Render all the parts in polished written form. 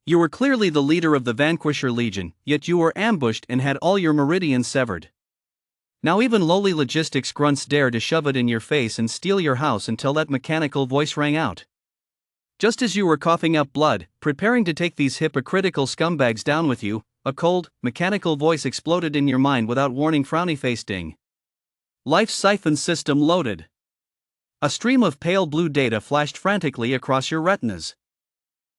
You were clearly the leader of the Vanquisher Legion, yet you were ambushed and had all your meridians severed. Now even lowly logistics grunts dare to shove it in your face and steal your house until that mechanical voice rang out. Just as you were coughing up blood, preparing to take these hypocritical scumbags down with you, a cold, mechanical voice exploded in your mind without warning. Frowny face ding. Life's siphon system loaded. A stream of pale blue data flashed frantically across your retinas.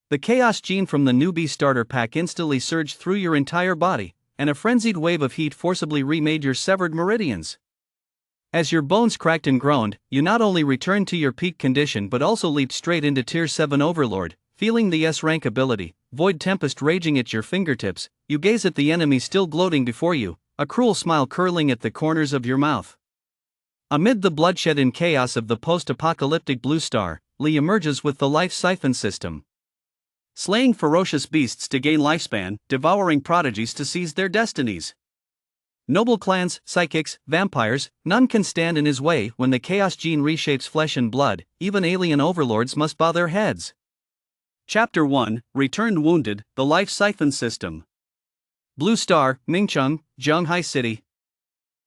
The chaos gene from the newbie starter pack instantly surged through your entire body, and a frenzied wave of heat forcibly remade your severed meridians. As your bones cracked and groaned, you not only returned to your peak condition but also leaped straight into Tier 7 Overlord, feeling the S-rank ability, Void Tempest raging at your fingertips. You gaze at the enemy still gloating before you, a cruel smile curling at the corners of your mouth. Amid the bloodshed and chaos of the post-apocalyptic Blue Star, Lee emerges with the Life Siphon system. Slaying ferocious beasts to gain lifespan, devouring prodigies to seize their destinies. Noble clans, psychics, vampires, none can stand in his way. When the chaos gene reshapes flesh and blood, even alien overlords must bow their heads. Chapter 1, Returned Wounded, the Life Siphon System. Blue Star, Mingcheng, Zhonghai City.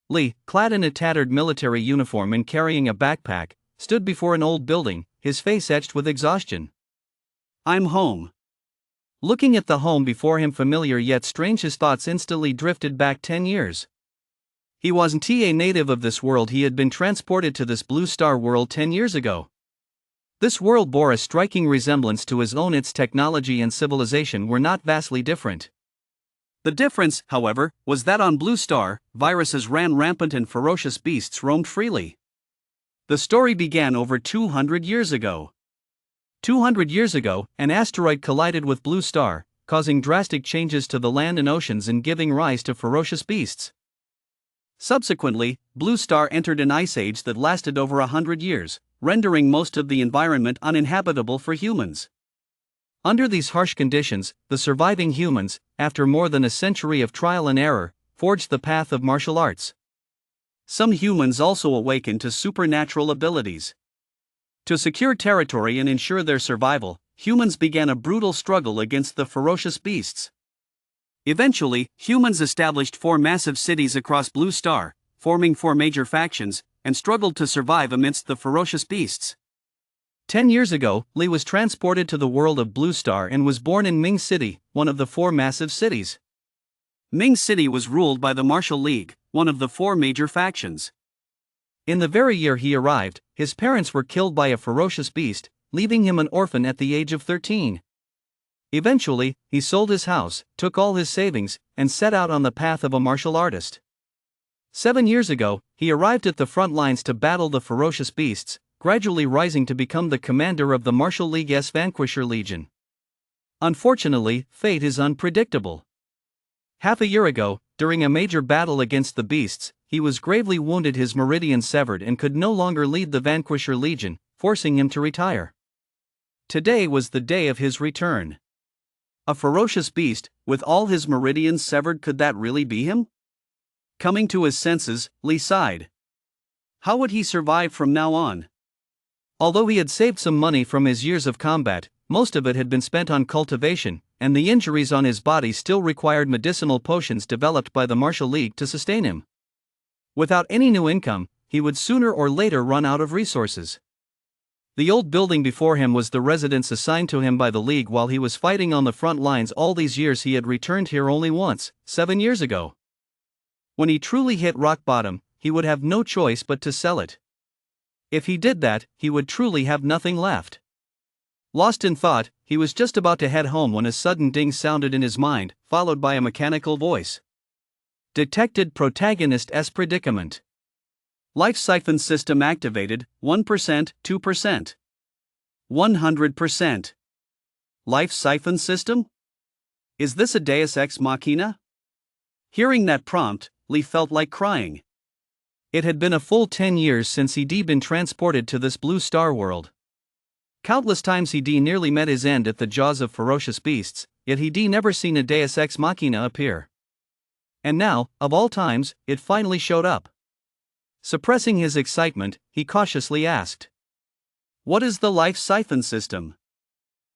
Lee, clad in a tattered military uniform and carrying a backpack, stood before an old building, his face etched with exhaustion. I'm home. Looking at the home before him, familiar yet strange, his thoughts instantly drifted back 10 years. He wasn't a native of this world. He had been transported to this Blue Star world 10 years ago. This world bore a striking resemblance to his own. Its technology and civilization were not vastly different. The difference, however, was that on Blue Star, viruses ran rampant and ferocious beasts roamed freely. The story began over 200 years ago. 200 years ago, an asteroid collided with Blue Star, causing drastic changes to the land and oceans and giving rise to ferocious beasts. Subsequently, Blue Star entered an ice age that lasted over 100 years, rendering most of the environment uninhabitable for humans. Under these harsh conditions, the surviving humans, after more than a century of trial and error, forged the path of martial arts. Some humans also awakened to supernatural abilities. To secure territory and ensure their survival, humans began a brutal struggle against the ferocious beasts. Eventually, humans established 4 massive cities across Blue Star, forming 4 major factions, and struggled to survive amidst the ferocious beasts. 10 years ago, Lee was transported to the world of Blue Star and was born in Ming City, one of the 4 massive cities. Ming City was ruled by the Martial League, one of the 4 major factions. In the very year he arrived, his parents were killed by a ferocious beast, leaving him an orphan at the age of 13. Eventually, he sold his house, took all his savings, and set out on the path of a martial artist. 7 years ago, he arrived at the front lines to battle the ferocious beasts, gradually rising to become the commander of the Martial League's Vanquisher Legion. Unfortunately, fate is unpredictable. Half a year ago, during a major battle against the beasts, he was gravely wounded, his meridian severed, and could no longer lead the Vanquisher Legion, forcing him to retire. Today was the day of his return. A ferocious beast, with all his meridians severed, could that really be him? Coming to his senses, Lee sighed. How would he survive from now on? Although he had saved some money from his years of combat, most of it had been spent on cultivation, and the injuries on his body still required medicinal potions developed by the Martial League to sustain him. Without any new income, he would sooner or later run out of resources. The old building before him was the residence assigned to him by the League while he was fighting on the front lines. All these years he had returned here only once, 7 years ago. When he truly hit rock bottom, he would have no choice but to sell it. If he did that, he would truly have nothing left. Lost in thought, he was just about to head home when a sudden ding sounded in his mind, followed by a mechanical voice. Detected protagonist S predicament. Life Siphon system activated, 1%, 2%. 100%. Life Siphon system? Is this a Deus Ex Machina? Hearing that prompt, Lee felt like crying. It had been a full 10 years since he'd been transported to this Blue Star world. Countless times he'd nearly met his end at the jaws of ferocious beasts, yet he'd never seen a Deus Ex Machina appear. And now, of all times, it finally showed up. Suppressing his excitement, he cautiously asked, "What is the Life Siphon system?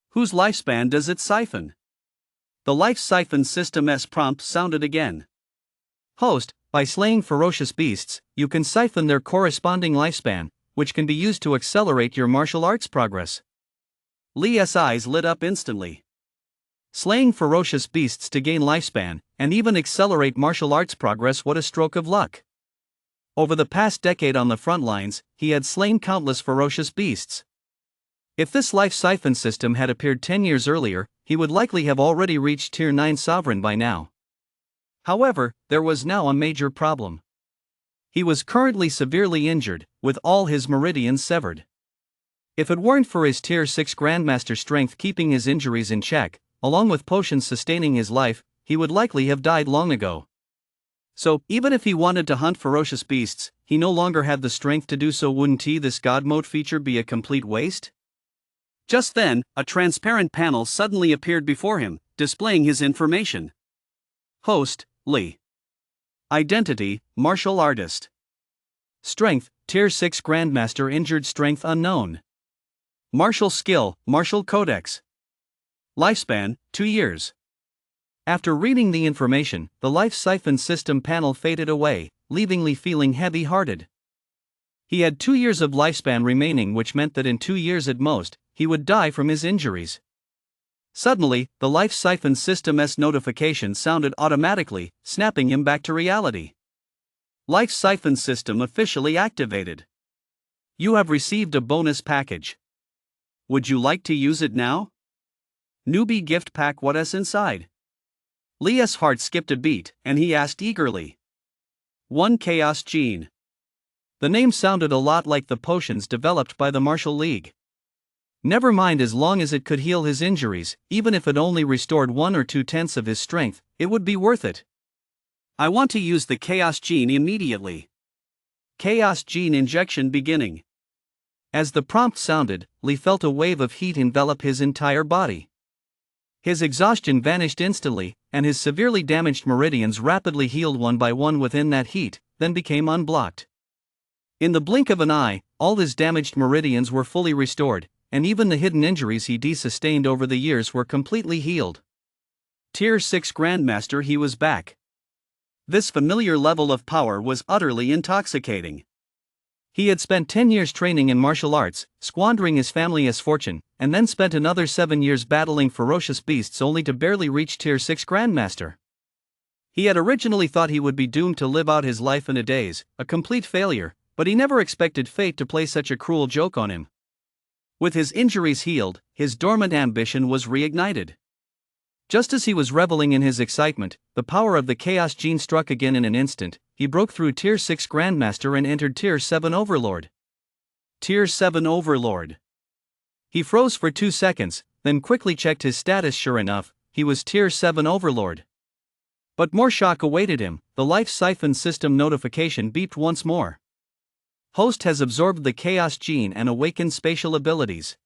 Whose lifespan does it siphon?" The life siphon system's prompt sounded again. Host, by slaying ferocious beasts, you can siphon their corresponding lifespan, which can be used to accelerate your martial arts progress. Lee's eyes lit up instantly. Slaying ferocious beasts to gain lifespan, and even accelerate martial arts progress, what a stroke of luck. Over the past decade on the front lines, he had slain countless ferocious beasts. If this life siphon system had appeared 10 years earlier, he would likely have already reached Tier 9 Sovereign by now. However, there was now a major problem. He was currently severely injured, with all his meridians severed. If it weren't for his Tier 6 Grandmaster strength keeping his injuries in check, along with potions sustaining his life, he would likely have died long ago. So, even if he wanted to hunt ferocious beasts, he no longer had the strength to do so. Wouldn't this God mode feature be a complete waste? Just then, a transparent panel suddenly appeared before him, displaying his information. Host, Lee. Identity, martial artist. Strength, Tier 6 Grandmaster, injured, strength unknown. Martial skill, martial codex. Lifespan, 2 years. After reading the information, the life siphon system panel faded away, leaving Lee feeling heavy-hearted. He had 2 years of lifespan remaining, which meant that in 2 years at most, he would die from his injuries. Suddenly, the life siphon system's notification sounded automatically, snapping him back to reality. Life siphon system officially activated. You have received a bonus package. Would you like to use it now? Newbie gift pack. What's inside? Lee's heart skipped a beat, and he asked eagerly. 1 Chaos Gene. The name sounded a lot like the potions developed by the Martial League. Never mind, as long as it could heal his injuries, even if it only restored 1 or 2/10 of his strength, it would be worth it. I want to use the Chaos Gene immediately. Chaos Gene injection beginning. As the prompt sounded, Lee felt a wave of heat envelop his entire body. His exhaustion vanished instantly, and his severely damaged meridians rapidly healed one by one within that heat, then became unblocked. In the blink of an eye, all his damaged meridians were fully restored, and even the hidden injuries he sustained over the years were completely healed. Tier 6 Grandmaster, he was back. This familiar level of power was utterly intoxicating. He had spent 10 years training in martial arts, squandering his family's fortune, and then spent another 7 years battling ferocious beasts only to barely reach Tier 6 Grandmaster. He had originally thought he would be doomed to live out his life in a daze, a complete failure, but he never expected fate to play such a cruel joke on him. With his injuries healed, his dormant ambition was reignited. Just as he was reveling in his excitement, the power of the Chaos Gene struck again. In an instant, he broke through Tier 6 Grandmaster and entered Tier 7 Overlord. Tier 7 Overlord. He froze for 2 seconds, then quickly checked his status. Sure enough, he was Tier 7 Overlord. But more shock awaited him. The life siphon system notification beeped once more. Host has absorbed the Chaos Gene and awakened spatial abilities.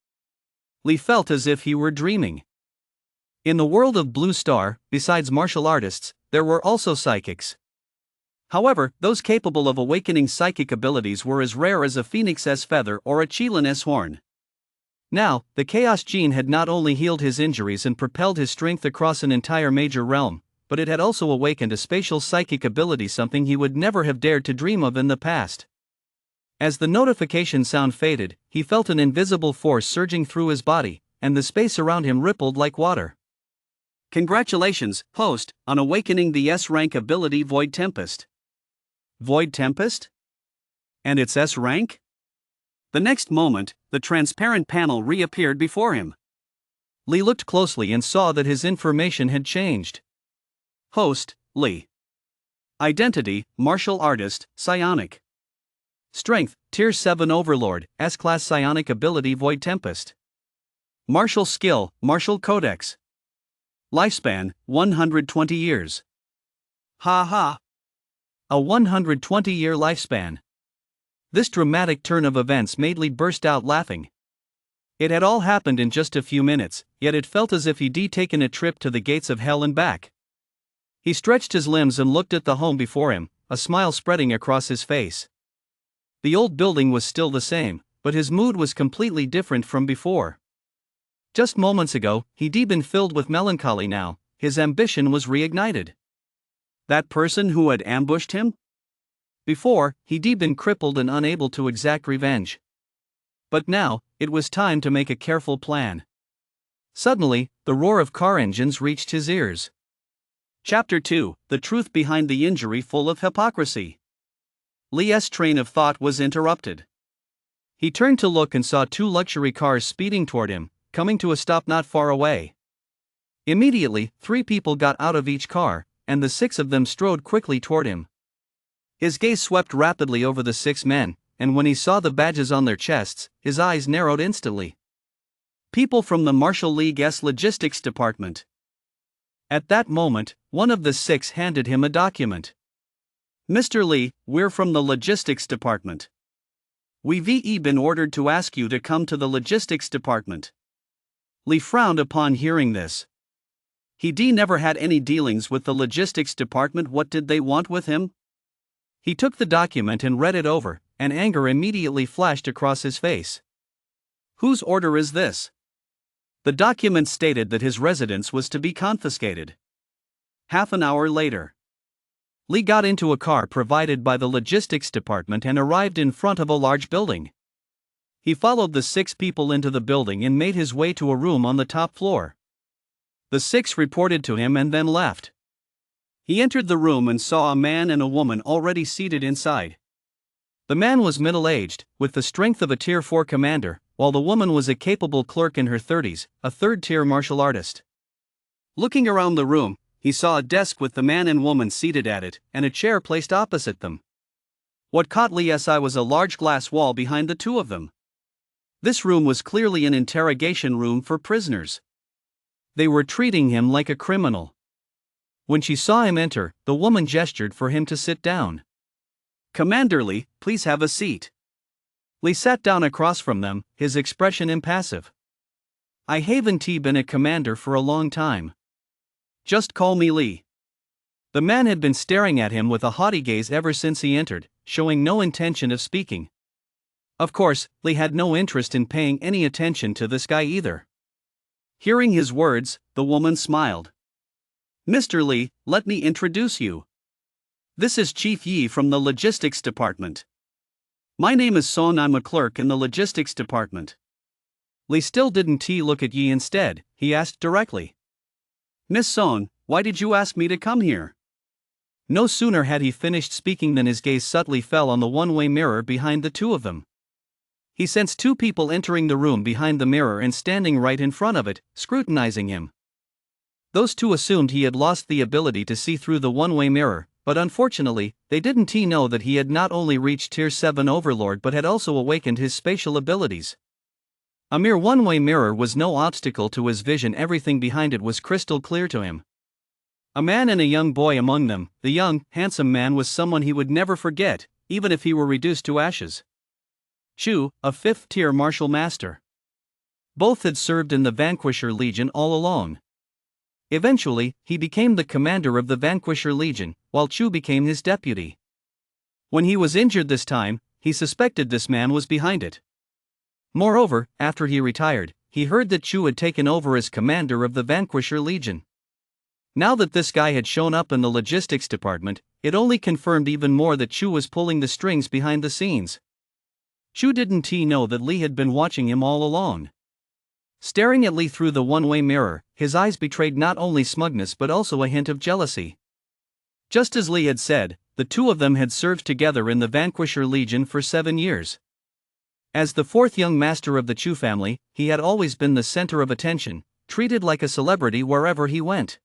Lee felt as if he were dreaming. In the world of Blue Star, besides martial artists, there were also psychics. However, those capable of awakening psychic abilities were as rare as a phoenix's feather or a Chilin's horn. Now, the Chaos Gene had not only healed his injuries and propelled his strength across an entire major realm, but it had also awakened a spatial psychic ability, something he would never have dared to dream of in the past. As the notification sound faded, he felt an invisible force surging through his body, and the space around him rippled like water. Congratulations, Host, on awakening the S-rank ability Void Tempest. Void Tempest? And its S-rank? The next moment, the transparent panel reappeared before him. Lee looked closely and saw that his information had changed. Host, Lee. Identity, martial artist, psionic. Strength, Tier 7 Overlord, S-Class psionic ability Void Tempest. Martial skill, martial codex. Lifespan, 120 years. Ha ha. A 120-year lifespan. This dramatic turn of events made Lee burst out laughing. It had all happened in just a few minutes, yet it felt as if he'd taken a trip to the gates of hell and back. He stretched his limbs and looked at the home before him, a smile spreading across his face. The old building was still the same, but his mood was completely different from before. Just moments ago, he'd been filled with melancholy. Now, his ambition was reignited. That person who had ambushed him? Before, he'd been crippled and unable to exact revenge. But now, it was time to make a careful plan. Suddenly, the roar of car engines reached his ears. Chapter 2: The Truth Behind the Injury Full of Hypocrisy. Lee's train of thought was interrupted. He turned to look and saw two luxury cars speeding toward him, coming to a stop not far away. Immediately, 3 people got out of each car, and the 6 of them strode quickly toward him. His gaze swept rapidly over the 6 men, and when he saw the badges on their chests, his eyes narrowed instantly. People from the Marshall League's logistics department. At that moment, one of the 6 handed him a document. "Mr. Lee, we're from the logistics department. We've been ordered to ask you to come to the logistics department." Lee frowned upon hearing this. He'd never had any dealings with the logistics department. What did they want with him? He took the document and read it over, and anger immediately flashed across his face. Whose order is this? The document stated that his residence was to be confiscated. Half an hour later, Lee got into a car provided by the logistics department and arrived in front of a large building. He followed the 6 people into the building and made his way to a room on the top floor. The 6 reported to him and then left. He entered the room and saw a man and a woman already seated inside. The man was middle-aged, with the strength of a Tier 4 commander, while the woman was a capable clerk in her 30s, a third-tier martial artist. Looking around the room, he saw a desk with the man and woman seated at it, and a chair placed opposite them. What caught Lee's eye was a large glass wall behind the 2 of them. This room was clearly an interrogation room for prisoners. They were treating him like a criminal. When she saw him enter, the woman gestured for him to sit down. "Commander Lee, please have a seat." Lee sat down across from them, his expression impassive. "I haven't been a commander for a long time. Just call me Lee." The man had been staring at him with a haughty gaze ever since he entered, showing no intention of speaking. Of course, Lee had no interest in paying any attention to this guy either. Hearing his words, the woman smiled. "Mr. Lee, let me introduce you. This is Chief Yi from the logistics department. My name is Son. I'm a clerk in the logistics department." Lee still didn't look at Yi. Instead, he asked directly. "Miss Son, why did you ask me to come here?" No sooner had he finished speaking than his gaze subtly fell on the one-way mirror behind the 2 of them. He sensed 2 people entering the room behind the mirror and standing right in front of it, scrutinizing him. Those 2 assumed he had lost the ability to see through the one-way mirror, but unfortunately, they didn't know that he had not only reached Tier 7 Overlord but had also awakened his spatial abilities. A mere one-way mirror was no obstacle to his vision. Everything behind it was crystal clear to him. A man and a young boy among them. The young, handsome man was someone he would never forget, even if he were reduced to ashes. Chu, a 5th-tier martial master. Both had served in the Vanquisher Legion all along. Eventually, he became the commander of the Vanquisher Legion, while Chu became his deputy. When he was injured this time, he suspected this man was behind it. Moreover, after he retired, he heard that Chu had taken over as commander of the Vanquisher Legion. Now that this guy had shown up in the logistics department, it only confirmed even more that Chu was pulling the strings behind the scenes. Chu didn't know that Lee had been watching him all along. Staring at Lee through the one-way mirror, his eyes betrayed not only smugness but also a hint of jealousy. Just as Lee had said, the 2 of them had served together in the Vanquisher Legion for 7 years. As the 4th young master of the Chu family, he had always been the center of attention, treated like a celebrity wherever he went.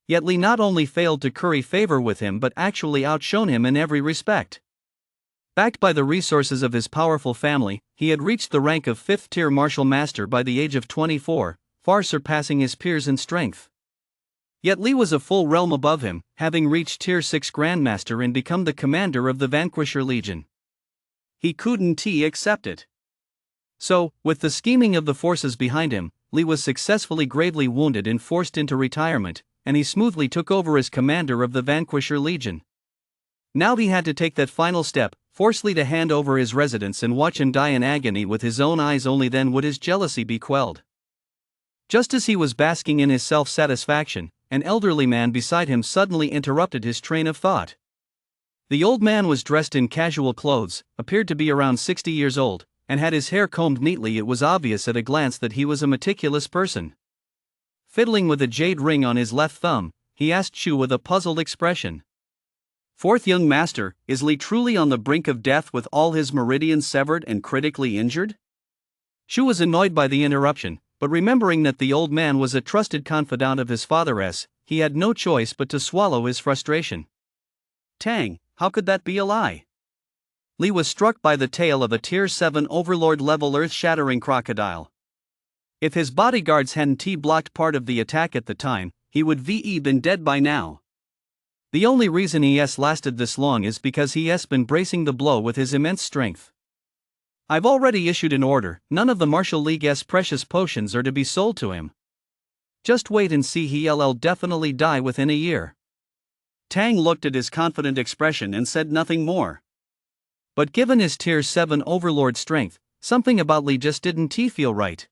Yet Lee not only failed to curry favor with him but actually outshone him in every respect. Backed by the resources of his powerful family, he had reached the rank of 5th-tier martial master by the age of 24, far surpassing his peers in strength. Yet Lee was a full realm above him, having reached Tier 6 Grandmaster and become the commander of the Vanquisher Legion. He couldn't accept it. So, with the scheming of the forces behind him, Lee was successfully gravely wounded and forced into retirement, and he smoothly took over as commander of the Vanquisher Legion. Now he had to take that final step, force Lee to hand over his residence and watch him die in agony with his own eyes. Only then would his jealousy be quelled. Just as he was basking in his self-satisfaction, an elderly man beside him suddenly interrupted his train of thought. The old man was dressed in casual clothes, appeared to be around 60 years old, and had his hair combed neatly. It was obvious at a glance that he was a meticulous person. Fiddling with a jade ring on his left thumb, he asked Chu with a puzzled expression. "Fourth young master, is Li truly on the brink of death with all his meridians severed and critically injured?" Chu was annoyed by the interruption, but remembering that the old man was a trusted confidant of his father's, he had no choice but to swallow his frustration. "Tang, how could that be a lie?" Li was struck by the tale of a Tier 7 Overlord-level earth-shattering crocodile. If his bodyguards hadn't blocked part of the attack at the time, he would have been dead by now. The only reason he lasted this long is because he has been bracing the blow with his immense strength. "I've already issued an order, none of the Martial League's precious potions are to be sold to him. Just wait and see, he'll definitely die within a year." Tang looked at his confident expression and said nothing more. But given his Tier 7 Overlord strength, something about Li just didn't feel right.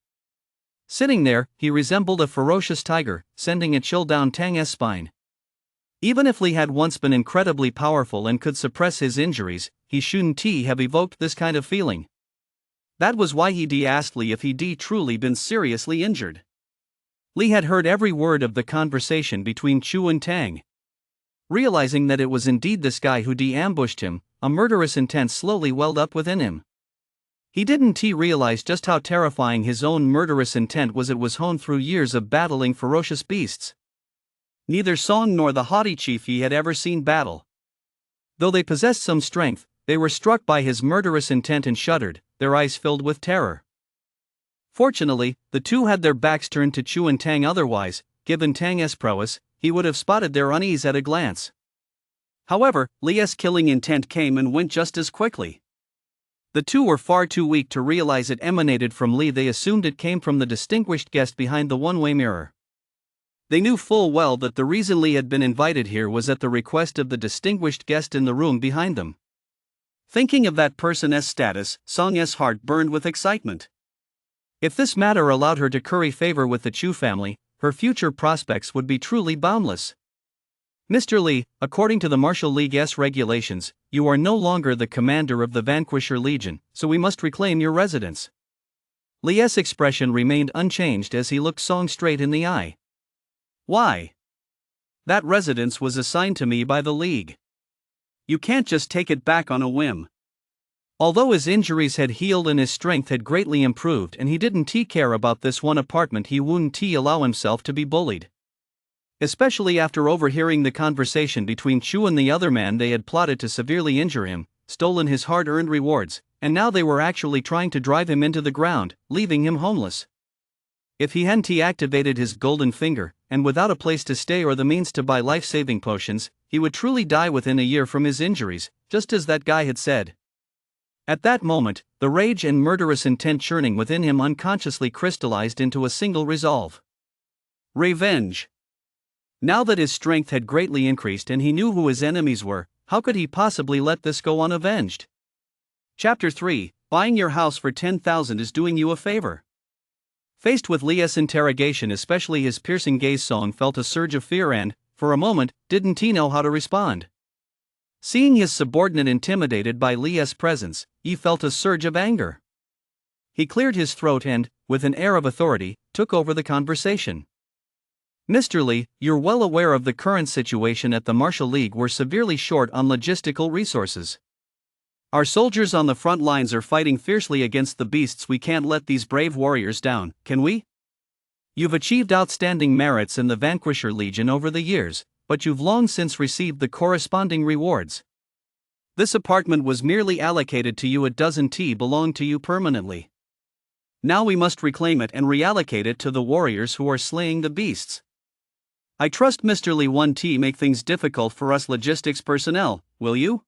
Sitting there, he resembled a ferocious tiger, sending a chill down Tang's spine. Even if Li had once been incredibly powerful and could suppress his injuries, he shouldn't have evoked this kind of feeling. That was why he asked Li if he'd truly been seriously injured. Li had heard every word of the conversation between Chu and Tang. Realizing that it was indeed this guy who'd ambushed him, a murderous intent slowly welled up within him. He didn't realize just how terrifying his own murderous intent was. It was honed through years of battling ferocious beasts. Neither Song nor the haughty chief he had ever seen battle. Though they possessed some strength, they were struck by his murderous intent and shuddered, their eyes filled with terror. Fortunately, the two had their backs turned to Chu and Tang. Otherwise, given Tang's prowess, he would have spotted their unease at a glance. However, Li's killing intent came and went just as quickly. The two were far too weak to realize it emanated from Li. They assumed it came from the distinguished guest behind the one-way mirror. They knew full well that the reason Li had been invited here was at the request of the distinguished guest in the room behind them. Thinking of that person's status, Song's heart burned with excitement. If this matter allowed her to curry favor with the Chu family, her future prospects would be truly boundless. "Mr. Li, according to the Martial League's regulations, you are no longer the commander of the Vanquisher Legion, so we must reclaim your residence." Li's expression remained unchanged as he looked Song straight in the eye. "Why? That residence was assigned to me by the League. You can't just take it back on a whim." Although his injuries had healed and his strength had greatly improved and he didn't care about this one apartment, he wouldn't allow himself to be bullied. Especially after overhearing the conversation between Chu and the other man. They had plotted to severely injure him, stolen his hard-earned rewards, and now they were actually trying to drive him into the ground, leaving him homeless. If he hadn't activated his golden finger, and without a place to stay or the means to buy life-saving potions, he would truly die within a year from his injuries, just as that guy had said. At that moment, the rage and murderous intent churning within him unconsciously crystallized into a single resolve: revenge. Now that his strength had greatly increased and he knew who his enemies were, how could he possibly let this go unavenged? Chapter 3: Buying your house for 10,000 is doing you a favor. Faced with Li's interrogation, especially his piercing gaze, Song felt a surge of fear and, for a moment, didn't know how to respond. Seeing his subordinate intimidated by Li's presence, he felt a surge of anger. He cleared his throat and, with an air of authority, took over the conversation. "Mr. Li, you're well aware of the current situation at the Martial League. We're severely short on logistical resources. Our soldiers on the front lines are fighting fiercely against the beasts. We can't let these brave warriors down, can we? You've achieved outstanding merits in the Vanquisher Legion over the years, but you've long since received the corresponding rewards. This apartment was merely allocated to you. It doesn't belong to you permanently. Now we must reclaim it and reallocate it to the warriors who are slaying the beasts. I trust Mr. Li won't make things difficult for us logistics personnel, will you?"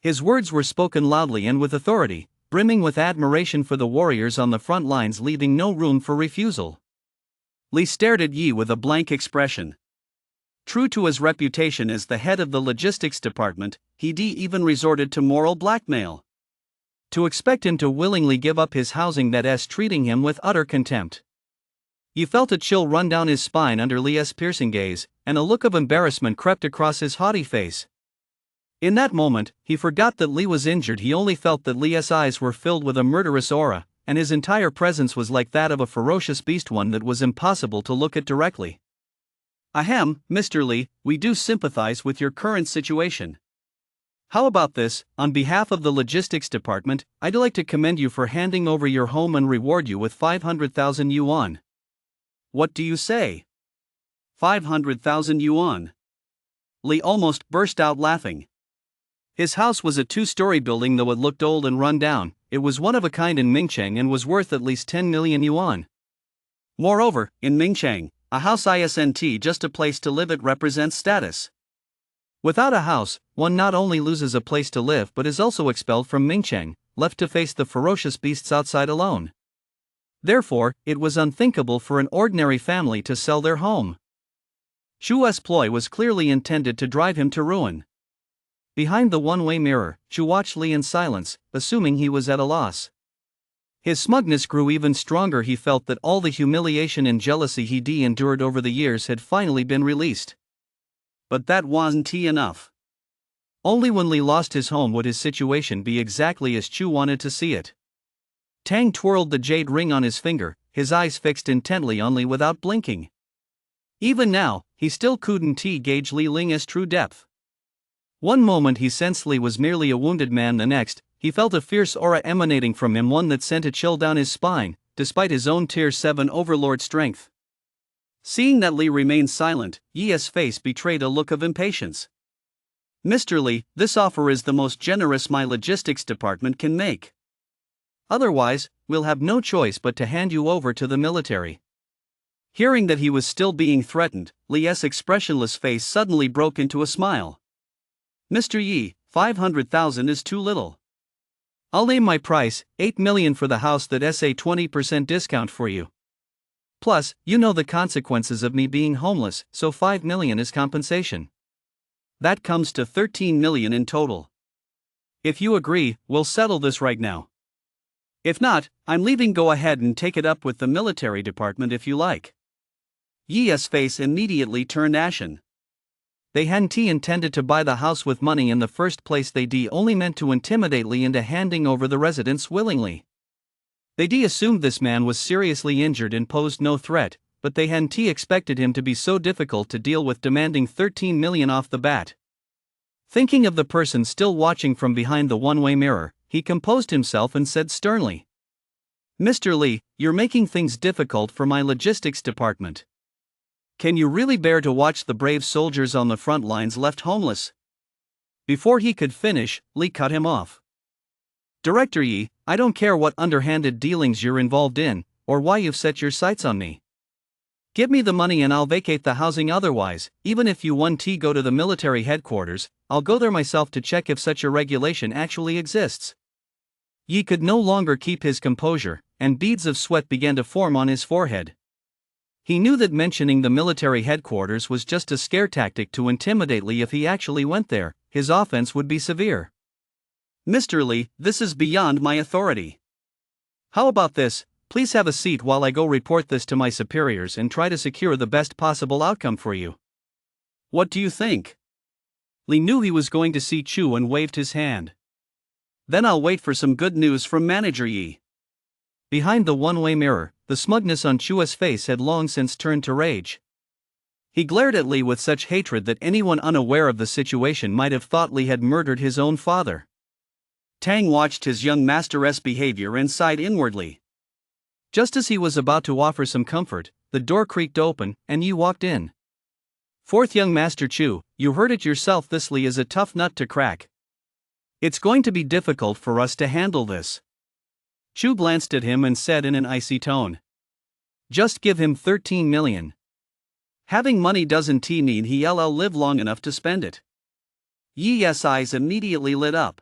His words were spoken loudly and with authority, brimming with admiration for the warriors on the front lines, leaving no room for refusal. Li stared at Yi with a blank expression. True to his reputation as the head of the logistics department, he'd even resorted to moral blackmail. To expect him to willingly give up his housing, that's treating him with utter contempt. Yi felt a chill run down his spine under Li's piercing gaze, and a look of embarrassment crept across his haughty face. In that moment, he forgot that Li was injured. He only felt that Li's eyes were filled with a murderous aura, and his entire presence was like that of a ferocious beast, one that was impossible to look at directly. Ahem, Mr. Li, we do sympathize with your current situation. How about this? On behalf of the logistics department, I'd like to commend you for handing over your home and reward you with 500,000 yuan. What do you say? 500,000 yuan. Li almost burst out laughing. His house was a two-story building, though it looked old and run down. It was one of a kind in Mingcheng and was worth at least 10 million yuan. Moreover, in Mingcheng, a house isn't just a place to live, it represents status. Without a house, one not only loses a place to live but is also expelled from Mingcheng, left to face the ferocious beasts outside alone. Therefore, it was unthinkable for an ordinary family to sell their home. Chu's ploy was clearly intended to drive him to ruin. Behind the one-way mirror, Chu watched Li in silence, assuming he was at a loss. His smugness grew even stronger. He felt that all the humiliation and jealousy he'd endured over the years had finally been released. But that wasn't enough. Only when Li lost his home would his situation be exactly as Chu wanted to see it. Tang twirled the jade ring on his finger, his eyes fixed intently on Li without blinking. Even now, he still couldn't gauge Li Ling's true depth. One moment he sensed Li was merely a wounded man, the next, he felt a fierce aura emanating from him, one that sent a chill down his spine, despite his own Tier 7 overlord strength. Seeing that Li remained silent, Yi's face betrayed a look of impatience. Mr. Li, this offer is the most generous my logistics department can make. Otherwise, we'll have no choice but to hand you over to the military. Hearing that he was still being threatened, Li's expressionless face suddenly broke into a smile. Mr. Yi, 500,000 is too little. I'll name my price, 8 million for the house, that's a 20% discount for you. Plus, you know the consequences of me being homeless, so 5 million is compensation. That comes to 13 million in total. If you agree, we'll settle this right now. If not, I'm leaving. Go ahead and take it up with the military department if you like. Yi's face immediately turned ashen. They hadn't intended to buy the house with money in the first place. They only meant to intimidate Li into handing over the residence willingly. They assumed this man was seriously injured and posed no threat, but they hadn't expected him to be so difficult to deal with, demanding 13 million off the bat. Thinking of the person still watching from behind the one-way mirror, he composed himself and said sternly, Mr. Li, you're making things difficult for my logistics department. Can you really bear to watch the brave soldiers on the front lines left homeless? Before he could finish, Li cut him off. Director Yi, I don't care what underhanded dealings you're involved in, or why you've set your sights on me. Give me the money and I'll vacate the housing. Otherwise, even if you want to go to the military headquarters, I'll go there myself to check if such a regulation actually exists. Yi could no longer keep his composure, and beads of sweat began to form on his forehead. He knew that mentioning the military headquarters was just a scare tactic to intimidate Li. If he actually went there, his offense would be severe. Mr. Li, this is beyond my authority. How about this? Please have a seat while I go report this to my superiors and try to secure the best possible outcome for you. What do you think? Li knew he was going to see Chu and waved his hand. Then I'll wait for some good news from Manager Yi. Behind the one-way mirror, the smugness on Chu's face had long since turned to rage. He glared at Li with such hatred that anyone unaware of the situation might have thought Li had murdered his own father. Tang watched his young master's behavior and sighed inwardly. Just as he was about to offer some comfort, the door creaked open, and Yi walked in. Fourth young Master Chu, you heard it yourself, this Li is a tough nut to crack. It's going to be difficult for us to handle this. Chu glanced at him and said in an icy tone. Just give him 13 million. Having money doesn't mean he'll live long enough to spend it. Yi's eyes immediately lit up.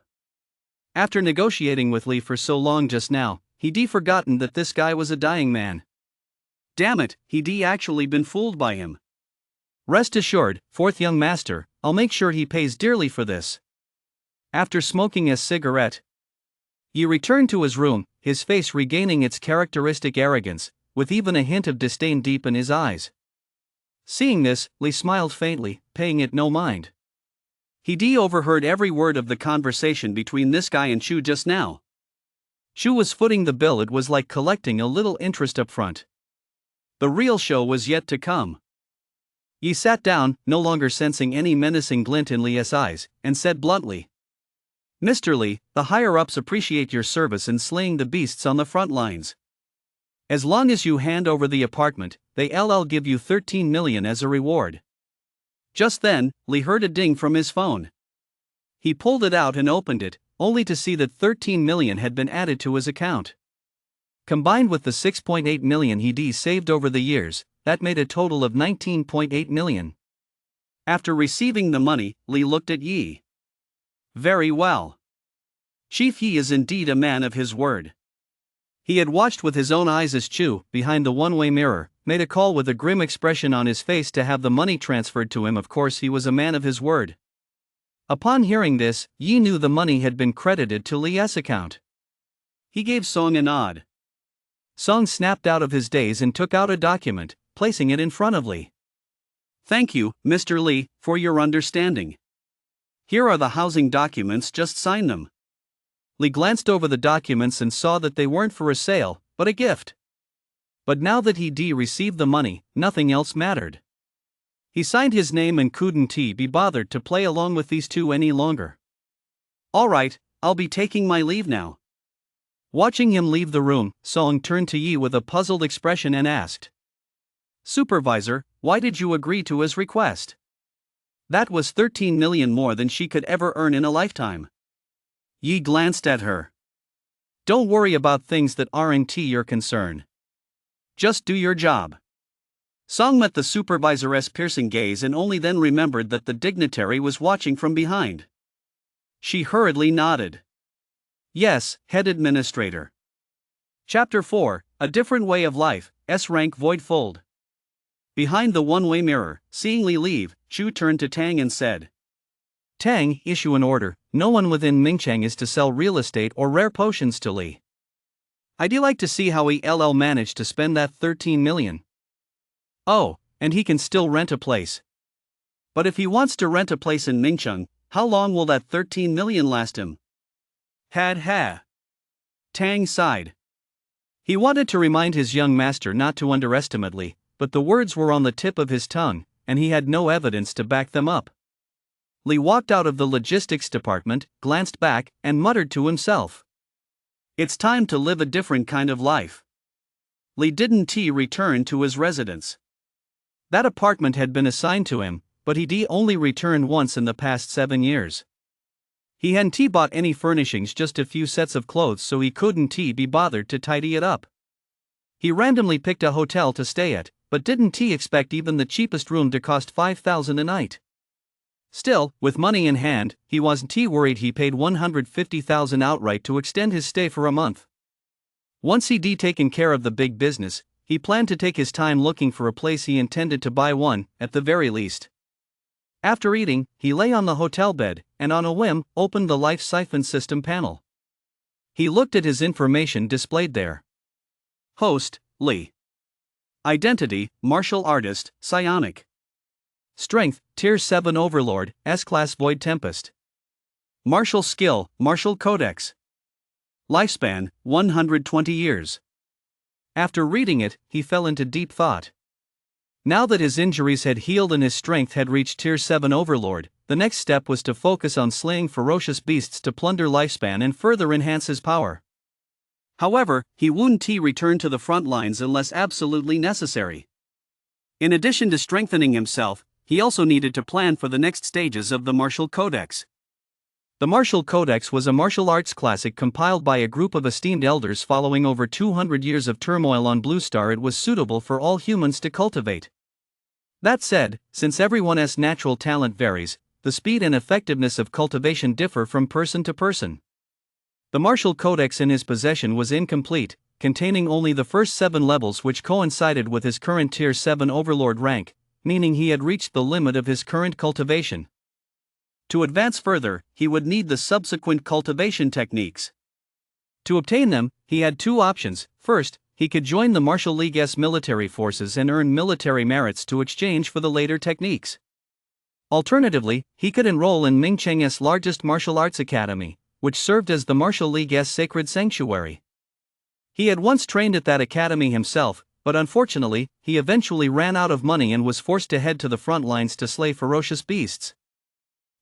After negotiating with Li for so long just now, he'd forgotten that this guy was a dying man. Damn it, he'd actually been fooled by him. Rest assured, fourth young master, I'll make sure he pays dearly for this. After smoking a cigarette, Yi returned to his room, his face regaining its characteristic arrogance, with even a hint of disdain deep in his eyes. Seeing this, Li smiled faintly, paying it no mind. He overheard every word of the conversation between this guy and Chu just now. Chu was footing the bill. It was like collecting a little interest up front. The real show was yet to come. Yi sat down, no longer sensing any menacing glint in Li's eyes, and said bluntly, "Mr. Li, the higher-ups appreciate your service in slaying the beasts on the front lines. As long as you hand over the apartment, they'll give you 13 million as a reward." Just then, Li heard a ding from his phone. He pulled it out and opened it, only to see that 13 million had been added to his account. Combined with the 6.8 million he'd saved over the years, that made a total of 19.8 million. After receiving the money, Li looked at Yi. Very well. Chief Yi is indeed a man of his word. He had watched with his own eyes as Chu, behind the one-way mirror, made a call with a grim expression on his face to have the money transferred to him. Of course he was a man of his word. Upon hearing this, Yi knew the money had been credited to Li's account. He gave Song a nod. Song snapped out of his daze and took out a document, placing it in front of Li. "Thank you, Mr. Li, for your understanding. Here are the housing documents, just sign them." Li glanced over the documents and saw that they weren't for a sale, but a gift. But now that he'd received the money, nothing else mattered. He signed his name and couldn't be bothered to play along with these two any longer. "All right, I'll be taking my leave now." Watching him leave the room, Song turned to Yi with a puzzled expression and asked, "Supervisor, why did you agree to his request? That was 13 million more than she could ever earn in a lifetime." Yi glanced at her. "Don't worry about things that aren't your concern. Just do your job." Song met the supervisor's piercing gaze and only then remembered that the dignitary was watching from behind. She hurriedly nodded. "Yes, head administrator." Chapter 4, A Different Way of Life, S-Rank Void Fold. Behind the one-way mirror, seeing Li leave, Chu turned to Tang and said, "Tang, issue an order. No one within Mingchang is to sell real estate or rare potions to Li. I'd like to see how he'll manage to spend that 13 million. Oh, and he can still rent a place. But if he wants to rent a place in Mingcheng, how long will that 13 million last him?" Ha. Tang sighed. He wanted to remind his young master not to underestimate Li, but the words were on the tip of his tongue, and he had no evidence to back them up. Li walked out of the logistics department, glanced back, and muttered to himself, "It's time to live a different kind of life." Li didn't return to his residence. That apartment had been assigned to him, but he'd only returned once in the past 7 years. He hadn't bought any furnishings, just a few sets of clothes, so he couldn't be bothered to tidy it up. He randomly picked a hotel to stay at, but didn't expect even the cheapest room to cost 5,000 a night. Still, with money in hand, he wasn't worried. He paid 150,000 outright to extend his stay for a month. Once he'd taken care of the big business, he planned to take his time looking for a place. He intended to buy one, at the very least. After eating, he lay on the hotel bed, and on a whim, opened the life siphon system panel. He looked at his information displayed there. Host, Li. Identity, martial artist, psionic. Strength, Tier 7 Overlord, S-Class Void Tempest. Martial skill, Martial Codex. Lifespan, 120 years. After reading it, he fell into deep thought. Now that his injuries had healed and his strength had reached Tier 7 Overlord, the next step was to focus on slaying ferocious beasts to plunder lifespan and further enhance his power. However, he wouldn't return to the front lines unless absolutely necessary. In addition to strengthening himself, he also needed to plan for the next stages of the Martial Codex. The Martial Codex was a martial arts classic compiled by a group of esteemed elders following over 200 years of turmoil on Blue Star. It was suitable for all humans to cultivate. That said, since everyone's natural talent varies, the speed and effectiveness of cultivation differ from person to person. The Martial Codex in his possession was incomplete, containing only the first 7 levels, which coincided with his current Tier 7 Overlord rank, meaning he had reached the limit of his current cultivation. To advance further, he would need the subsequent cultivation techniques. To obtain them, he had 2 options. First, he could join the Martial League's military forces and earn military merits to exchange for the later techniques. Alternatively, he could enroll in Ming Cheng's largest martial arts academy, which served as the Martial League's sacred sanctuary. He had once trained at that academy himself, but unfortunately, he eventually ran out of money and was forced to head to the front lines to slay ferocious beasts.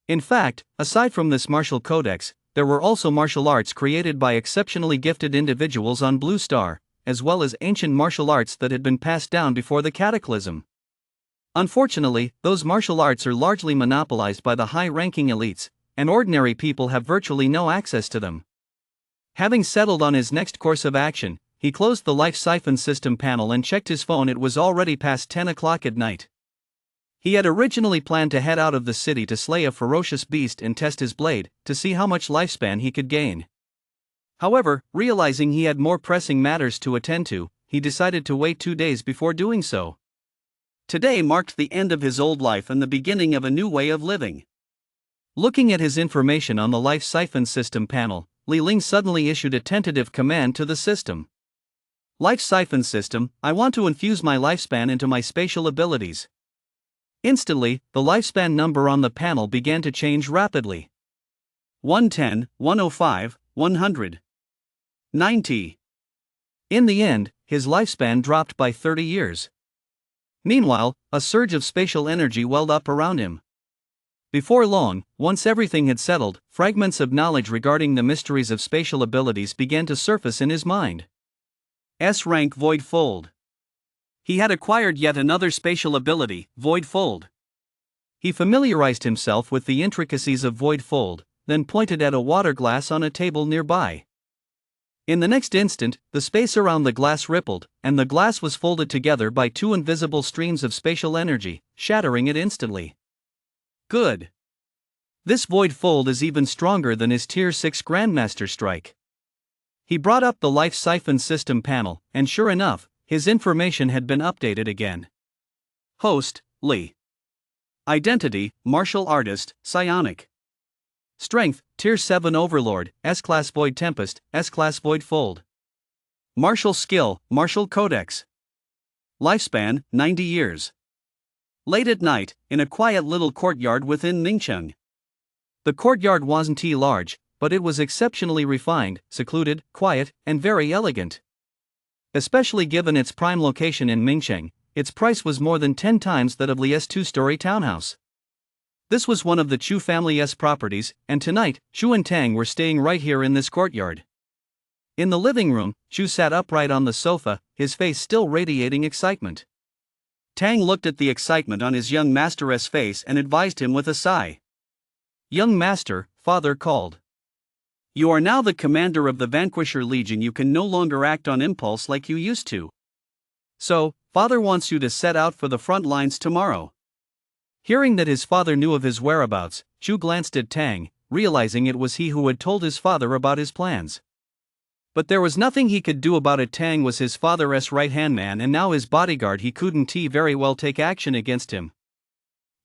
In fact, aside from this martial codex, there were also martial arts created by exceptionally gifted individuals on Blue Star, as well as ancient martial arts that had been passed down before the cataclysm. Unfortunately, those martial arts are largely monopolized by the high-ranking elites, and ordinary people have virtually no access to them. Having settled on his next course of action, he closed the life siphon system panel and checked his phone. It was already past 10 o'clock at night. He had originally planned to head out of the city to slay a ferocious beast and test his blade, to see how much lifespan he could gain. However, realizing he had more pressing matters to attend to, he decided to wait 2 days before doing so. Today marked the end of his old life and the beginning of a new way of living. Looking at his information on the life siphon system panel, Li Ling suddenly issued a tentative command to the system. Life siphon system, I want to infuse my lifespan into my spatial abilities. Instantly, the lifespan number on the panel began to change rapidly. 110, 105, 100. 90. In the end, his lifespan dropped by 30 years. Meanwhile, a surge of spatial energy welled up around him. Before long, once everything had settled, fragments of knowledge regarding the mysteries of spatial abilities began to surface in his mind. S-rank Void Fold. He had acquired yet another spatial ability, Void Fold. He familiarized himself with the intricacies of Void Fold, then pointed at a water glass on a table nearby. In the next instant, the space around the glass rippled, and the glass was folded together by 2 invisible streams of spatial energy, shattering it instantly. Good. This Void Fold is even stronger than his Tier 6 Grandmaster Strike. He brought up the Life Siphon System panel, and sure enough, his information had been updated again. Host, Li. Identity, Martial Artist, Psionic. Strength, Tier 7 Overlord, S-Class Void Tempest, S-Class Void Fold. Martial Skill, Martial Codex. Lifespan, 90 years. Late at night, in a quiet little courtyard within Ningcheng. The courtyard wasn't too large, but it was exceptionally refined, secluded, quiet, and very elegant. Especially given its prime location in Ningcheng, its price was more than 10 times that of Li's 2-story townhouse. This was one of the Chu family's properties, and tonight, Chu and Tang were staying right here in this courtyard. In the living room, Chu sat upright on the sofa, his face still radiating excitement. Tang looked at the excitement on his young master's face and advised him with a sigh. Young master, father called. You are now the commander of the Vanquisher Legion. You can no longer act on impulse like you used to. So, father wants you to set out for the front lines tomorrow. Hearing that his father knew of his whereabouts, Chu glanced at Tang, realizing it was he who had told his father about his plans. But there was nothing he could do about it. Tang was his father's right-hand man and now his bodyguard. He couldn't very well take action against him.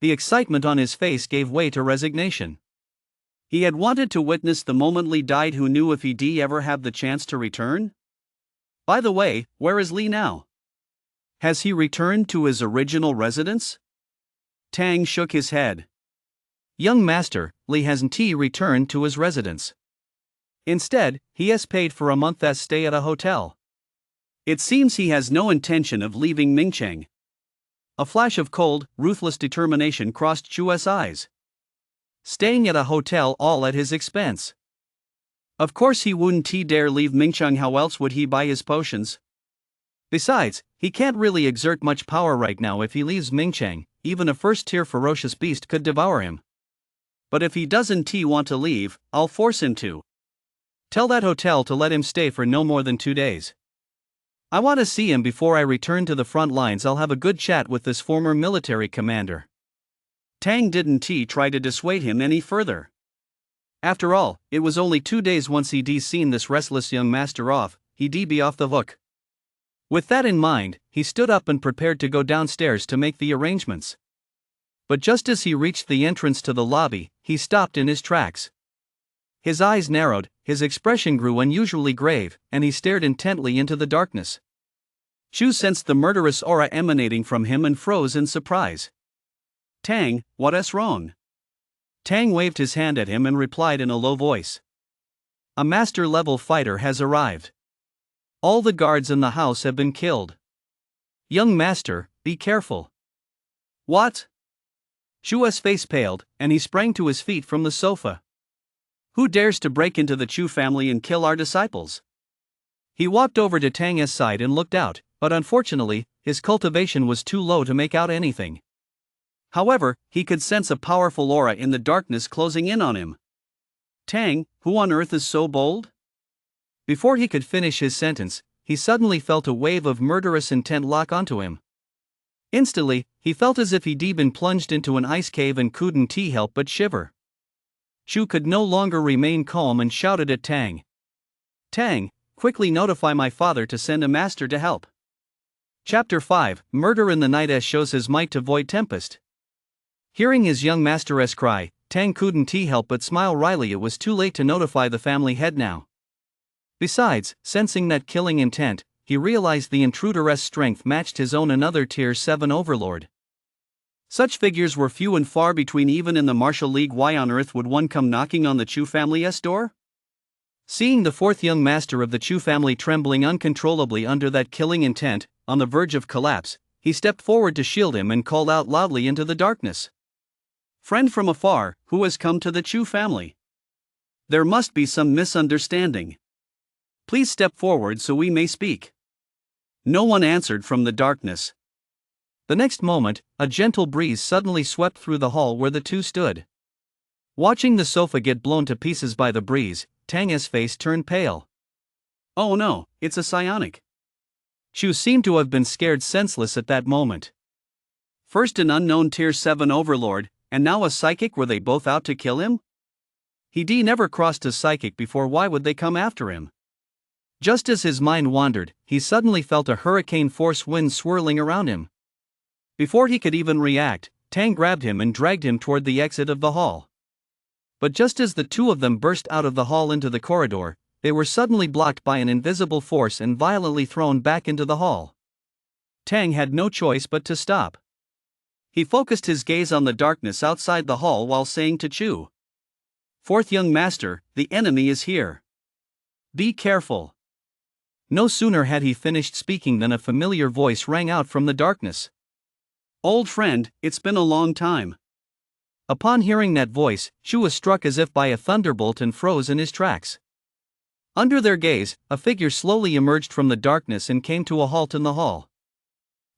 The excitement on his face gave way to resignation. He had wanted to witness the moment Li died. Who knew if he'd ever have the chance to return? By the way, where is Li now? Has he returned to his original residence? Tang shook his head. Young master, Li hasn't returned to his residence. Instead, he has paid for a month's stay at a hotel. It seems he has no intention of leaving Ningcheng. A flash of cold, ruthless determination crossed Chu's eyes. Staying at a hotel all at his expense. Of course he wouldn't dare leave Ningcheng. How else would he buy his potions? Besides, he can't really exert much power right now. If he leaves Ningcheng, even a first-tier ferocious beast could devour him. But if he doesn't want to leave, I'll force him to. Tell that hotel to let him stay for no more than 2 days. I want to see him before I return to the front lines. I'll have a good chat with this former military commander. Tang didn't try to dissuade him any further. After all, it was only 2 days. Once he'd seen this restless young master off, he'd be off the hook. With that in mind, he stood up and prepared to go downstairs to make the arrangements. But just as he reached the entrance to the lobby, he stopped in his tracks. His eyes narrowed, his expression grew unusually grave, and he stared intently into the darkness. Chu sensed the murderous aura emanating from him and froze in surprise. Tang, what's wrong? Tang waved his hand at him and replied in a low voice. A master-level fighter has arrived. All the guards in the house have been killed. Young master, be careful. What? Chu's face paled, and he sprang to his feet from the sofa. Who dares to break into the Chu family and kill our disciples? He walked over to Tang's side and looked out, but unfortunately, his cultivation was too low to make out anything. However, he could sense a powerful aura in the darkness closing in on him. Tang, who on earth is so bold? Before he could finish his sentence, he suddenly felt a wave of murderous intent lock onto him. Instantly, he felt as if he'd been plunged into an ice cave and couldn't help but shiver. Chu could no longer remain calm and shouted at Tang. Tang, quickly notify my father to send a master to help. Chapter 5, Murder in the Night shows his might to void tempest. Hearing his young master's cry, Tang couldn't help but smile wryly. It was too late to notify the family head now. Besides, sensing that killing intent, he realized the intruder's strength matched his own. Another Tier 7 overlord. Such figures were few and far between even in the martial league. Why on earth would one come knocking on the Chu family's door? Seeing the fourth young master of the Chu family trembling uncontrollably under that killing intent, on the verge of collapse, he stepped forward to shield him and called out loudly into the darkness. Friend from afar, who has come to the Chu family? There must be some misunderstanding. Please step forward so we may speak. No one answered from the darkness. The next moment, a gentle breeze suddenly swept through the hall where the two stood. Watching the sofa get blown to pieces by the breeze, Tang's face turned pale. Oh no, it's a psionic. Chu seemed to have been scared senseless at that moment. First an unknown Tier 7 overlord, and now a psychic. Were they both out to kill him? He never crossed a psychic before. Why would they come after him? Just as his mind wandered, he suddenly felt a hurricane-force wind swirling around him. Before he could even react, Tang grabbed him and dragged him toward the exit of the hall. But just as the two of them burst out of the hall into the corridor, they were suddenly blocked by an invisible force and violently thrown back into the hall. Tang had no choice but to stop. He focused his gaze on the darkness outside the hall while saying to Chu, Fourth young master, the enemy is here. Be careful. No sooner had he finished speaking than a familiar voice rang out from the darkness. Old friend, it's been a long time. Upon hearing that voice, Chu was struck as if by a thunderbolt and froze in his tracks. Under their gaze, a figure slowly emerged from the darkness and came to a halt in the hall.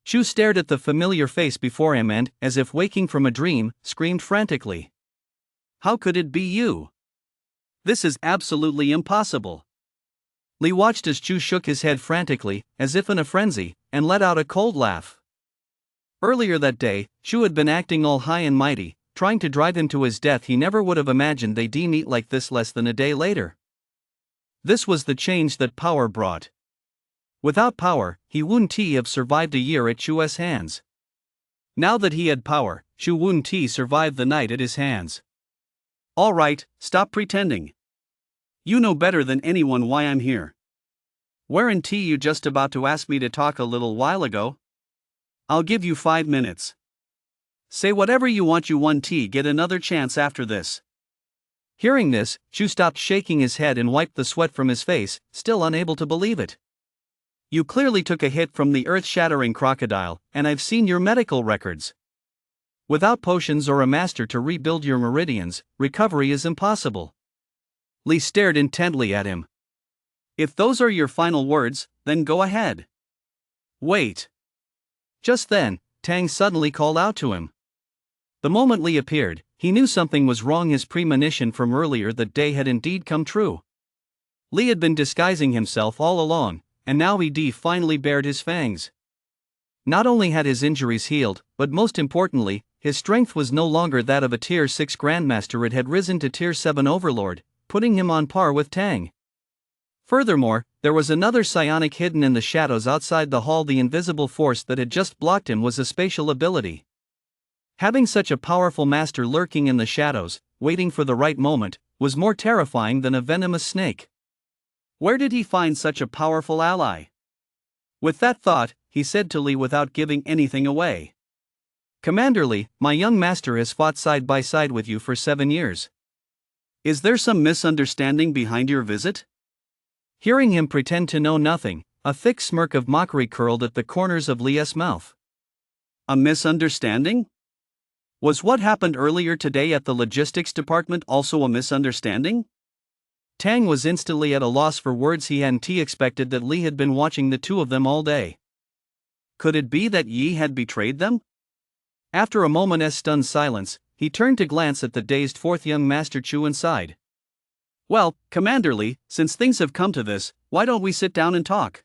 Chu stared at the familiar face before him and, as if waking from a dream, screamed frantically. How could it be you? This is absolutely impossible. Li watched as Chu shook his head frantically, as if in a frenzy, and let out a cold laugh. Earlier that day, Chu had been acting all high and mighty, trying to drive him to his death. He never would have imagined they'd meet like this less than a day later. This was the change that power brought. Without power, he wouldn't have survived a year at Chu's hands. Now that he had power, Chu wouldn't survive the night at his hands. All right, stop pretending. You know better than anyone why I'm here. Weren't you just about to ask me to talk a little while ago? I'll give you 5 minutes. Say whatever you want. You won't get another chance after this. Hearing this, Chu stopped shaking his head and wiped the sweat from his face, still unable to believe it. You clearly took a hit from the earth-shattering crocodile, and I've seen your medical records. Without potions or a master to rebuild your meridians, recovery is impossible. Li stared intently at him. If those are your final words, then go ahead. Wait. Just then, Tang suddenly called out to him. The moment Li appeared, he knew something was wrong. His premonition from earlier that day had indeed come true. Li had been disguising himself all along, and now he finally bared his fangs. Not only had his injuries healed, but most importantly, his strength was no longer that of a Tier 6 Grandmaster. It had risen to Tier 7 Overlord, putting him on par with Tang. Furthermore, there was another psionic hidden in the shadows outside the hall. The invisible force that had just blocked him was a spatial ability. Having such a powerful master lurking in the shadows, waiting for the right moment, was more terrifying than a venomous snake. Where did he find such a powerful ally? With that thought, he said to Li without giving anything away. Commander Li, my young master has fought side by side with you for 7 years. Is there some misunderstanding behind your visit? Hearing him pretend to know nothing, a thick smirk of mockery curled at the corners of Li's mouth. A misunderstanding? Was what happened earlier today at the logistics department also a misunderstanding? Tang was instantly at a loss for words. He hadn't expected that Li had been watching the two of them all day. Could it be that Yi had betrayed them? After a moment's stunned silence, he turned to glance at the dazed fourth young master Chu and sighed. Well, Commander Li, since things have come to this, why don't we sit down and talk?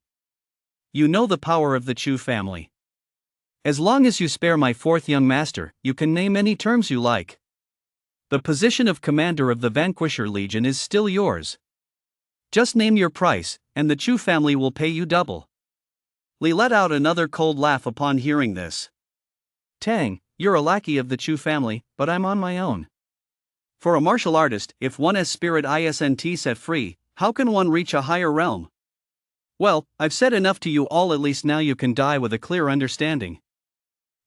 You know the power of the Chu family. As long as you spare my fourth young master, you can name any terms you like. The position of commander of the Vanquisher Legion is still yours. Just name your price, and the Chu family will pay you double. Li let out another cold laugh upon hearing this. Tang, you're a lackey of the Chu family, but I'm on my own. For a martial artist, if one has spirit isn't set free, how can one reach a higher realm? Well, I've said enough to you all. At least now you can die with a clear understanding.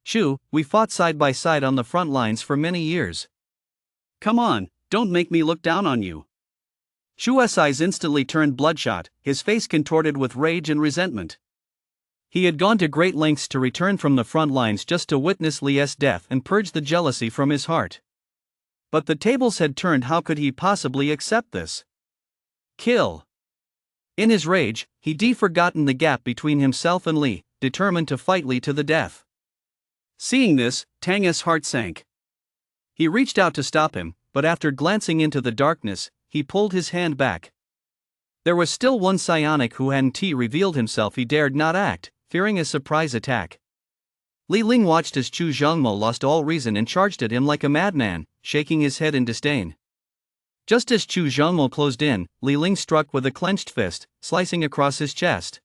Chu, we fought side by side on the front lines for many years. Come on, don't make me look down on you. Chu's eyes instantly turned bloodshot, his face contorted with rage and resentment. He had gone to great lengths to return from the front lines just to witness Li's death and purge the jealousy from his heart. But the tables had turned. How could he possibly accept this? Kill. In his rage, he'd forgotten the gap between himself and Li, determined to fight Li to the death. Seeing this, Tang's heart sank. He reached out to stop him, but after glancing into the darkness, he pulled his hand back. There was still one psionic who hadn't revealed himself. He dared not act, fearing a surprise attack. Li Ling watched as Chu Zhengmo lost all reason and charged at him like a madman, shaking his head in disdain. Just as Chu Zhengmo closed in, Li Ling struck with a clenched fist, slicing across his chest.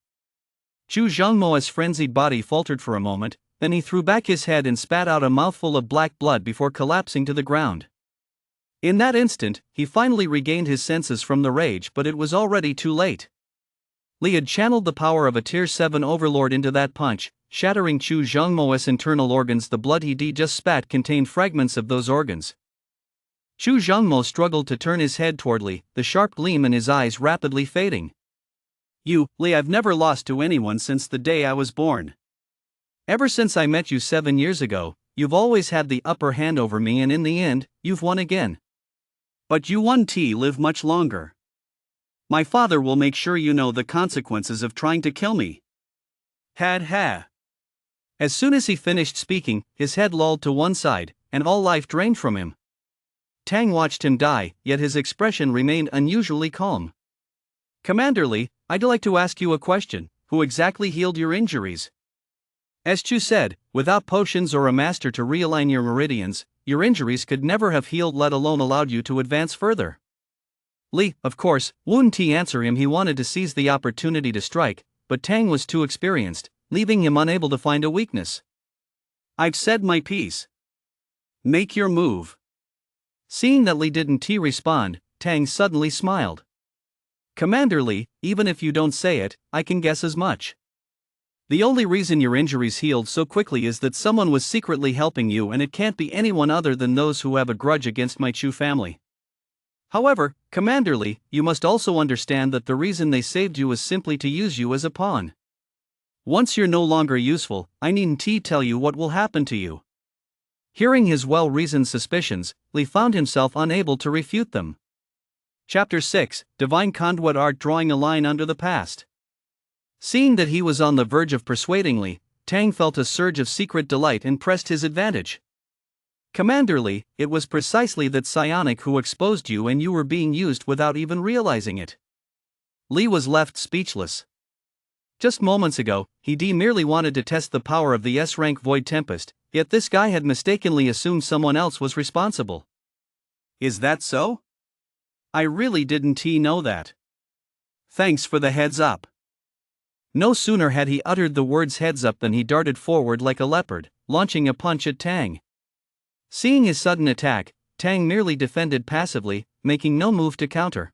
Chu Zhengmo's frenzied body faltered for a moment, then he threw back his head and spat out a mouthful of black blood before collapsing to the ground. In that instant, he finally regained his senses from the rage, but it was already too late. Li had channeled the power of a Tier 7 overlord into that punch, shattering Chu Zhengmo's internal organs. The blood he just spat contained fragments of those organs. Chu Zhengmo struggled to turn his head toward Li, the sharp gleam in his eyes rapidly fading. You, Li, I've never lost to anyone since the day I was born. Ever since I met you 7 years ago, you've always had the upper hand over me, and in the end, you've won again. But you won't live much longer. My father will make sure you know the consequences of trying to kill me. Ha. As soon as he finished speaking, his head lolled to one side, and all life drained from him. Tang watched him die, yet his expression remained unusually calm. Commander Li, I'd like to ask you a question. Who exactly healed your injuries? As Chu said, without potions or a master to realign your meridians, your injuries could never have healed, let alone allowed you to advance further. Li, of course, wouldn't answer him. He wanted to seize the opportunity to strike, but Tang was too experienced, leaving him unable to find a weakness. I've said my piece. Make your move. Seeing that Li didn't respond, Tang suddenly smiled. Commander Li, even if you don't say it, I can guess as much. The only reason your injuries healed so quickly is that someone was secretly helping you, and it can't be anyone other than those who have a grudge against my Chu family. However, Commander Li, you must also understand that the reason they saved you is simply to use you as a pawn. Once you're no longer useful, I needn't tell you what will happen to you. Hearing his well-reasoned suspicions, Li found himself unable to refute them. Chapter 6, Divine Conduit Art. Drawing a line under the past. Seeing that he was on the verge of persuading Li, Tang felt a surge of secret delight and pressed his advantage. Commander Li, it was precisely that psionic who exposed you, and you were being used without even realizing it. Li was left speechless. Just moments ago, he merely wanted to test the power of the S-rank Void Tempest, yet this guy had mistakenly assumed someone else was responsible. Is that so? I really didn't know that. Thanks for the heads up. No sooner had he uttered the words heads up than he darted forward like a leopard, launching a punch at Tang. Seeing his sudden attack, Tang merely defended passively, making no move to counter.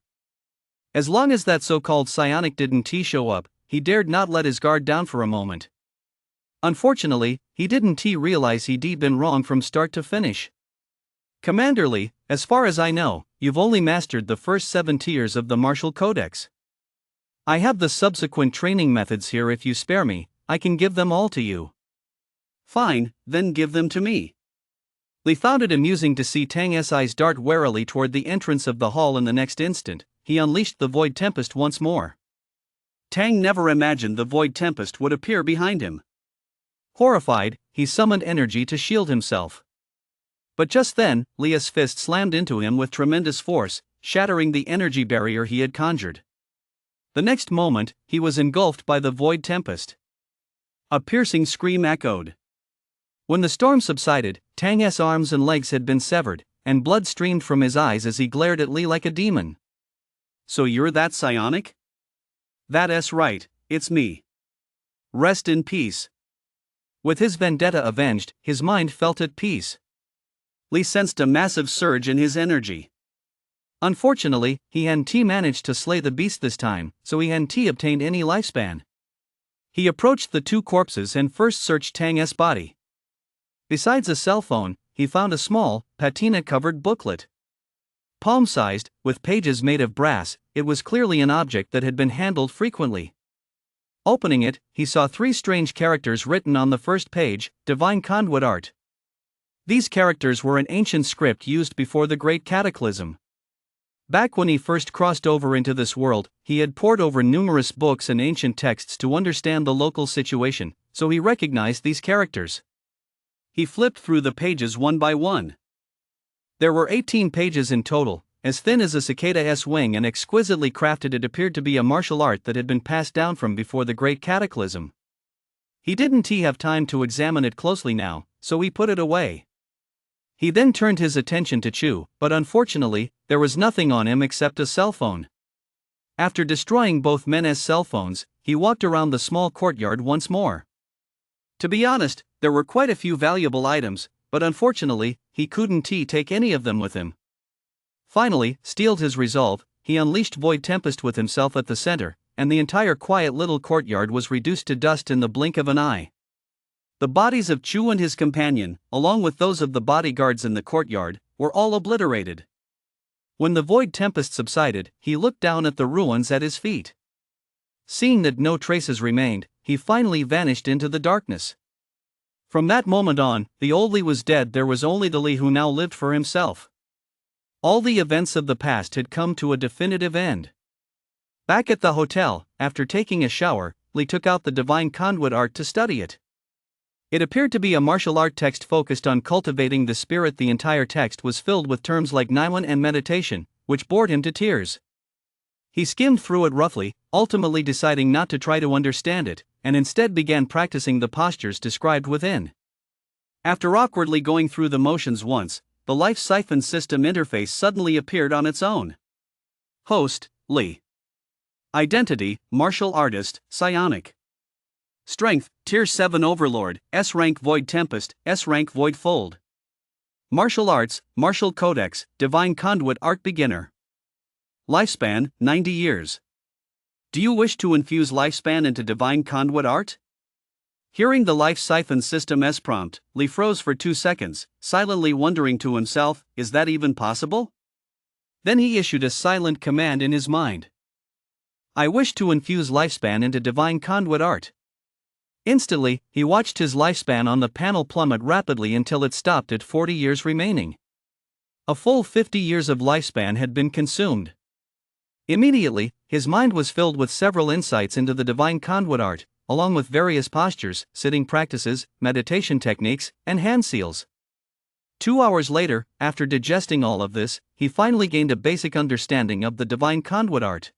As long as that so-called psionic didn't show up, he dared not let his guard down for a moment. Unfortunately, he didn't realize he'd been wrong from start to finish. Commander Lee, as far as I know, you've only mastered the first 7 tiers of the martial codex. I have the subsequent training methods here. If you spare me, I can give them all to you. Fine, then give them to me. Lee found it amusing to see Tang's eyes dart warily toward the entrance of the hall. In the next instant, he unleashed the Void Tempest once more. Tang never imagined the Void Tempest would appear behind him. Horrified, he summoned energy to shield himself. But just then, Leah's fist slammed into him with tremendous force, shattering the energy barrier he had conjured. The next moment, he was engulfed by the Void Tempest. A piercing scream echoed. When the storm subsided, Tang's arms and legs had been severed, and blood streamed from his eyes as he glared at Lee like a demon. So you're that psionic? That's right, it's me. Rest in peace. With his vendetta avenged, his mind felt at peace. Lee sensed a massive surge in his energy. Unfortunately, he hadn't managed to slay the beast this time, so he hadn't obtained any lifespan. He approached the 2 corpses and first searched Tang's body. Besides a cell phone, he found a small, patina-covered booklet. Palm-sized, with pages made of brass, it was clearly an object that had been handled frequently. Opening it, he saw 3 strange characters written on the first page: Divine Conduit Art. These characters were an ancient script used before the Great Cataclysm. Back when he first crossed over into this world, he had pored over numerous books and ancient texts to understand the local situation, so he recognized these characters. He flipped through the pages one by one. There were 18 pages in total, as thin as a cicada's wing and exquisitely crafted. It appeared to be a martial art that had been passed down from before the Great Cataclysm. He didn't have time to examine it closely now, so he put it away. He then turned his attention to Chu, but unfortunately, there was nothing on him except a cell phone. After destroying both men's cell phones, he walked around the small courtyard once more. To be honest, there were quite a few valuable items, but unfortunately, he couldn't take any of them with him. Finally, steeled his resolve, he unleashed Void Tempest with himself at the center, and the entire quiet little courtyard was reduced to dust in the blink of an eye. The bodies of Chu and his companion, along with those of the bodyguards in the courtyard, were all obliterated. When the Void Tempest subsided, he looked down at the ruins at his feet. Seeing that no traces remained, he finally vanished into the darkness. From that moment on, the old Lee was dead. There was only the Lee who now lived for himself. All the events of the past had come to a definitive end. Back at the hotel, after taking a shower, Lee took out the Divine Conduit Art to study it. It appeared to be a martial art text focused on cultivating the spirit. The entire text was filled with terms like naiwan and meditation, which bored him to tears. He skimmed through it roughly, ultimately deciding not to try to understand it, and instead began practicing the postures described within. After awkwardly going through the motions once, the life siphon system interface suddenly appeared on its own. Host, Lee. Identity, martial artist, psionic. Strength, Tier 7 Overlord, S-Rank Void Tempest, S-Rank Void Fold. Martial Arts, Martial Codex, Divine Conduit Art Beginner. Lifespan, 90 years. Do you wish to infuse lifespan into Divine Conduit Art? Hearing the Life Siphon System's prompt, Lee froze for 2 seconds, silently wondering to himself, is that even possible? Then he issued a silent command in his mind. I wish to infuse lifespan into Divine Conduit Art. Instantly, he watched his lifespan on the panel plummet rapidly until it stopped at 40 years remaining. A full 50 years of lifespan had been consumed. Immediately, his mind was filled with several insights into the Divine Conduit Art, along with various postures, sitting practices, meditation techniques, and hand seals. 2 hours later, after digesting all of this, he finally gained a basic understanding of the Divine Conduit Art.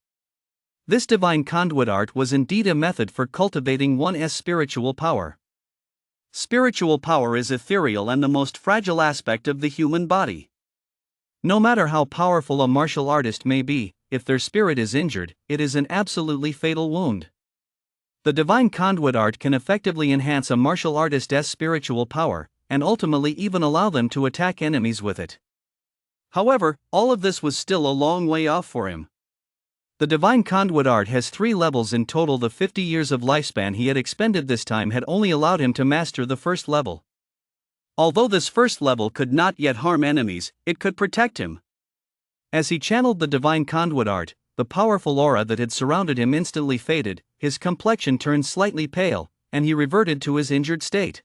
This Divine Conduit Art was indeed a method for cultivating one's spiritual power. Spiritual power is ethereal and the most fragile aspect of the human body. No matter how powerful a martial artist may be, if their spirit is injured, it is an absolutely fatal wound. The Divine Conduit Art can effectively enhance a martial artist's spiritual power, and ultimately even allow them to attack enemies with it. However, all of this was still a long way off for him. The divine conduit art has 3 levels in total. The 50 years of lifespan he had expended this time had only allowed him to master the first level. Although this first level could not yet harm enemies, it could protect him. As he channeled the divine conduit art, the powerful aura that had surrounded him instantly faded, his complexion turned slightly pale, and he reverted to his injured state.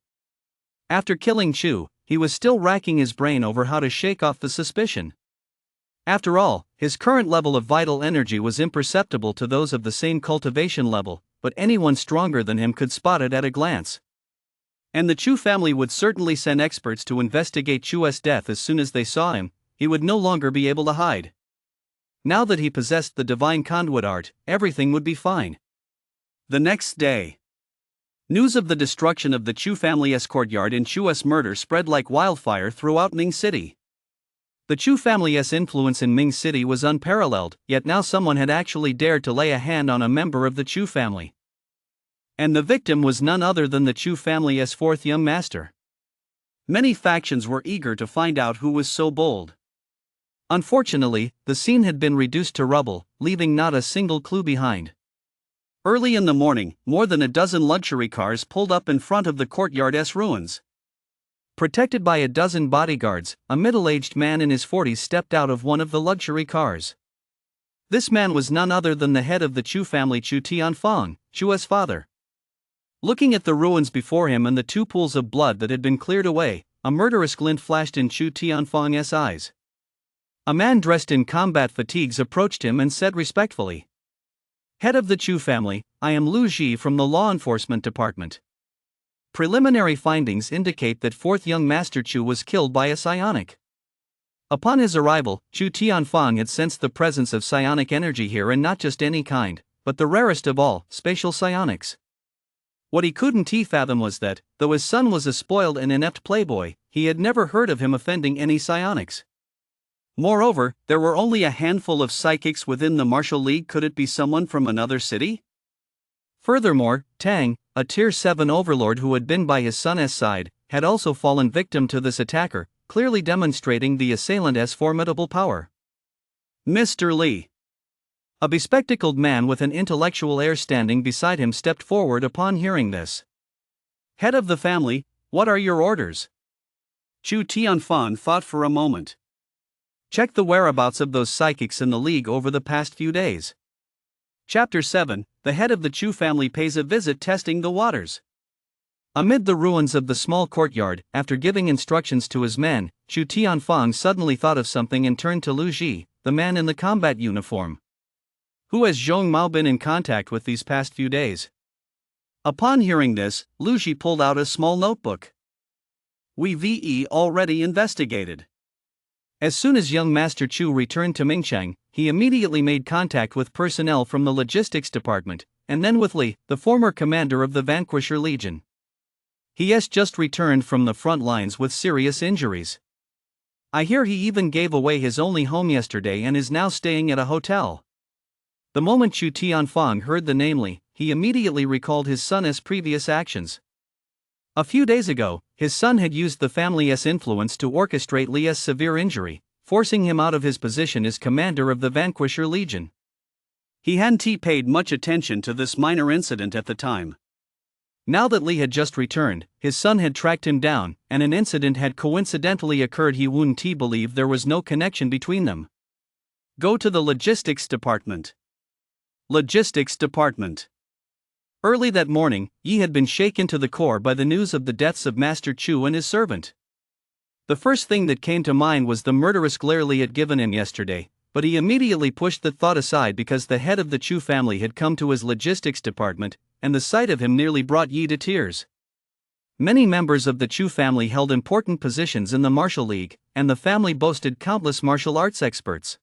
After killing Chu, he was still racking his brain over how to shake off the suspicion. After all, his current level of vital energy was imperceptible to those of the same cultivation level, but anyone stronger than him could spot it at a glance. And the Chu family would certainly send experts to investigate Chu's death as soon as they saw him. He would no longer be able to hide. Now that he possessed the divine conduit art, everything would be fine. The next day, news of the destruction of the Chu family's courtyard and Chu's murder spread like wildfire throughout Ming City. The Chu family's influence in Ming City was unparalleled, yet now someone had actually dared to lay a hand on a member of the Chu family. And the victim was none other than the Chu family's 4th young master. Many factions were eager to find out who was so bold. Unfortunately, the scene had been reduced to rubble, leaving not a single clue behind. Early in the morning, more than a dozen luxury cars pulled up in front of the courtyard's ruins. Protected by a dozen bodyguards, a middle-aged man in his 40s stepped out of one of the luxury cars. This man was none other than the head of the Chu family, Chu Tianfang, Chu's father. Looking at the ruins before him and the 2 pools of blood that had been cleared away, a murderous glint flashed in Chu Tianfang's eyes. A man dressed in combat fatigues approached him and said respectfully, "Head of the Chu family, I am Lu Ji from the Law Enforcement Department. Preliminary findings indicate that 4th young Master Chu was killed by a psionic." Upon his arrival, Chu Tianfang had sensed the presence of psionic energy here, and not just any kind, but the rarest of all, spatial psionics. What he couldn't fathom was that, though his son was a spoiled and inept playboy, he had never heard of him offending any psionics. Moreover, there were only a handful of psychics within the martial league. Could it be someone from another city? Furthermore, Tang, a Tier 7 overlord who had been by his son's side, had also fallen victim to this attacker, clearly demonstrating the assailant's formidable power. Mr. Li. A bespectacled man with an intellectual air standing beside him stepped forward upon hearing this. Head of the family, what are your orders? Chu Tianfang thought for a moment. Check the whereabouts of those psychics in the league over the past few days. Chapter 7, the head of the Chu family pays a visit testing the waters. Amid the ruins of the small courtyard, after giving instructions to his men, Chu Tianfang suddenly thought of something and turned to Lu Ji, the man in the combat uniform. "Who has Zhong Mao been in contact with these past few days?" Upon hearing this, Lu Ji pulled out a small notebook. "We've already investigated." As soon as young Master Chu returned to Mingchang, he immediately made contact with personnel from the logistics department, and then with Li, the former commander of the Vanquisher Legion. He has just returned from the front lines with serious injuries. I hear he even gave away his only home yesterday and is now staying at a hotel. The moment Chu Tianfang heard the name Li, he immediately recalled his son's previous actions. A few days ago, his son had used the family's influence to orchestrate Li's severe injury, forcing him out of his position as commander of the Vanquisher Legion. He hadn't paid much attention to this minor incident at the time. Now that Li had just returned, his son had tracked him down, and an incident had coincidentally occurred. He wouldn't believe there was no connection between them. Go to the logistics department. Logistics department. Early that morning, Yi had been shaken to the core by the news of the deaths of Master Chu and his servant. The first thing that came to mind was the murderous glare Li had given him yesterday, but he immediately pushed that thought aside because the head of the Chu family had come to his logistics department, and the sight of him nearly brought Yi to tears. Many members of the Chu family held important positions in the martial league, and the family boasted countless martial arts experts.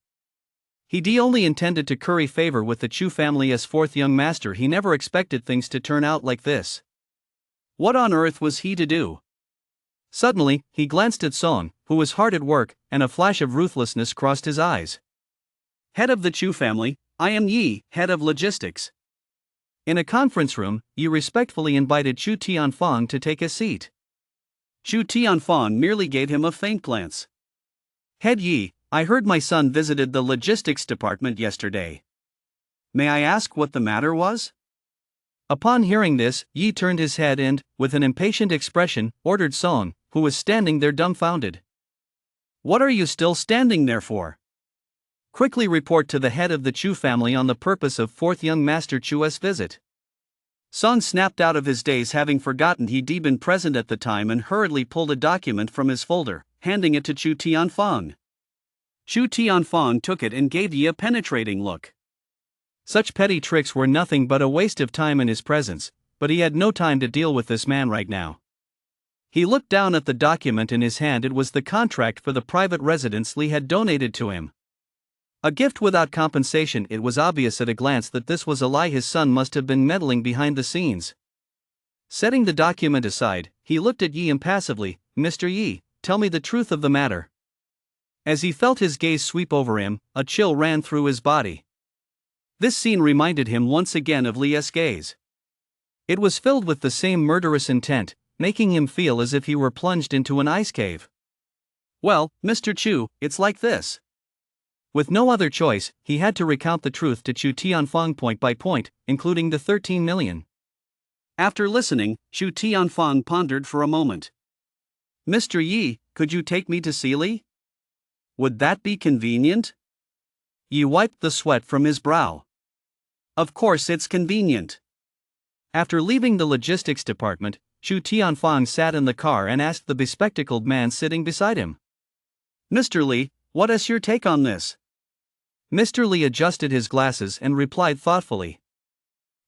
He only intended to curry favor with the Chu family's 4th young master. He never expected things to turn out like this. What on earth was he to do? Suddenly, he glanced at Song, who was hard at work, and a flash of ruthlessness crossed his eyes. Head of the Chu family, I am Yi, head of logistics. In a conference room, Yi respectfully invited Chu Tianfang to take a seat. Chu Tianfang merely gave him a faint glance. Head Yi, I heard my son visited the logistics department yesterday. May I ask what the matter was? Upon hearing this, Yi turned his head and, with an impatient expression, ordered Song, who was standing there dumbfounded. What are you still standing there for? Quickly report to the head of the Chu family on the purpose of fourth young master Chu's visit. Song snapped out of his daze, having forgotten he'd been present at the time, and hurriedly pulled a document from his folder, handing it to Chu Tianfang. Chu Tianfang took it and gave Yi a penetrating look. Such petty tricks were nothing but a waste of time in his presence, but he had no time to deal with this man right now. He looked down at the document in his hand. It was the contract for the private residence Li had donated to him. A gift without compensation. It was obvious at a glance that this was a lie. His son must have been meddling behind the scenes. Setting the document aside, he looked at Yi impassively. Mr. Yi, tell me the truth of the matter. As he felt his gaze sweep over him, a chill ran through his body. This scene reminded him once again of Li's gaze. It was filled with the same murderous intent, making him feel as if he were plunged into an ice cave. Well, Mr. Chu, it's like this. With no other choice, he had to recount the truth to Chu Tianfang point by point, including the 13 million. After listening, Chu Tianfang pondered for a moment. Mr. Yi, could you take me to see Li? Would that be convenient? Yi wiped the sweat from his brow. Of course it's convenient. After leaving the logistics department, Chu Tianfang sat in the car and asked the bespectacled man sitting beside him. Mr. Li, what is your take on this? Mr. Li adjusted his glasses and replied thoughtfully.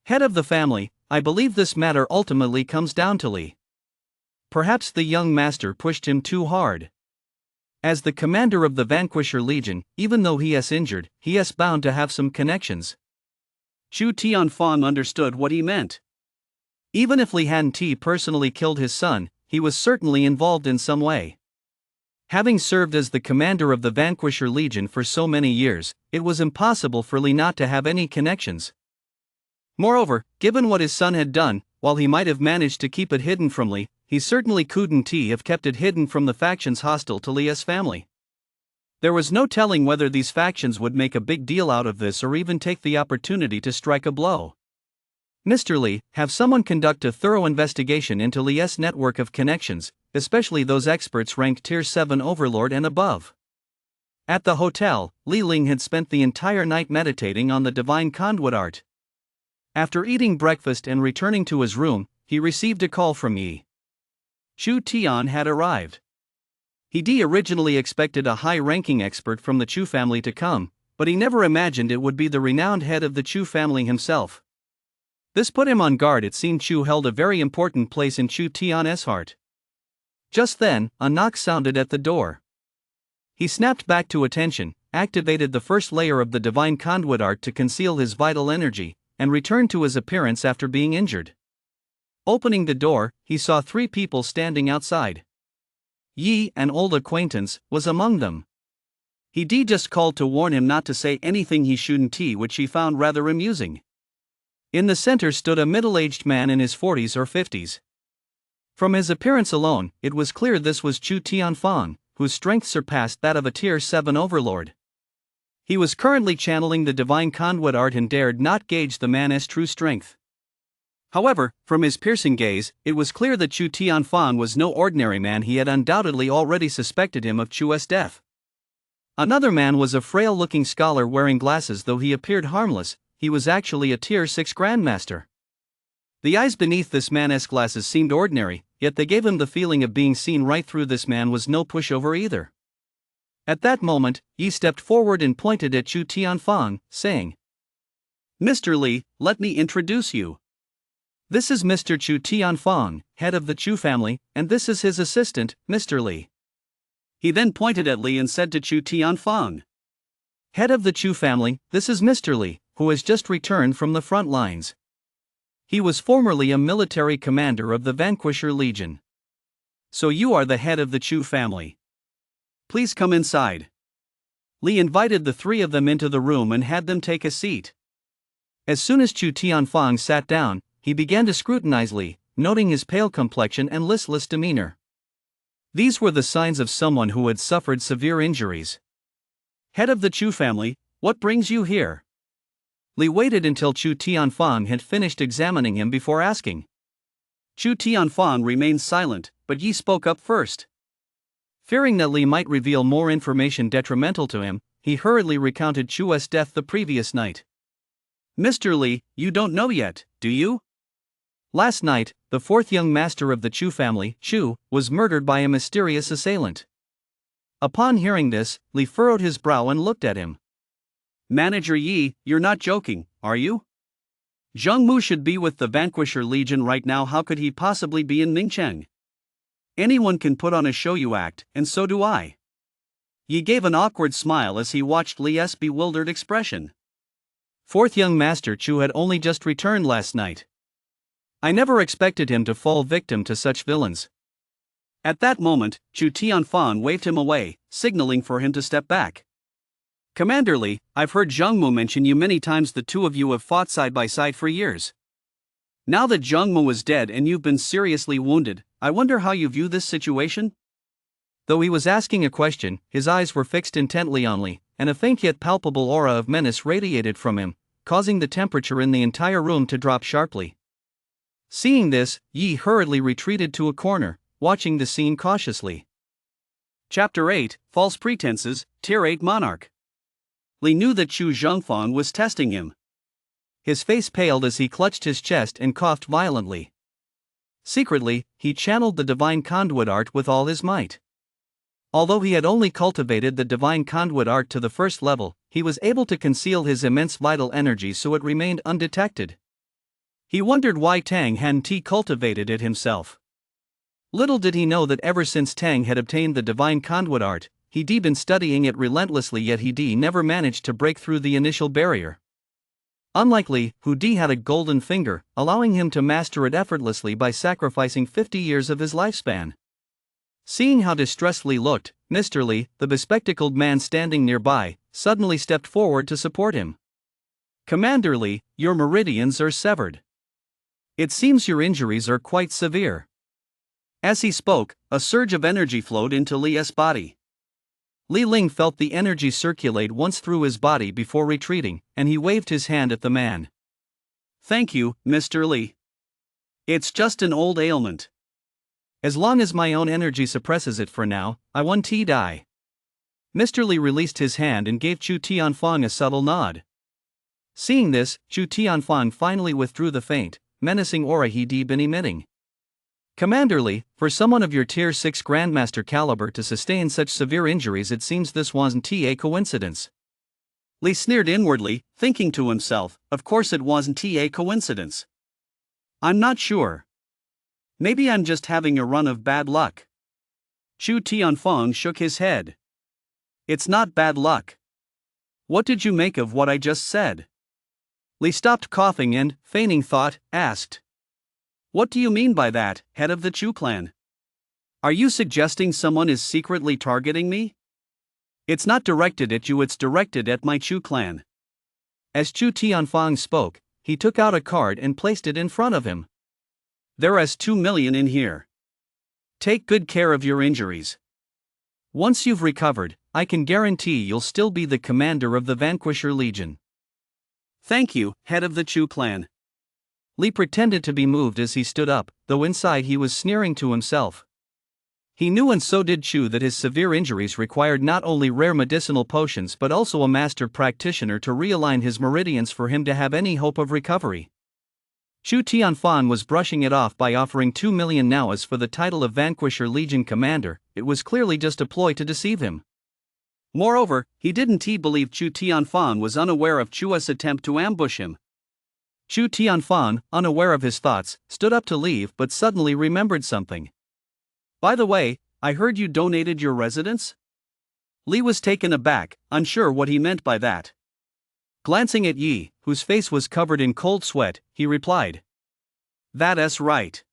Head of the family, I believe this matter ultimately comes down to Li. Perhaps the young master pushed him too hard. As the commander of the Vanquisher Legion, even though he is injured, he is bound to have some connections. Chu Tianfang understood what he meant. Even if Li hadn't personally killed his son, he was certainly involved in some way. Having served as the commander of the Vanquisher Legion for so many years, it was impossible for Li not to have any connections. Moreover, given what his son had done, while he might have managed to keep it hidden from Li, he certainly couldn't have kept it hidden from the factions hostile to Li's family. There was no telling whether these factions would make a big deal out of this or even take the opportunity to strike a blow. Mr. Li, have someone conduct a thorough investigation into Li's network of connections, especially those experts ranked Tier 7 Overlord and above. At the hotel, Li Ling had spent the entire night meditating on the divine conduit art. After eating breakfast and returning to his room, he received a call from Yi. Chu Tian had arrived. He originally expected a high-ranking expert from the Chu family to come, but he never imagined it would be the renowned head of the Chu family himself. This put him on guard. It seemed Chu held a very important place in Chu Tian's heart. Just then, a knock sounded at the door. He snapped back to attention, activated the first layer of the divine conduit art to conceal his vital energy, and returned to his appearance after being injured. Opening the door, he saw 3 people standing outside. Yi, an old acquaintance, was among them. He just called to warn him not to say anything he shouldn't, which he found rather amusing. In the center stood a middle-aged man in his 40s or 50s. From his appearance alone, it was clear this was Chu Tianfang, whose strength surpassed that of a Tier 7 Overlord. He was currently channeling the divine conduit art and dared not gauge the man's true strength. However, from his piercing gaze, it was clear that Chu Tianfang was no ordinary man. He had undoubtedly already suspected him of Chu's death. Another man was a frail-looking scholar wearing glasses. Though he appeared harmless, he was actually a Tier 6 Grandmaster. The eyes beneath this man's glasses seemed ordinary, yet they gave him the feeling of being seen right through. This man was no pushover either. At that moment, Yi stepped forward and pointed at Chu Tianfang, saying, Mr. Li, let me introduce you. This is Mr. Chu Tianfang, head of the Chu family, and this is his assistant, Mr. Li. He then pointed at Li and said to Chu Tianfang, Head of the Chu family, this is Mr. Li, who has just returned from the front lines. He was formerly a military commander of the Vanquisher Legion. So you are the head of the Chu family. Please come inside. Li invited the 3 of them into the room and had them take a seat. As soon as Chu Tianfang sat down, he began to scrutinize Li, noting his pale complexion and listless demeanor. These were the signs of someone who had suffered severe injuries. Head of the Chu family, what brings you here? Li waited until Chu Tianfang had finished examining him before asking. Chu Tianfang remained silent, but Yi spoke up first. Fearing that Li might reveal more information detrimental to him, he hurriedly recounted Chu's death the previous night. Mr. Li, you don't know yet, do you? Last night, the fourth young master of the Chu family, Chu, was murdered by a mysterious assailant. Upon hearing this, Li furrowed his brow and looked at him. Manager Yi, you're not joking, are you? Zhang Mu should be with the Vanquisher Legion right now. How could he possibly be in Mingcheng? Anyone can put on a show you act, and so do I. Yi gave an awkward smile as he watched Li's bewildered expression. Fourth young master Chu had only just returned last night. I never expected him to fall victim to such villains. At that moment, Chu Tianfang waved him away, signaling for him to step back. Commander Li, I've heard Zhang Mu mention you many times. The two of you have fought side by side for years. Now that Zhang Mu is dead and you've been seriously wounded, I wonder how you view this situation? Though he was asking a question, his eyes were fixed intently on Li, and a faint yet palpable aura of menace radiated from him, causing the temperature in the entire room to drop sharply. Seeing this, Yi hurriedly retreated to a corner, watching the scene cautiously. Chapter 8, False Pretenses, Tier 8 Monarch. Li knew that Chu Zhongfang was testing him. His face paled as he clutched his chest and coughed violently. Secretly, he channeled the divine conduit art with all his might. Although he had only cultivated the divine conduit art to the first level, he was able to conceal his immense vital energy so it remained undetected. He wondered why Tang hadn't cultivated it himself. Little did he know that ever since Tang had obtained the divine conduit art, he'd been studying it relentlessly, yet he'd never managed to break through the initial barrier. Unlike Li, who had a golden finger, allowing him to master it effortlessly by sacrificing 50 years of his lifespan. Seeing how distressed Li looked, Mr. Li, the bespectacled man standing nearby, suddenly stepped forward to support him. Commander Li, your meridians are severed. It seems your injuries are quite severe. As he spoke, a surge of energy flowed into Li's body. Li Ling felt the energy circulate once through his body before retreating, and he waved his hand at the man. Thank you, Mr. Li. It's just an old ailment. As long as my own energy suppresses it for now, I won't die. Mr. Li released his hand and gave Chu Tianfang a subtle nod. Seeing this, Chu Tianfang finally withdrew the faint, menacing aura he'd been emitting. Commander Li, for someone of your Tier 6 Grandmaster caliber to sustain such severe injuries, it seems this wasn't a coincidence. Li sneered inwardly, thinking to himself, of course it wasn't a coincidence. I'm not sure. Maybe I'm just having a run of bad luck. Chu Tianfang shook his head. It's not bad luck. What did you make of what I just said? Li stopped coughing and, feigning thought, asked. What do you mean by that, head of the Chu clan? Are you suggesting someone is secretly targeting me? It's not directed at you, it's directed at my Chu clan. As Chu Tianfang spoke, he took out a card and placed it in front of him. There is 2 million in here. Take good care of your injuries. Once you've recovered, I can guarantee you'll still be the commander of the Vanquisher Legion. Thank you, head of the Chu clan. Li pretended to be moved as he stood up, though inside he was sneering to himself. He knew, and so did Chu, that his severe injuries required not only rare medicinal potions but also a master practitioner to realign his meridians for him to have any hope of recovery. Chu Tianfang was brushing it off by offering 2 million naos for the title of Vanquisher Legion commander. It was clearly just a ploy to deceive him. Moreover, he didn't believe Chu Tianfang was unaware of Chu's attempt to ambush him. Chu Tianfang, unaware of his thoughts, stood up to leave but suddenly remembered something. By the way, I heard you donated your residence? Li was taken aback, unsure what he meant by that. Glancing at Yi, whose face was covered in cold sweat, he replied. That's right.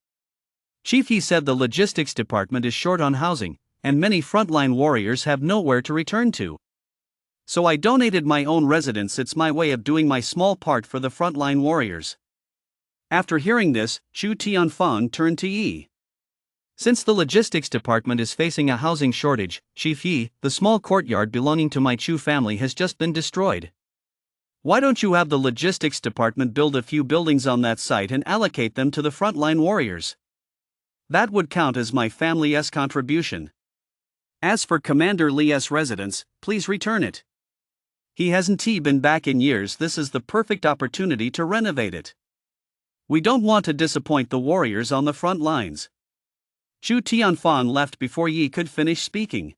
Chief Yi said the logistics department is short on housing, and many frontline warriors have nowhere to return to. So I donated my own residence. It's my way of doing my small part for the frontline warriors. After hearing this, Chu Tianfang turned to Yi. Since the logistics department is facing a housing shortage, Chief Yi, the small courtyard belonging to my Chu family has just been destroyed. Why don't you have the logistics department build a few buildings on that site and allocate them to the frontline warriors? That would count as my family's contribution. As for Commander Lee's residence, please return it. He hasn't been back in years. This is the perfect opportunity to renovate it. We don't want to disappoint the warriors on the front lines. Chu Tianfang left before Yi could finish speaking.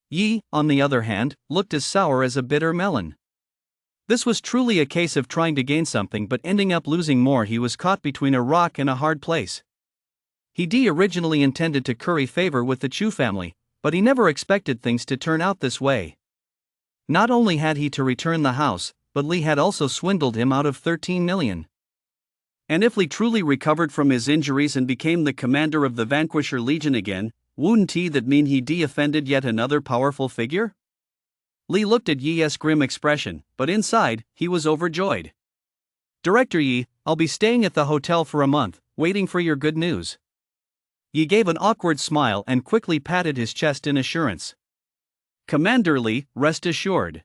Yi, on the other hand, looked as sour as a bitter melon. This was truly a case of trying to gain something but ending up losing more. He was caught between a rock and a hard place. He originally intended to curry favor with the Chu family, but he never expected things to turn out this way. Not only had he to return the house, but Li had also swindled him out of 13 million. And if Li truly recovered from his injuries and became the commander of the Vanquisher Legion again, wouldn't that mean he offended yet another powerful figure? Li looked at Yi's grim expression, but inside, he was overjoyed. Director Yi, I'll be staying at the hotel for a month, waiting for your good news. Yi gave an awkward smile and quickly patted his chest in assurance. Commander Li, rest assured.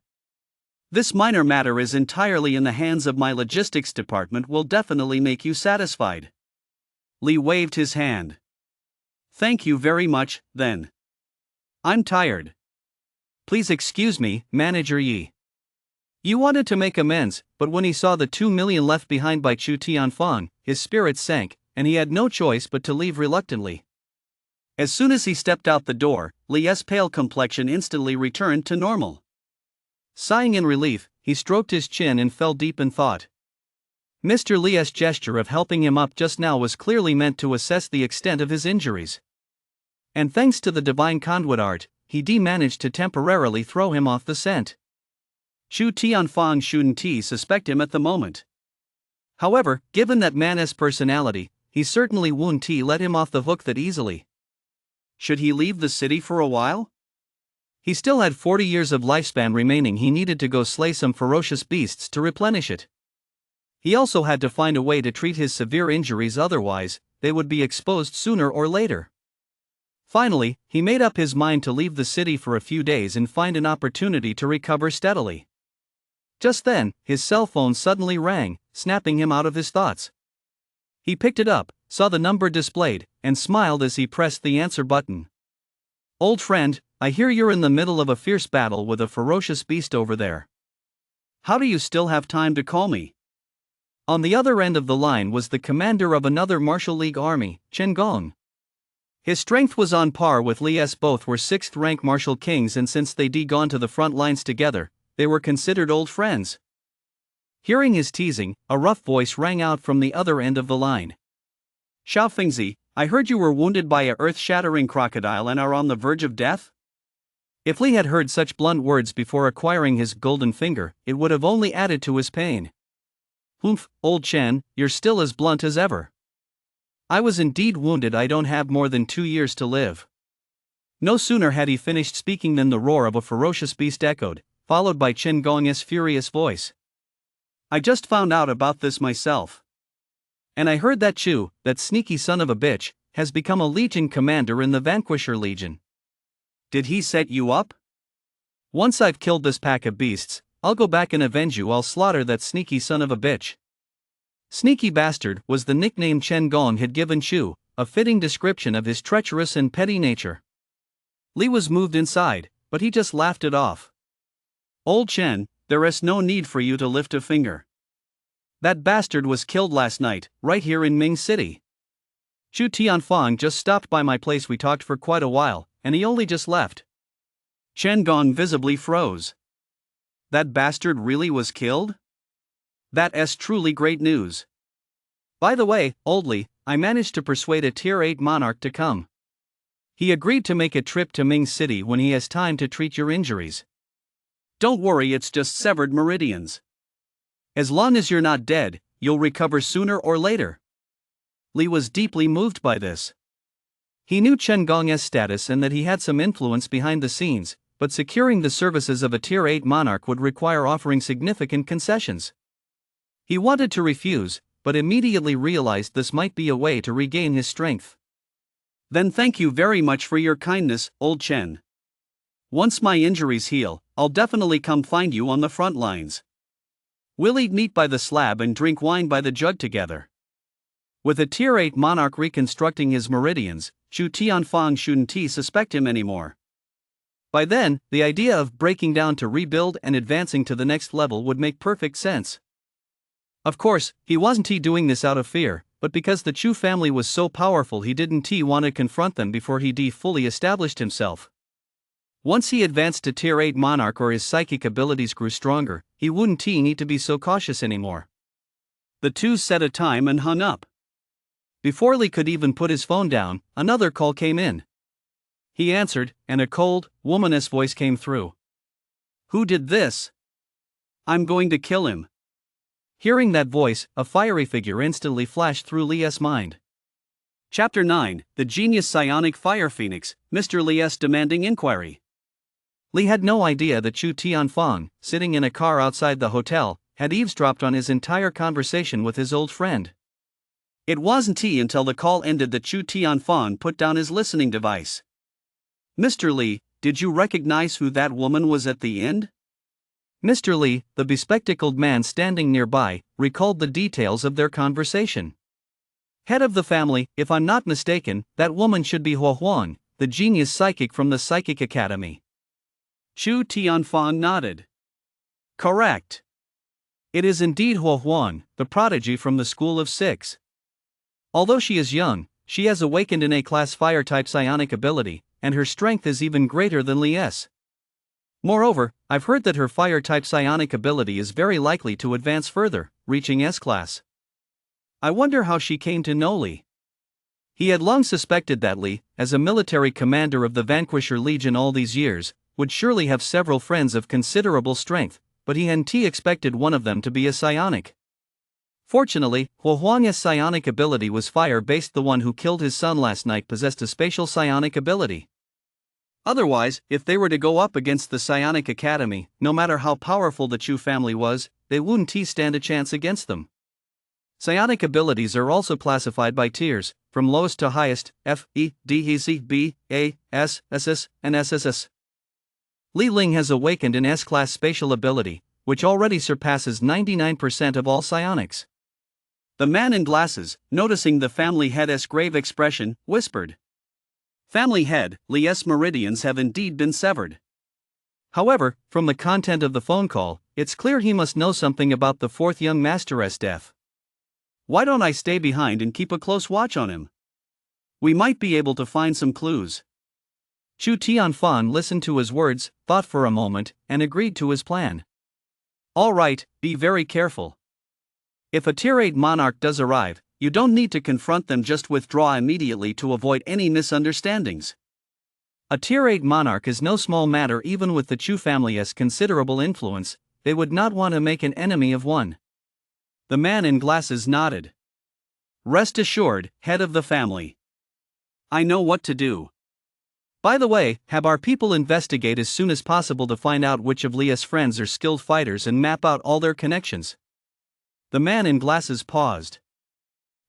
This minor matter is entirely in the hands of my logistics department. Will definitely make you satisfied. Li waved his hand. Thank you very much, then. I'm tired. Please excuse me, Manager Yi. Yi wanted to make amends, but when he saw the 2 million left behind by Chu Tianfang, his spirits sank, and he had no choice but to leave reluctantly. As soon as he stepped out the door, Li's pale complexion instantly returned to normal. Sighing in relief, he stroked his chin and fell deep in thought. Mr. Li's gesture of helping him up just now was clearly meant to assess the extent of his injuries. And thanks to the divine conduit art, he managed to temporarily throw him off the scent. Chu Tianfang shouldn't suspect him at the moment. However, given that man's personality, he certainly wouldn't let him off the hook that easily. Should he leave the city for a while? He still had 40 years of lifespan remaining. He needed to go slay some ferocious beasts to replenish it. He also had to find a way to treat his severe injuries, otherwise, they would be exposed sooner or later. Finally, he made up his mind to leave the city for a few days and find an opportunity to recover steadily. Just then, his cell phone suddenly rang, snapping him out of his thoughts. He picked it up, saw the number displayed, and smiled as he pressed the answer button. Old friend, I hear you're in the middle of a fierce battle with a ferocious beast over there. How do you still have time to call me? On the other end of the line was the commander of another Martial League army, Chen Gong. His strength was on par with Li's. Both were 6th-rank martial kings, and since they'd gone to the front lines together, they were considered old friends. Hearing his teasing, a rough voice rang out from the other end of the line. Xiao Fengzi, I heard you were wounded by a earth-shattering crocodile and are on the verge of death? If Li had heard such blunt words before acquiring his golden finger, it would have only added to his pain. Humph, old Chen, you're still as blunt as ever. I was indeed wounded. I don't have more than 2 years to live. No sooner had he finished speaking than the roar of a ferocious beast echoed, followed by Chen Gong's furious voice. I just found out about this myself. And I heard that Chu, that sneaky son of a bitch, has become a legion commander in the Vanquisher Legion. Did he set you up? Once I've killed this pack of beasts, I'll go back and avenge you. I'll slaughter that sneaky son of a bitch. Sneaky bastard was the nickname Chen Gong had given Chu, a fitting description of his treacherous and petty nature. Li was moved inside, but he just laughed it off. Old Chen, there is no need for you to lift a finger. That bastard was killed last night, right here in Ming City. Chu Tianfang just stopped by my place. We talked for quite a while, and he only just left. Chen Gong visibly froze. That bastard really was killed? That's truly great news. By the way, old Li, I managed to persuade a Tier 8 monarch to come. He agreed to make a trip to Ming City when he has time to treat your injuries. Don't worry, it's just severed meridians. As long as you're not dead, you'll recover sooner or later. Li was deeply moved by this. He knew Chen Gong's status and that he had some influence behind the scenes, but securing the services of a Tier 8 monarch would require offering significant concessions. He wanted to refuse, but immediately realized this might be a way to regain his strength. Then thank you very much for your kindness, old Chen. Once my injuries heal, I'll definitely come find you on the front lines. We'll eat meat by the slab and drink wine by the jug together. With a Tier 8 monarch reconstructing his meridians, Chu Tianfang shouldn't suspect him anymore. By then, the idea of breaking down to rebuild and advancing to the next level would make perfect sense. Of course, he wasn't doing this out of fear, but because the Chu family was so powerful he didn't want to confront them before he fully established himself. Once he advanced to Tier 8 monarch or his psychic abilities grew stronger, he wouldn't need to be so cautious anymore. The two set a time and hung up. Before Li could even put his phone down, another call came in. He answered, and a cold, womanish voice came through. "Who did this? I'm going to kill him." Hearing that voice, a fiery figure instantly flashed through Li's mind. Chapter 9, The Genius Psionic Fire Phoenix, Mr. Li's demanding inquiry. Li had no idea that Chu Tianfang, sitting in a car outside the hotel, had eavesdropped on his entire conversation with his old friend. It wasn't until the call ended that Chu Tianfang put down his listening device. "Mr. Li, did you recognize who that woman was at the end?" Mr. Li, the bespectacled man standing nearby, recalled the details of their conversation. "Head of the family, if I'm not mistaken, that woman should be Huo Huang, the genius psychic from the Psychic Academy." Chu Tianfang nodded. "Correct. It is indeed Huo Huang, the prodigy from the School of Six. Although she is young, she has awakened an A-class fire-type psionic ability, and her strength is even greater than Li's. Moreover, I've heard that her fire-type psionic ability is very likely to advance further, reaching S-class. I wonder how she came to know Li." He had long suspected that Li, as a military commander of the Vanquisher Legion all these years, would surely have several friends of considerable strength, but he hadn't expected one of them to be a psionic. Fortunately, Huo Huang's psionic ability was fire-based. The one who killed his son last night possessed a spatial psionic ability. Otherwise, if they were to go up against the Psionic Academy, no matter how powerful the Chu family was, they wouldn't stand a chance against them. Psionic abilities are also classified by tiers, from lowest to highest, F, E, D, E, C, B, A, S, SS, and SSS. Li Ling has awakened an S-class spatial ability, which already surpasses 99% of all psionics. The man in glasses, noticing the family head's grave expression, whispered, "Family head, Li's meridians have indeed been severed." However, from the content of the phone call, it's clear he must know something about the fourth young master's death. Why don't I stay behind and keep a close watch on him? We might be able to find some clues. Chu Tianfang listened to his words, thought for a moment, and agreed to his plan. All right, be very careful. If a Tier 8 monarch does arrive, you don't need to confront them, just withdraw immediately to avoid any misunderstandings. A Tier 8 monarch is no small matter. Even with the Chu family's considerable influence, they would not want to make an enemy of one. The man in glasses nodded. "Rest assured, head of the family. I know what to do. By the way, have our people investigate as soon as possible to find out which of Li's friends are skilled fighters and map out all their connections." The man in glasses paused.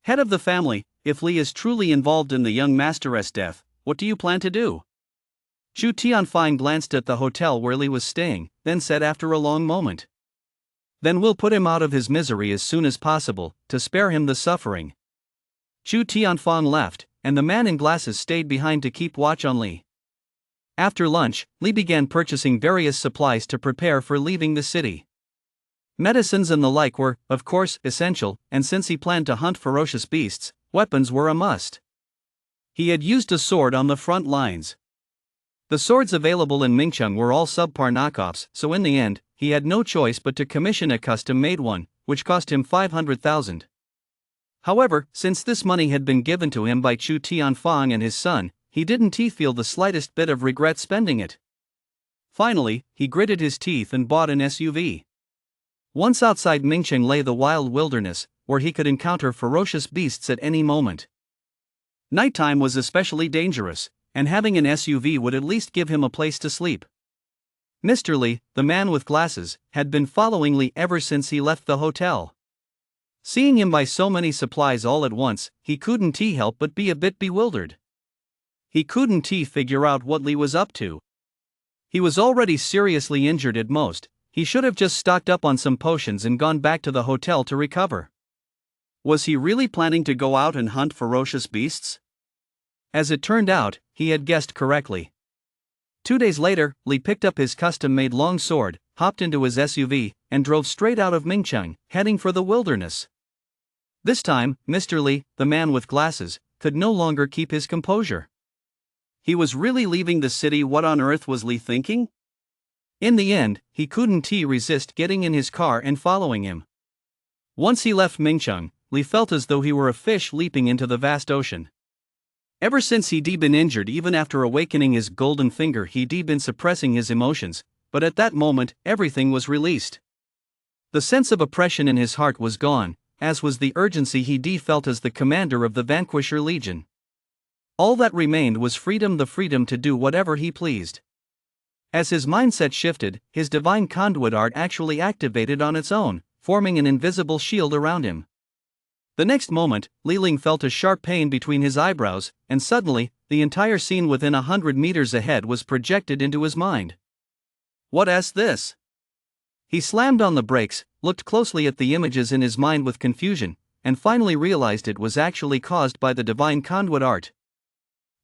"Head of the family, if Li is truly involved in the young master's death, what do you plan to do?" Chu Tianfang glanced at the hotel where Li was staying, then said after a long moment, "Then we'll put him out of his misery as soon as possible, to spare him the suffering." Chu Tianfang left, and the man in glasses stayed behind to keep watch on Li. After lunch, Li began purchasing various supplies to prepare for leaving the city. Medicines and the like were, of course, essential, and since he planned to hunt ferocious beasts, weapons were a must. He had used a sword on the front lines. The swords available in Mingcheng were all subpar knockoffs, so in the end, he had no choice but to commission a custom-made one, which cost him 500,000. However, since this money had been given to him by Chu Tianfang and his son, he didn't feel the slightest bit of regret spending it. Finally, he gritted his teeth and bought an SUV. Once outside Mingcheng lay the wild wilderness, where he could encounter ferocious beasts at any moment. Nighttime was especially dangerous, and having an SUV would at least give him a place to sleep. Mr. Li, the man with glasses, had been following Li ever since he left the hotel. Seeing him buy so many supplies all at once, he couldn't help but be a bit bewildered. He couldn't figure out what Li was up to. He was already seriously injured at most, he should have just stocked up on some potions and gone back to the hotel to recover. Was he really planning to go out and hunt ferocious beasts? As it turned out, he had guessed correctly. 2 days later, Li picked up his custom-made long sword, hopped into his SUV, and drove straight out of Mingcheng, heading for the wilderness. This time, Mr. Li, the man with glasses, could no longer keep his composure. He was really leaving the city. What on earth was Li thinking? In the end, he couldn't resist getting in his car and following him. Once he left Mingcheng, Li felt as though he were a fish leaping into the vast ocean. Ever since he'd been injured, even after awakening his golden finger, he'd been suppressing his emotions, but at that moment, everything was released. The sense of oppression in his heart was gone, as was the urgency he'd felt as the commander of the Vanquisher Legion. All that remained was freedom, the freedom to do whatever he pleased. As his mindset shifted, his divine conduit art actually activated on its own, forming an invisible shield around him. The next moment, Li Ling felt a sharp pain between his eyebrows, and suddenly, the entire scene within 100 meters ahead was projected into his mind. What's this? He slammed on the brakes, looked closely at the images in his mind with confusion, and finally realized it was actually caused by the divine conduit art.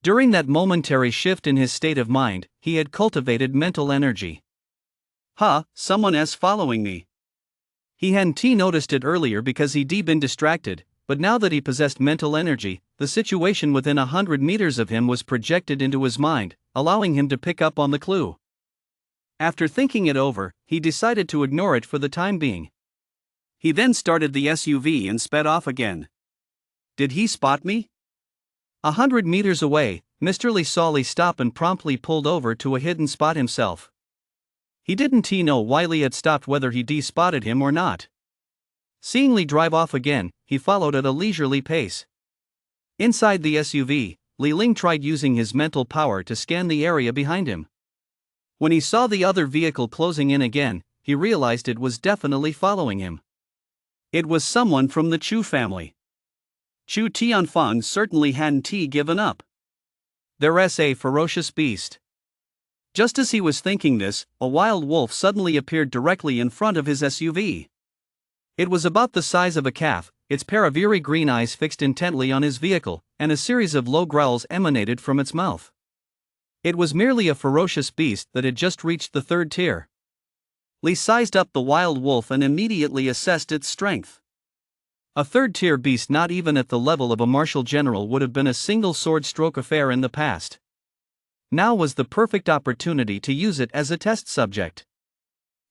During that momentary shift in his state of mind, he had cultivated mental energy. Someone's following me. He hadn't noticed it earlier because he'd been distracted, but now that he possessed mental energy, the situation within 100 meters of him was projected into his mind, allowing him to pick up on the clue. After thinking it over, he decided to ignore it for the time being. He then started the SUV and sped off again. Did he spot me? 100 meters away, Mr. Li saw Li stop and promptly pulled over to a hidden spot himself. He didn't know why Li had stopped, whether he'd spotted him or not. Seeing Li drive off again, he followed at a leisurely pace. Inside the SUV, Li Ling tried using his mental power to scan the area behind him. When he saw the other vehicle closing in again, he realized it was definitely following him. It was someone from the Chu family. Chu Tianfang certainly hadn't given up. There's a ferocious beast. Just as he was thinking this, a wild wolf suddenly appeared directly in front of his SUV. It was about the size of a calf, its pair of eerie green eyes fixed intently on his vehicle, and a series of low growls emanated from its mouth. It was merely a ferocious beast that had just reached the 3rd tier. Li sized up the wild wolf and immediately assessed its strength. A 3rd tier beast not even at the level of a martial general would have been a single sword stroke affair in the past. Now was the perfect opportunity to use it as a test subject.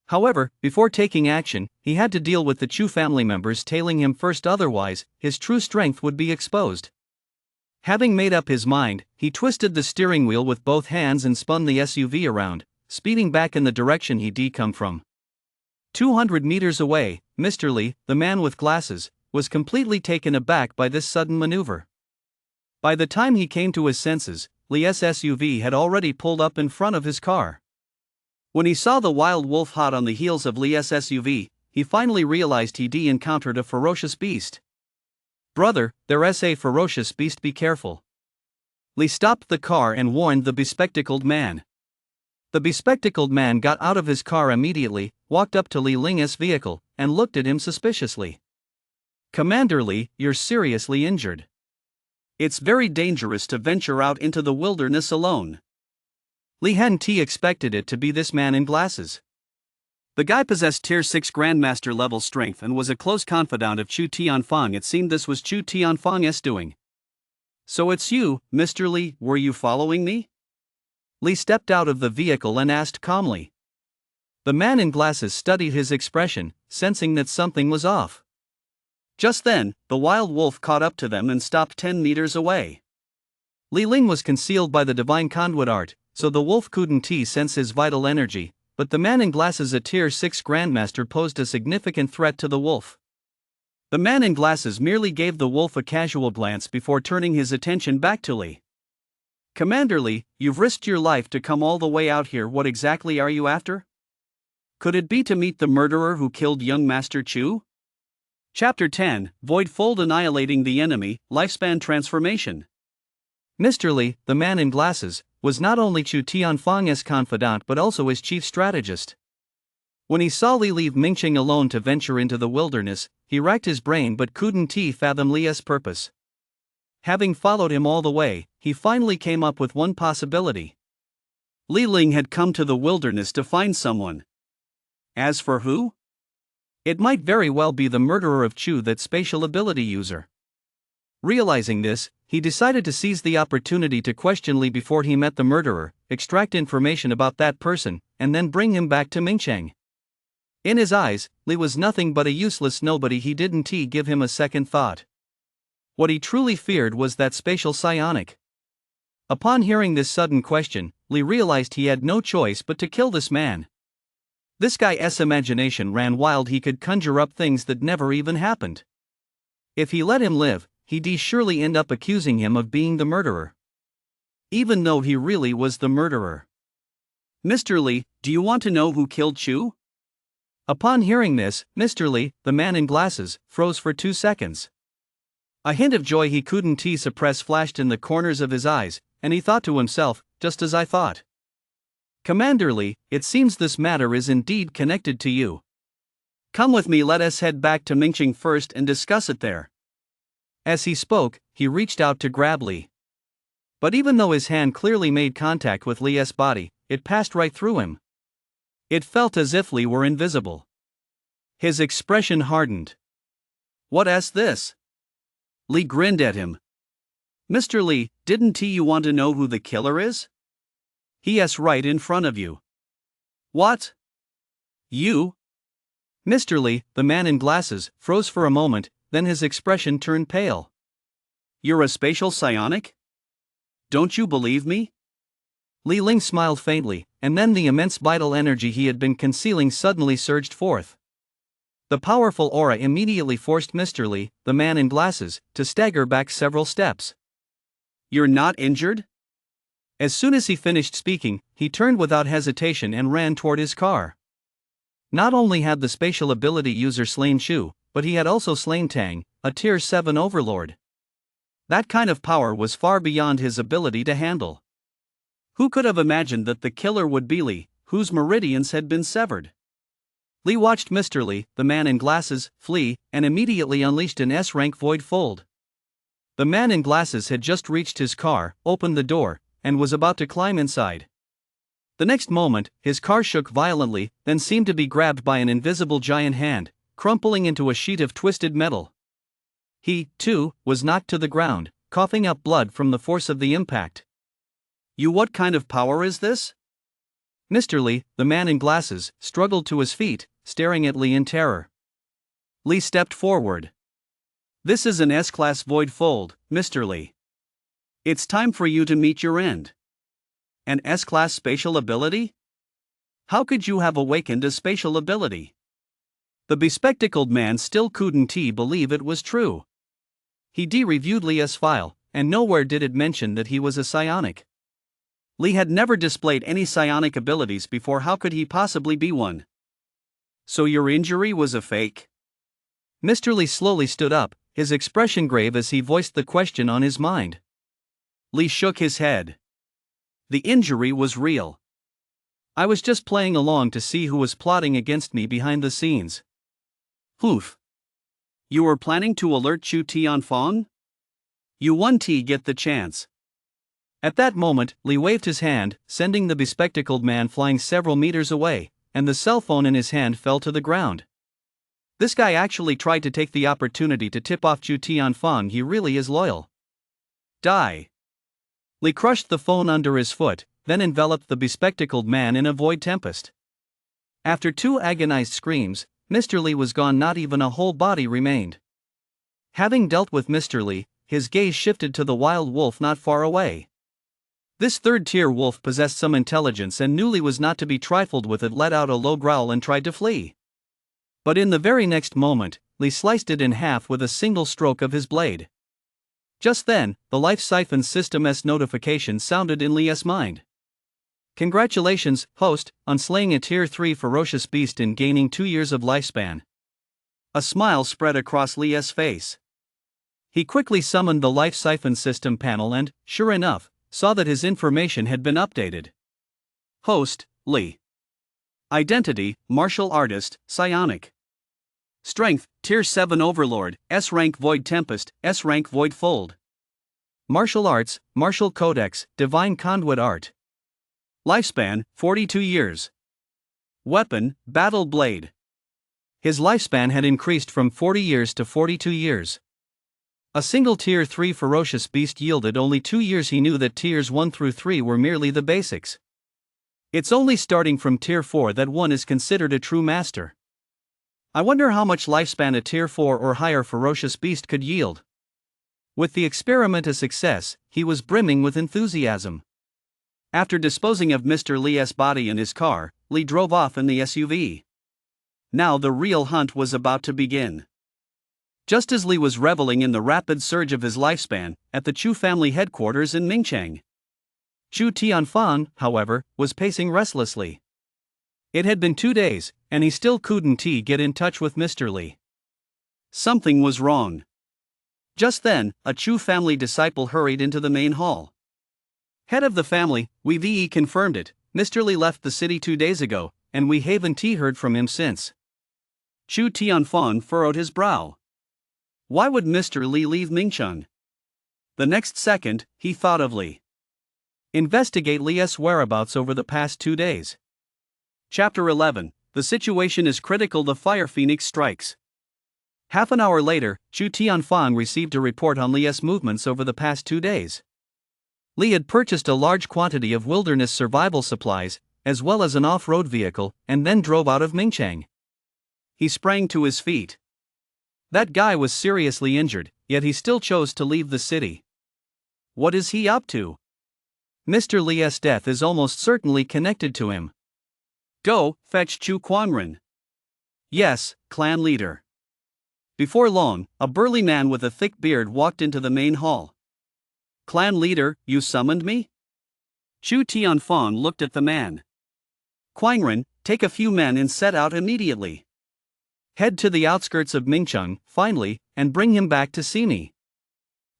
However, before taking action, he had to deal with the Chu family members tailing him first, otherwise, his true strength would be exposed. Having made up his mind, he twisted the steering wheel with both hands and spun the SUV around, speeding back in the direction he'd come from. 200 meters away, Mr. Li, the man with glasses, was completely taken aback by this sudden maneuver. By the time he came to his senses, Li's SUV had already pulled up in front of his car. When he saw the wild wolf hot on the heels of Li's SUV, he finally realized he'd encountered a ferocious beast. "Brother, there's a ferocious beast, be careful." Li stopped the car and warned the bespectacled man. The bespectacled man got out of his car immediately, walked up to Li Ling's vehicle, and looked at him suspiciously. "Commander Li, you're seriously injured. It's very dangerous to venture out into the wilderness alone." Li hadn't expected it to be this man in glasses. The guy possessed Tier 6 Grandmaster level strength and was a close confidant of Chu Tianfang. It seemed this was Chu Tianfang's doing. "So it's you, Mr. Li, were you following me?" Li stepped out of the vehicle and asked calmly. The man in glasses studied his expression, sensing that something was off. Just then, the wild wolf caught up to them and stopped 10 meters away. Li Ling was concealed by the divine conduit art, so the wolf couldn't sense his vital energy, but the man in glasses, a Tier 6 Grandmaster, posed a significant threat to the wolf. The man in glasses merely gave the wolf a casual glance before turning his attention back to Li. "Commander Li, you've risked your life to come all the way out here. What exactly are you after? Could it be to meet the murderer who killed young Master Chu?" Chapter 10, Voidfold Annihilating the Enemy, Lifespan Transformation. Mr. Li, the man in glasses, was not only Chu Tianfang's confidant but also his chief strategist. When he saw Li leave Mingqing alone to venture into the wilderness, he racked his brain but couldn't fathom Li's purpose. Having followed him all the way, he finally came up with one possibility. Li Ling had come to the wilderness to find someone. As for who? It might very well be the murderer of Chu, that spatial ability user. Realizing this, he decided to seize the opportunity to question Li before he met the murderer, extract information about that person, and then bring him back to Mingcheng. In his eyes, Li was nothing but a useless nobody. He didn't give him a second thought. What he truly feared was that spatial psionic. Upon hearing this sudden question, Li realized he had no choice but to kill this man. This guy's imagination ran wild. He could conjure up things that never even happened. If he let him live, he'd surely end up accusing him of being the murderer, even though he really was the murderer. "Mr. Li, do you want to know who killed Chu?" Upon hearing this, Mr. Li, the man in glasses, froze for 2 seconds. A hint of joy he couldn't suppress flashed in the corners of his eyes, and he thought to himself, just as I thought. "Commander Li, it seems this matter is indeed connected to you. Come with me, let us head back to Mingqing first and discuss it there." As he spoke, he reached out to grab Li. But even though his hand clearly made contact with Li's body, it passed right through him. It felt as if Li were invisible. His expression hardened. "What's this?" Li grinned at him. "Mr. Li, didn't you want to know who the killer is? He's right in front of you." "What? You?" Mr. Li, the man in glasses, froze for a moment, then his expression turned pale. "You're a spatial psionic? Don't you believe me?" Li Ling smiled faintly, and then the immense vital energy he had been concealing suddenly surged forth. The powerful aura immediately forced Mr. Li, the man in glasses, to stagger back several steps. "You're not injured?" As soon as he finished speaking, he turned without hesitation and ran toward his car. Not only had the spatial ability user slain Chu, but he had also slain Tang, a Tier 7 overlord. That kind of power was far beyond his ability to handle. Who could have imagined that the killer would be Li, whose meridians had been severed? Li watched Mr. Li, the man in glasses, flee, and immediately unleashed an S-rank void fold. The man in glasses had just reached his car, opened the door, and was about to climb inside. The next moment, his car shook violently, then seemed to be grabbed by an invisible giant hand, crumpling into a sheet of twisted metal. He, too, was knocked to the ground, coughing up blood from the force of the impact. What kind of power is this?" Mr. Li, the man in glasses, struggled to his feet, staring at Li in terror. Li stepped forward. "This is an S-class void fold, Mr. Li. It's time for you to meet your end." "An S-class spatial ability? How could you have awakened a spatial ability?" The bespectacled man still couldn't believe it was true. He reviewed Li's file, and nowhere did it mention that he was a psionic. Li had never displayed any psionic abilities before. How could he possibly be one? "So your injury was a fake?" Mr. Li slowly stood up, his expression grave as he voiced the question on his mind. Li shook his head. "The injury was real. I was just playing along to see who was plotting against me behind the scenes." "Oof. You were planning to alert Chu Tianfang? You won't get the chance." At that moment, Li waved his hand, sending the bespectacled man flying several meters away, and the cell phone in his hand fell to the ground. This guy actually tried to take the opportunity to tip off Chu Tianfang. He really is loyal. Die. Li crushed the phone under his foot, then enveloped the bespectacled man in a void tempest. After 2 agonized screams, Mr. Li was gone. Not even a whole body remained. Having dealt with Mr. Li, his gaze shifted to the wild wolf not far away. This third-tier wolf possessed some intelligence and knew Li was not to be trifled with. It let out a low growl and tried to flee. But in the very next moment, Li sliced it in half with a single stroke of his blade. Just then, the life siphon system's notification sounded in Li's mind. "Congratulations, host, on slaying a Tier 3 ferocious beast and gaining 2 years of lifespan." A smile spread across Li's face. He quickly summoned the life siphon system panel and, sure enough, saw that his information had been updated. "Host, Li. Identity, martial artist, psionic. Strength, Tier 7 Overlord, S rank Void Tempest, S rank Void Fold. Martial arts, martial codex, divine conduit art. Lifespan, 42 years. Weapon, battle blade. His lifespan had increased from 40 years to 42 years. A single Tier 3 ferocious beast yielded only 2 years. He knew that Tiers 1 through 3 were merely the basics. It's only starting from Tier 4 that one is considered a true master. I wonder how much lifespan a Tier 4 or higher ferocious beast could yield. With the experiment a success, he was brimming with enthusiasm. After disposing of Mr. Lee's body in his car, Lee drove off in the SUV. Now the real hunt was about to begin. Just as Lee was reveling in the rapid surge of his lifespan, at the Chu family headquarters in Mingchang. Chu Tianfan, however, was pacing restlessly. It had been 2 days, and he still couldn't get in touch with Mr. Lee. Something was wrong. Just then, a Chu family disciple hurried into the main hall. Head of the family, we confirmed it. Mr. Lee left the city 2 days ago, and we haven't heard from him since. Chu Tianfan furrowed his brow. Why would Mr. Lee leave Mingcheng? The next second, he thought of Lee. Investigate Lee's whereabouts over the past 2 days. Chapter 11. The situation is critical. The Fire Phoenix strikes. Half an hour later, Chu Tianfang received a report on Lee's movements over the past 2 days. Lee had purchased a large quantity of wilderness survival supplies, as well as an off-road vehicle, and then drove out of Mingcheng. He sprang to his feet. That guy was seriously injured, yet he still chose to leave the city. What is he up to? Mr. Lee's death is almost certainly connected to him. Go, fetch Chu Quanren. Yes, clan leader. Before long, a burly man with a thick beard walked into the main hall. Clan leader, you summoned me? Chu Tianfang looked at the man. Quanren, take a few men and set out immediately. Head to the outskirts of Mingcheng, finally, and bring him back to see me.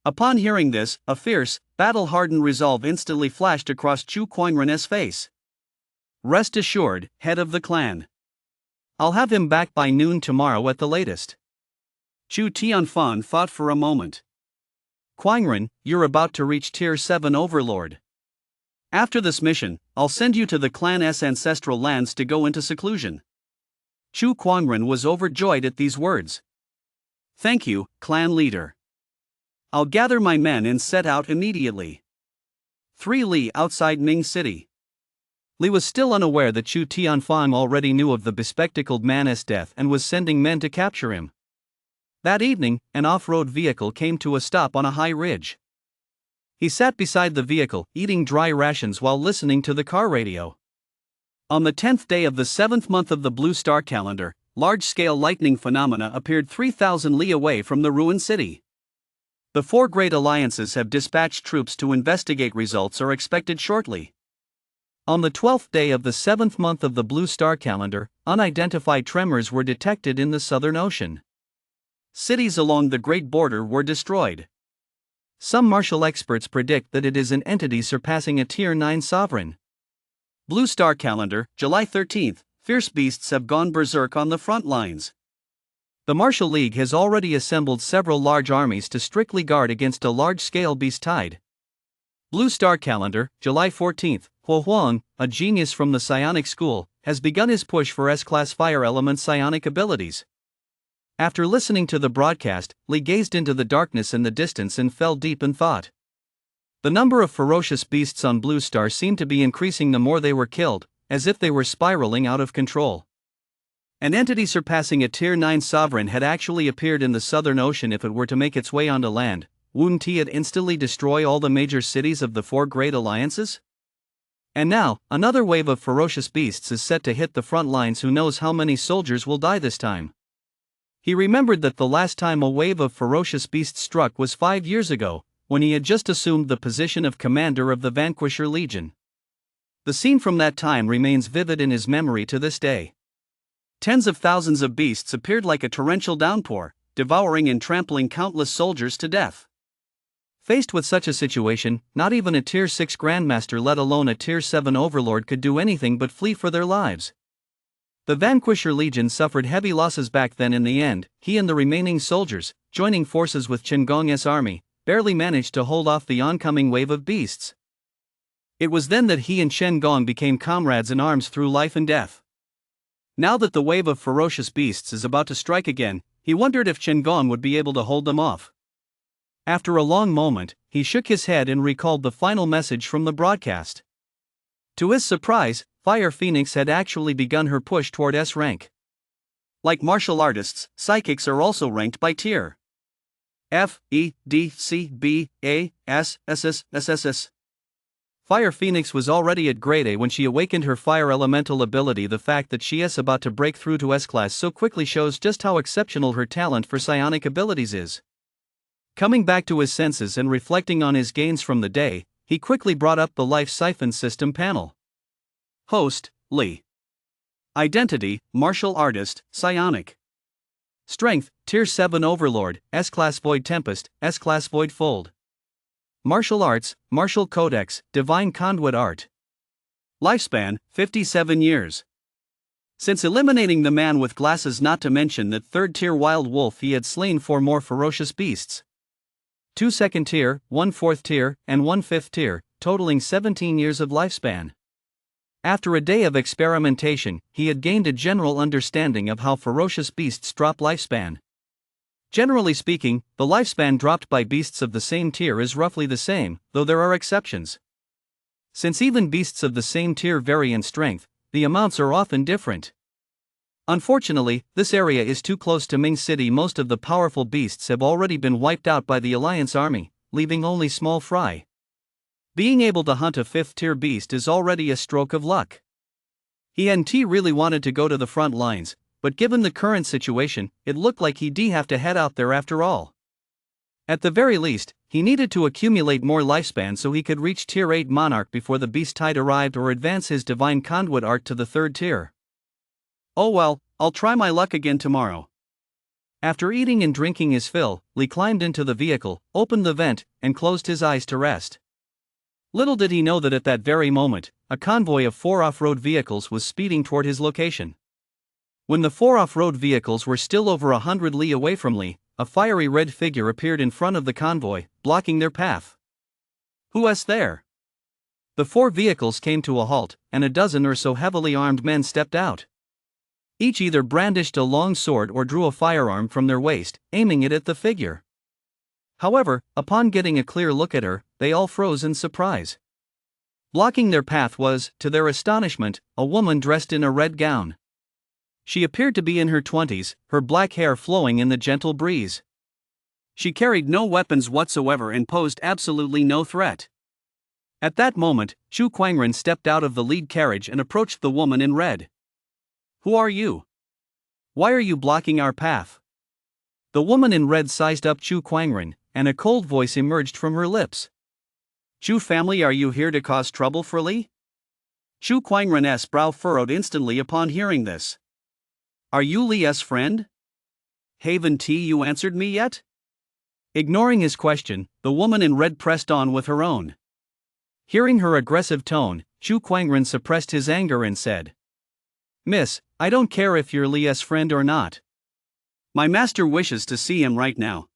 Upon hearing this, a fierce, battle-hardened resolve instantly flashed across Chu Quanren's face. Rest assured, head of the clan. I'll have him back by noon tomorrow at the latest. Chu Tianfan thought for a moment. Quanren, you're about to reach Tier 7 Overlord. After this mission, I'll send you to the clan's ancestral lands to go into seclusion. Chu Quanren was overjoyed at these words. Thank you, clan leader. I'll gather my men and set out immediately. 3 Li outside Ming City. Li was still unaware that Chu Tianfang already knew of the bespectacled man's death and was sending men to capture him. That evening, an off-road vehicle came to a stop on a high ridge. He sat beside the vehicle, eating dry rations while listening to the car radio. On the 10th day of the 7th month of the Blue Star calendar, large-scale lightning phenomena appeared 3,000 li away from the ruined city. The 4 great alliances have dispatched troops to investigate. Results are expected shortly. On the 12th day of the 7th month of the Blue Star calendar, unidentified tremors were detected in the Southern Ocean. Cities along the Great Border were destroyed. Some martial experts predict that it is an entity surpassing a Tier 9 sovereign. Blue Star calendar, July 13th, fierce beasts have gone berserk on the front lines. The Martial League has already assembled several large armies to strictly guard against a large-scale beast tide. Blue Star calendar, July 14th, Huo Huang, a genius from the psionic school, has begun his push for S-class fire element psionic abilities. After listening to the broadcast, Li gazed into the darkness in the distance and fell deep in thought. The number of ferocious beasts on Blue Star seemed to be increasing the more they were killed, as if they were spiraling out of control. An entity surpassing a Tier 9 sovereign had actually appeared in the Southern Ocean. If it were to make its way onto land, wouldn't it instantly destroy all the major cities of the 4 great alliances? And now, another wave of ferocious beasts is set to hit the front lines. Who knows how many soldiers will die this time? He remembered that the last time a wave of ferocious beasts struck was 5 years ago, when he had just assumed the position of commander of the Vanquisher Legion. The scene from that time remains vivid in his memory to this day. Tens of thousands of beasts appeared like a torrential downpour, devouring and trampling countless soldiers to death. Faced with such a situation, not even a Tier 6 Grandmaster, let alone a Tier 7 Overlord, could do anything but flee for their lives. The Vanquisher Legion suffered heavy losses back then. In the end, he and the remaining soldiers, joining forces with Qinggong's army, barely managed to hold off the oncoming wave of beasts. It was then that he and Qinggong became comrades in arms through life and death. Now that the wave of ferocious beasts is about to strike again, he wondered if Qinggong would be able to hold them off. After a long moment, he shook his head and recalled the final message from the broadcast. To his surprise, Fire Phoenix had actually begun her push toward S rank. Like martial artists, psychics are also ranked by tier. F, E, D, C, B, A, S, S, S, S, S, S. Fire Phoenix was already at grade A when she awakened her fire elemental ability. The fact that she is about to break through to S class so quickly shows just how exceptional her talent for psionic abilities is. Coming back to his senses and reflecting on his gains from the day, he quickly brought up the Life Siphon System panel. Host, Lee. Identity, Martial Artist, Psionic. Strength, Tier 7 Overlord, S-Class Void Tempest, S-Class Void Fold. Martial Arts, Martial Codex, Divine Conduit Art. Lifespan, 57 years. Since eliminating the man with glasses, not to mention that 3rd tier Wild Wolf, he had slain 4 more ferocious beasts. 2 2nd tier, 1 4th tier, and 1 5th tier, totaling 17 years of lifespan. After a day of experimentation, he had gained a general understanding of how ferocious beasts drop lifespan. Generally speaking, the lifespan dropped by beasts of the same tier is roughly the same, though there are exceptions. Since even beasts of the same tier vary in strength, the amounts are often different. Unfortunately, this area is too close to Ming City. Most of the powerful beasts have already been wiped out by the Alliance army, leaving only small fry. Being able to hunt a 5th tier beast is already a stroke of luck. He and T really wanted to go to the front lines, but given the current situation, it looked like he'd have to head out there after all. At the very least, he needed to accumulate more lifespan so he could reach Tier 8 Monarch before the beast tide arrived, or advance his Divine Conduit Art to the 3rd tier. Oh well, I'll try my luck again tomorrow. After eating and drinking his fill, Lee climbed into the vehicle, opened the vent, and closed his eyes to rest. Little did he know that at that very moment, a convoy of 4 off-road vehicles was speeding toward his location. When the 4 off-road vehicles were still over 100 li away from Lee, a fiery red figure appeared in front of the convoy, blocking their path. Who's there? The 4 vehicles came to a halt, and a dozen or so heavily armed men stepped out. Each either brandished a long sword or drew a firearm from their waist, aiming it at the figure. However, upon getting a clear look at her, they all froze in surprise. Blocking their path was, to their astonishment, a woman dressed in a red gown. She appeared to be in her 20s, her black hair flowing in the gentle breeze. She carried no weapons whatsoever and posed absolutely no threat. At that moment, Chu Quangren stepped out of the lead carriage and approached the woman in red. "Who are you? Why are you blocking our path?" The woman in red sized up Chu Quangren, and a cold voice emerged from her lips. "Chu family, are you here to cause trouble for Lee?" Chu Quangren's brow furrowed instantly upon hearing this. "Are you Lee's friend? Haven't you answered me yet?" Ignoring his question, the woman in red pressed on with her own. Hearing her aggressive tone, Chu Quangren suppressed his anger and said, "Miss, I don't care if you're Lee's friend or not. My master wishes to see him right now."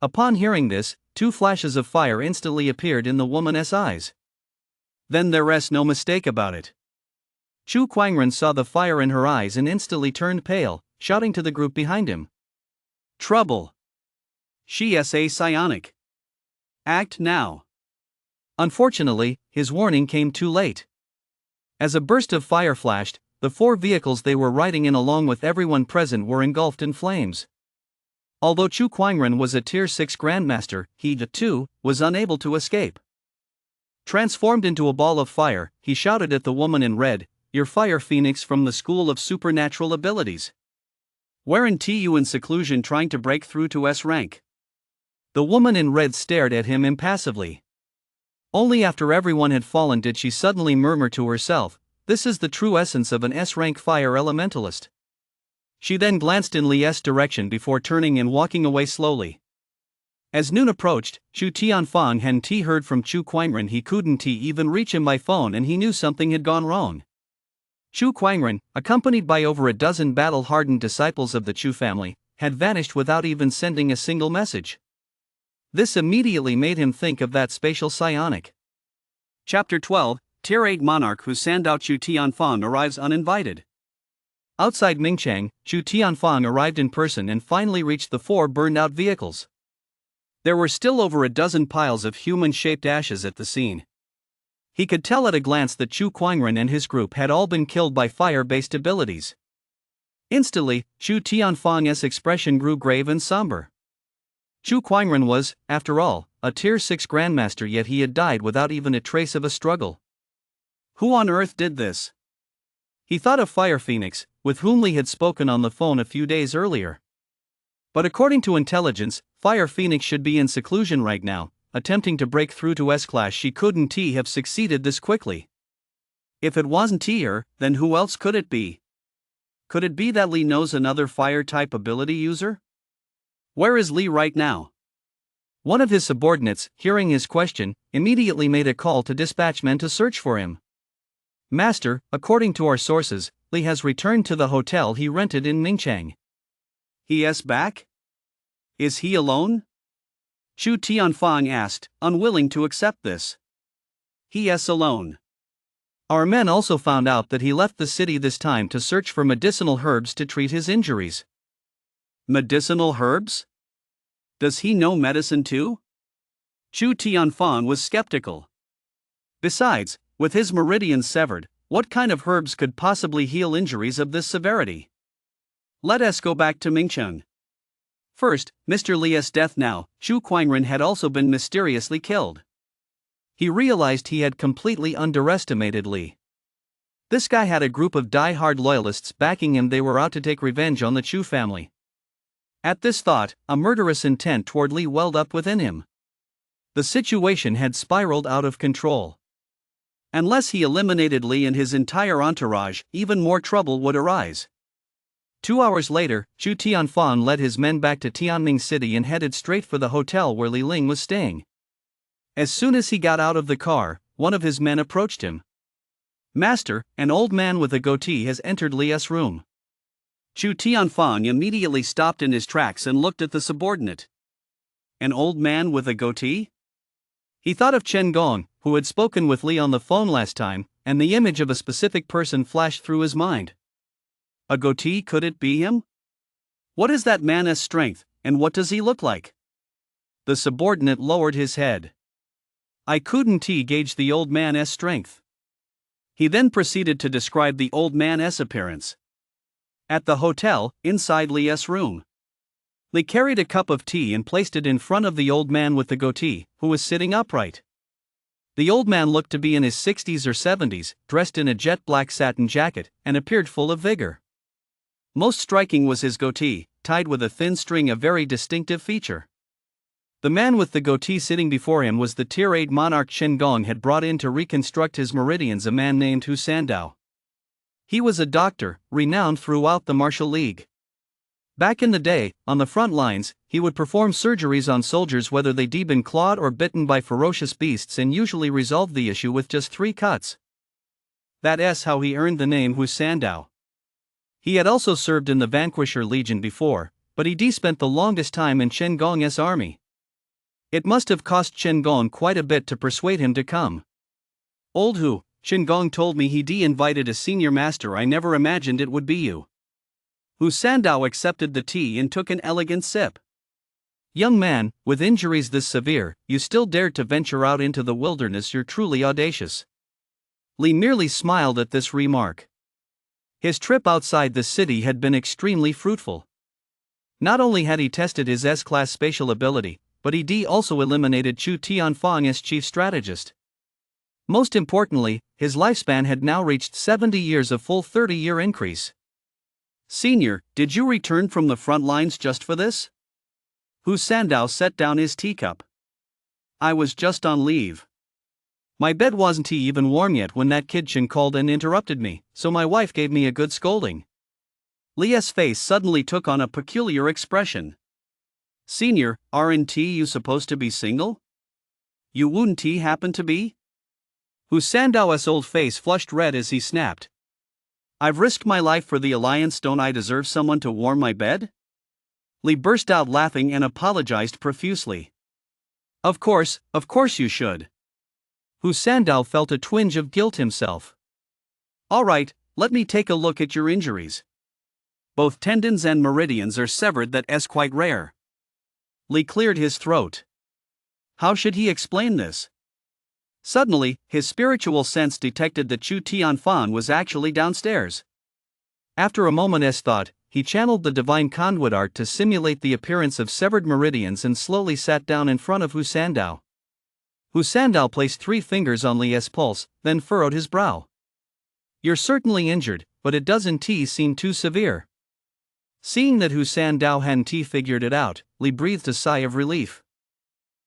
Upon hearing this, 2 flashes of fire instantly appeared in the woman's eyes. Then there's no mistake about it. Chu Quangren saw the fire in her eyes and instantly turned pale, shouting to the group behind him, "Trouble! She's a psionic. Act now." Unfortunately, his warning came too late. As a burst of fire flashed, the 4 vehicles they were riding in along with everyone present were engulfed in flames. Although Chu Quangren was a Tier 6 Grandmaster, he, too, was unable to escape. Transformed into a ball of fire, he shouted at the woman in red, "You're Fire Phoenix from the School of Supernatural Abilities. Weren't you in seclusion trying to break through to S rank?" The woman in red stared at him impassively. Only after everyone had fallen did she suddenly murmur to herself, "This is the true essence of an S-rank fire elementalist." She then glanced in Lee's direction before turning and walking away slowly. As noon approached, Chu Tianfang hadn't heard from Chu Quangren. He couldn't even reach him by phone, and he knew something had gone wrong. Chu Quangren, accompanied by over a dozen battle-hardened disciples of the Chu family, had vanished without even sending a single message. This immediately made him think of that spatial psionic. Chapter 12, Tier 8 Monarch Hu Sandao Chu Tianfang arrives uninvited. Outside Mingchang, Chu Tianfang arrived in person and finally reached the 4 burned-out vehicles. There were still over a dozen piles of human-shaped ashes at the scene. He could tell at a glance that Chu Quangren and his group had all been killed by fire-based abilities. Instantly, Chu Tianfang's expression grew grave and somber. Chu Quangren was, after all, a Tier 6 Grandmaster, yet he had died without even a trace of a struggle. Who on earth did this? He thought of Fire Phoenix, with whom Li had spoken on the phone a few days earlier. But according to intelligence, Fire Phoenix should be in seclusion right now, attempting to break through to S-Class. She couldn't have succeeded this quickly. If it wasn't her, then who else could it be? Could it be that Li knows another fire-type ability user? Where is Li right now? One of his subordinates, hearing his question, immediately made a call to dispatch men to search for him. Master, according to our sources, Li has returned to the hotel he rented in Mingchang. He is back? Is he alone? Chu Tianfang asked, unwilling to accept this. He is alone. Our men also found out that he left the city this time to search for medicinal herbs to treat his injuries. Medicinal herbs? Does he know medicine too? Chu Tianfang was skeptical. Besides, with his meridians severed, what kind of herbs could possibly heal injuries of this severity? Let us go back to Mingcheng. First, Mr. Li's death now. Chu Quangren had also been mysteriously killed. He realized he had completely underestimated Li. This guy had a group of die-hard loyalists backing him. They were out to take revenge on the Chu family. At this thought, a murderous intent toward Li welled up within him. The situation had spiraled out of control. Unless he eliminated Li and his entire entourage, even more trouble would arise. 2 hours later, Chu Tianfang led his men back to Tianming City and headed straight for the hotel where Li Ling was staying. As soon as he got out of the car, one of his men approached him. Master, an old man with a goatee has entered Li's room. Chu Tianfang immediately stopped in his tracks and looked at the subordinate. An old man with a goatee? He thought of Chen Gong, who had spoken with Li on the phone last time, and the image of a specific person flashed through his mind. A goatee, could it be him? What is that man's strength, and what does he look like? The subordinate lowered his head. I couldn't gauge the old man's strength. He then proceeded to describe the old man's appearance. At the hotel, inside Li's room, Li carried a cup of tea and placed it in front of the old man with the goatee, who was sitting upright. The old man looked to be in his 60s or 70s, dressed in a jet black satin jacket, and appeared full of vigor. Most striking was his goatee, tied with a thin string, a very distinctive feature. The man with the goatee sitting before him was the Tier 8 monarch Chen Gong had brought in to reconstruct his meridians, a man named Hu Sandao. He was a doctor, renowned throughout the martial league. Back in the day, on the front lines, he would perform surgeries on soldiers whether they'd been clawed or bitten by ferocious beasts, and usually resolved the issue with just 3 cuts. That's how he earned the name Hu Sandao. He had also served in the Vanquisher Legion before, but he spent the longest time in Chen Gong's army. It must have cost Chen Gong quite a bit to persuade him to come. Old Hu, Chen Gong told me he invited a senior master. I never imagined it would be you. Hu Sandao accepted the tea and took an elegant sip. Young man, with injuries this severe, you still dared to venture out into the wilderness. You're truly audacious. Li merely smiled at this remark. His trip outside the city had been extremely fruitful. Not only had he tested his S-Class spatial ability, but he also eliminated Chu Tianfang as chief strategist. Most importantly, his lifespan had now reached 70 years, a full 30-year increase. Senior, did you return from the front lines just for this? Hu Sandao set down his teacup. I was just on leave. My bed wasn't even warm yet when that kid Chen called and interrupted me, so my wife gave me a good scolding. Li's face suddenly took on a peculiar expression. Senior, aren't you supposed to be single? You wouldn't happen to be? Hu Sandao's old face flushed red as he snapped. I've risked my life for the Alliance, don't I deserve someone to warm my bed? Li burst out laughing and apologized profusely. Of course you should. Hu Sandao felt a twinge of guilt himself. Alright, let me take a look at your injuries. Both tendons and meridians are severed, that's quite rare. Li cleared his throat. How should he explain this? Suddenly, his spiritual sense detected that Chu Tianfan was actually downstairs. After a moment's thought, he channeled the divine conduit art to simulate the appearance of severed meridians and slowly sat down in front of Hu Sandao. Hu Sandao placed 3 fingers on Li's pulse, then furrowed his brow. You're certainly injured, but it doesn't seem too severe. Seeing that Hu Sandao hadn't figured it out, Li breathed a sigh of relief.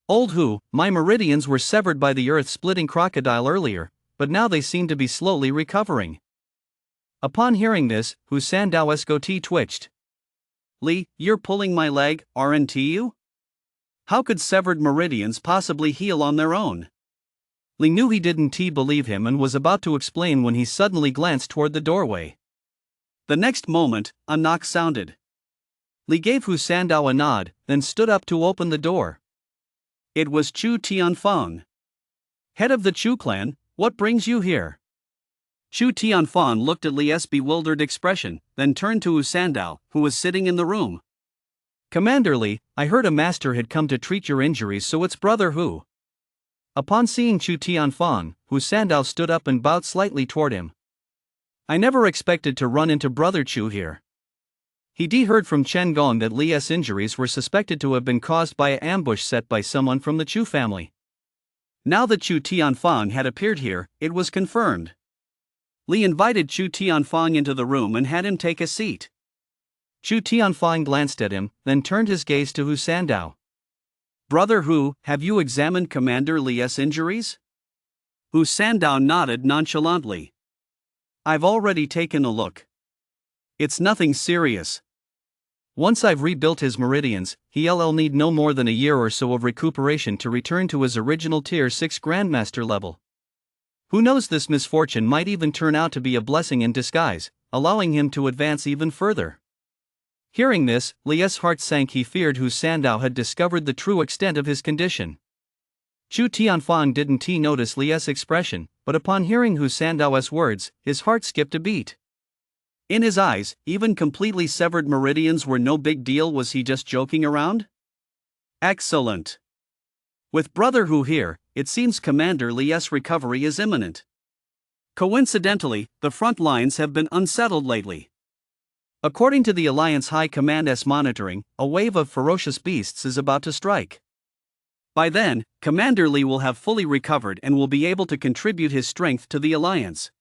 Old Hu, my meridians were severed by the earth-splitting crocodile earlier, but now they seem to be slowly recovering. Upon hearing this, Hu Sandao's goatee twitched. Li, you're pulling my leg, aren't you? How could severed meridians possibly heal on their own? Li knew he didn't believe him and was about to explain when he suddenly glanced toward the doorway. The next moment, a knock sounded. Li gave Hu Sandao a nod, then stood up to open the door. It was Chu Tianfang. Head of the Chu clan, what brings you here? Chu Tianfang looked at Li's bewildered expression, then turned to Hu Sandao, who was sitting in the room. Commander Li, I heard a master had come to treat your injuries, so it's brother Hu. Upon seeing Chu Tianfang, Hu Sandao stood up and bowed slightly toward him. I never expected to run into brother Chu here. He heard from Chen Gong that Li's injuries were suspected to have been caused by an ambush set by someone from the Chu family. Now that Chu Tianfang had appeared here, it was confirmed. Li invited Chu Tianfang into the room and had him take a seat. Chu Tianfang glanced at him, then turned his gaze to Hu Sandao. Brother Hu, have you examined Commander Li's injuries? Hu Sandao nodded nonchalantly. I've already taken a look. It's nothing serious. Once I've rebuilt his meridians, he'll need no more than a year or so of recuperation to return to his original Tier 6 Grandmaster level. Who knows, this misfortune might even turn out to be a blessing in disguise, allowing him to advance even further. Hearing this, Li's heart sank. He feared Hu Sandao had discovered the true extent of his condition. Chu Tianfang didn't notice Li's expression, but upon hearing Hu Sandao's words, his heart skipped a beat. In his eyes, even completely severed meridians were no big deal. Was he just joking around? Excellent. With brother Hu here, it seems Commander Li's recovery is imminent. Coincidentally, the front lines have been unsettled lately. According to the Alliance High Command's monitoring, a wave of ferocious beasts is about to strike. By then, Commander Li will have fully recovered and will be able to contribute his strength to the Alliance.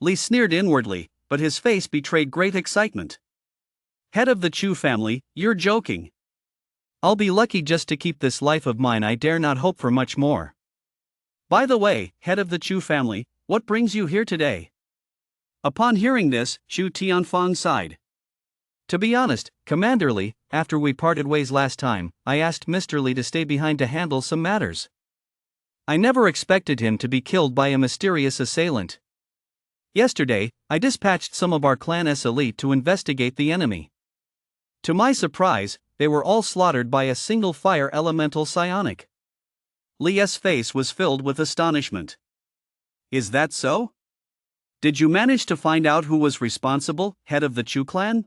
Li sneered inwardly, but his face betrayed great excitement. Head of the Chu family, you're joking. I'll be lucky just to keep this life of mine. I dare not hope for much more. By the way, head of the Chu family, what brings you here today? Upon hearing this, Chu Tianfang sighed. To be honest, Commander Li, after we parted ways last time, I asked Mr. Li to stay behind to handle some matters. I never expected him to be killed by a mysterious assailant. Yesterday, I dispatched some of our clan's elite to investigate the enemy. To my surprise, they were all slaughtered by a single fire elemental psionic. Li's face was filled with astonishment. Is that so? Did you manage to find out who was responsible, head of the Chu clan?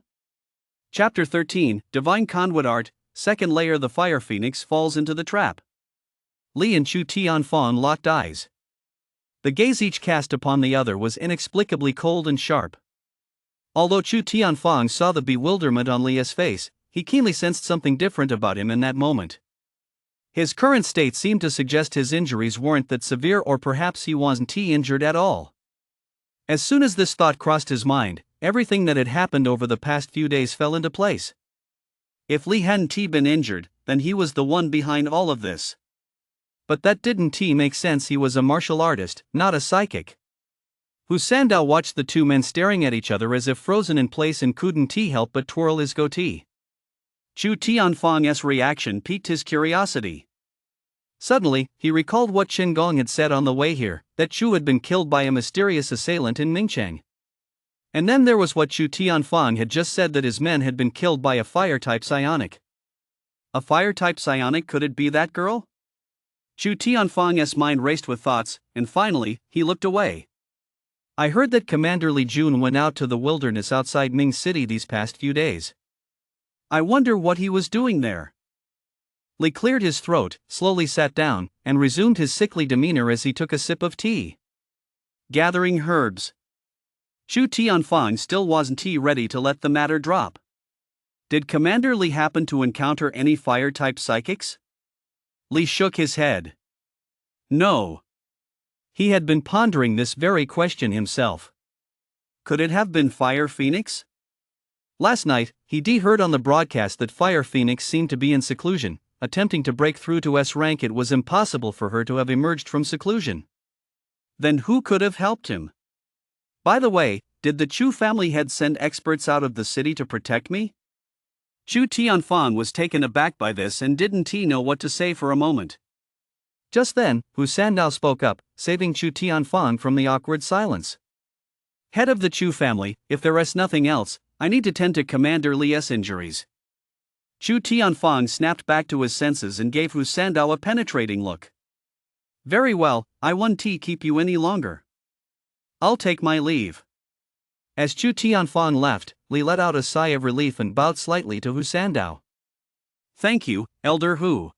Chapter 13, Divine Conduit Art, Second Layer. The Fire Phoenix falls into the trap. Li and Chu Tianfang locked eyes. The gaze each cast upon the other was inexplicably cold and sharp. Although Chu Tianfang saw the bewilderment on Li's face, he keenly sensed something different about him in that moment. His current state seemed to suggest his injuries weren't that severe, or perhaps he wasn't injured at all. As soon as this thought crossed his mind, everything that had happened over the past few days fell into place. If Li hadn't been injured, then he was the one behind all of this. But that didn't make sense. He was a martial artist, not a psychic. Hu Sandao watched the two men staring at each other as if frozen in place and couldn't help but twirl his goatee. Chu Tianfang's reaction piqued his curiosity. Suddenly, he recalled what Chen Gong had said on the way here, that Chu had been killed by a mysterious assailant in Mingcheng. And then there was what Chu Tianfang had just said, that his men had been killed by a fire-type psionic. A fire-type psionic, could it be that girl? Chu Tianfang's mind raced with thoughts, and finally, he looked away. I heard that Commander Li Jun went out to the wilderness outside Ming City these past few days. I wonder what he was doing there. Li cleared his throat, slowly sat down, and resumed his sickly demeanor as he took a sip of tea. Gathering herbs. Chu Tianfang still wasn't ready to let the matter drop. Did Commander Li happen to encounter any fire-type psychics? Li shook his head. No. He had been pondering this very question himself. Could it have been Fire Phoenix? Last night, he heard on the broadcast that Fire Phoenix seemed to be in seclusion, attempting to break through to S rank. It was impossible for her to have emerged from seclusion. Then who could have helped him? By the way, did the Chu family head send experts out of the city to protect me? Chu Tianfang was taken aback by this and didn't know what to say for a moment. Just then, Hu Sandao spoke up, saving Chu Tianfang from the awkward silence. Head of the Chu family, if there is nothing else, I need to tend to Commander Li's injuries. Chu Tianfang snapped back to his senses and gave Hu Sandao a penetrating look. Very well, I won't keep you any longer. I'll take my leave. As Chu Tianfang left, Li let out a sigh of relief and bowed slightly to Hu Sandao. Thank you, Elder Hu.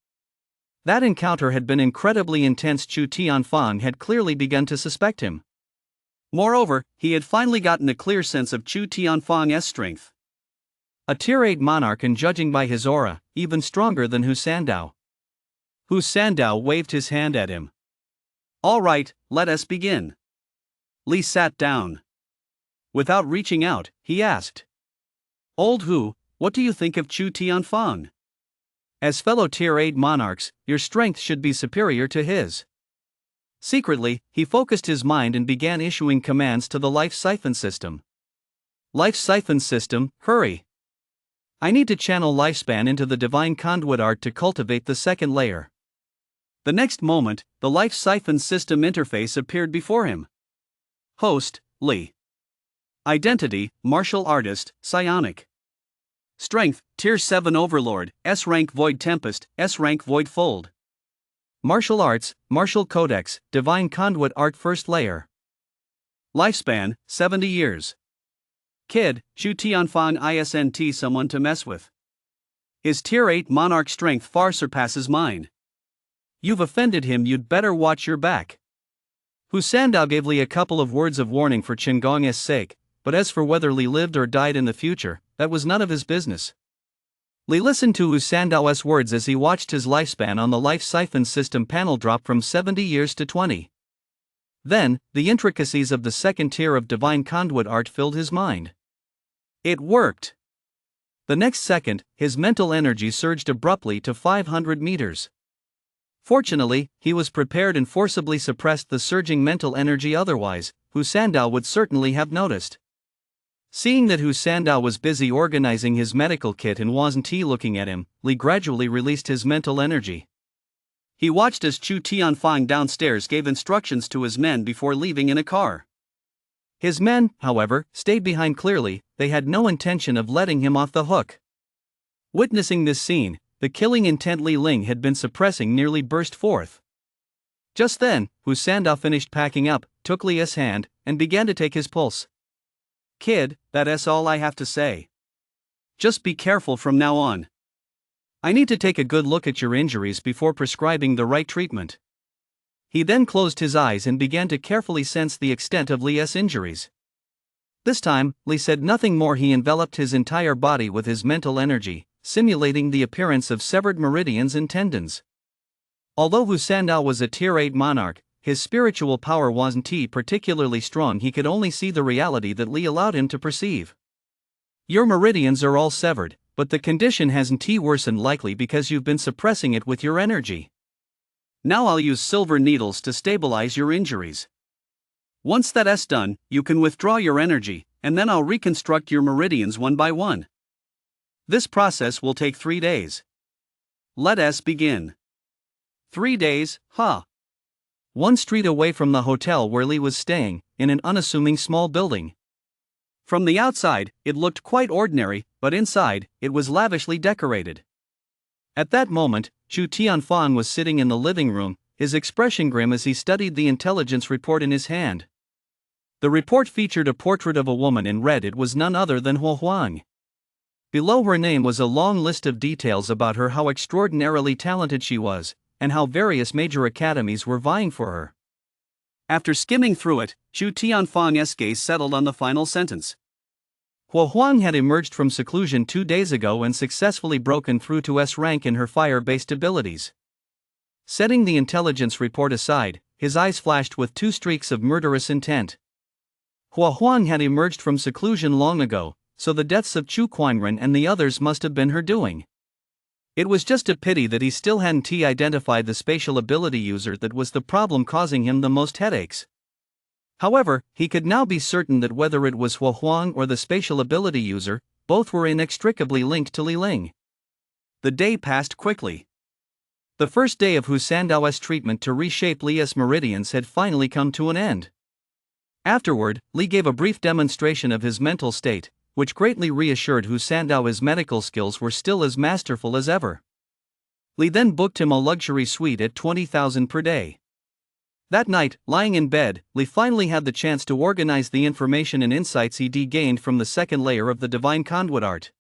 That encounter had been incredibly intense. Chu Tianfang had clearly begun to suspect him. Moreover, he had finally gotten a clear sense of Chu Tianfang's strength. A tier 8 monarch, and judging by his aura, even stronger than Hu Sandao. Hu Sandao waved his hand at him. All right, let us begin. Li sat down. Without reaching out, he asked. Old Hu, what do you think of Chu Tianfang? As fellow tier 8 monarchs, your strength should be superior to his. Secretly, he focused his mind and began issuing commands to the life siphon system. Life siphon system, hurry. I need to channel lifespan into the divine conduit art to cultivate the second layer. The next moment, the life siphon system interface appeared before him. Host, Li. Identity, martial artist, psionic. Strength, tier 7 overlord, S rank void tempest, S rank void fold. Martial arts, martial codex, divine conduit art first layer. Lifespan, 70 years. Kid, Chu Tianfang isn't someone to mess with. His tier 8 monarch strength far surpasses mine. You've offended him, you'd better watch your back. Hu Sandao gave Li a couple of words of warning for Qinggong's sake, but as for whether Li lived or died in the future, that was none of his business. Li listened to Hu Sandao's words as he watched his lifespan on the life siphon system panel drop from 70 years to 20. Then, the intricacies of the second tier of divine conduit art filled his mind. It worked. The next second, his mental energy surged abruptly to 500 meters. Fortunately, he was prepared and forcibly suppressed the surging mental energy, otherwise, Hu Sandao would certainly have noticed. Seeing that Hu Sandao was busy organizing his medical kit and wasn't looking at him, Li gradually released his mental energy. He watched as Chu Tianfang downstairs gave instructions to his men before leaving in a car. His men, however, stayed behind. Clearly, they had no intention of letting him off the hook. Witnessing this scene, the killing intent Li Ling had been suppressing nearly burst forth. Just then, Hu Sandao finished packing up, took Li's hand, and began to take his pulse. Kid, that's all I have to say. Just be careful from now on. I need to take a good look at your injuries before prescribing the right treatment. He then closed his eyes and began to carefully sense the extent of Li's injuries. This time, Li said nothing more. He enveloped his entire body with his mental energy, simulating the appearance of severed meridians and tendons. Although Hu Sandao was a tier 8 monarch, his spiritual power wasn't particularly strong. He could only see the reality that Li allowed him to perceive. Your meridians are all severed, but the condition hasn't worsened, likely because you've been suppressing it with your energy. Now I'll use silver needles to stabilize your injuries. Once that's done, you can withdraw your energy, and then I'll reconstruct your meridians one by one. This process will take 3 days. Let us begin. 3 days, huh? One street away from the hotel where Li was staying, in an unassuming small building. From the outside, it looked quite ordinary, but inside, it was lavishly decorated. At that moment, Chu Tianfang was sitting in the living room, his expression grim as he studied the intelligence report in his hand. The report featured a portrait of a woman in red. It was none other than Huo Huang. Below her name was a long list of details about her, how extraordinarily talented she was, and how various major academies were vying for her. After skimming through it, Chu Tianfang's gaze settled on the final sentence. Huo Huang had emerged from seclusion 2 days ago and successfully broken through to S rank in her fire-based abilities. Setting the intelligence report aside, his eyes flashed with 2 streaks of murderous intent. Huo Huang had emerged from seclusion long ago, so the deaths of Chu Quanren and the others must have been her doing. It was just a pity that he still hadn't identified the spatial ability user that was the problem causing him the most headaches. However, he could now be certain that whether it was Huo Huang or the spatial ability user, both were inextricably linked to Li Ling. The day passed quickly. The first day of Hu Sandao's treatment to reshape Li's meridians had finally come to an end. Afterward, Li gave a brief demonstration of his mental state, which greatly reassured Hu Sandao's medical skills were still as masterful as ever. Li then booked him a luxury suite at 20,000 per day. That night, lying in bed, Li finally had the chance to organize the information and insights he gained from the second layer of the Divine Conduit Art.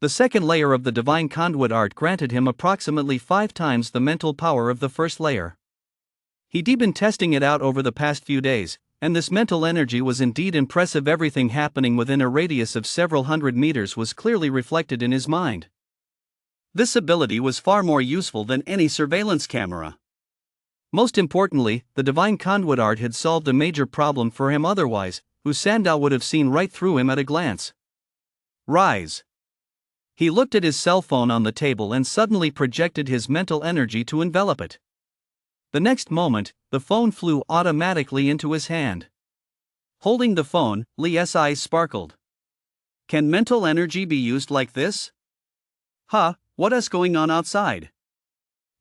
The second layer of the Divine Conduit Art granted him approximately 5 times the mental power of the first layer. He'd been testing it out over the past few days, and this mental energy was indeed impressive. Everything happening within a radius of several hundred meters was clearly reflected in his mind. This ability was far more useful than any surveillance camera. Most importantly, the Divine Conduit Art had solved a major problem for him. Otherwise, Hu Sandao would have seen right through him at a glance. Rise. He looked at his cell phone on the table and suddenly projected his mental energy to envelop it. The next moment, the phone flew automatically into his hand. Holding the phone, Li's eyes sparkled. Can mental energy be used like this? What is going on outside?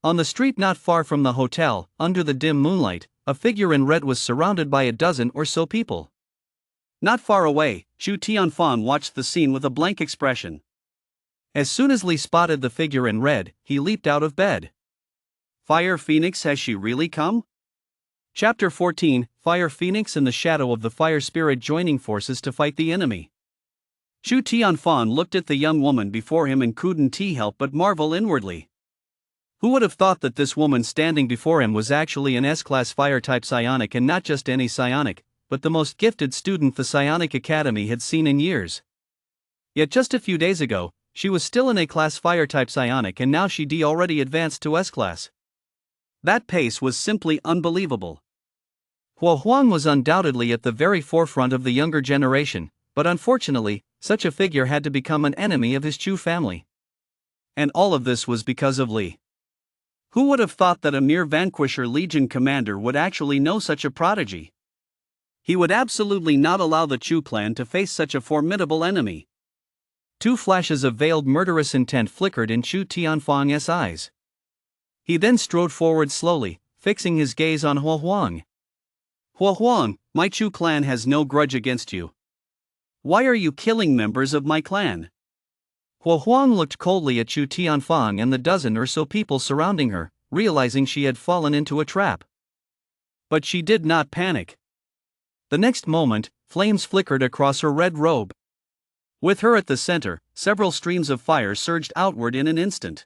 On the street not far from the hotel, under the dim moonlight, a figure in red was surrounded by a dozen or so people. Not far away, Chu Tianfang watched the scene with a blank expression. As soon as Li spotted the figure in red, he leaped out of bed. Fire Phoenix, has she really come? Chapter 14, Fire Phoenix and the Shadow of the Fire Spirit joining forces to fight the enemy. Chu Tianfang looked at the young woman before him and couldn't help but marvel inwardly. Who would have thought that this woman standing before him was actually an S-class fire-type psionic, and not just any psionic, but the most gifted student the Psionic Academy had seen in years. Yet just a few days ago, she was still an A-class fire-type psionic, and now she'd already advanced to S-class. That pace was simply unbelievable. Huo Huang was undoubtedly at the very forefront of the younger generation, but unfortunately, such a figure had to become an enemy of his Chu family. And all of this was because of Li. Who would have thought that a mere Vanquisher Legion commander would actually know such a prodigy? He would absolutely not allow the Chu clan to face such a formidable enemy. 2 flashes of veiled murderous intent flickered in Chu Tianfang's eyes. He then strode forward slowly, fixing his gaze on Huo Huang. Huo Huang, my Chu clan has no grudge against you. Why are you killing members of my clan? Huo Huang looked coldly at Chu Tianfang and the dozen or so people surrounding her, realizing she had fallen into a trap. But she did not panic. The next moment, flames flickered across her red robe. With her at the center, several streams of fire surged outward in an instant.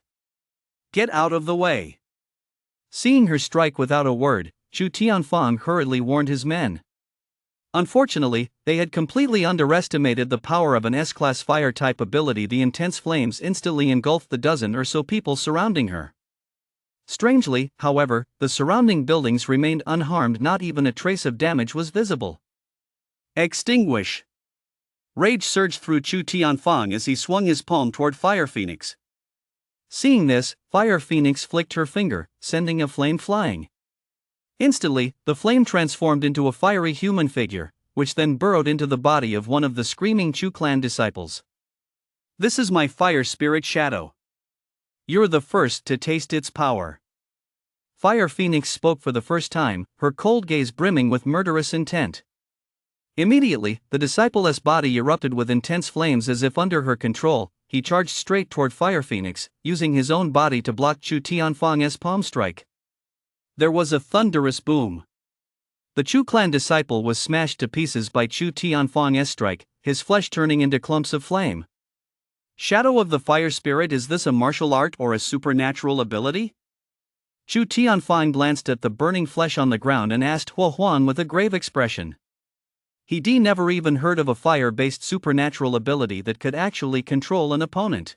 Get out of the way. Seeing her strike without a word, Chu Tianfang hurriedly warned his men. Unfortunately, they had completely underestimated the power of an S-class fire-type ability. The intense flames instantly engulfed the dozen or so people surrounding her. Strangely, however, the surrounding buildings remained unharmed. Not even a trace of damage was visible. Extinguish! Rage surged through Chu Tianfang as he swung his palm toward Fire Phoenix. Seeing this, Fire Phoenix flicked her finger, sending a flame flying. Instantly, the flame transformed into a fiery human figure, which then burrowed into the body of one of the screaming Chu clan disciples. This is my fire spirit shadow. You're the first to taste its power. Fire Phoenix spoke for the first time, her cold gaze brimming with murderous intent. Immediately, the disciple's body erupted with intense flames as if under her control. He charged straight toward Fire Phoenix, using his own body to block Chu Tianfang's palm strike. There was a thunderous boom. The Chu clan disciple was smashed to pieces by Chu Tianfang's strike, his flesh turning into clumps of flame. Shadow of the Fire Spirit, is this a martial art or a supernatural ability? Chu Tianfang glanced at the burning flesh on the ground and asked Huo Huang with a grave expression. He'd never even heard of a fire-based supernatural ability that could actually control an opponent.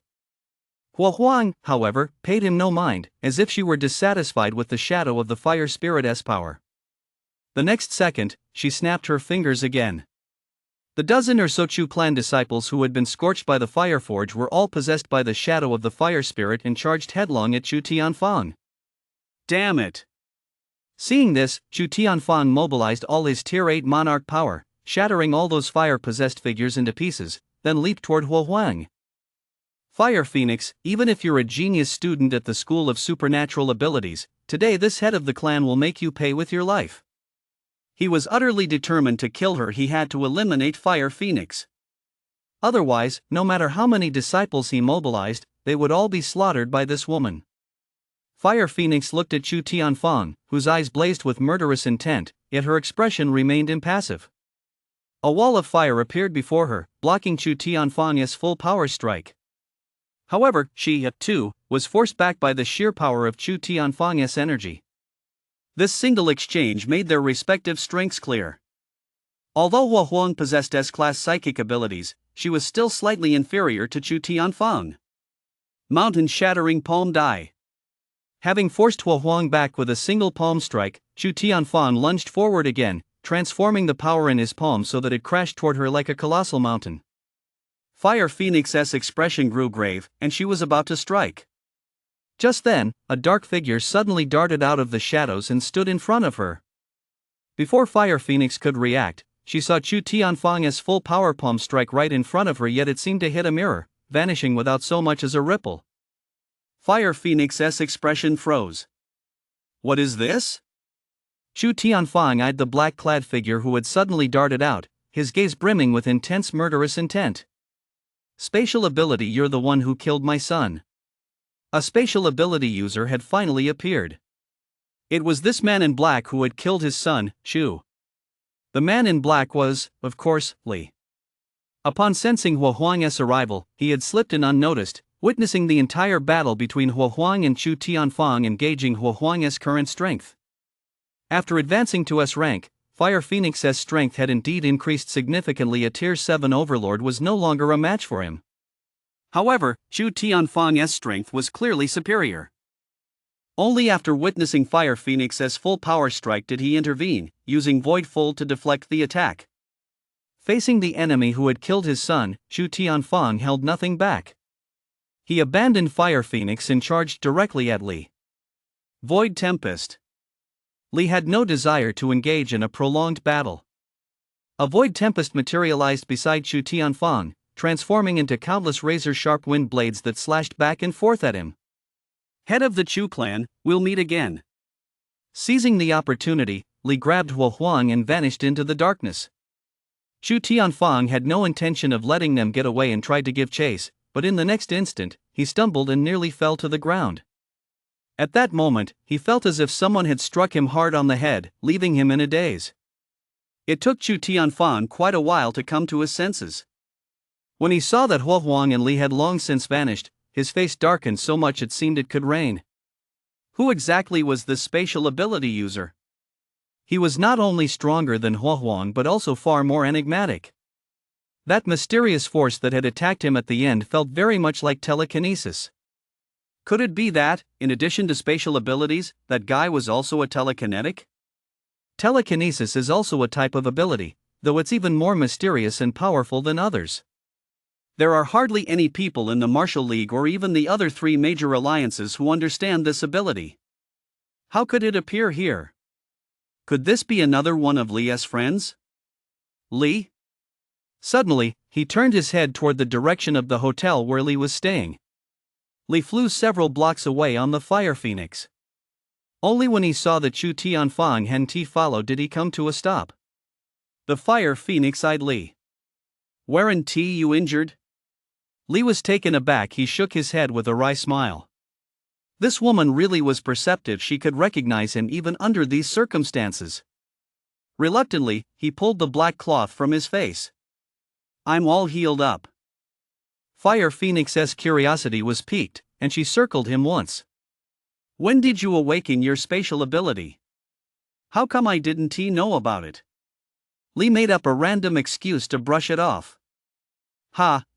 Huo Huang, however, paid him no mind, as if she were dissatisfied with the shadow of the Fire Spirit's power. The next second, she snapped her fingers again. The dozen or so Chu clan disciples who had been scorched by the fire forge were all possessed by the shadow of the Fire Spirit and charged headlong at Chu Tianfang. Damn it! Seeing this, Chu Tianfang mobilized all his Tier 8 monarch power, shattering all those fire-possessed figures into pieces, then leaped toward Huo Huang. Fire Phoenix, even if you're a genius student at the School of Supernatural Abilities, today this head of the clan will make you pay with your life. He was utterly determined to kill her. He had to eliminate Fire Phoenix. Otherwise, no matter how many disciples he mobilized, they would all be slaughtered by this woman. Fire Phoenix looked at Chu Tianfang, whose eyes blazed with murderous intent, yet her expression remained impassive. A wall of fire appeared before her, blocking Chu Tianfang's full power strike. However, she, too, was forced back by the sheer power of Chu Tianfang's energy. This single exchange made their respective strengths clear. Although Huo Huang possessed S-class psychic abilities, she was still slightly inferior to Chu Tianfang. Mountain-shattering palm die. Having forced Huo Huang back with a single palm strike, Chu Tianfang lunged forward again, transforming the power in his palm so that it crashed toward her like a colossal mountain. Fire Phoenix's expression grew grave, and she was about to strike. Just then, a dark figure suddenly darted out of the shadows and stood in front of her. Before Fire Phoenix could react, she saw Chu Tianfang's full power palm strike right in front of her, yet it seemed to hit a mirror, vanishing without so much as a ripple. Fire Phoenix's expression froze. What is this? Chu Tianfang eyed the black-clad figure who had suddenly darted out, his gaze brimming with intense murderous intent. Spatial ability, you're the one who killed my son. A spatial ability user had finally appeared. It was this man in black who had killed his son, Chu. The man in black was, of course, Li. Upon sensing Huo Huang's arrival, he had slipped in unnoticed, witnessing the entire battle between Huo Huang and Chu Tianfang, engaging Huo Huang's current strength. After advancing to S rank, Fire Phoenix's strength had indeed increased significantly. A Tier 7 overlord was no longer a match for him. However, Chu Tianfang's strength was clearly superior. Only after witnessing Fire Phoenix's full power strike did he intervene, using Void Fold to deflect the attack. Facing the enemy who had killed his son, Chu Tianfang held nothing back. He abandoned Fire Phoenix and charged directly at Li. Void Tempest. Li had no desire to engage in a prolonged battle. A Void Tempest materialized beside Chu Tianfang, transforming into countless razor-sharp wind blades that slashed back and forth at him. Head of the Chu clan, we'll meet again. Seizing the opportunity, Li grabbed Huo Huang and vanished into the darkness. Chu Tianfang had no intention of letting them get away and tried to give chase, but in the next instant, he stumbled and nearly fell to the ground. At that moment, he felt as if someone had struck him hard on the head, leaving him in a daze. It took Chu Tianfang quite a while to come to his senses. When he saw that Huo Huang and Li had long since vanished, his face darkened so much it seemed it could rain. Who exactly was this spatial ability user? He was not only stronger than Huo Huang but also far more enigmatic. That mysterious force that had attacked him at the end felt very much like telekinesis. Could it be that, in addition to spatial abilities, that guy was also a telekinetic? Telekinesis is also a type of ability, though it's even more mysterious and powerful than others. There are hardly any people in the Martial League or even the other three major alliances who understand this ability. How could it appear here? Could this be another one of Li's friends? Li? Suddenly, he turned his head toward the direction of the hotel where Li was staying. Li flew several blocks away on the Fire Phoenix. Only when he saw that Chu Tianfang and Ti followed did he come to a stop. The Fire Phoenix eyed Li. Weren't you injured? Li was taken aback. He shook his head with a wry smile. This woman really was perceptive. She could recognize him even under these circumstances. Reluctantly, he pulled the black cloth from his face. I'm all healed up. Fire Phoenix's curiosity was piqued, and she circled him once. When did you awaken your spatial ability? How come I didn't know about it? Li made up a random excuse to brush it off.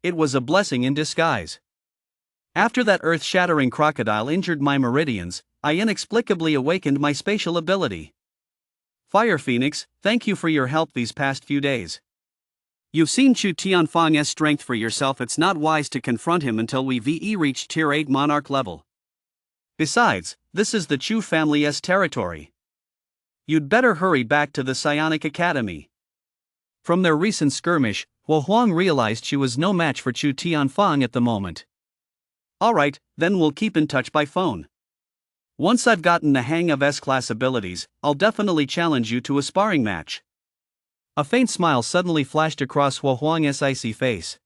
It was a blessing in disguise. After that earth-shattering crocodile injured my meridians, I inexplicably awakened my spatial ability. Fire Phoenix, thank you for your help these past few days. You've seen Chu Tianfang's strength for yourself. It's not wise to confront him until we reach Tier 8 Monarch level. Besides, this is the Chu family's territory. You'd better hurry back to the Psionic Academy. From their recent skirmish, Huang realized she was no match for Chu Tianfang at the moment. Alright, then we'll keep in touch by phone. Once I've gotten the hang of S-class abilities, I'll definitely challenge you to a sparring match. A faint smile suddenly flashed across Huang's icy face.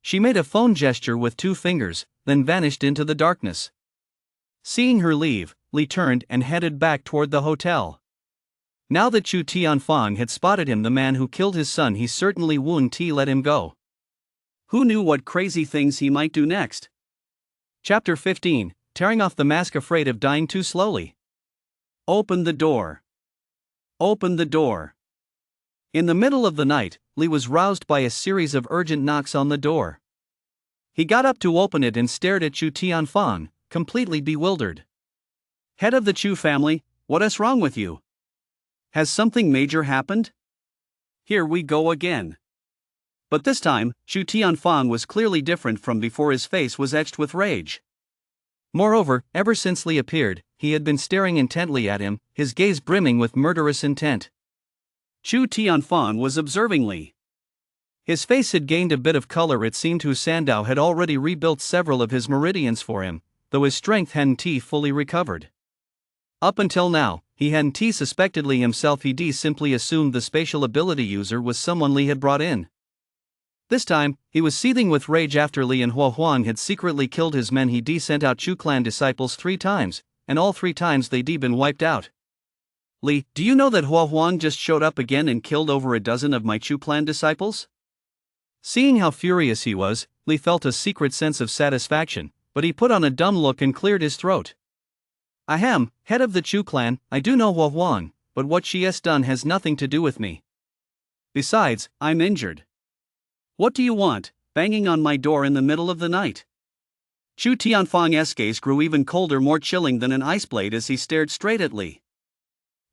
She made a phone gesture with 2 fingers, then vanished into the darkness. Seeing her leave, Li turned and headed back toward the hotel. Now that Chu Tianfang had spotted him, the man who killed his son, he certainly wouldn't let him go. Who knew what crazy things he might do next? Chapter 15, Tearing off the mask, afraid of dying too slowly. Open the door. Open the door. In the middle of the night, Li was roused by a series of urgent knocks on the door. He got up to open it and stared at Chu Tianfang, completely bewildered. Head of the Chu family, what is wrong with you? Has something major happened? Here we go again. But this time, Chu Tianfang was clearly different from before. His face was etched with rage. Moreover, ever since Li appeared, he had been staring intently at him, his gaze brimming with murderous intent. Chu Tianfang was observing Li. His face had gained a bit of color. It seemed Hu Sandao had already rebuilt several of his meridians for him, though his strength hadn't fully recovered. Up until now, he hadn't suspected Li himself. He simply assumed the spatial ability user was someone Li had brought in. This time, he was seething with rage after Li and Huang had secretly killed his men. He sent out Chu clan disciples 3 times, and all 3 times they'd been wiped out. Li, do you know that Huang just showed up again and killed over a dozen of my Chu clan disciples? Seeing how furious he was, Li felt a secret sense of satisfaction, but he put on a dumb look and cleared his throat. Ahem, head of the Chu clan, I do know Huang, but what she has done has nothing to do with me. Besides, I'm injured. What do you want, banging on my door in the middle of the night? Chu Tianfang's gaze grew even colder, more chilling than an ice blade, as he stared straight at Li.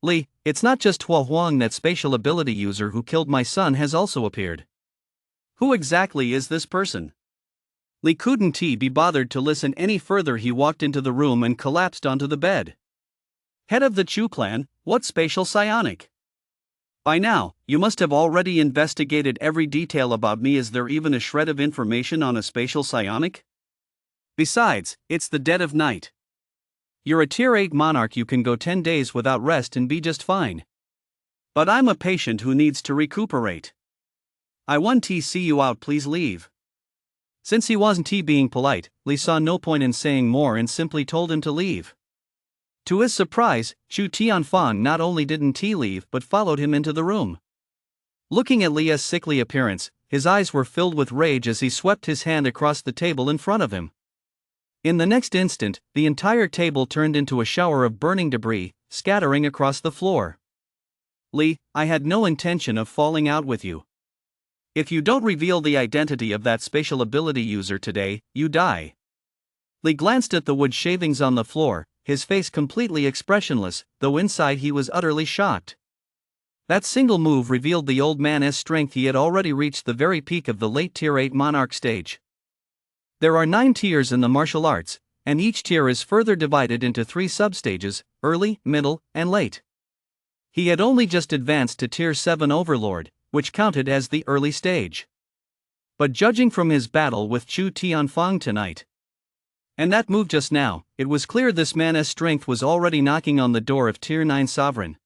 Li, it's not just Huang. That spatial ability user who killed my son has also appeared. Who exactly is this person? Li couldn't be bothered to listen any further. He walked into the room and collapsed onto the bed. Head of the Chu clan, what spatial psionic? By now, you must have already investigated every detail about me. Is there even a shred of information on a spatial psionic? Besides, it's the dead of night. You're a Tier 8 monarch. You can go 10 days without rest and be just fine. But I'm a patient who needs to recuperate. I want to see you out. Please leave. Since he wasn't being polite, Li saw no point in saying more and simply told him to leave. To his surprise, Chu Tianfang not only didn't leave but followed him into the room. Looking at Li's sickly appearance, his eyes were filled with rage as he swept his hand across the table in front of him. In the next instant, the entire table turned into a shower of burning debris, scattering across the floor. Li, I had no intention of falling out with you. If you don't reveal the identity of that spatial ability user today, you die. Li glanced at the wood shavings on the floor, his face completely expressionless, though inside he was utterly shocked. That single move revealed the old man's strength. He had already reached the very peak of the late Tier 8 monarch stage. There are 9 tiers in the martial arts, and each tier is further divided into 3 substages, early, middle, and late. He had only just advanced to Tier 7 Overlord, which counted as the early stage. But judging from his battle with Chu Tianfang tonight, and that move just now, it was clear this man's strength was already knocking on the door of Tier 9 Sovereign.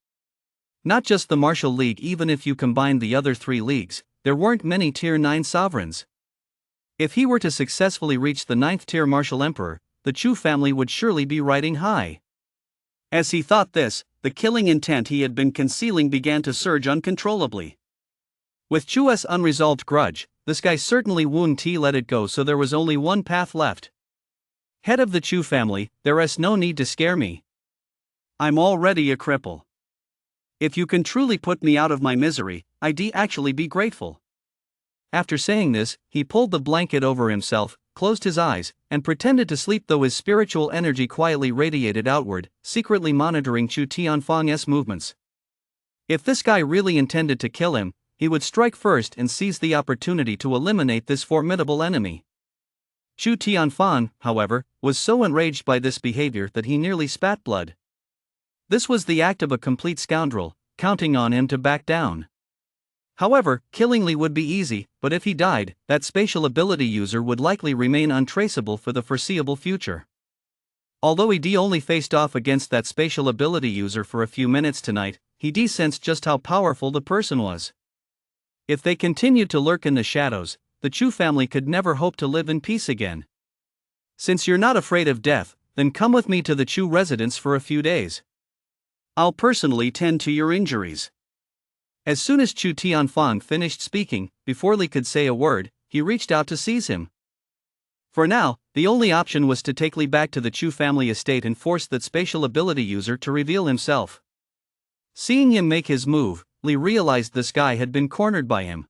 Not just the Martial League, even if you combined the other 3 leagues, there weren't many Tier 9 sovereigns. If he were to successfully reach the 9th tier Martial Emperor, the Chu family would surely be riding high. As he thought this, the killing intent he had been concealing began to surge uncontrollably. With Chu's unresolved grudge, this guy certainly wouldn't let it go, so there was only one path left. Head of the Chu family, there's no need to scare me. I'm already a cripple. If you can truly put me out of my misery, I'd actually be grateful. After saying this, he pulled the blanket over himself, closed his eyes, and pretended to sleep, though his spiritual energy quietly radiated outward, secretly monitoring Chu Tianfang's movements. If this guy really intended to kill him, he would strike first and seize the opportunity to eliminate this formidable enemy. Chu Tianfang, however, was so enraged by this behavior that he nearly spat blood. This was the act of a complete scoundrel, counting on him to back down. However, killing Li would be easy, but if he died, that spatial ability user would likely remain untraceable for the foreseeable future. Although he only faced off against that spatial ability user for a few minutes tonight, he sensed just how powerful the person was. If they continued to lurk in the shadows, the Chu family could never hope to live in peace again. Since you're not afraid of death, then come with me to the Chu residence for a few days. I'll personally tend to your injuries. As soon as Chu Tianfang finished speaking, before Li could say a word, he reached out to seize him. For now, the only option was to take Li back to the Chu family estate and force that spatial ability user to reveal himself. Seeing him make his move, Li realized this guy had been cornered by him.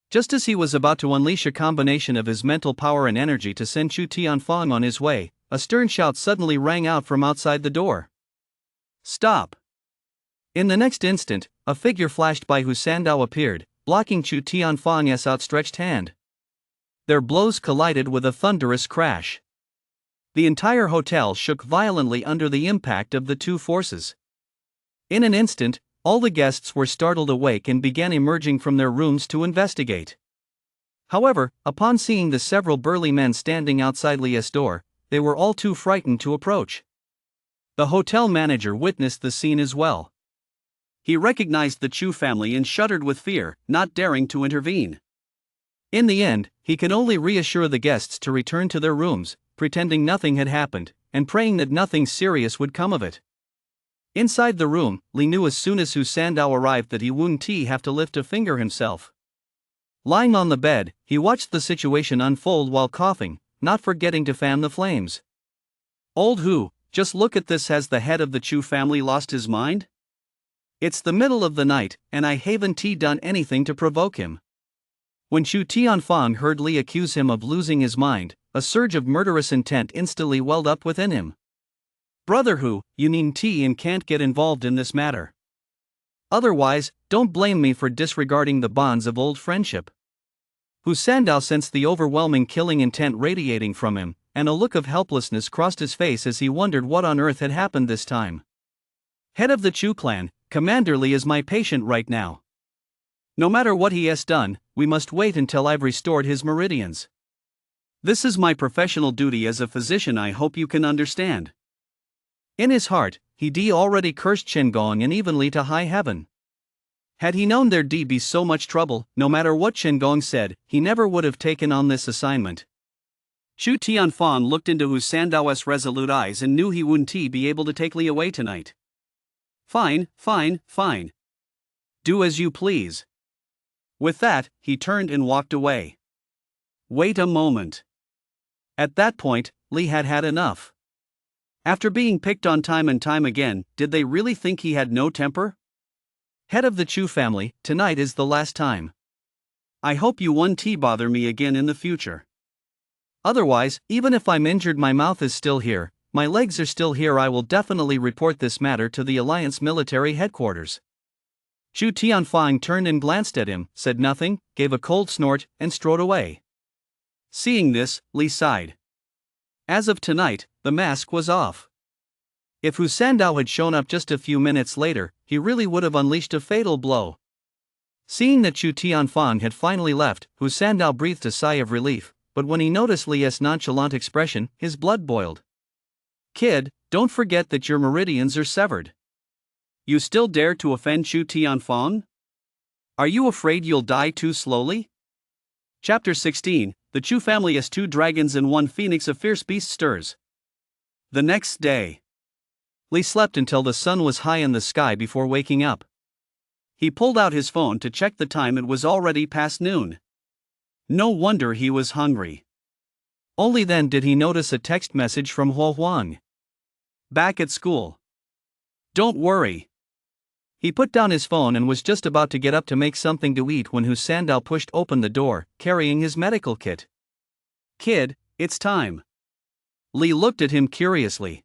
Just as he was about to unleash a combination of his mental power and energy to send Chu Tianfang on his way, a stern shout suddenly rang out from outside the door. Stop! In the next instant, a figure flashed by whose Sandao appeared, blocking Chu Tianfang's outstretched hand. Their blows collided with a thunderous crash. The entire hotel shook violently under the impact of the two forces. In an instant, all the guests were startled awake and began emerging from their rooms to investigate. However, upon seeing the several burly men standing outside Li's door, they were all too frightened to approach. The hotel manager witnessed the scene as well. He recognized the Chu family and shuddered with fear, not daring to intervene. In the end, he could only reassure the guests to return to their rooms, pretending nothing had happened, and praying that nothing serious would come of it. Inside the room, Li knew as soon as Hu Sandao arrived that he wouldn't have to lift a finger himself. Lying on the bed, he watched the situation unfold while coughing, not forgetting to fan the flames. Old Hu, just look at this, has the head of the Chu family lost his mind? It's the middle of the night, and I haven't done anything to provoke him. When Chu Tianfang heard Li accuse him of losing his mind, a surge of murderous intent instantly welled up within him. Brother Hu, you and can't get involved in this matter. Otherwise, don't blame me for disregarding the bonds of old friendship. Hu Sandao sensed the overwhelming killing intent radiating from him, and a look of helplessness crossed his face as he wondered what on earth had happened this time. Head of the Chu clan, Commander Li is my patient right now. No matter what he has done, we must wait until I've restored his meridians. This is my professional duty as a physician, I hope you can understand. In his heart, he already cursed Qingong and even Li to high heaven. Had he known there'd be so much trouble, no matter what Qingong said, he never would have taken on this assignment. Chu Tianfang looked into Hu Sandao's resolute eyes and knew he wouldn't be able to take Li away tonight. Fine. Do as you please. With that, he turned and walked away. Wait a moment. At that point, Li had had enough. After being picked on time and time again, did they really think he had no temper? Head of the Chu family, tonight is the last time. I hope you won't bother me again in the future. Otherwise, even if I'm injured, my mouth is still here, my legs are still here, I will definitely report this matter to the Alliance military headquarters. Chu Tianfang turned and glanced at him, said nothing, gave a cold snort, and strode away. Seeing this, Li sighed. As of tonight, the mask was off. If Hu Sandao had shown up just a few minutes later, he really would have unleashed a fatal blow. Seeing that Chu Tianfang had finally left, Hu Sandao breathed a sigh of relief, but when he noticed Li's nonchalant expression, his blood boiled. Kid, don't forget that your meridians are severed. You still dare to offend Chu Tianfang? Are you afraid you'll die too slowly? Chapter 16, The Chu family has 2 dragons and 1 phoenix, a fierce beast stirs. The next day, Li slept until the sun was high in the sky before waking up. He pulled out his phone to check the time. It was already past noon. No wonder he was hungry. Only then did he notice a text message from Huo Huang. Back at school. Don't worry. He put down his phone and was just about to get up to make something to eat when Hu Sandao pushed open the door, carrying his medical kit. Kid, it's time. Li looked at him curiously.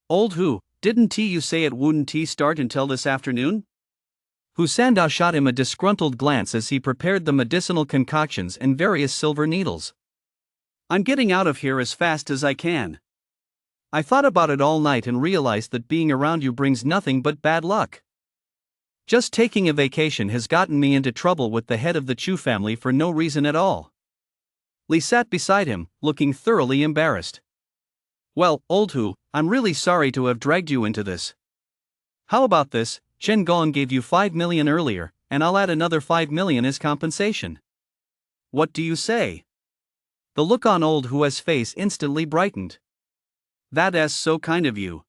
Old Hu, didn't you say it wouldn't start until this afternoon? Hu Sandao shot him a disgruntled glance as he prepared the medicinal concoctions and various silver needles. I'm getting out of here as fast as I can. I thought about it all night and realized that being around you brings nothing but bad luck. Just taking a vacation has gotten me into trouble with the head of the Chu family for no reason at all. Li sat beside him, looking thoroughly embarrassed. Well, old Hu, I'm really sorry to have dragged you into this. How about this? Chen Gong gave you 5 million earlier, and I'll add another 5 million as compensation. What do you say? The look on old Hu's face instantly brightened. That's so kind of you.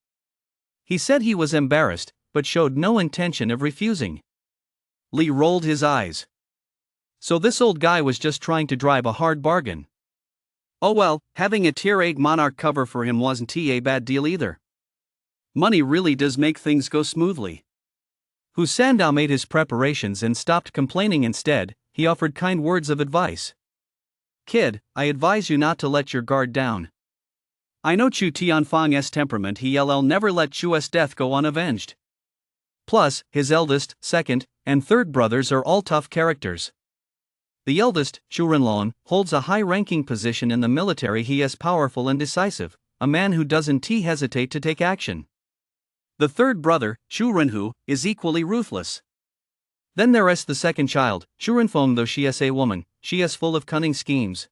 He said he was embarrassed, but showed no intention of refusing. Li rolled his eyes. So this old guy was just trying to drive a hard bargain. Oh well, having a tier 8 monarch cover for him wasn't a bad deal either. Money really does make things go smoothly. Hu Sandao made his preparations and stopped complaining. Instead, he offered kind words of advice. Kid, I advise you not to let your guard down. I know Chu Tianfang's temperament. He'll never let Chu's death go unavenged. Plus, his eldest, second, and third brothers are all tough characters. The eldest, Chu Renlong, holds a high-ranking position in the military. He is powerful and decisive, a man who doesn't hesitate to take action. The third brother, Chu Renhu, is equally ruthless. Then there is the second child, Chu Renfeng. Though she is a woman, she is full of cunning schemes.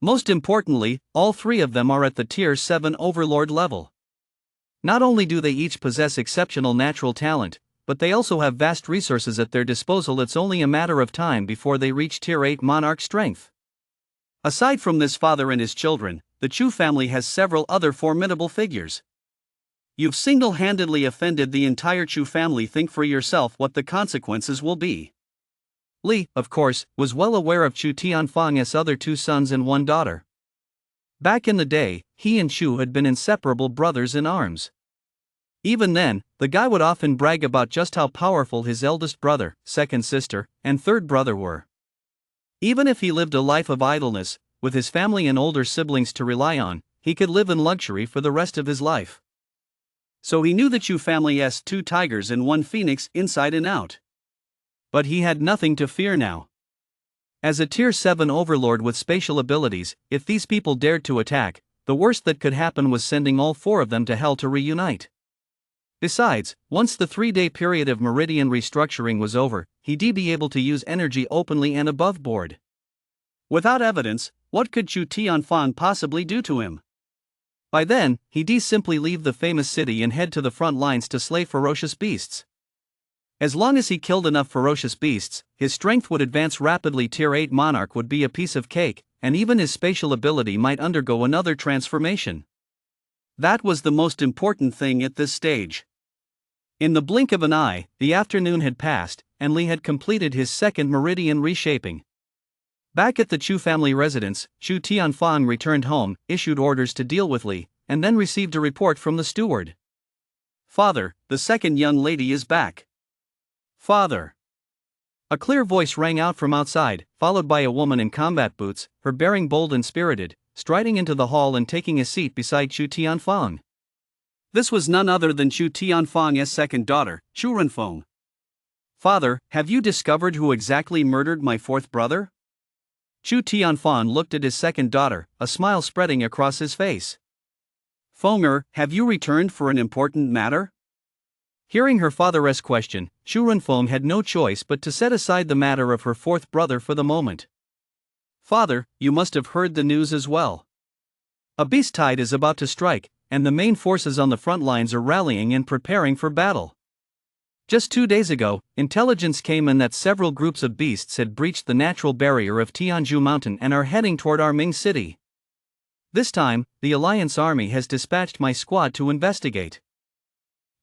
Most importantly, all 3 of them are at the Tier 7 Overlord level. Not only do they each possess exceptional natural talent, but they also have vast resources at their disposal. It's only a matter of time before they reach Tier 8 Monarch strength. Aside from this father and his children, the Chu family has several other formidable figures. You've single-handedly offended the entire Chu family. Think for yourself what the consequences will be. Li, of course, was well aware of Chu Tianfang's other 2 sons and 1 daughter. Back in the day, he and Chu had been inseparable brothers in arms. Even then, the guy would often brag about just how powerful his eldest brother, second sister, and third brother were. Even if he lived a life of idleness, with his family and older siblings to rely on, he could live in luxury for the rest of his life. So he knew the Chu family has 2 tigers and 1 phoenix inside and out. But he had nothing to fear now. As a Tier 7 overlord with spatial abilities, if these people dared to attack, the worst that could happen was sending all 4 of them to hell to reunite. Besides, once the 3-day period of meridian restructuring was over, he'd be able to use energy openly and above board. Without evidence, what could Chu Tianfang possibly do to him? By then, he'd simply leave the famous city and head to the front lines to slay ferocious beasts. As long as he killed enough ferocious beasts, his strength would advance rapidly. Tier 8 Monarch would be a piece of cake, and even his spatial ability might undergo another transformation. That was the most important thing at this stage. In the blink of an eye, the afternoon had passed, and Li had completed his second meridian reshaping. Back at the Chu family residence, Chu Tianfang returned home, issued orders to deal with Li, and then received a report from the steward. Father, the second young lady is back. Father. A clear voice rang out from outside, followed by a woman in combat boots, her bearing bold and spirited, striding into the hall and taking a seat beside Chu Tianfang. This was none other than Chu Tianfang's second daughter, Chu Renfeng. Father, have you discovered who exactly murdered my 4th brother? Chu Tianfang looked at his second daughter, a smile spreading across his face. Fenger, have you returned for an important matter? Hearing her father's question, Chu Renfeng had no choice but to set aside the matter of her 4th brother for the moment. Father, you must have heard the news as well. A beast tide is about to strike, and the main forces on the front lines are rallying and preparing for battle. Just 2 days ago, intelligence came in that several groups of beasts had breached the natural barrier of Tianzhu Mountain and are heading toward our Ming City. This time, the Alliance Army has dispatched my squad to investigate.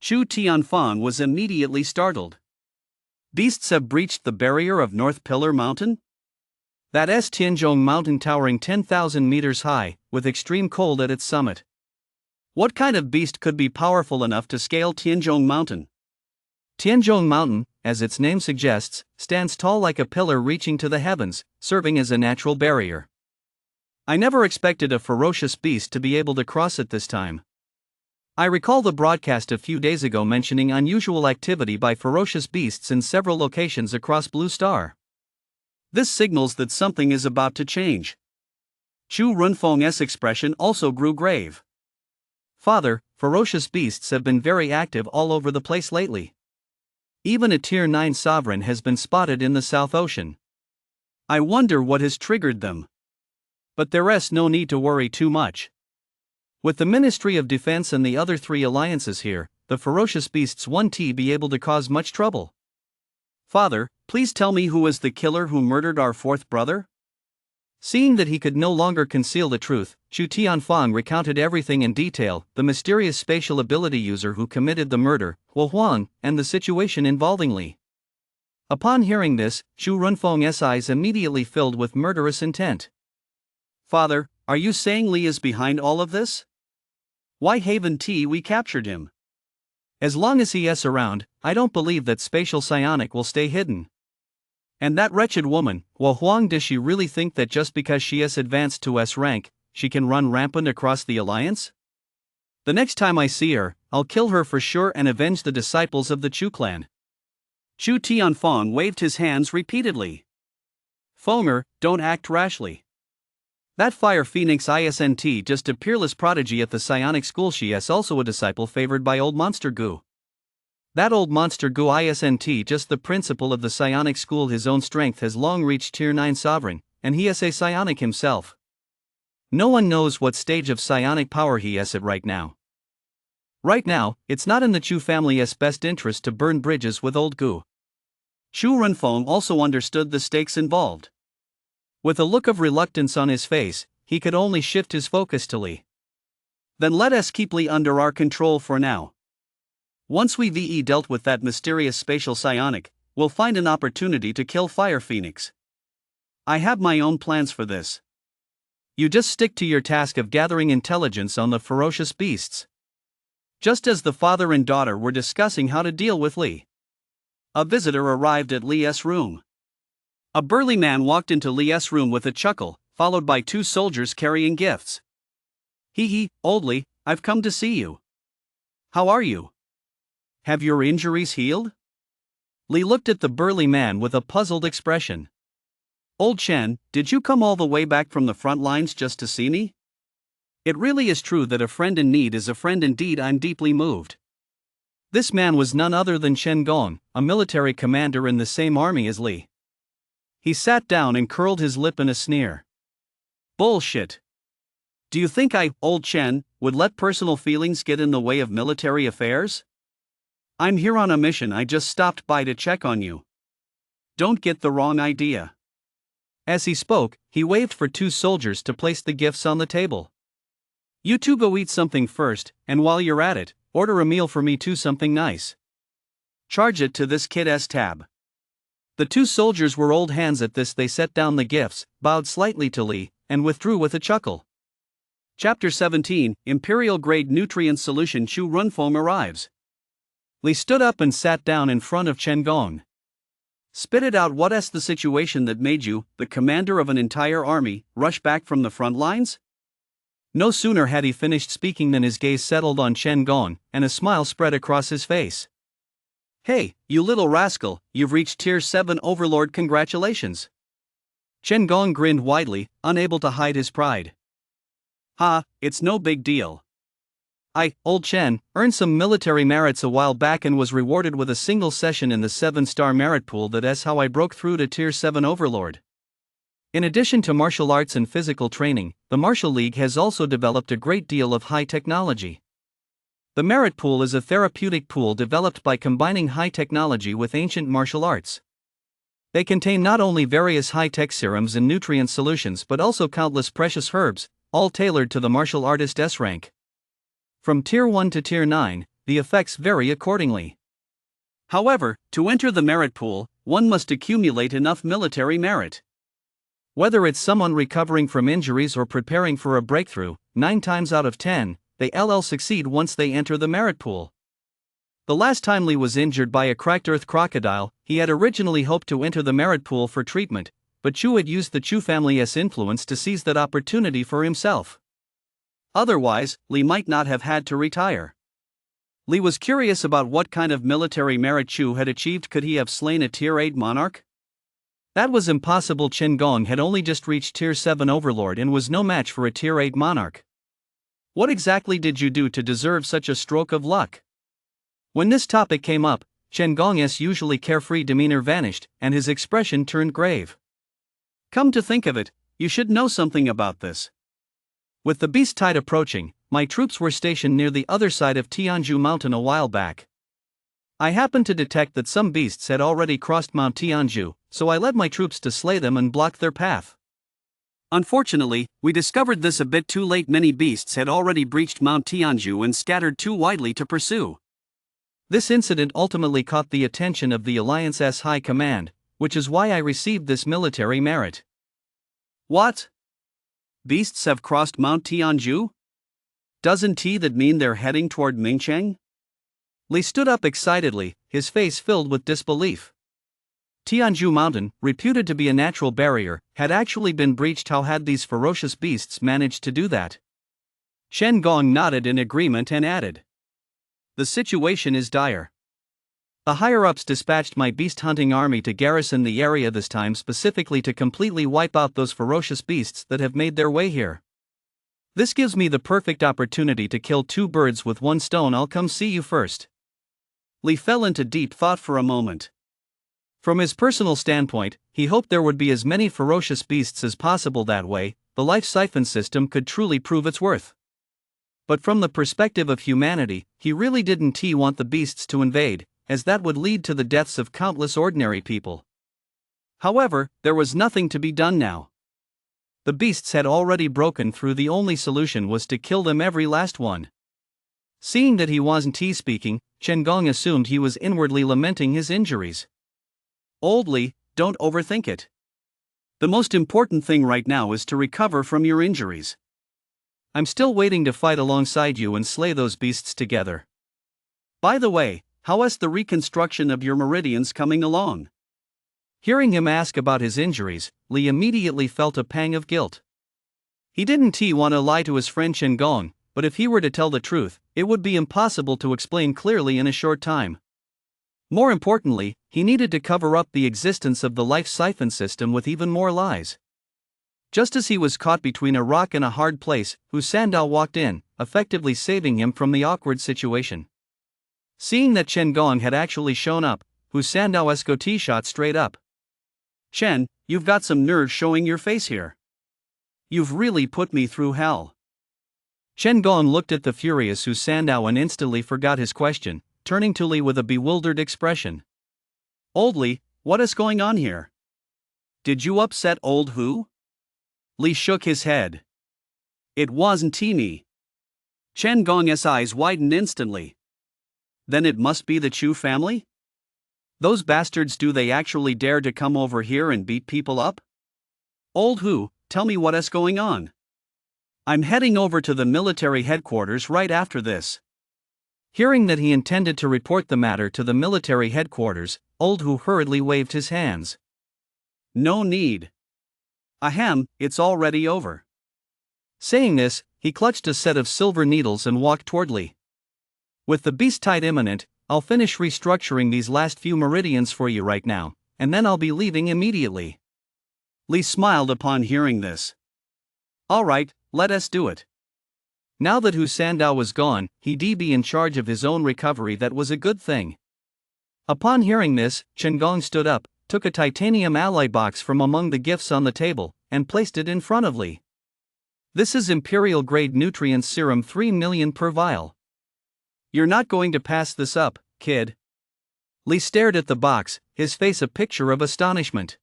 Chu Tianfang was immediately startled. Beasts have breached the barrier of North Pillar Mountain? That's Tianzhong Mountain towering 10,000 meters high, with extreme cold at its summit. What kind of beast could be powerful enough to scale Tianzhong Mountain? Tianzhong Mountain, as its name suggests, stands tall like a pillar reaching to the heavens, serving as a natural barrier. I never expected a ferocious beast to be able to cross it this time. I recall the broadcast a few days ago mentioning unusual activity by ferocious beasts in several locations across Blue Star. This signals that something is about to change. Chu Runfeng's expression also grew grave. Father, ferocious beasts have been very active all over the place lately. Even a Tier 9 sovereign has been spotted in the South Ocean. I wonder what has triggered them. But there's no need to worry too much. With the Ministry of Defense and the other 3 alliances here, the ferocious beasts won't be able to cause much trouble. Father, please tell me who was the killer who murdered our 4th brother? Seeing that he could no longer conceal the truth, Chu Tianfang recounted everything in detail: the mysterious spatial ability user who committed the murder, Wu Huang, and the situation involving Li. Upon hearing this, Chu Runfeng's eyes immediately filled with murderous intent. Father, are you saying Li is behind all of this? Why haven't we captured him? As long as he is around, I don't believe that spatial psionic will stay hidden. And that wretched woman, Wu Huang, does she really think that just because she has advanced to S rank, she can run rampant across the alliance? The next time I see her, I'll kill her for sure and avenge the disciples of the Chu clan. Chu Tianfang waved his hands repeatedly. Fonger, don't act rashly. That Fire Phoenix isn't just a peerless prodigy at the psionic school, she is also a disciple favored by old Monster Gu. That old Monster Gu isn't just the principal of the psionic school, his own strength has long reached Tier 9 sovereign, and he is a psionic himself. No one knows what stage of psionic power he is at right now. Right now, it's not in the Chu family's best interest to burn bridges with old Gu. Chu Runfeng also understood the stakes involved. With a look of reluctance on his face, he could only shift his focus to Li. Then let us keep Li under our control for now. Once we've dealt with that mysterious spatial psionic, we'll find an opportunity to kill Fire Phoenix. I have my own plans for this. You just stick to your task of gathering intelligence on the ferocious beasts. Just as the father and daughter were discussing how to deal with Li, a visitor arrived at Li's room. A burly man walked into Li's room with a chuckle, followed by 2 soldiers carrying gifts. Old Li, I've come to see you. How are you? Have your injuries healed? Li looked at the burly man with a puzzled expression. Old Chen, did you come all the way back from the front lines just to see me? It really is true that a friend in need is a friend indeed. I'm deeply moved. This man was none other than Chen Gong, a military commander in the same army as Li. He sat down and curled his lip in a sneer. Bullshit. Do you think I, Old Chen, would let personal feelings get in the way of military affairs? I'm here on a mission. I just stopped by to check on you. Don't get the wrong idea. As he spoke, he waved for 2 soldiers to place the gifts on the table. You 2 go eat something first, and while you're at it, order a meal for me too, something nice. Charge it to this kid's tab. The 2 soldiers were old hands at this. They set down the gifts, bowed slightly to Li, and withdrew with a chuckle. Chapter 17, Imperial Grade Nutrient Solution. Chu Runfeng arrives. Li stood up and sat down in front of Chen Gong. Spit it out. What's the situation that made you, the commander of an entire army, rush back from the front lines? No sooner had he finished speaking than his gaze settled on Chen Gong, and a smile spread across his face. Hey, you little rascal, you've reached Tier 7 Overlord, congratulations. Chen Gong grinned widely, unable to hide his pride. It's no big deal. Old Chen, earned some military merits a while back and was rewarded with a single session in the 7-star merit pool. That's how I broke through to Tier 7 Overlord. In addition to martial arts and physical training, the Martial League has also developed a great deal of high technology. The merit pool is a therapeutic pool developed by combining high technology with ancient martial arts. They contain not only various high-tech serums and nutrient solutions but also countless precious herbs, all tailored to the martial artist's rank. From Tier 1 to Tier 9, the effects vary accordingly. However, to enter the merit pool, one must accumulate enough military merit. Whether it's someone recovering from injuries or preparing for a breakthrough, 9 times out of 10, they succeed once they enter the merit pool. The last time Lee was injured by a cracked earth crocodile, he had originally hoped to enter the merit pool for treatment, but Chu had used the Chu family's influence to seize that opportunity for himself. Otherwise, Lee might not have had to retire. Lee was curious about what kind of military merit Chu had achieved. Could he have slain a Tier 8 monarch? That was impossible. Chen Gong had only just reached Tier 7 overlord and was no match for a Tier 8 monarch. What exactly did you do to deserve such a stroke of luck? When this topic came up, Chen Gong's usually carefree demeanor vanished, and his expression turned grave. Come to think of it, you should know something about this. With the beast tide approaching, my troops were stationed near the other side of Tianzhu Mountain a while back. I happened to detect that some beasts had already crossed Mount Tianzhu, so I led my troops to slay them and block their path. Unfortunately, we discovered this a bit too late. Many beasts had already breached Mount Tianzhu and scattered too widely to pursue. This incident ultimately caught the attention of the Alliance's high command, which is why I received this military merit. What? Beasts have crossed Mount Tianzhu? Doesn't that mean they're heading toward Mingcheng? Li stood up excitedly, his face filled with disbelief. Tianzhu Mountain, reputed to be a natural barrier, had actually been breached. How had these ferocious beasts managed to do that? Shen Gong nodded in agreement and added, "The situation is dire. The higher-ups dispatched my beast-hunting army to garrison the area this time specifically to completely wipe out those ferocious beasts that have made their way here. This gives me the perfect opportunity to kill 2 birds with 1 stone. I'll come see you first." Li fell into deep thought for a moment. From his personal standpoint, he hoped there would be as many ferocious beasts as possible. That way, the life siphon system could truly prove its worth. But from the perspective of humanity, he really didn't want the beasts to invade, as that would lead to the deaths of countless ordinary people. However, there was nothing to be done now. The beasts had already broken through. The only solution was to kill them, every last one. Seeing that he wasn't speaking, Chen Gong assumed he was inwardly lamenting his injuries. "Old Li, don't overthink it. The most important thing right now is to recover from your injuries. I'm still waiting to fight alongside you and slay those beasts together. By the way, how is the reconstruction of your meridians coming along?" Hearing him ask about his injuries, Li immediately felt a pang of guilt. He didn't want to lie to his friend Chen Gong, but if he were to tell the truth, it would be impossible to explain clearly in a short time. More importantly, he needed to cover up the existence of the life siphon system with even more lies. Just as he was caught between a rock and a hard place, Hu Sandao walked in, effectively saving him from the awkward situation. Seeing that Chen Gong had actually shown up, Hu Sandao's goatee shot straight up. "Chen, you've got some nerve showing your face here. You've really put me through hell." Chen Gong looked at the furious Hu Sandao and instantly forgot his question, turning to Li with a bewildered expression. "Old Li, what is going on here? Did you upset old Hu?" Li shook his head. "It wasn't me." Chen Gong's eyes widened instantly. "Then it must be the Chu family? Those bastards, do they actually dare to come over here and beat people up? Old Hu, tell me what is going on. I'm heading over to the military headquarters right after this." Hearing that he intended to report the matter to the military headquarters, old Hu hurriedly waved his hands. "No need. Ahem, it's already over." Saying this, he clutched a set of silver needles and walked toward Li. "With the beast tide imminent, I'll finish restructuring these last few meridians for you right now, and then I'll be leaving immediately." Li smiled upon hearing this. "All right, let us do it." Now that Hu Sandao was gone, he'd be in charge of his own recovery. That was a good thing. Upon hearing this, Chen Gong stood up, took a titanium alloy box from among the gifts on the table, and placed it in front of Li. "This is Imperial-grade nutrient serum, 3 million per vial. You're not going to pass this up, kid. Lee stared at the box, his face a picture of astonishment.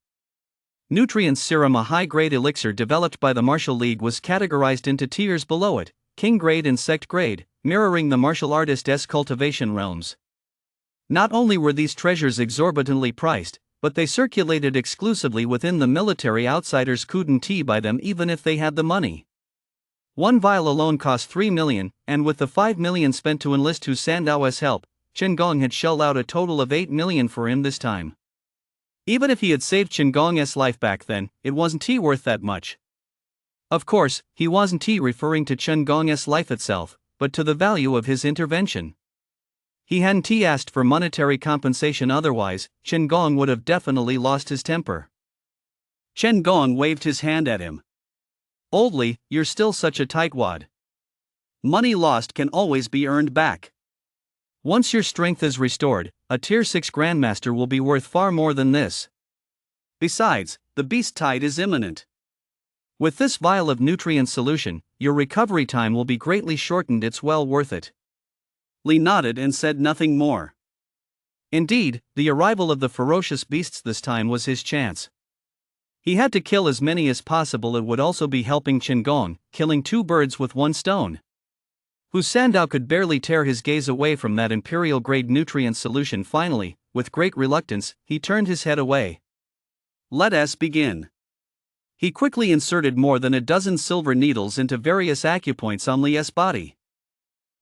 Nutrients Serum, a high-grade elixir developed by the Martial League, was categorized into tiers below it: King grade and Sect grade, mirroring the martial artist's cultivation realms. Not only were these treasures exorbitantly priced, but they circulated exclusively within the military. Outsiders couldn't buy them even if they had the money. One vial alone cost 3 million, and with the 5 million spent to enlist Hu Sandao's help, Chen Gong had shelled out a total of 8 million for him this time. Even if he had saved Chen Gong's life back then, it wasn't worth that much. Of course, he wasn't referring to Chen Gong's life itself, but to the value of his intervention. He hadn't asked for monetary compensation, otherwise, Chen Gong would have definitely lost his temper. Chen Gong waved his hand at him. "Old Li, you're still such a tightwad. Money lost can always be earned back. Once your strength is restored, a Tier 6 Grandmaster will be worth far more than this. Besides, the beast tide is imminent. With this vial of nutrient solution, your recovery time will be greatly shortened. It's well worth it." Li nodded and said nothing more. Indeed, the arrival of the ferocious beasts this time was his chance. He had to kill as many as possible. It would also be helping Chen Gong, killing two birds with one stone. Hu Sandao could barely tear his gaze away from that imperial-grade nutrient solution. Finally, with great reluctance, he turned his head away. "Let us begin." He quickly inserted more than a dozen silver needles into various acupoints on Li's body.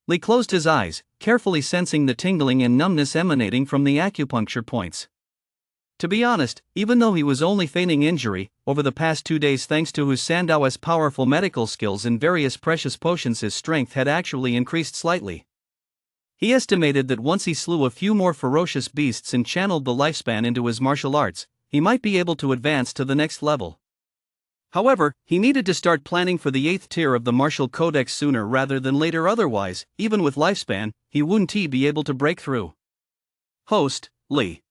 Li closed his eyes, carefully sensing the tingling and numbness emanating from the acupuncture points. To be honest, even though he was only feigning injury, over the past 2 days, thanks to Hu Sandao's powerful medical skills and various precious potions, his strength had actually increased slightly. He estimated that once he slew a few more ferocious beasts and channeled the lifespan into his martial arts, he might be able to advance to the next level. However, he needed to start planning for the 8th tier of the Martial Codex sooner rather than later, otherwise, even with lifespan, he wouldn't be able to break through. Host, Li.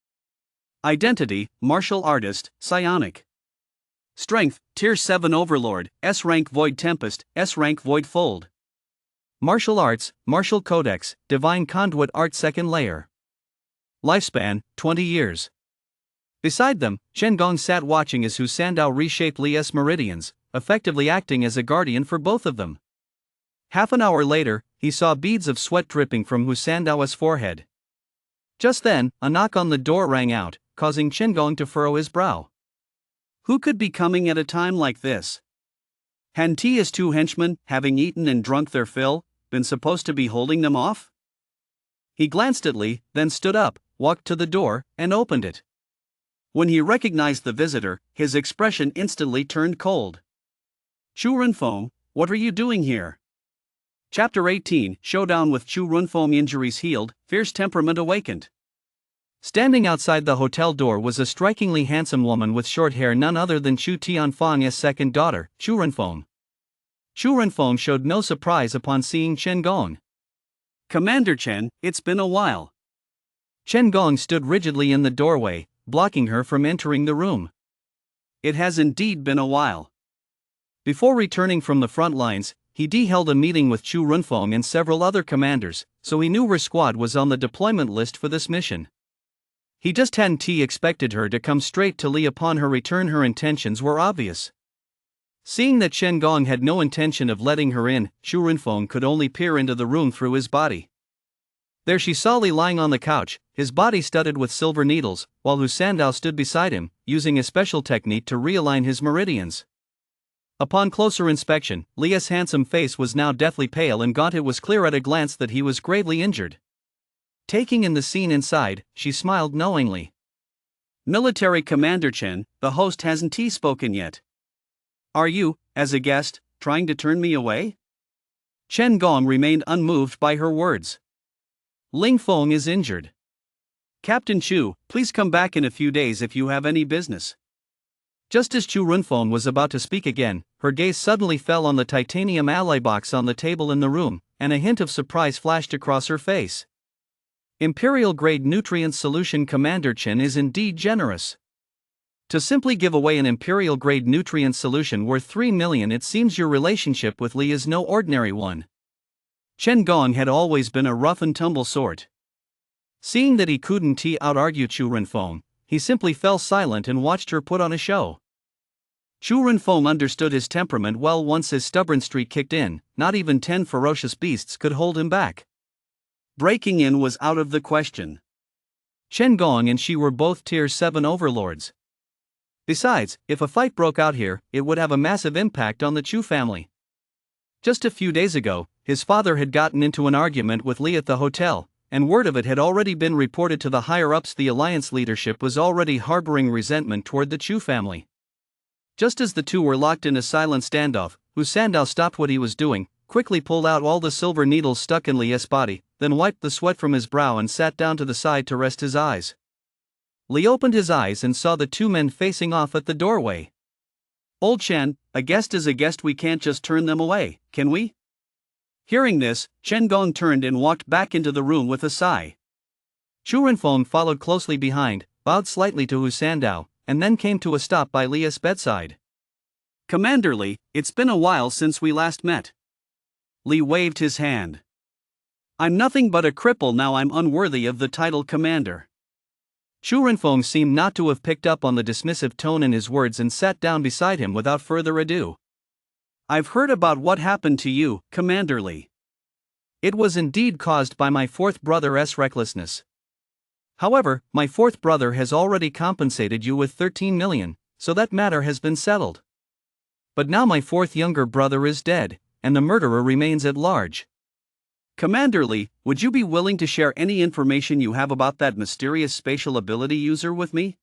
Identity, Martial Artist, Psionic. Strength, Tier 7 Overlord, S-Rank Void Tempest, S-Rank Void Fold. Martial Arts, Martial Codex, Divine Conduit Art 2nd Layer. Lifespan, 20 years. Beside them, Chen Gong sat watching as Hu Sandao reshaped Li's meridians, effectively acting as a guardian for both of them. Half an hour later, he saw beads of sweat dripping from Hu Sandao's forehead. Just then, a knock on the door rang out, causing Chen Gong to furrow his brow. Who could be coming at a time like this? Hadn't his two henchmen, having eaten and drunk their fill, been supposed to be holding them off? He glanced at Li, then stood up, walked to the door, and opened it. When he recognized the visitor, his expression instantly turned cold. "Chu Runfeng, what are you doing here?" Chapter 18, Showdown with Chu Runfeng. Injuries healed, fierce temperament awakened. Standing outside the hotel door was a strikingly handsome woman with short hair, none other than Chu Tianfeng's second daughter, Chu Runfeng. Chu Runfeng showed no surprise upon seeing Chen Gong. "Commander Chen, it's been a while." Chen Gong stood rigidly in the doorway, blocking her from entering the room. "It has indeed been a while." Before returning from the front lines, he held a meeting with Chu Runfeng and several other commanders, so he knew her squad was on the deployment list for this mission. He just hadn't expected her to come straight to Li upon her return. Her intentions were obvious. Seeing that Chen Gong had no intention of letting her in, Chu Runfeng could only peer into the room through his body. There she saw Li lying on the couch, his body studded with silver needles, while Hu Sandao stood beside him, using a special technique to realign his meridians. Upon closer inspection, Li's handsome face was now deathly pale and gaunt. It was clear at a glance that he was gravely injured. Taking in the scene inside, she smiled knowingly. "Military Commander Chen, the host hasn't spoken yet. Are you, as a guest, trying to turn me away?" Chen Gong remained unmoved by her words. "Ling Feng is injured. Captain Chu, please come back in a few days if you have any business." Just as Chu Runfeng was about to speak again, her gaze suddenly fell on the titanium alloy box on the table in the room, and a hint of surprise flashed across her face. Imperial-grade nutrient solution. Commander Chen is indeed generous. To simply give away an Imperial-grade nutrient solution worth 3 million, it seems your relationship with Li is no ordinary one. Chen Gong had always been a rough-and-tumble sort. Seeing that he couldn't out-argue Chu Renfeng, he simply fell silent and watched her put on a show. Chu Renfeng understood his temperament well. Once his stubborn streak kicked in, not even 10 ferocious beasts could hold him back. Breaking in was out of the question. Chen Gong and she were both Tier 7 overlords. Besides, if a fight broke out here, it would have a massive impact on the Chu family. Just a few days ago, his father had gotten into an argument with Li at the hotel, and word of it had already been reported to the higher-ups. The alliance leadership was already harboring resentment toward the Chu family. Just as the two were locked in a silent standoff, Hu Sandao stopped what he was doing, quickly pulled out all the silver needles stuck in Li's body, then wiped the sweat from his brow and sat down to the side to rest his eyes. Li opened his eyes and saw the two men facing off at the doorway. "Old Chen, a guest is a guest. We can't just turn them away, can we?" Hearing this, Chen Gong turned and walked back into the room with a sigh. Chu Renfeng followed closely behind, bowed slightly to Hu Sandao, and then came to a stop by Li's bedside. "Commander Li, it's been a while since we last met." Li waved his hand. "I'm nothing but a cripple now. I'm unworthy of the title commander." Chu Renfeng seemed not to have picked up on the dismissive tone in his words and sat down beside him without further ado. "I've heard about what happened to you, Commander Li. It was indeed caused by my fourth brother's recklessness. However, my fourth brother has already compensated you with 13 million, so that matter has been settled. But now my fourth younger brother is dead, and the murderer remains at large. Commander Li, would you be willing to share any information you have about that mysterious spatial ability user with me?"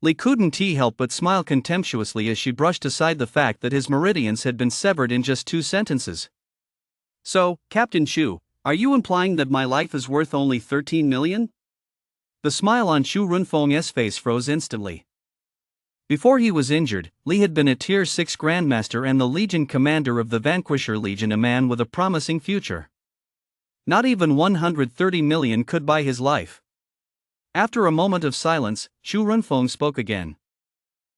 Li couldn't help but smile contemptuously as she brushed aside the fact that his meridians had been severed in just 2 sentences. "So, Captain Chu, are you implying that my life is worth only 13 million? The smile on Chu Renfeng's face froze instantly. Before he was injured, Li had been a Tier 6 Grandmaster and the Legion commander of the Vanquisher Legion, a man with a promising future. Not even 130 million could buy his life. After a moment of silence, Chu Renfeng spoke again.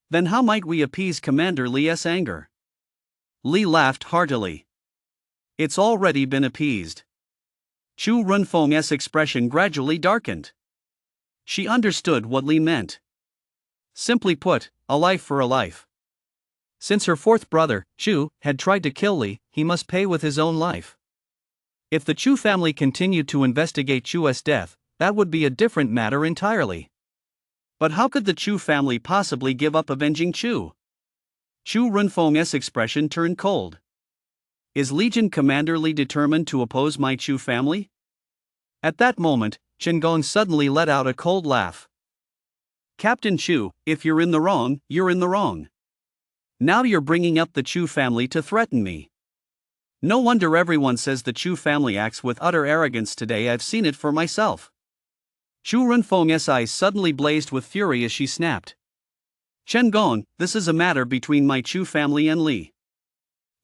"Then how might we appease Commander Li's anger?" Li laughed heartily. "It's already been appeased." Chu Renfeng's expression gradually darkened. She understood what Li meant. Simply put, a life for a life. Since her fourth brother, Chu, had tried to kill Li, he must pay with his own life. If the Chu family continued to investigate Chu's death, that would be a different matter entirely. But how could the Chu family possibly give up avenging Chu? Chu Renfeng's expression turned cold. Is Legion Commander Li determined to oppose my Chu family? At that moment, Chen Gong suddenly let out a cold laugh. "Captain Chu, if you're in the wrong, you're in the wrong. Now you're bringing up the Chu family to threaten me. No wonder everyone says the Chu family acts with utter arrogance today. I've seen it for myself." Chu Renfeng's eyes suddenly blazed with fury as she snapped. "Chen Gong, this is a matter between my Chu family and Li.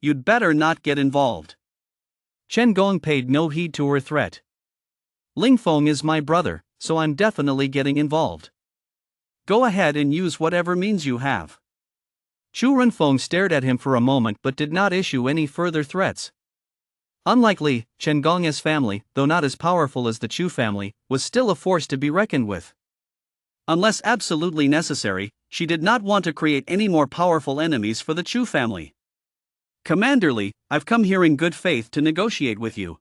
You'd better not get involved." Chen Gong paid no heed to her threat. "Ling Feng is my brother, so I'm definitely getting involved. Go ahead and use whatever means you have." Chu Renfeng stared at him for a moment but did not issue any further threats. Unlike Li, Chen Gong's family, though not as powerful as the Chu family, was still a force to be reckoned with. Unless absolutely necessary, she did not want to create any more powerful enemies for the Chu family. "Commander Li, I've come here in good faith to negotiate with you.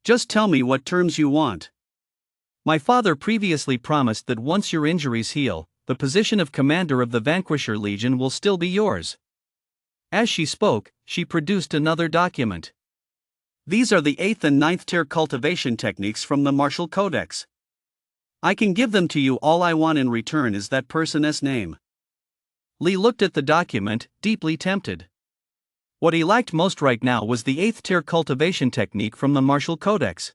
Just tell me what terms you want. My father previously promised that once your injuries heal, the position of commander of the Vanquisher Legion will still be yours." As she spoke, she produced another document. "These are the 8th and 9th tier cultivation techniques from the Martial Codex. I can give them to you. All I want in return is that person's name." Li looked at the document, deeply tempted. What he liked most right now was the 8th tier cultivation technique from the Martial Codex.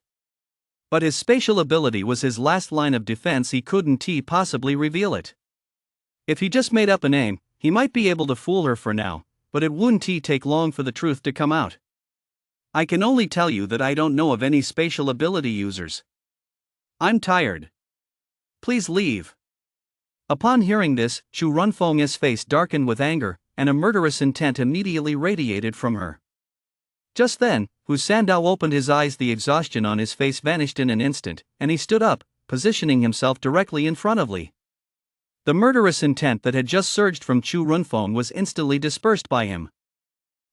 But his spatial ability was his last line of defense. He couldn't possibly reveal it. If he just made up a name, he might be able to fool her for now, but it wouldn't take long for the truth to come out. "I can only tell you that I don't know of any spatial ability users. I'm tired. Please leave." Upon hearing this, Chu Renfeng's face darkened with anger, and a murderous intent immediately radiated from her. Just then, Hu Sandao opened his eyes. The exhaustion on his face vanished in an instant, and he stood up, positioning himself directly in front of Li. The murderous intent that had just surged from Chu Runfeng was instantly dispersed by him.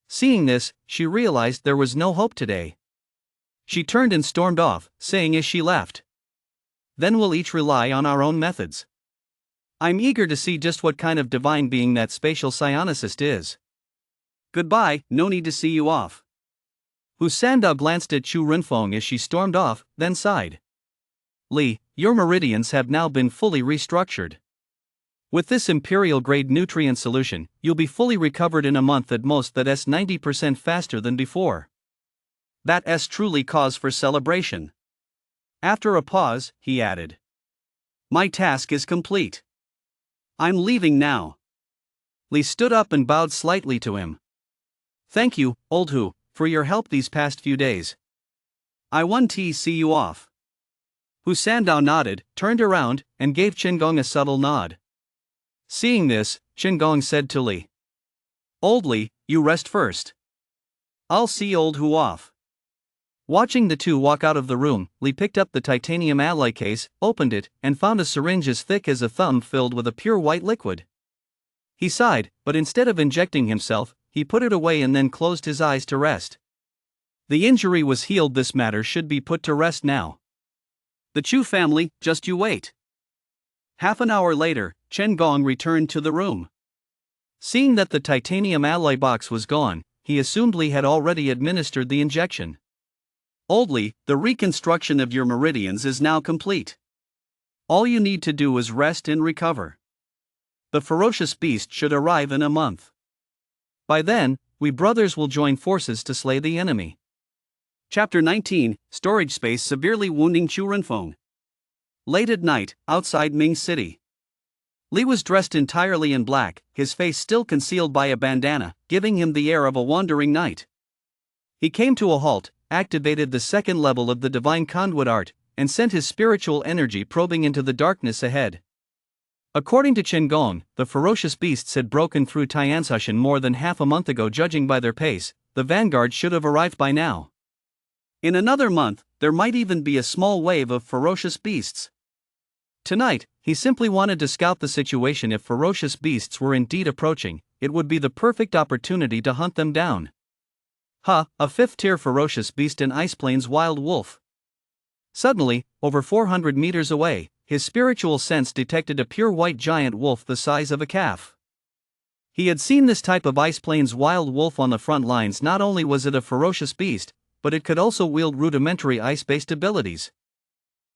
Seeing this, she realized there was no hope today. She turned and stormed off, saying as she left, "Then we'll each rely on our own methods. I'm eager to see just what kind of divine being that spatial psionicist is. Goodbye, no need to see you off." Hu Sandao glanced at Chu Runfeng as she stormed off, then sighed. "Li, your meridians have now been fully restructured. With this imperial-grade nutrient solution, you'll be fully recovered in a month at most. That's 90% faster than before. That's truly cause for celebration." After a pause, he added, "My task is complete. I'm leaving now." Li stood up and bowed slightly to him. "Thank you, old Hu, for your help these past few days. I want to see you off." Hu Sandao nodded, turned around, and gave Qingong a subtle nod. Seeing this, Qingong said to Li, "Old Li, you rest first. I'll see old Hu off." Watching the two walk out of the room, Li picked up the titanium alloy case, opened it, and found a syringe as thick as a thumb filled with a pure white liquid. He sighed, but instead of injecting himself, he put it away and then closed his eyes to rest. The injury was healed. This matter should be put to rest now. "The Chu family, just you wait." Half an hour later, Chen Gong returned to the room. Seeing that the titanium alloy box was gone, he assumed Li had already administered the injection. "Old Li, the reconstruction of your meridians is now complete. All you need to do is rest and recover. The ferocious beast should arrive in a month. By then, we brothers will join forces to slay the enemy." Chapter 19, Storage Space Severely Wounding Chu Runfeng. Late at night, outside Ming City. Li was dressed entirely in black, his face still concealed by a bandana, giving him the air of a wandering knight. He came to a halt, activated the second level of the divine conduit art, and sent his spiritual energy probing into the darkness ahead. According to Chen Gong, the ferocious beasts had broken through Tianzhushan more than half a month ago. Judging by their pace, the vanguard should have arrived by now. In another month, there might even be a small wave of ferocious beasts. Tonight, he simply wanted to scout the situation. If ferocious beasts were indeed approaching, it would be the perfect opportunity to hunt them down. A 5th-tier ferocious beast, an Ice Plains wild wolf. Suddenly, over 400 meters away, his spiritual sense detected a pure white giant wolf the size of a calf. He had seen this type of Ice Plains wild wolf on the front lines. Not only was it a ferocious beast, but it could also wield rudimentary ice-based abilities.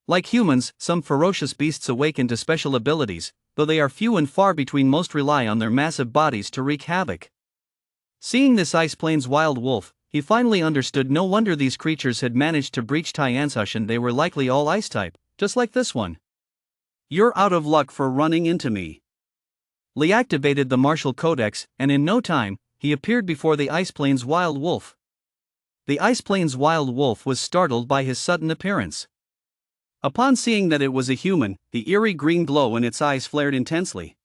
Like humans, some ferocious beasts awaken to special abilities, though they are few and far between. Most rely on their massive bodies to wreak havoc. Seeing this Ice Plains wild wolf, he finally understood. No wonder these creatures had managed to breach Tianzhushan. They were likely all ice type, just like this one. "You're out of luck for running into me." Li activated the martial codex, and in no time, he appeared before the Ice Plains wild wolf. The Ice Plains wild wolf was startled by his sudden appearance. Upon seeing that it was a human, the eerie green glow in its eyes flared intensely.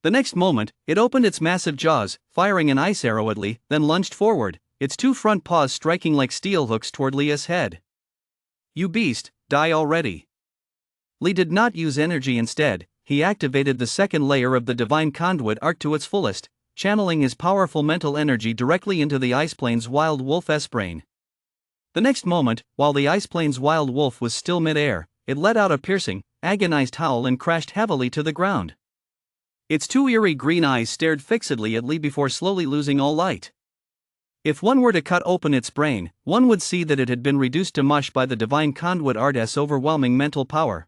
The next moment, it opened its massive jaws, firing an ice arrow at Li, then lunged forward, its two front paws striking like steel hooks toward Li's head. "You beast, die already." Li did not use energy. Instead, he activated the second layer of the divine conduit art to its fullest, channeling his powerful mental energy directly into the Ice Plains wild wolf's brain. The next moment, while the Ice Plains wild wolf was still mid-air, it let out a piercing, agonized howl and crashed heavily to the ground. Its two eerie green eyes stared fixedly at Li before slowly losing all light. If one were to cut open its brain, one would see that it had been reduced to mush by the divine conduit art's overwhelming mental power.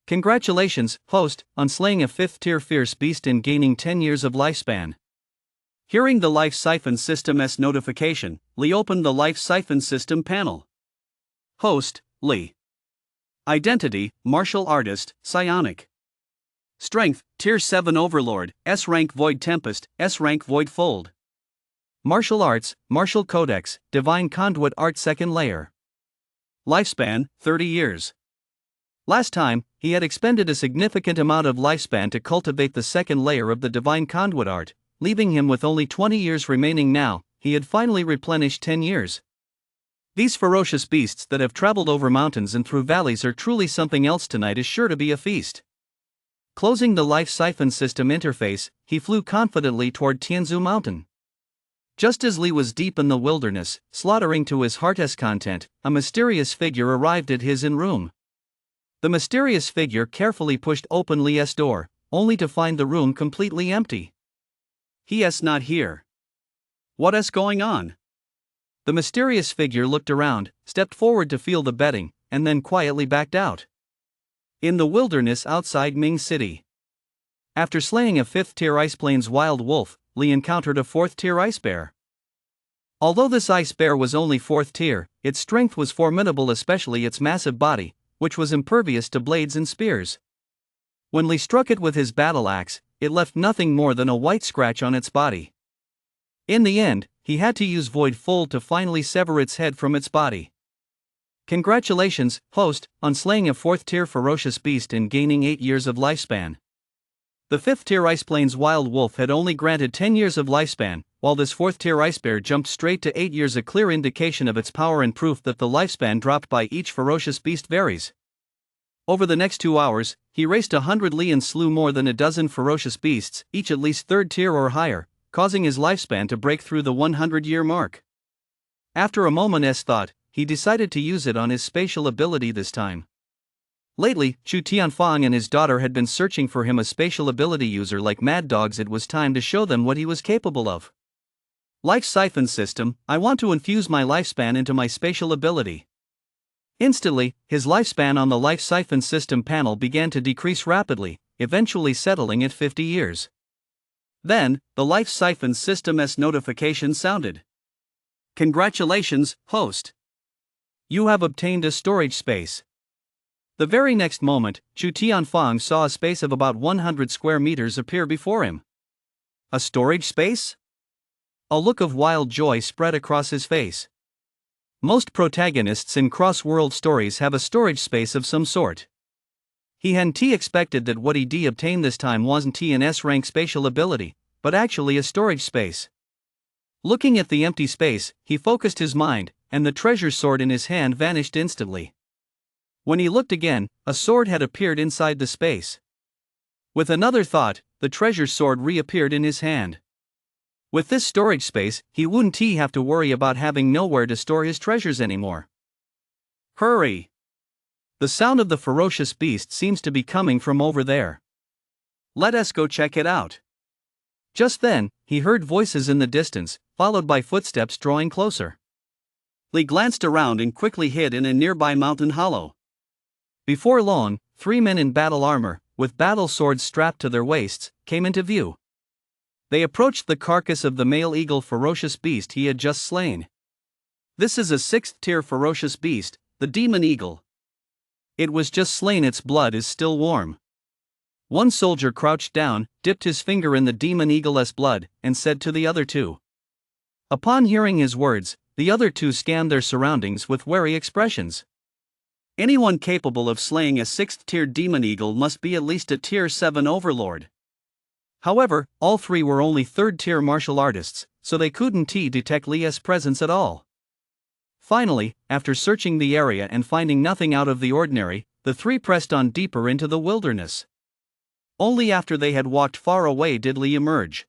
Congratulations, host, on slaying a 5th-tier fierce beast and gaining 10 years of lifespan. Hearing the Life Siphon System's notification, Li opened the Life Siphon System panel. Host, Li. Identity, Martial Artist, Psionic. Strength, Tier 7 Overlord, S-Rank Void Tempest, S-Rank Void Fold. Martial Arts, Martial Codex, Divine Conduit Art 2nd Layer. Lifespan, 30 years. Last time, he had expended a significant amount of lifespan to cultivate the second layer of the Divine Conduit Art, leaving him with only 20 years remaining. Now, he had finally replenished 10 years. These ferocious beasts that have traveled over mountains and through valleys are truly something else. Tonight is sure to be a feast. Closing the life siphon system interface, he flew confidently toward Tianzu Mountain. Just as Li was deep in the wilderness, slaughtering to his heart's content, a mysterious figure arrived at his inn room. The mysterious figure carefully pushed open Li's door, only to find the room completely empty. He's not here. What's going on? The mysterious figure looked around, stepped forward to feel the bedding, and then quietly backed out. In the wilderness outside Ming City. After slaying a 5th-tier Ice Plains wild wolf, Li encountered a 4th-tier ice bear. Although this ice bear was only 4th tier, its strength was formidable, especially its massive body, which was impervious to blades and spears. When Li struck it with his battle axe, it left nothing more than a white scratch on its body. In the end, he had to use Void Fold to finally sever its head from its body. Congratulations, host, on slaying a 4th-tier ferocious beast and gaining 8 years of lifespan. The 5th-tier Ice Plains wild wolf had only granted 10 years of lifespan, while this 4th-tier ice bear jumped straight to 8 years, a clear indication of its power and proof that the lifespan dropped by each ferocious beast varies. Over the next 2 hours, he raced 100 li and slew more than a dozen ferocious beasts, each at least 3rd tier or higher, causing his lifespan to break through the 100-year mark. After a moment's thought, he decided to use it on his spatial ability this time. Lately, Chu Tianfang and his daughter had been searching for him a spatial ability user like mad dogs. It was time to show them what he was capable of. Life Siphon System, I want to infuse my lifespan into my spatial ability. Instantly, his lifespan on the Life Siphon System panel began to decrease rapidly, eventually settling at 50 years. Then, the Life Siphon System's notification sounded. Congratulations, host. You have obtained a storage space. The very next moment, Chu Tianfang saw a space of about 100 square meters appear before him. A storage space? A look of wild joy spread across his face. Most protagonists in cross-world stories have a storage space of some sort. He hadn't expected that what he obtained this time wasn't an S-rank spatial ability, but actually a storage space. Looking at the empty space, he focused his mind, and the treasure sword in his hand vanished instantly. When he looked again, a sword had appeared inside the space. With another thought, the treasure sword reappeared in his hand. With this storage space, he wouldn't have to worry about having nowhere to store his treasures anymore. Hurry! The sound of the ferocious beast seems to be coming from over there. Let us go check it out. Just then, he heard voices in the distance, followed by footsteps drawing closer. Li glanced around and quickly hid in a nearby mountain hollow. Before long, 3 men in battle armor, with battle swords strapped to their waists, came into view. They approached the carcass of the male eagle ferocious beast he had just slain. This is a 6th-tier ferocious beast, the demon eagle. It was just slain, its blood is still warm. One soldier crouched down, dipped his finger in the demon eagle's blood, and said to the other two. Upon hearing his words, the other two scanned their surroundings with wary expressions. Anyone capable of slaying a 6th-tier demon eagle must be at least a tier 7 overlord. However, all three were only 3rd-tier martial artists, so they couldn't detect Li's presence at all. Finally, after searching the area and finding nothing out of the ordinary, the three pressed on deeper into the wilderness. Only after they had walked far away did Li emerge.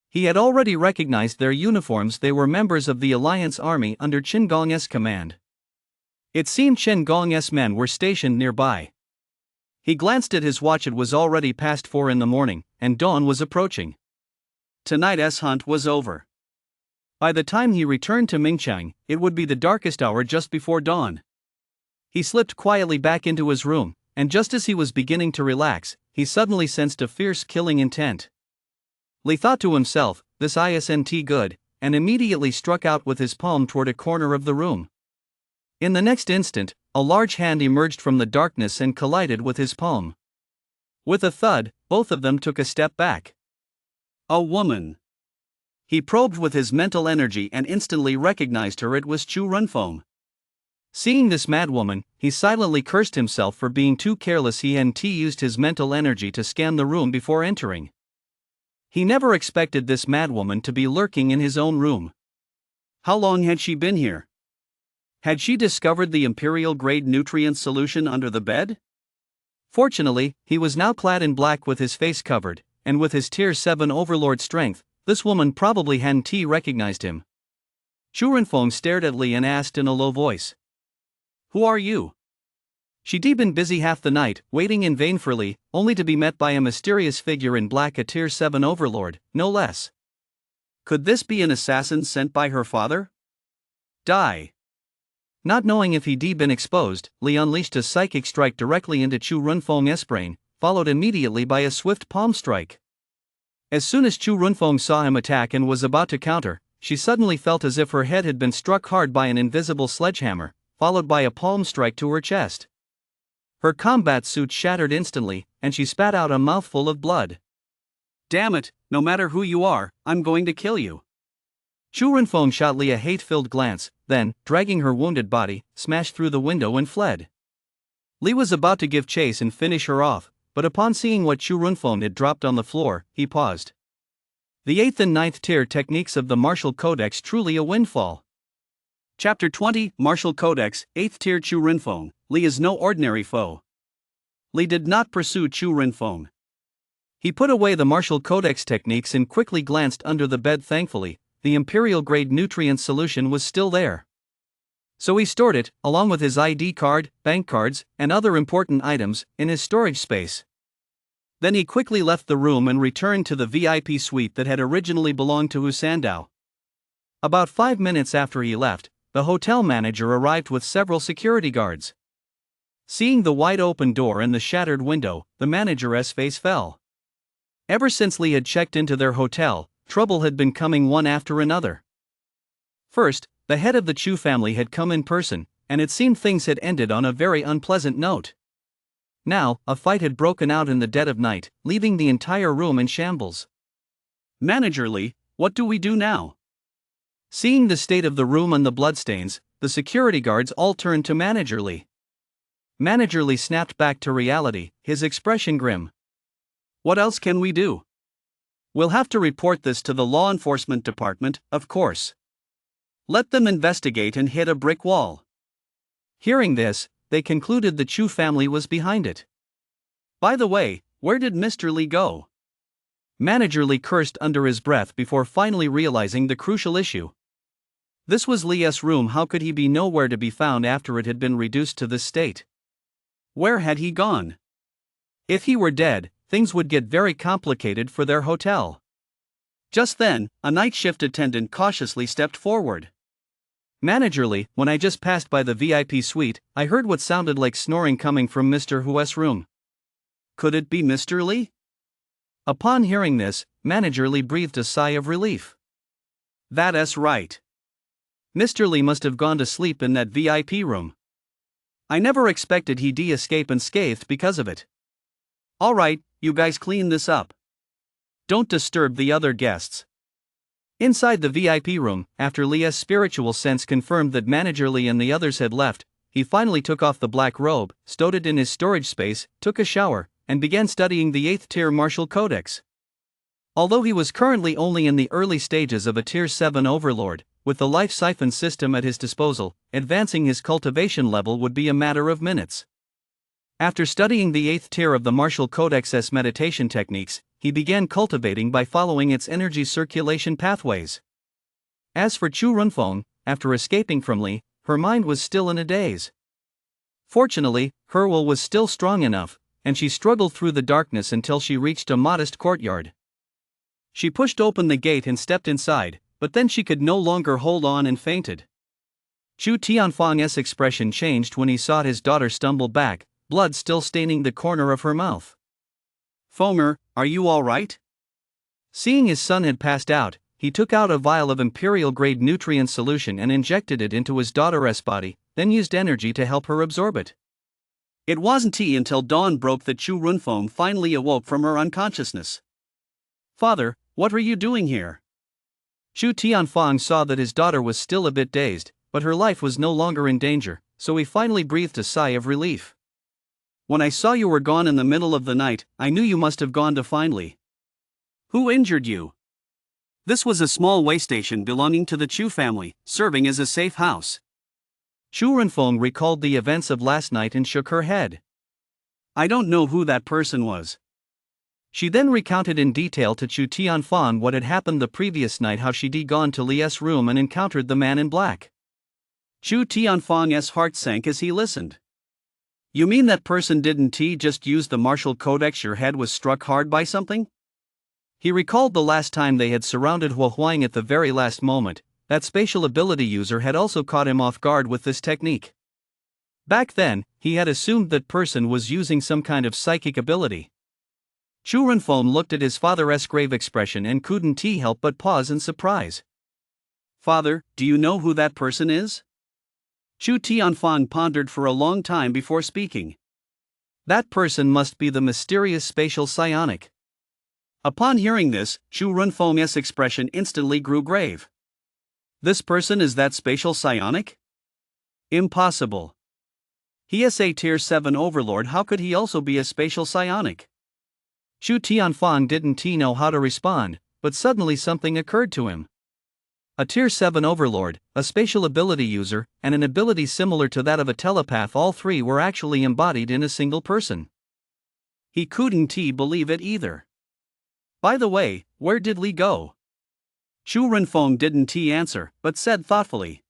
He had already recognized their uniforms. They were members of the Alliance Army under Qin Gong's command. It seemed Qin Gong's men were stationed nearby. He glanced at his watch. It was already past 4 in the morning, and dawn was approaching. Tonight's hunt was over. By the time he returned to Mingchang, it would be the darkest hour just before dawn. He slipped quietly back into his room, and just as he was beginning to relax, he suddenly sensed a fierce killing intent. Li thought to himself, this isn't good, and immediately struck out with his palm toward a corner of the room. In the next instant, a large hand emerged from the darkness and collided with his palm. With a thud, both of them took a step back. A woman. He probed with his mental energy and instantly recognized her. It was Chu Runfeng. Seeing this madwoman, he silently cursed himself for being too careless. He hadn't used his mental energy to scan the room before entering. He never expected this madwoman to be lurking in his own room. How long had she been here? Had she discovered the imperial-grade nutrient solution under the bed? Fortunately, he was now clad in black with his face covered, and with his Tier 7 overlord strength, this woman probably hadn't recognized him. Chu Renfeng stared at Li and asked in a low voice. "Who are you?" She'd been busy half the night, waiting in vain for Li, only to be met by a mysterious figure in black, a Tier 7 overlord, no less. Could this be an assassin sent by her father? Die. Not knowing if he'd been exposed, Li unleashed a psychic strike directly into Chu Renfeng's brain, followed immediately by a swift palm strike. As soon as Chu Renfeng saw him attack and was about to counter, she suddenly felt as if her head had been struck hard by an invisible sledgehammer, followed by a palm strike to her chest. Her combat suit shattered instantly, and she spat out a mouthful of blood. "Damn it, no matter who you are, I'm going to kill you." Chu Renfeng shot Li a hate-filled glance, then, dragging her wounded body, smashed through the window and fled. Li was about to give chase and finish her off, but upon seeing what Chu Renfeng had dropped on the floor, he paused. The 8th and 9th tier techniques of the Martial Codex, truly a windfall. Chapter 20, Martial Codex, 8th tier. Chu Renfeng. Li is no ordinary foe. Li did not pursue Chu Renfeng. He put away the Martial Codex techniques and quickly glanced under the bed. Thankfully, the Imperial-grade nutrient solution was still there. So he stored it, along with his ID card, bank cards, and other important items, in his storage space. Then he quickly left the room and returned to the VIP suite that had originally belonged to Hu Sandao. About 5 minutes after he left, the hotel manager arrived with several security guards. Seeing the wide-open door and the shattered window, the manager's face fell. Ever since Li had checked into their hotel, trouble had been coming one after another. First, the head of the Chu family had come in person, and it seemed things had ended on a very unpleasant note. Now, a fight had broken out in the dead of night, leaving the entire room in shambles. "Manager Li, what do we do now?" Seeing the state of the room and the bloodstains, the security guards all turned to Manager Li. Manager Li snapped back to reality, his expression grim. "What else can we do? We'll have to report this to the law enforcement department, of course. Let them investigate and hit a brick wall." Hearing this, they concluded the Chu family was behind it. "By the way, where did Mr. Li go?" Manager Li cursed under his breath before finally realizing the crucial issue. This was Li's room. How could he be nowhere to be found after it had been reduced to this state? Where had he gone? If he were dead, things would get very complicated for their hotel. Just then, a night shift attendant cautiously stepped forward. "Manager Li, when I just passed by the VIP suite, I heard what sounded like snoring coming from Mr. Hu's room. Could it be Mr. Li?" Upon hearing this, Manager Li breathed a sigh of relief. "That's right. Mr. Li must have gone to sleep in that VIP room. I never expected he'd escape unscathed because of it. Alright, you guys clean this up. Don't disturb the other guests." Inside the VIP room, after Li's spiritual sense confirmed that Manager Li and the others had left, he finally took off the black robe, stowed it in his storage space, took a shower, and began studying the 8th tier Martial Codex. Although he was currently only in the early stages of a Tier 7 overlord, with the life siphon system at his disposal, advancing his cultivation level would be a matter of minutes. After studying the 8th tier of the Martial Codex's meditation techniques, he began cultivating by following its energy circulation pathways. As for Chu Renfeng, after escaping from Li, her mind was still in a daze. Fortunately, her will was still strong enough, and she struggled through the darkness until she reached a modest courtyard. She pushed open the gate and stepped inside, but then she could no longer hold on and fainted. Chu Tianfang's expression changed when he saw his daughter stumble back, blood still staining the corner of her mouth. "Fomer, are you all right?" Seeing his son had passed out, he took out a vial of imperial-grade nutrient solution and injected it into his daughter's body, then used energy to help her absorb it. It wasn't until dawn broke that Chu Renfeng finally awoke from her unconsciousness. "Father, what are you doing here?" Chu Tianfang saw that his daughter was still a bit dazed, but her life was no longer in danger, so he finally breathed a sigh of relief. "When I saw you were gone in the middle of the night, I knew you must have gone to find Li." "Who injured you?" This was a small way station belonging to the Chu family, serving as a safe house. Chu Renfeng recalled the events of last night and shook her head. I don't know who that person was. She then recounted in detail to Chu Tianfang what had happened the previous night, how she'd gone to Li's room and encountered the man in black. Chu Tianfang's heart sank as he listened. You mean that person didn't just use the martial codex? Your head was struck hard by something? He recalled the last time they had surrounded Hua Huang at the very last moment. That spatial ability user had also caught him off guard with this technique. Back then, he had assumed that person was using some kind of psychic ability. Chu Renfeng looked at his father's grave expression and couldn't help but pause in surprise. Father, do you know who that person is? Chu Tianfang pondered for a long time before speaking. That person must be the mysterious spatial psionic. Upon hearing this, Chu Renfeng's expression instantly grew grave. This person is that spatial psionic? Impossible. He is a Tier 7 overlord, how could he also be a spatial psionic? Chu Tianfang didn't know how to respond, but suddenly something occurred to him. A Tier 7 overlord, a spatial ability user, and an ability similar to that of a telepath, all three were actually embodied in a single person. He couldn't believe it either. By the way, where did Li go? Chu Renfeng didn't answer, but said thoughtfully.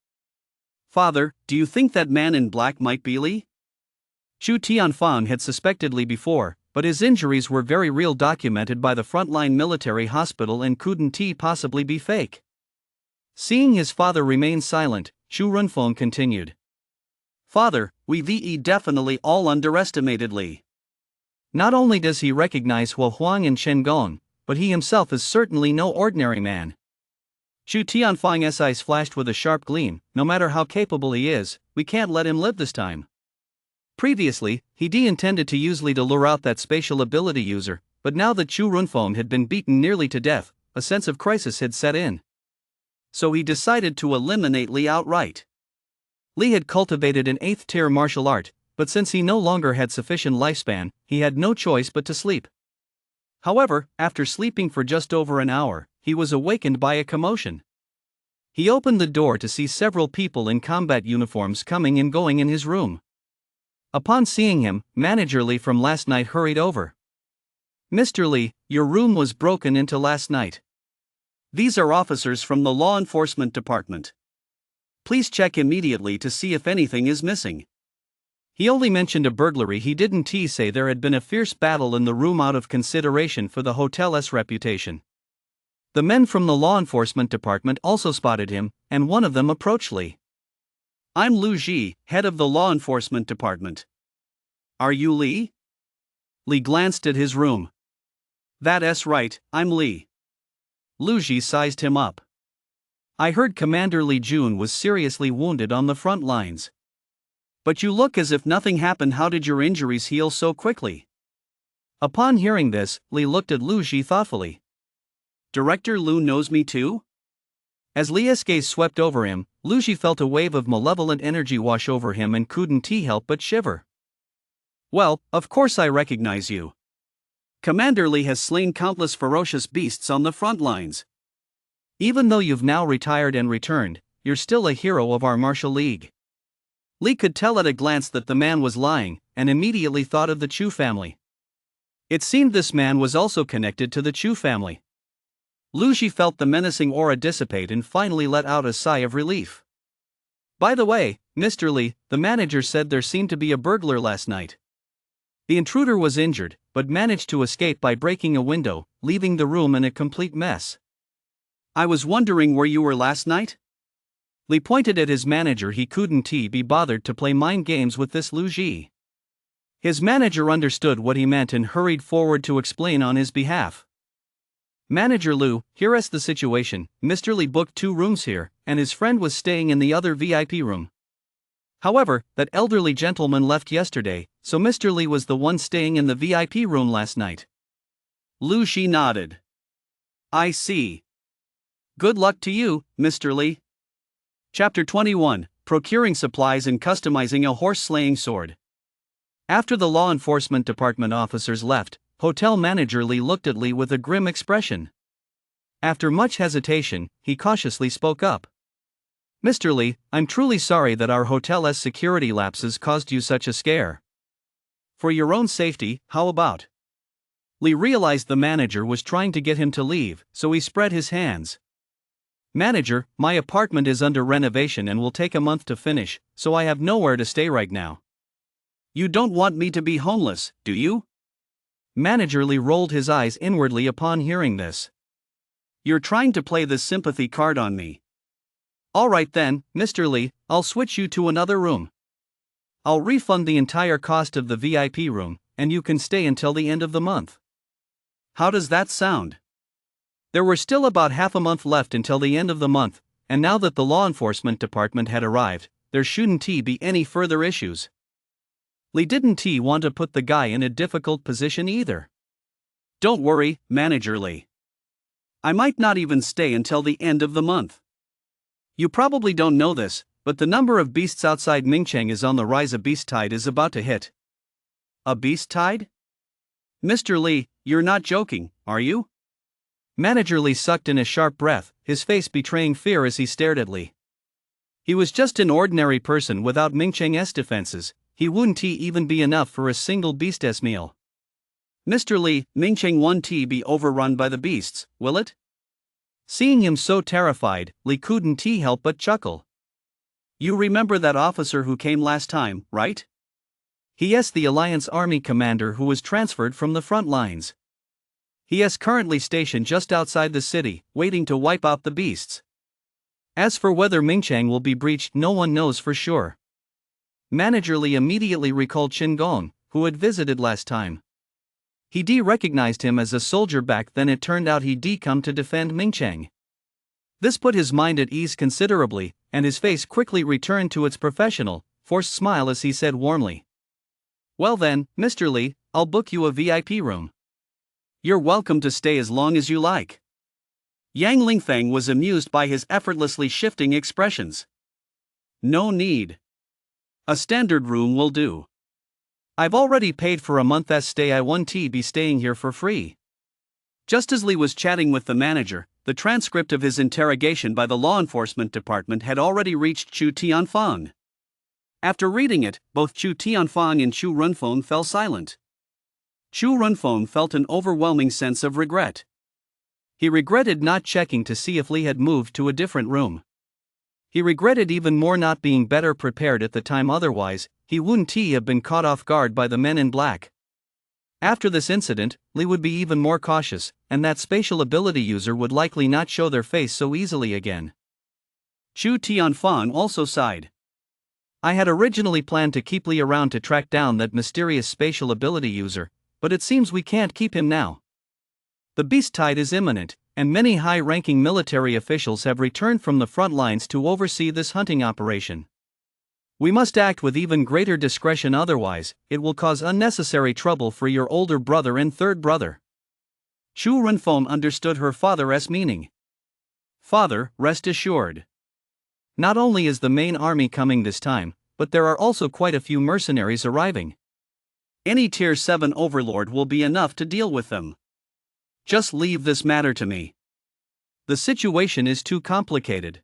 Father, do you think that man in black might be Li? Chu Tianfang had suspected Li before, but his injuries were very real, documented by the frontline military hospital, and couldn't possibly be fake. Seeing his father remain silent, Chu Renfeng continued. Father, we definitely all underestimated Li. Not only does he recognize Hua Huang and Chen Gong, but he himself is certainly no ordinary man. Chu Tianfang's eyes flashed with a sharp gleam. No matter how capable he is, we can't let him live this time. Previously, he intended to use Li to lure out that spatial ability user, but now that Chu Renfeng had been beaten nearly to death, a sense of crisis had set in. So he decided to eliminate Li outright. Li had cultivated an 8th tier martial art, but since he no longer had sufficient lifespan, he had no choice but to sleep. However, after sleeping for just over an hour, he was awakened by a commotion. He opened the door to see several people in combat uniforms coming and going in his room. Upon seeing him, Manager Li from last night hurried over. Mr. Li, your room was broken into last night. These are officers from the law enforcement department. Please check immediately to see if anything is missing. He only mentioned a burglary, he didn't say there had been a fierce battle in the room out of consideration for the hotel's reputation. The men from the law enforcement department also spotted him, and one of them approached Li. I'm Lu Ji, head of the law enforcement department. Are you Li? Li glanced at his room. That's right, I'm Li. Lu Ji sized him up. I heard Commander Li Jun was seriously wounded on the front lines. But you look as if nothing happened. How did your injuries heal so quickly? Upon hearing this, Li looked at Lu Ji thoughtfully. Director Lu knows me too? As Li's gaze swept over him, Lu Ji felt a wave of malevolent energy wash over him and couldn't help but shiver. Well, of course I recognize you. Commander Li has slain countless ferocious beasts on the front lines. Even though you've now retired and returned, you're still a hero of our martial league. Li could tell at a glance that the man was lying, and immediately thought of the Chu family. It seemed this man was also connected to the Chu family. Lu Ji felt the menacing aura dissipate and finally let out a sigh of relief. By the way, Mr. Li, the manager said there seemed to be a burglar last night. The intruder was injured, but managed to escape by breaking a window, leaving the room in a complete mess. I was wondering where you were last night? Li pointed at his manager. He couldn't be bothered to play mind games with this Lu Ji. His manager understood what he meant and hurried forward to explain on his behalf. Manager Lu, here's the situation. Mr. Li booked 2 rooms here, and his friend was staying in the other VIP room. However, that elderly gentleman left yesterday, so Mr. Li was the one staying in the VIP room last night. Lu Ji nodded. I see. Good luck to you, Mr. Li. Chapter 21, Procuring Supplies and Customizing a Horse-Slaying Sword. After the law enforcement department officers left, Hotel Manager Li looked at Li with a grim expression. After much hesitation, he cautiously spoke up. "Mr. Lee, I'm truly sorry that our hotel's security lapses caused you such a scare. For your own safety, how about?" Lee realized the manager was trying to get him to leave, so he spread his hands. "Manager, my apartment is under renovation and will take a month to finish, so I have nowhere to stay right now." "You don't want me to be homeless, do you?" Manager Lee rolled his eyes inwardly upon hearing this. "You're trying to play this sympathy card on me. All right then, Mr. Lee, I'll switch you to another room. I'll refund the entire cost of the VIP room, and you can stay until the end of the month. How does that sound?" There were still about half a month left until the end of the month, and now that the law enforcement department had arrived, there shouldn't be any further issues. Lee didn't want to put the guy in a difficult position either. "Don't worry, Manager Lee. I might not even stay until the end of the month. You probably don't know this, but the number of beasts outside Mingcheng is on the rise. A beast tide is about to hit." "A beast tide? Mr. Lee, you're not joking, are you?" Manager Lee sucked in a sharp breath, his face betraying fear as he stared at Lee. He was just an ordinary person without Mingcheng's defenses. He wouldn't even be enough for a single beast's meal. "Mr. Lee, Mingcheng won't be overrun by the beasts, will it?" Seeing him so terrified, Lee couldn't help but chuckle. "You remember that officer who came last time, right? He is the Alliance Army commander who was transferred from the front lines. He is currently stationed just outside the city, waiting to wipe out the beasts. As for whether Mingcheng will be breached, no one knows for sure." Manager Lee immediately recalled Chin Gong, who had visited last time. He recognized him as a soldier back then. It turned out he'd come to defend Mingcheng. This put his mind at ease considerably, and his face quickly returned to its professional, forced smile as he said warmly, "Well then, Mr. Lee, I'll book you a VIP room. You're welcome to stay as long as you like." Yang Lingfeng was amused by his effortlessly shifting expressions. "No need. A standard room will do. I've already paid for a month's stay. I won't be staying here for free." Just as Lee was chatting with the manager, the transcript of his interrogation by the law enforcement department had already reached Chu Tianfang. After reading it, both Chu Tianfang and Chu Runfeng fell silent. Chu Runfeng felt an overwhelming sense of regret. He regretted not checking to see if Lee had moved to a different room. He regretted even more not being better prepared at the time. Otherwise, he wouldn't have been caught off guard by the men in black. After this incident, Lee would be even more cautious, and that spatial ability user would likely not show their face so easily again. Chu Tianfang also sighed. "I had originally planned to keep Lee around to track down that mysterious spatial ability user, but it seems we can't keep him now. The beast tide is imminent, and many high-ranking military officials have returned from the front lines to oversee this hunting operation. We must act with even greater discretion, otherwise, it will cause unnecessary trouble for your older brother and third brother." Chu Runfeng understood her father's meaning. "Father, rest assured. Not only is the main army coming this time, but there are also quite a few mercenaries arriving. Any Tier 7 overlord will be enough to deal with them. Just leave this matter to me. The situation is too complicated.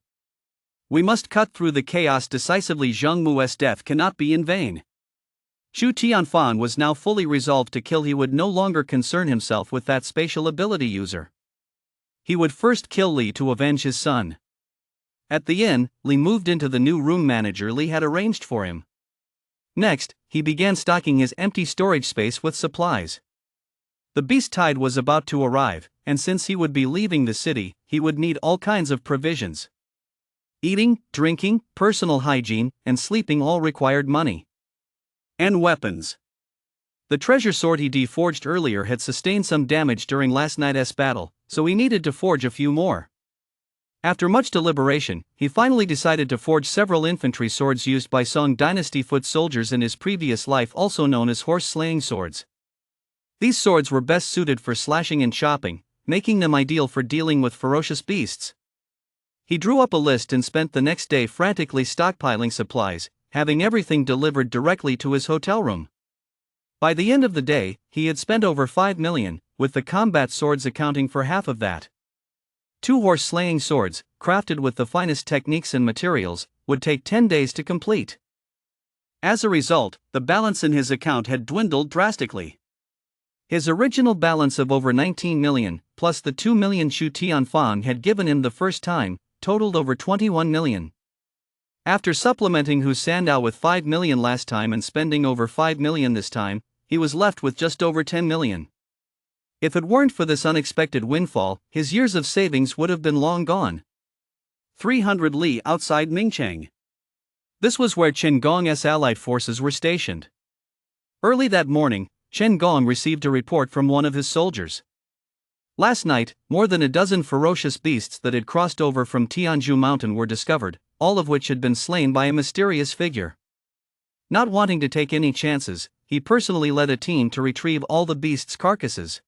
We must cut through the chaos decisively. Zheng Mu's death cannot be in vain." Chu Tianfang was now fully resolved to kill. He would no longer concern himself with that spatial ability user. He would first kill Lee to avenge his son. At the inn, Lee moved into the new room Manager Lee had arranged for him. Next, he began stocking his empty storage space with supplies. The beast tide was about to arrive, and since he would be leaving the city, he would need all kinds of provisions. Eating, drinking, personal hygiene, and sleeping all required money. And weapons. The treasure sword he forged earlier had sustained some damage during last night's battle, so he needed to forge a few more. After much deliberation, he finally decided to forge several infantry swords used by Song Dynasty foot soldiers in his previous life, also known as horse-slaying swords. These swords were best suited for slashing and chopping, making them ideal for dealing with ferocious beasts. He drew up a list and spent the next day frantically stockpiling supplies, having everything delivered directly to his hotel room. By the end of the day, he had spent over 5 million, with the combat swords accounting for half of that. 2 horse-slaying swords, crafted with the finest techniques and materials, would take 10 days to complete. As a result, the balance in his account had dwindled drastically. His original balance of over 19 million, plus the 2 million Chu Tianfang had given him the first time, totaled over 21 million. After supplementing Hu Sandao with 5 million last time and spending over 5 million this time, he was left with just over 10 million. If it weren't for this unexpected windfall, his years of savings would have been long gone. 300 li outside Mingcheng. This was where Chen Gong's allied forces were stationed. Early that morning, Chen Gong received a report from one of his soldiers. Last night, more than a dozen ferocious beasts that had crossed over from Tianzhu Mountain were discovered, all of which had been slain by a mysterious figure. Not wanting to take any chances, he personally led a team to retrieve all the beasts' carcasses.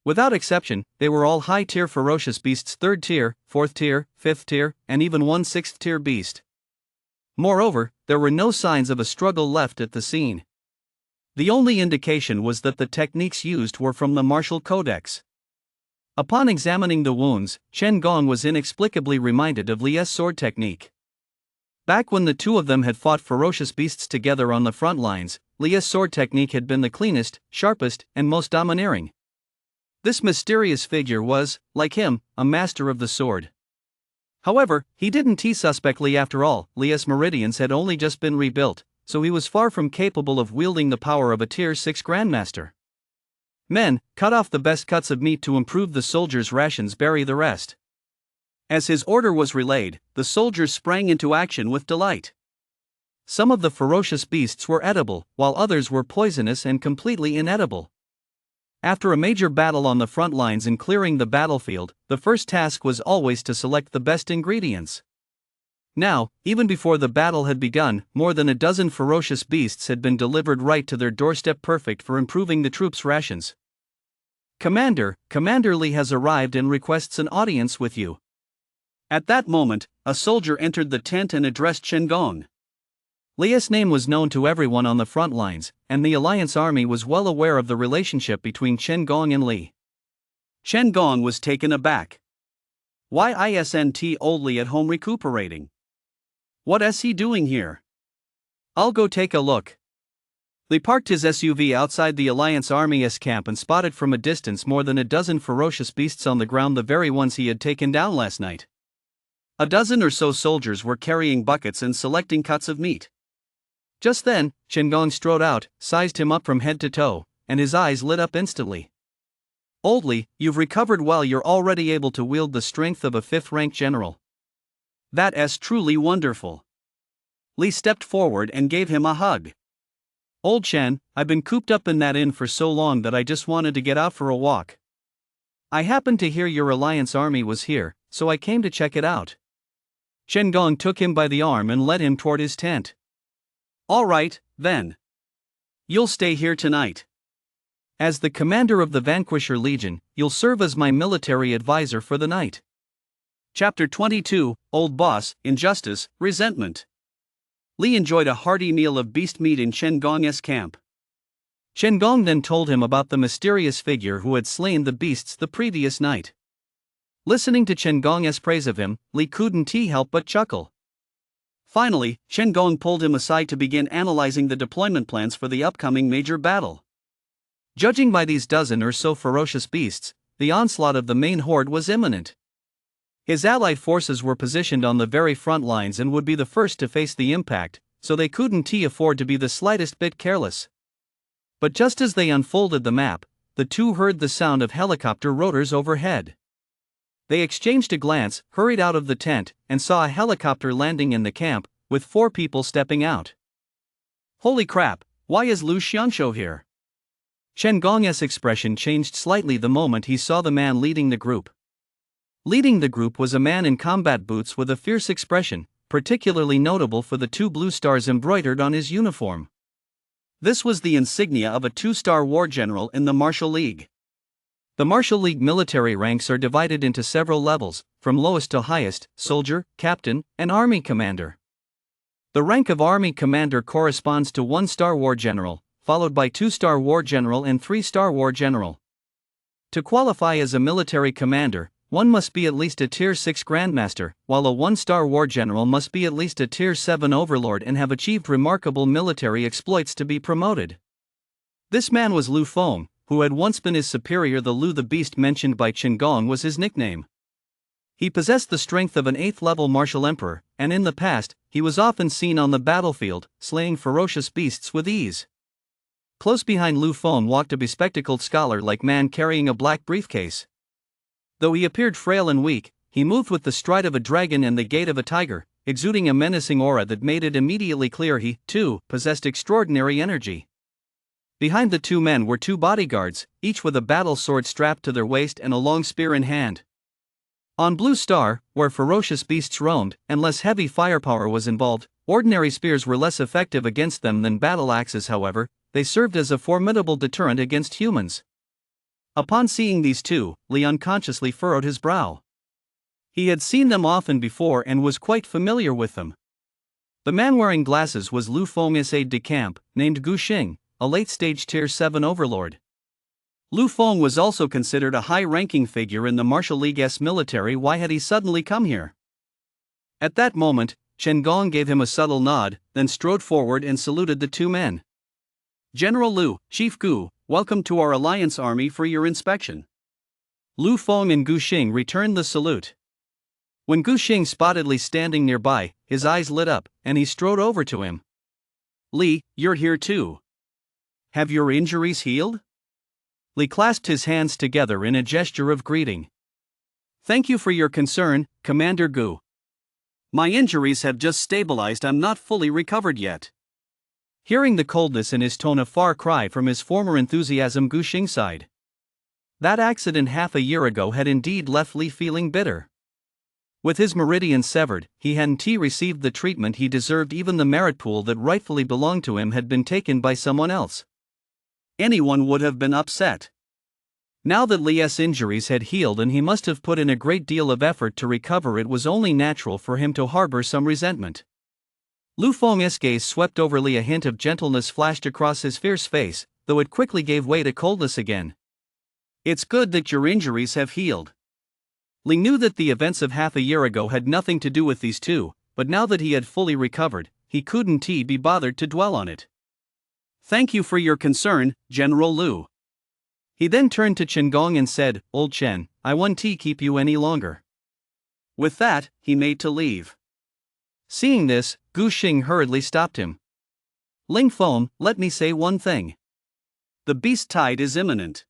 Without exception, they were all high-tier ferocious beasts, 3rd tier, 4th tier, 5th tier, and even one 6th tier beast. Moreover, there were no signs of a struggle left at the scene. The only indication was that the techniques used were from the martial codex. Upon examining the wounds, Chen Gong was inexplicably reminded of Li's sword technique. Back when the two of them had fought ferocious beasts together on the front lines, Li's sword technique had been the cleanest, sharpest, and most domineering. This mysterious figure was, like him, a master of the sword. However, he didn't suspectly after all. Li's meridians had only just been rebuilt, so he was far from capable of wielding the power of a Tier 6 Grandmaster. Men, cut off the best cuts of meat to improve the soldiers' rations, bury the rest. As his order was relayed, the soldiers sprang into action with delight. Some of the ferocious beasts were edible, while others were poisonous and completely inedible. After a major battle on the front lines and clearing the battlefield, the first task was always to select the best ingredients. Now, even before the battle had begun, more than a dozen ferocious beasts had been delivered right to their doorstep, perfect for improving the troops' rations. Commander Li has arrived and requests an audience with you. At that moment, a soldier entered the tent and addressed Chen Gong. Li's name was known to everyone on the front lines, and the Alliance army was well aware of the relationship between Chen Gong and Li. Chen Gong was taken aback. Why isn't old Li at home recuperating? What is he doing here? I'll go take a look. Li parked his SUV outside the Alliance Army's camp and spotted from a distance more than a dozen ferocious beasts on the ground, the very ones he had taken down last night. A dozen or so soldiers were carrying buckets and selecting cuts of meat. Just then, Chen Gong strode out, sized him up from head to toe, and his eyes lit up instantly. Old Li, you've recovered well. You're already able to wield the strength of a 5th-rank general. That's truly wonderful. Li stepped forward and gave him a hug. Old Chen, I've been cooped up in that inn for so long that I just wanted to get out for a walk. I happened to hear your Alliance army was here, so I came to check it out. Chen Gong took him by the arm and led him toward his tent. All right, then. You'll stay here tonight. As the commander of the Vanquisher Legion, you'll serve as my military advisor for the night. Chapter 22, Old Boss, Injustice, Resentment. Li enjoyed a hearty meal of beast meat in Chen Gong's camp. Chen Gong then told him about the mysterious figure who had slain the beasts the previous night. Listening to Chen Gong's praise of him, Li couldn't help but chuckle. Finally, Chen Gong pulled him aside to begin analyzing the deployment plans for the upcoming major battle. Judging by these dozen or so ferocious beasts, the onslaught of the main horde was imminent. His allied forces were positioned on the very front lines and would be the first to face the impact, so they couldn't afford to be the slightest bit careless. But just as they unfolded the map, the two heard the sound of helicopter rotors overhead. They exchanged a glance, hurried out of the tent, and saw a helicopter landing in the camp, with 4 people stepping out. Holy crap, why is Lu Xianshou here? Chen Gong's expression changed slightly the moment he saw the man leading the group. Leading the group was a man in combat boots with a fierce expression, particularly notable for the 2 blue stars embroidered on his uniform. This was the insignia of a 2-star war general in the Martial League. The Martial League military ranks are divided into several levels, from lowest to highest: soldier, captain, and army commander. The rank of army commander corresponds to 1-star war general, followed by 2-star war general and 3-star war general. To qualify as a military commander, one must be at least a Tier 6 Grandmaster, while a 1-star war general must be at least a Tier 7 Overlord and have achieved remarkable military exploits to be promoted. This man was Lu Feng, who had once been his superior. The Lu the Beast mentioned by Qin Gong was his nickname. He possessed the strength of an 8th-level martial emperor, and in the past, he was often seen on the battlefield, slaying ferocious beasts with ease. Close behind Lu Feng walked a bespectacled scholar-like man carrying a black briefcase. Though he appeared frail and weak, he moved with the stride of a dragon and the gait of a tiger, exuding a menacing aura that made it immediately clear he, too, possessed extraordinary energy. Behind the two men were two bodyguards, each with a battle sword strapped to their waist and a long spear in hand. On Blue Star, where ferocious beasts roamed, and less heavy firepower was involved, ordinary spears were less effective against them than battle axes. However, they served as a formidable deterrent against humans. Upon seeing these two, Li unconsciously furrowed his brow. He had seen them often before and was quite familiar with them. The man wearing glasses was Lu Feng's aide-de-camp, named Gu Xing, a late-stage Tier 7 overlord. Lu Feng was also considered a high-ranking figure in the Martial League's military. Why had he suddenly come here? At that moment, Qin Gong gave him a subtle nod, then strode forward and saluted the two men. "General Lu, Chief Gu, welcome to our alliance army for your inspection." Lu Feng and Gu Xing returned the salute. When Gu Xing spotted Li standing nearby, his eyes lit up, and he strode over to him. "Li, you're here too. Have your injuries healed?" Li clasped his hands together in a gesture of greeting. "Thank you for your concern, Commander Gu. My injuries have just stabilized. I'm not fully recovered yet." Hearing the coldness in his tone, a far cry from his former enthusiasm, Gu Xing sighed. That accident half a year ago had indeed left Li feeling bitter. With his meridian severed, he hadn't received the treatment he deserved. Even the merit pool that rightfully belonged to him had been taken by someone else. Anyone would have been upset. Now that Li's injuries had healed and he must have put in a great deal of effort to recover, it was only natural for him to harbor some resentment. Lu Feng's gaze swept over Li. A hint of gentleness flashed across his fierce face, though it quickly gave way to coldness again. "It's good that your injuries have healed." Li knew that the events of half a year ago had nothing to do with these two, but now that he had fully recovered, he couldn't be bothered to dwell on it. "Thank you for your concern, General Lu." He then turned to Qin Gong and said, "Old Chen, I won't keep you any longer." With that, he made to leave. Seeing this, Gu Xing hurriedly stopped him. "Ling Feng, let me say one thing. The beast tide is imminent.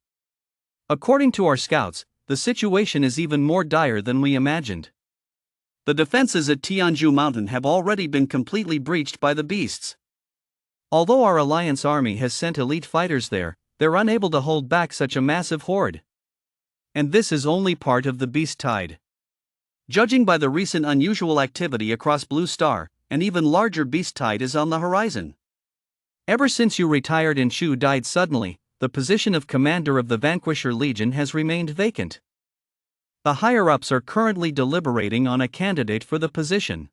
According to our scouts, the situation is even more dire than we imagined. The defenses at Tianzhu Mountain have already been completely breached by the beasts. Although our alliance army has sent elite fighters there, they're unable to hold back such a massive horde. And this is only part of the beast tide. Judging by the recent unusual activity across Blue Star, an even larger beast tide is on the horizon. Ever since you retired and Shu died suddenly, the position of commander of the Vanquisher Legion has remained vacant. The higher-ups are currently deliberating on a candidate for the position.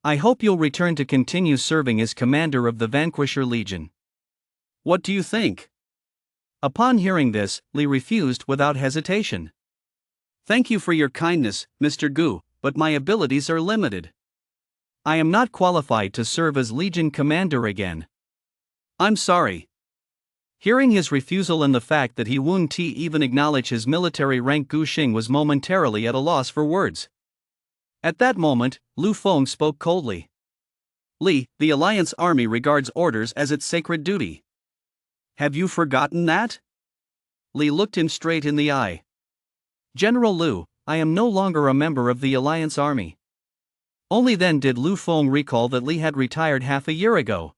I hope you'll return to continue serving as commander of the Vanquisher Legion. What do you think?" Upon hearing this, Li refused without hesitation. "Thank you for your kindness, Mr. Gu, but my abilities are limited. I am not qualified to serve as Legion commander again." "I'm sorry." Hearing his refusal and the fact that he wouldn't even acknowledge his military rank, Gu Xing was momentarily at a loss for words. At that moment, Lu Feng spoke coldly. "Li, the Alliance Army regards orders as its sacred duty. Have you forgotten that?" Li looked him straight in the eye. "General Lu, I am no longer a member of the Alliance Army." Only then did Lu Feng recall that Li had retired half a year ago.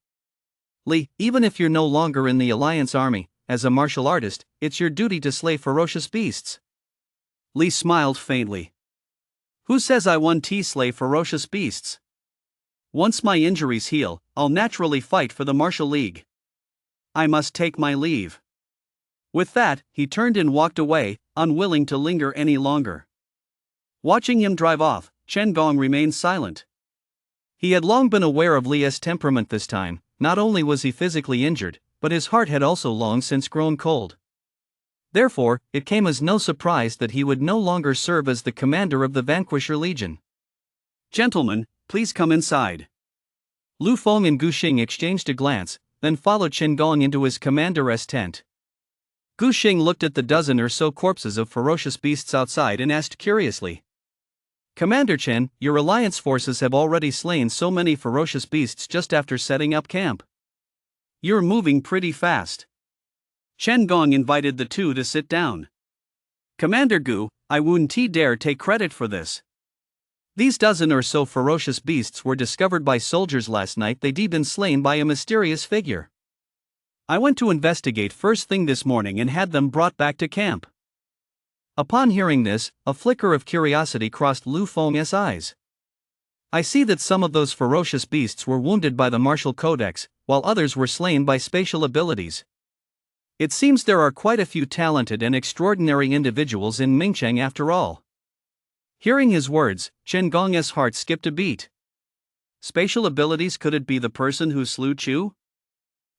"Li, even if you're no longer in the Alliance Army, as a martial artist, it's your duty to slay ferocious beasts." Li smiled faintly. "Who says I won't slay ferocious beasts? Once my injuries heal, I'll naturally fight for the Martial League. I must take my leave." With that, he turned and walked away, unwilling to linger any longer. Watching him drive off, Qin Gong remained silent. He had long been aware of Li's temperament. This time, not only was he physically injured, but his heart had also long since grown cold. Therefore, it came as no surprise that he would no longer serve as the commander of the Vanquisher Legion. "Gentlemen, please come inside." Lu Feng and Gu Xing exchanged a glance, then followed Chen Gong into his commander's tent. Gu Xing looked at the dozen or so corpses of ferocious beasts outside and asked curiously, "Commander Chen, your alliance forces have already slain so many ferocious beasts just after setting up camp. You're moving pretty fast." Chen Gong invited the two to sit down. "Commander Gu, I wouldn't dare take credit for this. These dozen or so ferocious beasts were discovered by soldiers last night. They'd been slain by a mysterious figure. I went to investigate first thing this morning and had them brought back to camp." Upon hearing this, a flicker of curiosity crossed Lu Feng's eyes. "I see that some of those ferocious beasts were wounded by the martial codex, while others were slain by spatial abilities. It seems there are quite a few talented and extraordinary individuals in Mingcheng after all." Hearing his words, Chen Gong's heart skipped a beat. Spatial abilities? Could it be the person who slew Chu?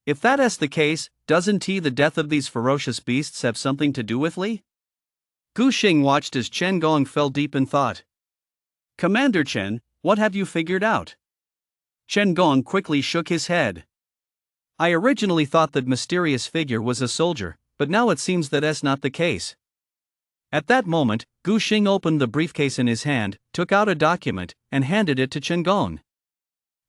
If that is the case, doesn't the death of these ferocious beasts have something to do with Li? Gu Xing watched as Chen Gong fell deep in thought. "Commander Chen, what have you figured out?" Chen Gong quickly shook his head. "I originally thought that mysterious figure was a soldier, but now it seems that is not the case." At that moment, Gu Xing opened the briefcase in his hand, took out a document, and handed it to Chen Gong.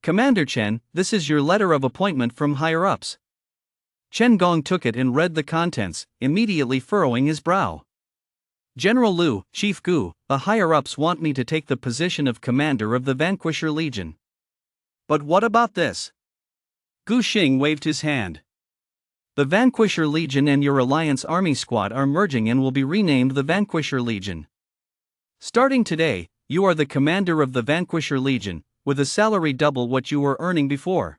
"Commander Chen, this is your letter of appointment from higher-ups." Chen Gong took it and read the contents, immediately furrowing his brow. "General Lu, Chief Gu, the higher-ups want me to take the position of commander of the Vanquisher Legion." "But what about this?" Gu Xing waved his hand. "The Vanquisher Legion and your Alliance Army Squad are merging and will be renamed the Vanquisher Legion. Starting today, you are the commander of the Vanquisher Legion, with a salary double what you were earning before."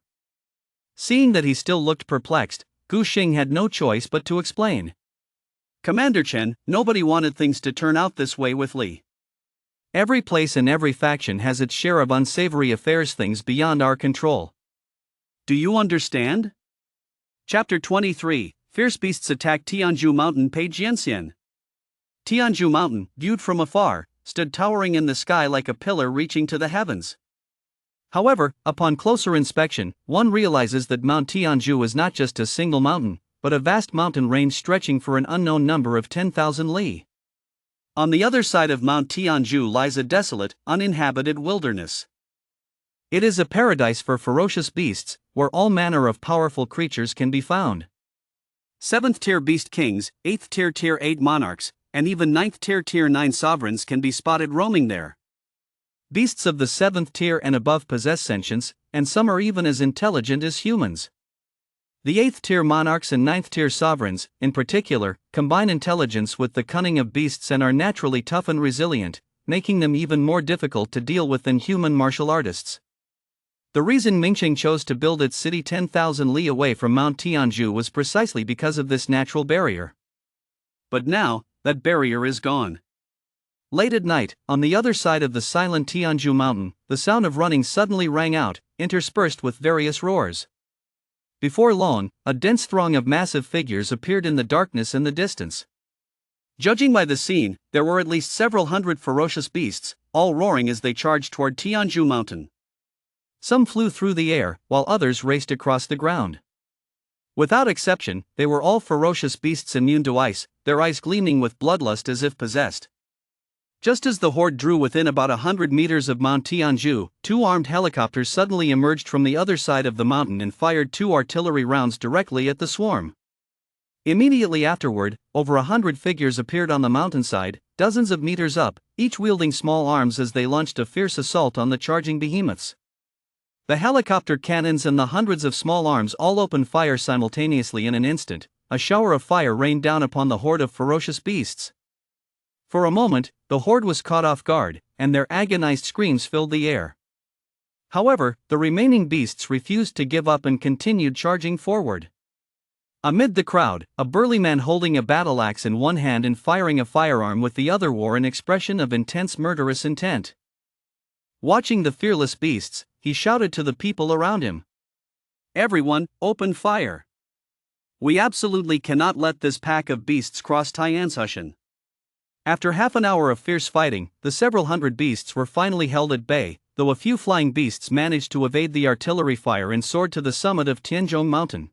Seeing that he still looked perplexed, Gu Xing had no choice but to explain. "Commander Chen, nobody wanted things to turn out this way with Li. Every place and every faction has its share of unsavory affairs, things beyond our control. Do you understand?" Chapter 23, Fierce Beasts Attack Tianzhu Mountain, page Yenxian. Tianzhu Mountain, viewed from afar, stood towering in the sky like a pillar reaching to the heavens. However, upon closer inspection, one realizes that Mount Tianzhu is not just a single mountain, but a vast mountain range stretching for an unknown number of 10,000 li. On the other side of Mount Tianzhu lies a desolate, uninhabited wilderness. It is a paradise for ferocious beasts, where all manner of powerful creatures can be found. 7th tier beast kings, 8th tier 8 monarchs, and even 9th tier 9 sovereigns can be spotted roaming there. Beasts of the 7th tier and above possess sentience, and some are even as intelligent as humans. The 8th tier monarchs and 9th tier sovereigns, in particular, combine intelligence with the cunning of beasts and are naturally tough and resilient, making them even more difficult to deal with than human martial artists. The reason Mingcheng chose to build its city 10,000 li away from Mount Tianzhu was precisely because of this natural barrier. But now, that barrier is gone. Late at night, on the other side of the silent Tianzhu mountain, the sound of running suddenly rang out, interspersed with various roars. Before long, a dense throng of massive figures appeared in the darkness in the distance. Judging by the scene, there were at least several hundred ferocious beasts, all roaring as they charged toward Tianzhu Mountain. Some flew through the air, while others raced across the ground. Without exception, they were all ferocious beasts immune to ice, their eyes gleaming with bloodlust as if possessed. Just as the horde drew within about 100 meters of Mount Tianzhu, 2 armed helicopters suddenly emerged from the other side of the mountain and fired 2 artillery rounds directly at the swarm. Immediately afterward, over 100 figures appeared on the mountainside, dozens of meters up, each wielding small arms as they launched a fierce assault on the charging behemoths. The helicopter cannons and the hundreds of small arms all opened fire simultaneously in an instant. A shower of fire rained down upon the horde of ferocious beasts. For a moment, the horde was caught off guard, and their agonized screams filled the air. However, the remaining beasts refused to give up and continued charging forward. Amid the crowd, a burly man holding a battle axe in one hand and firing a firearm with the other wore an expression of intense murderous intent. Watching the fearless beasts, he shouted to the people around him, "Everyone, open fire!" We absolutely cannot let this pack of beasts cross Tianshan. After half an hour of fierce fighting, the several hundred beasts were finally held at bay, though a few flying beasts managed to evade the artillery fire and soared to the summit of Tianzhong Mountain.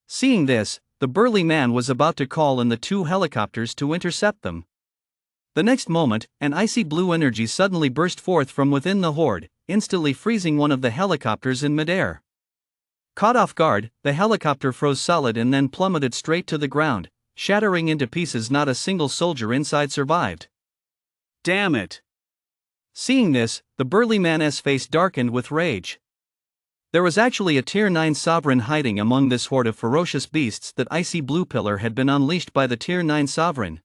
Seeing this, the burly man was about to call in the two helicopters to intercept them. The next moment, an icy blue energy suddenly burst forth from within the horde, instantly freezing one of the helicopters in midair. Caught off guard, the helicopter froze solid and then plummeted straight to the ground, shattering into pieces. Not a single soldier inside survived. Damn it! Seeing this, the burly man's face darkened with rage. There was actually a Tier 9 sovereign hiding among this horde of ferocious beasts. That icy blue pillar had been unleashed by the Tier 9 sovereign.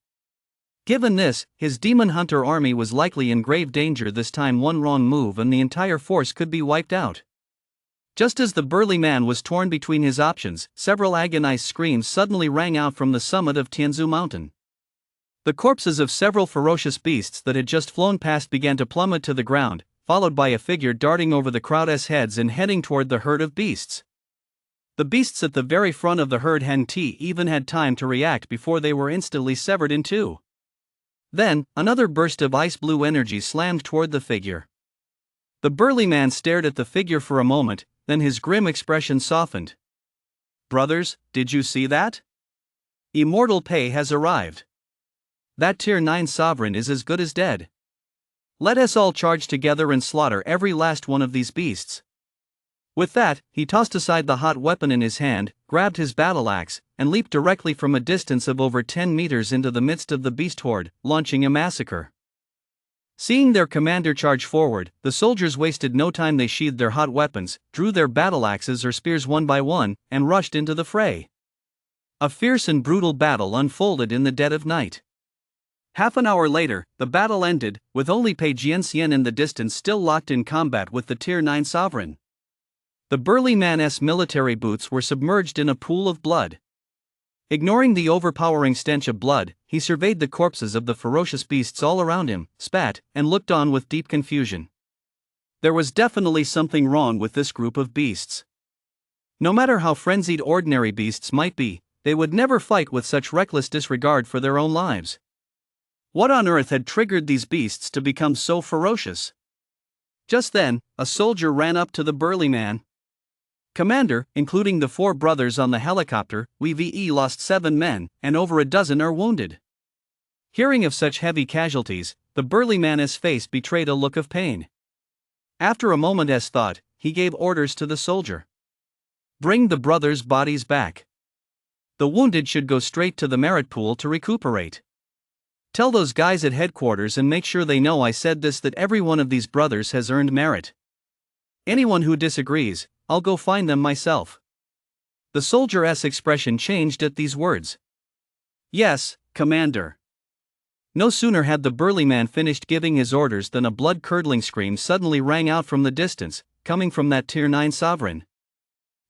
Given this, his demon hunter army was likely in grave danger. This time one wrong move and the entire force could be wiped out. Just as the burly man was torn between his options, several agonized screams suddenly rang out from the summit of Tianzu Mountain. The corpses of several ferocious beasts that had just flown past began to plummet to the ground, followed by a figure darting over the crowd's heads and heading toward the herd of beasts. The beasts at the very front of the herd hadn't even had time to react before they were instantly severed in two. Then, another burst of ice blue energy slammed toward the figure. The burly man stared at the figure for a moment, then his grim expression softened. "Brothers, did you see that? Immortal Pei has arrived. That Tier 9 sovereign is as good as dead. Let us all charge together and slaughter every last one of these beasts." With that, he tossed aside the hot weapon in his hand, grabbed his battle axe, and leaped directly from a distance of over 10 meters into the midst of the beast horde, launching a massacre. Seeing their commander charge forward, the soldiers wasted no time. They sheathed their hot weapons, drew their battle axes or spears one by one, and rushed into the fray. A fierce and brutal battle unfolded in the dead of night. Half an hour later, the battle ended, with only Pei Jianxian in the distance still locked in combat with the Tier 9 sovereign. The burly man's military boots were submerged in a pool of blood. Ignoring the overpowering stench of blood, he surveyed the corpses of the ferocious beasts all around him, spat, and looked on with deep confusion. There was definitely something wrong with this group of beasts. No matter how frenzied ordinary beasts might be, they would never fight with such reckless disregard for their own lives. What on earth had triggered these beasts to become so ferocious? Just then, a soldier ran up to the burly man. "Commander, including the 4 brothers on the helicopter, we've lost 7 men, and over a dozen are wounded." Hearing of such heavy casualties, the burly man's face betrayed a look of pain. After a moment's thought, he gave orders to the soldier. "Bring the brothers' bodies back. The wounded should go straight to the merit pool to recuperate. Tell those guys at headquarters and make sure they know I said this, that every one of these brothers has earned merit. Anyone who disagrees, I'll go find them myself." The soldier's expression changed at these words. "Yes, Commander." No sooner had the burly man finished giving his orders than a blood-curdling scream suddenly rang out from the distance, coming from that Tier 9 sovereign.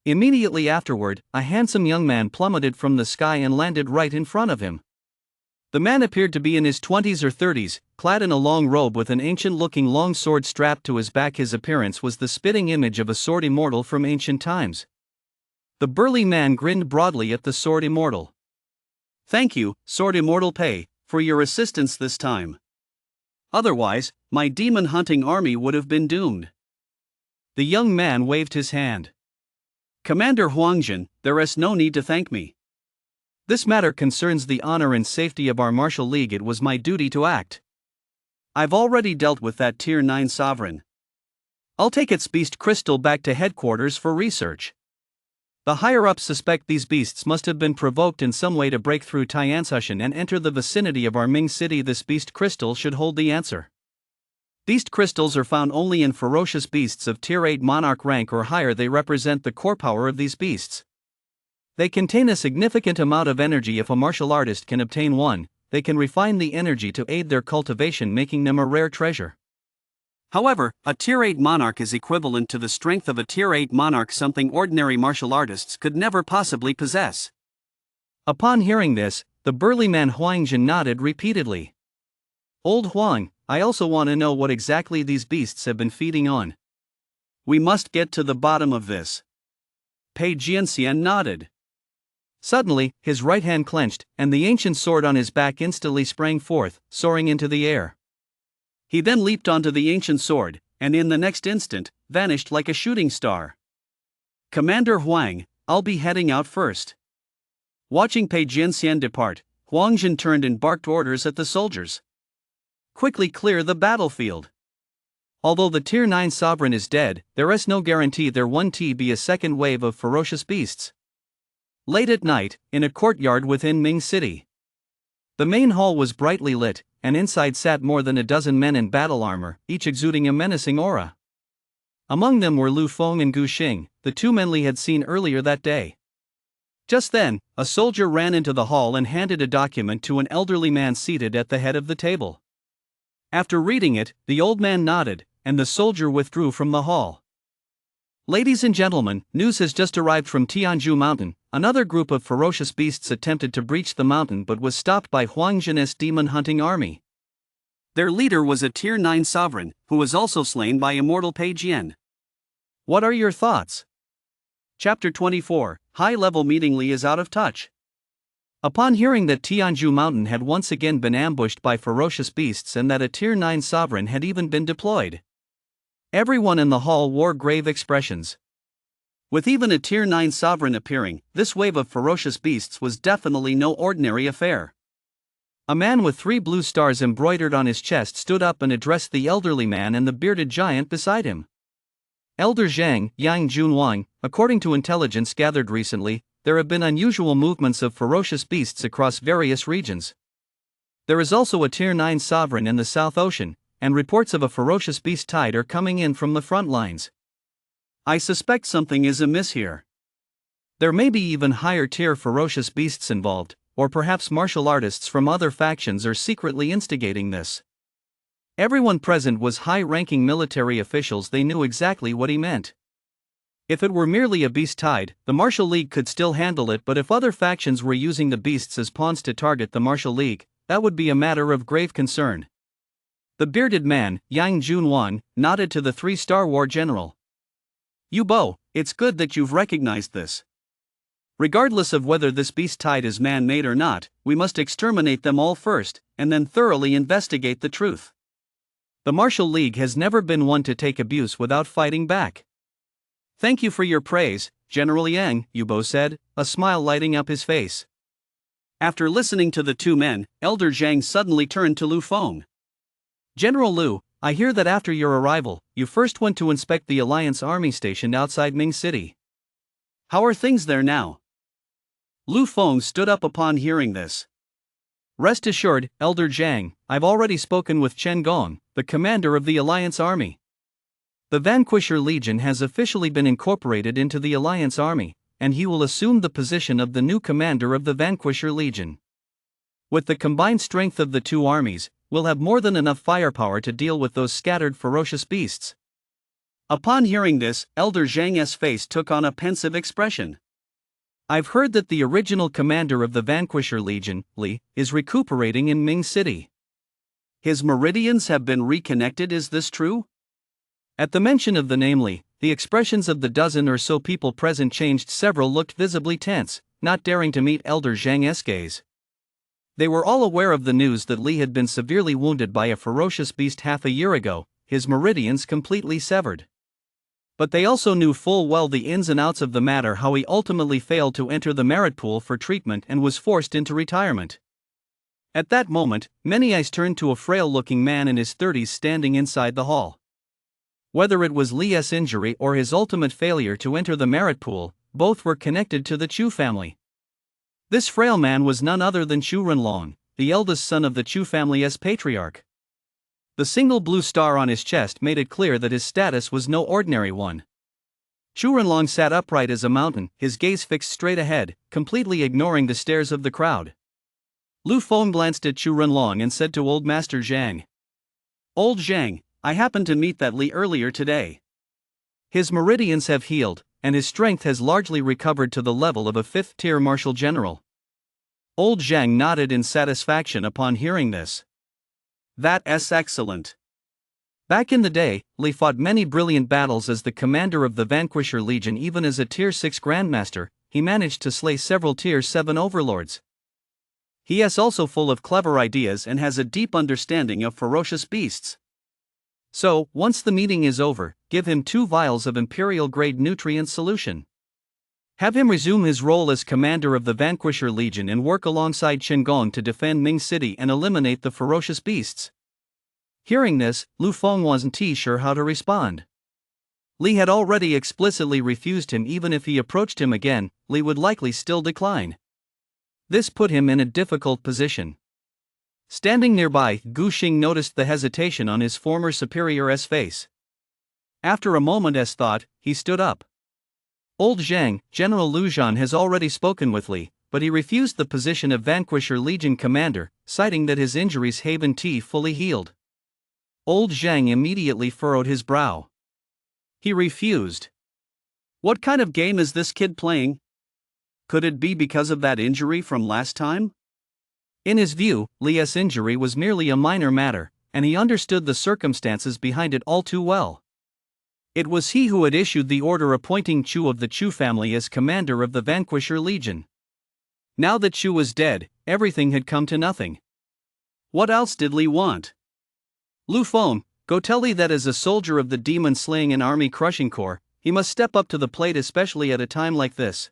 Immediately afterward, a handsome young man plummeted from the sky and landed right in front of him. The man appeared to be in his 20s or 30s, clad in a long robe with an ancient-looking long sword strapped to his back. His appearance was the spitting image of a sword immortal from ancient times. The burly man grinned broadly at the sword immortal. "Thank you, sword immortal Pei, for your assistance this time. Otherwise, my demon hunting army would have been doomed." The young man waved his hand. "Commander Huangjin, there is no need to thank me. This matter concerns the honor and safety of our martial league. It was my duty to act. I've already dealt with that Tier 9 sovereign. I'll take its beast crystal back to headquarters for research. The higher-ups suspect these beasts must have been provoked in some way to break through Tianshan and enter the vicinity of our Ming city. This beast crystal should hold the answer. Beast crystals are found only in ferocious beasts of Tier 8 monarch rank or higher. They represent the core power of these beasts. They contain a significant amount of energy. If a martial artist can obtain one, they can refine the energy to aid their cultivation, making them a rare treasure. However, a Tier 8 monarch is equivalent to the strength of a Tier 8 monarch, something ordinary martial artists could never possibly possess. Upon hearing this, the burly man Huangjin nodded repeatedly. "Old Huang, I also want to know what exactly these beasts have been feeding on. We must get to the bottom of this." Pei Jianxian nodded. Suddenly, his right hand clenched, and the ancient sword on his back instantly sprang forth, soaring into the air. He then leaped onto the ancient sword, and in the next instant, vanished like a shooting star. Commander Huang, I'll be heading out first. Watching Pei Jianxian depart, Huang Zhen turned and barked orders at the soldiers. Quickly clear the battlefield. Although the Tier 9 sovereign is dead, there is no guarantee there won't be a second wave of ferocious beasts. Late at night, in a courtyard within Ming City. The main hall was brightly lit, and inside sat more than a dozen men in battle armor, each exuding a menacing aura. Among them were Lu Feng and Gu Xing, the two men Li had seen earlier that day. Just then, a soldier ran into the hall and handed a document to an elderly man seated at the head of the table. After reading it, the old man nodded, and the soldier withdrew from the hall. Ladies and gentlemen, news has just arrived from Tianzhu Mountain. Another group of ferocious beasts attempted to breach the mountain but was stopped by Huang Zhen's demon-hunting army. Their leader was a Tier 9 sovereign, who was also slain by immortal Pei Jian. What are your thoughts? Chapter 24, High-Level Meeting Li is out of touch. Upon hearing that Tianzhu Mountain had once again been ambushed by ferocious beasts and that a Tier 9 sovereign had even been deployed, everyone in the hall wore grave expressions. With even a Tier 9 sovereign appearing, this wave of ferocious beasts was definitely no ordinary affair. A man with 3 blue stars embroidered on his chest stood up and addressed the elderly man and the bearded giant beside him. Elder Zhang, Yang Junwang, according to intelligence gathered recently, there have been unusual movements of ferocious beasts across various regions. There is also a Tier 9 sovereign in the South Ocean, and reports of a ferocious beast tide are coming in from the front lines. I suspect something is amiss here. There may be even higher tier ferocious beasts involved, or perhaps martial artists from other factions are secretly instigating this. Everyone present was high-ranking military officials. They knew exactly what he meant. If it were merely a beast tide, the Martial League could still handle it, but if other factions were using the beasts as pawns to target the Martial League, that would be a matter of grave concern. The bearded man, Yang Junwan, nodded to the 3-star war general. Yu Bo, it's good that you've recognized this. Regardless of whether this beast tide is man-made or not, we must exterminate them all first, and then thoroughly investigate the truth. The Martial League has never been one to take abuse without fighting back. Thank you for your praise, General Yang, Yu Bo said, a smile lighting up his face. After listening to the two men, Elder Zhang suddenly turned to Lu Feng. General Lu, I hear that after your arrival, you first went to inspect the Alliance army stationed outside Ming City. How are things there now? Lu Feng stood up upon hearing this. Rest assured, Elder Zhang, I've already spoken with Chen Gong, the commander of the Alliance army. The Vanquisher Legion has officially been incorporated into the Alliance army, and he will assume the position of the new commander of the Vanquisher Legion. With the combined strength of the two armies, we'll have more than enough firepower to deal with those scattered ferocious beasts. Upon hearing this, Elder Zhang's face took on a pensive expression. I've heard that the original commander of the Vanquisher Legion, Li, is recuperating in Ming City. His meridians have been reconnected, is this true? At the mention of the name Li, the expressions of the dozen or so people present changed. Several looked visibly tense, not daring to meet Elder Zhang's gaze. They were all aware of the news that Li had been severely wounded by a ferocious beast half a year ago, his meridians completely severed. But they also knew full well the ins and outs of the matter, how he ultimately failed to enter the merit pool for treatment and was forced into retirement. At that moment, many eyes turned to a frail-looking man in his 30s standing inside the hall. Whether it was Li's injury or his ultimate failure to enter the merit pool, both were connected to the Chu family. This frail man was none other than Chu Renlong, the eldest son of the Chu family as patriarch. The single blue star on his chest made it clear that his status was no ordinary one. Chu Renlong sat upright as a mountain, his gaze fixed straight ahead, completely ignoring the stares of the crowd. Lu Feng glanced at Chu Renlong and said to Old Master Zhang, Old Zhang, I happened to meet that Li earlier today. His meridians have healed, and his strength has largely recovered to the level of a 5th-tier martial general. Old Zhang nodded in satisfaction upon hearing this. That's excellent. Back in the day, Li fought many brilliant battles as the commander of the Vanquisher Legion. Even as a Tier 6 Grandmaster, he managed to slay several Tier 7 overlords. He is also full of clever ideas and has a deep understanding of ferocious beasts. So, once the meeting is over, give him 2 vials of Imperial-grade nutrient solution. Have him resume his role as commander of the Vanquisher Legion and work alongside Qinggong to defend Ming City and eliminate the ferocious beasts. Hearing this, Lu Feng wasn't sure how to respond. Li had already explicitly refused him. Even if he approached him again, Li would likely still decline. This put him in a difficult position. Standing nearby, Gu Xing noticed the hesitation on his former superior's face. After a moment's thought, he stood up. Old Zhang, General Lu Zhan has already spoken with Li, but he refused the position of Vanquisher Legion commander, citing that his injuries haven't fully healed. Old Zhang immediately furrowed his brow. He refused. What kind of game is this kid playing? Could it be because of that injury from last time? In his view, Li's injury was merely a minor matter, and he understood the circumstances behind it all too well. It was he who had issued the order appointing Chu of the Chu family as commander of the Vanquisher Legion. Now that Chu was dead, everything had come to nothing. What else did Li want? Lu Feng, go tell Li that as a soldier of the demon-slaying and army-crushing corps, he must step up to the plate, especially at a time like this.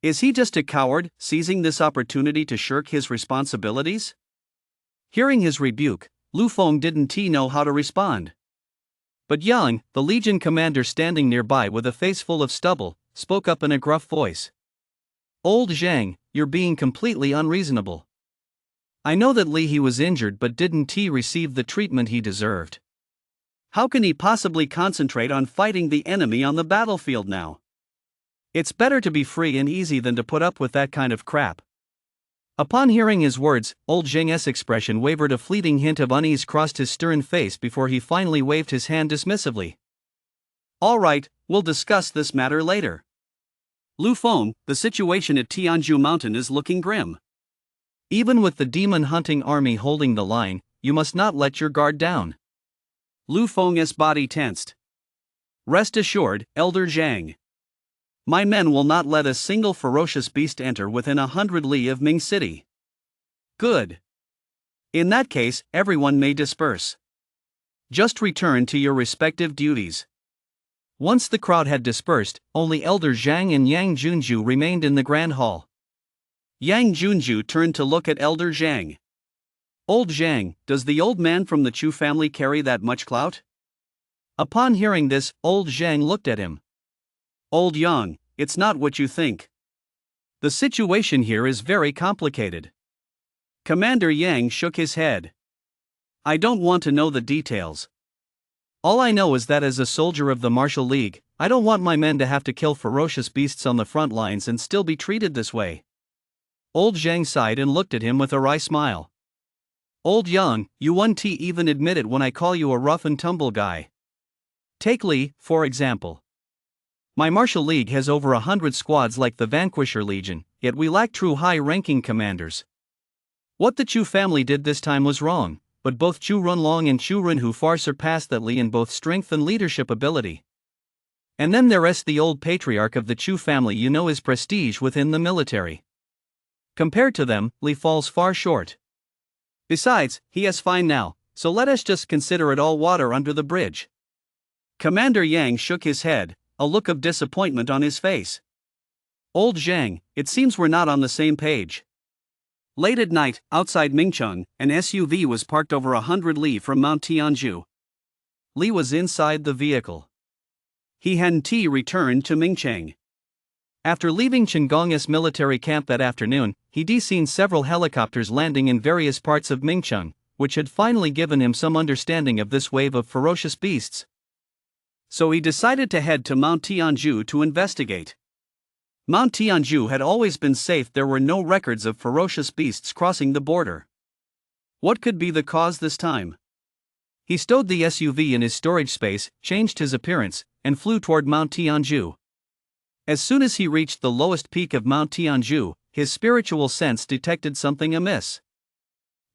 Is he just a coward, seizing this opportunity to shirk his responsibilities? Hearing his rebuke, Lu Feng didn't know how to respond. But Yang, the Legion commander standing nearby with a face full of stubble, spoke up in a gruff voice. Old Zhang, you're being completely unreasonable. I know that he was injured, but didn't he receive the treatment he deserved? How can he possibly concentrate on fighting the enemy on the battlefield now? It's better to be free and easy than to put up with that kind of crap. Upon hearing his words, old Zheng's expression wavered. A fleeting hint of unease crossed his stern face before he finally waved his hand dismissively. All right, we'll discuss this matter later. Lu Feng, the situation at Tianzhu Mountain is looking grim. Even with the demon-hunting army holding the line, you must not let your guard down. Lu Feng's body tensed. Rest assured, Elder Zhang. My men will not let a single ferocious beast enter within 100 li of Ming City. Good. In that case, everyone may disperse. Just return to your respective duties. Once the crowd had dispersed, only Elder Zhang and Yang Junju remained in the Grand Hall. Yang Junju turned to look at Elder Zhang. Old Zhang, does the old man from the Chu family carry that much clout? Upon hearing this, old Zhang looked at him. Old Yang, it's not what you think. The situation here is very complicated. Commander Yang shook his head. I don't want to know the details. All I know is that as a soldier of the Martial League, I don't want my men to have to kill ferocious beasts on the front lines and still be treated this way. Old Zhang sighed and looked at him with a wry smile. Old Yang, you won't even admit it when I call you a rough and tumble guy. Take Li, for example. My Martial League has over 100 squads like the Vanquisher Legion, yet we lack true high-ranking commanders. What the Chu family did this time was wrong, but both Chu Runlong and Chu Runhu far surpassed that Li in both strength and leadership ability. And then there's the old patriarch of the Chu family, his prestige within the military. Compared to them, Li falls far short. Besides, he is fine now, so let us just consider it all water under the bridge. Commander Yang shook his head, a look of disappointment on his face. Old Zhang, it seems we're not on the same page. Late at night, outside Mingcheng, an SUV was parked over 100 li from Mount Tianzhu. Li was inside the vehicle. He hadn't returned to Mingcheng. After leaving Qinggong's military camp that afternoon, he'd seen several helicopters landing in various parts of Mingcheng, which had finally given him some understanding of this wave of ferocious beasts. So he decided to head to Mount Tianzhu to investigate. Mount Tianzhu had always been safe. There were no records of ferocious beasts crossing the border. What could be the cause this time? He stowed the SUV in his storage space, changed his appearance, and flew toward Mount Tianzhu. As soon as he reached the lowest peak of Mount Tianzhu, his spiritual sense detected something amiss.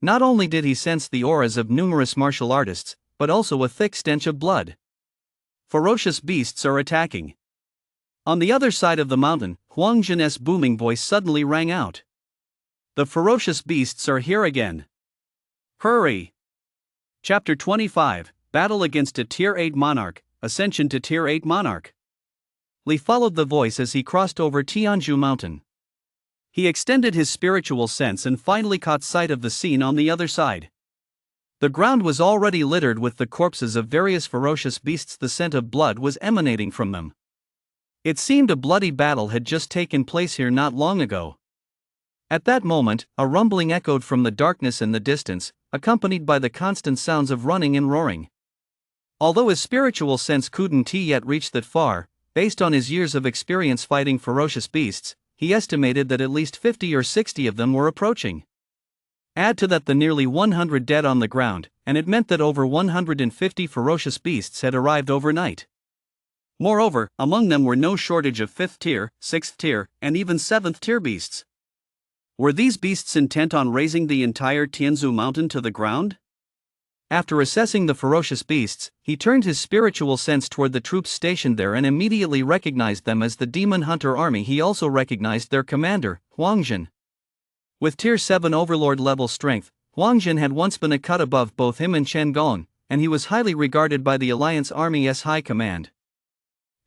Not only did he sense the auras of numerous martial artists, but also a thick stench of blood. Ferocious beasts are attacking. On the other side of the mountain, Huang Zhen's booming voice suddenly rang out. The ferocious beasts are here again. Hurry! Chapter 25, Battle against a Tier 8 Monarch, Ascension to Tier 8 Monarch. Li followed the voice as he crossed over Tianzhu Mountain. He extended his spiritual sense and finally caught sight of the scene on the other side. The ground was already littered with the corpses of various ferocious beasts. The scent of blood was emanating from them. It seemed a bloody battle had just taken place here not long ago. At that moment, a rumbling echoed from the darkness in the distance, accompanied by the constant sounds of running and roaring. Although his spiritual sense couldn't yet reach that far, based on his years of experience fighting ferocious beasts, he estimated that at least 50 or 60 of them were approaching. Add to that the nearly 100 dead on the ground, and it meant that over 150 ferocious beasts had arrived overnight. Moreover, among them were no shortage of 5th tier, 6th tier, and even 7th tier beasts. Were these beasts intent on razing the entire Tianzhu mountain to the ground? After assessing the ferocious beasts, he turned his spiritual sense toward the troops stationed there and immediately recognized them as the Demon Hunter army. He also recognized their commander, Huang Zhen. With Tier 7 Overlord level strength, Huang Zhen had once been a cut above both him and Chen Gong, and he was highly regarded by the Alliance Army's high command.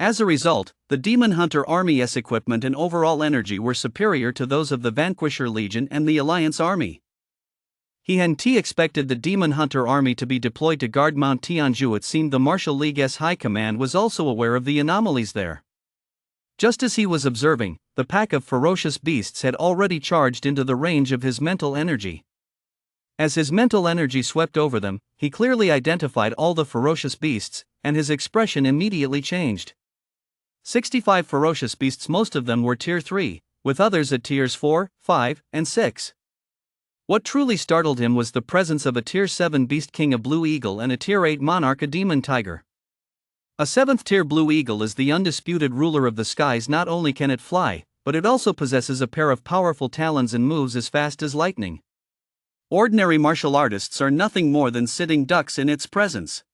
As a result, the Demon Hunter Army's equipment and overall energy were superior to those of the Vanquisher Legion and the Alliance Army. He hadn't expected the Demon Hunter Army to be deployed to guard Mount Tianzhu. It seemed the Martial League's high command was also aware of the anomalies there. Just as he was observing, the pack of ferocious beasts had already charged into the range of his mental energy. As his mental energy swept over them, he clearly identified all the ferocious beasts, and his expression immediately changed. 65 ferocious beasts, most of them were Tier 3, with others at Tiers 4, 5, and 6. What truly startled him was the presence of a Tier 7 Beast King, a Blue Eagle, and a Tier 8 Monarch, a Demon Tiger. A 7th tier Blue Eagle is the undisputed ruler of the skies. Not only can it fly, but it also possesses a pair of powerful talons and moves as fast as lightning. Ordinary martial artists are nothing more than sitting ducks in its presence.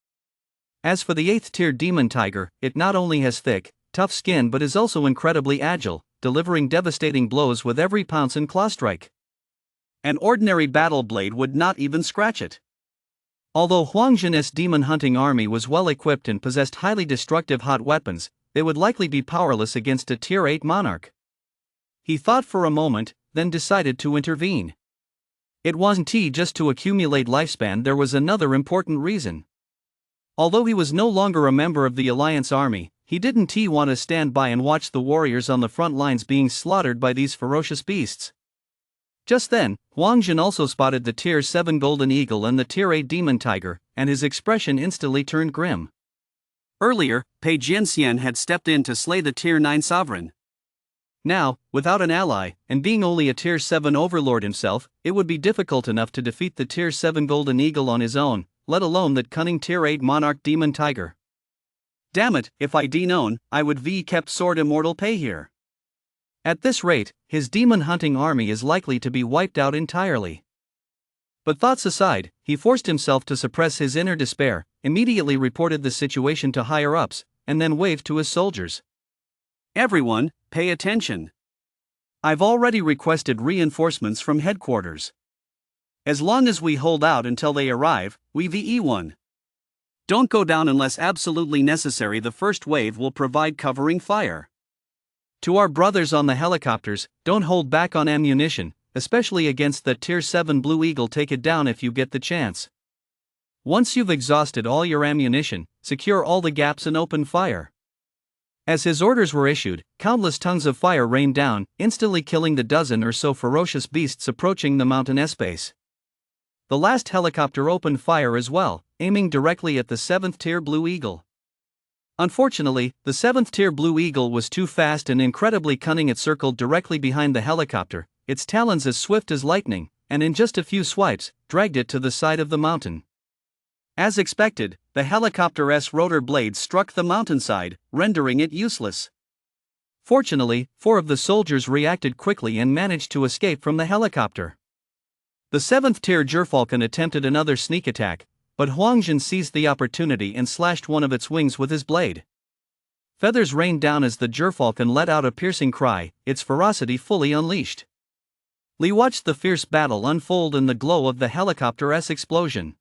As for the 8th tier Demon Tiger, it not only has thick, tough skin but is also incredibly agile, delivering devastating blows with every pounce and claw strike. An ordinary battle blade would not even scratch it. Although Huang Zhen's demon hunting army was well equipped and possessed highly destructive hot weapons, they would likely be powerless against a Tier 8 monarch. He thought for a moment, then decided to intervene. It wasn't just to accumulate lifespan, there was another important reason. Although he was no longer a member of the Alliance Army, he didn't want to stand by and watch the warriors on the front lines being slaughtered by these ferocious beasts. Just then, Huang Zhen also spotted the Tier 7 Golden Eagle and the Tier 8 Demon Tiger, and his expression instantly turned grim. Earlier, Pei Jianxian had stepped in to slay the Tier 9 Sovereign. Now, without an ally, and being only a Tier 7 Overlord himself, it would be difficult enough to defeat the Tier 7 Golden Eagle on his own, let alone that cunning Tier 8 Monarch Demon Tiger. Damn it, if I'd known, I would kept Sword Immortal Pei here. At this rate, his demon hunting army is likely to be wiped out entirely. But thoughts aside, he forced himself to suppress his inner despair, immediately reported the situation to higher-ups, and then waved to his soldiers. Everyone, pay attention. I've already requested reinforcements from headquarters. As long as we hold out until they arrive, we won. Don't go down unless absolutely necessary. The first wave will provide covering fire. To our brothers on the helicopters, don't hold back on ammunition, especially against the Tier 7 Blue Eagle. Take it down if you get the chance. Once you've exhausted all your ammunition, secure all the gaps and open fire. As his orders were issued, countless tongues of fire rained down, instantly killing the dozen or so ferocious beasts approaching the mountain airspace. The last helicopter opened fire as well, aiming directly at the 7th tier Blue Eagle. Unfortunately, the 7th tier Blue Eagle was too fast and incredibly cunning. It circled directly behind the helicopter, its talons as swift as lightning, and in just a few swipes, dragged it to the side of the mountain. As expected, the helicopter's rotor blades struck the mountainside, rendering it useless. Fortunately, 4 of the soldiers reacted quickly and managed to escape from the helicopter. The 7th tier Gerfalcon attempted another sneak attack, but Huang Zhen seized the opportunity and slashed one of its wings with his blade. Feathers rained down as the gerfalcon let out a piercing cry, its ferocity fully unleashed. Lee watched the fierce battle unfold in the glow of the helicopter's explosion.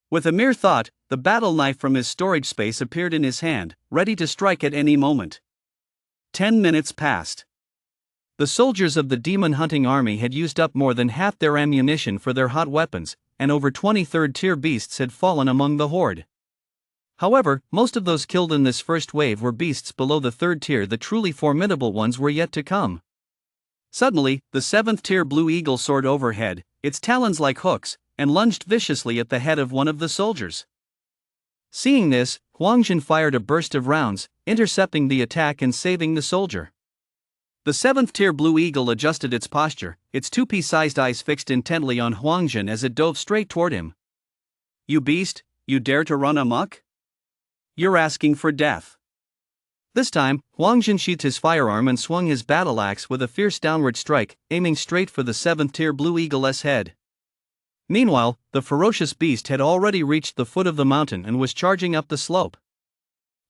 With a mere thought, the battle knife from his storage space appeared in his hand, ready to strike at any moment. 10 minutes passed. The soldiers of the demon-hunting army had used up more than half their ammunition for their hot weapons, and over 20 third-tier beasts had fallen among the horde. However, most of those killed in this first wave were beasts below the third tier. The truly formidable ones were yet to come. Suddenly, the 7th tier blue eagle soared overhead, its talons like hooks, and lunged viciously at the head of one of the soldiers. Seeing this, Huangjin fired a burst of rounds, intercepting the attack and saving the soldier. The 7th tier blue eagle adjusted its posture, its 2-pea-sized eyes fixed intently on Huangjin as it dove straight toward him. "You beast, you dare to run amok? You're asking for death." This time, Huangjin sheathed his firearm and swung his battle axe with a fierce downward strike, aiming straight for the 7th tier blue eagle's head. Meanwhile, the ferocious beast had already reached the foot of the mountain and was charging up the slope.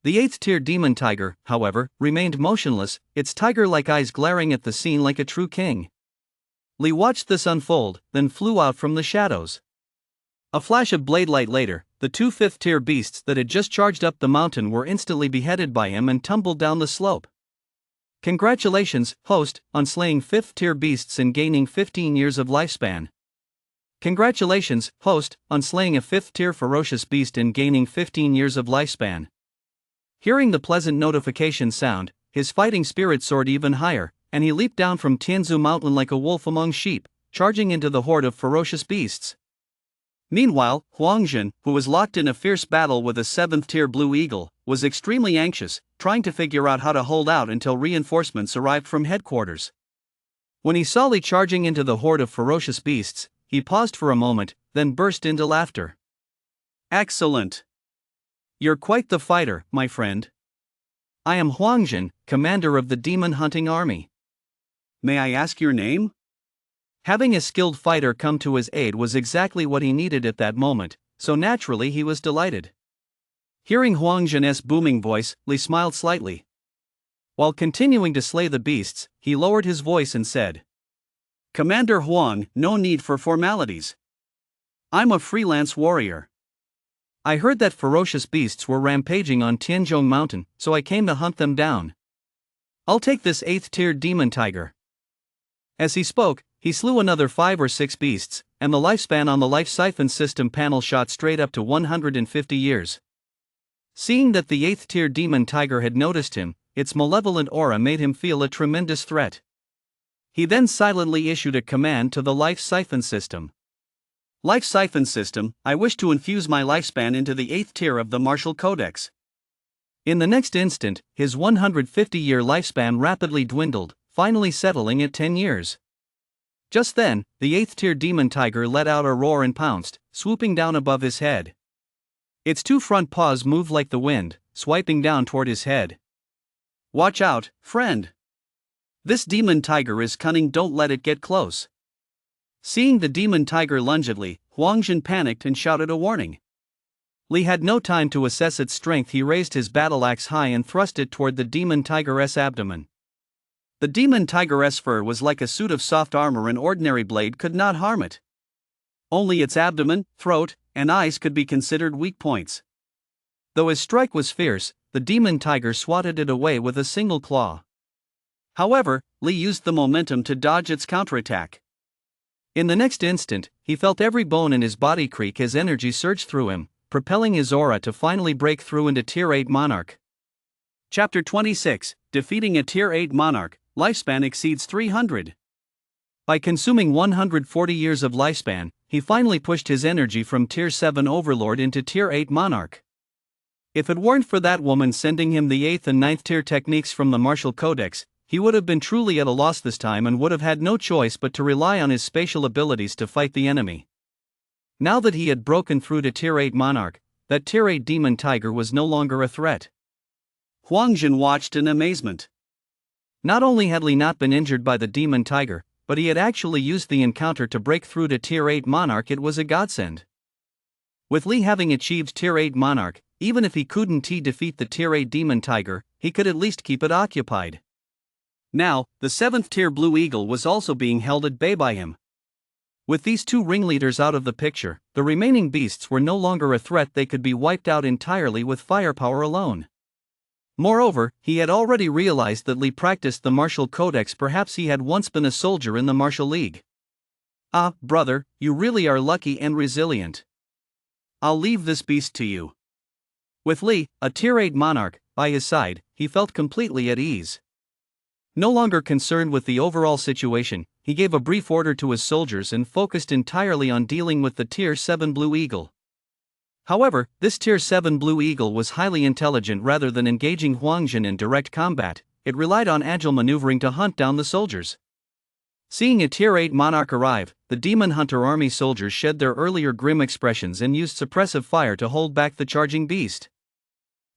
The 8th tier demon tiger, however, remained motionless, its tiger-like eyes glaring at the scene like a true king. Lee watched this unfold, then flew out from the shadows. A flash of blade light later, the 2 5th-tier beasts that had just charged up the mountain were instantly beheaded by him and tumbled down the slope. Congratulations, host, on slaying 5th-tier beasts and gaining 15 years of lifespan. Congratulations, host, on slaying a 5th-tier ferocious beast and gaining 15 years of lifespan. Hearing the pleasant notification sound, his fighting spirit soared even higher, and he leaped down from Tianzu Mountain like a wolf among sheep, charging into the horde of ferocious beasts. Meanwhile, Huangjin, who was locked in a fierce battle with a 7th-tier blue eagle, was extremely anxious, trying to figure out how to hold out until reinforcements arrived from headquarters. When he saw Li charging into the horde of ferocious beasts, he paused for a moment, then burst into laughter. "Excellent! You're quite the fighter, my friend. I am Huangjin, commander of the demon-hunting army. May I ask your name?" Having a skilled fighter come to his aid was exactly what he needed at that moment, so naturally he was delighted. Hearing Huangjin's booming voice, Li smiled slightly. While continuing to slay the beasts, he lowered his voice and said, "Commander Huang, no need for formalities. I'm a freelance warrior. I heard that ferocious beasts were rampaging on Tianzhong Mountain, so I came to hunt them down. I'll take this 8th-tier demon tiger." As he spoke, he slew another 5 or 6 beasts, and the lifespan on the life siphon system panel shot straight up to 150 years. Seeing that the 8th-tier demon tiger had noticed him, its malevolent aura made him feel a tremendous threat. He then silently issued a command to the life siphon system. "Life siphon system, I wish to infuse my lifespan into the 8th tier of the martial codex." In the next instant, his 150-year lifespan rapidly dwindled, finally settling at 10 years. Just then, the 8th-tier demon tiger let out a roar and pounced, swooping down above his head. Its 2 front paws moved like the wind, swiping down toward his head. "Watch out, friend! This demon tiger is cunning, don't let it get close." Seeing the demon tiger lunge at Li, Huangjin panicked and shouted a warning. Li had no time to assess its strength. He raised his battle axe high and thrust it toward the demon tiger's abdomen. The demon tiger's fur was like a suit of soft armor. An ordinary blade could not harm it. Only its abdomen, throat, and eyes could be considered weak points. Though his strike was fierce, the demon tiger swatted it away with a single claw. However, Li used the momentum to dodge its counterattack. In the next instant, he felt every bone in his body creak as energy surged through him, propelling his aura to finally break through into Tier 8 Monarch. Chapter 26, Defeating a Tier 8 Monarch, Lifespan Exceeds 300. By consuming 140 years of lifespan, he finally pushed his energy from Tier 7 Overlord into Tier 8 Monarch. If it weren't for that woman sending him the 8th and 9th tier techniques from the martial codex, he would have been truly at a loss this time and would have had no choice but to rely on his spatial abilities to fight the enemy. Now that he had broken through to Tier 8 Monarch, that Tier 8 demon tiger was no longer a threat. Huangjin watched in amazement. Not only had Li not been injured by the demon tiger, but he had actually used the encounter to break through to Tier 8 Monarch. It was a godsend. With Li having achieved Tier 8 Monarch, even if he couldn't defeat the Tier 8 demon tiger, he could at least keep it occupied. Now, the 7th tier Blue Eagle was also being held at bay by him. With these two ringleaders out of the picture, the remaining beasts were no longer a threat. They could be wiped out entirely with firepower alone. Moreover, he had already realized that Lee practiced the martial codex. Perhaps he had once been a soldier in the martial league. Ah, brother, you really are lucky and resilient. I'll leave this beast to you. With Lee, a tier 8 monarch, by his side, he felt completely at ease. No longer concerned with the overall situation, he gave a brief order to his soldiers and focused entirely on dealing with the tier 7 Blue Eagle. However, this tier 7 Blue Eagle was highly intelligent. Rather than engaging Huangjin in direct combat, it relied on agile maneuvering to hunt down the soldiers. Seeing a tier 8 monarch arrive, the Demon Hunter army soldiers shed their earlier grim expressions and used suppressive fire to hold back the charging beast.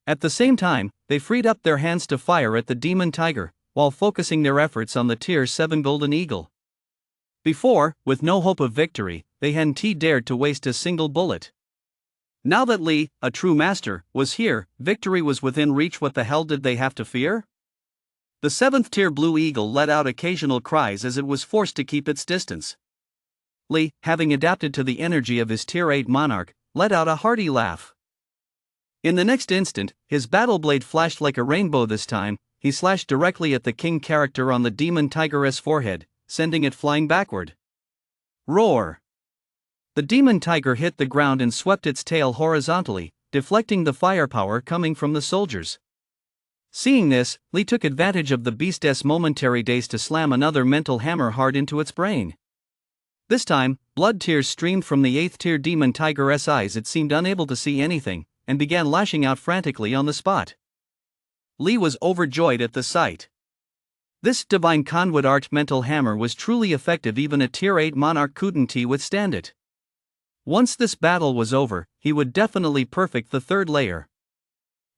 At the same time, they freed up their hands to fire at the Demon Tiger, while focusing their efforts on the tier 7 Golden Eagle. Before, with no hope of victory, they hadn't dared to waste a single bullet. Now that Lee, a true master, was here, victory was within reach. What the hell did they have to fear? The 7th tier Blue Eagle let out occasional cries as it was forced to keep its distance. Lee, having adapted to the energy of his tier 8 monarch, let out a hearty laugh. In the next instant, his battle blade flashed like a rainbow. This time, he slashed directly at the king character on the Demon Tiger's forehead, sending it flying backward. Roar! The Demon Tiger hit the ground and swept its tail horizontally, deflecting the firepower coming from the soldiers. Seeing this, Lee took advantage of the beast's momentary daze to slam another mental hammer hard into its brain. This time, blood tears streamed from the 8th tier Demon Tiger's eyes. It seemed unable to see anything, and began lashing out frantically on the spot. Lee was overjoyed at the sight. This divine conduit art mental hammer was truly effective. Even a tier 8 monarch couldn't withstand it. Once this battle was over, he would definitely perfect the 3rd layer.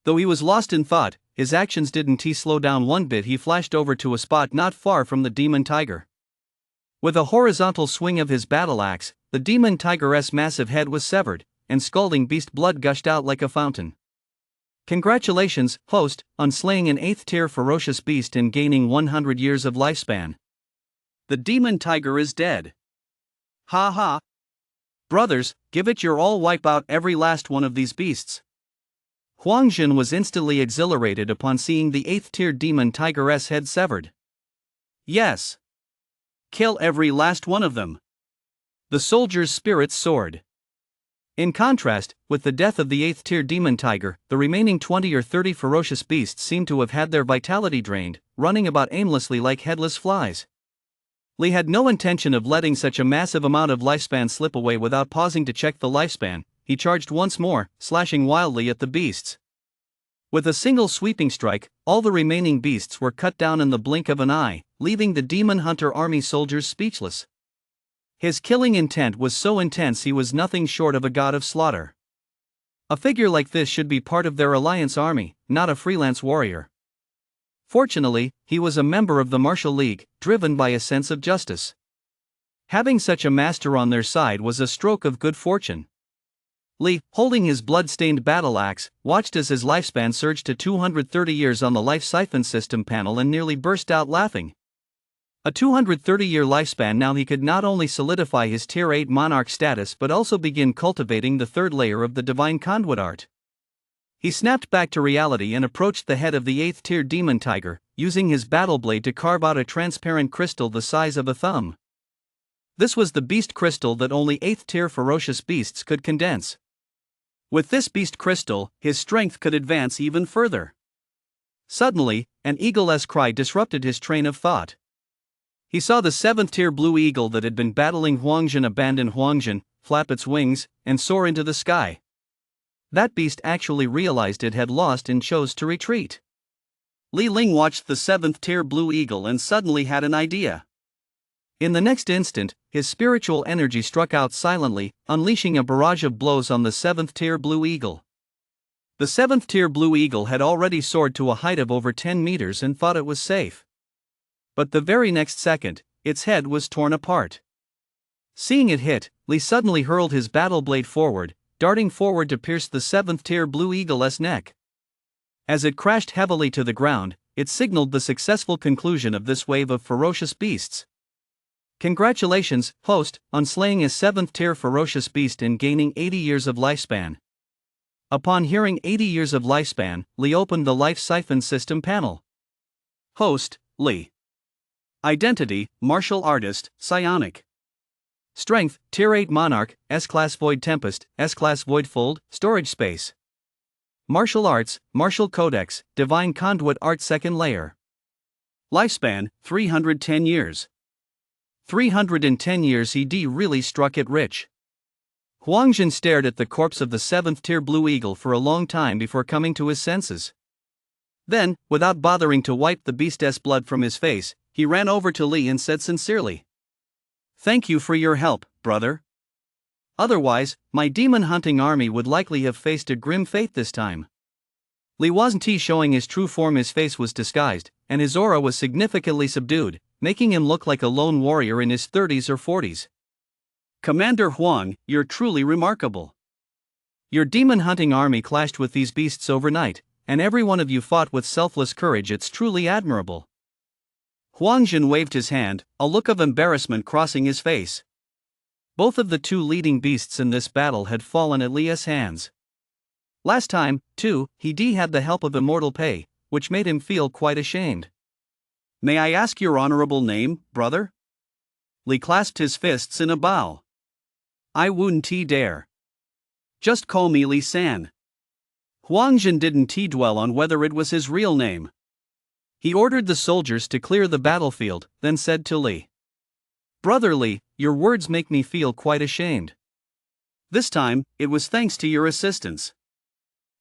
Though he was lost in thought, his actions didn't slow down one bit. He flashed over to a spot not far from the Demon Tiger. With a horizontal swing of his battle axe, the Demon Tiger's massive head was severed, and scalding beast blood gushed out like a fountain. Congratulations, host, on slaying an 8th tier ferocious beast and gaining 100 years of lifespan. The Demon Tiger is dead. Ha ha! Brothers, give it your all. Wipe out every last one of these beasts. Huangjin was instantly exhilarated upon seeing the 8th tier Demon Tiger's head severed. Yes. Kill every last one of them. The soldiers' spirits soared. In contrast, with the death of the 8th tier Demon Tiger, the remaining 20 or 30 ferocious beasts seemed to have had their vitality drained, running about aimlessly like headless flies. Lee had no intention of letting such a massive amount of lifespan slip away without pausing to check the lifespan. He charged once more, slashing wildly at the beasts. With a single sweeping strike, all the remaining beasts were cut down in the blink of an eye, leaving the Demon Hunter army soldiers speechless. His killing intent was so intense he was nothing short of a god of slaughter. A figure like this should be part of their alliance army, not a freelance warrior. Fortunately, he was a member of the Martial League, driven by a sense of justice. Having such a master on their side was a stroke of good fortune. Lee, holding his blood-stained battle axe, watched as his lifespan surged to 230 years on the life siphon system panel and nearly burst out laughing. A 230-year lifespan. Now he could not only solidify his tier 8 monarch status but also begin cultivating the 3rd layer of the divine conduit art. He snapped back to reality and approached the head of the 8th tier Demon Tiger, using his battle blade to carve out a transparent crystal the size of a thumb. This was the beast crystal that only 8th tier ferocious beasts could condense. With this beast crystal, his strength could advance even further. Suddenly, an eagle's cry disrupted his train of thought. He saw the 7th tier Blue Eagle that had been battling Huangjin abandon Huangjin, flap its wings, and soar into the sky. That beast actually realized it had lost and chose to retreat. Li Ling watched the 7th tier Blue Eagle and suddenly had an idea. In the next instant, his spiritual energy struck out silently, unleashing a barrage of blows on the 7th tier Blue Eagle. The 7th tier Blue Eagle had already soared to a height of over 10 meters and thought it was safe. But the very next second, its head was torn apart. Seeing it hit, Li suddenly hurled his battle blade forward, darting forward to pierce the 7th tier Blue Eagle's neck. As it crashed heavily to the ground, it signaled the successful conclusion of this wave of ferocious beasts. Congratulations, host, on slaying a 7th-tier ferocious beast and gaining 80 years of lifespan. Upon hearing 80 years of lifespan, Lee opened the Life Siphon System panel. Host, Lee. Identity, Martial Artist, Psionic. Strength, Tier 8 Monarch, S-Class Void Tempest, S-Class Void Fold, Storage Space. Martial Arts, Martial Codex, Divine Conduit Art 2nd Layer. Lifespan, 310 years. 310 years. He really struck it rich. Huangjin stared at the corpse of the 7th-tier Blue Eagle for a long time before coming to his senses. Then, without bothering to wipe the beast's blood from his face, he ran over to Lee and said sincerely, "Thank you for your help, brother. Otherwise, my demon-hunting army would likely have faced a grim fate this time." Lee wasn't showing his true form. His face was disguised, and his aura was significantly subdued, making him look like a lone warrior in his 30s or 40s. "Commander Huang, you're truly remarkable. Your demon-hunting army clashed with these beasts overnight, and every one of you fought with selfless courage. It's truly admirable." Huangjin waved his hand, a look of embarrassment crossing his face. Both of the two leading beasts in this battle had fallen at Lee's hands. Last time, too, he had the help of Immortal Pei, which made him feel quite ashamed. "May I ask your honorable name, brother?" Lee clasped his fists in a bow. "I wouldn't dare. Just call me Lee-san." Huangjin didn't dwell on whether it was his real name. He ordered the soldiers to clear the battlefield, then said to Lee, "Brother Lee, your words make me feel quite ashamed. This time, it was thanks to your assistance.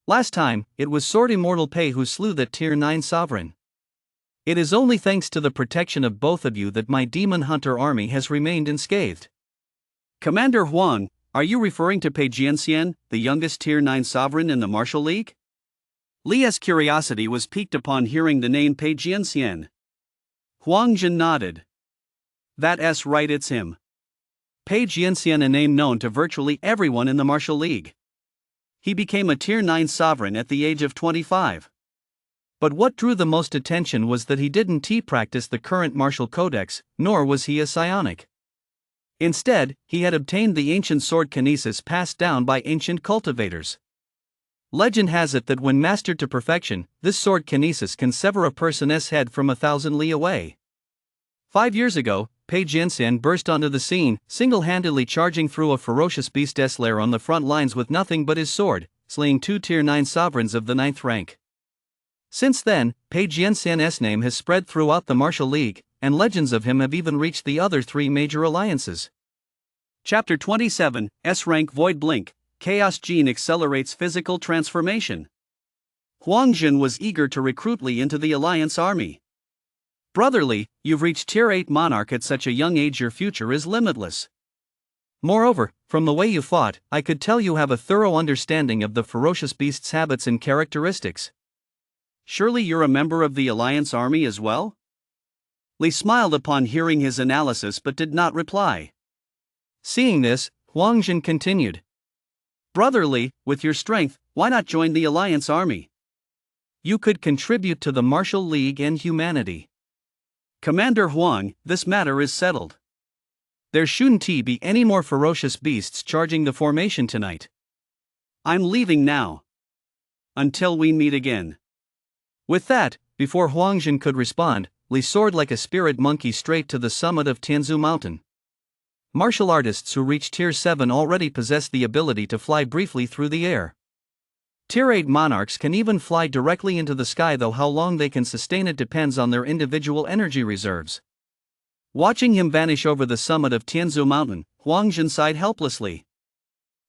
Last time, it was Sword Immortal Pei who slew that Tier 9 sovereign. It is only thanks to the protection of both of you that my demon hunter army has remained unscathed." "Commander Huang, are you referring to Pei Jianxian, the youngest Tier 9 sovereign in the Martial League?" Lee's curiosity was piqued upon hearing the name Pei Jianxian. Huangjin nodded. "That's right, it's him. Pei Jianxian, a name known to virtually everyone in the Martial League. He became a Tier 9 sovereign at the age of 25. But what drew the most attention was that he didn't practice the current martial codex, nor was he a psionic. Instead, he had obtained the ancient sword kinesis passed down by ancient cultivators. Legend has it that when mastered to perfection, this sword kinesis can sever a person's head from 1,000 li away. 5 years ago, Pei Jianxian burst onto the scene, single-handedly charging through a ferocious beast's lair on the front lines with nothing but his sword, slaying 2 Tier 9 sovereigns of the 9th rank. Since then, Pei Jianxian's name has spread throughout the Martial League, and legends of him have even reached the other 3 major alliances. Chapter 27, S-Rank Void Blink, Chaos Gene accelerates physical transformation. Huangjin was eager to recruit Lee into the Alliance army. "Brother Lee, you've reached Tier 8 Monarch at such a young age. Your future is limitless. Moreover, from the way you fought, I could tell you have a thorough understanding of the ferocious beast's habits and characteristics. Surely you're a member of the Alliance army as well?" Lee smiled upon hearing his analysis but did not reply. Seeing this, Huangjin continued, "Brother Lee, with your strength, why not join the Alliance army? You could contribute to the Martial League and humanity." "Commander Huang, this matter is settled. There shouldn't be any more ferocious beasts charging the formation tonight. I'm leaving now. Until we meet again." With that, before Huangjin could respond, Lee soared like a spirit monkey straight to the summit of Tianzu Mountain. Martial artists who reached Tier 7 already possess the ability to fly briefly through the air. Tier 8 monarchs can even fly directly into the sky, though how long they can sustain it depends on their individual energy reserves. Watching him vanish over the summit of Tianzu Mountain, Huangjin sighed helplessly.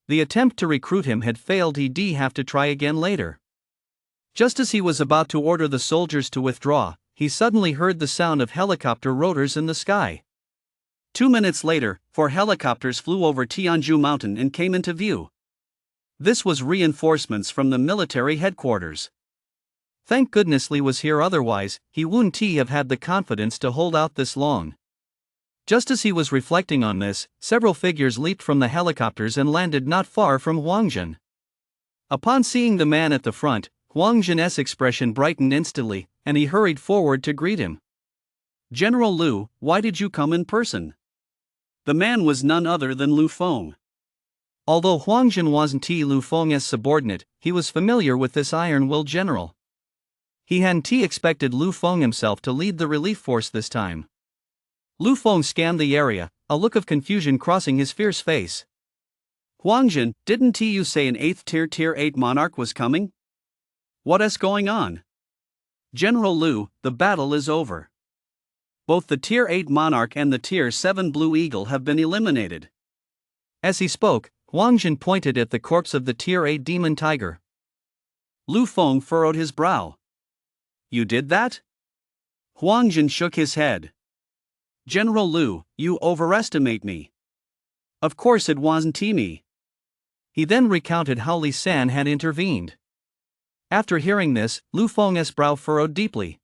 The attempt to recruit him had failed. He'd have to try again later. Just as he was about to order the soldiers to withdraw, he suddenly heard the sound of helicopter rotors in the sky. 2 minutes later, 4 helicopters flew over Tianju Mountain and came into view. This was reinforcements from the military headquarters. Thank goodness Lee was here, otherwise, he wouldn't have had the confidence to hold out this long. Just as he was reflecting on this, several figures leaped from the helicopters and landed not far from Huangjin. Upon seeing the man at the front, Huang Zhen's expression brightened instantly, and he hurried forward to greet him. General Liu, why did you come in person? The man was none other than Lu Feng. Although Huang Zhen wasn't Lu Feng's subordinate, he was familiar with this iron-willed general. He hadn't expected Lu Feng himself to lead the relief force this time. Lu Feng scanned the area, a look of confusion crossing his fierce face. Huang Zhen, didn't you say an 8th tier 8 monarch was coming? What's going on? General Liu, the battle is over. Both the tier 8 monarch and the tier 7 blue eagle have been eliminated. As he spoke, Huang Zhen pointed at the corpse of the tier 8 demon tiger. Lu Feng furrowed his brow. You did that? Huang Zhen shook his head. General Liu, you overestimate me. Of course it wasn't me. He then recounted how Li San had intervened. After hearing this, Lu Feng's brow furrowed deeply.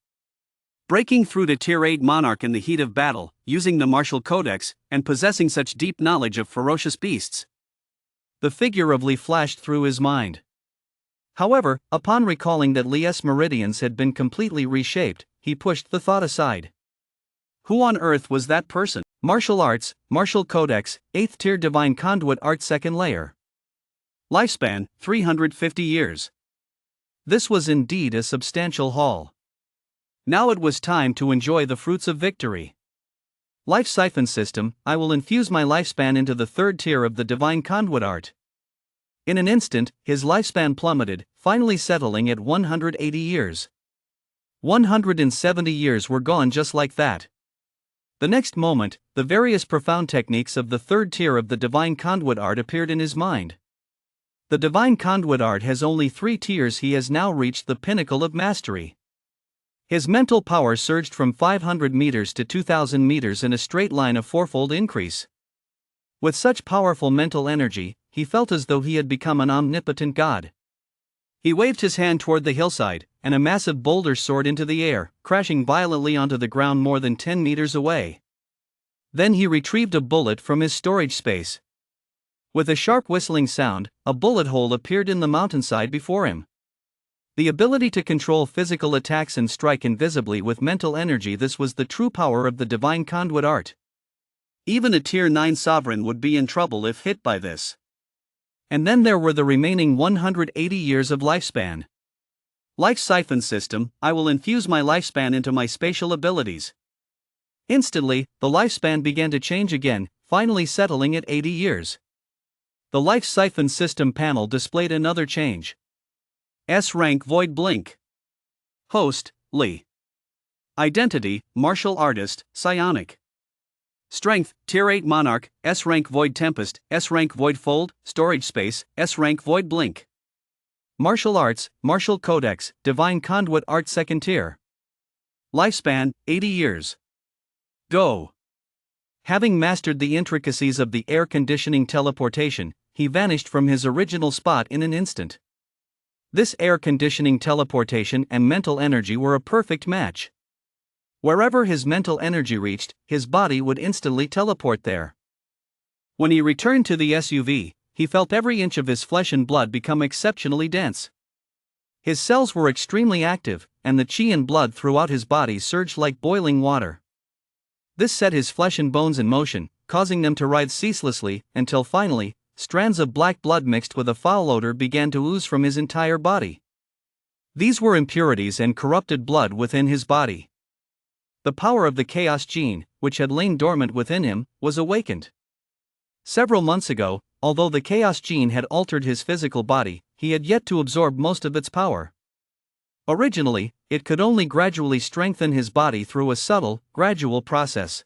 Breaking through to tier 8 monarch in the heat of battle, using the martial codex, and possessing such deep knowledge of ferocious beasts. The figure of Li flashed through his mind. However, upon recalling that Li's meridians had been completely reshaped, he pushed the thought aside. Who on earth was that person? Martial arts, martial codex, 8th tier divine conduit art 2nd layer. Lifespan, 350 years. This was indeed a substantial haul. Now it was time to enjoy the fruits of victory. Life siphon system, I will infuse my lifespan into the 3rd tier of the divine conduit art. In an instant, his lifespan plummeted, finally settling at 180 years. 170 years were gone just like that. The next moment, the various profound techniques of the 3rd tier of the divine conduit art appeared in his mind. The divine conduit art has only 3 tiers. He has now reached the pinnacle of mastery. His mental power surged from 500 meters to 2,000 meters in a straight line, of fourfold increase. With such powerful mental energy, he felt as though he had become an omnipotent god. He waved his hand toward the hillside, and a massive boulder soared into the air, crashing violently onto the ground more than 10 meters away. Then he retrieved a bullet from his storage space. With a sharp whistling sound, a bullet hole appeared in the mountainside before him. The ability to control physical attacks and strike invisibly with mental energy, this was the true power of the divine conduit art. Even a tier 9 sovereign would be in trouble if hit by this. And then there were the remaining 180 years of lifespan. Life siphon system, I will infuse my lifespan into my spatial abilities. Instantly, the lifespan began to change again, finally settling at 80 years. The life siphon system panel displayed another change. S rank void blink. Host, Li. Identity, martial artist, psionic. Strength, tier 8 monarch, S rank void tempest, S rank void fold, storage space, S rank void blink. Martial arts, martial codex, divine conduit art 2nd tier. Lifespan, 80 years. Go. Having mastered the intricacies of the air conditioning teleportation, he vanished from his original spot in an instant. This air conditioning teleportation and mental energy were a perfect match. Wherever his mental energy reached, his body would instantly teleport there. When he returned to the SUV, he felt every inch of his flesh and blood become exceptionally dense. His cells were extremely active, and the qi and blood throughout his body surged like boiling water. This set his flesh and bones in motion, causing them to writhe ceaselessly, until finally, strands of black blood mixed with a foul odor began to ooze from his entire body. These were impurities and corrupted blood within his body. The power of the chaos gene, which had lain dormant within him, was awakened. Several months ago, although the chaos gene had altered his physical body, he had yet to absorb most of its power. Originally, it could only gradually strengthen his body through a subtle, gradual process.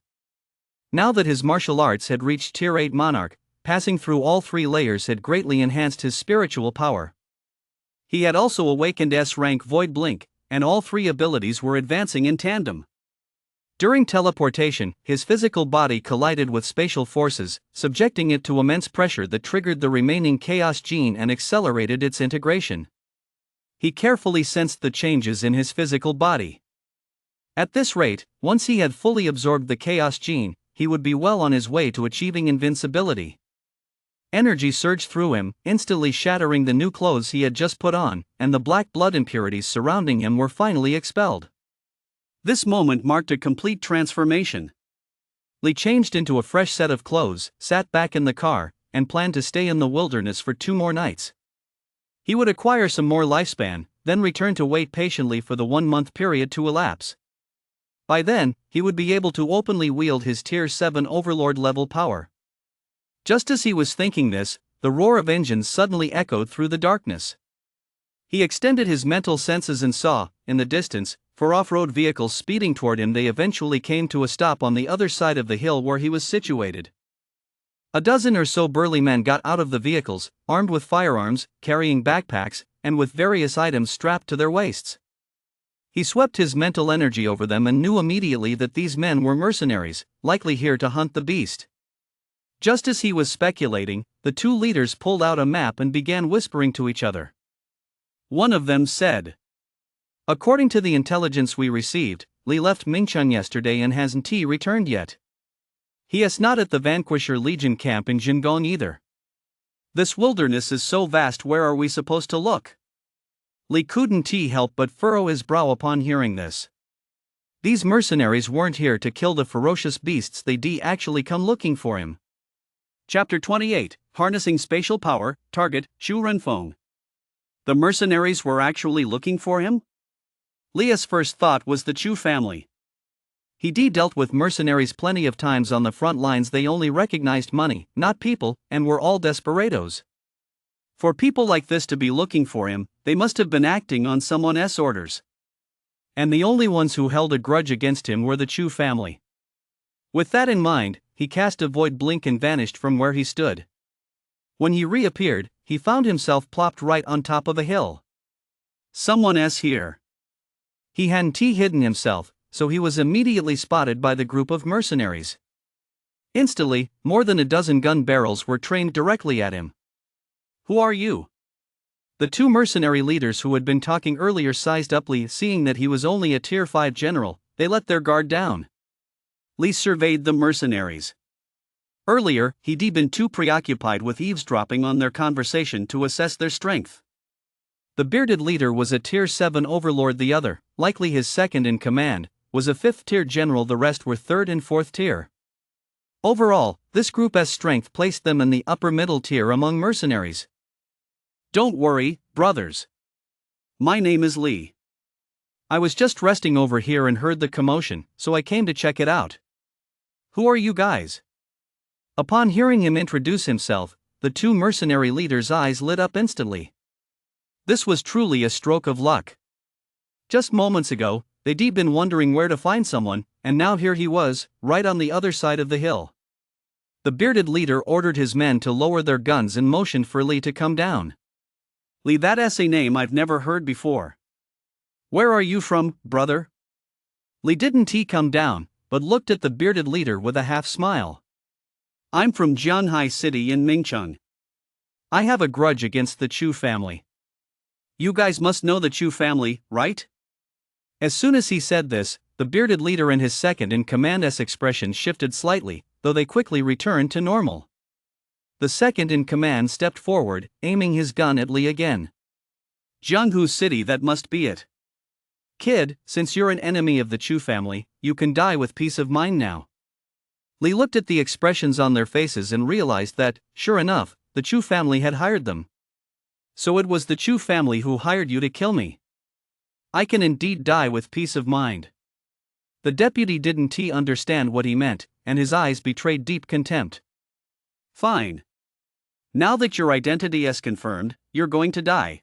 Now that his martial arts had reached tier 8 monarch, passing through all 3 layers had greatly enhanced his spiritual power. He had also awakened S-rank Void Blink, and all 3 abilities were advancing in tandem. During teleportation, his physical body collided with spatial forces, subjecting it to immense pressure that triggered the remaining chaos gene and accelerated its integration. He carefully sensed the changes in his physical body. At this rate, once he had fully absorbed the chaos gene, he would be well on his way to achieving invincibility. Energy surged through him, instantly shattering the new clothes he had just put on, and the black blood impurities surrounding him were finally expelled. This moment marked a complete transformation. Lee changed into a fresh set of clothes, sat back in the car, and planned to stay in the wilderness for 2 more nights. He would acquire some more lifespan, then return to wait patiently for the 1-month period to elapse. By then, he would be able to openly wield his Tier 7 Overlord level power. Just as he was thinking this, the roar of engines suddenly echoed through the darkness. He extended his mental senses and saw, in the distance, 4 off-road vehicles speeding toward him. They eventually came to a stop on the other side of the hill where he was situated. A dozen or so burly men got out of the vehicles, armed with firearms, carrying backpacks, and with various items strapped to their waists. He swept his mental energy over them and knew immediately that these men were mercenaries, likely here to hunt the beast. Just as he was speculating, the 2 leaders pulled out a map and began whispering to each other. One of them said, "According to the intelligence we received, Lee left Mingchun yesterday and hasn't returned yet. He is not at the Vanquisher Legion camp in Jingong either. This wilderness is so vast, where are we supposed to look?" Lee couldn't help but furrow his brow upon hearing this. These mercenaries weren't here to kill the ferocious beasts, they actually come looking for him. Chapter 28, Harnessing Spatial Power, Target, Shu Renfeng. The mercenaries were actually looking for him? Leah's first thought was the Chu family. He dealt with mercenaries plenty of times on the front lines. They only recognized money, not people, and were all desperados. For people like this to be looking for him, they must have been acting on someone's orders. And the only ones who held a grudge against him were the Chu family. With that in mind, he cast a void blink and vanished from where he stood. When he reappeared, he found himself plopped right on top of a hill. Someone's here. He hadn't hidden himself, so he was immediately spotted by the group of mercenaries. Instantly, more than a dozen gun barrels were trained directly at him. "Who are you?" The 2 mercenary leaders who had been talking earlier sized up Lee. Seeing that he was only a Tier 5 general, they let their guard down. Lee surveyed the mercenaries. Earlier, he'd been too preoccupied with eavesdropping on their conversation to assess their strength. The bearded leader was a Tier 7 overlord. The other, likely his second in command, was a 5th tier general. The rest were 3rd and 4th tier. Overall, this group's strength placed them in the upper middle tier among mercenaries. "Don't worry, brothers. My name is Lee. I was just resting over here and heard the commotion, so I came to check it out. Who are you guys?" Upon hearing him introduce himself, the 2 mercenary leaders' eyes lit up instantly. This was truly a stroke of luck. Just moments ago, they'd been wondering where to find someone, and now here he was, right on the other side of the hill. The bearded leader ordered his men to lower their guns and motioned for Lee to come down. "Lee, that's a name I've never heard before. Where are you from, brother?" Lee didn't come down, but looked at the bearded leader with a half smile. "I'm from Jianhai City in Mingchun. I have a grudge against the Chu family." "You guys must know the Chu family, right?" As soon as he said this, the bearded leader and his second in command's expression shifted slightly, though they quickly returned to normal. The second in command stepped forward, aiming his gun at Lee again. "Jianghu City, that must be it." "Kid, since you're an enemy of the Chu family, you can die with peace of mind now." Lee looked at the expressions on their faces and realized that, sure enough, the Chu family had hired them. "So it was the Chu family who hired you to kill me. I can indeed die with peace of mind." The deputy didn't understand what he meant, and his eyes betrayed deep contempt. "Fine. Now that your identity is confirmed, you're going to die."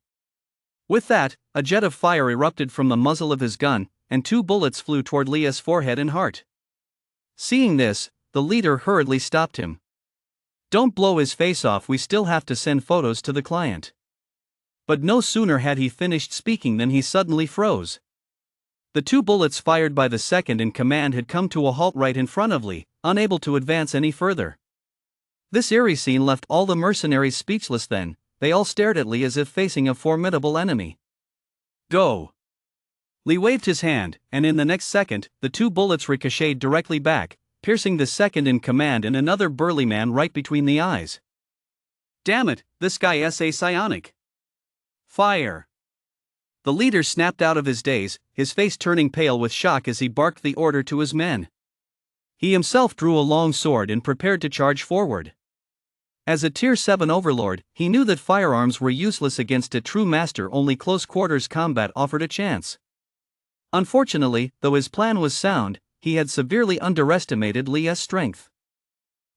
With that, a jet of fire erupted from the muzzle of his gun, and 2 bullets flew toward Leah's forehead and heart. Seeing this, the leader hurriedly stopped him. "Don't blow his face off, we still have to send photos to the client." But no sooner had he finished speaking than he suddenly froze. The 2 bullets fired by the second in command had come to a halt right in front of Lee, unable to advance any further. This eerie scene left all the mercenaries speechless. Then, they all stared at Lee as if facing a formidable enemy. "Go!" Lee waved his hand, and in the next second, the 2 bullets ricocheted directly back, piercing the second in command and another burly man right between the eyes. Damn it, this guy is a psionic. Fire! The leader snapped out of his daze, his face turning pale with shock as he barked the order to his men. He himself drew a long sword and prepared to charge forward. As a Tier 7 overlord, he knew that firearms were useless against a true master, only close-quarters combat offered a chance. Unfortunately, though his plan was sound, he had severely underestimated Li's strength.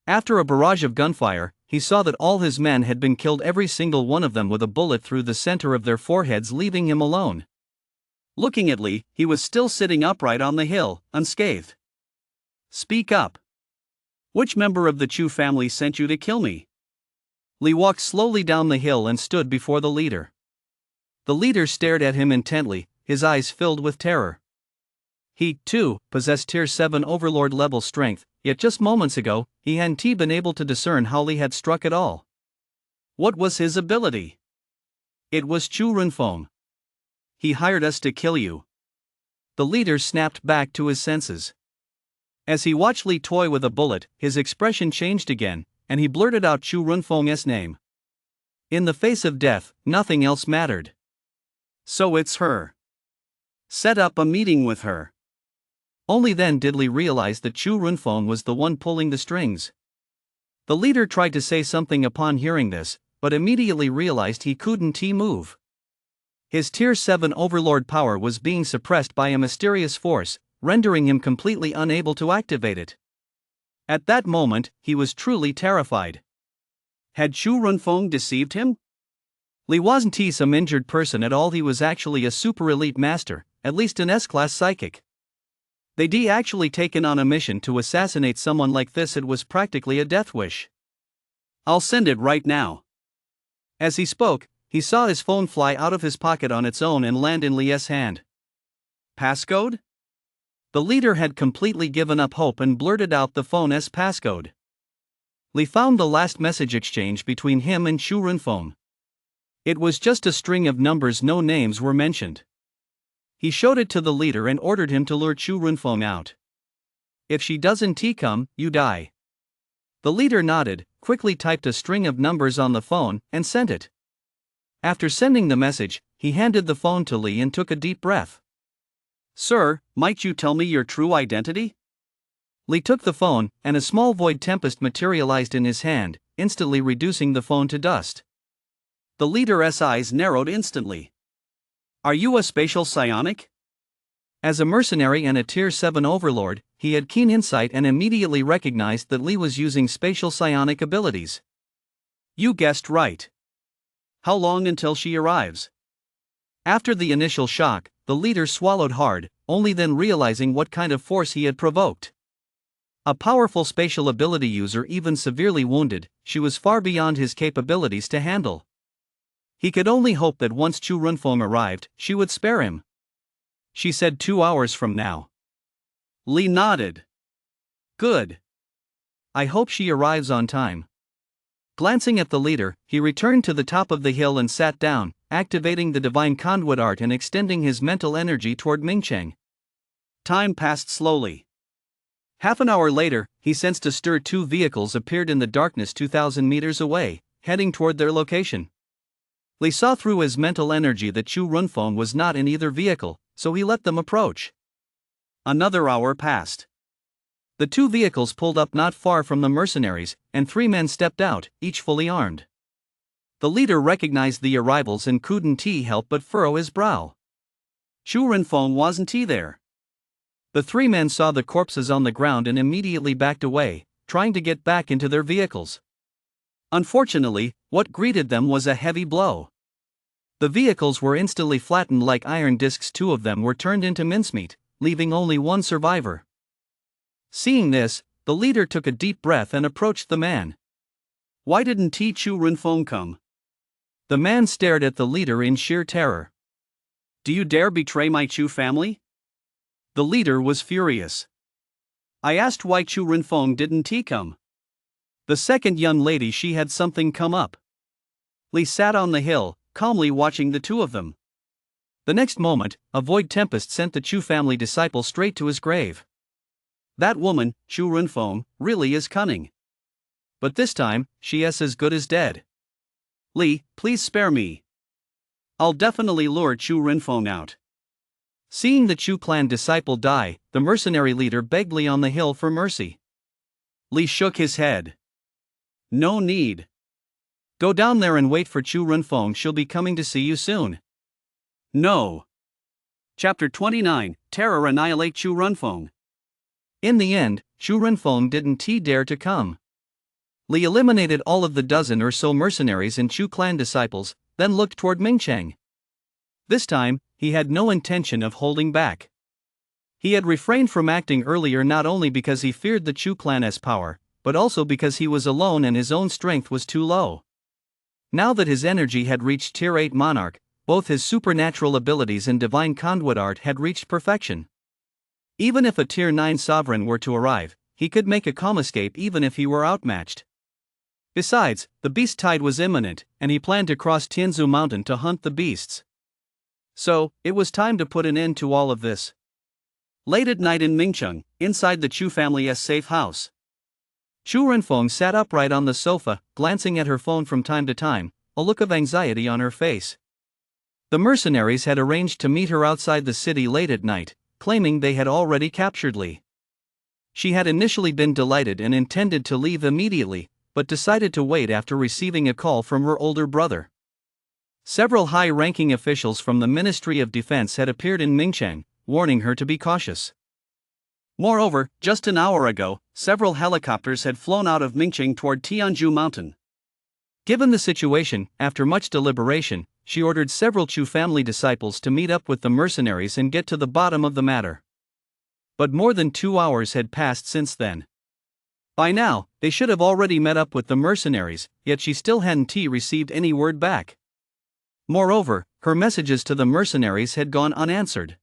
After a barrage of gunfire, he saw that all his men had been killed, every single one of them with a bullet through the center of their foreheads, leaving him alone. Looking at Li, he was still sitting upright on the hill, unscathed. Speak up. Which member of the Chu family sent you to kill me? Li walked slowly down the hill and stood before the leader. The leader stared at him intently, his eyes filled with terror. He, too, possessed Tier 7 overlord level strength, yet just moments ago, he hadn't been able to discern how Li had struck at all. What was his ability? It was Chu Runfeng. He hired us to kill you. The leader snapped back to his senses. As he watched Li toy with a bullet, his expression changed again, and he blurted out Chu Runfeng's name. In the face of death, nothing else mattered. So it's her. Set up a meeting with her. Only then did Li realize that Chu Runfeng was the one pulling the strings. The leader tried to say something upon hearing this, but immediately realized he couldn't move. His Tier 7 overlord power was being suppressed by a mysterious force, rendering him completely unable to activate it. At that moment, he was truly terrified. Had Chu Runfeng deceived him? Li wasn't some injured person at all, he was actually a super elite master, at least an S-class psychic. They'd actually taken on a mission to assassinate someone like this, it was practically a death wish. I'll send it right now. As he spoke, he saw his phone fly out of his pocket on its own and land in Li's hand. Passcode? The leader had completely given up hope and blurted out the phone's passcode. Li found the last message exchange between him and Chu Runfeng. It was just a string of numbers, no names were mentioned. He showed it to the leader and ordered him to lure Chu Runfeng out. If she doesn't come, you die. The leader nodded, quickly typed a string of numbers on the phone, and sent it. After sending the message, he handed the phone to Li and took a deep breath. Sir, might you tell me your true identity? Li took the phone, and a small void tempest materialized in his hand, instantly reducing the phone to dust. The leader's eyes narrowed instantly. Are you a spatial psionic? As a mercenary and a Tier 7 overlord, he had keen insight and immediately recognized that Li was using spatial psionic abilities. You guessed right. How long until she arrives? After the initial shock, the leader swallowed hard, only then realizing what kind of force he had provoked. A powerful spatial ability user, even severely wounded, she was far beyond his capabilities to handle. He could only hope that once Chu Runfeng arrived, she would spare him. She said 2 hours from now. Li nodded. Good. I hope she arrives on time. Glancing at the leader, he returned to the top of the hill and sat down, activating the divine conduit art and extending his mental energy toward Mingcheng. Time passed slowly. Half an hour later, he sensed a stir. 2 vehicles appeared in the darkness 2,000 meters away, heading toward their location. Li saw through his mental energy that Chu Runfeng was not in either vehicle, so he let them approach. Another hour passed. The 2 vehicles pulled up not far from the mercenaries, and 3 men stepped out, each fully armed. The leader recognized the arrivals and couldn't help but furrow his brow. Chu Runfeng wasn't there. The 3 men saw the corpses on the ground and immediately backed away, trying to get back into their vehicles. Unfortunately, what greeted them was a heavy blow. The vehicles were instantly flattened like iron discs. 2 of them were turned into mincemeat, leaving only 1 survivor. Seeing this, the leader took a deep breath and approached the man. Why didn't Chu Runfeng come? The man stared at the leader in sheer terror. Do you dare betray my Chu family? The leader was furious. I asked why Chu Runfeng didn't come. The second young lady, she had something come up. Li sat on the hill, calmly watching the 2 of them. The next moment, a void tempest sent the Chu family disciple straight to his grave. That woman, Chu Runfeng, really is cunning. But this time, she is as good as dead. Li, please spare me. I'll definitely lure Chu Renfeng out. Seeing the Chu clan disciple die, the mercenary leader begged Li on the hill for mercy. Li shook his head. No need. Go down there and wait for Chu Renfeng, she'll be coming to see you soon. No. Chapter 29, Terror Annihilate Chu Renfeng. In the end, Chu Renfeng didn't dare to come. Li eliminated all of the dozen or so mercenaries and Chu clan disciples, then looked toward Mingcheng. This time, he had no intention of holding back. He had refrained from acting earlier not only because he feared the Chu clan's power, but also because he was alone and his own strength was too low. Now that his energy had reached Tier 8 Monarch, both his supernatural abilities and divine conduit art had reached perfection. Even if a Tier 9 sovereign were to arrive, he could make a calm escape even if he were outmatched. Besides, the beast tide was imminent, and he planned to cross Tianzu Mountain to hunt the beasts. So, it was time to put an end to all of this. Late at night in Mingcheng, inside the Chu family's safe house, Chu Renfeng sat upright on the sofa, glancing at her phone from time to time, a look of anxiety on her face. The mercenaries had arranged to meet her outside the city late at night, claiming they had already captured Li. She had initially been delighted and intended to leave immediately, but decided to wait after receiving a call from her older brother. Several high-ranking officials from the Ministry of Defense had appeared in Mingcheng, warning her to be cautious. Moreover, just an hour ago, several helicopters had flown out of Mingcheng toward Tianzhu Mountain. Given the situation, after much deliberation, she ordered several Chu family disciples to meet up with the mercenaries and get to the bottom of the matter. But more than 2 hours had passed since then. By now, they should have already met up with the mercenaries, yet she still hadn't received any word back. Moreover, her messages to the mercenaries had gone unanswered.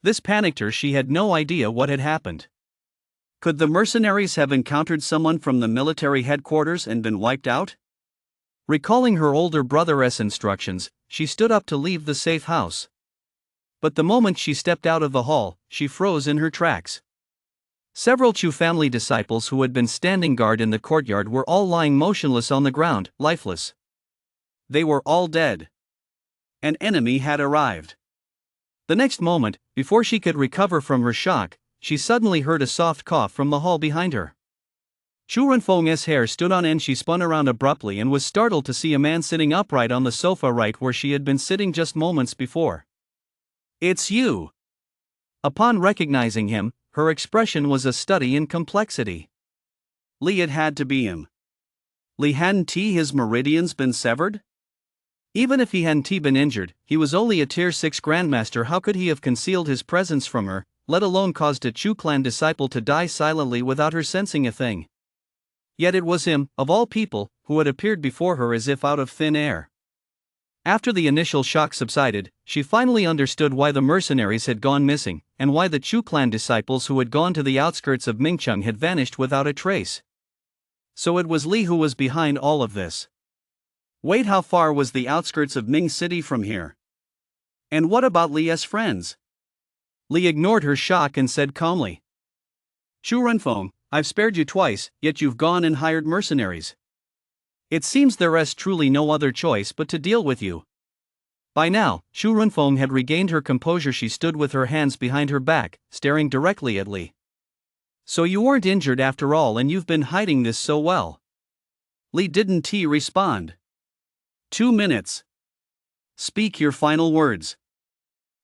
This panicked her. She had no idea what had happened. Could the mercenaries have encountered someone from the military headquarters and been wiped out? Recalling her older brother's instructions, she stood up to leave the safe house. But the moment she stepped out of the hall, she froze in her tracks. Several Chu family disciples who had been standing guard in the courtyard were all lying motionless on the ground, lifeless. They were all dead. An enemy had arrived. The next moment, before she could recover from her shock, she suddenly heard a soft cough from the hall behind her. Chu Renfeng's hair stood on end. She spun around abruptly and was startled to see a man sitting upright on the sofa right where she had been sitting just moments before. "It's you!" Upon recognizing him, her expression was a study in complexity. Li, it had to be him. Li, hadn't his meridians been severed? Even if he hadn't been injured, he was only a Tier 6 Grandmaster. How could he have concealed his presence from her, let alone caused a Chu clan disciple to die silently without her sensing a thing? Yet it was him, of all people, who had appeared before her as if out of thin air. After the initial shock subsided, she finally understood why the mercenaries had gone missing, and why the Chu clan disciples who had gone to the outskirts of Mingcheng had vanished without a trace. So it was Li who was behind all of this. Wait, how far was the outskirts of Ming City from here? And what about Li's friends? Li ignored her shock and said calmly, "Chu Renfeng, I've spared you twice, yet you've gone and hired mercenaries. It seems there's truly no other choice but to deal with you." By now, Chu Renfeng had regained her composure. She stood with her hands behind her back, staring directly at Li. "So you weren't injured after all, and you've been hiding this so well." Li didn't respond. 2 minutes. Speak your final words.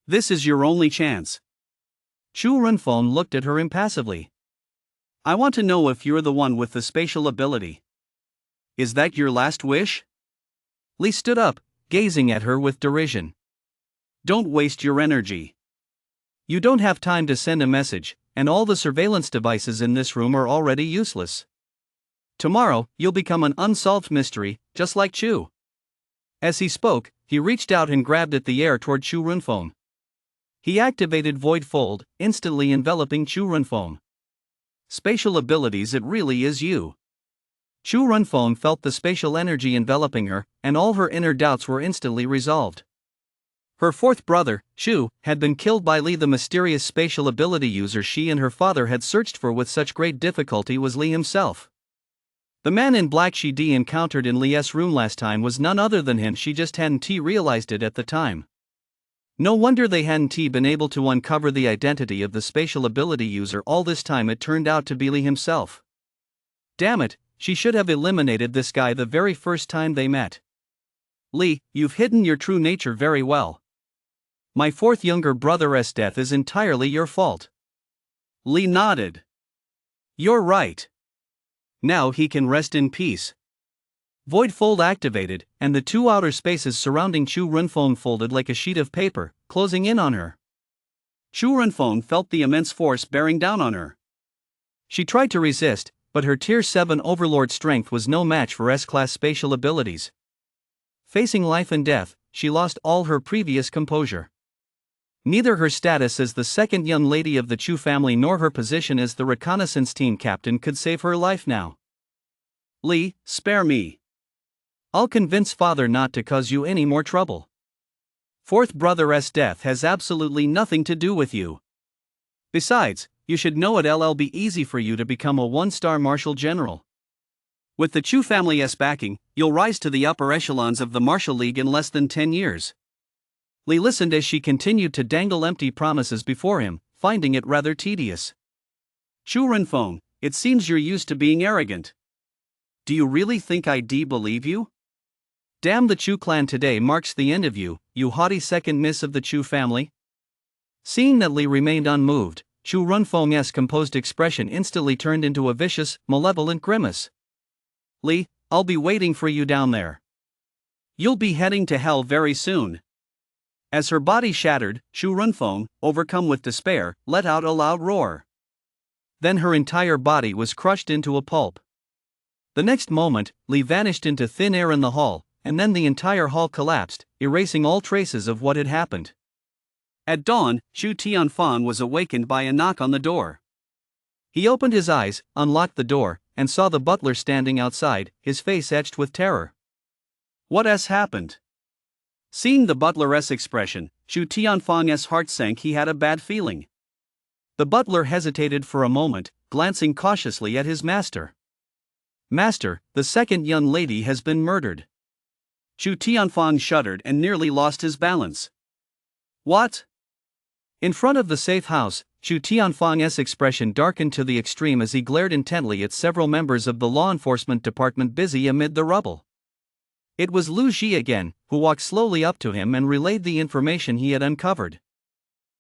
This is your only chance. Chu Renfeng looked at her impassively. "I want to know if you're the one with the spatial ability. Is that your last wish?" Li stood up, gazing at her with derision. "Don't waste your energy. You don't have time to send a message, and all the surveillance devices in this room are already useless. Tomorrow, you'll become an unsolved mystery, just like Chu." As he spoke, he reached out and grabbed at the air toward Chu Renfeng. He activated Void Fold, instantly enveloping Chu Renfeng. "Spatial abilities, it really is you." Chu Renfeng felt the spatial energy enveloping her, and all her inner doubts were instantly resolved. Her fourth brother, Chu, had been killed by Li. The mysterious spatial ability user she and her father had searched for with such great difficulty was Li himself. The man in black she encountered in Lee's room last time was none other than him. She just hadn't realized it at the time. No wonder they hadn't been able to uncover the identity of the spatial ability user all this time. It turned out to be Lee himself. Damn it, she should have eliminated this guy the very first time they met. Lee, you've hidden your true nature very well. My fourth younger brother's death is entirely your fault. Lee nodded. You're right. Now he can rest in peace. Void fold activated, and the two outer spaces surrounding Chu Runfeng folded like a sheet of paper, closing in on her. Chu Runfeng felt the immense force bearing down on her. She tried to resist, but her Tier 7 Overlord strength was no match for S-class spatial abilities. Facing life and death, she lost all her previous composure. Neither her status as the second young lady of the Chu family nor her position as the reconnaissance team captain could save her life now. Lee, spare me. I'll convince father not to cause you any more trouble. Fourth brother's death has absolutely nothing to do with you. Besides, you should know it'll be easy for you to become a one-star marshal general. With the Chu family's backing, you'll rise to the upper echelons of the Martial League in less than 10 years. Lee listened as she continued to dangle empty promises before him, finding it rather tedious. Chu Runfeng, it seems you're used to being arrogant. Do you really think I'd believe you? Damn, the Chu clan today marks the end of you, you haughty second miss of the Chu family. Seeing that Lee remained unmoved, Chu Runfeng's composed expression instantly turned into a vicious, malevolent grimace. Lee, I'll be waiting for you down there. You'll be heading to hell very soon. As her body shattered, Chu Runfeng, overcome with despair, let out a loud roar. Then her entire body was crushed into a pulp. The next moment, Lee vanished into thin air in the hall, and then the entire hall collapsed, erasing all traces of what had happened. At dawn, Chu Tianfang was awakened by a knock on the door. He opened his eyes, unlocked the door, and saw the butler standing outside, his face etched with terror. What has happened? Seeing the butler's expression, Chu Tianfang's heart sank. He had a bad feeling. The butler hesitated for a moment, glancing cautiously at his master. Master, the second young lady has been murdered. Chu Tianfang shuddered and nearly lost his balance. What? In front of the safe house, Chu Tianfang's expression darkened to the extreme as he glared intently at several members of the law enforcement department busy amid the rubble. It was Lu Ji again, who walked slowly up to him and relayed the information he had uncovered.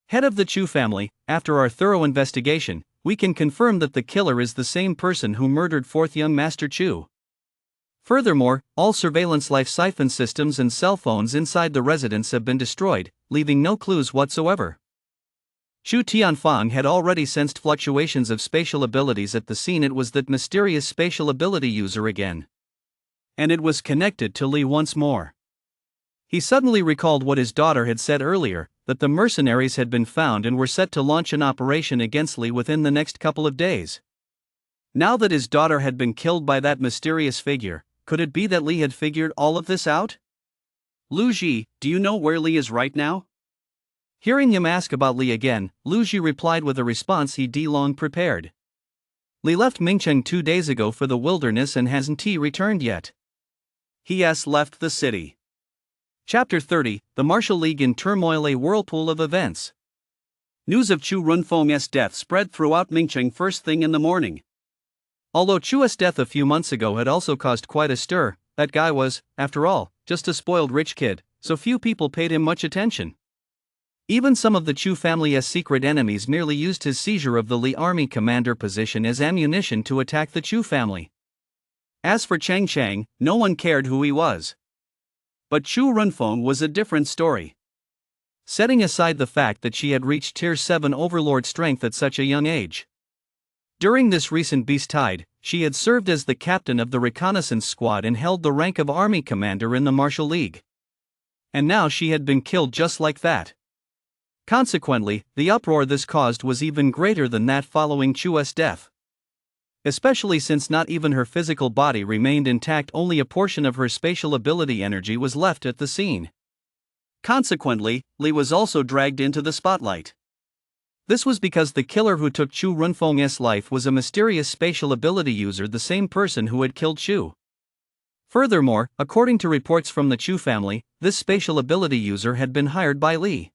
Head of the Chu family, after our thorough investigation, we can confirm that the killer is the same person who murdered fourth young Master Chu. Furthermore, all surveillance life siphon systems and cell phones inside the residence have been destroyed, leaving no clues whatsoever. Chu Tianfang had already sensed fluctuations of spatial abilities at the scene. It was that mysterious spatial ability user again. And it was connected to Lee once more. He suddenly recalled what his daughter had said earlier, that the mercenaries had been found and were set to launch an operation against Lee within the next couple of days. Now that his daughter had been killed by that mysterious figure, could it be that Lee had figured all of this out? Lu Ji, do you know where Lee is right now? Hearing him ask about Lee again, Lu Ji replied with a response he'd long prepared. Lee left Mingcheng 2 days ago for the wilderness and hasn't returned yet. He has left the city. Chapter 30, The Martial League in Turmoil. A whirlpool of events. News of Chu Runfeng's death spread throughout Mingcheng first thing in the morning. Although Chu's death a few months ago had also caused quite a stir, that guy was, after all, just a spoiled rich kid, so few people paid him much attention. Even some of the Chu family's secret enemies merely used his seizure of the Li army commander position as ammunition to attack the Chu family. As for Chang Chang, no one cared who he was. But Chu Runfeng was a different story. Setting aside the fact that she had reached Tier 7 Overlord strength at such a young age. During this recent beast tide, she had served as the captain of the reconnaissance squad and held the rank of army commander in the Martial League. And now she had been killed just like that. Consequently, the uproar this caused was even greater than that following Chu's death. Especially since not even her physical body remained intact, only a portion of her spatial ability energy was left at the scene. Consequently, Lee was also dragged into the spotlight. This was because the killer who took Chu Runfeng's life was a mysterious spatial ability user, the same person who had killed Chu. Furthermore, according to reports from the Chu family, this spatial ability user had been hired by Li.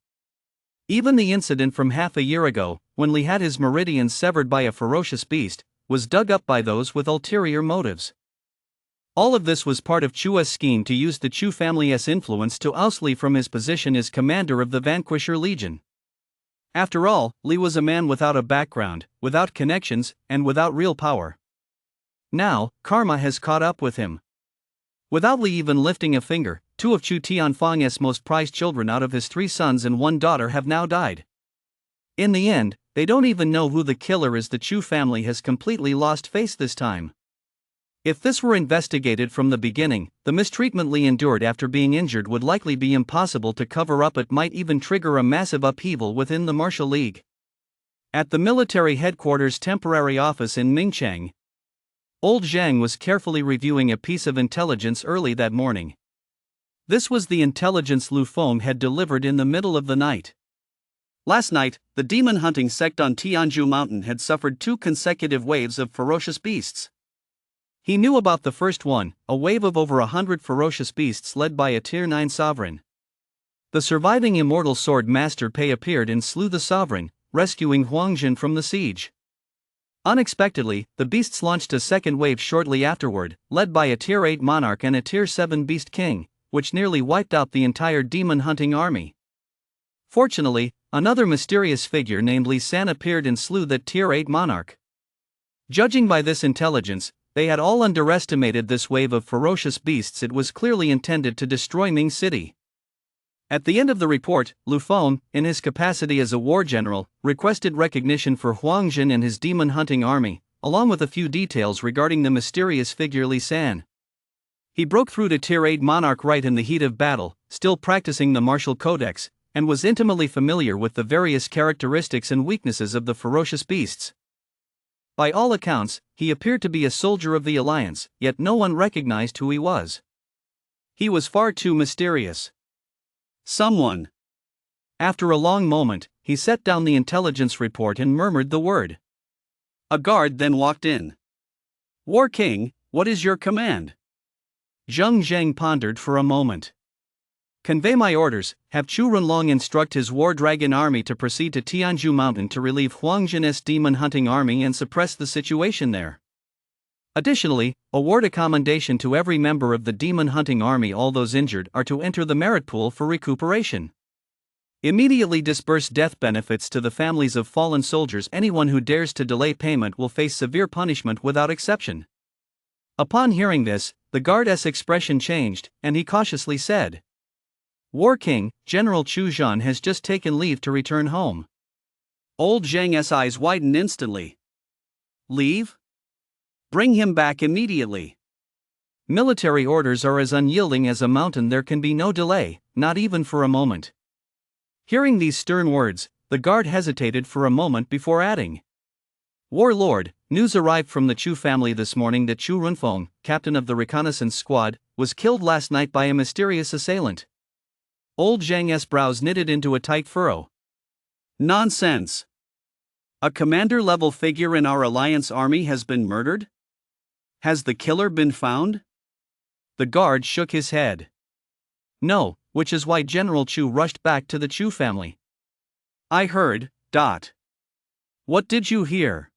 Even the incident from half a year ago, when Li had his meridians severed by a ferocious beast, was dug up by those with ulterior motives. All of this was part of Chu's scheme to use the Chu family's influence to oust Li from his position as commander of the Vanquisher Legion. After all, Li was a man without a background, without connections, and without real power. Now, karma has caught up with him. Without Li even lifting a finger, two of Chu Tianfeng's most prized children out of his 3 sons and 1 daughter have now died. In the end, they don't even know who the killer is. The Chu family has completely lost face this time. If this were investigated from the beginning, the mistreatment Li endured after being injured would likely be impossible to cover up. It might even trigger a massive upheaval within the martial league. At the military headquarters temporary office in Mingchang, old Zhang was carefully reviewing a piece of intelligence early that morning. This was the intelligence Lu Feng had delivered in the middle of the night. Last night, the demon hunting sect on Tianzhu Mountain had suffered 2 consecutive waves of ferocious beasts. He knew about the first one, a wave of over 100 ferocious beasts led by a Tier 9 sovereign. The surviving immortal sword master Pei appeared and slew the sovereign, rescuing Huangjin from the siege. Unexpectedly, the beasts launched a second wave shortly afterward, led by a Tier 8 monarch and a Tier 7 beast king, which nearly wiped out the entire demon hunting army. Fortunately, another mysterious figure named Li San appeared and slew that Tier 8 monarch. Judging by this intelligence, they had all underestimated this wave of ferocious beasts. It was clearly intended to destroy Ming City. At the end of the report, Lu Feng, in his capacity as a war general, requested recognition for Huangjin and his demon hunting army, along with a few details regarding the mysterious figure Li San. He broke through to Tier 8 monarch right in the heat of battle, still practicing the martial codex, and was intimately familiar with the various characteristics and weaknesses of the ferocious beasts. By all accounts, he appeared to be a soldier of the Alliance, yet no one recognized who he was. He was far too mysterious. Someone. After a long moment, he set down the intelligence report and murmured the word. A guard then walked in. War King, what is your command? Zheng Zheng pondered for a moment. Convey my orders, have Chu Runlong instruct his war dragon army to proceed to Tianzhu Mountain to relieve Huangjin's demon hunting army and suppress the situation there. Additionally, award a commendation to every member of the demon hunting army. All those injured are to enter the merit pool for recuperation. Immediately disperse death benefits to the families of fallen soldiers. Anyone who dares to delay payment will face severe punishment without exception. Upon hearing this, the guard's expression changed, and he cautiously said, War King, General Chu Zhan has just taken leave to return home. Old Zhang's eyes widened instantly. Leave? Bring him back immediately. Military orders are as unyielding as a mountain. There can be no delay, not even for a moment. Hearing these stern words, the guard hesitated for a moment before adding, Warlord, news arrived from the Chu family this morning that Chu Runfeng, captain of the reconnaissance squad, was killed last night by a mysterious assailant. Old Zhang's brows knitted into a tight furrow. Nonsense! A commander-level figure in our alliance army has been murdered? Has the killer been found? The guard shook his head. No, which is why General Chu rushed back to the Chu family. I heard. What did you hear?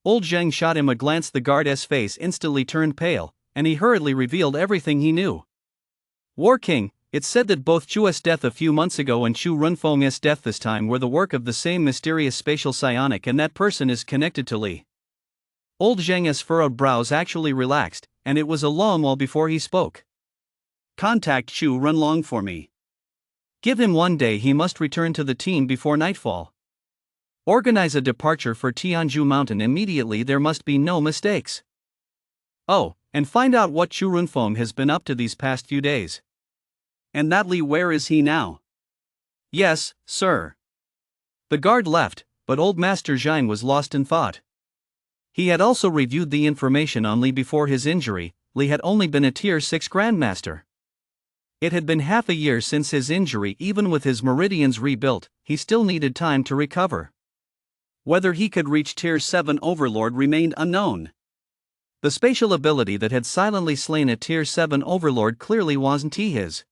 Old Zhang shot him a glance. The guard's face instantly turned pale, and he hurriedly revealed everything he knew. War King, it's said that both Chu's death a few months ago and Chu Runfeng's death this time were the work of the same mysterious spatial psionic, and that person is connected to Li. Old Zhang's furrowed brows actually relaxed, and it was a long while before he spoke. Contact Chu Runlong for me. Give him 1 day. He must return to the team before nightfall. Organize a departure for Tianzhu Mountain immediately. There must be no mistakes. Oh, and find out what Chu Runfeng has been up to these past few days. And that Li, where is he now? Yes, sir. The guard left, but old Master Zhang was lost in thought. He had also reviewed the information on Li before his injury. Li had only been a Tier 6 Grandmaster. It had been half a year since his injury. Even with his meridians rebuilt, he still needed time to recover. Whether he could reach Tier 7 Overlord remained unknown. The spatial ability that had silently slain a Tier 7 Overlord clearly wasn't his.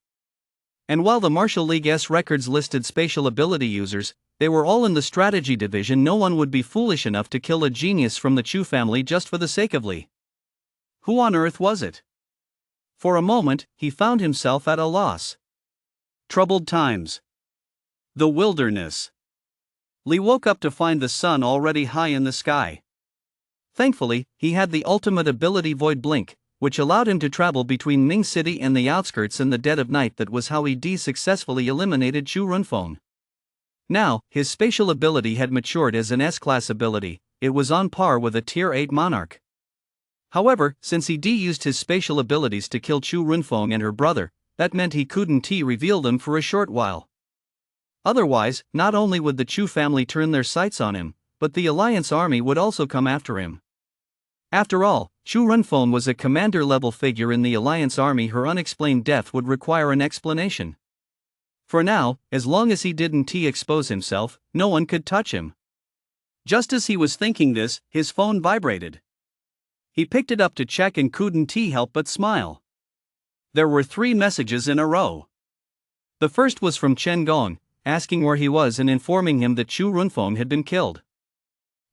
And while the Martial League's records listed spatial ability users, they were all in the strategy division. No one would be foolish enough to kill a genius from the Chu family just for the sake of Li. Who on earth was it? For a moment, he found himself at a loss. Troubled times. The wilderness. Li woke up to find the sun already high in the sky. Thankfully, he had the ultimate ability Void Blink, which allowed him to travel between Ming City and the outskirts in the dead of night. That was how he successfully eliminated Chu Runfeng. Now, his spatial ability had matured as an S-class ability. It was on par with a Tier 8 Monarch. However, since he used his spatial abilities to kill Chu Runfeng and her brother, that meant he couldn't reveal them for a short while. Otherwise, not only would the Chu family turn their sights on him, but the Alliance army would also come after him. After all, Chu Runfeng was a commander-level figure in the Alliance army. Her unexplained death would require an explanation. For now, as long as he didn't expose himself, no one could touch him. Just as he was thinking this, his phone vibrated. He picked it up to check and couldn't help but smile. There were 3 messages in a row. The first was from Chen Gong, asking where he was and informing him that Chu Runfeng had been killed.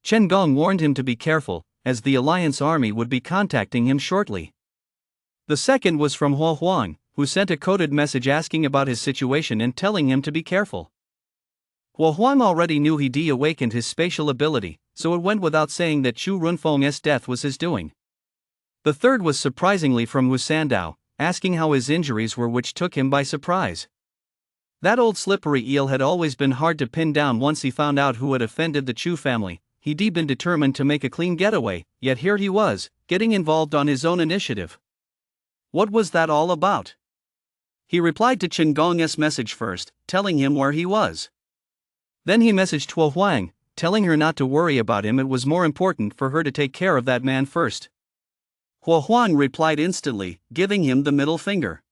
Chen Gong warned him to be careful, as the Alliance army would be contacting him shortly. The second was from Hua Huang, who sent a coded message asking about his situation and telling him to be careful. Hua Huang already knew he'd awakened his spatial ability, so it went without saying that Chu Runfeng's death was his doing. The third was surprisingly from Wu Sandao, asking how his injuries were, which took him by surprise. That old slippery eel had always been hard to pin down. Once he found out who had offended the Chu family, he'd been determined to make a clean getaway, yet here he was, getting involved on his own initiative. What was that all about? He replied to Chen Gong's message first, telling him where he was. Then he messaged Hua Huang, telling her not to worry about him. It was more important for her to take care of that man first. Hua Huang replied instantly, giving him the middle finger.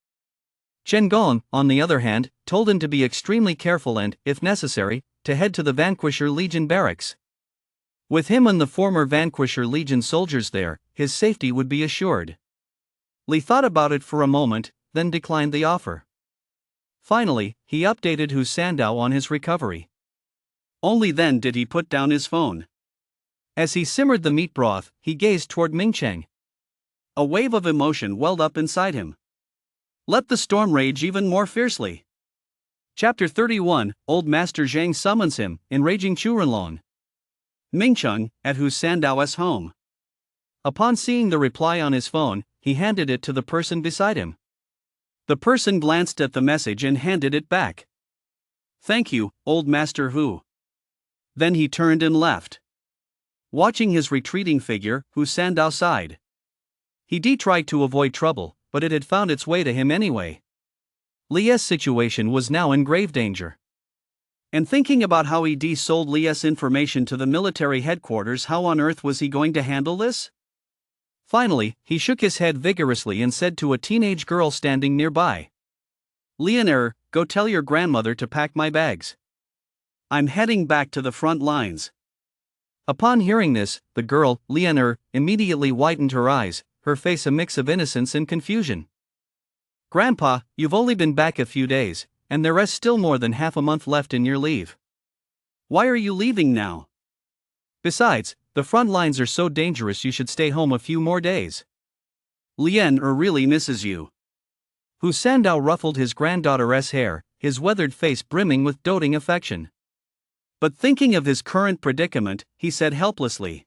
Chen Gong, on the other hand, told him to be extremely careful and, if necessary, to head to the Vanquisher Legion barracks. With him and the former Vanquisher Legion soldiers there, his safety would be assured. Li thought about it for a moment, then declined the offer. Finally, he updated Hu Sandao on his recovery. Only then did he put down his phone. As he simmered the meat broth, he gazed toward Mingcheng. A wave of emotion welled up inside him. Let the storm rage even more fiercely. Chapter 31, Old Master Zhang summons him, enraging Churanlong. Mingcheng, at Hu Sandao's home. Upon seeing the reply on his phone, he handed it to the person beside him. The person glanced at the message and handed it back. Thank you, Old Master Hu. Then he turned and left. Watching his retreating figure, Hu Sandao sighed. He tried to avoid trouble, but it had found its way to him anyway. Li's situation was now in grave danger. And thinking about how he sold Li's information to the military headquarters, how on earth was he going to handle this? Finally, he shook his head vigorously and said to a teenage girl standing nearby. Leonor, go tell your grandmother to pack my bags. I'm heading back to the front lines. Upon hearing this, the girl, Leonor, immediately whitened her eyes, her face a mix of innocence and confusion. Grandpa, you've only been back a few days, and there is still more than half a month left in your leave. Why are you leaving now? Besides, the front lines are so dangerous, you should stay home a few more days. Leonor really misses you. Hu Sandao ruffled his granddaughter's hair, his weathered face brimming with doting affection. But thinking of his current predicament, he said helplessly.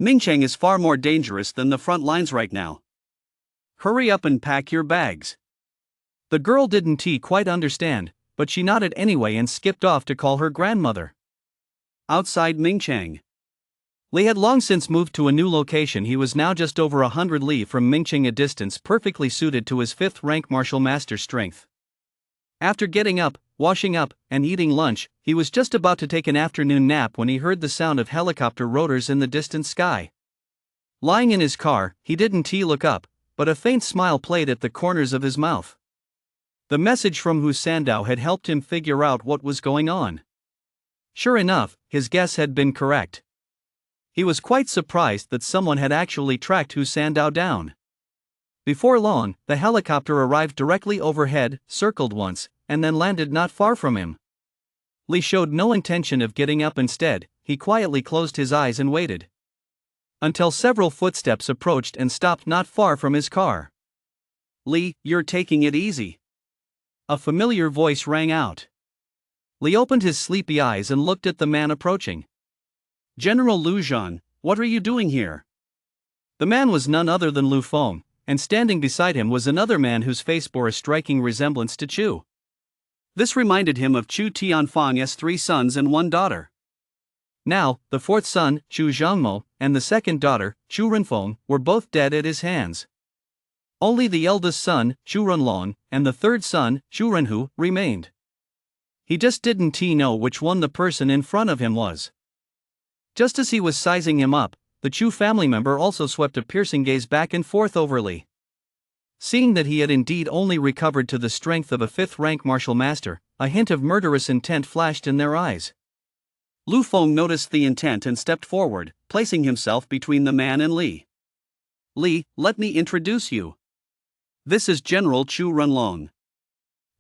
Mingcheng is far more dangerous than the front lines right now. Hurry up and pack your bags. The girl didn't quite understand, but she nodded anyway and skipped off to call her grandmother. Outside Mingcheng. Li had long since moved to a new location. He was now just over 100 li from Mingcheng, a distance perfectly suited to his 5th rank martial master strength. After getting up, washing up, and eating lunch, he was just about to take an afternoon nap when he heard the sound of helicopter rotors in the distant sky. Lying in his car, he didn't look up, but a faint smile played at the corners of his mouth. The message from Hu Sandao had helped him figure out what was going on. Sure enough, his guess had been correct. He was quite surprised that someone had actually tracked Hu Sandao down. Before long, the helicopter arrived directly overhead, circled once, and then landed not far from him. Li showed no intention of getting up. Instead, he quietly closed his eyes and waited until several footsteps approached and stopped not far from his car. Li, you're taking it easy. A familiar voice rang out. Li opened his sleepy eyes and looked at the man approaching. General Lu Zhan, what are you doing here? The man was none other than Lu Feng, and standing beside him was another man whose face bore a striking resemblance to Chu. This reminded him of Chu Tianfang's 3 sons and 1 daughter. Now, the fourth son, Chu Zhangmo, and the second daughter, Chu Renfeng, were both dead at his hands. Only the eldest son, Chu Renlong, and the third son, Chu Renhu, remained. He just didn't know which one the person in front of him was. Just as he was sizing him up, the Chu family member also swept a piercing gaze back and forth over Li. Seeing that he had indeed only recovered to the strength of a 5th-rank martial master, a hint of murderous intent flashed in their eyes. Lu Feng noticed the intent and stepped forward, placing himself between the man and Li. Li, let me introduce you. This is General Chu Renlong.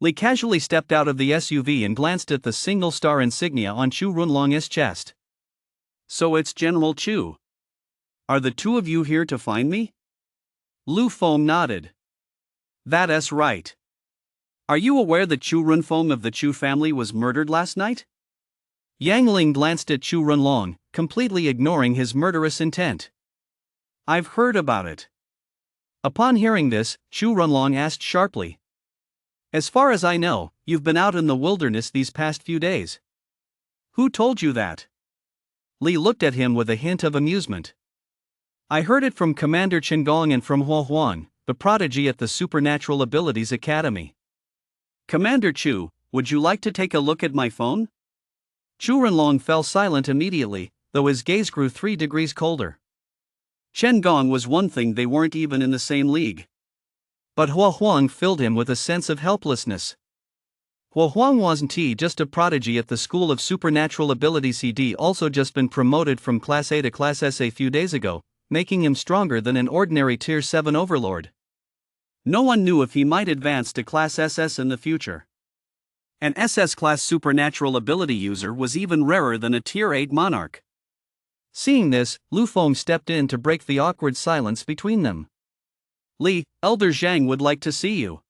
Li casually stepped out of the SUV and glanced at the single-star insignia on Chu Renlong's chest. So it's General Chu. Are the two of you here to find me? Lu Feng nodded. That's right. Are you aware that Chu Renfeng of the Chu family was murdered last night? Yang Ling glanced at Chu Renlong, completely ignoring his murderous intent. I've heard about it. Upon hearing this, Chu Renlong asked sharply. As far as I know, you've been out in the wilderness these past few days. Who told you that? Li looked at him with a hint of amusement. I heard it from Commander Chen Gong and from Huo Huang, the prodigy at the Supernatural Abilities Academy. Commander Chu, would you like to take a look at my phone? Chu Renlong fell silent immediately, though his gaze grew 3 degrees colder. Chen Gong was one thing, they weren't even in the same league. But Huo Huang filled him with a sense of helplessness. Huo Huang wasn't just a prodigy at the School of Supernatural Abilities, he'd also just been promoted from Class A to Class S a few days ago, making him stronger than an ordinary Tier 7 overlord. No one knew if he might advance to Class SS in the future. An SS-class supernatural ability user was even rarer than a Tier 8 monarch. Seeing this, Lu Feng stepped in to break the awkward silence between them. Li, Elder Zhang would like to see you.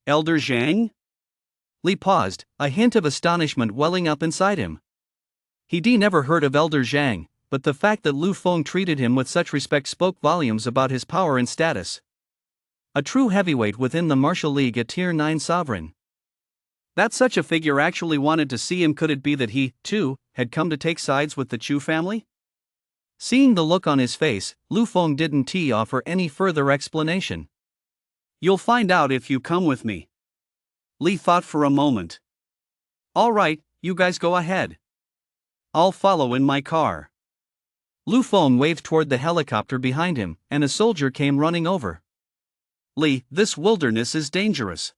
Elder Zhang? Li paused, a hint of astonishment welling up inside him. He'd never heard of Elder Zhang, but the fact that Lu Feng treated him with such respect spoke volumes about his power and status. A true heavyweight within the martial league, a Tier 9 sovereign. That such a figure actually wanted to see him. Could it be that he, too, had come to take sides with the Chu family? Seeing the look on his face, Lu Feng didn't offer any further explanation. You'll find out if you come with me. Li thought for a moment. All right, you guys go ahead. I'll follow in my car. Lu Feng waved toward the helicopter behind him, and a soldier came running over. Li, this wilderness is dangerous.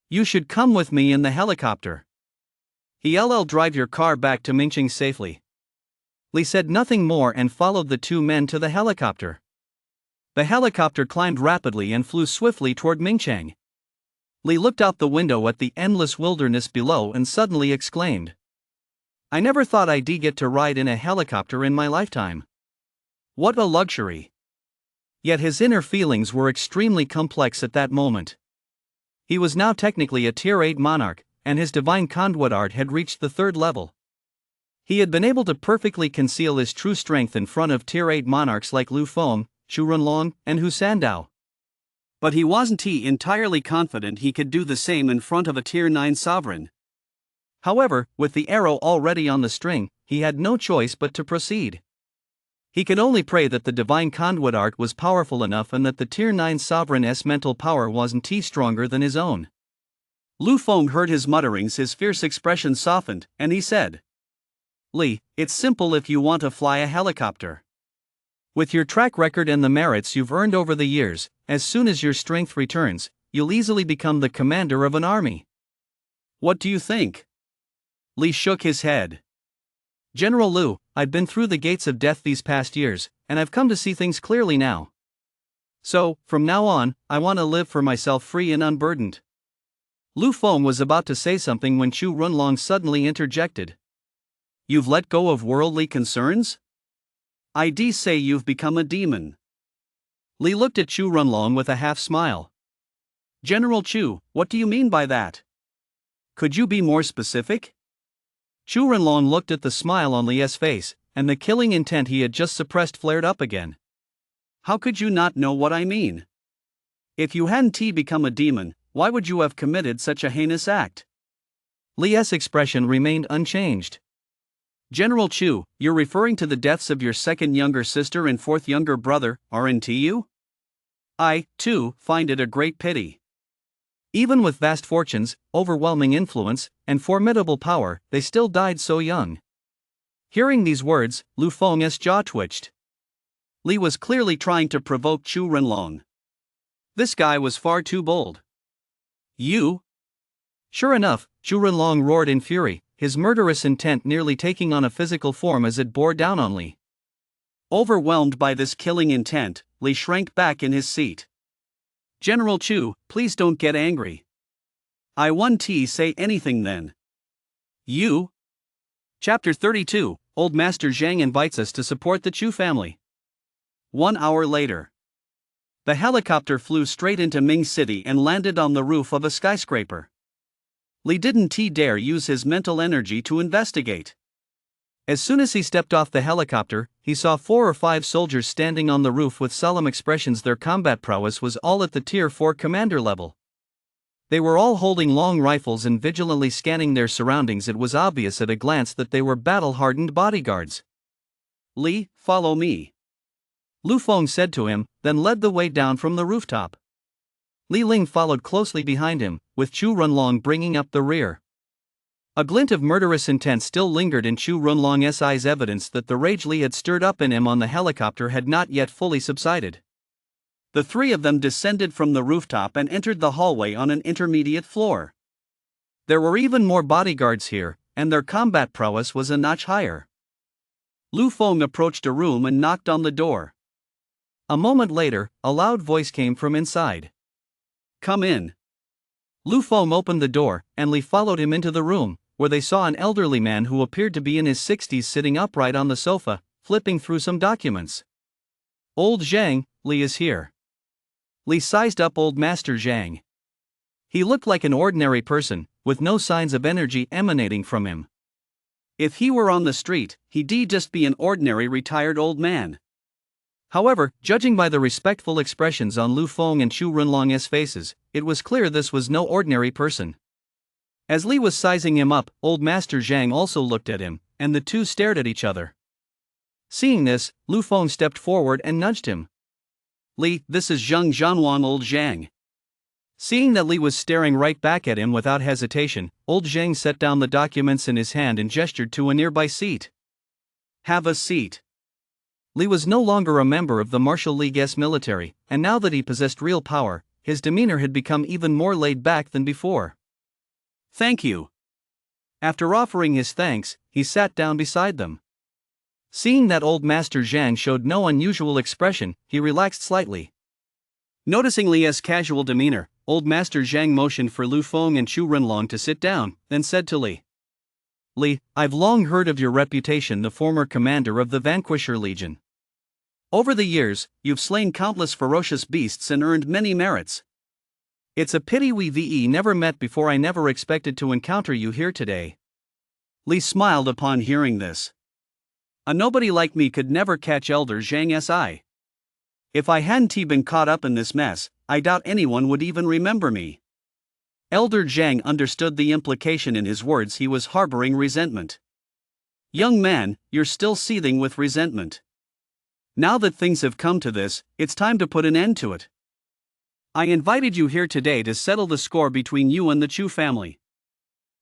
You should come with me in the helicopter. He'll drive your car back to Mingqing safely. Li said nothing more and followed the 2 men to the helicopter. The helicopter climbed rapidly and flew swiftly toward Mingchang. Li looked out the window at the endless wilderness below and suddenly exclaimed. I never thought I'd get to ride in a helicopter in my lifetime. What a luxury! Yet his inner feelings were extremely complex at that moment. He was now technically a Tier 8 monarch, and his divine conduit art had reached the 3rd level. He had been able to perfectly conceal his true strength in front of Tier 8 monarchs like Lu Feng, Chu Renlong, and Hu Sandao. But he wasn't entirely confident he could do the same in front of a Tier 9 sovereign. However, with the arrow already on the string, he had no choice but to proceed. He could only pray that the divine conduit art was powerful enough and that the Tier 9 sovereign's mental power wasn't stronger than his own. Lu Feng heard his mutterings, his fierce expression softened, and he said, Li, it's simple if you want to fly a helicopter. With your track record and the merits you've earned over the years, as soon as your strength returns, you'll easily become the commander of an army. What do you think? Li shook his head. General Lu, I've been through the gates of death these past years, and I've come to see things clearly now. So, from now on, I want to live for myself free and unburdened. Lu Feng was about to say something when Chu Runlong suddenly interjected. You've let go of worldly concerns? I'd say you've become a demon. Li looked at Chu Runlong with a half smile. General Chu, what do you mean by that? Could you be more specific? Chu Runlong looked at the smile on Li's face, and the killing intent he had just suppressed flared up again. How could you not know what I mean? If you hadn't become a demon, why would you have committed such a heinous act? Li's expression remained unchanged. General Chu, you're referring to the deaths of your second younger sister and fourth younger brother, aren't you? I, too, find it a great pity. Even with vast fortunes, overwhelming influence, and formidable power, they still died so young. Hearing these words, Lu Feng's jaw twitched. Li was clearly trying to provoke Chu Runlong. This guy was far too bold. You? Sure enough, Chu Runlong roared in fury, his murderous intent nearly taking on a physical form as it bore down on Li. Overwhelmed by this killing intent, Li shrank back in his seat. General Chu, please don't get angry. I won't say anything then. You? Chapter 32, Old Master Zhang invites us to support the Chu family. 1 hour later. The helicopter flew straight into Ming City and landed on the roof of a skyscraper. Li didn't dare use his mental energy to investigate. As soon as he stepped off the helicopter, he saw 4 or 5 soldiers standing on the roof with solemn expressions. Their combat prowess was all at the Tier 4 commander level. They were all holding long rifles and vigilantly scanning their surroundings. It was obvious at a glance that they were battle-hardened bodyguards. Li, follow me. Lu Feng said to him, then led the way down from the rooftop. Li Ling followed closely behind him, with Chu Runlong bringing up the rear. A glint of murderous intent still lingered in Chu Runlong's eyes, evidence that the rage Li had stirred up in him on the helicopter had not yet fully subsided. The 3 of them descended from the rooftop and entered the hallway on an intermediate floor. There were even more bodyguards here, and their combat prowess was a notch higher. Lu Feng approached a room and knocked on the door. A moment later, a loud voice came from inside. Come in. Lu Feng opened the door, and Li followed him into the room, where they saw an elderly man who appeared to be in his 60s sitting upright on the sofa, flipping through some documents. Old Zhang, Li is here. Li sized up old Master Zhang. He looked like an ordinary person, with no signs of energy emanating from him. If he were on the street, he'd just be an ordinary retired old man. However, judging by the respectful expressions on Lu Feng and Chu Runlong's faces, it was clear this was no ordinary person. As Li was sizing him up, old Master Zhang also looked at him, and the two stared at each other. Seeing this, Lu Feng stepped forward and nudged him. Li, this is Zheng Zhanwan, old Zhang. Seeing that Li was staring right back at him without hesitation, old Zhang set down the documents in his hand and gestured to a nearby seat. Have a seat. Li was no longer a member of the Martial League's military, and now that he possessed real power, his demeanor had become even more laid back than before. Thank you. After offering his thanks, he sat down beside them. Seeing that old Master Zhang showed no unusual expression, he relaxed slightly. Noticing Li's casual demeanor, old Master Zhang motioned for Lu Feng and Chu Runlong to sit down, then said to Li. Li, I've long heard of your reputation, the former commander of the Vanquisher Legion. Over the years, you've slain countless ferocious beasts and earned many merits. It's a pity we never met before. I never expected to encounter you here today. Li smiled upon hearing this. A nobody like me could never catch Elder Zhang's eye. If I hadn't been caught up in this mess, I doubt anyone would even remember me. Elder Zhang understood the implication in his words. He was harboring resentment. Young man, you're still seething with resentment. Now that things have come to this, it's time to put an end to it. I invited you here today to settle the score between you and the Chu family.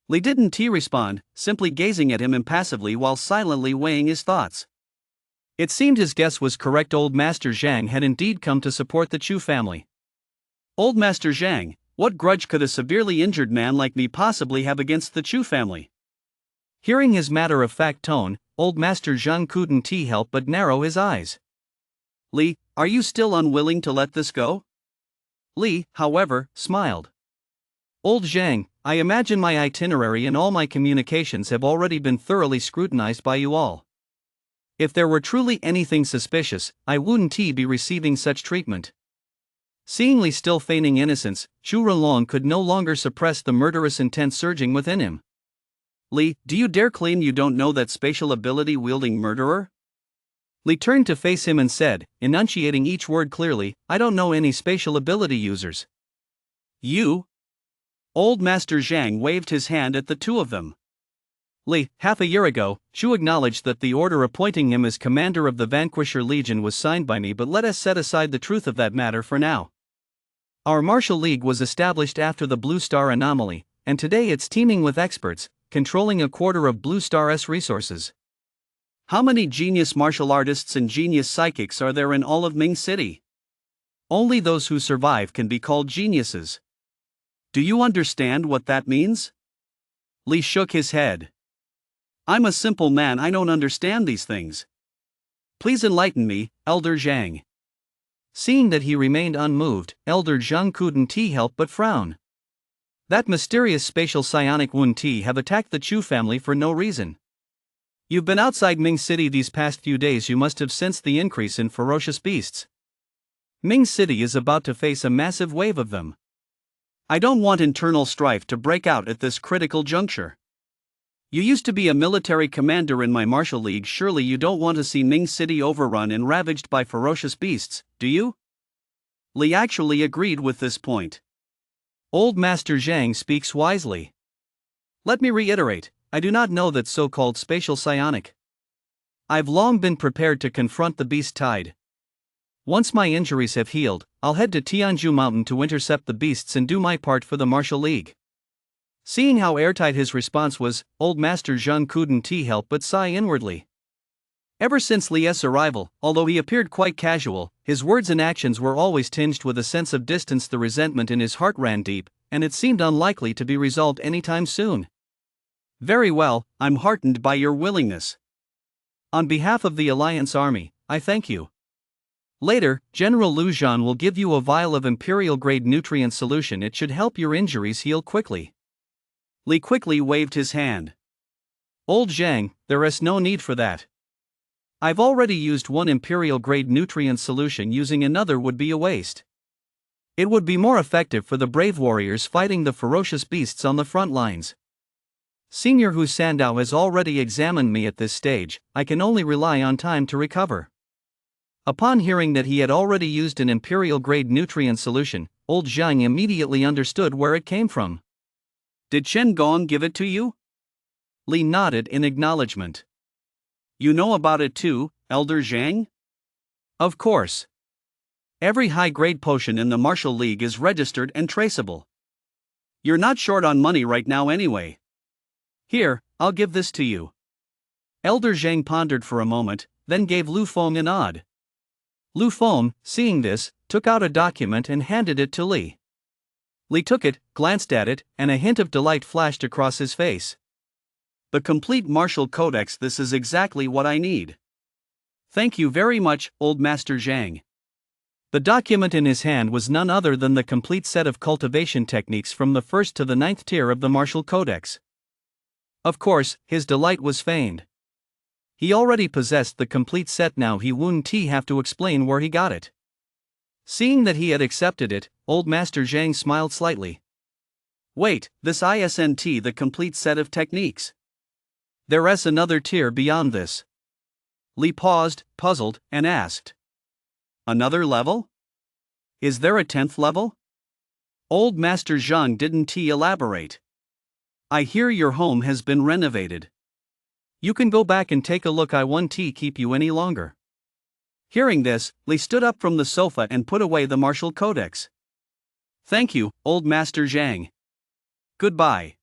Li didn't respond, simply gazing at him impassively while silently weighing his thoughts. It seemed his guess was correct. Old Master Zhang had indeed come to support the Chu family. Old Master Zhang, what grudge could a severely injured man like me possibly have against the Chu family? Hearing his matter-of-fact tone, old Master Zhang couldn't help but narrow his eyes. Li, are you still unwilling to let this go? Li, however, smiled. Old Zhang, I imagine my itinerary and all my communications have already been thoroughly scrutinized by you all. If there were truly anything suspicious, I wouldn't be receiving such treatment. Seeing Li still feigning innocence, Chu Renlong could no longer suppress the murderous intent surging within him. Li, do you dare claim you don't know that spatial ability-wielding murderer? Li turned to face him and said, enunciating each word clearly, I don't know any spatial ability users. You? Old Master Zhang waved his hand at the two of them. Li, half a year ago, Chu acknowledged that the order appointing him as commander of the Vanquisher Legion was signed by me, but let us set aside the truth of that matter for now. Our martial league was established after the Blue Star anomaly, and today it's teeming with experts, controlling a quarter of Blue Star's resources. How many genius martial artists and genius psychics are there in all of Ming City? Only those who survive can be called geniuses. Do you understand what that means? Li shook his head. I'm a simple man, I don't understand these things. Please enlighten me, Elder Zhang. Seeing that he remained unmoved, Elder Zhang couldn't help but frown. That mysterious spatial psionic wouldn't have attacked the Chu family for no reason. You've been outside Ming City these past few days, you must have sensed the increase in ferocious beasts. Ming City is about to face a massive wave of them. I don't want internal strife to break out at this critical juncture. You used to be a military commander in my martial league, surely you don't want to see Ming City overrun and ravaged by ferocious beasts, do you? Li actually agreed with this point. Old Master Zhang speaks wisely. Let me reiterate, I do not know that so-called spatial psionic. I've long been prepared to confront the beast tide. Once my injuries have healed, I'll head to Tianzhu Mountain to intercept the beasts and do my part for the martial league. Seeing how airtight his response was, old Master Zhang couldn't help but sigh inwardly. Ever since Li's arrival, although he appeared quite casual, his words and actions were always tinged with a sense of distance. The resentment in his heart ran deep, and it seemed unlikely to be resolved anytime soon. Very well, I'm heartened by your willingness. On behalf of the Alliance Army, I thank you. Later, General Lu Zhan will give you a vial of Imperial-grade nutrient solution. It should help your injuries heal quickly. Li quickly waved his hand. Old Zhang, there is no need for that. I've already used one Imperial-grade nutrient solution. Using another would be a waste. It would be more effective for the brave warriors fighting the ferocious beasts on the front lines. Senior Hu Sandao has already examined me at this stage, I can only rely on time to recover. Upon hearing that he had already used an Imperial-grade nutrient solution, old Zhang immediately understood where it came from. Did Chen Gong give it to you? Li nodded in acknowledgement. You know about it too, Elder Zhang? Of course. Every high-grade potion in the Martial League is registered and traceable. You're not short on money right now anyway. Here, I'll give this to you. Elder Zhang pondered for a moment, then gave Lu Feng a nod. Lu Feng, seeing this, took out a document and handed it to Li. Li took it, glanced at it, and a hint of delight flashed across his face. The complete martial codex, this is exactly what I need. Thank you very much, old Master Zhang. The document in his hand was none other than the complete set of cultivation techniques from the 1st to the 9th tier of the martial codex. Of course, his delight was feigned. He already possessed the complete set, now he wouldn't have to explain where he got it. Seeing that he had accepted it, old Master Zhang smiled slightly. Wait, this isn't the complete set of techniques. There is another tier beyond this. Li paused, puzzled, and asked. Another level? Is there a 10th level? Old Master Zhang didn't elaborate. I hear your home has been renovated. You can go back and take a look. I won't keep you any longer. Hearing this, Li stood up from the sofa and put away the martial codex. Thank you, old Master Zhang. Goodbye.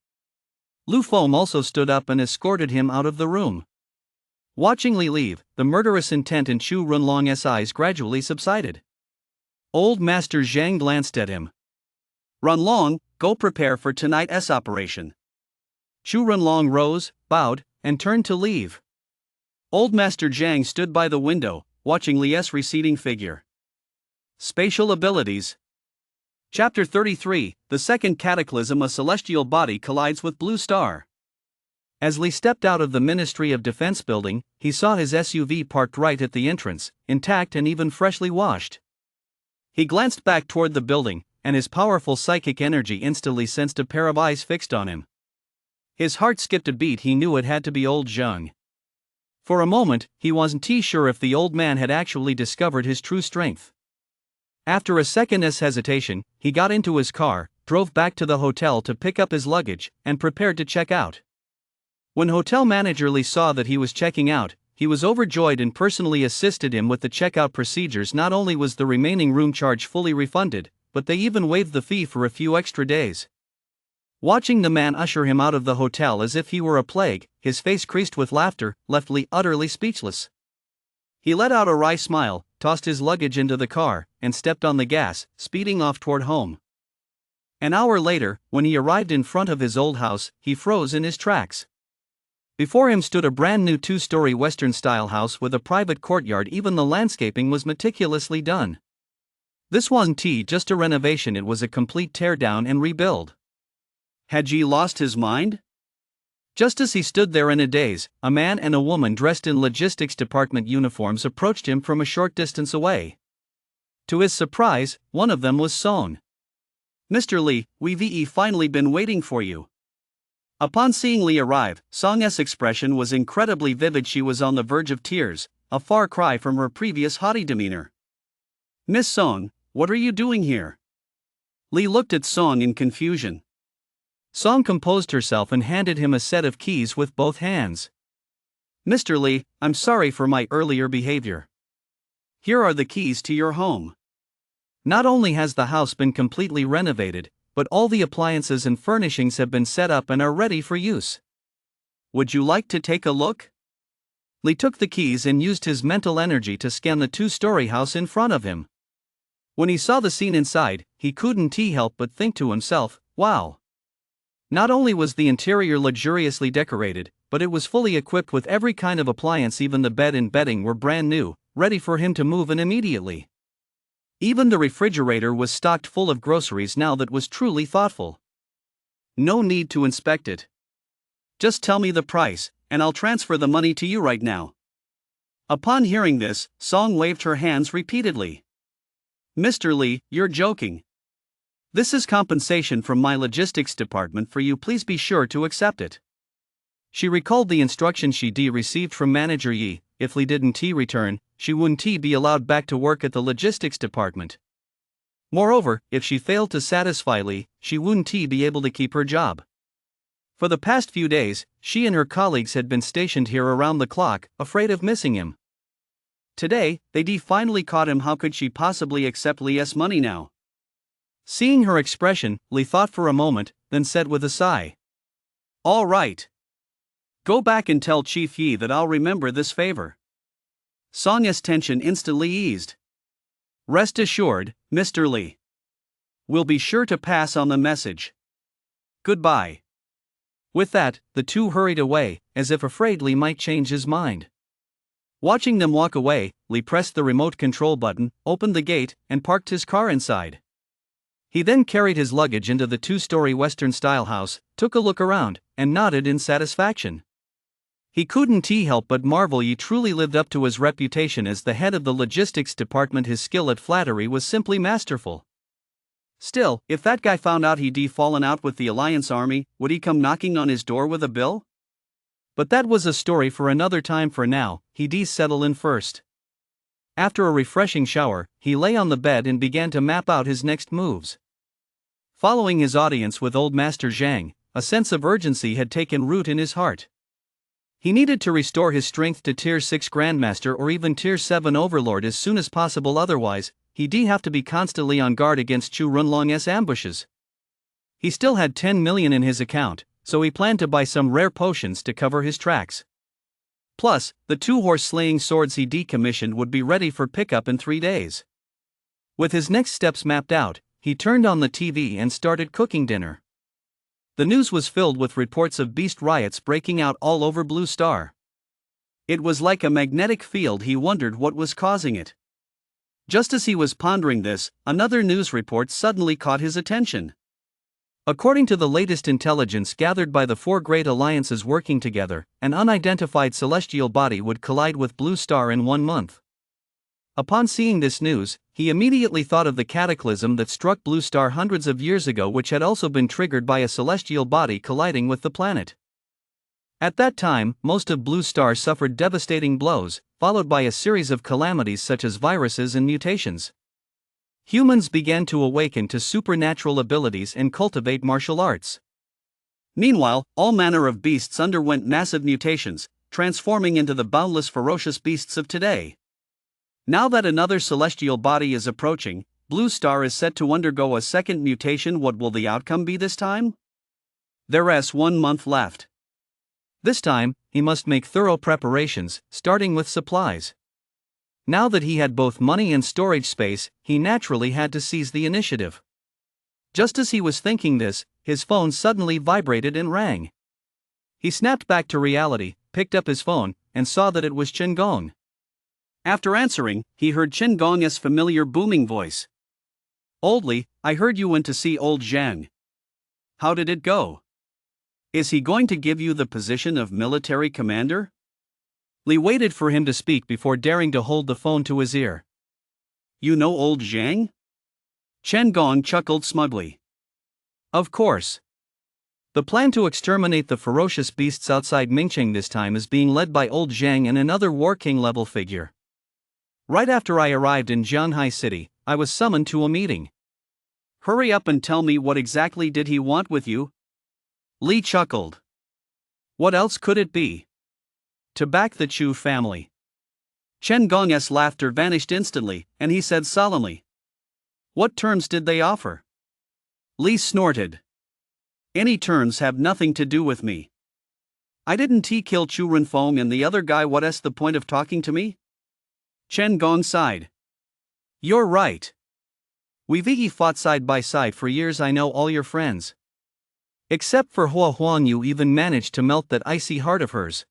Lu Feng also stood up and escorted him out of the room. Watching Li leave, the murderous intent in Chu Renlong's eyes gradually subsided. Old Master Zhang glanced at him. Renlong, go prepare for tonight's operation. Chu Renlong rose, bowed, and turned to leave. Old Master Zhang stood by the window, watching Li's receding figure. Spatial abilities. Chapter 33, The Second Cataclysm. A celestial body collides with blue star. As Li stepped out of the Ministry of Defense building, he saw his SUV parked right at the entrance, intact and even freshly washed. He glanced back toward the building, and his powerful psychic energy instantly sensed a pair of eyes fixed on him. His heart skipped a beat. He knew it had to be old Zheng. For a moment, he wasn't sure if the old man had actually discovered his true strength. After a second's hesitation, he got into his car, drove back to the hotel to pick up his luggage, and prepared to check out. When hotel manager Li saw that he was checking out, he was overjoyed and personally assisted him with the checkout procedures. Not only was the remaining room charge fully refunded, but they even waived the fee for a few extra days. Watching the man usher him out of the hotel as if he were a plague, his face creased with laughter, left Li utterly speechless. He let out a wry smile, tossed his luggage into the car, and stepped on the gas, speeding off toward home. An hour later, when he arrived in front of his old house, he froze in his tracks. Before him stood a brand new 2-story Western-style house with a private courtyard. Even the landscaping was meticulously done. This wasn't just a renovation, it was a complete teardown and rebuild. Had Ji lost his mind? Just as he stood there in a daze, a man and a woman dressed in logistics department uniforms approached him from a short distance away. To his surprise, one of them was Song. "Mr. Li, we've finally been waiting for you." Upon seeing Li arrive, Song's expression was incredibly vivid. She was on the verge of tears, a far cry from her previous haughty demeanor. "Miss Song, what are you doing here?" Li looked at Song in confusion. Song composed herself and handed him a set of keys with both hands. "Mr. Li, I'm sorry for my earlier behavior. Here are the keys to your home. Not only has the house been completely renovated, but all the appliances and furnishings have been set up and are ready for use. Would you like to take a look?" Li took the keys and used his mental energy to scan the 2-story house in front of him. When he saw the scene inside, he couldn't help but think to himself, wow. Not only was the interior luxuriously decorated, but it was fully equipped with every kind of appliance. Even the bed and bedding were brand new, ready for him to move in immediately. Even the refrigerator was stocked full of groceries. Now that was truly thoughtful. No need to inspect it. Just tell me the price, and I'll transfer the money to you right now. Upon hearing this, Song waved her hands repeatedly. "Mr. Li, you're joking. This is compensation from my logistics department for you. Please be sure to accept it." She recalled the instructions she received from manager Yi. If Li didn't return, she wouldn't be allowed back to work at the logistics department. Moreover, if she failed to satisfy Li, she wouldn't be able to keep her job. For the past few days, she and her colleagues had been stationed here around the clock, afraid of missing him. Today, they finally caught him. How could she possibly accept Li's money now? Seeing her expression, Li thought for a moment, then said with a sigh, "All right. Go back and tell Chief Yi that I'll remember this favor." Song's tension instantly eased. "Rest assured, Mr. Li. We'll be sure to pass on the message. Goodbye." With that, the two hurried away, as if afraid Li might change his mind. Watching them walk away, Li pressed the remote control button, opened the gate, and parked his car inside. He then carried his luggage into the 2-story Western-style house, took a look around, and nodded in satisfaction. He couldn't help but marvel. He truly lived up to his reputation as the head of the logistics department. His skill at flattery was simply masterful. Still, if that guy found out he'd fallen out with the Alliance army, would he come knocking on his door with a bill? But that was a story for another time. For now, he'd settle in first. After a refreshing shower, he lay on the bed and began to map out his next moves. Following his audience with old Master Zhang, a sense of urgency had taken root in his heart. He needed to restore his strength to Tier 6 Grandmaster or even Tier 7 Overlord as soon as possible. Otherwise, he'd have to be constantly on guard against Chu Runlong's ambushes. He still had 10 million in his account, so he planned to buy some rare potions to cover his tracks. Plus, the 2 horse-slaying swords he decommissioned would be ready for pickup in 3 days. With his next steps mapped out, he turned on the TV and started cooking dinner. The news was filled with reports of beast riots breaking out all over Blue Star. It was like a magnetic field. He wondered what was causing it. Just as he was pondering this, another news report suddenly caught his attention. According to the latest intelligence gathered by the four great alliances working together, an unidentified celestial body would collide with Blue Star in 1 month. Upon seeing this news, he immediately thought of the cataclysm that struck Blue Star hundreds of years ago, which had also been triggered by a celestial body colliding with the planet. At that time, most of Blue Star suffered devastating blows, followed by a series of calamities such as viruses and mutations. Humans began to awaken to supernatural abilities and cultivate martial arts. Meanwhile, all manner of beasts underwent massive mutations, transforming into the boundless ferocious beasts of today. Now that another celestial body is approaching, Blue Star is set to undergo a second mutation. What will the outcome be this time? There's 1 month left. This time, he must make thorough preparations, starting with supplies. Now that he had both money and storage space, he naturally had to seize the initiative. Just as he was thinking this, his phone suddenly vibrated and rang. He snapped back to reality, picked up his phone, and saw that it was Chen Gong. After answering, he heard Chen Gong's familiar booming voice. "Old Li, I heard you went to see old Zhang. How did it go? Is he going to give you the position of military commander?" Li waited for him to speak before daring to hold the phone to his ear. "You know old Zhang?" Chen Gong chuckled smugly. "Of course. The plan to exterminate the ferocious beasts outside Mingcheng this time is being led by old Zhang and another War King level figure. Right after I arrived in Jianhai City, I was summoned to a meeting." "Hurry up and tell me, what exactly did he want with you?" Li chuckled. "What else could it be? To back the Chu family." Chen Gong's laughter vanished instantly, and he said solemnly, "What terms did they offer?" Li snorted. "Any terms have nothing to do with me. I didn't kill Chu Renfeng and the other guy. What's the point of talking to me?" Chen Gong sighed. "You're right. We've fought side by side for years. I know all your friends. Except for Hua Huang, you even managed to melt that icy heart of hers.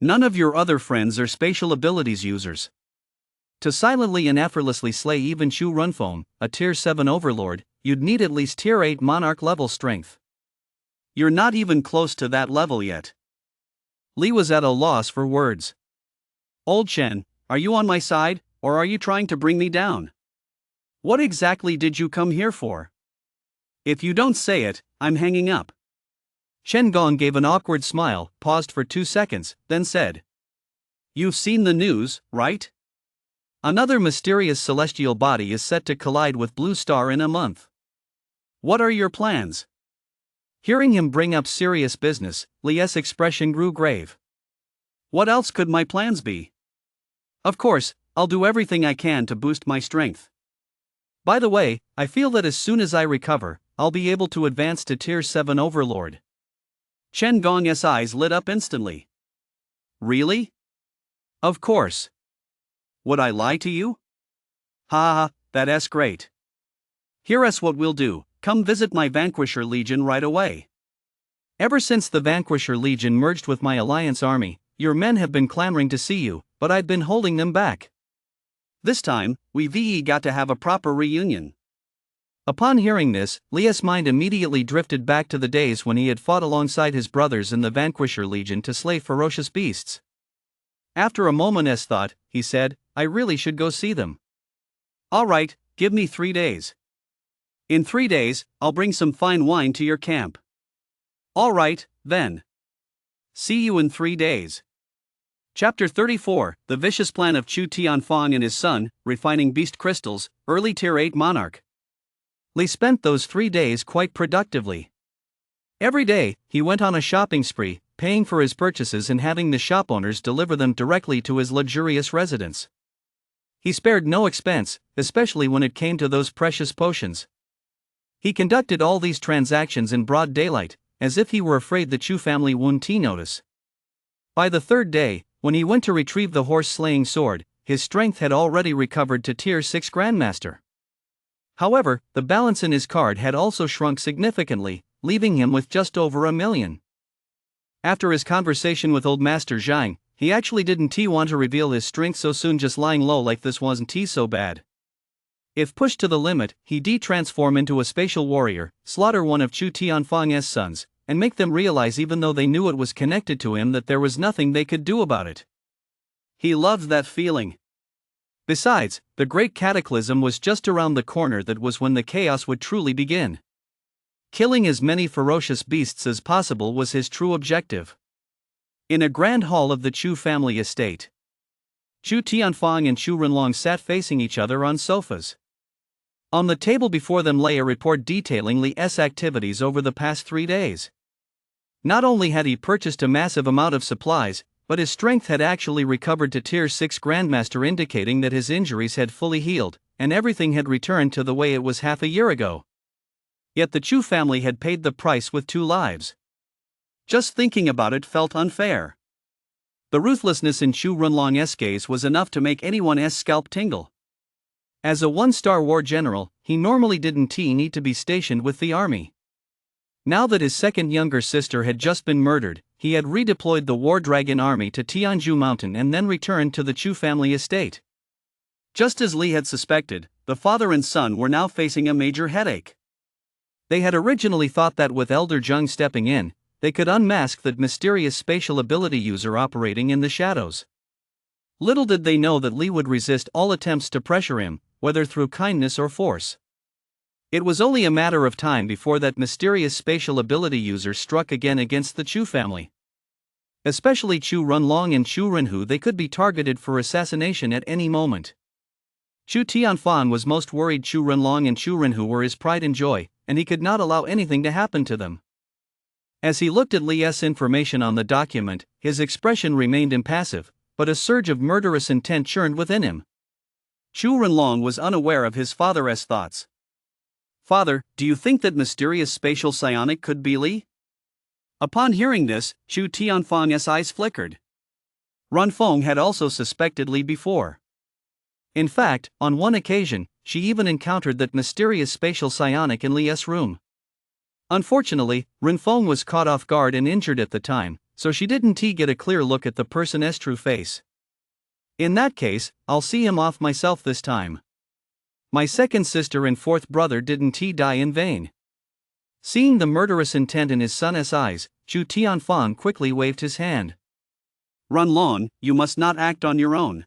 None of your other friends are spatial abilities users. To silently and effortlessly slay even Chu Renfeng, a Tier 7 overlord, you'd need at least Tier 8 monarch level strength. You're not even close to that level yet." Li was at a loss for words. "Old Chen, are you on my side, or are you trying to bring me down? What exactly did you come here for? If you don't say it, I'm hanging up." Chen Gong gave an awkward smile, paused for 2 seconds, then said, "You've seen the news, right? Another mysterious celestial body is set to collide with Blue Star in a month. What are your plans?" Hearing him bring up serious business, Li's expression grew grave. "What else could my plans be? Of course, I'll do everything I can to boost my strength. By the way, I feel that as soon as I recover, I'll be able to advance to Tier 7 Overlord." Chen Gong's eyes lit up instantly. "Really?" "Of course. Would I lie to you?" "Ha ha, that's great. Here's what we'll do, come visit my Vanquisher Legion right away." "Ever since the Vanquisher Legion merged with my Alliance army, your men have been clamoring to see you, but I've been holding them back. This time, we've got to have a proper reunion." Upon hearing this, Li's mind immediately drifted back to the days when he had fought alongside his brothers in the Vanquisher Legion to slay ferocious beasts. After a moment's thought, he said, "I really should go see them." "All right, give me 3 days. In 3 days, I'll bring some fine wine to your camp." "All right, then. See you in 3 days." Chapter 34, The Vicious Plan of Chu Tianfang and His Son, Refining Beast Crystals, Early Tier 8 Monarch. Li spent those 3 days quite productively. Every day, he went on a shopping spree, paying for his purchases and having the shop owners deliver them directly to his luxurious residence. He spared no expense, especially when it came to those precious potions. He conducted all these transactions in broad daylight, as if he were afraid the Chu family wouldn't notice. By the 3rd day, when he went to retrieve the horse-slaying sword, his strength had already recovered to Tier 6 Grandmaster. However, the balance in his card had also shrunk significantly, leaving him with just over 1 million. After his conversation with old Master Zhang, he actually didn't want to reveal his strength so soon, just lying low like this wasn't so bad. If pushed to the limit, he'd transform into a spatial warrior, slaughter one of Chu Tianfang's sons, and make them realize, even though they knew it was connected to him, that there was nothing they could do about it. He loved that feeling. Besides, the great cataclysm was just around the corner. That was when the chaos would truly begin. Killing as many ferocious beasts as possible was his true objective. In a grand hall of the Chu family estate, Chu Tianfang and Chu Renlong sat facing each other on sofas. On the table before them lay a report detailing Li's activities over the past 3 days. Not only had he purchased a massive amount of supplies, but his strength had actually recovered to Tier 6 Grandmaster, indicating that his injuries had fully healed, and everything had returned to the way it was half a year ago. Yet the Chu family had paid the price with 2 lives. Just thinking about it felt unfair. The ruthlessness in Chu Renlong's gaze was enough to make anyone's scalp tingle. As a 1-star war general, he normally didn't need to be stationed with the army. Now that his second younger sister had just been murdered, he had redeployed the War Dragon army to Tianzhu Mountain and then returned to the Chu family estate. Just as Li had suspected, the father and son were now facing a major headache. They had originally thought that with Elder Zheng stepping in, they could unmask that mysterious spatial ability user operating in the shadows. Little did they know that Li would resist all attempts to pressure him, whether through kindness or force. It was only a matter of time before that mysterious spatial ability user struck again against the Chu family. Especially Chu Renlong and Chu Renhu, they could be targeted for assassination at any moment. Chu Tianfan was most worried. Chu Renlong and Chu Renhu were his pride and joy, and he could not allow anything to happen to them. As he looked at Li's information on the document, his expression remained impassive, but a surge of murderous intent churned within him. Chu Renlong was unaware of his father's thoughts. "Father, do you think that mysterious spatial psionic could be Li?" Upon hearing this, Chu Tianfang's eyes flickered. Runfeng had also suspected Li before. In fact, on one occasion, she even encountered that mysterious spatial psionic in Li's room. Unfortunately, Runfeng was caught off guard and injured at the time, so she didn't get a clear look at the person's true face. "In that case, I'll see him off myself this time. My second sister and fourth brother didn't die in vain." Seeing the murderous intent in his son's eyes, Chu Tianfang quickly waved his hand. "Runlong, you must not act on your own."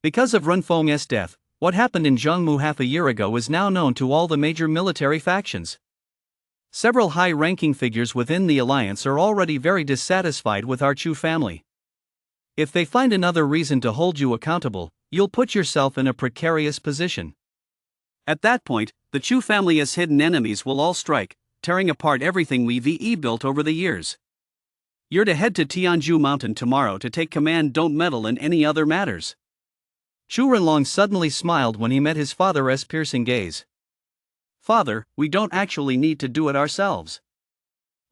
Because of Runfeng's death, what happened in Zhongmu half a year ago is now known to all the major military factions. Several high-ranking figures within the alliance are already very dissatisfied with our Chu family. If they find another reason to hold you accountable, you'll put yourself in a precarious position. At that point, the Chu family's hidden enemies will all strike, tearing apart everything we've built over the years. You're to head to Tianzhu Mountain tomorrow to take command. Don't meddle in any other matters. Chu Renlong suddenly smiled when he met his father's piercing gaze. "Father, we don't actually need to do it ourselves.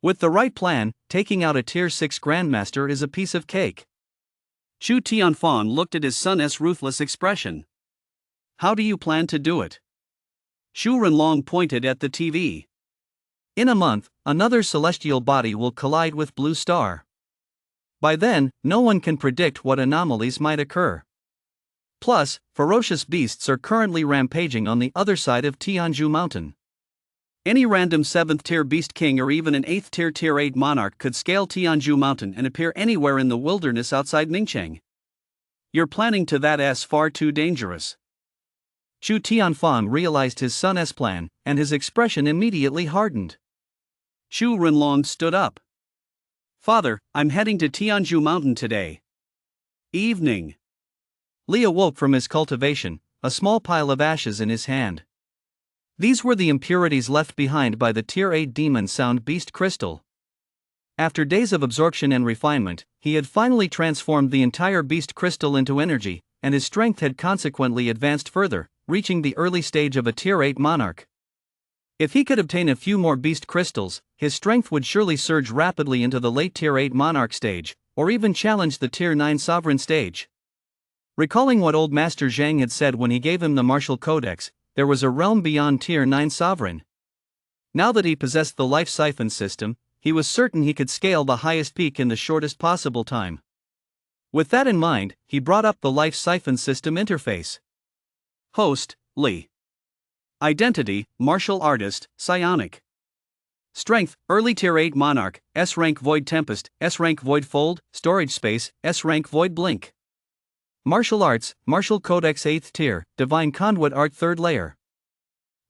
With the right plan, taking out a Tier 6 Grandmaster is a piece of cake." Chu Tianfang looked at his son's ruthless expression. "How do you plan to do it?" Chu Renlong pointed at the TV. "In a month, another celestial body will collide with Blue Star. By then, no one can predict what anomalies might occur. Plus, ferocious beasts are currently rampaging on the other side of Tianzhu Mountain. Any random 7th tier beast king or even an 8th tier Tier 8 monarch could scale Tianzhu Mountain and appear anywhere in the wilderness outside Ningcheng. You're planning to that as far too dangerous." Chu Tianfang realized his son's plan, and his expression immediately hardened. Chu Renlong stood up. "Father, I'm heading to Tianzhu Mountain today." Evening. Li awoke from his cultivation, a small pile of ashes in his hand. These were the impurities left behind by the Tier 8 demon sound beast crystal. After days of absorption and refinement, he had finally transformed the entire beast crystal into energy, and his strength had consequently advanced further, reaching the early stage of a Tier 8 monarch. If he could obtain a few more beast crystals, his strength would surely surge rapidly into the late Tier 8 monarch stage, or even challenge the Tier 9 sovereign stage. Recalling what old Master Zhang had said when he gave him the martial codex, there was a realm beyond Tier 9 sovereign. Now that he possessed the life siphon system, he was certain he could scale the highest peak in the shortest possible time. With that in mind, he brought up the life siphon system interface. Host, Lee. Identity, martial artist, psionic. Strength, early tier 8 monarch, S rank void tempest, S rank void fold, storage space, S rank void blink. Martial arts, martial codex 8th tier, divine conduit art 3rd layer.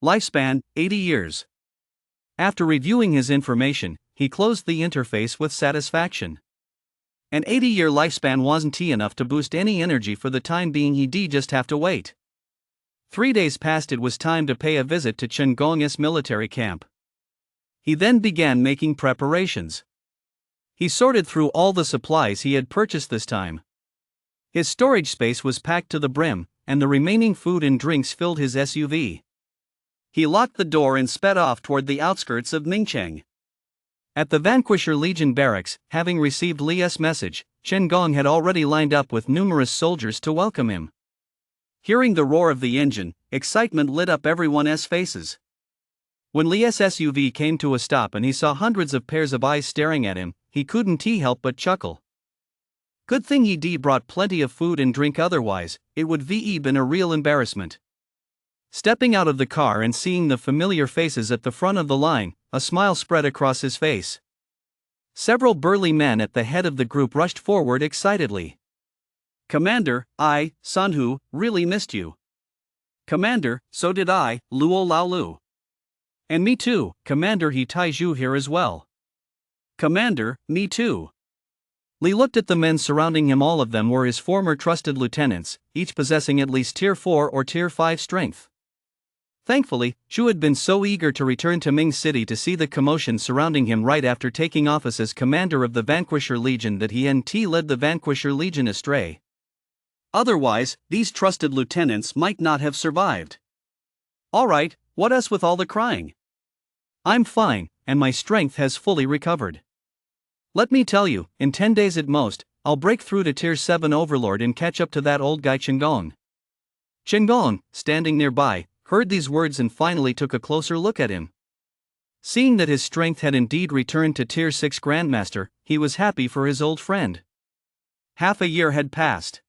Lifespan, 80 years. After reviewing his information, he closed the interface with satisfaction. An 80-year lifespan wasn't enough to boost any energy for the time being. He'd just have to wait. 3 days passed. It was time to pay a visit to Chengong's military camp. He then began making preparations. He sorted through all the supplies he had purchased this time. His storage space was packed to the brim, and the remaining food and drinks filled his SUV. He locked the door and sped off toward the outskirts of Mingcheng. At the Vanquisher Legion barracks, having received Li's message, Chen Gong had already lined up with numerous soldiers to welcome him. Hearing the roar of the engine, excitement lit up everyone's faces. When Li's SUV came to a stop and he saw hundreds of pairs of eyes staring at him, he couldn't help but chuckle. Good thing he brought plenty of food and drink, otherwise, it would been a real embarrassment. Stepping out of the car and seeing the familiar faces at the front of the line, a smile spread across his face. Several burly men at the head of the group rushed forward excitedly. "Commander, Sanhu, really missed you." "Commander, so did I, Luo Lao Lu." "And me too, Commander, he Taiju here as well." "Commander, me too." Li looked at the men surrounding him. All of them were his former trusted lieutenants, each possessing at least tier 4 or tier 5 strength. Thankfully, Chu had been so eager to return to Ming City to see the commotion surrounding him right after taking office as commander of the Vanquisher Legion that he led the Vanquisher Legion astray. Otherwise, these trusted lieutenants might not have survived. "Alright, what else with all the crying?" "I'm fine, and my strength has fully recovered. Let me tell you, in 10 days at most, I'll break through to tier 7 overlord and catch up to that old guy Chengong." Chengong, standing nearby, heard these words and finally took a closer look at him. Seeing that his strength had indeed returned to tier 6 Grandmaster, he was happy for his old friend. Half a year had passed.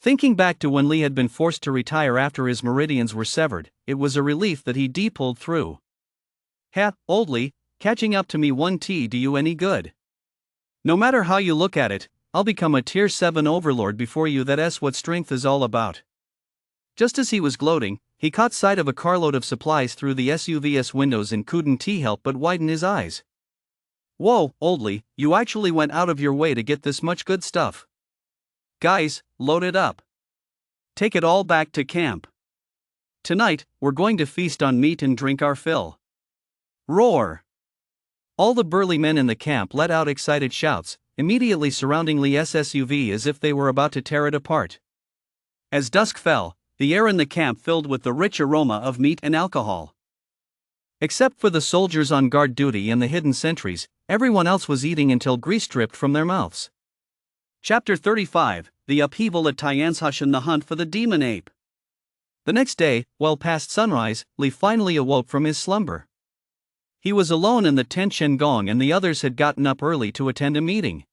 Thinking back to when Li had been forced to retire after his meridians were severed, it was a relief that he pulled through. Old Li, catching up to me won't do you any good. No matter how you look at it, I'll become a tier 7 overlord before you. That's what strength is all about. Just as he was gloating, he caught sight of a carload of supplies through the SUV's windows and couldn't help but widen his eyes. "Whoa, Old Li, you actually went out of your way to get this much good stuff. Guys, load it up. Take it all back to camp. Tonight, we're going to feast on meat and drink our fill." Roar! All the burly men in the camp let out excited shouts, immediately surrounding Li's SUV as if they were about to tear it apart. As dusk fell, the air in the camp filled with the rich aroma of meat and alcohol. Except for the soldiers on guard duty and the hidden sentries, everyone else was eating until grease dripped from their mouths. Chapter 35, The Upheaval at Tianzhashan. The Hunt for the Demon Ape. The next day, well past sunrise, Li finally awoke from his slumber. He was alone in the tent. Chengong and the others had gotten up early to attend a meeting.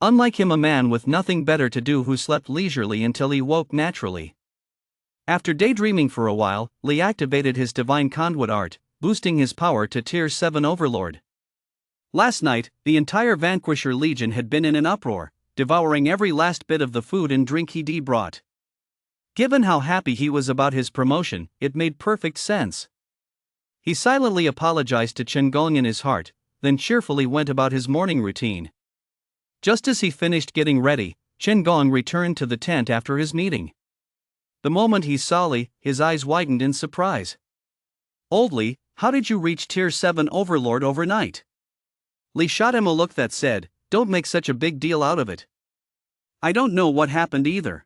Unlike him, a man with nothing better to do who slept leisurely until he woke naturally. After daydreaming for a while, Li activated his divine conduit art, boosting his power to tier 7 overlord. Last night, the entire Vanquisher Legion had been in an uproar, devouring every last bit of the food and drink he brought. Given how happy he was about his promotion, it made perfect sense. He silently apologized to Chengong in his heart, then cheerfully went about his morning routine. Just as he finished getting ready, Chengong returned to the tent after his meeting. The moment he saw Li, his eyes widened in surprise. "Old Li, how did you reach tier 7 overlord overnight?" Li shot him a look that said, "Don't make such a big deal out of it. I don't know what happened either.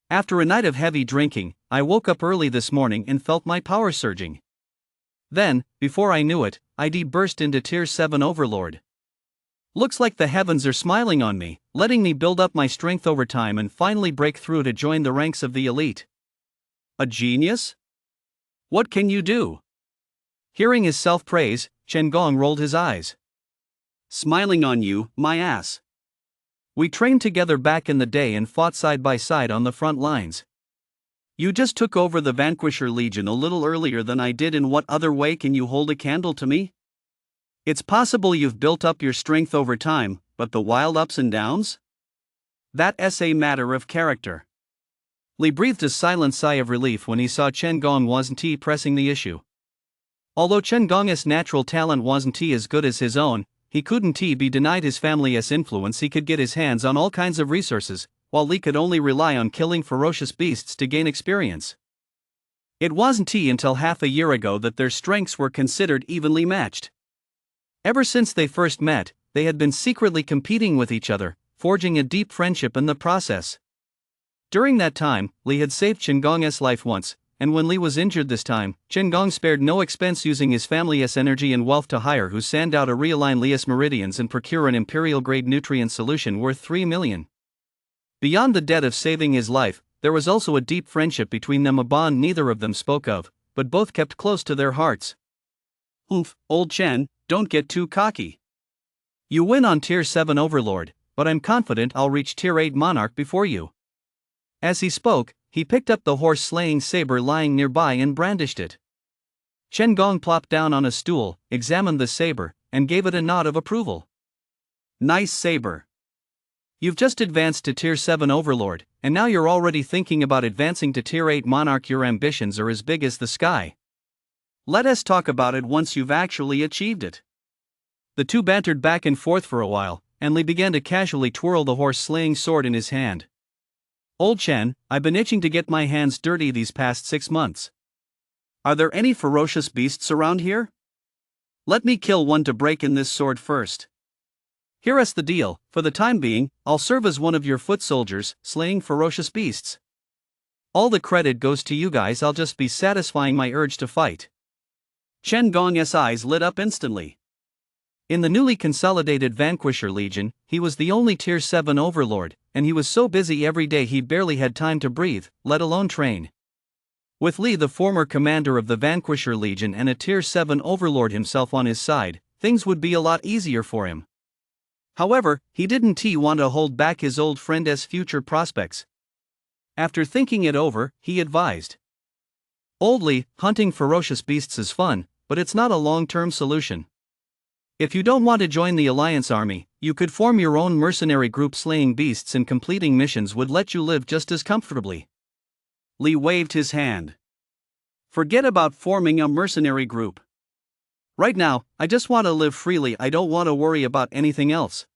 After a night of heavy drinking, I woke up early this morning and felt my power surging. Then, before I knew it, I burst into tier 7 overlord. Looks like the heavens are smiling on me, letting me build up my strength over time and finally break through to join the ranks of the elite. A genius? What can you do?" Hearing his self-praise, Chen Gong rolled his eyes. Smiling on you, my ass. We trained together back in the day and fought side by side on the front lines. You just took over the Vanquisher Legion a little earlier than I did. In what other way can you hold a candle to me? It's possible you've built up your strength over time, but the wild ups and downs? That's a matter of character. Li breathed a silent sigh of relief when he saw Chen Gong wasn't pressing the issue. Although Chen Gong's natural talent wasn't as good as his own, he couldn't be denied his family's influence. He could get his hands on all kinds of resources, while Li could only rely on killing ferocious beasts to gain experience. It wasn't until half a year ago that their strengths were considered evenly matched. Ever since they first met, they had been secretly competing with each other, forging a deep friendship in the process. During that time, Li had saved Chen Gong's life once, and when Li was injured this time, Chen Gong spared no expense using his family's energy and wealth to hire who send out to realign Li's meridians and procure an imperial-grade nutrient solution worth 3 million. Beyond the debt of saving his life, there was also a deep friendship between them, a bond neither of them spoke of, but both kept close to their hearts. Oof, old Chen, don't get too cocky. You win on Tier 7 Overlord, but I'm confident I'll reach Tier 8 Monarch before you. As he spoke, he picked up the horse-slaying saber lying nearby and brandished it. Chen Gong plopped down on a stool, examined the saber, and gave it a nod of approval. Nice saber. You've just advanced to Tier 7 Overlord, and now you're already thinking about advancing to Tier 8 Monarch. Your ambitions are as big as the sky. Let us talk about it once you've actually achieved it. The two bantered back and forth for a while, and Li began to casually twirl the horse-slaying sword in his hand. Old Chen, I've been itching to get my hands dirty these past 6 months. Are there any ferocious beasts around here? Let me kill one to break in this sword first. Here's the deal, for the time being, I'll serve as one of your foot soldiers, slaying ferocious beasts. All the credit goes to you guys. I'll just be satisfying my urge to fight. Chen Gong's eyes lit up instantly. In the newly consolidated Vanquisher Legion, he was the only Tier 7 Overlord, and he was so busy every day he barely had time to breathe, let alone train. With Li, the former commander of the Vanquisher Legion, and a Tier 7 Overlord himself on his side, things would be a lot easier for him. However, he didn't want to hold back his old friend's future prospects. After thinking it over, he advised. Old Li, hunting ferocious beasts is fun, but it's not a long-term solution. If you don't want to join the Alliance army, you could form your own mercenary group. Slaying beasts and completing missions would let you live just as comfortably. Li waved his hand. Forget about forming a mercenary group. Right now, I just want to live freely. I don't want to worry about anything else.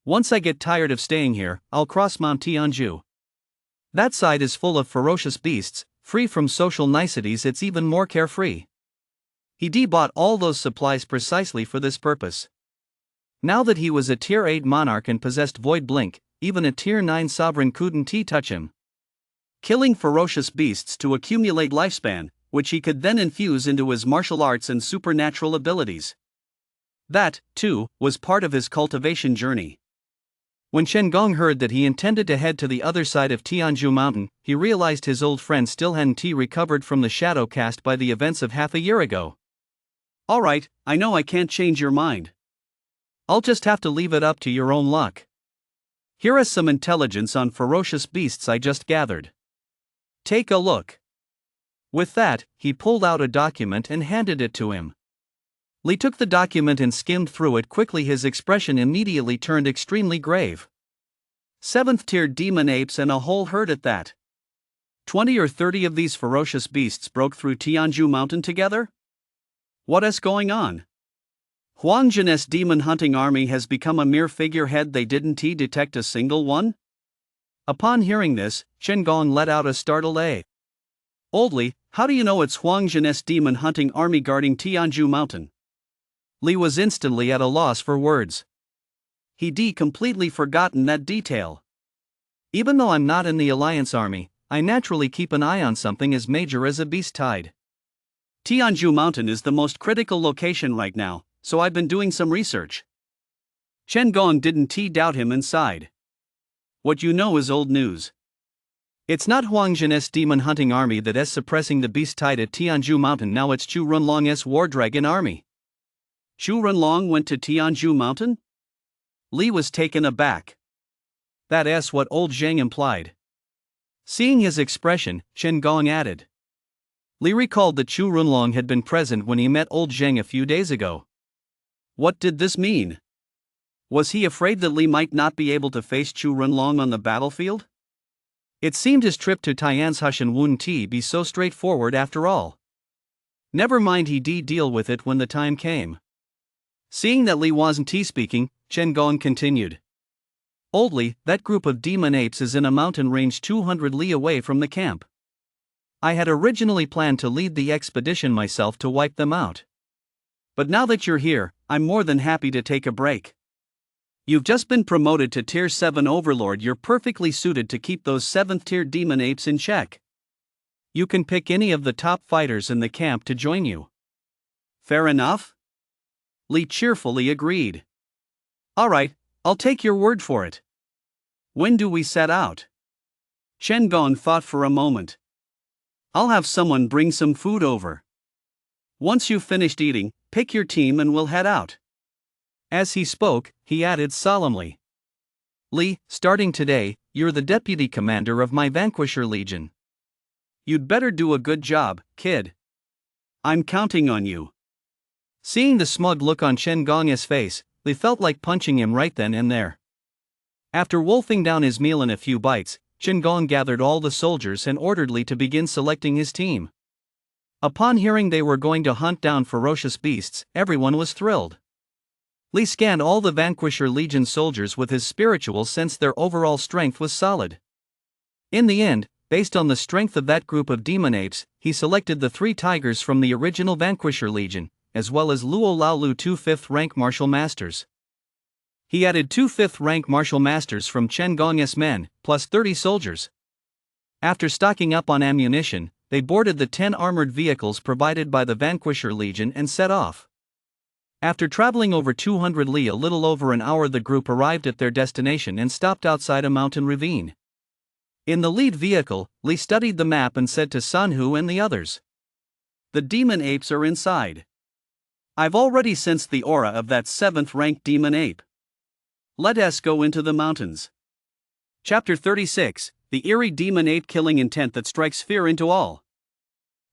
Once I get tired of staying here, I'll cross Mount Tianju. That side is full of ferocious beasts, free from social niceties. It's even more carefree. He bought all those supplies precisely for this purpose. Now that he was a Tier 8 Monarch and possessed Void Blink, even a Tier 9 Sovereign couldn't touch him. Killing ferocious beasts to accumulate lifespan, which he could then infuse into his martial arts and supernatural abilities. That, too, was part of his cultivation journey. When Chen Gong heard that he intended to head to the other side of Tianju Mountain, he realized his old friend still hadn't recovered from the shadow cast by the events of half a year ago. Alright, I know I can't change your mind. I'll just have to leave it up to your own luck. Here is some intelligence on ferocious beasts I just gathered. Take a look. With that, he pulled out a document and handed it to him. Li took the document and skimmed through it quickly. His expression immediately turned extremely grave. 7th tier demon apes and a whole herd at that. 20 or 30 of these ferocious beasts broke through Tianju Mountain together? What is going on? Huang Zhen's demon hunting army has become a mere figurehead. They didn't detect a single one? Upon hearing this, Chen Gong let out a startled "Eh." Old Li, how do you know it's Huang Zhen's demon hunting army guarding Tianju Mountain? Li was instantly at a loss for words. He'd completely forgotten that detail. Even though I'm not in the Alliance army, I naturally keep an eye on something as major as a beast tide. Tianju Mountain is the most critical location right now, so I've been doing some research. Chen Gong didn't doubt him and sighed. What you know is old news. It's not Huang Zhen's demon hunting army that is suppressing the beast tide at Tianzhu Mountain, now it's Chu Runlong's war dragon army. Chu Runlong went to Tianzhu Mountain? Li was taken aback. That's what old Zhang implied. Seeing his expression, Chen Gong added. Li recalled that Chu Runlong had been present when he met old Zhang a few days ago. What did this mean? Was he afraid that Li might not be able to face Chu Runlong on the battlefield? It seemed his trip to Tianzhushan wouldn't be so straightforward after all. Never mind, he'd deal with it when the time came. Seeing that Li wasn't speaking, Chen Gong continued. Old Li, that group of demon apes is in a mountain range 200 li away from the camp. I had originally planned to lead the expedition myself to wipe them out. But now that you're here, I'm more than happy to take a break. You've just been promoted to Tier 7 Overlord, you're perfectly suited to keep those 7th tier demon apes in check. You can pick any of the top fighters in the camp to join you. Fair enough? Li cheerfully agreed. Alright, I'll take your word for it. When do we set out? Chen Gong thought for a moment. I'll have someone bring some food over. Once you've finished eating, pick your team and we'll head out. As he spoke, he added solemnly. Li, starting today, you're the deputy commander of my Vanquisher Legion. You'd better do a good job, kid. I'm counting on you. Seeing the smug look on Chen Gong's face, Li felt like punching him right then and there. After wolfing down his meal in a few bites, Chen Gong gathered all the soldiers and ordered Li to begin selecting his team. Upon hearing they were going to hunt down ferocious beasts, everyone was thrilled. Li scanned all the Vanquisher Legion soldiers with his spiritual sense their overall strength was solid. In the end, based on the strength of that group of demon apes, he selected the 3 tigers from the original Vanquisher Legion, as well as Luo Laolu 2 5th rank martial masters. He added 2 5th rank martial masters from Chen Gong's men, plus 30 soldiers. After stocking up on ammunition, they boarded the 10 armored vehicles provided by the Vanquisher Legion and set off. After traveling over 200 li, a little over an hour, the group arrived at their destination and stopped outside a mountain ravine. In the lead vehicle, Li studied the map and said to Sanhu and the others. The demon apes are inside. I've already sensed the aura of that 7th ranked demon ape. Let us go into the mountains. Chapter 36, The Eerie Demon Ape Killing Intent That Strikes Fear into All.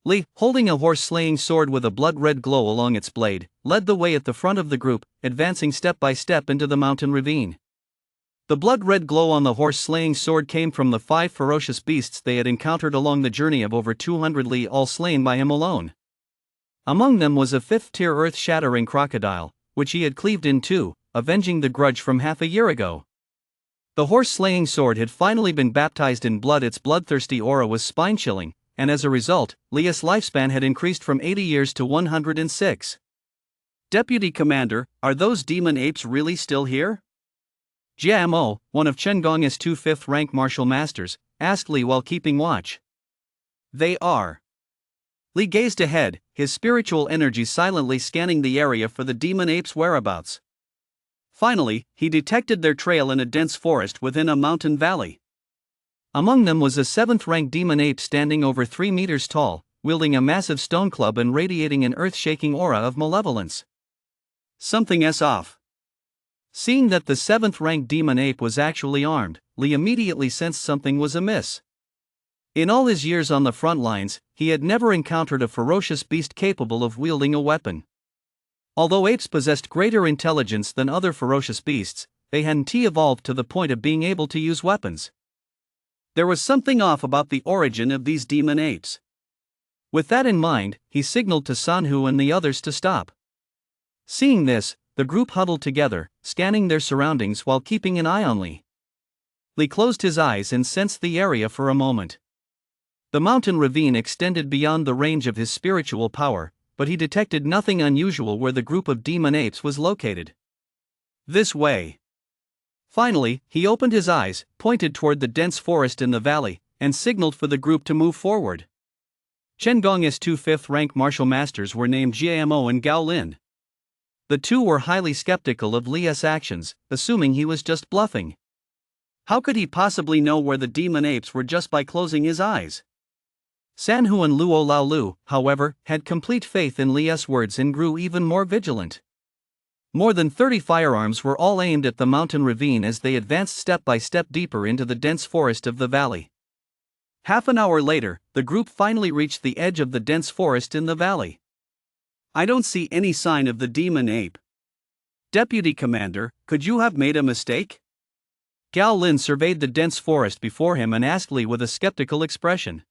Li, holding a horse-slaying sword with a blood-red glow along its blade, led the way at the front of the group, advancing step by step into the mountain ravine. The blood-red glow on the horse-slaying sword came from the 5 ferocious beasts they had encountered along the journey of over 200 li, all slain by him alone. Among them was a 5th-tier earth-shattering crocodile, which he had cleaved in two, avenging the grudge from half a year ago. The horse-slaying sword had finally been baptized in blood, its bloodthirsty aura was spine-chilling, and as a result, Li's lifespan had increased from 80 years to 106. Deputy Commander, are those demon apes really still here? Jia Mo, one of Chen Gong's 2 5th rank martial masters, asked Li while keeping watch. They are. Li gazed ahead, his spiritual energy silently scanning the area for the demon apes' whereabouts. Finally, he detected their trail in a dense forest within a mountain valley. Among them was a 7th rank demon ape standing over 3 meters tall, wielding a massive stone club and radiating an earth-shaking aura of malevolence. Something's off. Seeing that the 7th rank demon ape was actually armed, Li immediately sensed something was amiss. In all his years on the front lines, he had never encountered a ferocious beast capable of wielding a weapon. Although apes possessed greater intelligence than other ferocious beasts, they hadn't evolved to the point of being able to use weapons. There was something off about the origin of these demon apes. With that in mind, he signaled to Sanhu and the others to stop. Seeing this, the group huddled together, scanning their surroundings while keeping an eye on Li. Li closed his eyes and sensed the area for a moment. The mountain ravine extended beyond the range of his spiritual power, but he detected nothing unusual where the group of demon apes was located. This way. Finally, he opened his eyes, pointed toward the dense forest in the valley, and signaled for the group to move forward. Chen Gong's 2 5th rank martial masters were named Jia Mo and Gao Lin. The two were highly skeptical of Li's actions, assuming he was just bluffing. How could he possibly know where the demon apes were just by closing his eyes? Sanhu and Luo Laolu, however, had complete faith in Li's words and grew even more vigilant. More than 30 firearms were all aimed at the mountain ravine as they advanced step by step deeper into the dense forest of the valley. Half an hour later, the group finally reached the edge of the dense forest in the valley. I don't see any sign of the demon ape. Deputy Commander, could you have made a mistake? Gao Lin surveyed the dense forest before him and asked Li with a skeptical expression.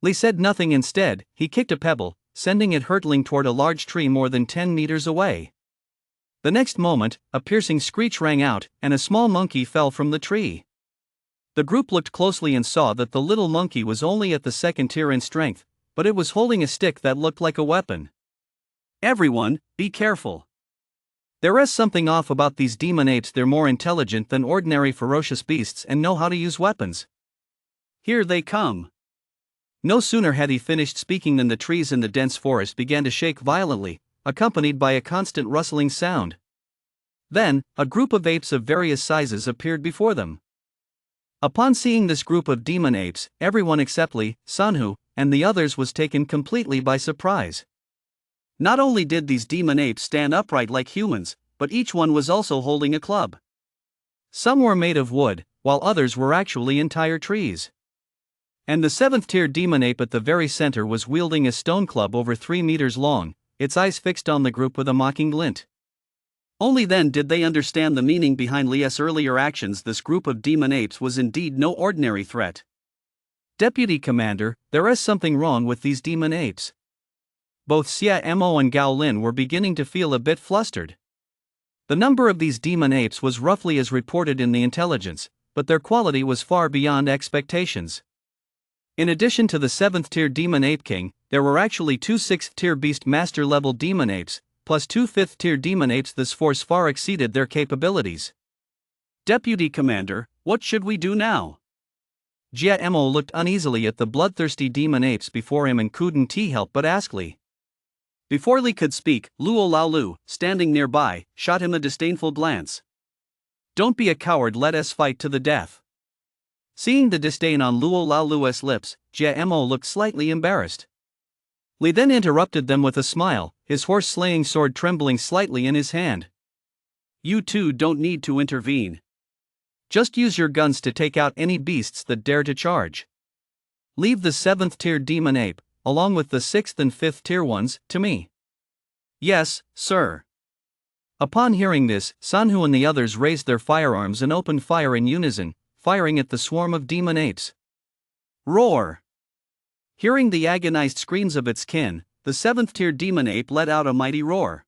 Li said nothing. Instead, he kicked a pebble, sending it hurtling toward a large tree more than 10 meters away. The next moment, a piercing screech rang out, and a small monkey fell from the tree. The group looked closely and saw that the little monkey was only at the second tier in strength, but it was holding a stick that looked like a weapon. Everyone, be careful. There is something off about these demon apes. They're more intelligent than ordinary ferocious beasts and know how to use weapons. Here they come. No sooner had he finished speaking than the trees in the dense forest began to shake violently, accompanied by a constant rustling sound. Then, a group of apes of various sizes appeared before them. Upon seeing this group of demon apes, everyone except Li, Sanhu, and the others was taken completely by surprise. Not only did these demon apes stand upright like humans, but each one was also holding a club. Some were made of wood, while others were actually entire trees. And the 7th-tier demon ape at the very center was wielding a stone club over 3 meters long, its eyes fixed on the group with a mocking glint. Only then did they understand the meaning behind Li's earlier actions. This group of demon apes was indeed no ordinary threat. Deputy Commander, there is something wrong with these demon apes. Both Xia Mo and Gao Lin were beginning to feel a bit flustered. The number of these demon apes was roughly as reported in the intelligence, but their quality was far beyond expectations. In addition to the 7th-tier demon ape king, there were actually 2 6th-tier beast master level demon apes, plus 2 5th-tier demon apes. This force far exceeded their capabilities. Deputy Commander, what should we do now? Jia Mo looked uneasily at the bloodthirsty demon apes before him and couldn't help but ask Li. Before Li could speak, Luo Laolu, standing nearby, shot him a disdainful glance. Don't be a coward, let us fight to the death. Seeing the disdain on Luo Laolu's lips, Jia Mo looked slightly embarrassed. Li then interrupted them with a smile, his horse-slaying sword trembling slightly in his hand. You two don't need to intervene. Just use your guns to take out any beasts that dare to charge. Leave the 7th-tier demon ape, along with the 6th and 5th-tier ones, to me. Yes, sir. Upon hearing this, Sanhu and the others raised their firearms and opened fire in unison, firing at the swarm of demon apes. Roar! Hearing the agonized screams of its kin, the 7th-tier demon ape let out a mighty roar.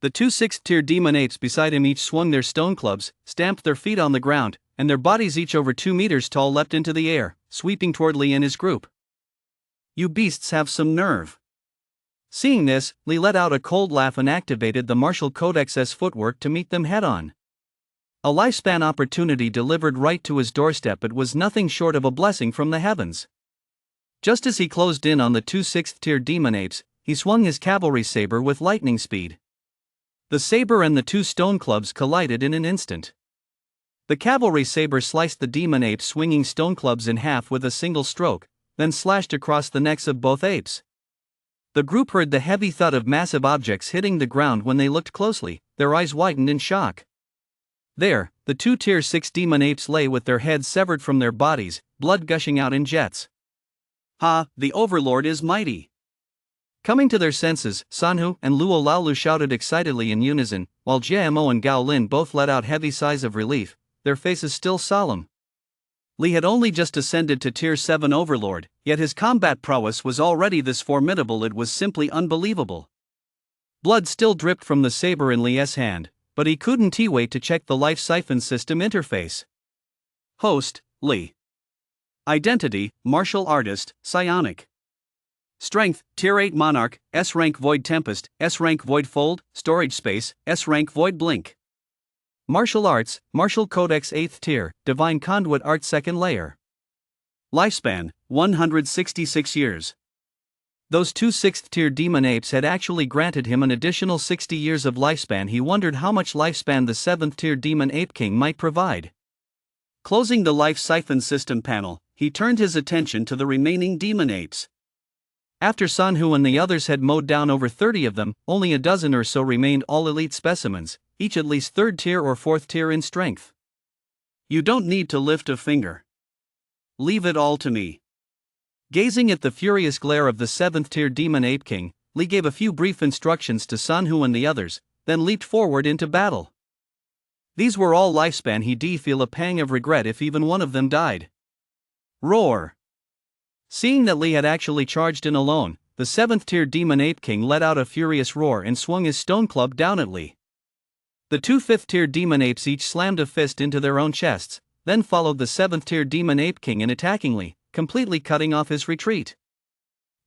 The 2 6th-tier demon apes beside him each swung their stone clubs, stamped their feet on the ground, and their bodies each over 2 meters tall leapt into the air, sweeping toward Li and his group. You beasts have some nerve. Seeing this, Li let out a cold laugh and activated the martial codex's footwork to meet them head-on. A lifespan opportunity delivered right to his doorstep. It was nothing short of a blessing from the heavens. Just as he closed in on the 2 6th-tier demon apes, he swung his cavalry saber with lightning speed. The saber and the 2 stone clubs collided in an instant. The cavalry saber sliced the demon apes' swinging stone clubs in half with a single stroke, then slashed across the necks of both apes. The group heard the heavy thud of massive objects hitting the ground. When they looked closely, their eyes widened in shock. There, the 2 tier 6 demon apes lay with their heads severed from their bodies, blood gushing out in jets. Ha, the Overlord is mighty. Coming to their senses, Sanhu and Luo Laolu shouted excitedly in unison, while Jia Mo and Gao Lin both let out heavy sighs of relief, their faces still solemn. Li had only just ascended to Tier 7 Overlord, yet his combat prowess was already this formidable. It was simply unbelievable. Blood still dripped from the saber in Li's hand, but he couldn't wait to check the life siphon system interface. Host, Li. Identity, Martial Artist, Psionic. Strength, Tier 8 Monarch, S-Rank Void Tempest, S-Rank Void Fold, Storage Space, S-Rank Void Blink. Martial Arts, Martial Codex 8th Tier, Divine Conduit Art 2nd Layer. Lifespan, 166 years. Those 2 6th-tier demon apes had actually granted him an additional 60 years of lifespan. He wondered how much lifespan the 7th-tier demon ape king might provide. Closing the life siphon system panel, he turned his attention to the remaining demon apes. After Sanhu and the others had mowed down over 30 of them, only a dozen or so remained, all elite specimens, each at least 3rd tier or 4th tier in strength. You don't need to lift a finger. Leave it all to me. Gazing at the furious glare of the 7th tier demon ape king, Li gave a few brief instructions to Sanhu and the others, then leaped forward into battle. These were all lifespan. He'd feel a pang of regret if even one of them died. Roar! Seeing that Li had actually charged in alone, the 7th tier demon ape king let out a furious roar and swung his stone club down at Li. The 2 5th tier demon apes each slammed a fist into their own chests, then followed the 7th tier demon ape king in attacking Li, completely cutting off his retreat.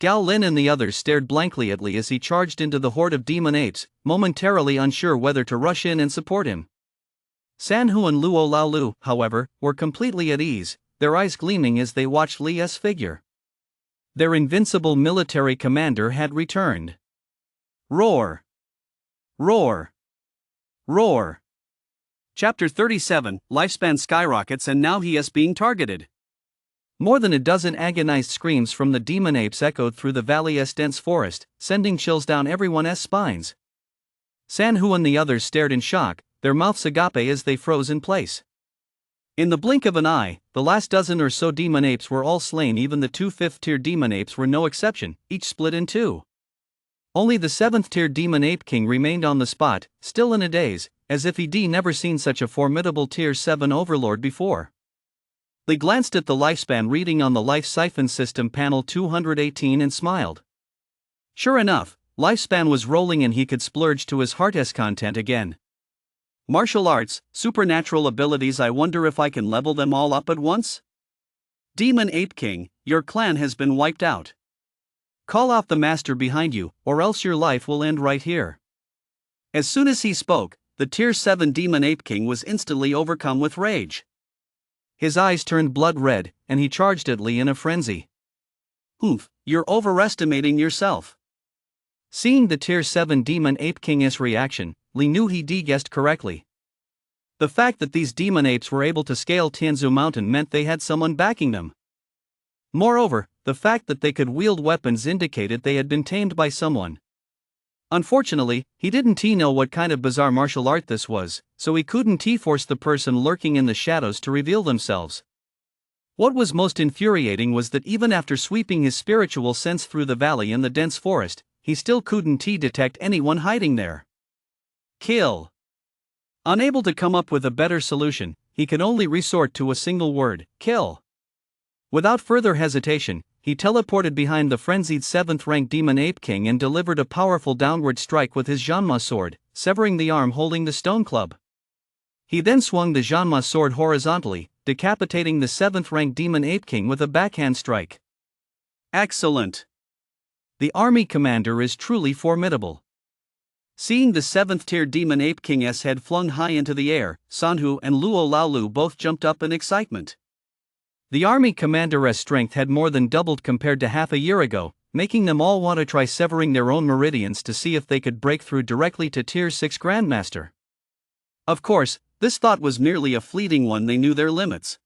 Gao Lin and the others stared blankly at Li as he charged into the horde of demon apes, momentarily unsure whether to rush in and support him. Sanhu and Luo Laolu, however, were completely at ease, their eyes gleaming as they watched Li's figure. Their invincible military commander had returned. Roar! Roar! Roar! Chapter 37, Lifespan skyrockets and now he is being targeted. More than a dozen agonized screams from the demon apes echoed through the valley's dense forest, sending chills down everyone's spines. Sanhu and the others stared in shock, their mouths agape as they froze in place. In the blink of an eye, the last dozen or so demon apes were all slain. Even the 2 5th tier demon apes were no exception, each split in two. Only the 7th tier demon ape king remained on the spot, still in a daze, as if he'd never seen such a formidable tier 7 overlord before. They glanced at the lifespan reading on the life siphon system panel 218 and smiled. Sure enough, lifespan was rolling and he could splurge to his heart's content again. Martial arts, supernatural abilities. I wonder if I can level them all up at once? Demon Ape King, your clan has been wiped out. Call off the master behind you, or else your life will end right here. As soon as he spoke, the tier 7 Demon Ape King was instantly overcome with rage. His eyes turned blood red, and he charged at Li in a frenzy. Oomph, you're overestimating yourself. Seeing the tier 7 demon ape king's reaction, Li knew he'd guessed correctly. The fact that these demon apes were able to scale Tianzu Mountain meant they had someone backing them. Moreover, the fact that they could wield weapons indicated they had been tamed by someone. Unfortunately, he didn't know what kind of bizarre martial art this was, so he couldn't force the person lurking in the shadows to reveal themselves. What was most infuriating was that even after sweeping his spiritual sense through the valley and the dense forest, he still couldn't detect anyone hiding there. Kill. Unable to come up with a better solution, he could only resort to a single word: kill. Without further hesitation, he teleported behind the frenzied 7th-rank Demon Ape King and delivered a powerful downward strike with his Janma sword, severing the arm holding the stone club. He then swung the Janma sword horizontally, decapitating the 7th-rank Demon Ape King with a backhand strike. Excellent. The army commander is truly formidable. Seeing the 7th-tier Demon Ape King's head flung high into the air, Sanhu and Luo Laolu both jumped up in excitement. The army commander's strength had more than doubled compared to half a year ago, making them all want to try severing their own meridians to see if they could break through directly to Tier 6 Grandmaster. Of course, this thought was merely a fleeting one. They knew their limits.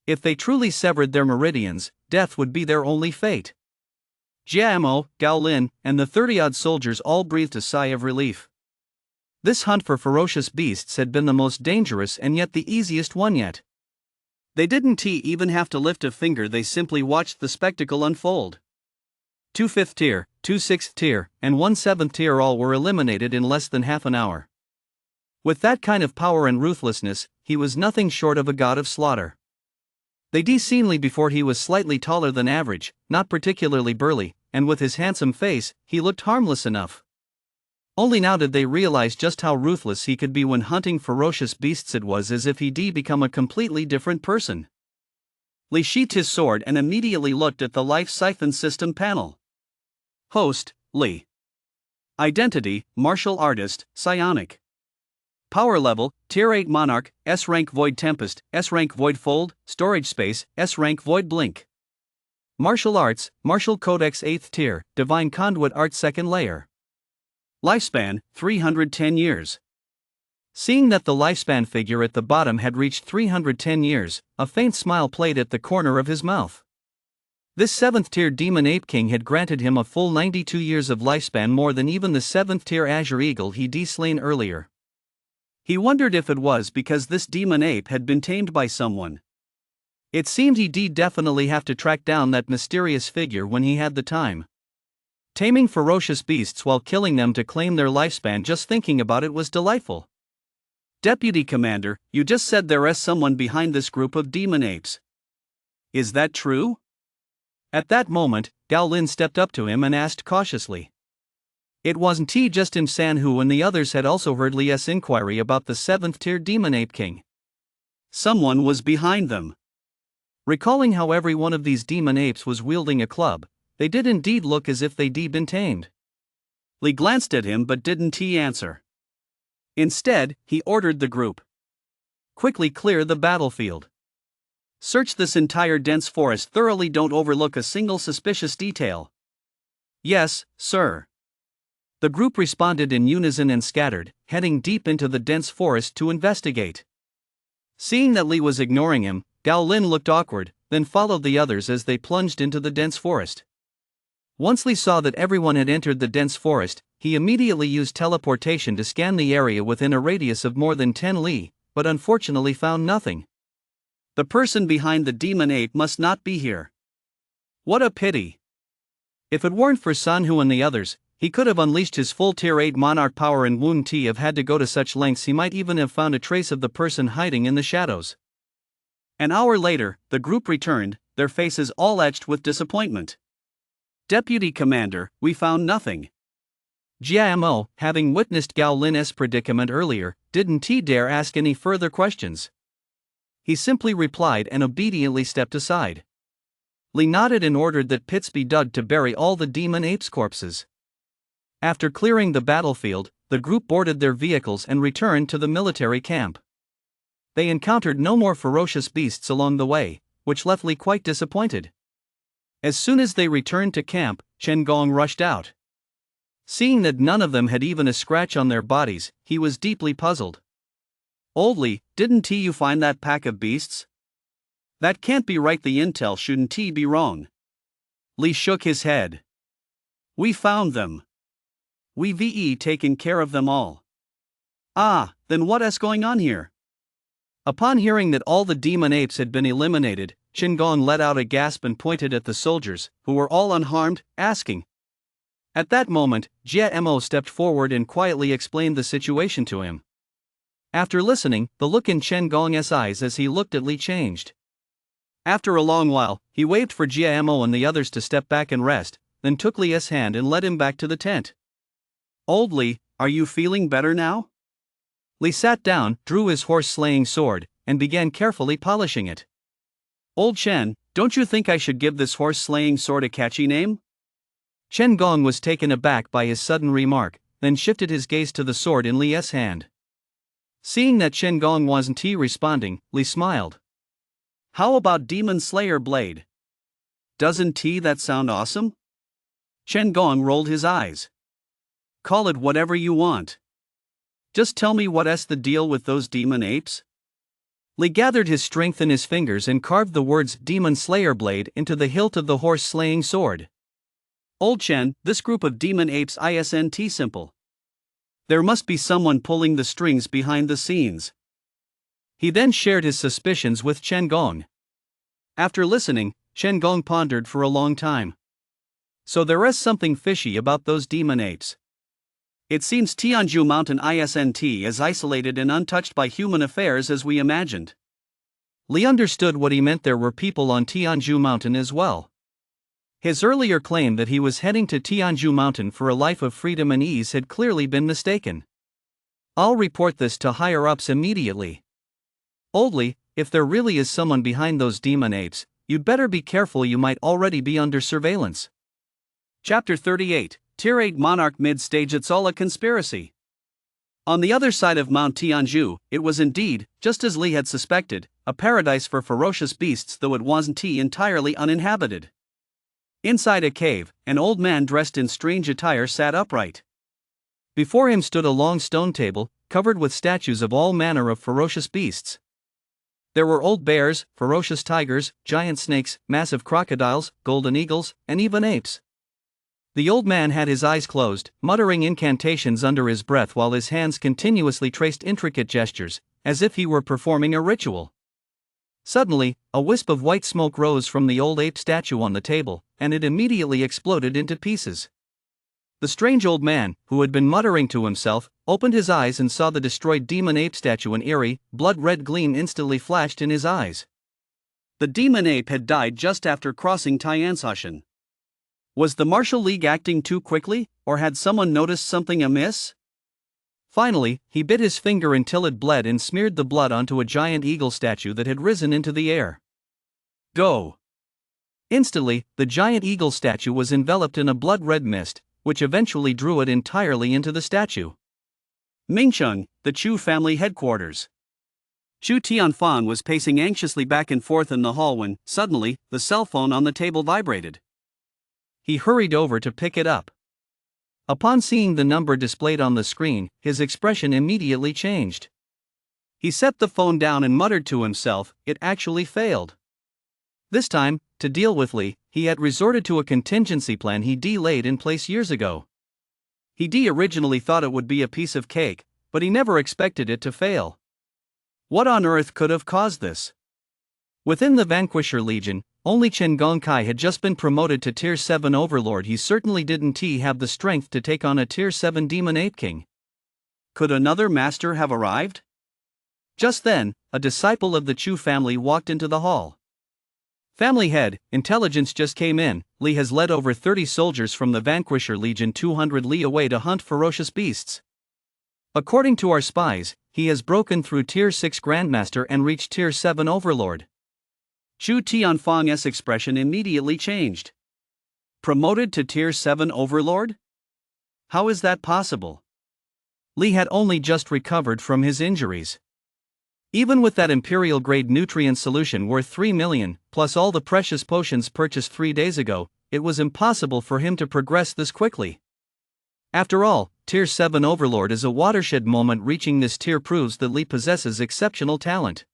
If they truly severed their meridians, death would be their only fate. Jiamo, Gao Lin, and the 30-odd soldiers all breathed a sigh of relief. This hunt for ferocious beasts had been the most dangerous and yet the easiest one yet. They didn't even have to lift a finger, they simply watched the spectacle unfold. 2 5th tier, 2 6th tier, and 1 7th tier all were eliminated in less than half an hour. With that kind of power and ruthlessness, he was nothing short of a god of slaughter. They'd seen Li before. He was slightly taller than average, not particularly burly, and with his handsome face, he looked harmless enough. Only now did they realize just how ruthless he could be when hunting ferocious beasts. It was as if he'd become a completely different person. Li sheathed his sword and immediately looked at the life siphon system panel. Host, Li. Identity, martial artist, psionic. Power level, Tier 8 Monarch, S-rank Void Tempest, S-rank Void Fold, Storage Space, S-rank Void Blink. Martial arts, Martial Codex 8th tier, Divine Conduit Art 2nd layer. Lifespan, 310 years. Seeing that the lifespan figure at the bottom had reached 310 years, a faint smile played at the corner of his mouth. This 7th-tier demon ape king had granted him a full 92 years of lifespan, more than even the 7th-tier azure eagle he'd slain earlier. He wondered if it was because this demon ape had been tamed by someone. It seemed he'd definitely have to track down that mysterious figure when he had the time. Taming ferocious beasts while killing them to claim their lifespan, just thinking about it was delightful. Deputy Commander, you just said there is someone behind this group of demon apes. Is that true? At that moment, Gao Lin stepped up to him and asked cautiously. It wasn't just him. San Hu and the others had also heard Li's inquiry about the 7th-tier demon ape king. Someone was behind them. Recalling how every one of these demon apes was wielding a club, they did indeed look as if they'd been tamed. Li glanced at him but didn't answer. Instead, he ordered the group. Quickly clear the battlefield. Search this entire dense forest thoroughly, don't overlook a single suspicious detail. Yes, sir. The group responded in unison and scattered, heading deep into the dense forest to investigate. Seeing that Li was ignoring him, Gao Lin looked awkward, then followed the others as they plunged into the dense forest. Once Li saw that everyone had entered the dense forest, he immediately used teleportation to scan the area within a radius of more than 10 li, but unfortunately found nothing. The person behind the demon ape must not be here. What a pity. If it weren't for San Hu and the others, he could have unleashed his full tier 8 monarch power and wouldn't have had to go to such lengths. He might even have found a trace of the person hiding in the shadows. An hour later, the group returned, their faces all etched with disappointment. Deputy Commander, we found nothing. Jia Mo, having witnessed Gao Lin's predicament earlier, didn't dare ask any further questions. He simply replied and obediently stepped aside. Li nodded and ordered that pits be dug to bury all the demon apes' corpses. After clearing the battlefield, the group boarded their vehicles and returned to the military camp. They encountered no more ferocious beasts along the way, which left Li quite disappointed. As soon as they returned to camp, Chen Gong rushed out. Seeing that none of them had even a scratch on their bodies, he was deeply puzzled. Old Li, didn't you find that pack of beasts? That can't be right, the intel shouldn't be wrong. Li shook his head. We found them. We've taken care of them all. Ah, then what is going on here? Upon hearing that all the demon apes had been eliminated, Chen Gong let out a gasp and pointed at the soldiers, who were all unharmed, asking. At that moment, Jia Mo stepped forward and quietly explained the situation to him. After listening, the look in Chen Gong's eyes as he looked at Li changed. After a long while, he waved for Jia Mo and the others to step back and rest, then took Li's hand and led him back to the tent. Old Li, are you feeling better now? Li sat down, drew his horse-slaying sword, and began carefully polishing it. Old Chen, don't you think I should give this horse-slaying sword a catchy name? Chen Gong was taken aback by his sudden remark, then shifted his gaze to the sword in Li's hand. Seeing that Chen Gong wasn't responding, Li smiled. How about Demon Slayer Blade? Doesn't that sound awesome? Chen Gong rolled his eyes. Call it whatever you want. Just tell me what's the deal with those demon apes? Li gathered his strength in his fingers and carved the words Demon Slayer Blade into the hilt of the horse-slaying sword. Old Chen, this group of demon apes isn't simple. There must be someone pulling the strings behind the scenes. He then shared his suspicions with Chen Gong. After listening, Chen Gong pondered for a long time. So there is something fishy about those demon apes. It seems Tianzhu Mountain isn't as isolated and untouched by human affairs as we imagined. Li understood what he meant. There were people on Tianzhu Mountain as well. His earlier claim that he was heading to Tianzhu Mountain for a life of freedom and ease had clearly been mistaken. I'll report this to higher-ups immediately. Old Li, if there really is someone behind those demon apes, you'd better be careful. You might already be under surveillance. Chapter 38, Tier 8 Monarch Mid-Stage. It's all a conspiracy. On the other side of Mount Tianzhu, it was indeed, just as Li had suspected, a paradise for ferocious beasts, though it wasn't entirely uninhabited. Inside a cave, an old man dressed in strange attire sat upright. Before him stood a long stone table, covered with statues of all manner of ferocious beasts. There were old bears, ferocious tigers, giant snakes, massive crocodiles, golden eagles, and even apes. The old man had his eyes closed, muttering incantations under his breath while his hands continuously traced intricate gestures, as if he were performing a ritual. Suddenly, a wisp of white smoke rose from the old ape statue on the table, and it immediately exploded into pieces. The strange old man, who had been muttering to himself, opened his eyes and saw the destroyed demon ape statue. An eerie, blood-red gleam instantly flashed in his eyes. The demon ape had died just after crossing Tianshan. Was the Martial League acting too quickly, or had someone noticed something amiss? Finally, he bit his finger until it bled and smeared the blood onto a giant eagle statue that had risen into the air. Go! Instantly, the giant eagle statue was enveloped in a blood-red mist, which eventually drew it entirely into the statue. Mingcheng, the Chu family headquarters. Chu Tianfan was pacing anxiously back and forth in the hall when, suddenly, the cell phone on the table vibrated. He hurried over to pick it up. Upon seeing the number displayed on the screen, his expression immediately changed. He set the phone down and muttered to himself, it actually failed. This time, to deal with Li, he had resorted to a contingency plan he laid in place years ago. He originally thought it would be a piece of cake, but he never expected it to fail. What on earth could have caused this? Within the Vanquisher Legion, only Chen Gongkai had just been promoted to Tier 7 Overlord. He certainly didn't have the strength to take on a Tier 7 Demon Ape King. Could another master have arrived? Just then, a disciple of the Chu family walked into the hall. Family head, intelligence just came in. Li has led over 30 soldiers from the Vanquisher Legion 200 li away to hunt ferocious beasts. According to our spies, he has broken through Tier 6 Grandmaster and reached Tier 7 Overlord. Chu Tianfang's expression immediately changed. Promoted to Tier 7 Overlord? How is that possible? Li had only just recovered from his injuries. Even with that Imperial-grade nutrient solution worth 3 million, plus all the precious potions purchased 3 days ago, it was impossible for him to progress this quickly. After all, Tier 7 Overlord is a watershed moment. Reaching this tier proves that Li possesses exceptional talent.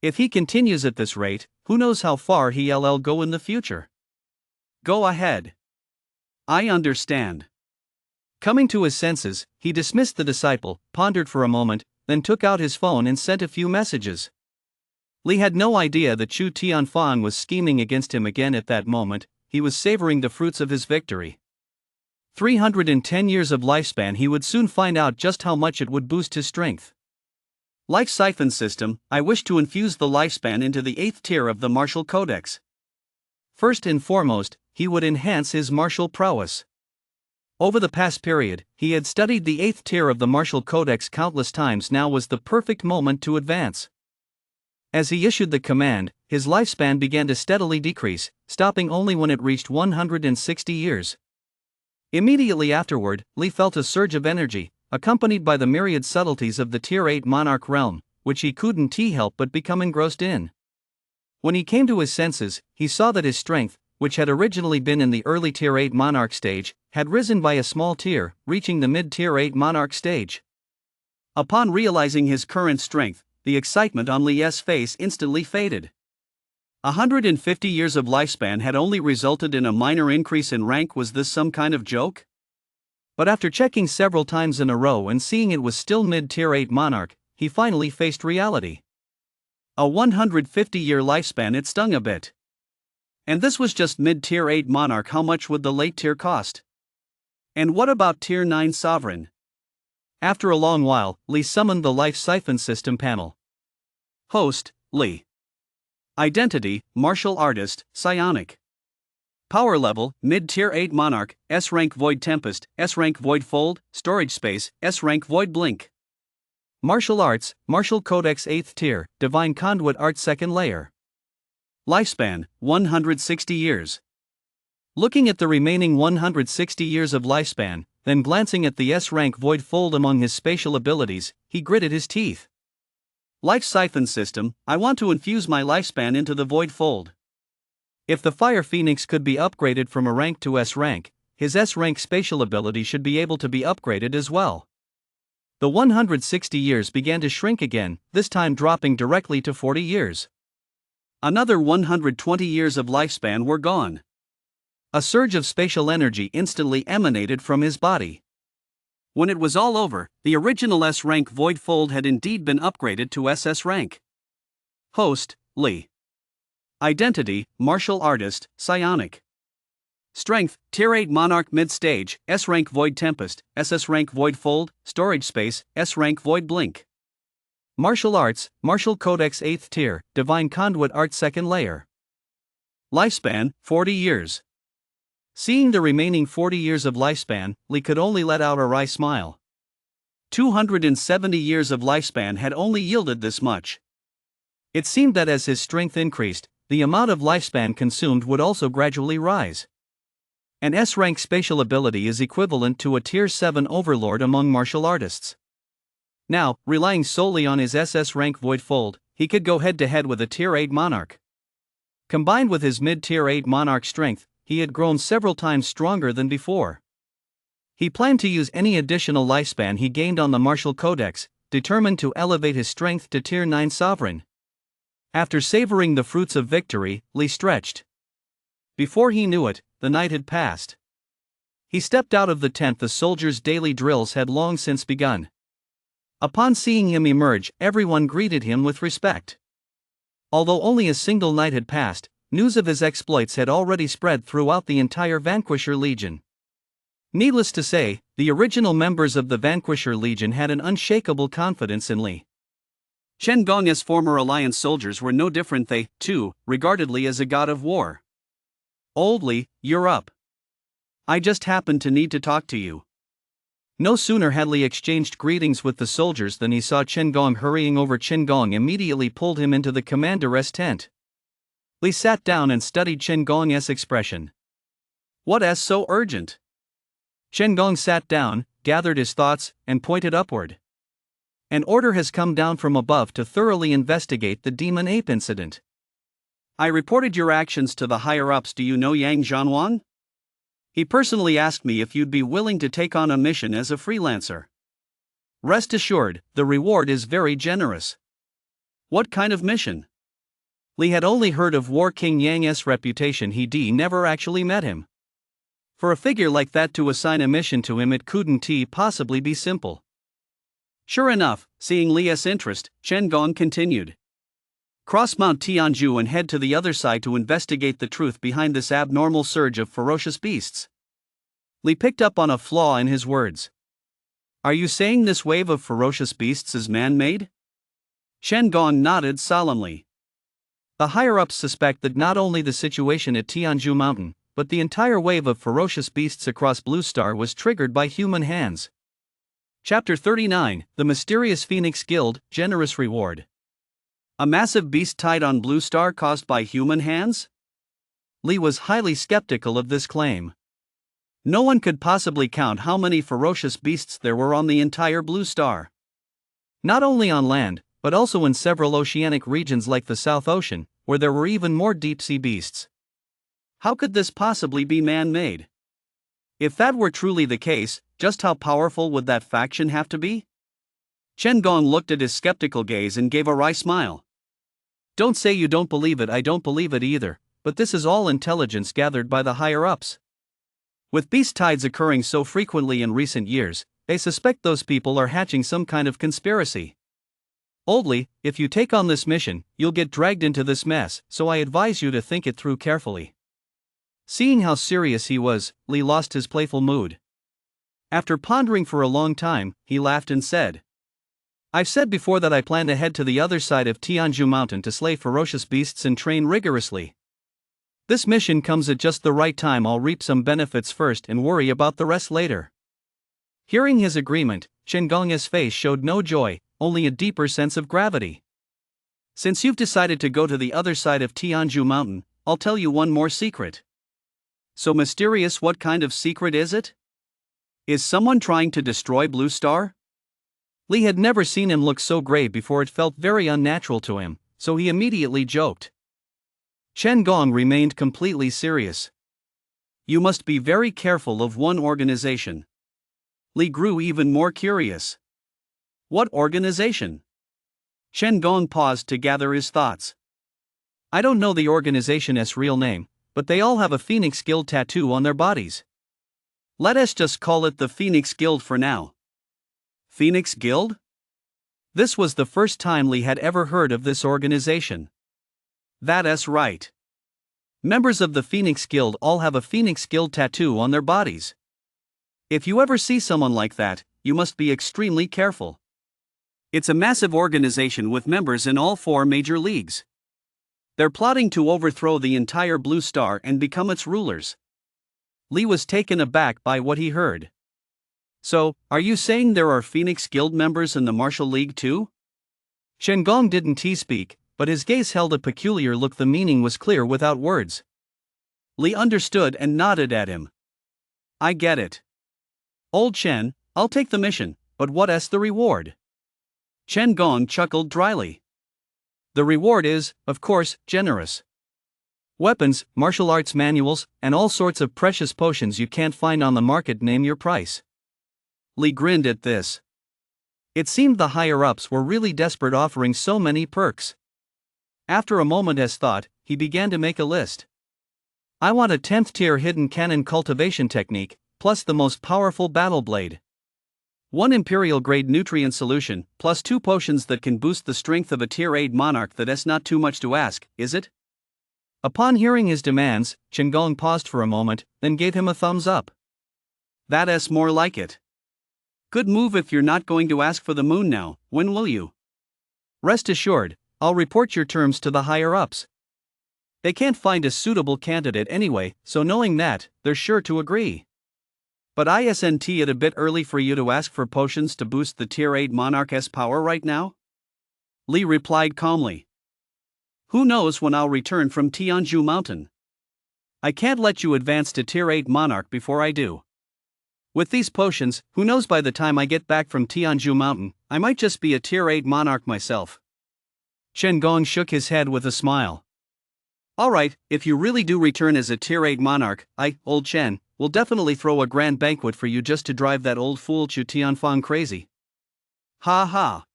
If he continues at this rate, who knows how far he'll go in the future. Go ahead. I understand. Coming to his senses, he dismissed the disciple, pondered for a moment, then took out his phone and sent a few messages. Li had no idea that Chu Tianfan was scheming against him again at that moment. He was savoring the fruits of his victory. 310 years of lifespan. He would soon find out just how much it would boost his strength. Life siphon system. I wish to infuse the lifespan into the 8th tier of the martial codex. First and foremost, he would enhance his martial prowess. Over the past period, he had studied the 8th tier of the martial codex countless times. Now was the perfect moment to advance. As he issued the command, his lifespan began to steadily decrease, stopping only when it reached 160 years. Immediately afterward, Li felt a surge of energy, accompanied by the myriad subtleties of the Tier 8 Monarch realm, which he couldn't help but become engrossed in. When he came to his senses, he saw that his strength, which had originally been in the early Tier 8 Monarch stage, had risen by a small tier, reaching the mid-Tier 8 Monarch stage. Upon realizing his current strength, the excitement on Li's face instantly faded. 150 years of lifespan had only resulted in a minor increase in rank. Was this some kind of joke? But after checking several times in a row and seeing it was still mid-Tier 8 Monarch, he finally faced reality. A 150-year lifespan. It stung a bit. And this was just mid-Tier 8 Monarch. How much would the late tier cost? And what about Tier 9 Sovereign? After a long while, Li summoned the Life Siphon System panel. Host, Li. Identity, Martial Artist, Psionic. Power level, mid-Tier 8 Monarch, S-Rank Void Tempest, S-Rank Void Fold, Storage Space, S-Rank Void Blink. Martial Arts, Martial Codex 8th Tier, Divine Conduit Art 2nd Layer. Lifespan, 160 years. Looking at the remaining 160 years of lifespan, then glancing at the S-Rank Void Fold among his spatial abilities, he gritted his teeth. Life Siphon System, I want to infuse my lifespan into the Void Fold. If the Fire Phoenix could be upgraded from a rank to S rank, his S rank spatial ability should be able to be upgraded as well. The 160 years began to shrink again, this time dropping directly to 40 years. Another 120 years of lifespan were gone. A surge of spatial energy instantly emanated from his body. When it was all over, the original S-rank Void Fold had indeed been upgraded to SS rank. Host, Lee. Identity, Martial Artist, Psionic. Strength, Tier 8 Monarch Mid-Stage, S-rank Void Tempest, SS rank Void Fold, Storage Space, S-rank Void Blink. Martial Arts, Martial Codex 8th Tier, Divine Conduit Art 2nd Layer. Lifespan, 40 years. Seeing the remaining 40 years of lifespan, Lee could only let out a wry smile. 270 years of lifespan had only yielded this much. It seemed that as his strength increased, the amount of lifespan consumed would also gradually rise. An S-rank spatial ability is equivalent to a Tier 7 overlord among martial artists. Now, relying solely on his SS rank Void Fold, he could go head-to-head with a Tier 8 Monarch. Combined with his mid-Tier 8 Monarch strength, he had grown several times stronger than before. He planned to use any additional lifespan he gained on the Martial Codex, determined to elevate his strength to Tier 9 Sovereign. After savoring the fruits of victory, Lee stretched. Before he knew it, the night had passed. He stepped out of the tent. The soldiers' daily drills had long since begun. Upon seeing him emerge, everyone greeted him with respect. Although only a single night had passed, news of his exploits had already spread throughout the entire Vanquisher Legion. Needless to say, the original members of the Vanquisher Legion had an unshakable confidence in Lee. Chen Gong's former Alliance soldiers were no different. They, too, regarded Lee as a god of war. "Old Lee, you're up. I just happened to need to talk to you." No sooner had Lee exchanged greetings with the soldiers than he saw Chen Gong hurrying over. Chen Gong immediately pulled him into the commander's tent. Lee sat down and studied Chen Gong's expression. "What's so urgent?" Chen Gong sat down, gathered his thoughts, and pointed upward. "An order has come down from above to thoroughly investigate the Demon Ape incident. I reported your actions to the higher-ups. Do you know Yang Zhanwan? He personally asked me if you'd be willing to take on a mission as a freelancer. Rest assured, the reward is very generous." "What kind of mission?" Lee had only heard of War King Yang's reputation. He never actually met him. For a figure like that to assign a mission to him, it couldn't possibly be simple. Sure enough, seeing Lee's interest, Chen Gong continued. "Cross Mount Tianju and head to the other side to investigate the truth behind this abnormal surge of ferocious beasts." Lee picked up on a flaw in his words. "Are you saying this wave of ferocious beasts is man-made?" Chen Gong nodded solemnly. "The higher-ups suspect that not only the situation at Tianju Mountain, but the entire wave of ferocious beasts across Blue Star was triggered by human hands." Chapter 39, The Mysterious Phoenix Guild, Generous Reward. A massive beast tied on Blue Star caused by human hands? Lee was highly skeptical of this claim. No one could possibly count how many ferocious beasts there were on the entire Blue Star. Not only on land, but also in several oceanic regions like the South Ocean, where there were even more deep-sea beasts. How could this possibly be man-made? If that were truly the case, just how powerful would that faction have to be? Chen Gong looked at his skeptical gaze and gave a wry smile. "Don't say you don't believe it. I don't believe it either, but this is all intelligence gathered by the higher-ups. With beast tides occurring so frequently in recent years, they suspect those people are hatching some kind of conspiracy. Old Lee, if you take on this mission, you'll get dragged into this mess, so I advise you to think it through carefully." Seeing how serious he was, Lee lost his playful mood. After pondering for a long time, he laughed and said, "I've said before that I plan to head to the other side of Tianju Mountain to slay ferocious beasts and train rigorously. This mission comes at just the right time. I'll reap some benefits first and worry about the rest later." Hearing his agreement, Chen Gong's face showed no joy, only a deeper sense of gravity. "Since you've decided to go to the other side of Tianju Mountain, I'll tell you one more secret." "So mysterious? What kind of secret is it? Is someone trying to destroy Blue Star?" Lee had never seen him look so grave before. It felt very unnatural to him, so he immediately joked. Chen Gong remained completely serious. "You must be very careful of one organization." Lee grew even more curious. What organization? Chen Gong paused to gather his thoughts. I don't know the organization's real name, but they all have a Phoenix Guild tattoo on their bodies. Let us just call it the Phoenix Guild for now. Phoenix Guild? This was the first time Li had ever heard of this organization. That's right. Members of the Phoenix Guild all have a Phoenix Guild tattoo on their bodies. If you ever see someone like that, you must be extremely careful. It's a massive organization with members in all 4 major leagues. They're plotting to overthrow the entire Blue Star and become its rulers. Li was taken aback by what he heard. So, are you saying there are Phoenix Guild members in the Martial League too? Chen Gong didn't speak, but his gaze held a peculiar look. The meaning was clear without words. Li understood and nodded at him. I get it. Old Chen, I'll take the mission, but what's the reward? Chen Gong chuckled dryly. The reward is, of course, generous. Weapons, martial arts manuals, and all sorts of precious potions you can't find on the market. Name your price. Li grinned at this. It seemed the higher-ups were really desperate, offering so many perks. After a moment's thought, he began to make a list. I want a 10th tier hidden cannon cultivation technique, plus the most powerful battle blade. 1 Imperial grade nutrient solution, plus 2 potions that can boost the strength of a tier 8 monarch. That's not too much to ask, is it? Upon hearing his demands, Chen Gong paused for a moment, then gave him a thumbs up. That's more like it. Good move. If you're not going to ask for the moon now, when will you? Rest assured, I'll report your terms to the higher-ups. They can't find a suitable candidate anyway, so knowing that, they're sure to agree. But isn't it a bit early for you to ask for potions to boost the tier 8 monarch's power right now? Li replied calmly. Who knows when I'll return from Tianzhu Mountain? I can't let you advance to tier 8 monarch before I do. With these potions, who knows, by the time I get back from Tianzhu Mountain, I might just be a tier 8 monarch myself. Chen Gong shook his head with a smile. Alright, if you really do return as a tier 8 monarch, Old Chen, will definitely throw a grand banquet for you just to drive that old fool Chu Tianfang crazy. Ha ha.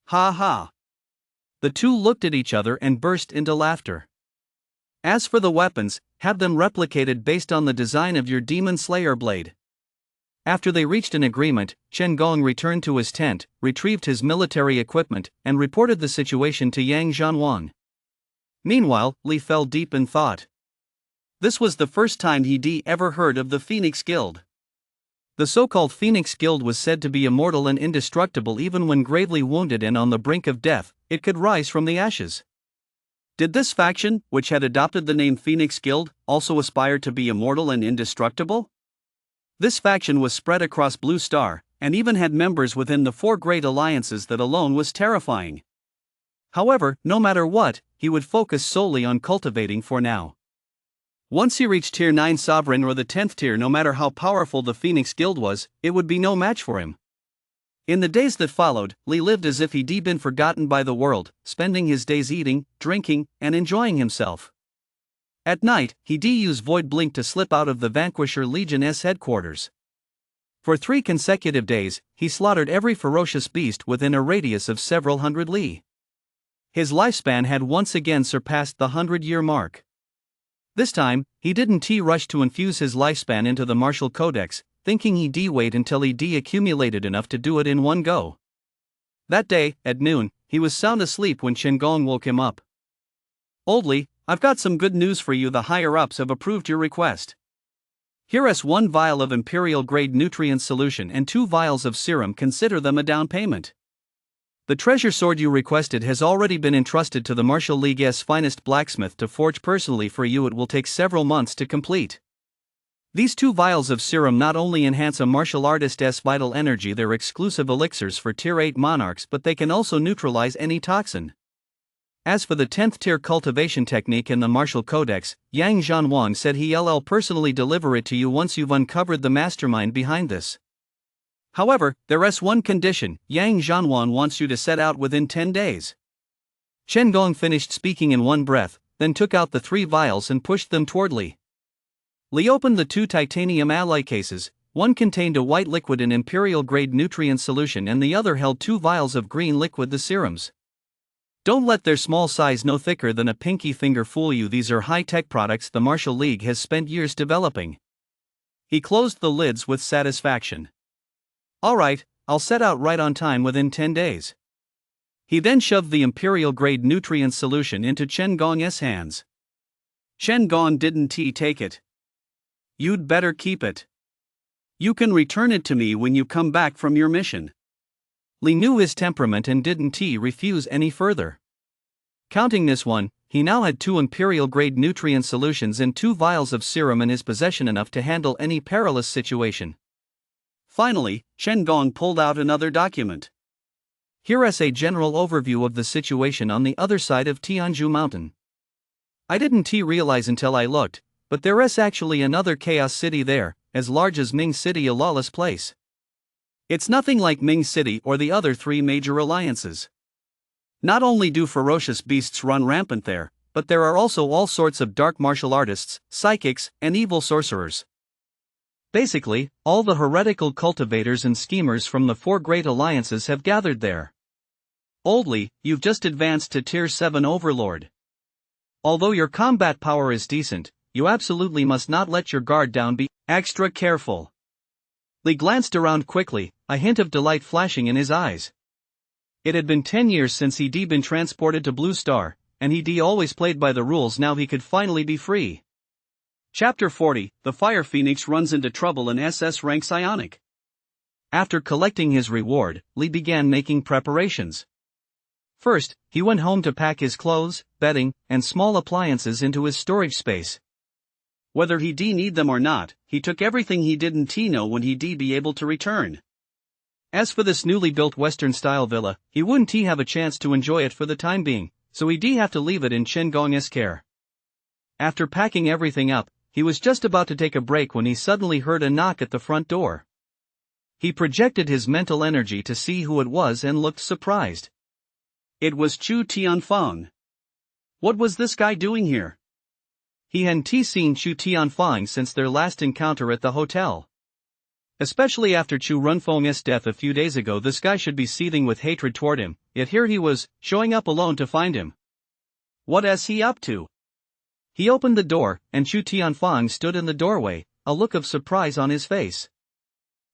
Ha ha. The two looked at each other and burst into laughter. As for the weapons, have them replicated based on the design of your Demon Slayer blade. After they reached an agreement, Chen Gong returned to his tent, retrieved his military equipment, and reported the situation to Yang Zhanwang. Meanwhile, Li fell deep in thought. This was the first time he'd ever heard of the Phoenix Guild. The so-called Phoenix Guild was said to be immortal and indestructible. Even when gravely wounded and on the brink of death, it could rise from the ashes. Did this faction, which had adopted the name Phoenix Guild, also aspire to be immortal and indestructible? This faction was spread across Blue Star, and even had members within the 4 great alliances. That alone was terrifying. However, no matter what, he would focus solely on cultivating for now. Once he reached tier 9 sovereign or the 10th tier, no matter how powerful the Phoenix Guild was, it would be no match for him. In the days that followed, Li lived as if he'd been forgotten by the world, spending his days eating, drinking, and enjoying himself. At night, he'd use Void Blink to slip out of the Vanquisher Legion's headquarters. For 3 consecutive days, he slaughtered every ferocious beast within a radius of several hundred li. His lifespan had once again surpassed the 100-year mark. This time, he didn't rush to infuse his lifespan into the martial codex, thinking he'd wait until he'd accumulated enough to do it in one go. That day, at noon, he was sound asleep when Chen Gong woke him up. Old Li, I've got some good news for you. The higher-ups have approved your request. Here is 1 vial of Imperial-grade nutrient solution and 2 vials of serum. Consider them a down payment. The treasure sword you requested has already been entrusted to the Martial League's finest blacksmith to forge personally for you. It will take several months to complete. These 2 vials of serum not only enhance a martial artist's vital energy, they're exclusive elixirs for tier 8 monarchs, but they can also neutralize any toxin. As for the 10th tier cultivation technique in the martial codex, Yang Zhanwang said he'll personally deliver it to you once you've uncovered the mastermind behind this. However, there's one condition. Yang Zhanwang wants you to set out within 10 days. Chen Gong finished speaking in one breath, then took out the 3 vials and pushed them toward Li. Li opened the 2 titanium alloy cases, One contained a white liquid in imperial-grade nutrient solution and the other held 2 vials of green liquid, the serums. Don't let their small size no thicker than a pinky finger fool you. These are high-tech products the Martial League has spent years developing. He closed the lids with satisfaction. Alright, I'll set out right on time within 10 days. He then shoved the imperial-grade nutrient solution into Chen Gong's hands. Chen Gong didn't take it. You'd better keep it. You can return it to me when you come back from your mission. Li knew his temperament and didn't refuse any further. Counting this one, he now had 2 imperial-grade nutrient solutions and 2 vials of serum in his possession, enough to handle any perilous situation. Finally, Chen Gong pulled out another document. Here is a general overview of the situation on the other side of Tianzhu Mountain. I didn't realize until I looked, but there is actually another chaos city there, as large as Ming City, a lawless place. It's nothing like Ming City or the other 3 major alliances. Not only do ferocious beasts run rampant there, but there are also all sorts of dark martial artists, psychics, and evil sorcerers. Basically, all the heretical cultivators and schemers from the 4 great alliances have gathered there. Oldly, you've just advanced to Tier 7 Overlord. Although your combat power is decent, you absolutely must not let your guard down. Be extra careful. Li glanced around quickly, a hint of delight flashing in his eyes. It had been 10 years since he'd been transported to Blue Star, and he'd always played by the rules. Now he could finally be free. Chapter 40, The Fire Phoenix runs into trouble in SS rank psionic. After collecting his reward, Li began making preparations. First, he went home to pack his clothes, bedding, and small appliances into his storage space. Whether he'd need them or not, he took everything he didn't know when he'd be able to return. As for this newly built Western-style villa, he wouldn't have a chance to enjoy it for the time being, so he'd have to leave it in Chen Gong's care. After packing everything up, he was just about to take a break when he suddenly heard a knock at the front door. He projected his mental energy to see who it was and looked surprised. It was Chu Tianfang. What was this guy doing here? He hadn't seen Chu Tianfang since their last encounter at the hotel. Especially after Chu Runfeng's death a few days ago, this guy should be seething with hatred toward him, yet here he was, showing up alone to find him. What is he up to? He opened the door, and Chu Tianfang stood in the doorway, a look of surprise on his face.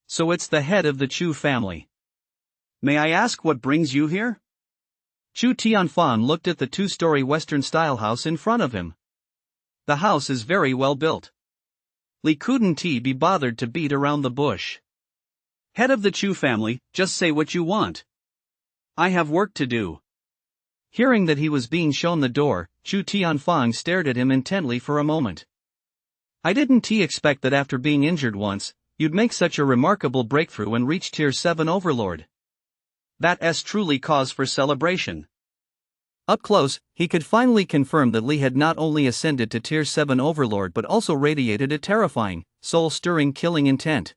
So it's the head of the Chu family. May I ask what brings you here? Chu Tianfang looked at the 2-story Western-style house in front of him. The house is very well built. Li couldn't be bothered to beat around the bush. Head of the Chu family, just say what you want. I have work to do. Hearing that he was being shown the door, Chu Tianfang stared at him intently for a moment. I didn't expect that after being injured once, you'd make such a remarkable breakthrough and reach Tier 7 Overlord. That's truly cause for celebration. Up close, he could finally confirm that Li had not only ascended to Tier 7 Overlord but also radiated a terrifying, soul-stirring killing intent.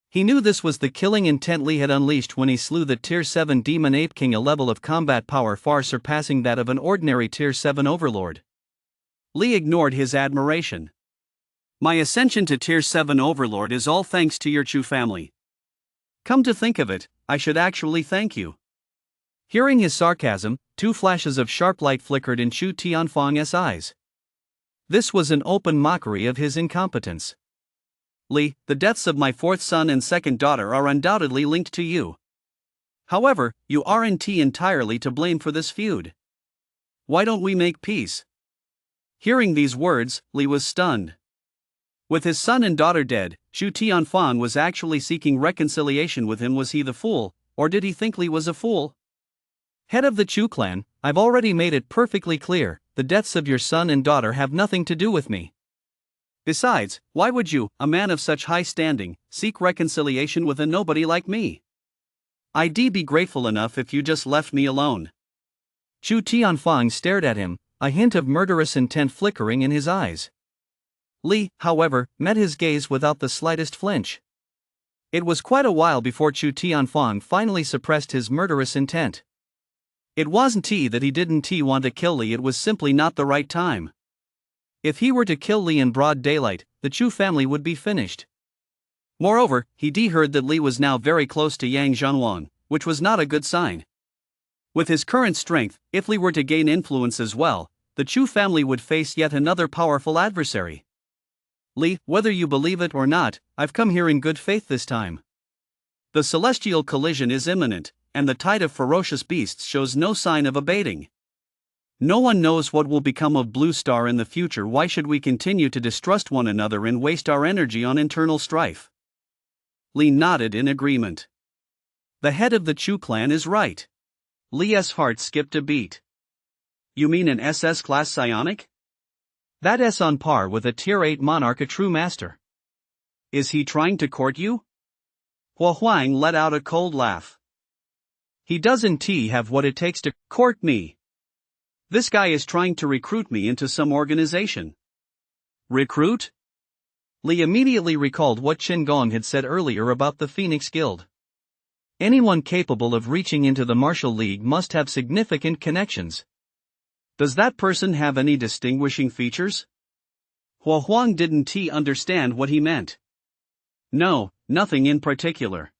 He knew this was the killing intent Li had unleashed when he slew the Tier 7 Demon Ape King, a level of combat power far surpassing that of an ordinary Tier 7 Overlord. Li ignored his admiration. My ascension to Tier 7 Overlord is all thanks to your Chu family. Come to think of it, I should actually thank you. Hearing his sarcasm, 2 flashes of sharp light flickered in Chu Tianfang's eyes. This was an open mockery of his incompetence. Li, the deaths of my 4th son and 2nd daughter are undoubtedly linked to you. However, you aren't entirely to blame for this feud. Why don't we make peace? Hearing these words, Li was stunned. With his son and daughter dead, Chu Tianfang was actually seeking reconciliation with him. Was he the fool, or did he think Li was a fool? Head of the Chu clan, I've already made it perfectly clear, the deaths of your son and daughter have nothing to do with me. Besides, why would you, a man of such high standing, seek reconciliation with a nobody like me? I'd be grateful enough if you just left me alone. Chu Tianfang stared at him, a hint of murderous intent flickering in his eyes. Li, however, met his gaze without the slightest flinch. It was quite a while before Chu Tianfang finally suppressed his murderous intent. It wasn't that he didn't want to kill Li, it was simply not the right time. If he were to kill Li in broad daylight, the Chu family would be finished. Moreover, he heard that Li was now very close to Yang Zhanwang, which was not a good sign. With his current strength, if Li were to gain influence as well, the Chu family would face yet another powerful adversary. Li, whether you believe it or not, I've come here in good faith this time. The celestial collision is imminent, and the tide of ferocious beasts shows no sign of abating. No one knows what will become of Blue Star in the future. Why should we continue to distrust one another and waste our energy on internal strife? Li nodded in agreement. The head of the Chu clan is right. Li's heart skipped a beat. You mean an SS class psionic? That S on par with a tier 8 monarch, a true master. Is he trying to court you? Hua Huang let out a cold laugh. He doesn't have what it takes to court me. This guy is trying to recruit me into some organization. Recruit? Li immediately recalled what Qin Gong had said earlier about the Phoenix Guild. Anyone capable of reaching into the Martial League must have significant connections. Does that person have any distinguishing features? Hua Huang didn't understand what he meant. No, nothing in particular.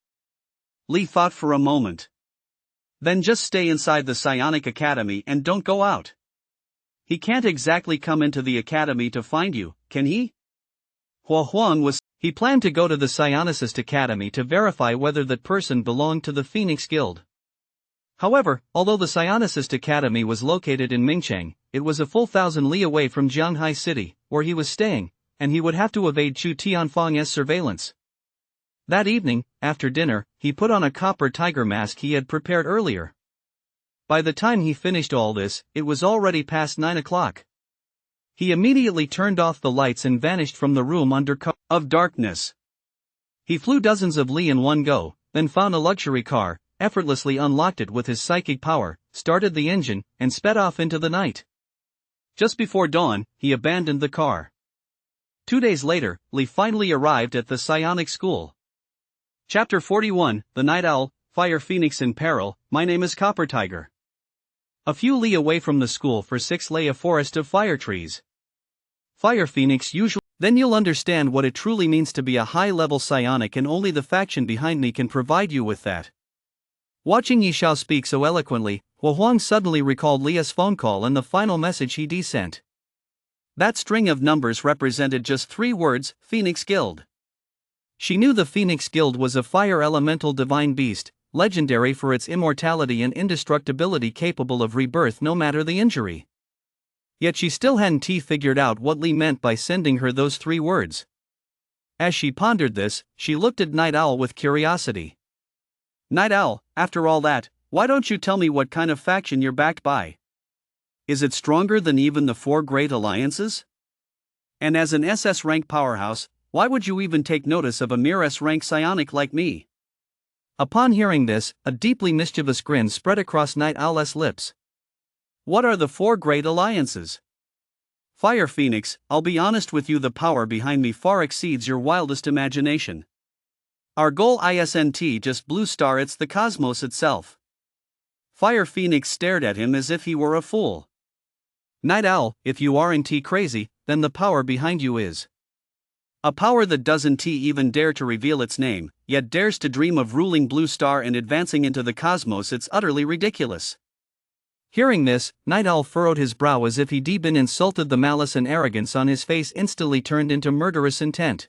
Li thought for a moment. Then just stay inside the Psionic Academy and don't go out. He can't exactly come into the academy to find you, can he? Hua Huang he planned to go to the Psionicist Academy to verify whether that person belonged to the Phoenix Guild. However, although the Psionicist Academy was located in Mingcheng, it was a full 1,000 li away from Jianghai City, where he was staying, and he would have to evade Chu Tianfang's surveillance. That evening, after dinner, he put on a copper tiger mask he had prepared earlier. By the time he finished all this, it was already past 9 o'clock. He immediately turned off the lights and vanished from the room under cover of darkness. He flew dozens of li in one go, then found a luxury car, effortlessly unlocked it with his psychic power, started the engine, and sped off into the night. Just before dawn, he abandoned the car. 2 days later, Li finally arrived at the Psionic School. Chapter 41, The Night Owl, Fire Phoenix in Peril. My name is Copper Tiger. A few li away from the school for 6 lay a forest of fire trees. Fire Phoenix usually. Then you'll understand what it truly means to be a high-level psionic, and only the faction behind me can provide you with that. Watching Yi Xiao speak so eloquently, Hua Huang suddenly recalled Li's phone call and the final message he sent. That string of numbers represented just 3 words: Phoenix Guild. She knew the Phoenix Guild was a fire elemental divine beast, legendary for its immortality and indestructibility, capable of rebirth no matter the injury. Yet she still hadn't figured out what Li meant by sending her those 3 words. As she pondered this, she looked at Night Owl with curiosity. Night Owl, after all that, why don't you tell me what kind of faction you're backed by? Is it stronger than even the 4 great alliances? And as an SS rank powerhouse, why would you even take notice of a mere S rank psionic like me? Upon hearing this, a deeply mischievous grin spread across Night Owl's lips. What are the 4 great alliances? Fire Phoenix, I'll be honest with you, the power behind me far exceeds your wildest imagination. Our goal isn't just Blue Star, it's the cosmos itself. Fire Phoenix stared at him as if he were a fool. Night Owl, if you aren't crazy, then the power behind you is a power that doesn't even dare to reveal its name, yet dares to dream of ruling Blue Star and advancing into the cosmos. It's utterly ridiculous. Hearing this, Night Owl furrowed his brow as if he'd been insulted. The malice and arrogance on his face instantly turned into murderous intent.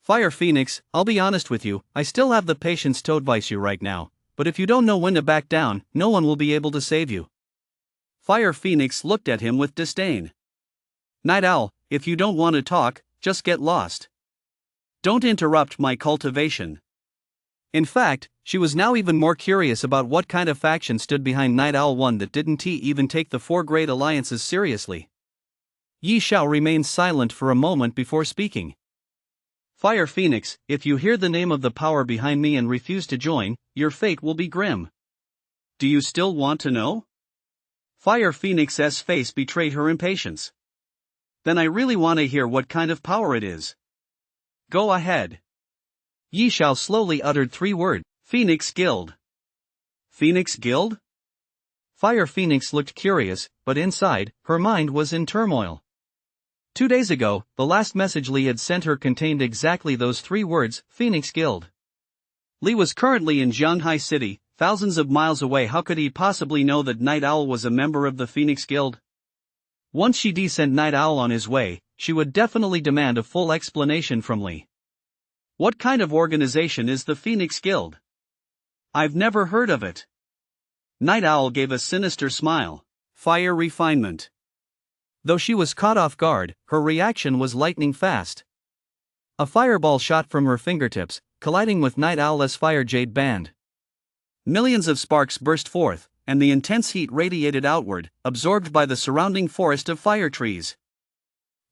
Fire Phoenix, I'll be honest with you, I still have the patience to advise you right now, but if you don't know when to back down, no one will be able to save you. Fire Phoenix looked at him with disdain. Night Owl, if you don't want to talk, just get lost. Don't interrupt my cultivation. In fact, she was now even more curious about what kind of faction stood behind Night Owl, one that didn't even take the 4 great alliances seriously. Yi Xiao remained silent for a moment before speaking. Fire Phoenix, if you hear the name of the power behind me and refuse to join, your fate will be grim. Do you still want to know? Fire Phoenix's face betrayed her impatience. Then I really want to hear what kind of power it is. Go ahead. Yi Xiao slowly uttered 3 words. Phoenix Guild. Phoenix Guild? Fire Phoenix looked curious, but inside, her mind was in turmoil. 2 days ago, the last message Lee had sent her contained exactly those 3 words, Phoenix Guild. Lee was currently in Shanghai City, thousands of miles away. How could he possibly know that Night Owl was a member of the Phoenix Guild? Once she sent Night Owl on his way, she would definitely demand a full explanation from Lee. What kind of organization is the Phoenix Guild? I've never heard of it. Night Owl gave a sinister smile. Fire refinement. Though she was caught off guard, her reaction was lightning fast. A fireball shot from her fingertips, colliding with Night Owl's fire jade band. Millions of sparks burst forth, and the intense heat radiated outward, absorbed by the surrounding forest of fire trees.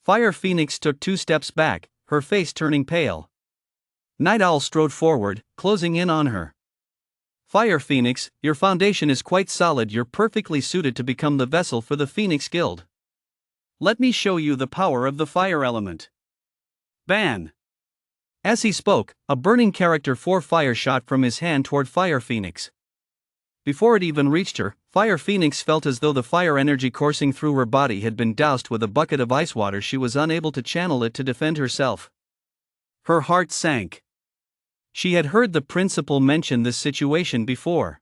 Fire Phoenix took 2 steps back, her face turning pale. Night Owl strode forward, closing in on her. Fire Phoenix, your foundation is quite solid. You're perfectly suited to become the vessel for the Phoenix Guild. Let me show you the power of the fire element. Ban. As he spoke, a burning character 4 fire shot from his hand toward Fire Phoenix. Before it even reached her, Fire Phoenix felt as though the fire energy coursing through her body had been doused with a bucket of ice water. She was unable to channel it to defend herself. Her heart sank. She had heard the principal mention this situation before.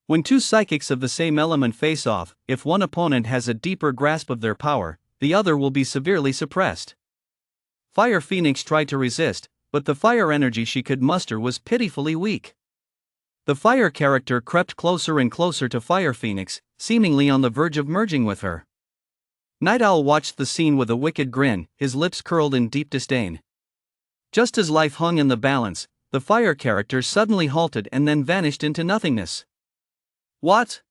When 2 psychics of the same element face off, if one opponent has a deeper grasp of their power, the other will be severely suppressed. Fire Phoenix tried to resist, but the fire energy she could muster was pitifully weak. The fire character crept closer and closer to Fire Phoenix, seemingly on the verge of merging with her. Night Owl watched the scene with a wicked grin, his lips curled in deep disdain. Just as life hung in the balance, the fire character suddenly halted and then vanished into nothingness. What?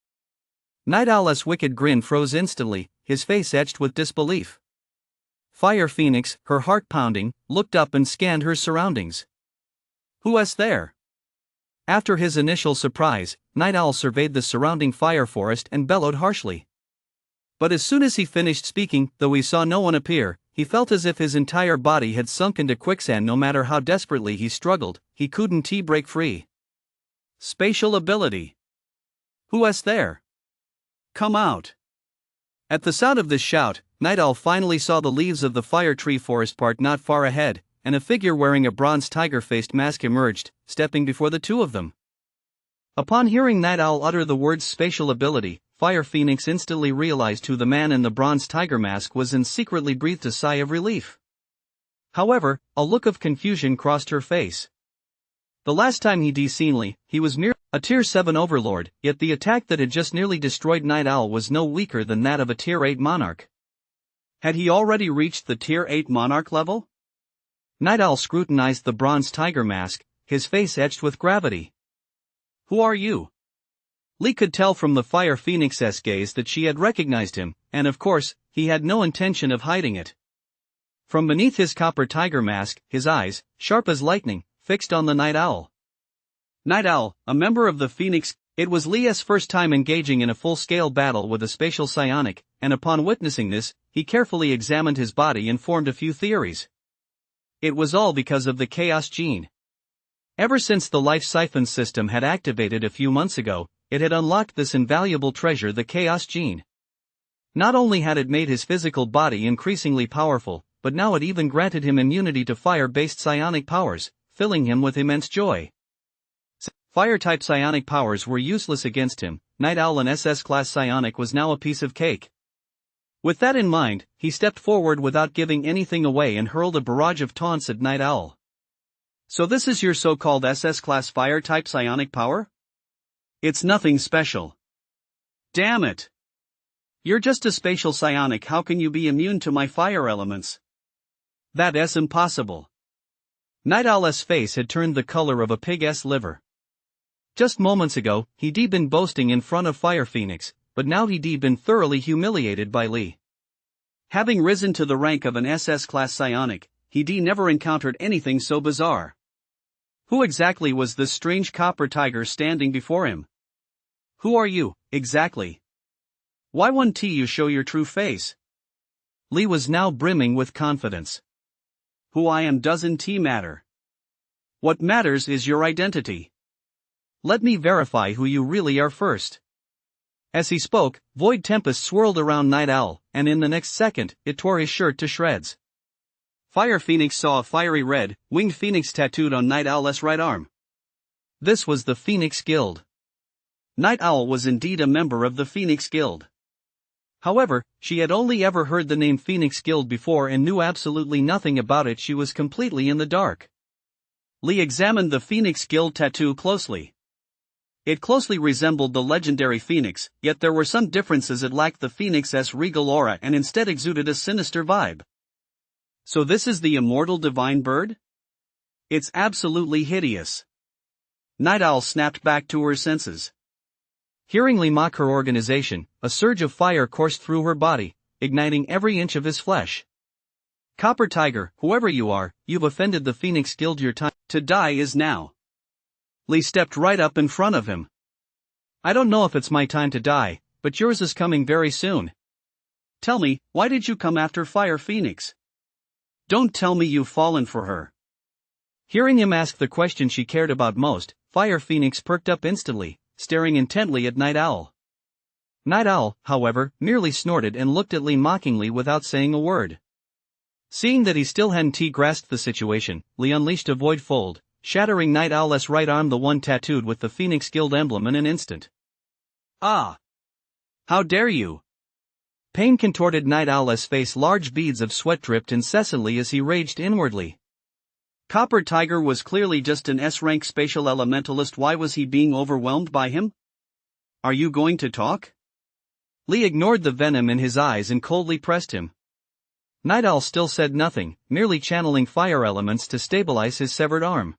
Night Owl's wicked grin froze instantly, his face etched with disbelief. Fire Phoenix, her heart pounding, looked up and scanned her surroundings. Who was there? After his initial surprise, Night Owl surveyed the surrounding fire forest and bellowed harshly. But as soon as he finished speaking, though he saw no one appear, he felt as if his entire body had sunk into quicksand. No matter how desperately he struggled, he couldn't break free. Spatial ability. Who was there? Come out. At the sound of this shout, Night Owl finally saw the leaves of the fire tree forest part not far ahead, and a figure wearing a bronze tiger-faced mask emerged, stepping before the 2 of them. Upon hearing Night Owl utter the words spatial ability, Fire Phoenix instantly realized who the man in the bronze tiger mask was and secretly breathed a sigh of relief. However, a look of confusion crossed her face. The last time he'd seen Lee, he was merely a Tier 7 overlord, yet the attack that had just nearly destroyed Night Owl was no weaker than that of a Tier 8 monarch. Had he already reached the Tier 8 monarch level? Night Owl scrutinized the bronze tiger mask, his face etched with gravity. Who are you? Lee could tell from the Fire Phoenix's gaze that she had recognized him, and of course, he had no intention of hiding it. From beneath his copper tiger mask, his eyes, sharp as lightning, fixed on the Night Owl. Night Owl, a member of the Phoenix. It was Lee's first time engaging in a full-scale battle with a spatial psionic, and upon witnessing this, he carefully examined his body and formed a few theories. It was all because of the Chaos Gene. Ever since the Life Siphon system had activated a few months ago, it had unlocked this invaluable treasure, the Chaos Gene. Not only had it made his physical body increasingly powerful, but now it even granted him immunity to fire-based psionic powers, filling him with immense joy. Fire-type psionic powers were useless against him. Night Owl and SS-class psionic was now a piece of cake. With that in mind, he stepped forward without giving anything away and hurled a barrage of taunts at Night Owl. So this is your so-called SS-class fire-type psionic power? It's nothing special. Damn it! You're just a spatial psionic. How can you be immune to my fire elements? That's impossible. Night Owl's face had turned the color of a pig's liver. Just moments ago, he'd been boasting in front of Fire Phoenix, but now he'd been thoroughly humiliated by Lee. Having risen to the rank of an SS-class psionic, he'd never encountered anything so bizarre. Who exactly was this strange copper tiger standing before him? Who are you, exactly? Why won't you show your true face? Lee was now brimming with confidence. Who I am doesn't matter. What matters is your identity. Let me verify who you really are first. As he spoke, void tempest swirled around Night Owl, and in the next second, it tore his shirt to shreds. Fire Phoenix saw a fiery red, winged phoenix tattooed on Night Owl's right arm. This was the Phoenix Guild. Night Owl was indeed a member of the Phoenix Guild. However, she had only ever heard the name Phoenix Guild before and knew absolutely nothing about it. She was completely in the dark. Lee examined the Phoenix Guild tattoo closely. It closely resembled the legendary Phoenix, yet there were some differences. It lacked the Phoenix's regal aura and instead exuded a sinister vibe. So this is the immortal divine bird? It's absolutely hideous. Night Owl snapped back to her senses. Hearing Lee mock her organization, a surge of fire coursed through her body, igniting every inch of his flesh. Copper Tiger, whoever you are, you've offended the Phoenix Guild. Your time to die is now. Lee stepped right up in front of him. I don't know if it's my time to die, but yours is coming very soon. Tell me, why did you come after Fire Phoenix? Don't tell me you've fallen for her. Hearing him ask the question she cared about most, Fire Phoenix perked up instantly, staring intently at Night Owl. Night Owl, however, merely snorted and looked at Lee mockingly without saying a word. Seeing that he still hadn't grasped the situation, Lee unleashed a void fold, shattering Night Owl's right arm, the one tattooed with the Phoenix Guild emblem, in an instant. Ah! How dare you! Pain contorted Night Owl's face. Large beads of sweat dripped incessantly as he raged inwardly. Copper Tiger was clearly just an S-rank spatial elementalist. Why was he being overwhelmed by him? Are you going to talk? Lee ignored the venom in his eyes and coldly pressed him. Night Owl still said nothing, merely channeling fire elements to stabilize his severed arm.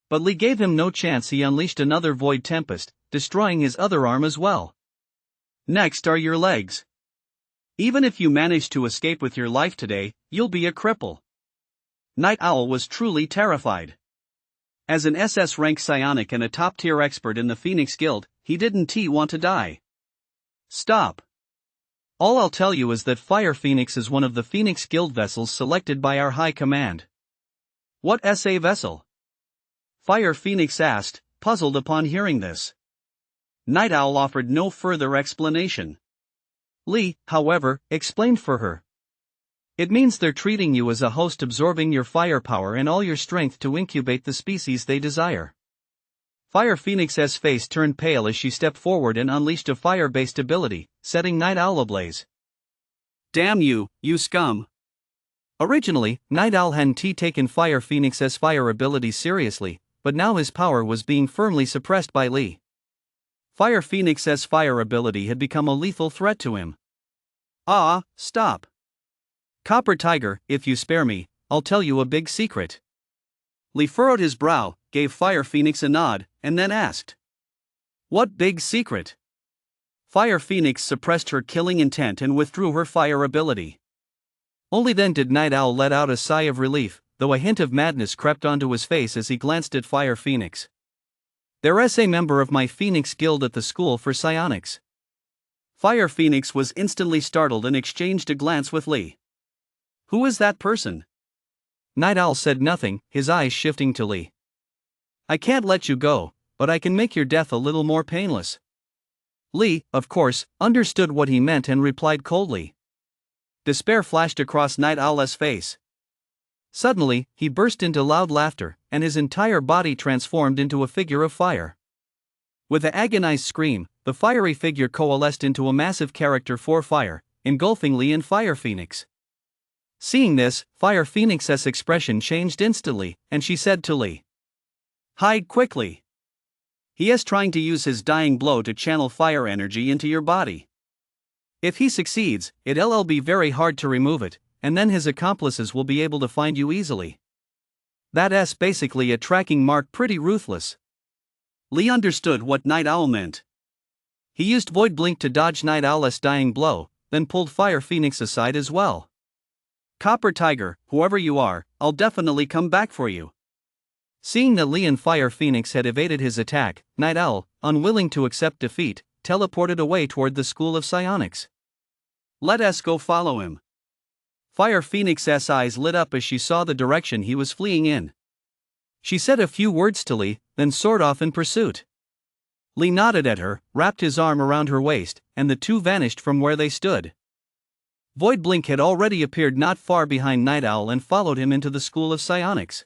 But Lee gave him no chance. He unleashed another void tempest, destroying his other arm as well. Next are your legs. Even if you manage to escape with your life today, you'll be a cripple. Night Owl was truly terrified. As an SS rank psionic and a top-tier expert in the Phoenix Guild, he didn't want to die. Stop. All I'll tell you is that Fire Phoenix is one of the Phoenix Guild vessels selected by our High Command. What SA vessel? Fire Phoenix asked, puzzled upon hearing this. Night Owl offered no further explanation. Lee, however, explained for her. It means they're treating you as a host, absorbing your firepower and all your strength to incubate the species they desire. Fire Phoenix's face turned pale as she stepped forward and unleashed a fire-based ability, setting Night Owl ablaze. Damn you, you scum! Originally, Night Owl hadn't taken Fire Phoenix's fire ability seriously, but now his power was being firmly suppressed by Lee. Fire Phoenix's fire ability had become a lethal threat to him. Ah, stop. Copper Tiger, if you spare me, I'll tell you a big secret. Lee furrowed his brow, gave Fire Phoenix a nod, and then asked. What big secret? Fire Phoenix suppressed her killing intent and withdrew her fire ability. Only then did Night Owl let out a sigh of relief, though a hint of madness crept onto his face as he glanced at Fire Phoenix. There's a member of my Phoenix Guild at the School for Psionics. Fire Phoenix was instantly startled and exchanged a glance with Lee. Who is that person? Night Owl said nothing, his eyes shifting to Lee. I can't let you go, but I can make your death a little more painless. Lee, of course, understood what he meant and replied coldly. Despair flashed across Night Owl's face. Suddenly, he burst into loud laughter, and his entire body transformed into a figure of fire. With an agonized scream, the fiery figure coalesced into a massive character for fire, engulfing Lee and Fire Phoenix. Seeing this, Fire Phoenix's expression changed instantly, and she said to Lee, hide quickly. He is trying to use his dying blow to channel fire energy into your body. If he succeeds, it'll be very hard to remove it, and then his accomplices will be able to find you easily. That's basically a tracking mark, pretty ruthless. Lee understood what Night Owl meant. He used Void Blink to dodge Night Owl's dying blow, then pulled Fire Phoenix aside as well. Copper Tiger, whoever you are, I'll definitely come back for you. Seeing that Lee and Fire Phoenix had evaded his attack, Night Owl, unwilling to accept defeat, teleported away toward the School of Psionics. Let us go follow him. Fire Phoenix's eyes lit up as she saw the direction he was fleeing in. She said a few words to Lee, then soared off in pursuit. Lee nodded at her, wrapped his arm around her waist, and the two vanished from where they stood. Void Blink had already appeared not far behind Night Owl and followed him into the School of Psionics.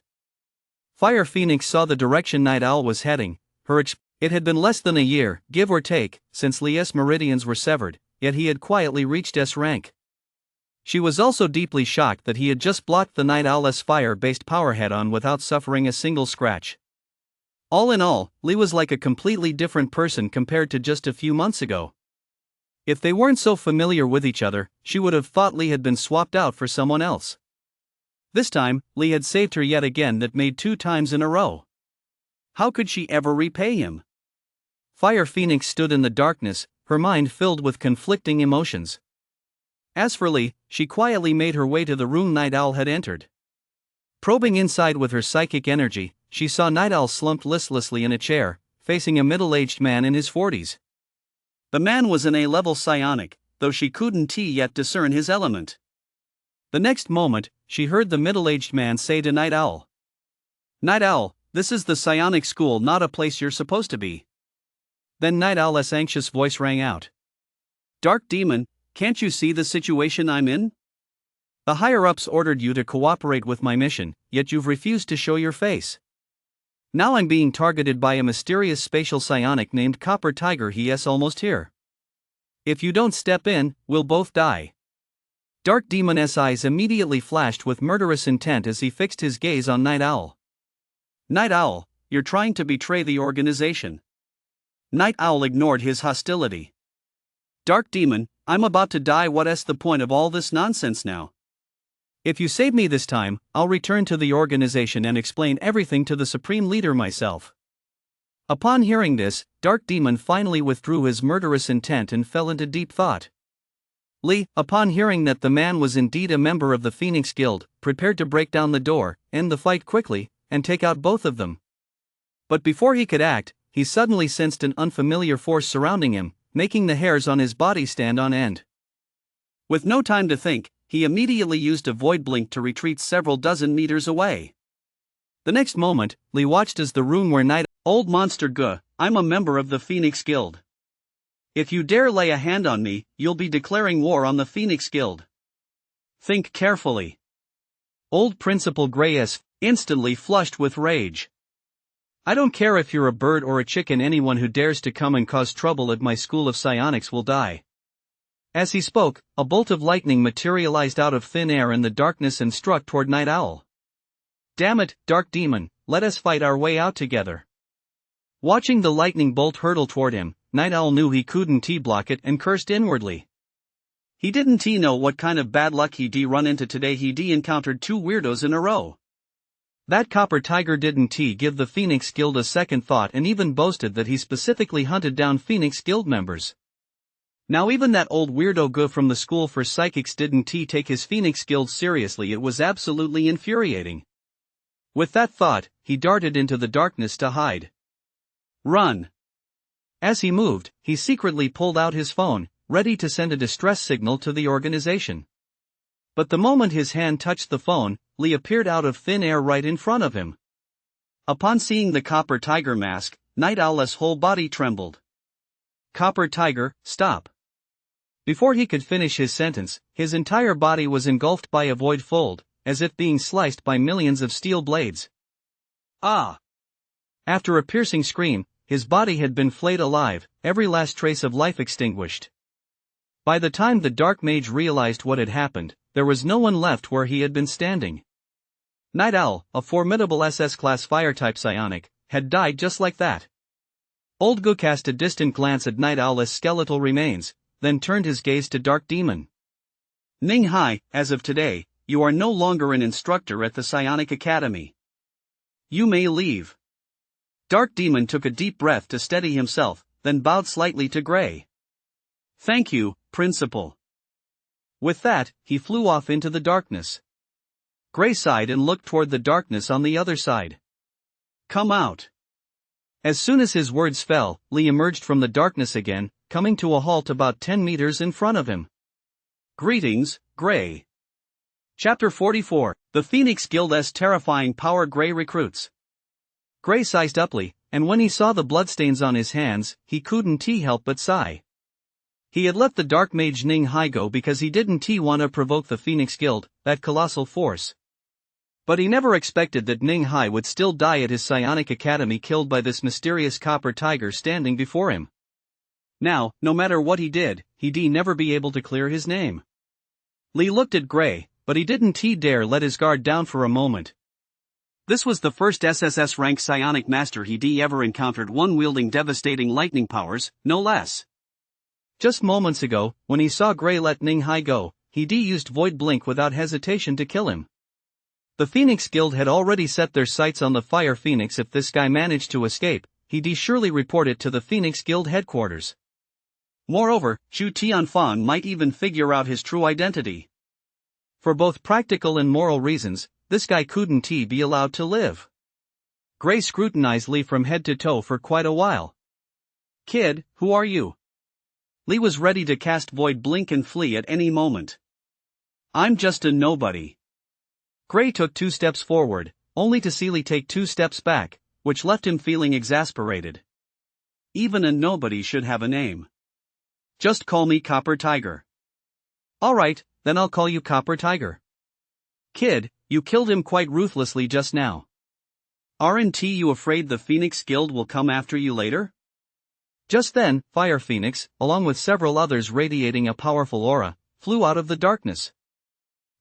Fire Phoenix saw the direction Night Owl was heading. It had been less than a year, give or take, since Lee's meridians were severed, yet he had quietly reached S rank. She was also deeply shocked that he had just blocked the Night Owl's fire-based power head-on without suffering a single scratch. All in all, Lee was like a completely different person compared to just a few months ago. If they weren't so familiar with each other, she would have thought Lee had been swapped out for someone else. This time, Lee had saved her yet again, that made 2 times in a row. How could she ever repay him? Fire Phoenix stood in the darkness, her mind filled with conflicting emotions. As for Lee, she quietly made her way to the room Night Owl had entered. Probing inside with her psychic energy, she saw Night Owl slumped listlessly in a chair, facing a middle-aged man in his 40s. The man was an A-level psionic, though she couldn't yet discern his element. The next moment, she heard the middle-aged man say to Night Owl, "Night Owl, this is the psionic school, not a place you're supposed to be." Then Night Owl's anxious voice rang out. "Dark Demon, can't you see the situation I'm in? The higher-ups ordered you to cooperate with my mission, yet you've refused to show your face. Now I'm being targeted by a mysterious spatial psionic named Copper Tiger. He's almost here. If you don't step in, we'll both die." Dark Demon's eyes immediately flashed with murderous intent as he fixed his gaze on Night Owl. "Night Owl, you're trying to betray the organization." Night Owl ignored his hostility. "Dark Demon, I'm about to die. What's the point of all this nonsense now? If you save me this time, I'll return to the organization and explain everything to the Supreme Leader myself." Upon hearing this, Dark Demon finally withdrew his murderous intent and fell into deep thought. Lee, upon hearing that the man was indeed a member of the Phoenix Guild, prepared to break down the door, end the fight quickly, and take out both of them. But before he could act, he suddenly sensed an unfamiliar force surrounding him, making the hairs on his body stand on end. With no time to think, he immediately used a void blink to retreat several dozen meters away. The next moment, Lee watched as the room where Old Monster Guh, I'm a member of the Phoenix Guild. If you dare lay a hand on me, you'll be declaring war on the Phoenix Guild. Think carefully. Old Principal Gray's instantly flushed with rage. "I don't care if you're a bird or a chicken, anyone who dares to come and cause trouble at my school of psionics will die." As he spoke, a bolt of lightning materialized out of thin air in the darkness and struck toward Night Owl. "Damn it, Dark Demon, let us fight our way out together." Watching the lightning bolt hurtle toward him, Night Owl knew he couldn't block it and cursed inwardly. He didn't know what kind of bad luck he'd run into today. He'd encountered 2 weirdos in a row. That Copper Tiger didn't give the Phoenix Guild a second thought and even boasted that he specifically hunted down Phoenix Guild members. Now even that old weirdo Guh from the School for Psychics didn't take his Phoenix Guild seriously. It was absolutely infuriating. With that thought, he darted into the darkness to hide. Run! As he moved, he secretly pulled out his phone, ready to send a distress signal to the organization. But the moment his hand touched the phone, Lee appeared out of thin air right in front of him. Upon seeing the Copper Tiger mask, Night Owl's whole body trembled. "Copper Tiger, stop!" Before he could finish his sentence, his entire body was engulfed by a void fold, as if being sliced by millions of steel blades. Ah! After a piercing scream, his body had been flayed alive, every last trace of life extinguished. By the time the Dark Mage realized what had happened, there was no one left where he had been standing. Night Owl, a formidable SS-class fire-type psionic, had died just like that. Old Guh cast a distant glance at Night Owl's skeletal remains, then turned his gaze to Dark Demon. "Ning Hai, as of today, you are no longer an instructor at the Psionic Academy. You may leave." Dark Demon took a deep breath to steady himself, then bowed slightly to Gray. "Thank you, Principal." With that, he flew off into the darkness. Gray sighed and looked toward the darkness on the other side. "Come out." As soon as his words fell, Lee emerged from the darkness again, coming to a halt about 10 meters in front of him. "Greetings, Gray." Chapter 44, The Phoenix Guild's Terrifying Power. Gray recruits. Gray sized up Lee, and when he saw the bloodstains on his hands, he couldn't help but sigh. He had let the Dark Mage Ning Hai go because he didn't want to provoke the Phoenix Guild, that colossal force. But he never expected that Ning Hai would still die at his psionic academy, killed by this mysterious copper tiger standing before him. Now, no matter what he did, he'd never be able to clear his name. Lee looked at Gray, but he didn't dare let his guard down for a moment. This was the first SSS rank psionic master he'd ever encountered, one wielding devastating lightning powers, no less. Just moments ago, when he saw Gray let Ning Hai go, he'd used Void Blink without hesitation to kill him. The Phoenix Guild had already set their sights on the Fire Phoenix. If this guy managed to escape, he'd surely report it to the Phoenix Guild headquarters. Moreover, Chu Tianfang might even figure out his true identity. For both practical and moral reasons, this guy couldn't be allowed to live. Gray scrutinized Lee from head to toe for quite a while. "Kid, who are you?" Lee was ready to cast Void Blink and flee at any moment. "I'm just a nobody." Gray took 2 steps forward, only to see Lee take 2 steps back, which left him feeling exasperated. Even a nobody should have a name. "Just call me Copper Tiger." "Alright, then I'll call you Copper Tiger." "Kid, you killed him quite ruthlessly just now. Aren't you afraid the Phoenix Guild will come after you later?" Just then, Fire Phoenix, along with several others radiating a powerful aura, flew out of the darkness.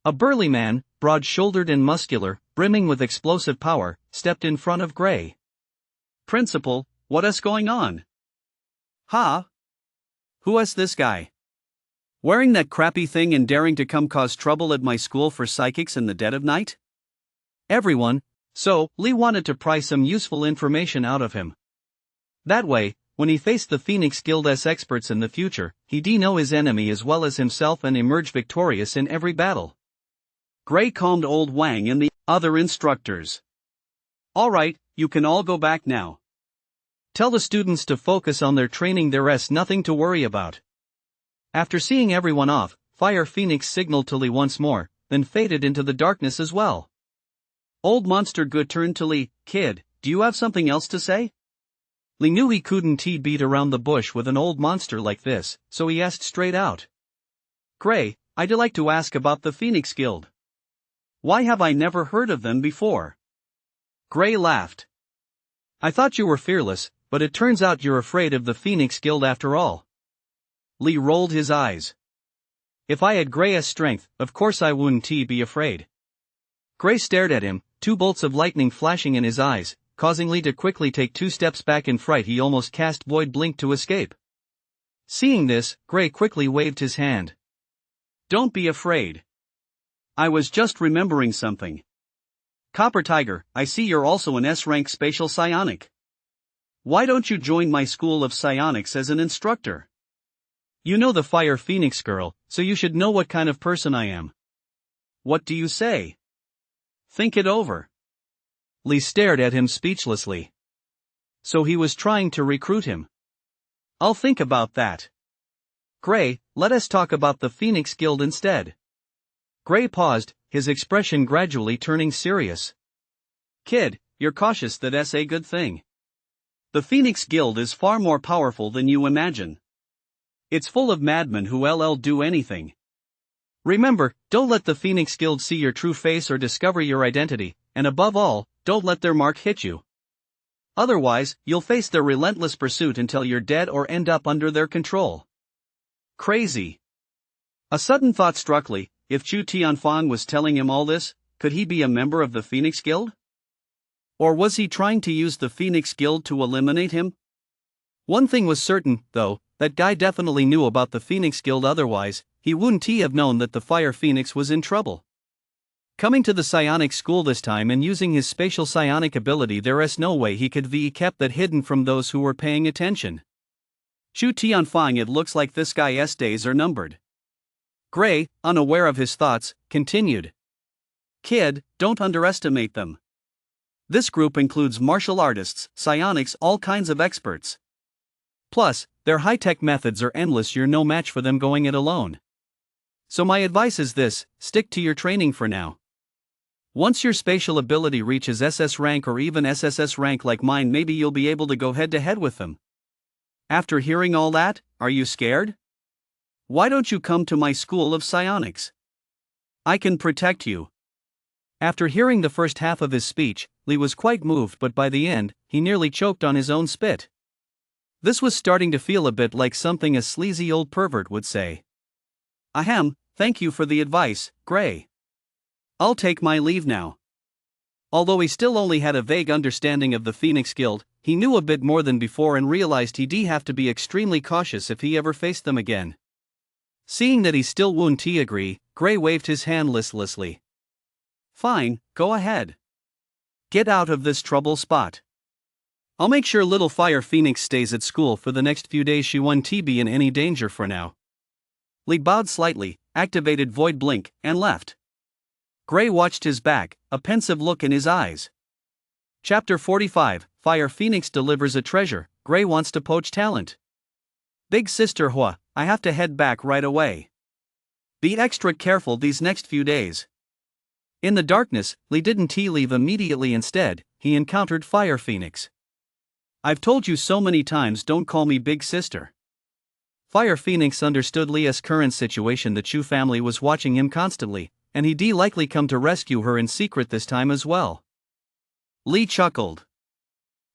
A burly man, broad-shouldered and muscular, brimming with explosive power, stepped in front of Gray. "Principal, what's going on?" "Huh? Who's this guy? Wearing that crappy thing and daring to come cause trouble at my school for psychics in the dead of night?" Everyone. So, Lee wanted to pry some useful information out of him. That way, when he faced the Phoenix Guild's experts in the future, he'd know his enemy as well as himself and emerge victorious in every battle. Gray calmed old Wang and the other instructors. "Alright, you can all go back now. Tell the students to focus on their training, there's nothing to worry about." After seeing everyone off, Fire Phoenix signaled to Lee once more, then faded into the darkness as well. Old Monster Good turned to Lee. "Kid, do you have something else to say?" Lee knew he couldn't beat around the bush with an old monster like this, so he asked straight out. "Gray, I'd like to ask about the Phoenix Guild. Why have I never heard of them before?" Gray laughed. "I thought you were fearless, but it turns out you're afraid of the Phoenix Guild after all." Lee rolled his eyes. "If I had Gray's strength, of course I wouldn't be afraid." Gray stared at him, 2 bolts of lightning flashing in his eyes, causing Lee to quickly take 2 steps back in fright. He almost cast Void Blink to escape. Seeing this, Gray quickly waved his hand. "Don't be afraid. I was just remembering something. Copper Tiger, I see you're also an S-rank spatial psionic. Why don't you join my school of psionics as an instructor? You know the Fire Phoenix girl, so you should know what kind of person I am. What do you say? Think it over." Lee stared at him speechlessly. So he was trying to recruit him. "I'll think about that. Gray, let us talk about the Phoenix Guild instead." Gray paused, his expression gradually turning serious. "Kid, you're cautious, that's a good thing. The Phoenix Guild is far more powerful than you imagine. It's full of madmen who'll do anything. Remember, don't let the Phoenix Guild see your true face or discover your identity, and above all, don't let their mark hit you. Otherwise, you'll face their relentless pursuit until you're dead or end up under their control." Crazy. A sudden thought struck Lee. If Chu Tianfang was telling him all this, could he be a member of the Phoenix Guild? Or was he trying to use the Phoenix Guild to eliminate him? One thing was certain, though, that guy definitely knew about the Phoenix Guild, otherwise, he wouldn't have known that the Fire Phoenix was in trouble. Coming to the psionic school this time and using his spatial psionic ability, there's no way he could be kept that hidden from those who were paying attention. Chu Tianfang, it looks like this guy's days are numbered. Gray, unaware of his thoughts, continued. "Kid, don't underestimate them. This group includes martial artists, psionics, all kinds of experts. Plus, their high-tech methods are endless, you're no match for them going it alone. So my advice is this, stick to your training for now. Once your spatial ability reaches SS rank or even SSS rank like mine, maybe you'll be able to go head-to-head with them." After hearing all that, are you scared? Why don't you come to my school of psionics? I can protect you. After hearing the first half of his speech, Lee was quite moved, but by the end, he nearly choked on his own spit. This was starting to feel a bit like something a sleazy old pervert would say. Ahem, thank you for the advice, Gray. I'll take my leave now. Although he still only had a vague understanding of the Phoenix Guild, he knew a bit more than before and realized he'd have to be extremely cautious if he ever faced them again. Seeing that he still wouldn't agree, Gray waved his hand listlessly. Fine, go ahead. Get out of this trouble spot. I'll make sure little Fire Phoenix stays at school for the next few days. She won't be in any danger for now. Lee bowed slightly, activated Void Blink, and left. Gray watched his back, a pensive look in his eyes. Chapter 45, Fire Phoenix delivers a treasure. Gray wants to poach talent. Big Sister Hua, I have to head back right away. Be extra careful these next few days. In the darkness, Lee didn't leave immediately. Instead, he encountered Fire Phoenix. I've told you so many times, don't call me Big Sister. Fire Phoenix understood Leah's current situation. The Chu family was watching him constantly, and he'd likely come to rescue her in secret this time as well. Lee chuckled.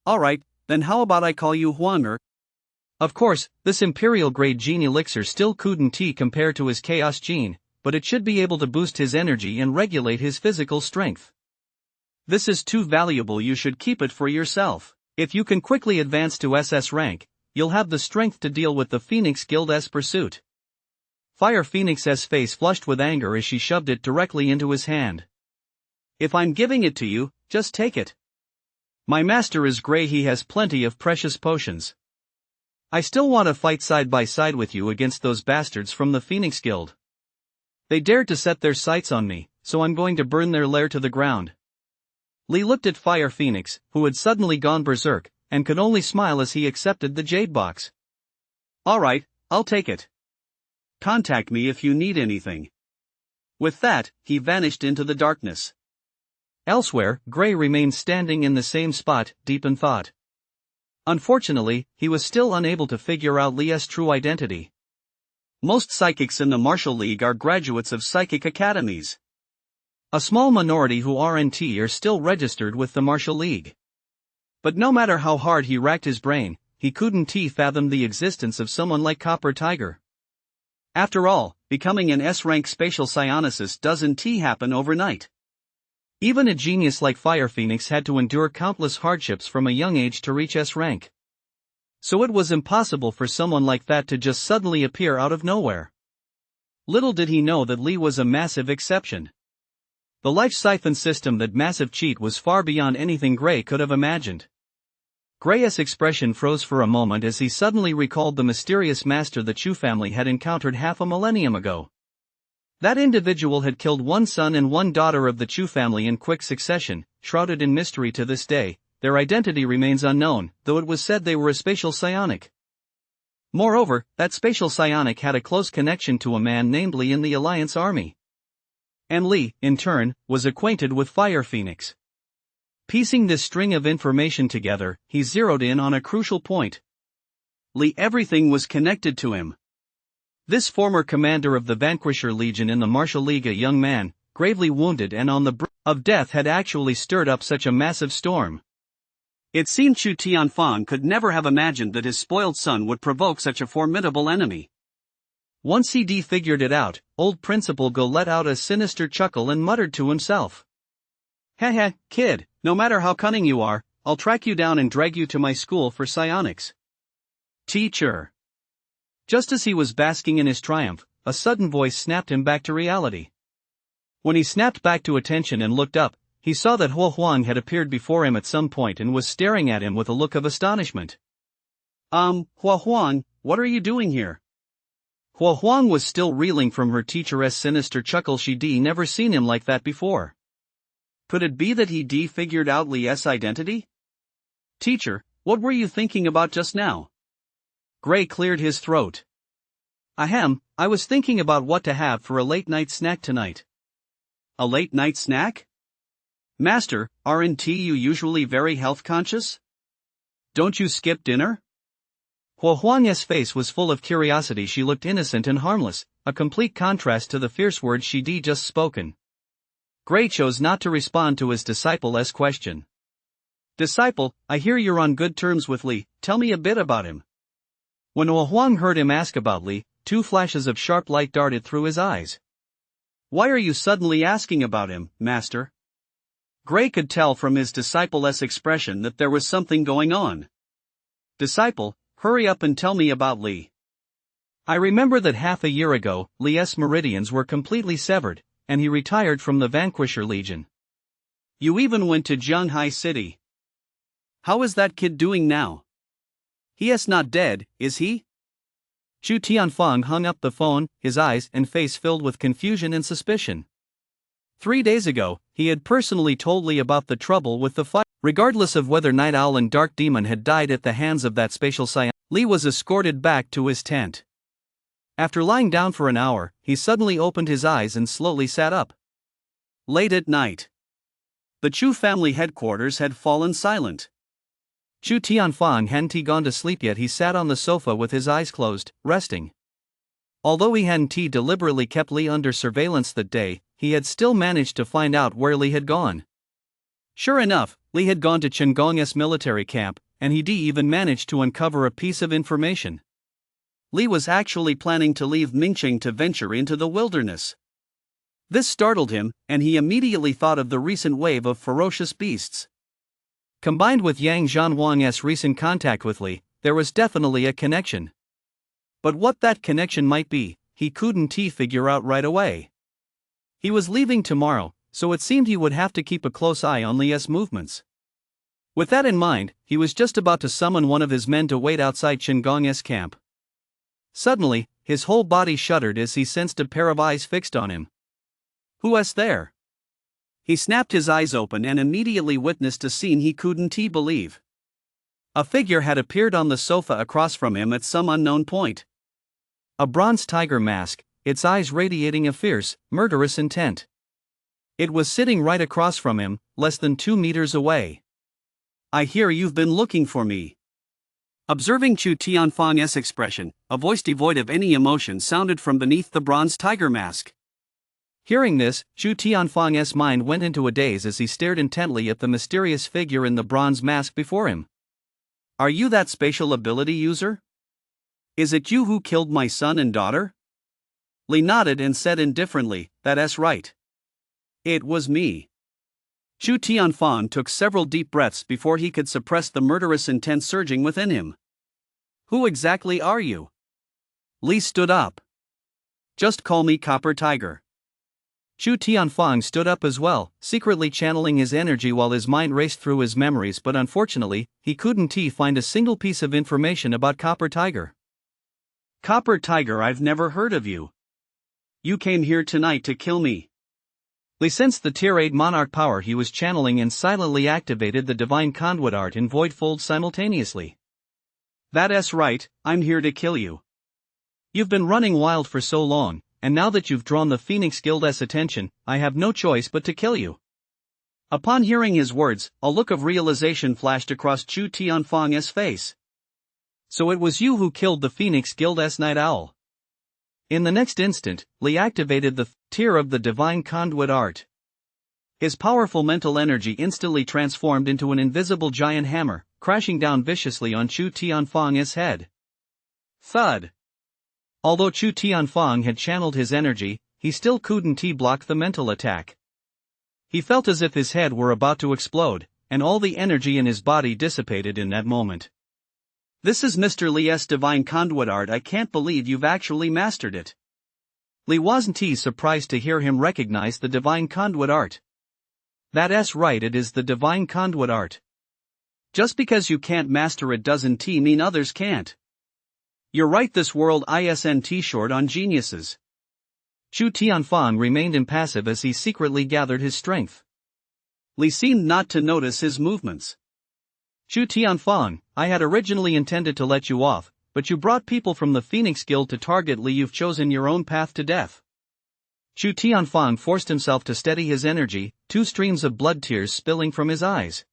Alright, then how about I call you Huanger? Of course, this Imperial-grade gene elixir still couldn't compare to his Chaos gene, but it should be able to boost his energy and regulate his physical strength. This is too valuable, you should keep it for yourself. If you can quickly advance to SS rank, you'll have the strength to deal with the Phoenix Guild's pursuit. Fire Phoenix's face flushed with anger as she shoved it directly into his hand. If I'm giving it to you, just take it. My master is Gray, he has plenty of precious potions. I still want to fight side by side with you against those bastards from the Phoenix Guild. They dared to set their sights on me, so I'm going to burn their lair to the ground. Lee looked at Fire Phoenix, who had suddenly gone berserk, and could only smile as he accepted the jade box. Alright, I'll take it. Contact me if you need anything. With that, he vanished into the darkness. Elsewhere, Gray remained standing in the same spot, deep in thought. Unfortunately, he was still unable to figure out Leah's true identity. Most psychics in the Martial League are graduates of psychic academies. A small minority who are still registered with the Martial League. But no matter how hard he racked his brain, he couldn't fathom the existence of someone like Copper Tiger. After all, becoming an S-rank spatial psionicist doesn't happen overnight. Even a genius like Fire Phoenix had to endure countless hardships from a young age to reach S rank. So it was impossible for someone like that to just suddenly appear out of nowhere. Little did he know that Lee was a massive exception. The life siphon system, that massive cheat, was far beyond anything Gray could have imagined. Gray's expression froze for a moment as he suddenly recalled the mysterious master the Chu family had encountered half a millennium ago. That individual had killed one son and one daughter of the Chu family in quick succession, shrouded in mystery to this day. Their identity remains unknown, though it was said they were a spatial psionic. Moreover, that spatial psionic had a close connection to a man named Lee in the Alliance army. And Lee, in turn, was acquainted with Fire Phoenix. Piecing this string of information together, he zeroed in on a crucial point. Lee, everything was connected to him. This former commander of the Vanquisher Legion in the Martial League, a young man, gravely wounded and on the brink of death, had actually stirred up such a massive storm. It seemed Chu Tianfang could never have imagined that his spoiled son would provoke such a formidable enemy. Once he figured it out, old Principal Go let out a sinister chuckle and muttered to himself. Heh, kid, no matter how cunning you are, I'll track you down and drag you to my school for psionics. Teacher. Just as he was basking in his triumph, a sudden voice snapped him back to reality. When he snapped back to attention and looked up, he saw that Hua Huang had appeared before him at some point and was staring at him with a look of astonishment. Hua Huang, what are you doing here? Hua Huang was still reeling from her teacher's sinister chuckle. She'd never seen him like that before. Could it be that he figured out Lee's identity? Teacher, what were you thinking about just now? Gray cleared his throat. Ahem, I was thinking about what to have for a late-night snack tonight. A late-night snack? Master, aren't you usually very health-conscious? Don't you skip dinner? Huang's face was full of curiosity. She looked innocent and harmless, a complete contrast to the fierce words she'd just spoken. Gray chose not to respond to his disciple's question. "Disciple, I hear you're on good terms with Li, tell me a bit about him." When Huang heard him ask about Li, two flashes of sharp light darted through his eyes. "Why are you suddenly asking about him, master?" Gray could tell from his disciple's expression that there was something going on. "Disciple, hurry up and tell me about Li. I remember that half a year ago, Li's meridians were completely severed, and he retired from the Vanquisher Legion. You even went to Zhanghai City. How is that kid doing now? He is not dead, is he?" Chu Tianfang hung up the phone, his eyes and face filled with confusion and suspicion. 3 days ago, he had personally told Li about the trouble with the fire. Regardless of whether Night Owl and Dark Demon had died at the hands of that spatial scion, Li was escorted back to his tent. After lying down for an hour, he suddenly opened his eyes and slowly sat up. Late at night, the Chu family headquarters had fallen silent. Chu Tianfang hadn't gone to sleep yet. He sat on the sofa with his eyes closed, resting. Although he hadn't deliberately kept Li under surveillance that day, he had still managed to find out where Li had gone. Sure enough, Li had gone to Qinggong's military camp, and he'd even managed to uncover a piece of information. Li was actually planning to leave Mingqing to venture into the wilderness. This startled him, and he immediately thought of the recent wave of ferocious beasts. Combined with Yang Zhanwang's recent contact with Li, there was definitely a connection. But what that connection might be, he couldn't figure out right away. He was leaving tomorrow, so it seemed he would have to keep a close eye on Li's movements. With that in mind, he was just about to summon one of his men to wait outside Qinggong's camp. Suddenly, his whole body shuddered as he sensed a pair of eyes fixed on him. "Who is there?" He snapped his eyes open and immediately witnessed a scene he couldn't believe. A figure had appeared on the sofa across from him at some unknown point. A bronze tiger mask, its eyes radiating a fierce, murderous intent. It was sitting right across from him, less than 2 meters away. "I hear you've been looking for me." Observing Chu Tianfang's expression, a voice devoid of any emotion sounded from beneath the bronze tiger mask. Hearing this, Chu Tianfang's mind went into a daze as he stared intently at the mysterious figure in the bronze mask before him. "Are you that spatial ability user? Is it you who killed my son and daughter?" Li nodded and said indifferently, "That's right. It was me." Chu Tianfang took several deep breaths before he could suppress the murderous intent surging within him. "Who exactly are you?" Li stood up. "Just call me Copper Tiger." Chu Tianfang stood up as well, secretly channeling his energy while his mind raced through his memories, but unfortunately, he couldn't find a single piece of information about Copper Tiger. "Copper Tiger, I've never heard of you. You came here tonight to kill me." Li sensed the Tier 8 Monarch power he was channeling and silently activated the Divine Conduit art in Voidfold simultaneously. "That's right, I'm here to kill you. You've been running wild for so long, and now that you've drawn the Phoenix Guild's attention, I have no choice but to kill you." Upon hearing his words, a look of realization flashed across Chu Tianfang's face. "So it was you who killed the Phoenix Guild's Night Owl." In the next instant, Li activated the tier of the Divine Conduit art. His powerful mental energy instantly transformed into an invisible giant hammer, crashing down viciously on Chu Tianfang's head. Thud. Although Chu Tianfang had channeled his energy, he still couldn't block the mental attack. He felt as if his head were about to explode, and all the energy in his body dissipated in that moment. "This is Mr. Li's Divine Conduit art. I can't believe you've actually mastered it." Li wasn't surprised to hear him recognize the Divine Conduit art. "That's right, it is the Divine Conduit art. Just because you can't master it doesn't mean others can't. You're right, this world isn't short on geniuses." Chu Tianfang remained impassive as he secretly gathered his strength. Li seemed not to notice his movements. "Chu Tianfang, I had originally intended to let you off, but you brought people from the Phoenix Guild to target Li. You've chosen your own path to death." Chu Tianfang forced himself to steady his energy, 2 streams of blood tears spilling from his eyes.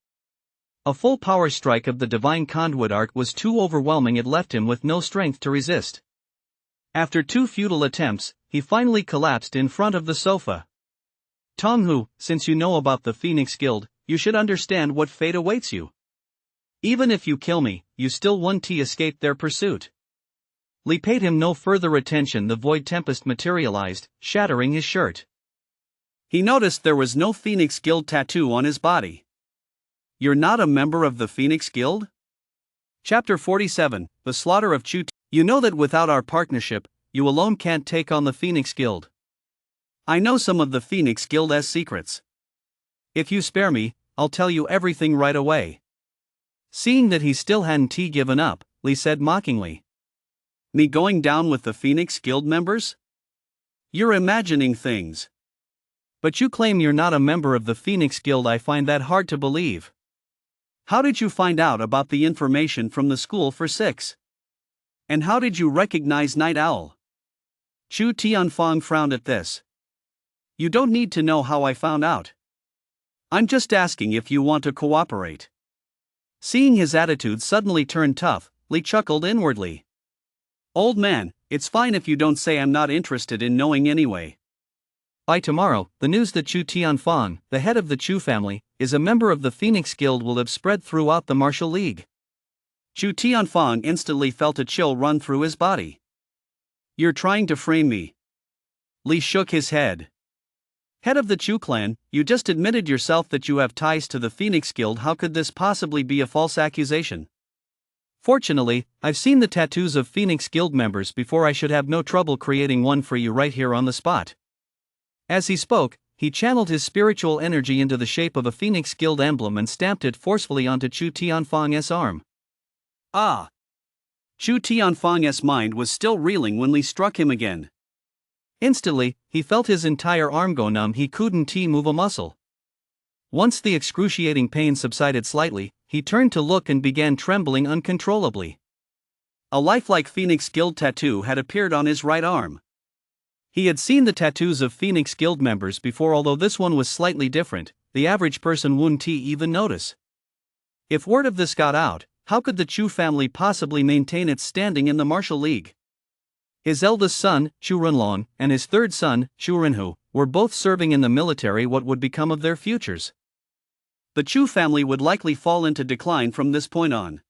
A full power strike of the divine conduit art was too overwhelming, it left him with no strength to resist. After 2 futile attempts, he finally collapsed in front of the sofa. Tonghu, since you know about the Phoenix Guild, you should understand what fate awaits you. Even if you kill me, you still won't escape their pursuit. Li paid him no further attention. The void tempest materialized, shattering his shirt. He noticed there was no Phoenix Guild tattoo on his body. You're not a member of the Phoenix Guild? Chapter 47, The Slaughter of Chu. You know that without our partnership, you alone can't take on the Phoenix Guild. I know some of the Phoenix Guild's secrets. If you spare me, I'll tell you everything right away. Seeing that he still hadn't given up, Li said mockingly. Me going down with the Phoenix Guild members? You're imagining things. But you claim you're not a member of the Phoenix Guild. I find that hard to believe. How did you find out about the information from the school for 6? And how did you recognize Night Owl? Chu Tianfang frowned at this. You don't need to know how I found out. I'm just asking if you want to cooperate. Seeing his attitude suddenly turn tough, Li chuckled inwardly. Old man, it's fine if you don't say. I'm not interested in knowing anyway. By tomorrow, the news that Chu Tianfang, the head of the Chu family, is a member of the Phoenix Guild will have spread throughout the martial league. Chu Tianfang instantly felt a chill run through his body. You're trying to frame me. Li shook his head. Head of the Chu clan, you just admitted yourself that you have ties to the Phoenix Guild. How could this possibly be a false accusation? Fortunately, I've seen the tattoos of Phoenix Guild members before. I should have no trouble creating one for you right here on the spot. As he spoke, he channeled his spiritual energy into the shape of a Phoenix Guild emblem and stamped it forcefully onto Chu Tianfang's arm. Ah! Chu Tianfang's mind was still reeling when Li struck him again. Instantly, he felt his entire arm go numb. He couldn't move a muscle. Once the excruciating pain subsided slightly, he turned to look and began trembling uncontrollably. A lifelike Phoenix Guild tattoo had appeared on his right arm. He had seen the tattoos of Phoenix Guild members before, although this one was slightly different. The average person wouldn't even notice. If word of this got out, how could the Chu family possibly maintain its standing in the martial league? His eldest son, Chu Renlong, and his third son, Chu Renhu, were both serving in the military. What would become of their futures? The Chu family would likely fall into decline from this point on.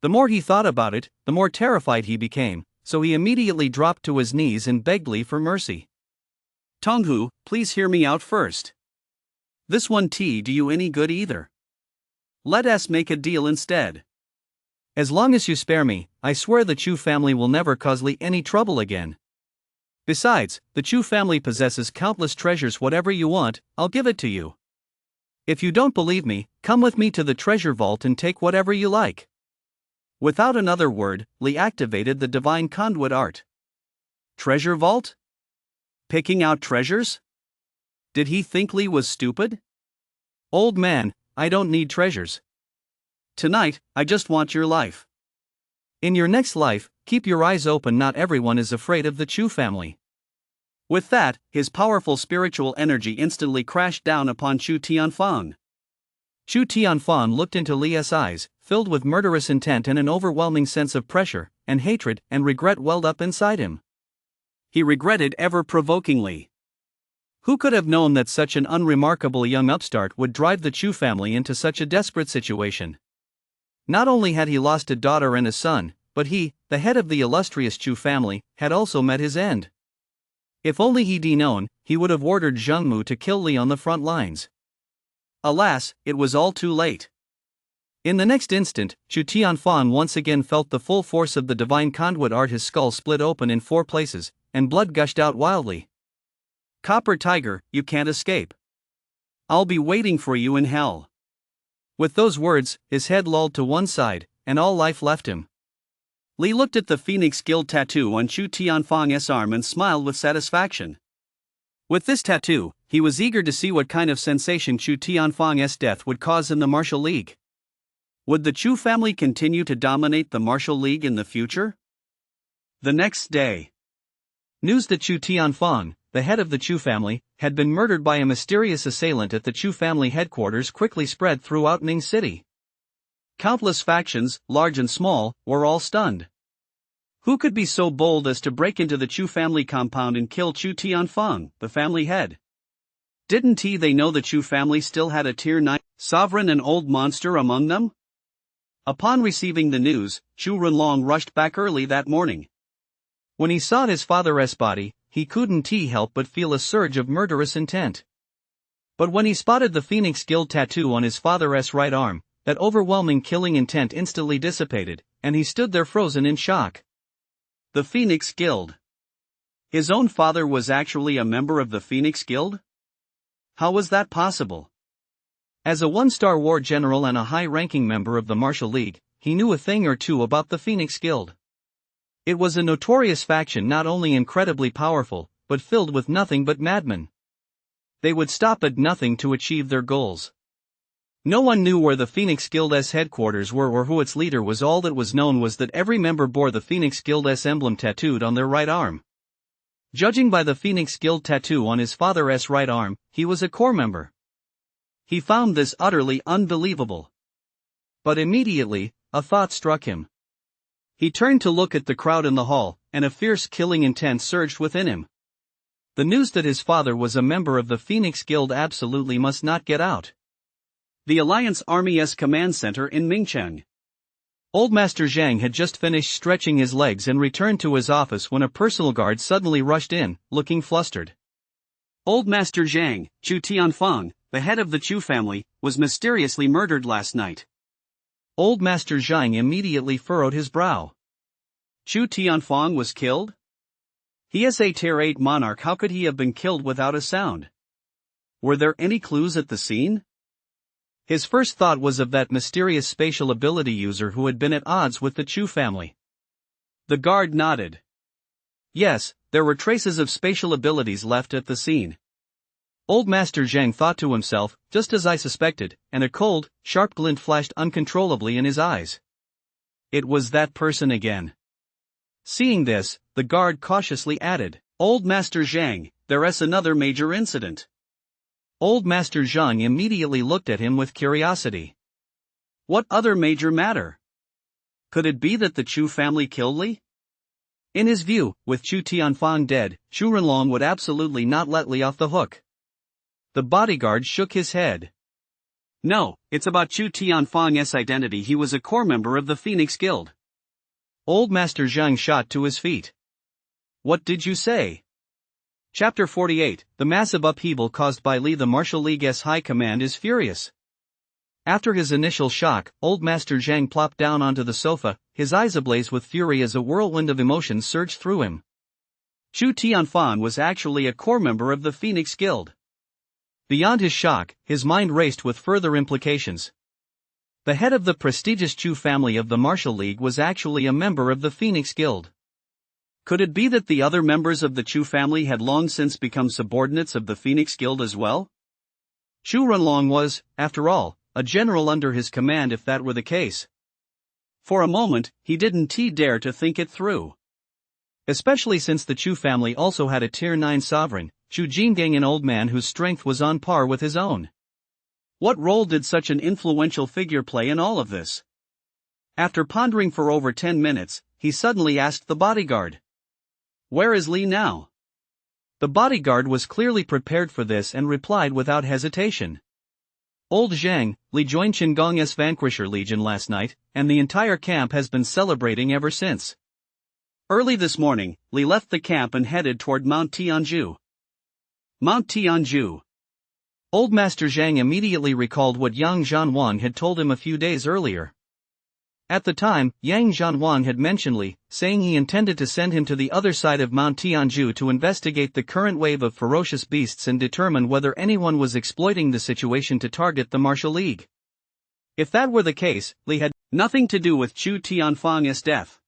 The more he thought about it, the more terrified he became, so he immediately dropped to his knees and begged Li for mercy. Tonghu, please hear me out first. This won't do you any good either. Let us make a deal instead. As long as you spare me, I swear the Chu family will never cause Li any trouble again. Besides, the Chu family possesses countless treasures. Whatever you want, I'll give it to you. If you don't believe me, come with me to the treasure vault and take whatever you like. Without another word, Li activated the divine conduit art. Treasure vault? Picking out treasures? Did he think Li was stupid? Old man, I don't need treasures. Tonight, I just want your life. In your next life, keep your eyes open. Not everyone is afraid of the Chu family. With that, his powerful spiritual energy instantly crashed down upon Chu Tianfang. Chu Tianfang looked into Li's eyes, filled with murderous intent, and an overwhelming sense of pressure, and hatred, and regret welled up inside him. He regretted ever provokingly. Who could have known that such an unremarkable young upstart would drive the Chu family into such a desperate situation? Not only had he lost a daughter and a son, but he, the head of the illustrious Chu family, had also met his end. If only he'd known, he would have ordered Zheng Mu to kill Li on the front lines. Alas, it was all too late. In the next instant, Chu Tianfang once again felt the full force of the divine conduit art. His skull split open in 4 places, and blood gushed out wildly. Copper Tiger, you can't escape. I'll be waiting for you in hell. With those words, his head lolled to one side, and all life left him. Li looked at the Phoenix Guild tattoo on Chu Tianfang's arm and smiled with satisfaction. With this tattoo, he was eager to see what kind of sensation Chu Tianfang's death would cause in the martial league. Would the Chu family continue to dominate the martial league in the future? The next day, news that Chu Tianfang, the head of the Chu family, had been murdered by a mysterious assailant at the Chu family headquarters quickly spread throughout Ning City. Countless factions, large and small, were all stunned. Who could be so bold as to break into the Chu family compound and kill Chu Tianfang, the family head? Didn't they know the Chu family still had a tier 9 sovereign and old monster among them? Upon receiving the news, Chu Renlong rushed back early that morning. When he saw his father's body, he couldn't help but feel a surge of murderous intent. But when he spotted the Phoenix Guild tattoo on his father's right arm, that overwhelming killing intent instantly dissipated, and he stood there frozen in shock. The Phoenix Guild. His own father was actually a member of the Phoenix Guild? How was that possible? As a one-star war general and a high-ranking member of the Martial League, he knew a thing or two about the Phoenix Guild. It was a notorious faction not only incredibly powerful, but filled with nothing but madmen. They would stop at nothing to achieve their goals. No one knew where the Phoenix Guild's headquarters were or who its leader was. All that was known was that every member bore the Phoenix Guild's emblem tattooed on their right arm. Judging by the Phoenix Guild tattoo on his father's right arm, he was a core member. He found this utterly unbelievable. But immediately, a thought struck him. He turned to look at the crowd in the hall, and a fierce killing intent surged within him. The news that his father was a member of the Phoenix Guild absolutely must not get out. The Alliance Army's command center in Mingcheng. Old Master Zhang had just finished stretching his legs and returned to his office when a personal guard suddenly rushed in, looking flustered. Old Master Zhang, Chu Tianfang, the head of the Chu family, was mysteriously murdered last night. Old Master Zhang immediately furrowed his brow. Chu Tianfang was killed? He is a tier 8 monarch. How could he have been killed without a sound? Were there any clues at the scene? His first thought was of that mysterious spatial ability user who had been at odds with the Chu family. The guard nodded. Yes, there were traces of spatial abilities left at the scene. Old Master Zhang thought to himself, just as I suspected, and a cold, sharp glint flashed uncontrollably in his eyes. It was that person again. Seeing this, the guard cautiously added, Old Master Zhang, there is another major incident. Old Master Zhang immediately looked at him with curiosity. What other major matter? Could it be that the Chu family killed Li? In his view, with Chu Tianfang dead, Chu Renlong would absolutely not let Li off the hook. The bodyguard shook his head. No, it's about Chu Tianfang's identity. He was a core member of the Phoenix Guild. Old Master Zhang shot to his feet. What did you say? Chapter 48, The massive upheaval caused by Li. The Martial League's high command is furious. After his initial shock, Old Master Zhang plopped down onto the sofa, his eyes ablaze with fury as a whirlwind of emotions surged through him. Chu Tianfang was actually a core member of the Phoenix Guild. Beyond his shock, his mind raced with further implications. The head of the prestigious Chu family of the Martial League was actually a member of the Phoenix Guild. Could it be that the other members of the Chu family had long since become subordinates of the Phoenix Guild as well? Chu Renlong was, after all, a general under his command. If that were the case. For a moment, he didn't dare to think it through. Especially since the Chu family also had a tier 9 sovereign, Chu Jingang, an old man whose strength was on par with his own. What role did such an influential figure play in all of this? After pondering for over 10 minutes, he suddenly asked the bodyguard. Where is Li now? The bodyguard was clearly prepared for this and replied without hesitation. Old Zhang, Li joined Qinggong's Vanquisher Legion last night, and the entire camp has been celebrating ever since. Early this morning, Li left the camp and headed toward Mount Tianju. Mount Tianju. Old Master Zhang immediately recalled what Yang Zhanwang had told him a few days earlier. At the time, Yang Zhanwang had mentioned Li, saying he intended to send him to the other side of Mount Tianju to investigate the current wave of ferocious beasts and determine whether anyone was exploiting the situation to target the Martial League. If that were the case, Li had nothing to do with Chu Tianfang's death.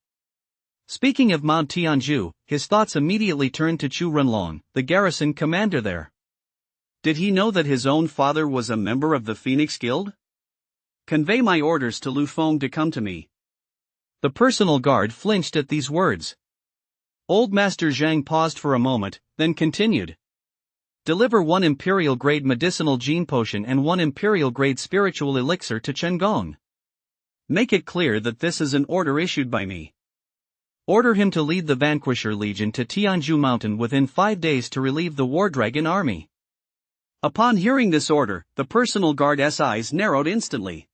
Speaking of Mount Tianju, his thoughts immediately turned to Chu Renlong, the garrison commander there. Did he know that his own father was a member of the Phoenix Guild? Convey my orders to Lu Feng to come to me. The personal guard flinched at these words. Old Master Zhang paused for a moment, then continued. Deliver 1 Imperial-grade medicinal gene potion and 1 Imperial-grade spiritual elixir to Chenggong. Make it clear that this is an order issued by me. Order him to lead the Vanquisher Legion to Tianzhu Mountain within 5 days to relieve the War Dragon army. Upon hearing this order, the personal guard's eyes narrowed instantly.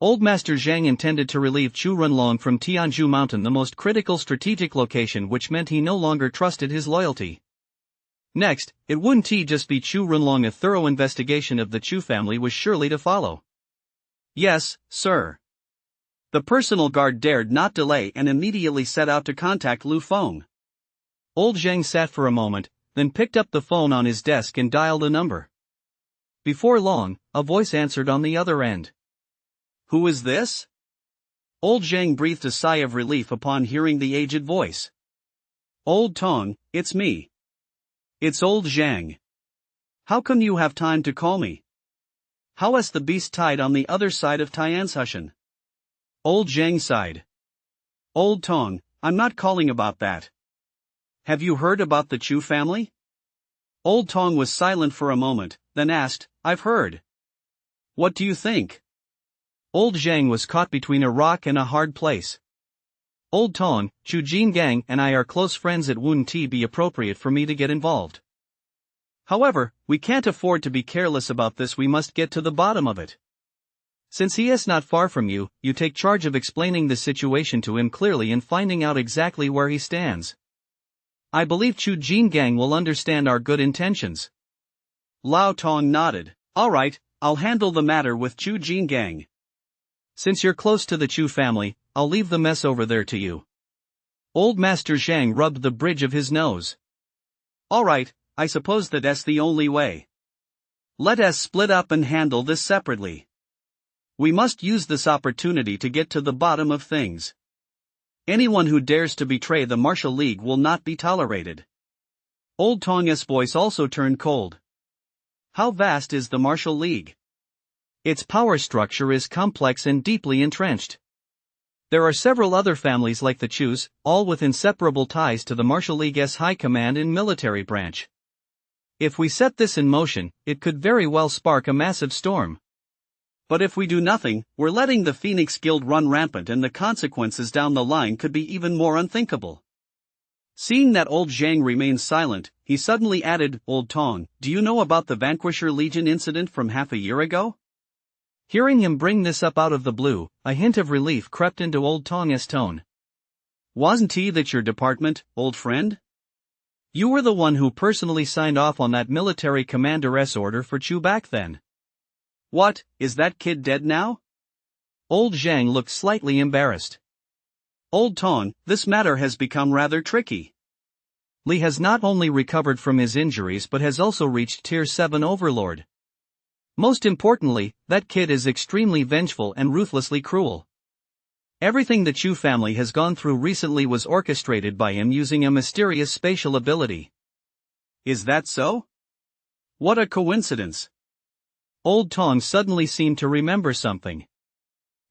Old Master Zhang intended to relieve Chu Runlong from Tianzhu Mountain, the most critical strategic location, which meant he no longer trusted his loyalty. Next, it wouldn't just be Chu Runlong. A thorough investigation of the Chu family was surely to follow. Yes, sir. The personal guard dared not delay and immediately set out to contact Lu Feng. Old Zhang sat for a moment, then picked up the phone on his desk and dialed a number. Before long, a voice answered on the other end. Who is this? Old Zhang breathed a sigh of relief upon hearing the aged voice. Old Tong, it's me. It's old Zhang. How come you have time to call me? How is the beast tied on the other side of Tianzhushan? Old Zhang sighed. Old Tong, I'm not calling about that. Have you heard about the Chu family? Old Tong was silent for a moment, then asked, I've heard. What do you think? Old Zhang was caught between a rock and a hard place. Old Tong, Chu Jingang and I are close friends. It wouldn't be appropriate for me to get involved. However, we can't afford to be careless about this. We must get to the bottom of it. Since he is not far from you, you take charge of explaining the situation to him clearly and finding out exactly where he stands. I believe Chu Jingang will understand our good intentions. Lao Tong nodded. All right, I'll handle the matter with Chu Jingang. Since you're close to the Chu family, I'll leave the mess over there to you. Old Master Zhang rubbed the bridge of his nose. All right, I suppose that's the only way. Let us split up and handle this separately. We must use this opportunity to get to the bottom of things. Anyone who dares to betray the Martial League will not be tolerated. Old Tong's voice also turned cold. How vast is the Martial League? Its power structure is complex and deeply entrenched. There are several other families like the Chus, all with inseparable ties to the Martial League's high command and military branch. If we set this in motion, it could very well spark a massive storm. But if we do nothing, we're letting the Phoenix Guild run rampant, and the consequences down the line could be even more unthinkable. Seeing that old Zhang remained silent, he suddenly added, Old Tong, do you know about the Vanquisher Legion incident from half a year ago? Hearing him bring this up out of the blue, a hint of relief crept into Old Tong's tone. Wasn't that your department, old friend? You were the one who personally signed off on that military commander's order for Chu back then. What, is that kid dead now? Old Zhang looked slightly embarrassed. Old Tong, this matter has become rather tricky. Li has not only recovered from his injuries but has also reached Tier 7 Overlord. Most importantly, that kid is extremely vengeful and ruthlessly cruel. Everything the Chu family has gone through recently was orchestrated by him using a mysterious spatial ability. Is that so? What a coincidence. Old Tong suddenly seemed to remember something.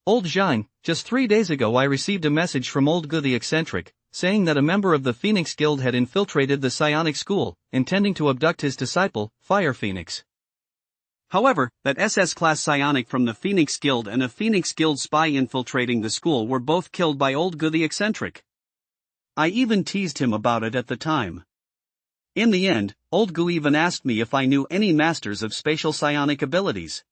Old Zhang, just 3 days ago I received a message from Old Gu the Eccentric, saying that a member of the Phoenix Guild had infiltrated the psionic school, intending to abduct his disciple, Fire Phoenix. However, that SS-class psionic from the Phoenix Guild and a Phoenix Guild spy infiltrating the school were both killed by Old Gu the Eccentric. I even teased him about it at the time. In the end, Old Gu even asked me if I knew any masters of spatial psionic abilities.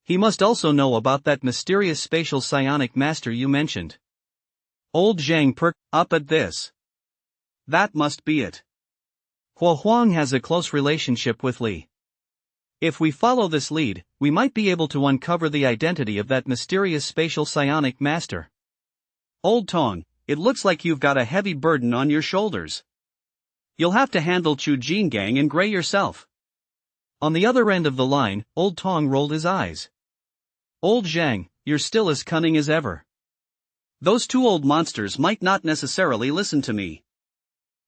He must also know about that mysterious spatial psionic master you mentioned. Old Zhang perked up at this. That must be it. Hua Huang has a close relationship with Li. If we follow this lead, we might be able to uncover the identity of that mysterious spatial psionic master. Old Tong, it looks like you've got a heavy burden on your shoulders. You'll have to handle Chu Jingang and Gray yourself. On the other end of the line, Old Tong rolled his eyes. Old Zhang, you're still as cunning as ever. Those two old monsters might not necessarily listen to me.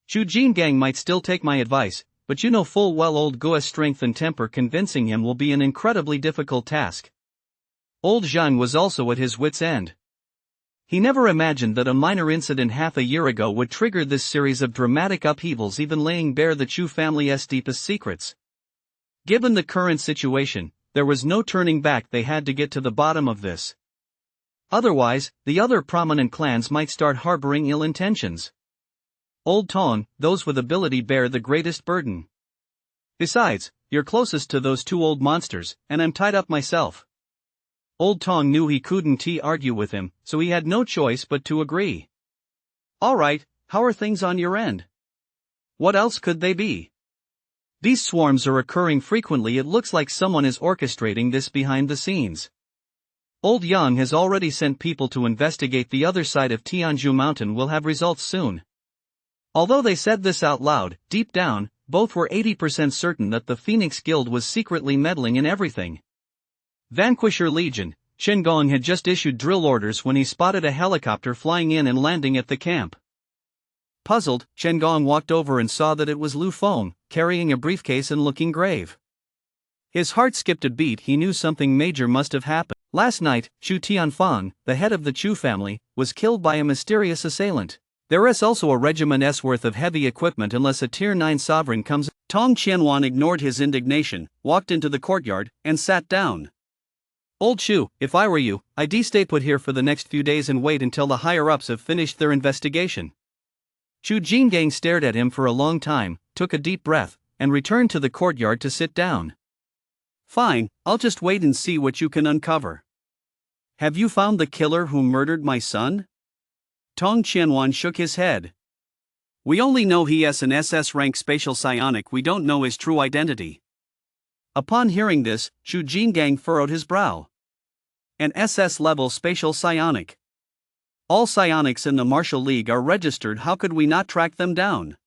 Chu Jingang might still take my advice, but you know full well Old Gu's strength and temper. Convincing him will be an incredibly difficult task. Old Zhang was also at his wit's end. He never imagined that a minor incident half a year ago would trigger this series of dramatic upheavals, even laying bare the Chu family's deepest secrets. Given the current situation, there was no turning back. They had to get to the bottom of this. Otherwise, the other prominent clans might start harboring ill intentions. Old Tong, those with ability bear the greatest burden. Besides, you're closest to those two old monsters, and I'm tied up myself. Old Tong knew he couldn't argue with him, so he had no choice but to agree. Alright, how are things on your end? What else could they be? These swarms are occurring frequently. It looks like someone is orchestrating this behind the scenes. Old Yang has already sent people to investigate the other side of Tianju Mountain. Will have results soon. Although they said this out loud, deep down, both were 80% certain that the Phoenix Guild was secretly meddling in everything. Vanquisher Legion, Chen Gong had just issued drill orders when he spotted a helicopter flying in and landing at the camp. Puzzled, Chen Gong walked over and saw that it was Lu Feng, carrying a briefcase and looking grave. His heart skipped a beat. He knew something major must have happened. Last night, Chu Tianfang, the head of the Chu family, was killed by a mysterious assailant. There is also a regiment's worth of heavy equipment unless a Tier 9 sovereign comes. Tong Qianwan ignored his indignation, walked into the courtyard, and sat down. Old Chu, if I were you, I'd stay put here for the next few days and wait until the higher-ups have finished their investigation. Chu Jingang stared at him for a long time, took a deep breath, and returned to the courtyard to sit down. Fine, I'll just wait and see what you can uncover. Have you found the killer who murdered my son? Tong Qianwan shook his head. We only know he has an SS rank spatial psionic. We don't know his true identity. Upon hearing this, Chu Jingang furrowed his brow. An SS level spatial psionic. All psionics in the Martial League are registered. How could we not track them down?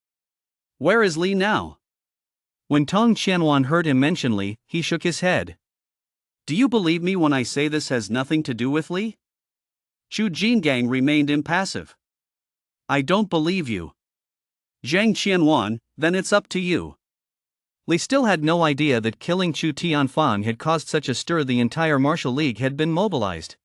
Where is Li now? When Tong Qianwan heard him mention Li, he shook his head. Do you believe me when I say this has nothing to do with Li? Chu Jingang remained impassive. I don't believe you. Zhang Qianwan, then it's up to you. Li still had no idea that killing Chu Tianfang had caused such a stir. The entire Martial League had been mobilized.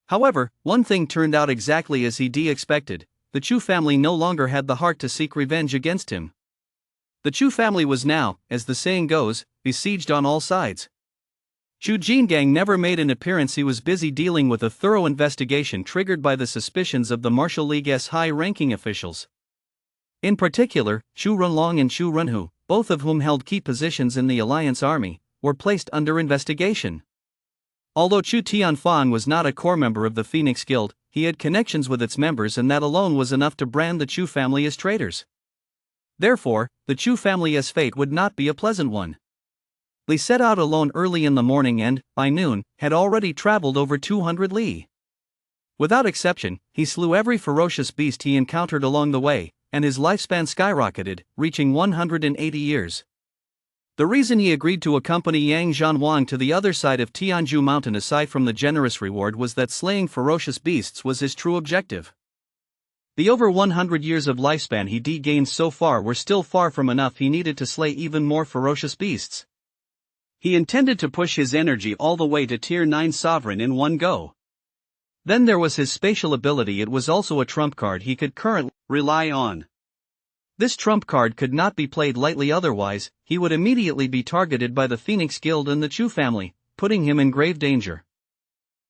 However, one thing turned out exactly as he expected. The Chu family no longer had the heart to seek revenge against him. The Chu family was now, as the saying goes, besieged on all sides. Chu Jingang never made an appearance. He was busy dealing with a thorough investigation triggered by the suspicions of the Martial League's high-ranking officials. In particular, Chu Runlong and Chu Runhu, both of whom held key positions in the Alliance army, were placed under investigation. Although Chu Tianfang was not a core member of the Phoenix Guild, he had connections with its members, and that alone was enough to brand the Chu family as traitors. Therefore, the Chu family's fate would not be a pleasant one. Li set out alone early in the morning and, by noon, had already traveled over 200 li. Without exception, he slew every ferocious beast he encountered along the way, and his lifespan skyrocketed, reaching 180 years. The reason he agreed to accompany Yang Zhanwang to the other side of Tianju Mountain, aside from the generous reward, was that slaying ferocious beasts was his true objective. The over 100 years of lifespan he gained so far were still far from enough. He needed to slay even more ferocious beasts. He intended to push his energy all the way to Tier 9 Sovereign in one go. Then there was his spatial ability. It was also a trump card he could currently rely on. This trump card could not be played lightly, otherwise, he would immediately be targeted by the Phoenix Guild and the Chu family, putting him in grave danger.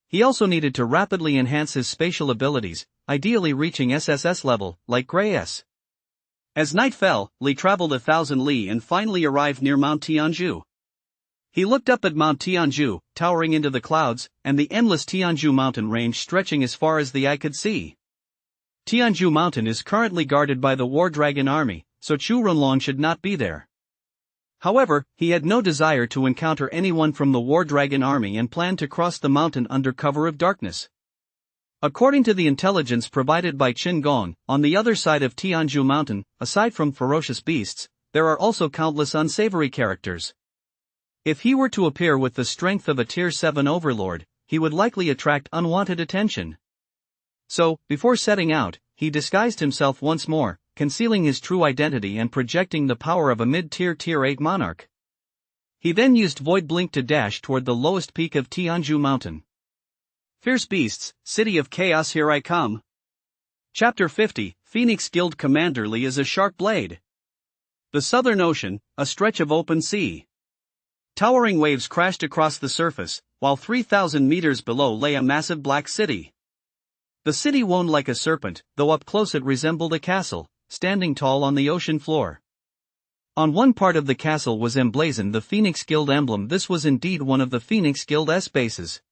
He also needed to rapidly enhance his spatial abilities, ideally reaching SSS level, like Gray S. As night fell, Li traveled 1,000 li and finally arrived near Mount Tianju. He looked up at Mount Tianju, towering into the clouds, and the endless Tianju mountain range stretching as far as the eye could see. Tianju Mountain is currently guarded by the War Dragon army, so Chu Runlong should not be there. However, he had no desire to encounter anyone from the War Dragon army and planned to cross the mountain under cover of darkness. According to the intelligence provided by Qin Gong, on the other side of Tianju Mountain, aside from ferocious beasts, there are also countless unsavory characters. If he were to appear with the strength of a Tier 7 overlord, he would likely attract unwanted attention. So, before setting out, he disguised himself once more, concealing his true identity and projecting the power of a mid-tier Tier 8 monarch. He then used Void Blink to dash toward the lowest peak of Tianju Mountain. Fierce beasts, city of chaos, here I come. Chapter 50, Phoenix Guild Commander Li is a sharp blade. The Southern Ocean, a stretch of open sea. Towering waves crashed across the surface, while 3,000 meters below lay a massive black city. The city wound like a serpent, though up close it resembled a castle, standing tall on the ocean floor. On one part of the castle was emblazoned the Phoenix Guild emblem. This was indeed one of the Phoenix Guild's bases.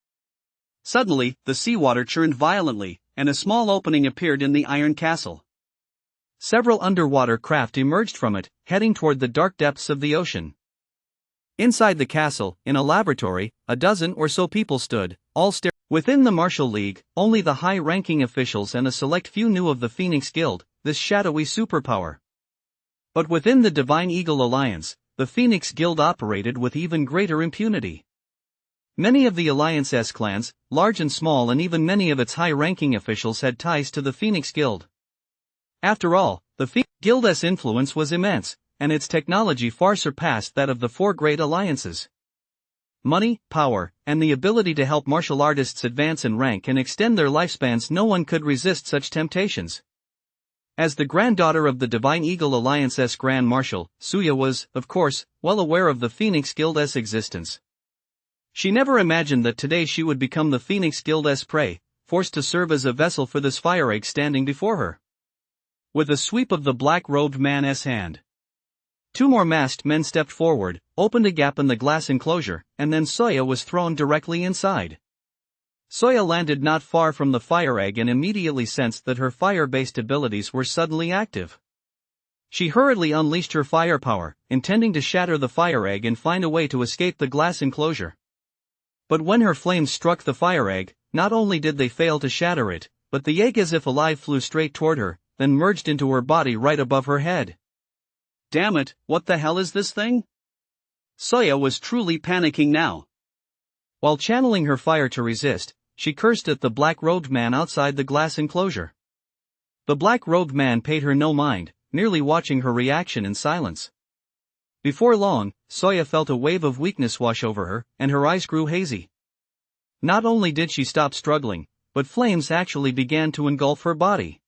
Suddenly, the seawater churned violently, and a small opening appeared in the iron castle. Several underwater craft emerged from it, heading toward the dark depths of the ocean. Inside the castle, in a laboratory, a dozen or so people stood, all staring. Within the Martial League, only the high-ranking officials and a select few knew of the Phoenix Guild, this shadowy superpower. But within the Divine Eagle Alliance, the Phoenix Guild operated with even greater impunity. Many of the Alliance's clans, large and small, and even many of its high-ranking officials had ties to the Phoenix Guild. After all, the Phoenix Guild's influence was immense, and its technology far surpassed that of the four great alliances. Money, power, and the ability to help martial artists advance in rank and extend their lifespans. No one could resist such temptations. As the granddaughter of the Divine Eagle Alliance's Grand Marshal, Suya was, of course, well aware of the Phoenix Guild's existence. She never imagined that today she would become the Phoenix Guild's prey, forced to serve as a vessel for this fire egg standing before her. With a sweep of the black-robed man's hand, two more masked men stepped forward, opened a gap in the glass enclosure, and then Soya was thrown directly inside. Soya landed not far from the fire egg and immediately sensed that her fire-based abilities were suddenly active. She hurriedly unleashed her firepower, intending to shatter the fire egg and find a way to escape the glass enclosure. But when her flames struck the fire egg, not only did they fail to shatter it, but the egg as if alive flew straight toward her, then merged into her body right above her head. Damn it, what the hell is this thing? Soya was truly panicking now. While channeling her fire to resist, she cursed at the black-robed man outside the glass enclosure. The black-robed man paid her no mind, merely watching her reaction in silence. Before long, Soya felt a wave of weakness wash over her, and her eyes grew hazy. Not only did she stop struggling, but flames actually began to engulf her body.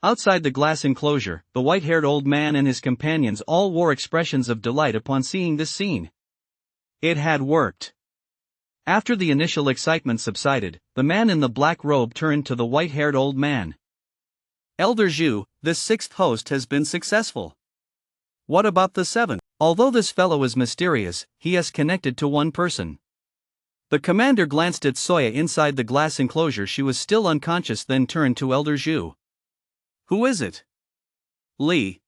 Outside the glass enclosure, the white-haired old man and his companions all wore expressions of delight upon seeing this scene. It had worked. After the initial excitement subsided, the man in the black robe turned to the white-haired old man. Elder Zhu, this sixth host has been successful. What about the seventh? Although this fellow is mysterious, he is connected to one person. The commander glanced at Soya inside the glass enclosure. She was still unconscious, then turned to Elder Zhu. Who is it? Li.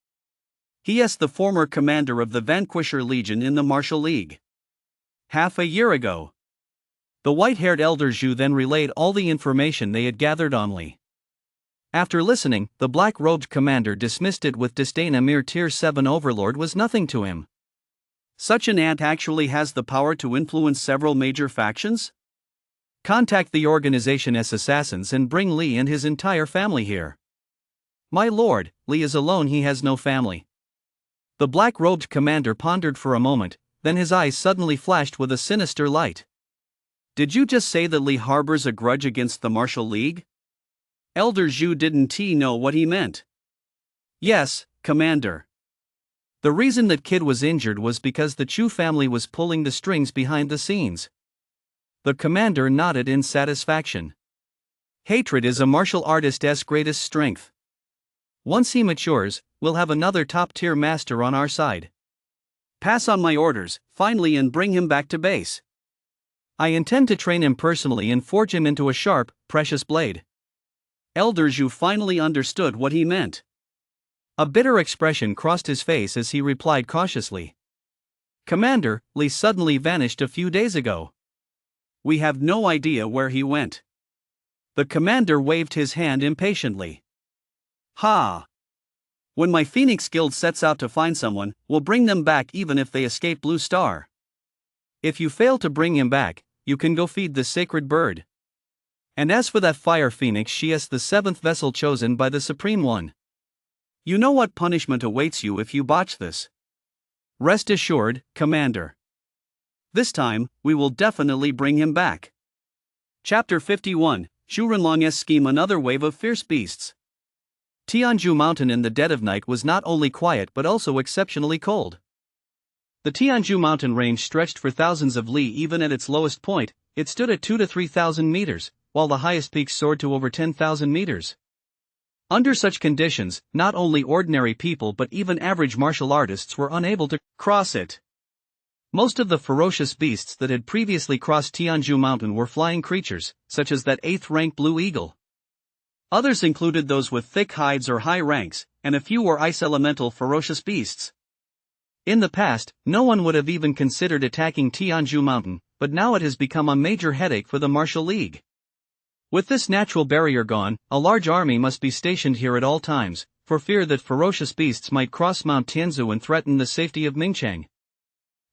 He is the former commander of the Vanquisher Legion in the Martial League. Half a year ago. The white-haired Elder Zhu then relayed all the information they had gathered on Li. After listening, the black-robed commander dismissed it with disdain. A mere Tier 7 overlord was nothing to him. Such an ant actually has the power to influence several major factions? Contact the organization's assassins and bring Li and his entire family here. My lord, Li is alone, he has no family. The black-robed commander pondered for a moment, then his eyes suddenly flashed with a sinister light. Did you just say that Li harbors a grudge against the Martial League? Elder Zhu didn't know what he meant. Yes, Commander. The reason that kid was injured was because the Chu family was pulling the strings behind the scenes. The commander nodded in satisfaction. Hatred is a martial artist's greatest strength. Once he matures, we'll have another top-tier master on our side. Pass on my orders, finally, and bring him back to base. I intend to train him personally and forge him into a sharp, precious blade. Elder Zhu finally understood what he meant. A bitter expression crossed his face as he replied cautiously. Commander, Li suddenly vanished a few days ago. We have no idea where he went. The commander waved his hand impatiently. Ha! When my Phoenix Guild sets out to find someone, we'll bring them back even if they escape Blue Star. If you fail to bring him back, you can go feed the sacred bird. And as for that fire phoenix, she is the seventh vessel chosen by the Supreme One. You know what punishment awaits you if you botch this. Rest assured, Commander. This time, we will definitely bring him back. Chapter 51, Shurenlong's Scheme. Another wave of fierce beasts. Tianju Mountain in the dead of night was not only quiet but also exceptionally cold. The Tianzhu mountain range stretched for thousands of li. Even at its lowest point, it stood at 2 to 3,000 meters, while the highest peaks soared to over 10,000 meters. Under such conditions, not only ordinary people but even average martial artists were unable to cross it. Most of the ferocious beasts that had previously crossed Tianzhu mountain were flying creatures, such as that 8th-rank blue eagle. Others included those with thick hides or high ranks, and a few were ice elemental ferocious beasts. In the past, no one would have even considered attacking Tianzhu mountain, but now it has become a major headache for the Martial League. With this natural barrier gone, a large army must be stationed here at all times, for fear that ferocious beasts might cross Mount Tianzhu and threaten the safety of Mingchang.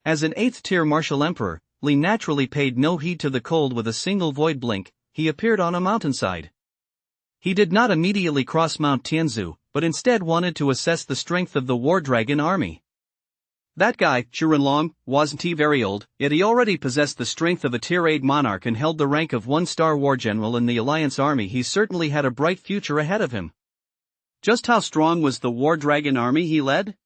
As an 8th-tier martial emperor, Li naturally paid no heed to the cold. With a single void blink, he appeared on a mountainside. He did not immediately cross Mount Tianzhu, but instead wanted to assess the strength of the War Dragon army. That guy, Chu Renlong, wasn't he very old, yet he already possessed the strength of a tier 8 monarch and held the rank of 1-star war general in the Alliance army. He certainly had a bright future ahead of him. Just how strong was the War Dragon army he led?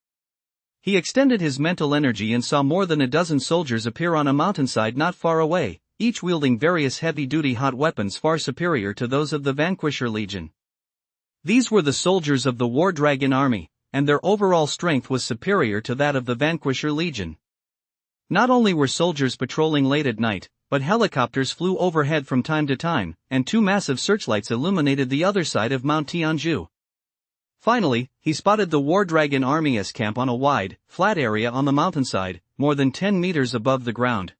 He extended his mental energy and saw more than a dozen soldiers appear on a mountainside not far away, each wielding various heavy-duty hot weapons far superior to those of the Vanquisher Legion. These were the soldiers of the War Dragon army, and their overall strength was superior to that of the Vanquisher Legion. Not only were soldiers patrolling late at night, but helicopters flew overhead from time to time, and 2 massive searchlights illuminated the other side of Mount Tianzhu. Finally, he spotted the War Dragon army's camp on a wide, flat area on the mountainside, more than 10 meters above the ground.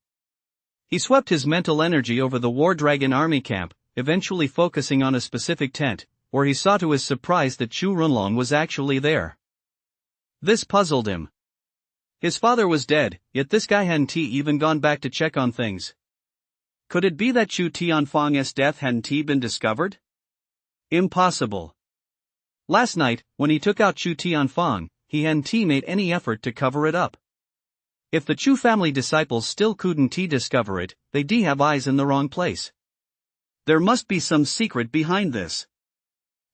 He swept his mental energy over the War Dragon army camp, eventually focusing on a specific tent, where he saw to his surprise that Chu Renlong was actually there. This puzzled him. His father was dead, yet this guy hadn't even gone back to check on things. Could it be that Chu Tianfang's death hadn't been discovered? Impossible. Last night, when he took out Chu Tianfang, he hadn't made any effort to cover it up. If the Chu family disciples still couldn't discover it, they'd have eyes in the wrong place. There must be some secret behind this.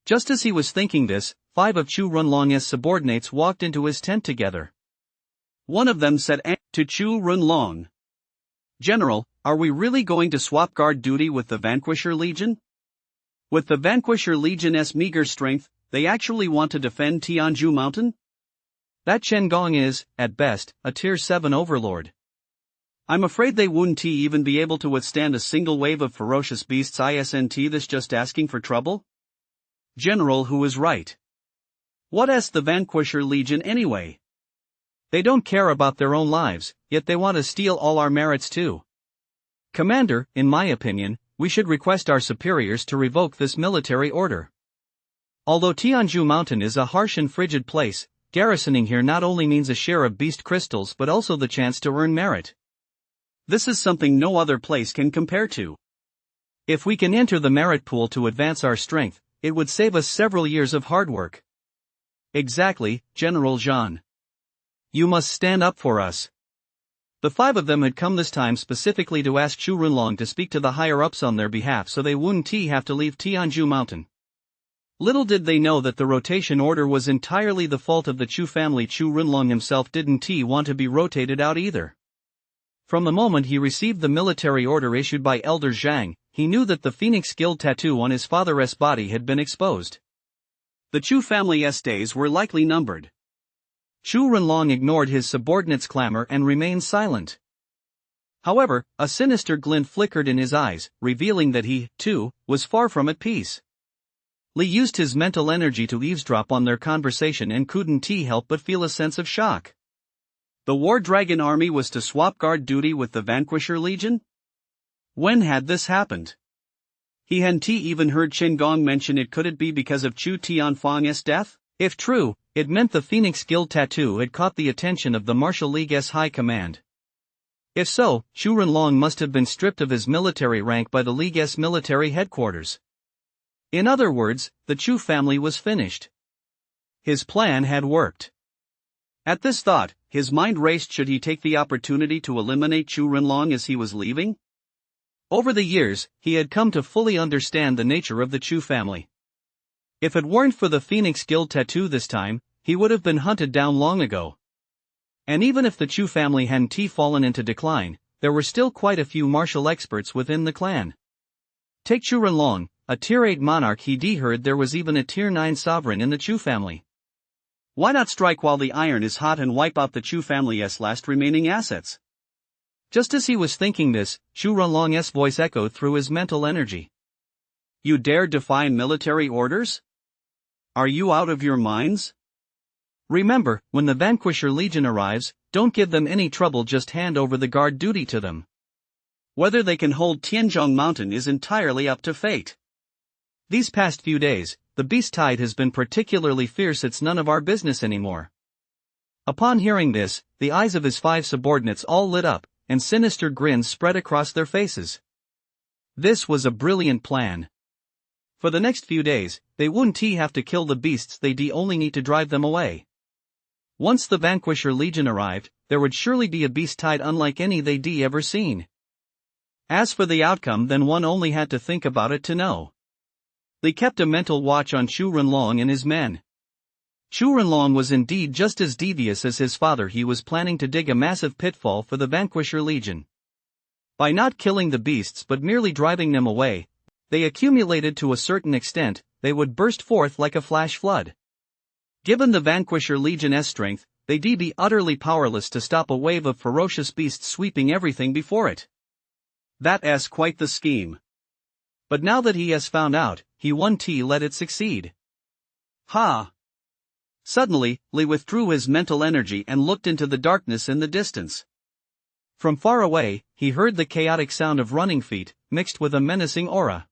Just as he was thinking this, 5 of Chu Renlong's subordinates walked into his tent together. One of them said to Chu Renlong, "General, are we really going to swap guard duty with the Vanquisher Legion? With the Vanquisher Legion's meager strength, they actually want to defend Tianzhu mountain? That Chen Gong is, at best, a tier 7 overlord. I'm afraid they wouldn't even be able to withstand a single wave of ferocious beasts. Isn't this just asking for trouble? General, who is right? What is the Vanquisher Legion anyway? They don't care about their own lives, yet they want to steal all our merits too. Commander, in my opinion, we should request our superiors to revoke this military order. Although Tianzhu mountain is a harsh and frigid place, garrisoning here not only means a share of beast crystals but also the chance to earn merit. This is something no other place can compare to. If we can enter the merit pool to advance our strength, it would save us several years of hard work." "Exactly, General Jean. You must stand up for us." The 5 of them had come this time specifically to ask Chu Renlong to speak to the higher-ups on their behalf so they wouldn't have to leave Tianzhu mountain. Little did they know that the rotation order was entirely the fault of the Chu family. Chu Renlong himself didn't want to be rotated out either. From the moment he received the military order issued by Elder Zhang, he knew that the Phoenix Guild tattoo on his father's body had been exposed. The Chu family's days were likely numbered. Chu Renlong ignored his subordinates' clamor and remained silent. However, a sinister glint flickered in his eyes, revealing that he, too, was far from at peace. Li used his mental energy to eavesdrop on their conversation and couldn't help but feel a sense of shock. The War Dragon army was to swap guard duty with the Vanquisher Legion? When had this happened? He hadn't even heard Chen Gong mention it. Could it be because of Chu Tianfang's death? If true, it meant the Phoenix Guild tattoo had caught the attention of the Martial League's high command. If so, Chu Renlong must have been stripped of his military rank by the League's military headquarters. In other words, the Chu family was finished. His plan had worked. At this thought, his mind raced. Should he take the opportunity to eliminate Chu Renlong as he was leaving? Over the years, he had come to fully understand the nature of the Chu family. If it weren't for the Phoenix Guild tattoo this time, he would have been hunted down long ago. And even if the Chu family hadn't fallen into decline, there were still quite a few martial experts within the clan. Take Chu Renlong, a tier 8 monarch. He heard there was even a tier 9 sovereign in the Chu family. Why not strike while the iron is hot and wipe out the Chu family's last remaining assets? Just as he was thinking this, Chu Renlong's voice echoed through his mental energy. You dare defy military orders? Are you out of your minds? Remember, when the Vanquisher Legion arrives, don't give them any trouble, just hand over the guard duty to them. Whether they can hold Tianzhong Mountain is entirely up to fate. These past few days, the beast tide has been particularly fierce. It's none of our business anymore. Upon hearing this, the eyes of his 5 subordinates all lit up, and sinister grins spread across their faces. This was a brilliant plan. For the next few days, they wouldn't have to kill the beasts, they'd only need to drive them away. Once the Vanquisher Legion arrived, there would surely be a beast tide unlike any they'd ever seen. As for the outcome, then one only had to think about it to know. They kept a mental watch on Chu Renlong and his men. Chu Renlong was indeed just as devious as his father. He was planning to dig a massive pitfall for the Vanquisher Legion. By not killing the beasts but merely driving them away, they accumulated to a certain extent, they would burst forth like a flash flood. Given the Vanquisher Legion's strength, they'd be utterly powerless to stop a wave of ferocious beasts sweeping everything before it. That's quite the scheme. But now that he has found out, he won't let it succeed. Ha! Suddenly, Li withdrew his mental energy and looked into the darkness in the distance. From far away, he heard the chaotic sound of running feet, mixed with a menacing aura.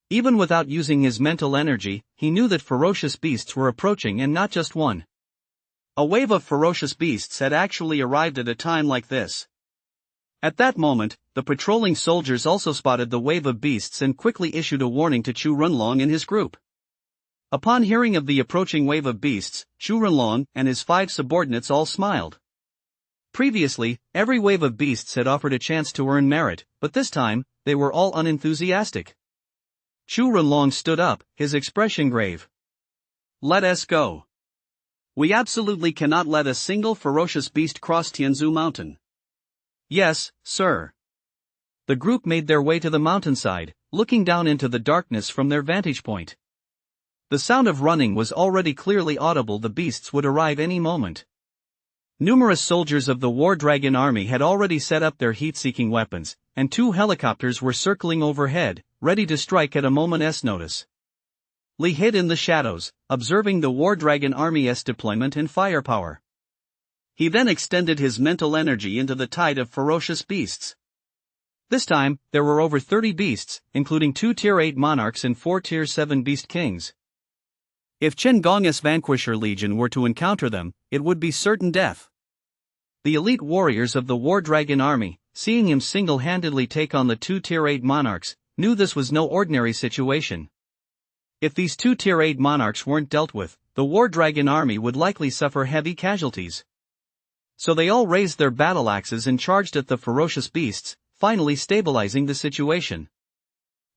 Even without using his mental energy, he knew that ferocious beasts were approaching, and not just one. A wave of ferocious beasts had actually arrived at a time like this. At that moment, the patrolling soldiers also spotted the wave of beasts and quickly issued a warning to Chu Renlong and his group. Upon hearing of the approaching wave of beasts, Chu Renlong and his 5 subordinates all smiled. Previously, every wave of beasts had offered a chance to earn merit, but this time, they were all unenthusiastic. Chu Renlong stood up, his expression grave. Let us go. We absolutely cannot let a single ferocious beast cross Tianzhu Mountain. Yes, sir. The group made their way to the mountainside, looking down into the darkness from their vantage point. The sound of running was already clearly audible. The beasts would arrive any moment. Numerous soldiers of the War Dragon army had already set up their heat-seeking weapons, and 2 helicopters were circling overhead, ready to strike at a moment's notice. Li hid in the shadows, observing the War Dragon army's deployment and firepower. He then extended his mental energy into the tide of ferocious beasts. This time, there were over 30 beasts, including 2 tier 8 monarchs and 4 tier 7 beast kings. If Chen Gong's Vanquisher Legion were to encounter them, it would be certain death. The elite warriors of the War Dragon army, seeing him single-handedly take on the 2 tier 8 monarchs, knew this was no ordinary situation. If these 2 tier 8 monarchs weren't dealt with, the War Dragon army would likely suffer heavy casualties. So they all raised their battle axes and charged at the ferocious beasts, finally stabilizing the situation.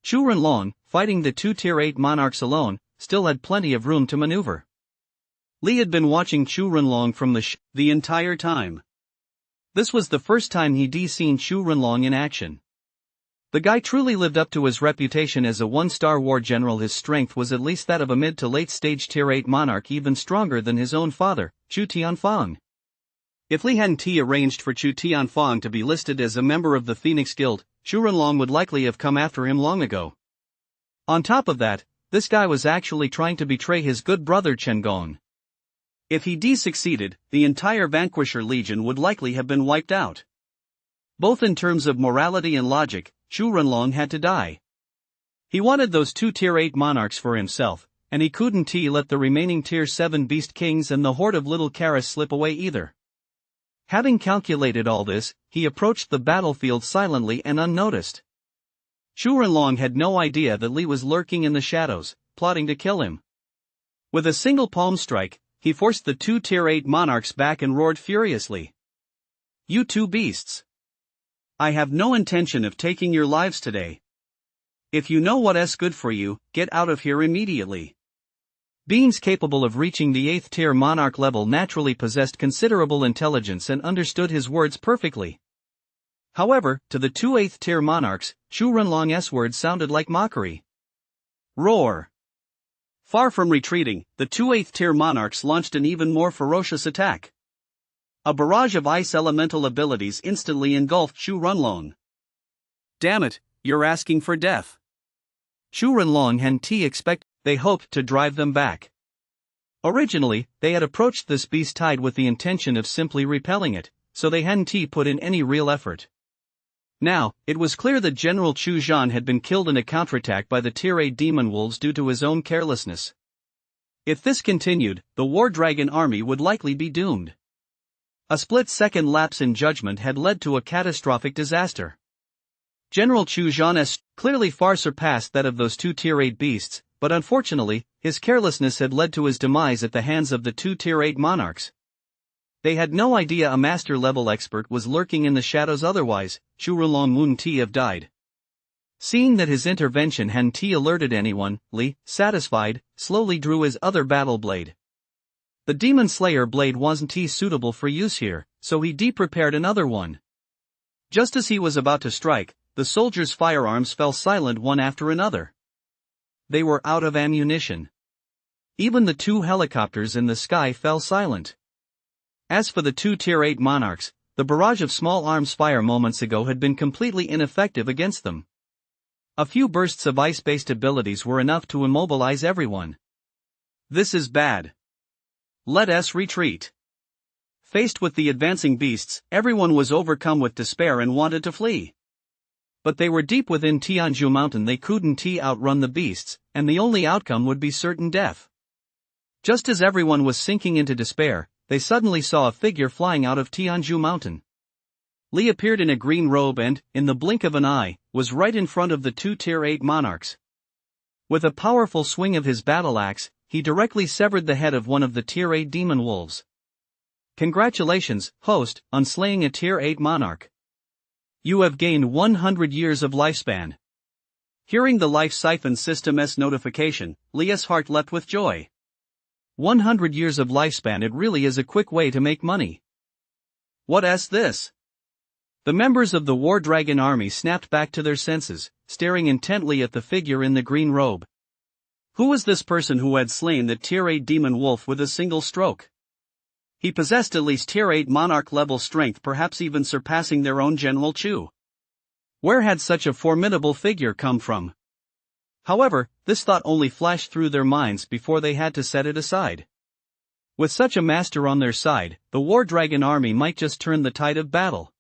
Chu Renlong, fighting the 2 tier 8 monarchs alone, still had plenty of room to maneuver. Li had been watching Chu Renlong from the entire time. This was the first time he'd seen Chu Renlong in action. The guy truly lived up to his reputation as a 1-star war general. His strength was at least that of a mid to late stage tier 8 monarch, even stronger than his own father, Chu Tianfang. If Li hadn't arranged for Chu Tianfang to be listed as a member of the Phoenix Guild, Chu Renlong would likely have come after him long ago. On top of that, this guy was actually trying to betray his good brother Chen Gong. If he succeeded, the entire Vanquisher Legion would likely have been wiped out. Both in terms of morality and logic, Chu Renlong had to die. He wanted those 2 tier 8 monarchs for himself, and he couldn't let the remaining tier 7 beast kings and the horde of little Karas slip away either. Having calculated all this, he approached the battlefield silently and unnoticed. Chu Renlong had no idea that Li was lurking in the shadows, plotting to kill him. With a single palm strike, he forced the 2 tier 8 monarchs back and roared furiously. You 2 beasts! I have no intention of taking your lives today. If you know what's good for you, get out of here immediately. Beings capable of reaching the 8th tier monarch level naturally possessed considerable intelligence and understood his words perfectly. However, to the two 8th tier monarchs, Chu Renlong's words sounded like mockery. Roar! Far from retreating, the two 8th tier monarchs launched an even more ferocious attack. A barrage of ice elemental abilities instantly engulfed Chu Renlong. Damn it, you're asking for death. Chu Renlong and T expect they hoped to drive them back. Originally, they had approached this beast tide with the intention of simply repelling it, so they hadn't put in any real effort. Now, it was clear that General Chu Zhan had been killed in a counterattack by the Tier 8 demon wolves due to his own carelessness. If this continued, the War Dragon army would likely be doomed. A split-second lapse in judgment had led to a catastrophic disaster. General Chu Zhan's clearly far surpassed that of those two Tier 8 beasts, but unfortunately, his carelessness had led to his demise at the hands of the two Tier 8 monarchs. They had no idea a master-level expert was lurking in the shadows, otherwise, Chu Renlong wouldn't have died. Seeing that his intervention hadn't alerted anyone, Li, satisfied, slowly drew his other battle blade. The Demon Slayer blade wasn't suitable for use here, so he prepared another one. Just as he was about to strike, the soldiers' firearms fell silent one after another. They were out of ammunition. Even the two helicopters in the sky fell silent. As for the two Tier 8 monarchs, the barrage of small arms fire moments ago had been completely ineffective against them. A few bursts of ice-based abilities were enough to immobilize everyone. This is bad. Let us retreat. Faced with the advancing beasts, everyone was overcome with despair and wanted to flee. But they were deep within Tianzhu Mountain, they couldn't outrun the beasts, and the only outcome would be certain death. Just as everyone was sinking into despair, they suddenly saw a figure flying out of Tianzhu Mountain. Li appeared in a green robe and, in the blink of an eye, was right in front of the two Tier 8 monarchs. With a powerful swing of his battle axe, he directly severed the head of one of the Tier 8 demon wolves. Congratulations, host, on slaying a Tier 8 monarch. You have gained 100 years of lifespan. Hearing the Life Siphon System's notification, Li's heart leapt with joy. 100 years of lifespan, it really is a quick way to make money. What's this? The members of the War Dragon army snapped back to their senses, staring intently at the figure in the green robe. Who was this person who had slain the Tier 8 demon wolf with a single stroke? He possessed at least Tier 8 monarch level strength, perhaps even surpassing their own General Chu. Where had such a formidable figure come from? However, this thought only flashed through their minds before they had to set it aside. With such a master on their side, the War Dragon army might just turn the tide of battle.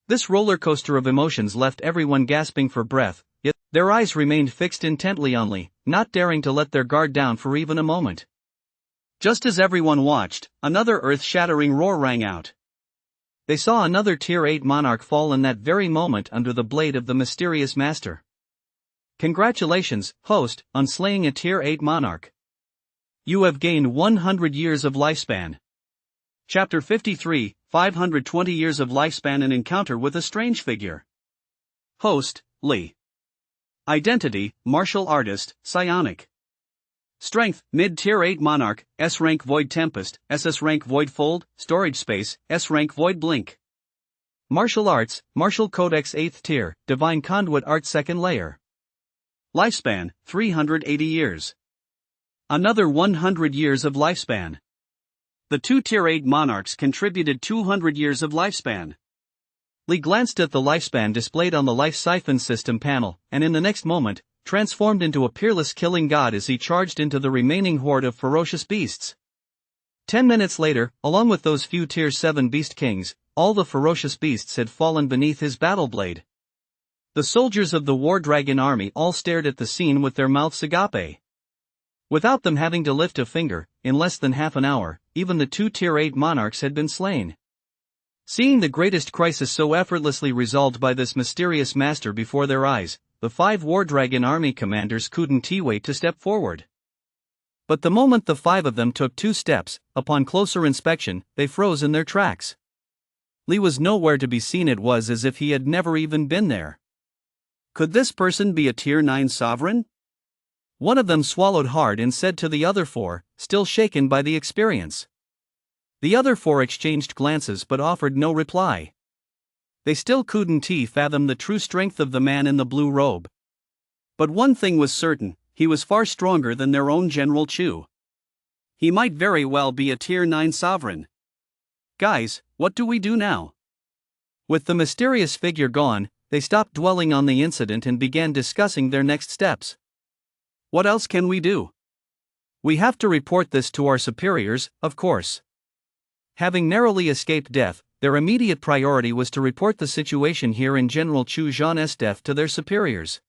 This roller coaster of emotions left everyone gasping for breath, yet their eyes remained fixed intently on Li, not daring to let their guard down for even a moment. Just as everyone watched, another earth-shattering roar rang out. They saw another Tier 8 monarch fall in that very moment under the blade of the mysterious master. Congratulations, host, on slaying a Tier 8 monarch. You have gained 100 years of lifespan. Chapter 53, 520 years of lifespan, an encounter with a strange figure. Host, Li. Identity, martial artist, psionic. Strength, mid-tier 8 monarch, S-rank void tempest, SS rank void fold, storage space, S-rank void blink. Martial arts, martial codex 8th tier, divine conduit art 2nd layer. Lifespan, 380 years. Another 100 years of lifespan. The two Tier 8 monarchs contributed 200 years of lifespan. Li glanced at the lifespan displayed on the Life Siphon System panel, and in the next moment, transformed into a peerless killing god as he charged into the remaining horde of ferocious beasts. 10 minutes later, along with those few Tier 7 beast kings, all the ferocious beasts had fallen beneath his battle blade. The soldiers of the War Dragon army all stared at the scene with their mouths agape. Without them having to lift a finger, in less than half an hour, even the two Tier 8 monarchs had been slain. Seeing the greatest crisis so effortlessly resolved by this mysterious master before their eyes, the 5 War Dragon army commanders couldn't wait to step forward. But the moment the 5 of them took 2 steps, upon closer inspection, they froze in their tracks. Li was nowhere to be seen. It was as if he had never even been there. Could this person be a Tier 9 sovereign? One of them swallowed hard and said to the other four, still shaken by the experience. The other four exchanged glances but offered no reply. They still couldn't fathom the true strength of the man in the blue robe. But one thing was certain, he was far stronger than their own General Chu. He might very well be a Tier 9 sovereign. Guys, what do we do now? With the mysterious figure gone, they stopped dwelling on the incident and began discussing their next steps. What else can we do? We have to report this to our superiors, of course. Having narrowly escaped death, their immediate priority was to report the situation here in General Chu Zhan's death to their superiors.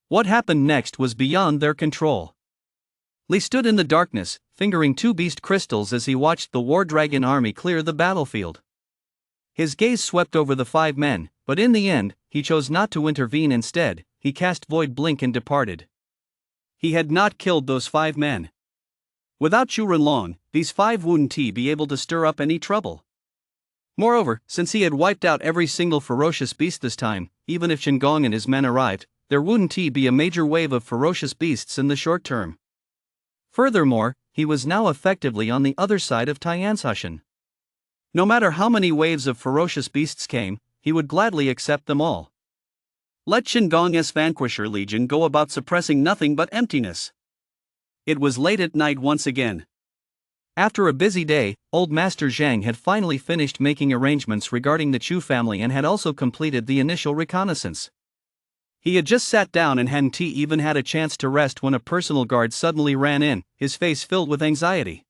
What happened next was beyond their control. Li stood in the darkness, fingering 2 beast crystals as he watched the War Dragon army clear the battlefield. His gaze swept over the 5 men, but in the end, he chose not to intervene. Instead, he cast Void Blink and departed. He had not killed those 5 men. Without Chu Renlong, these 5 wouldn't be able to stir up any trouble. Moreover, since he had wiped out every single ferocious beast this time, even if Shinggong and his men arrived, there wouldn't be a major wave of ferocious beasts in the short term. Furthermore, he was now effectively on the other side of Tianzhashan. No matter how many waves of ferocious beasts came, he would gladly accept them all. Let Shinggong's Vanquisher Legion go about suppressing nothing but emptiness. It was late at night once again. After a busy day, Old Master Zhang had finally finished making arrangements regarding the Chu family and had also completed the initial reconnaissance. He had just sat down and hadn't even had a chance to rest when a personal guard suddenly ran in, his face filled with anxiety.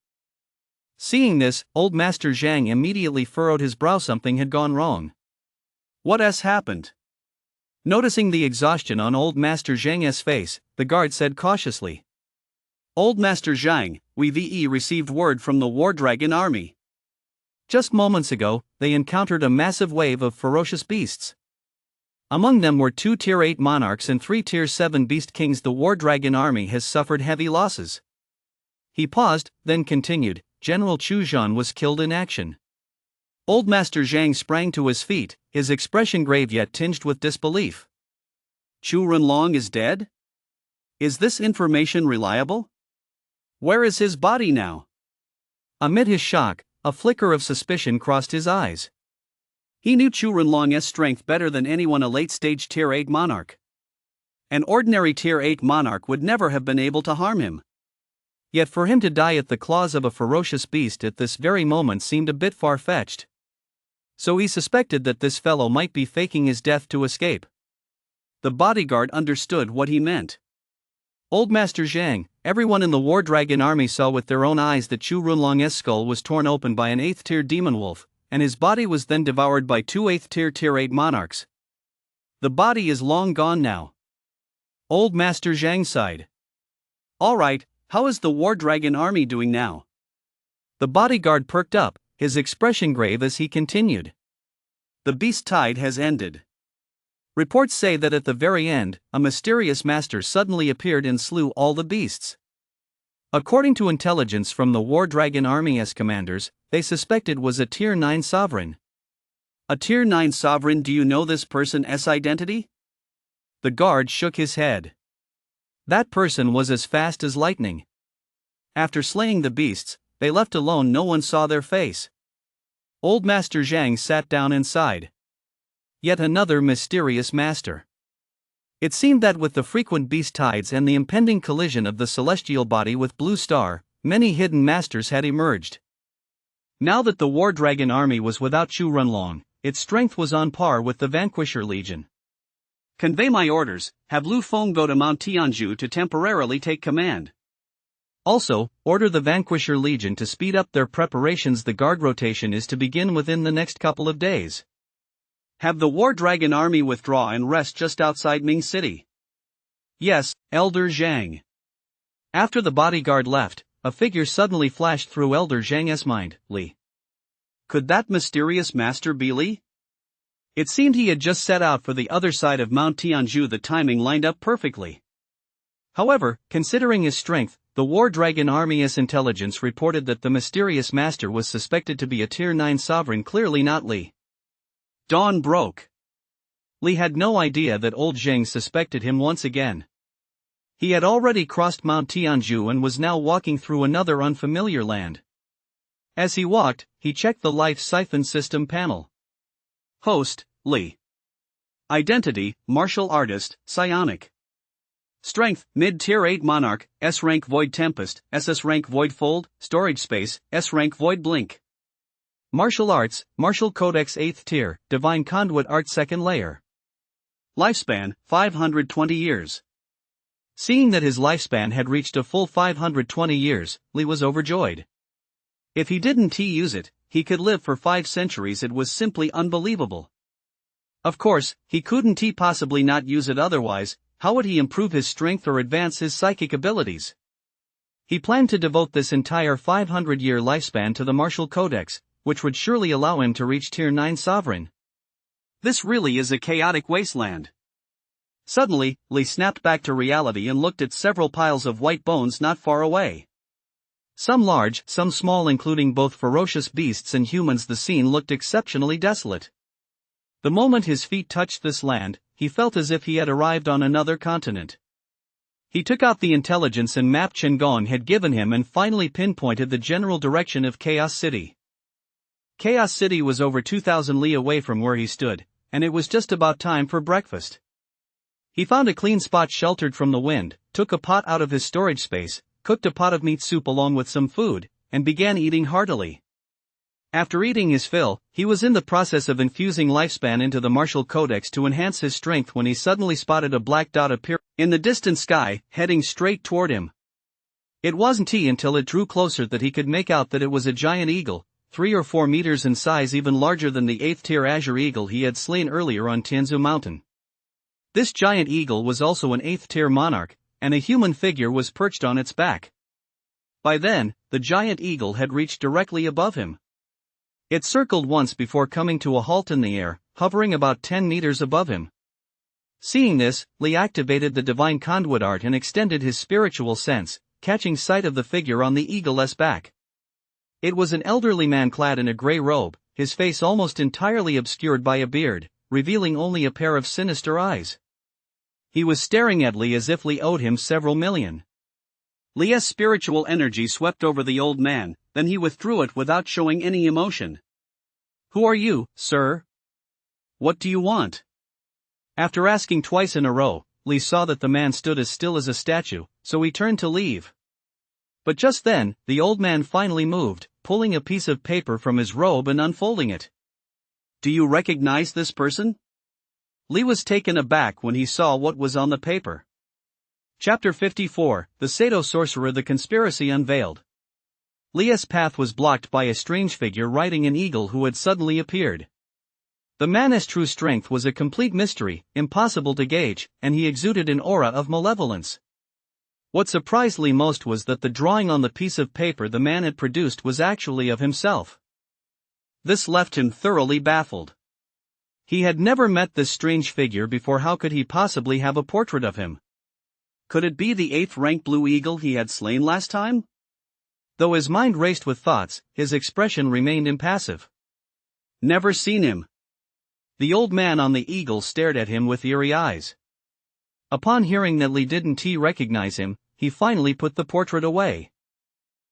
Seeing this, Old Master Zhang immediately furrowed his brow. Something had gone wrong. What has happened? Noticing the exhaustion on Old Master Zhang's face, the guard said cautiously. Old Master Zhang, we received word from the War Dragon army. Just moments ago, they encountered a massive wave of ferocious beasts. Among them were 2 Tier 8 monarchs and 3 Tier 7 beast kings. The War Dragon army has suffered heavy losses. He paused, then continued, General Chu Zhan was killed in action. Old Master Zhang sprang to his feet, his expression grave yet tinged with disbelief. Chu Renlong is dead? Is this information reliable? Where is his body now? Amid his shock, a flicker of suspicion crossed his eyes. He knew Chu Renlong's strength better than anyone, a late-stage Tier 8 monarch. An ordinary Tier 8 monarch would never have been able to harm him. Yet for him to die at the claws of a ferocious beast at this very moment seemed a bit far-fetched. So he suspected that this fellow might be faking his death to escape. The bodyguard understood what he meant. Old Master Zhang, everyone in the War Dragon army saw with their own eyes that Chu Renlong's skull was torn open by an 8th tier demon wolf, and his body was then devoured by 2 8th tier Tier 8 monarchs. The body is long gone now. Old Master Zhang sighed. Alright, how is the War Dragon army doing now? The bodyguard perked up, his expression grave as he continued. The beast tide has ended. Reports say that at the very end, a mysterious master suddenly appeared and slew all the beasts. According to intelligence from the War Dragon army's commanders, they suspected was a Tier 9 sovereign. A Tier 9 sovereign? Do you know this person's identity? The guard shook his head. That person was as fast as lightning. After slaying the beasts, they left alone. No one saw their face. Old Master Zhang sat down and sighed. Yet another mysterious master. It seemed that with the frequent beast tides and the impending collision of the celestial body with Blue Star, many hidden masters had emerged. Now that the War Dragon army was without Chu Renlong, its strength was on par with the Vanquisher Legion. Convey my orders, have Lu Feng go to Mount Tianzhu to temporarily take command. Also, order the Vanquisher Legion to speed up their preparations. The guard rotation is to begin within the next couple of days. Have the War Dragon army withdraw and rest just outside Ming City. Yes, Elder Zhang. After the bodyguard left, a figure suddenly flashed through Elder Zhang's mind, Li. Could that mysterious master be Li? It seemed he had just set out for the other side of Mount Tianzhu. The timing lined up perfectly. However, considering his strength, the War Dragon army's intelligence reported that the mysterious master was suspected to be a Tier 9 sovereign, clearly not Li. Dawn broke. Li had no idea that old Zhang suspected him once again. He had already crossed Mount Tianju and was now walking through another unfamiliar land. As he walked, he checked the life siphon system panel. Host, Li. Identity, martial artist, psionic. Strength, mid-tier 8 monarch, S-rank void tempest, SS rank void fold, storage space, S-rank void blink. Martial arts, martial codex 8th tier, divine conduit art 2nd layer. Lifespan, 520 years. Seeing that his lifespan had reached a full 520 years, Li was overjoyed. If he didn't use it, he could live for 5 centuries. It was simply unbelievable. Of course, he couldn't possibly not use it otherwise. How would he improve his strength or advance his psychic abilities? He planned to devote this entire 500-year lifespan to the martial codex, which would surely allow him to reach tier 9 sovereign. This really is a chaotic wasteland. Suddenly, Li snapped back to reality and looked at several piles of white bones not far away. Some large, some small, including both ferocious beasts and humans. The scene looked exceptionally desolate. The moment his feet touched this land, he felt as if he had arrived on another continent. He took out the intelligence and map Chen Gong had given him and finally pinpointed the general direction of Chaos City. Chaos City was over 2,000 li away from where he stood, and it was just about time for breakfast. He found a clean spot sheltered from the wind, took a pot out of his storage space, cooked a pot of meat soup along with some food, and began eating heartily. After eating his fill, he was in the process of infusing lifespan into the martial codex to enhance his strength when he suddenly spotted a black dot appear in the distant sky, heading straight toward him. It wasn't until it drew closer that he could make out that it was a giant eagle, 3 or 4 meters in size, even larger than the 8th tier azure eagle he had slain earlier on Tianzu Mountain. This giant eagle was also an 8th tier monarch, and a human figure was perched on its back. By then, the giant eagle had reached directly above him. It circled once before coming to a halt in the air, hovering about 10 meters above him. Seeing this, Li activated the divine conduit art and extended his spiritual sense, catching sight of the figure on the eagle's back. It was an elderly man clad in a gray robe, his face almost entirely obscured by a beard, revealing only a pair of sinister eyes. He was staring at Li as if Li owed him several million. Li's spiritual energy swept over the old man, then he withdrew it without showing any emotion. "Who are you, sir? What do you want?" After asking twice in a row, Li saw that the man stood as still as a statue, so he turned to leave. But just then, the old man finally moved, pulling a piece of paper from his robe and unfolding it. "Do you recognize this person?" Li was taken aback when he saw what was on the paper. Chapter 54, The Sado Sorcerer. The Conspiracy Unveiled. Li's path was blocked by a strange figure riding an eagle who had suddenly appeared. The man's true strength was a complete mystery, impossible to gauge, and he exuded an aura of malevolence. What surprised Li most was that the drawing on the piece of paper the man had produced was actually of himself. This left him thoroughly baffled. He had never met this strange figure before. How could he possibly have a portrait of him? Could it be the 8th rank blue eagle he had slain last time? Though his mind raced with thoughts, his expression remained impassive. "Never seen him." The old man on the eagle stared at him with eerie eyes. Upon hearing that Li didn't recognize him, he finally put the portrait away.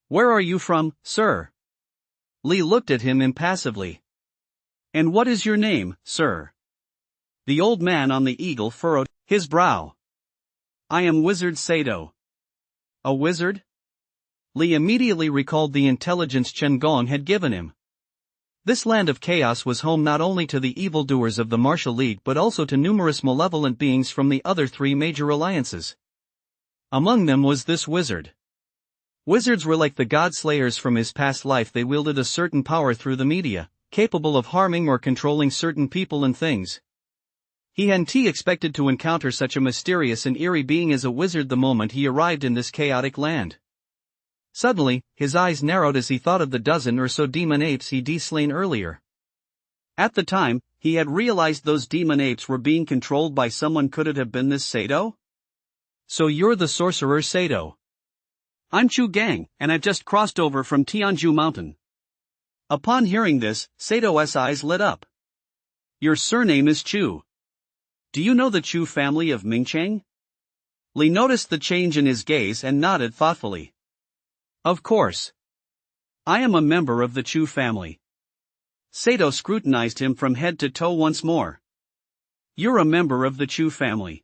"Where are you from, sir?" Li looked at him impassively. "And what is your name, sir?" The old man on the eagle furrowed his brow. "I am Wizard Sado." "A wizard?" Li immediately recalled the intelligence Chen Gong had given him. This land of chaos was home not only to the evildoers of the Martial League but also to numerous malevolent beings from the other 3 major alliances. Among them was this wizard. Wizards were like the god slayers from his past life. They wielded a certain power through the media, capable of harming or controlling certain people and things. He hadn't expected to encounter such a mysterious and eerie being as a wizard the moment he arrived in this chaotic land. Suddenly, his eyes narrowed as he thought of the dozen or so demon apes he'd slain earlier. At the time, he had realized those demon apes were being controlled by someone. Could it have been this Sado? "So you're the sorcerer Sado?" "I'm Chu Gang, and I've just crossed over from Tianju Mountain." Upon hearing this, Sado's eyes lit up. "Your surname is Chu. Do you know the Chu family of Mingcheng?" Lee noticed the change in his gaze and nodded thoughtfully. Of course. I am a member of the Chu family. Sato scrutinized him from head to toe once more. You're a member of the Chu family.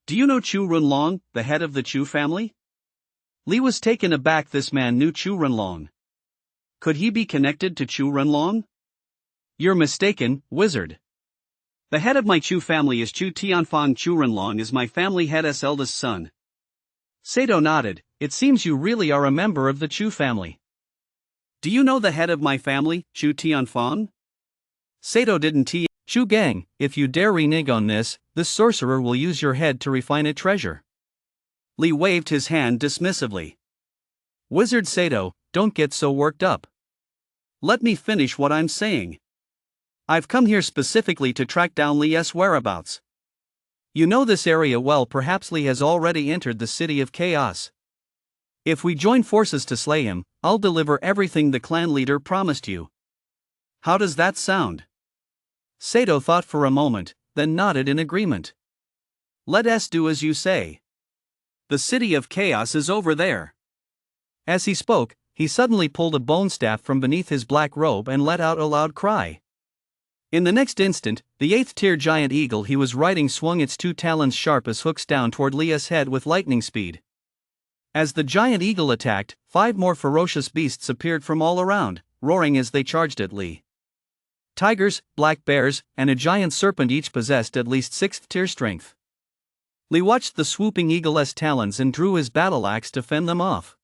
Do you know Chu Runlong, the head of the Chu family? Lee was taken aback. This man knew Chu Runlong. Could he be connected to Chu Runlong? You're mistaken, wizard. The head of my Chu family is Chu Tianfang. Chu Runlong is my family head's eldest son. Sato nodded. It seems you really are a member of the Chu family. Do you know the head of my family, Chu Tianfang? Sato didn't. Chu Gang, if you dare renege on this sorcerer will use your head to refine a treasure. Lee waved his hand dismissively. Wizard Sato, don't get so worked up. Let me finish what I'm saying. I've come here specifically to track down Lee's whereabouts. You know this area well. Perhaps Lee has already entered the City of Chaos. If we join forces to slay him, I'll deliver everything the clan leader promised you. How does that sound? Sato thought for a moment, then nodded in agreement. Let us do as you say. The City of Chaos is over there. As he spoke, he suddenly pulled a bone staff from beneath his black robe and let out a loud cry. In the next instant, the 8th-tier giant eagle he was riding swung its 2 talons sharp as hooks down toward Leah's head with lightning speed. As the giant eagle attacked, 5 more ferocious beasts appeared from all around, roaring as they charged at Lee. Tigers, black bears, and a giant serpent each possessed at least 6th-tier strength. Lee watched the swooping eagle's talons and drew his battle axe to fend them off.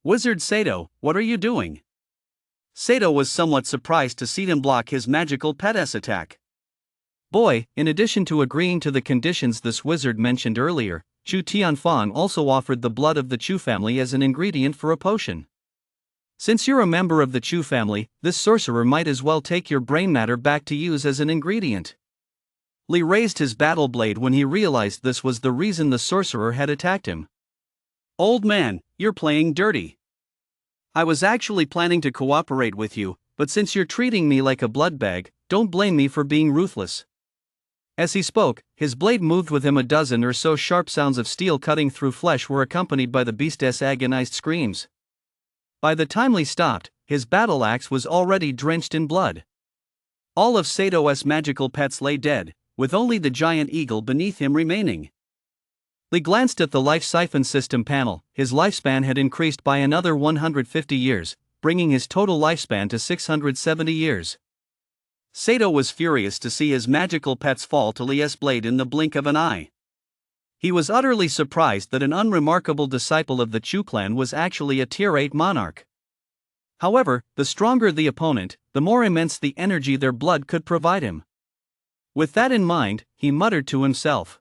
Wizard Sato, what are you doing? Sato was somewhat surprised to see him block his magical pet's attack. Boy, in addition to agreeing to the conditions this wizard mentioned earlier, Chu Tianfang also offered the blood of the Chu family as an ingredient for a potion. Since you're a member of the Chu family, this sorcerer might as well take your brain matter back to use as an ingredient. Lee raised his battle blade when he realized this was the reason the sorcerer had attacked him. Old man, you're playing dirty. I was actually planning to cooperate with you, but since you're treating me like a blood bag, don't blame me for being ruthless. As he spoke, his blade moved with him. A dozen or so sharp sounds of steel cutting through flesh were accompanied by the beast's agonized screams. By the time Lee stopped, his battle axe was already drenched in blood. All of Sato's magical pets lay dead, with only the giant eagle beneath him remaining. Lee glanced at the life siphon system panel. His lifespan had increased by another 150 years, bringing his total lifespan to 670 years. Sato was furious to see his magical pets fall to Lee's blade in the blink of an eye. He was utterly surprised that an unremarkable disciple of the Chu clan was actually a tier 8 monarch. However, the stronger the opponent, the more immense the energy their blood could provide him. With that in mind, he muttered to himself.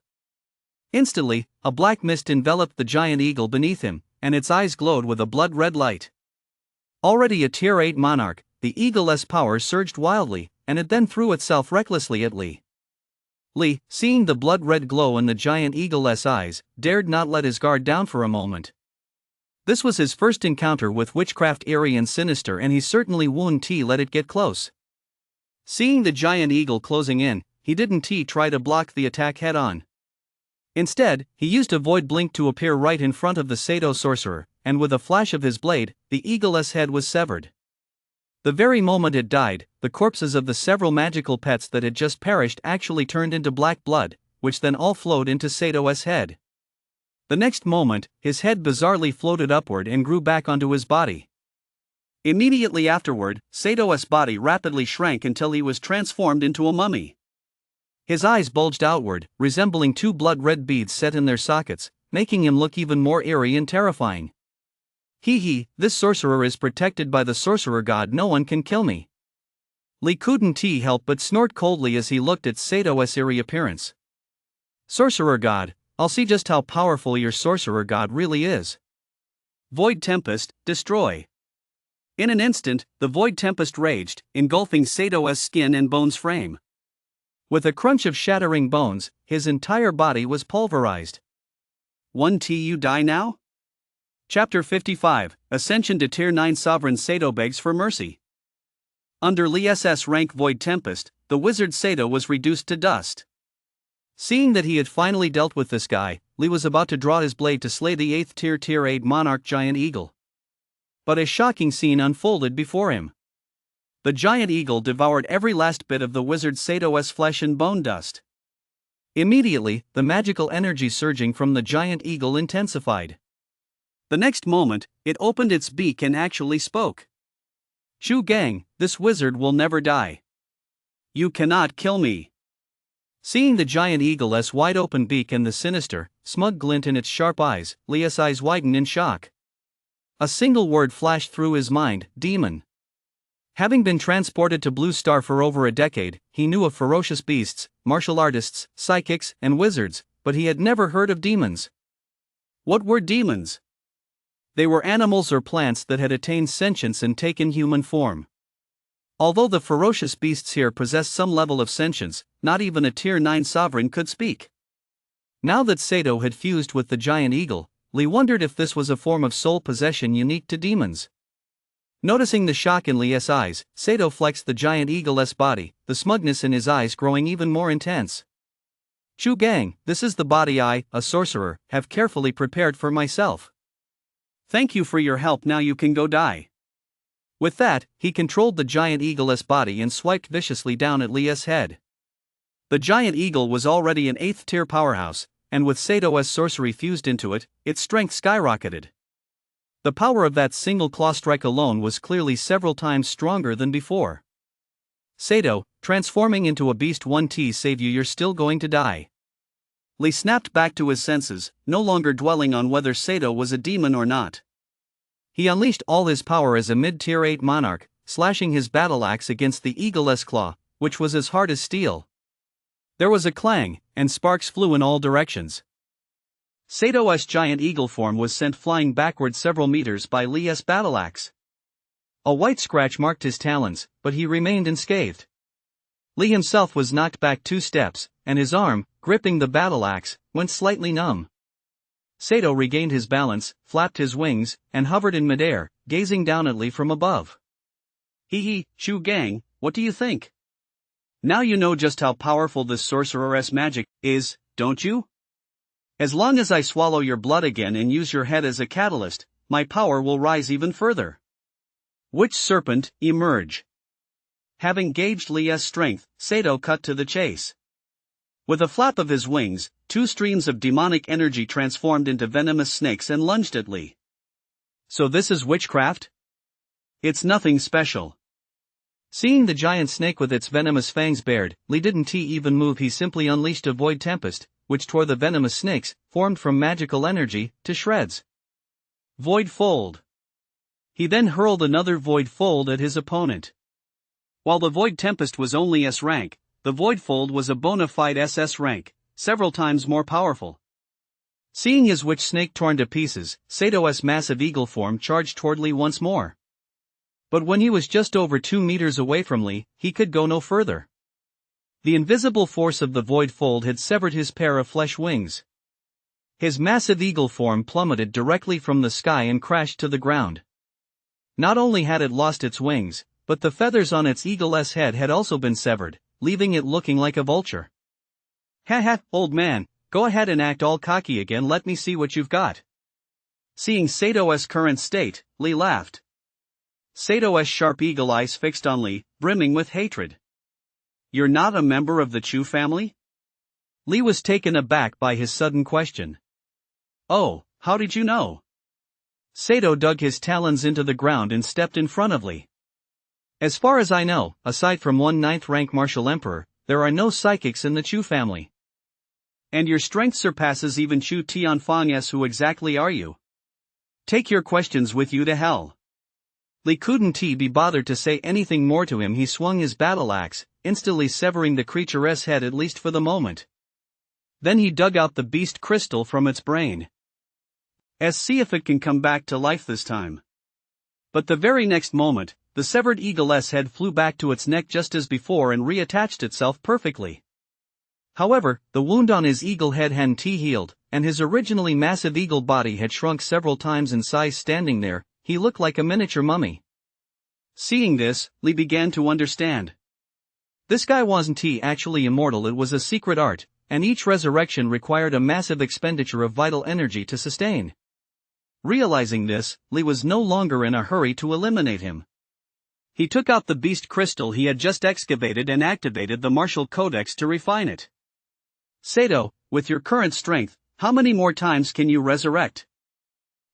Instantly, a black mist enveloped the giant eagle beneath him, and its eyes glowed with a blood-red light. Already a tier 8 monarch, the eagle's power surged wildly, and it then threw itself recklessly at Lee. Lee, seeing the blood-red glow in the giant eagle's eyes, dared not let his guard down for a moment. This was his first encounter with witchcraft eerie and sinister, and he certainly wouldn't let it get close. Seeing the giant eagle closing in, he didn't try to block the attack head-on. Instead, he used a void blink to appear right in front of the Sato sorcerer, and with a flash of his blade, the eagle's head was severed. The very moment it died, the corpses of the several magical pets that had just perished actually turned into black blood, which then all flowed into Sato's head. The next moment, his head bizarrely floated upward and grew back onto his body. Immediately afterward, Sato's body rapidly shrank until he was transformed into a mummy. His eyes bulged outward, resembling 2 blood-red beads set in their sockets, making him look even more eerie and terrifying. This sorcerer is protected by the sorcerer god. No one can kill me. Lee couldn't help but snort coldly as he looked at Sato's eerie appearance. Sorcerer god, I'll see just how powerful your sorcerer god really is. Void Tempest, destroy. In an instant, the Void Tempest raged, engulfing Sato's skin and bones frame. With a crunch of shattering bones, his entire body was pulverized. You die now? Chapter 55, Ascension to Tier 9. Sovereign Sato begs for mercy. Under Lee's rank Void Tempest, the wizard Sato was reduced to dust. Seeing that he had finally dealt with this guy, Li was about to draw his blade to slay the 8th tier 8 monarch giant eagle. But a shocking scene unfolded before him. The giant eagle devoured every last bit of the wizard Sato's flesh and bone dust. Immediately, the magical energy surging from the giant eagle intensified. The next moment, it opened its beak and actually spoke. "Shu Gang, this wizard will never die. You cannot kill me." Seeing the giant eagle's wide-open beak and the sinister, smug glint in its sharp eyes, Li's eyes widened in shock. A single word flashed through his mind: demon. Having been transported to Blue Star for over a decade, he knew of ferocious beasts, martial artists, psychics, and wizards, but he had never heard of demons. What were demons? They were animals or plants that had attained sentience and taken human form. Although the ferocious beasts here possessed some level of sentience, not even a Tier 9 sovereign could speak. Now that Sato had fused with the giant eagle, Li wondered if this was a form of soul possession unique to demons. Noticing the shock in Li's eyes, Sato flexed the giant eagle's body, the smugness in his eyes growing even more intense. "Shu Gang, this is the body I, a sorcerer, have carefully prepared for myself. Thank you for your help, now you can go die." With that, he controlled the giant eagle's body and swiped viciously down at Li's head. The giant eagle was already an 8th tier powerhouse, and with Sato's sorcery fused into it, its strength skyrocketed. The power of that single claw strike alone was clearly several times stronger than before. "Sato, transforming into a beast won't save you, you're still going to die." Li snapped back to his senses, no longer dwelling on whether Sato was a demon or not. He unleashed all his power as a mid-tier 8 monarch, slashing his battle axe against the eagle's claw, which was as hard as steel. There was a clang, and sparks flew in all directions. Sato's giant eagle form was sent flying backward several meters by Li's battle axe. A white scratch marked his talons, but he remained unscathed. Li himself was knocked back 2 steps, and his arm, gripping the battle axe, went slightly numb. Sato regained his balance, flapped his wings, and hovered in midair, gazing down at Li from above. "Hee, Shu Gang, what do you think? Now you know just how powerful this sorcerer's magic is, don't you? As long as I swallow your blood again and use your head as a catalyst, my power will rise even further." Which serpent emerge? Having gauged Li's strength, Sato cut to the chase. With a flap of his wings, 2 streams of demonic energy transformed into venomous snakes and lunged at Li. "So this is witchcraft? It's nothing special." Seeing the giant snake with its venomous fangs bared, Li didn't even move. He simply unleashed a void tempest, which tore the venomous snakes, formed from magical energy, to shreds. Void fold. He then hurled another void fold at his opponent. While the void tempest was only S rank, the void fold was a bona fide SS rank, several times more powerful. Seeing his witch snake torn to pieces, Sato's massive eagle form charged toward Li once more. But when he was just over 2 meters away from Li, he could go no further. The invisible force of the void fold had severed his pair of flesh wings. His massive eagle form plummeted directly from the sky and crashed to the ground. Not only had it lost its wings, but the feathers on its eagle's head had also been severed, leaving it looking like a vulture. "Ha, old man, go ahead and act all cocky again, let me see what you've got." Seeing Sato's current state, Li laughed. Sato's sharp eagle eyes fixed on Li, brimming with hatred. "You're not a member of the Chu family?" Li was taken aback by his sudden question. "Oh, how did you know?" Sato dug his talons into the ground and stepped in front of Li. "As far as I know, aside from one 9th rank martial emperor, there are no psychics in the Chu family." "And your strength surpasses even Chu Tianfang's. Who exactly are you? Take your questions with you to hell." Li couldn't be bothered to say anything more to him. He swung his battle axe, instantly severing the creature's head at least for the moment. Then he dug out the beast crystal from its brain. See if it can come back to life this time. But the very next moment, the severed eagle's head flew back to its neck just as before and reattached itself perfectly. However, the wound on his eagle head hadn't healed, and his originally massive eagle body had shrunk several times in size. Standing there, he looked like a miniature mummy. Seeing this, Li began to understand. This guy wasn't actually immortal. It was a secret art, and each resurrection required a massive expenditure of vital energy to sustain. Realizing this, Lee was no longer in a hurry to eliminate him. He took out the beast crystal he had just excavated and activated the martial codex to refine it. Sato, with your current strength, how many more times can you resurrect?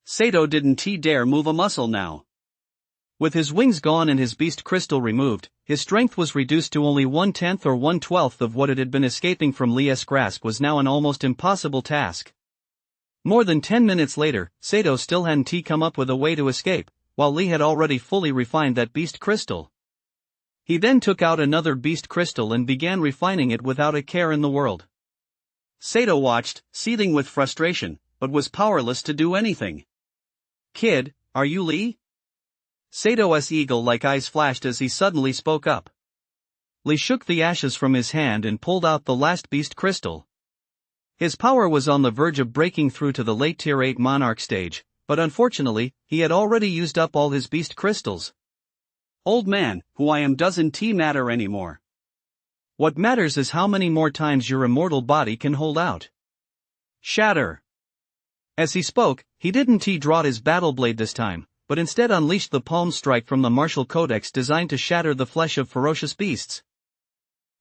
Sato didn't dare move a muscle now. With his wings gone and his beast crystal removed, his strength was reduced to only 1/10 or 1/12 of what it had been. Escaping from Lee's grasp was now an almost impossible task. More than 10 minutes later, Sato still hadn't come up with a way to escape, while Lee had already fully refined that beast crystal. He then took out another beast crystal and began refining it without a care in the world. Sato watched, seething with frustration, but was powerless to do anything. Kid, are you Lee? Sato's eagle-like eyes flashed as he suddenly spoke up. Lee shook the ashes from his hand and pulled out the last beast crystal. His power was on the verge of breaking through to the late Tier 8 Monarch stage, but unfortunately, he had already used up all his beast crystals. Old man, who I am doesn't matter anymore. What matters is how many more times your immortal body can hold out. Shatter. As he spoke, he didn't draw his battle blade this time, but instead unleashed the palm strike from the martial codex designed to shatter the flesh of ferocious beasts.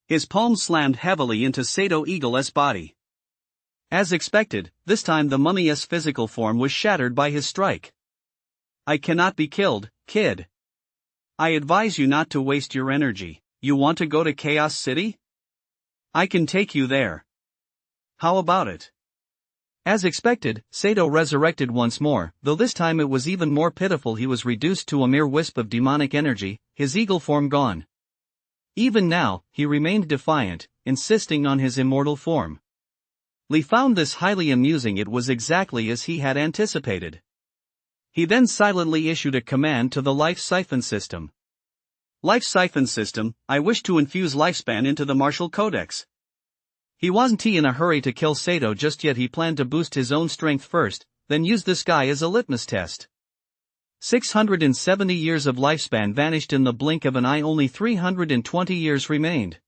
His palm slammed heavily into Sato Eagle's body. As expected, this time the mummy's physical form was shattered by his strike. I cannot be killed, kid. I advise you not to waste your energy. You want to go to Chaos City? I can take you there. How about it? As expected, Sato resurrected once more, though this time it was even more pitiful. He was reduced to a mere wisp of demonic energy, his eagle form gone. Even now, he remained defiant, insisting on his immortal form. Lee found this highly amusing. It was exactly as he had anticipated. He then silently issued a command to the Life Siphon System. Life Siphon System, I wish to infuse lifespan into the martial codex. He wasn't in a hurry to kill Sato just yet. He planned to boost his own strength first, then use this guy as a litmus test. 670 years of lifespan vanished in the blink of an eye. Only 320 years remained.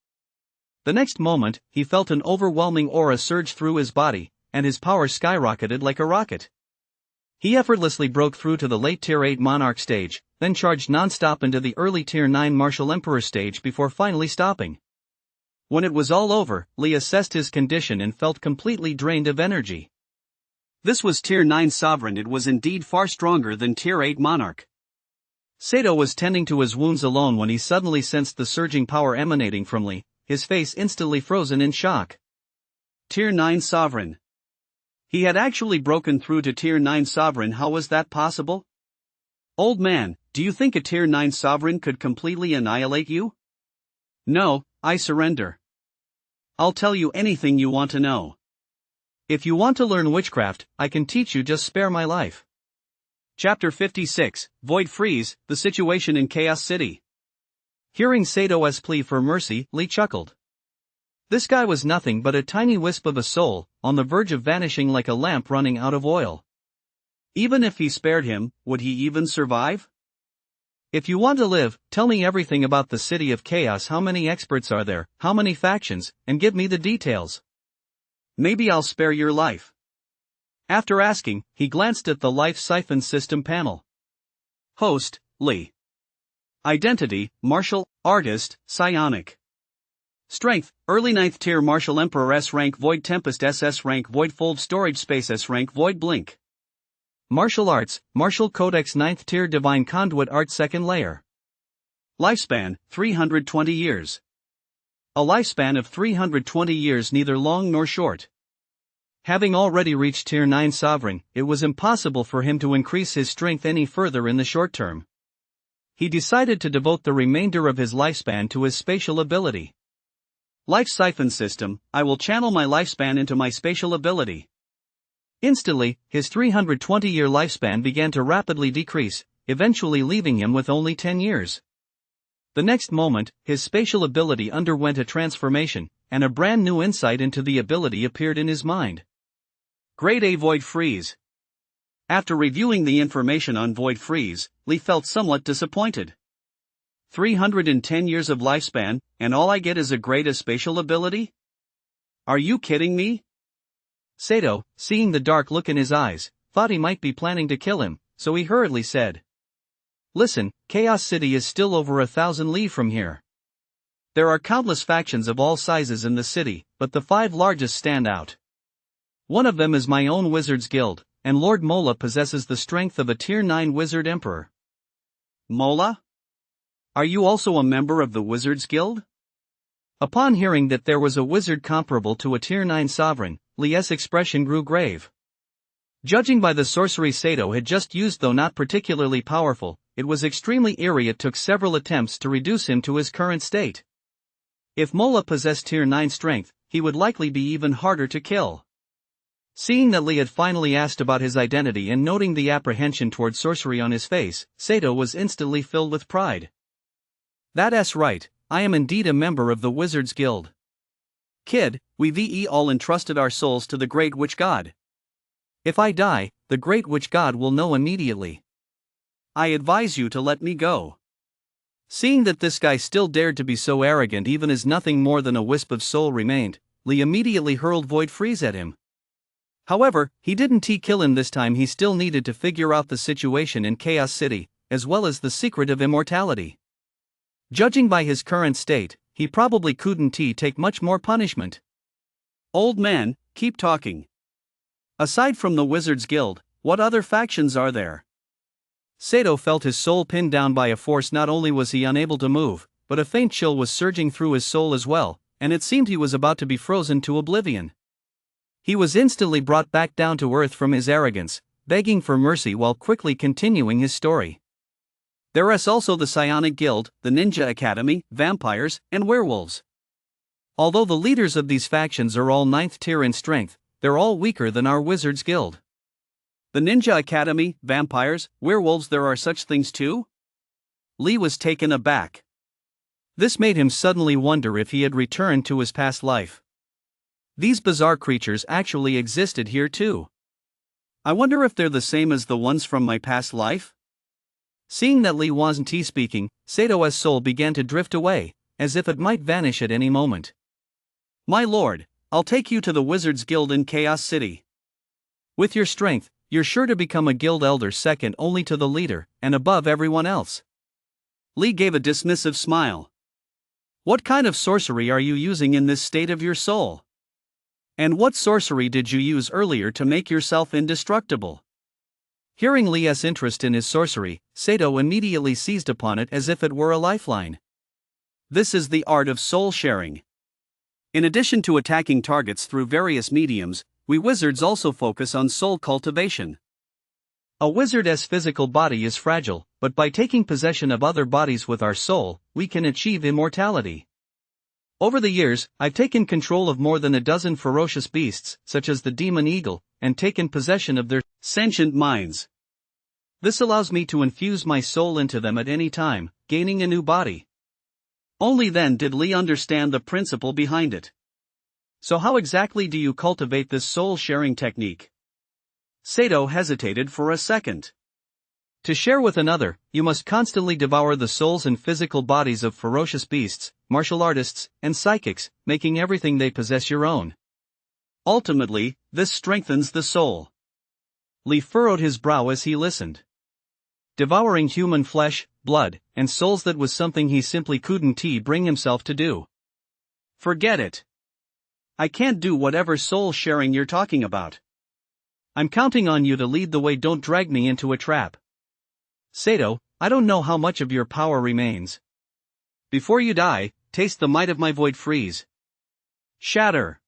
The next moment, he felt an overwhelming aura surge through his body, and his power skyrocketed like a rocket. He effortlessly broke through to the late Tier 8 Monarch stage, then charged non-stop into the early Tier 9 Martial Emperor stage before finally stopping. When it was all over, Lee assessed his condition and felt completely drained of energy. This was Tier 9 Sovereign. It was indeed far stronger than Tier 8 Monarch. Sato was tending to his wounds alone when he suddenly sensed the surging power emanating from Lee, his face instantly frozen in shock. Tier 9 Sovereign. He had actually broken through to Tier 9 Sovereign. How was that possible? Old man, do you think a Tier 9 Sovereign could completely annihilate you? No, I surrender. I'll tell you anything you want to know. If you want to learn witchcraft, I can teach you. Just spare my life. Chapter 56, Void Freeze, The Situation in Chaos City. Hearing Sato's plea for mercy, Lee chuckled. This guy was nothing but a tiny wisp of a soul, on the verge of vanishing like a lamp running out of oil. Even if he spared him, would he even survive? If you want to live, tell me everything about the City of Chaos. How many experts are there, how many factions, and give me the details. Maybe I'll spare your life. After asking, he glanced at the Life Siphon System panel. Host, Lee. Identity, Martial, Artist, Psionic. Strength, Early 9th Tier Martial Emperor S Rank Void Tempest SS Rank Void Fold Storage Space S Rank Void Blink. Martial Arts, Martial Codex 9th Tier Divine Conduit Art 2nd Layer. Lifespan, 320 years. A lifespan of 320 years, neither long nor short. Having already reached Tier 9 Sovereign, it was impossible for him to increase his strength any further in the short term. He decided to devote the remainder of his lifespan to his spatial ability. Life Siphon System, I will channel my lifespan into my spatial ability. Instantly, his 320-year lifespan began to rapidly decrease, eventually leaving him with only 10 years. The next moment, his spatial ability underwent a transformation, and a brand new insight into the ability appeared in his mind. Grade A Void Freeze. After reviewing the information on Void Freeze, Lee felt somewhat disappointed. 310 years of lifespan, and all I get is a grade A spatial ability? Are you kidding me? Sato, seeing the dark look in his eyes, thought he might be planning to kill him, so he hurriedly said. Listen, Chaos City is still over 1,000 li from here. There are countless factions of all sizes in the city, but the 5 largest stand out. One of them is my own Wizards Guild, and Lord Mola possesses the strength of a Tier 9 Wizard Emperor. Mola? Are you also a member of the Wizards Guild? Upon hearing that there was a wizard comparable to a Tier 9 sovereign, Li's expression grew grave. Judging by the sorcery Sato had just used, though not particularly powerful, it was extremely eerie. It took several attempts to reduce him to his current state. If Mola possessed Tier 9 strength, he would likely be even harder to kill. Seeing that Li had finally asked about his identity and noting the apprehension toward sorcery on his face, Sato was instantly filled with pride. That's right, I am indeed a member of the Wizards Guild. Kid, we've all entrusted our souls to the Great Witch God. If I die, the Great Witch God will know immediately. I advise you to let me go. Seeing that this guy still dared to be so arrogant even as nothing more than a wisp of soul remained, Li immediately hurled Void Freeze at him. However, he didn't kill him this time. He still needed to figure out the situation in Chaos City, as well as the secret of immortality. Judging by his current state, he probably couldn't take much more punishment. Old man, keep talking. Aside from the Wizards Guild, what other factions are there? Sato felt his soul pinned down by a force. Not only was he unable to move, but a faint chill was surging through his soul as well, and it seemed he was about to be frozen to oblivion. He was instantly brought back down to earth from his arrogance, begging for mercy while quickly continuing his story. There is also the Psionic Guild, the Ninja Academy, vampires, and werewolves. Although the leaders of these factions are all 9th tier in strength, they're all weaker than our Wizards Guild. The Ninja Academy, vampires, werewolves, there are such things too? Li was taken aback. This made him suddenly wonder if he had returned to his past life. These bizarre creatures actually existed here too. I wonder if they're the same as the ones from my past life? Seeing that Li wasn't speaking, Sato's soul began to drift away, as if it might vanish at any moment. My lord, I'll take you to the Wizards Guild in Chaos City. With your strength, you're sure to become a guild elder second only to the leader, and above everyone else. Li gave a dismissive smile. What kind of sorcery are you using in this state of your soul? And what sorcery did you use earlier to make yourself indestructible? Hearing Li's interest in his sorcery, Sato immediately seized upon it as if it were a lifeline. This is the art of soul sharing. In addition to attacking targets through various mediums, we wizards also focus on soul cultivation. A wizard's physical body is fragile, but by taking possession of other bodies with our soul, we can achieve immortality. Over the years, I've taken control of more than a dozen ferocious beasts, such as the demon eagle, and taken possession of their sentient minds. This allows me to infuse my soul into them at any time, gaining a new body. Only then did Li understand the principle behind it. So how exactly do you cultivate this soul-sharing technique? Sato hesitated for a second. To share with another, you must constantly devour the souls and physical bodies of ferocious beasts, martial artists, and psychics, making everything they possess your own. Ultimately, this strengthens the soul. Li furrowed his brow as he listened. Devouring human flesh, blood, and souls, that was something he simply couldn't bring himself to do. Forget it. I can't do whatever soul sharing you're talking about. I'm counting on you to lead the way. Don't drag me into a trap. Sato, I don't know how much of your power remains. Before you die, taste the might of my Void Freeze. Shatter.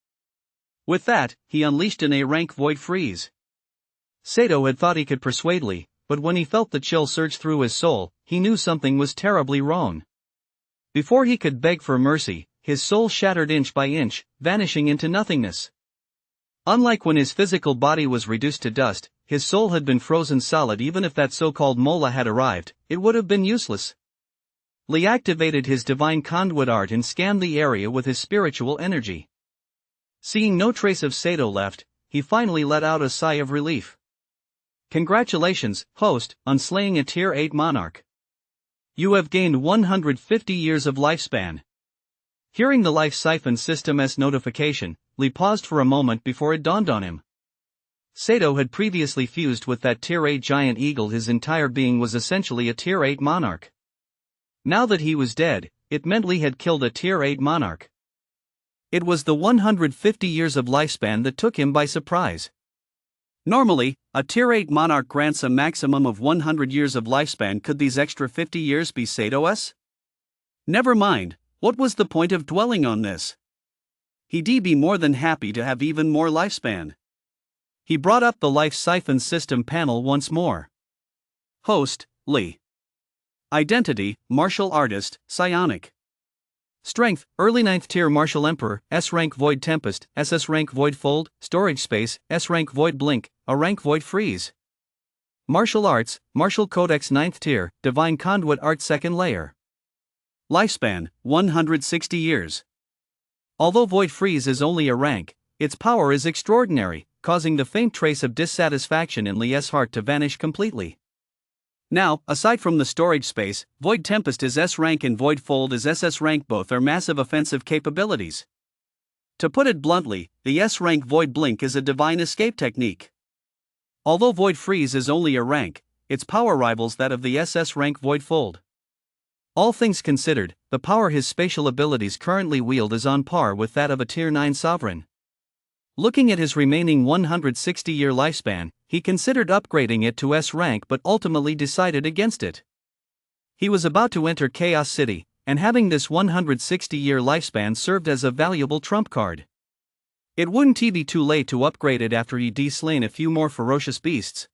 With that, he unleashed an A-rank Void Freeze. Sato had thought he could persuade Li, but when he felt the chill surge through his soul, he knew something was terribly wrong. Before he could beg for mercy, his soul shattered inch by inch, vanishing into nothingness. Unlike when his physical body was reduced to dust, his soul had been frozen solid. Even if that so-called Mola had arrived, it would have been useless. Li activated his divine conduit art and scanned the area with his spiritual energy. Seeing no trace of Sato left, he finally let out a sigh of relief. Congratulations, host, on slaying a Tier 8 monarch. You have gained 150 years of lifespan. Hearing the life siphon system's notification, Li paused for a moment before it dawned on him. Sato had previously fused with that Tier 8 giant eagle. His entire being was essentially a Tier 8 monarch. Now that he was dead, it meant Li had killed a Tier 8 monarch. It was the 150 years of lifespan that took him by surprise. Normally, a Tier 8 monarch grants a maximum of 100 years of lifespan. Could these extra 50 years be Sato's? Never mind, what was the point of dwelling on this? He'd be more than happy to have even more lifespan. He brought up the life siphon system panel once more. Host, Li. Identity, martial artist, psionic. Strength, early 9th tier martial emperor, S rank void tempest, SS rank void fold, storage space, S rank void blink, A rank void freeze. Martial arts, martial codex 9th tier, divine conduit art 2nd layer. Lifespan, 160 years. Although void freeze is only a rank, its power is extraordinary, causing the faint trace of dissatisfaction in Li's heart to vanish completely. Now, aside from the storage space, Void Tempest is S rank and Void Fold is SS rank. Both are massive offensive capabilities. To put it bluntly, the S rank Void Blink is a divine escape technique. Although Void Freeze is only a rank, its power rivals that of the SS rank Void Fold. All things considered, the power his spatial abilities currently wield is on par with that of a Tier 9 sovereign. Looking at his remaining 160-year lifespan, he considered upgrading it to S rank but ultimately decided against it. He was about to enter Chaos City, and having this 160-year lifespan served as a valuable trump card. It wouldn't be too late to upgrade it after he'd slain a few more ferocious beasts.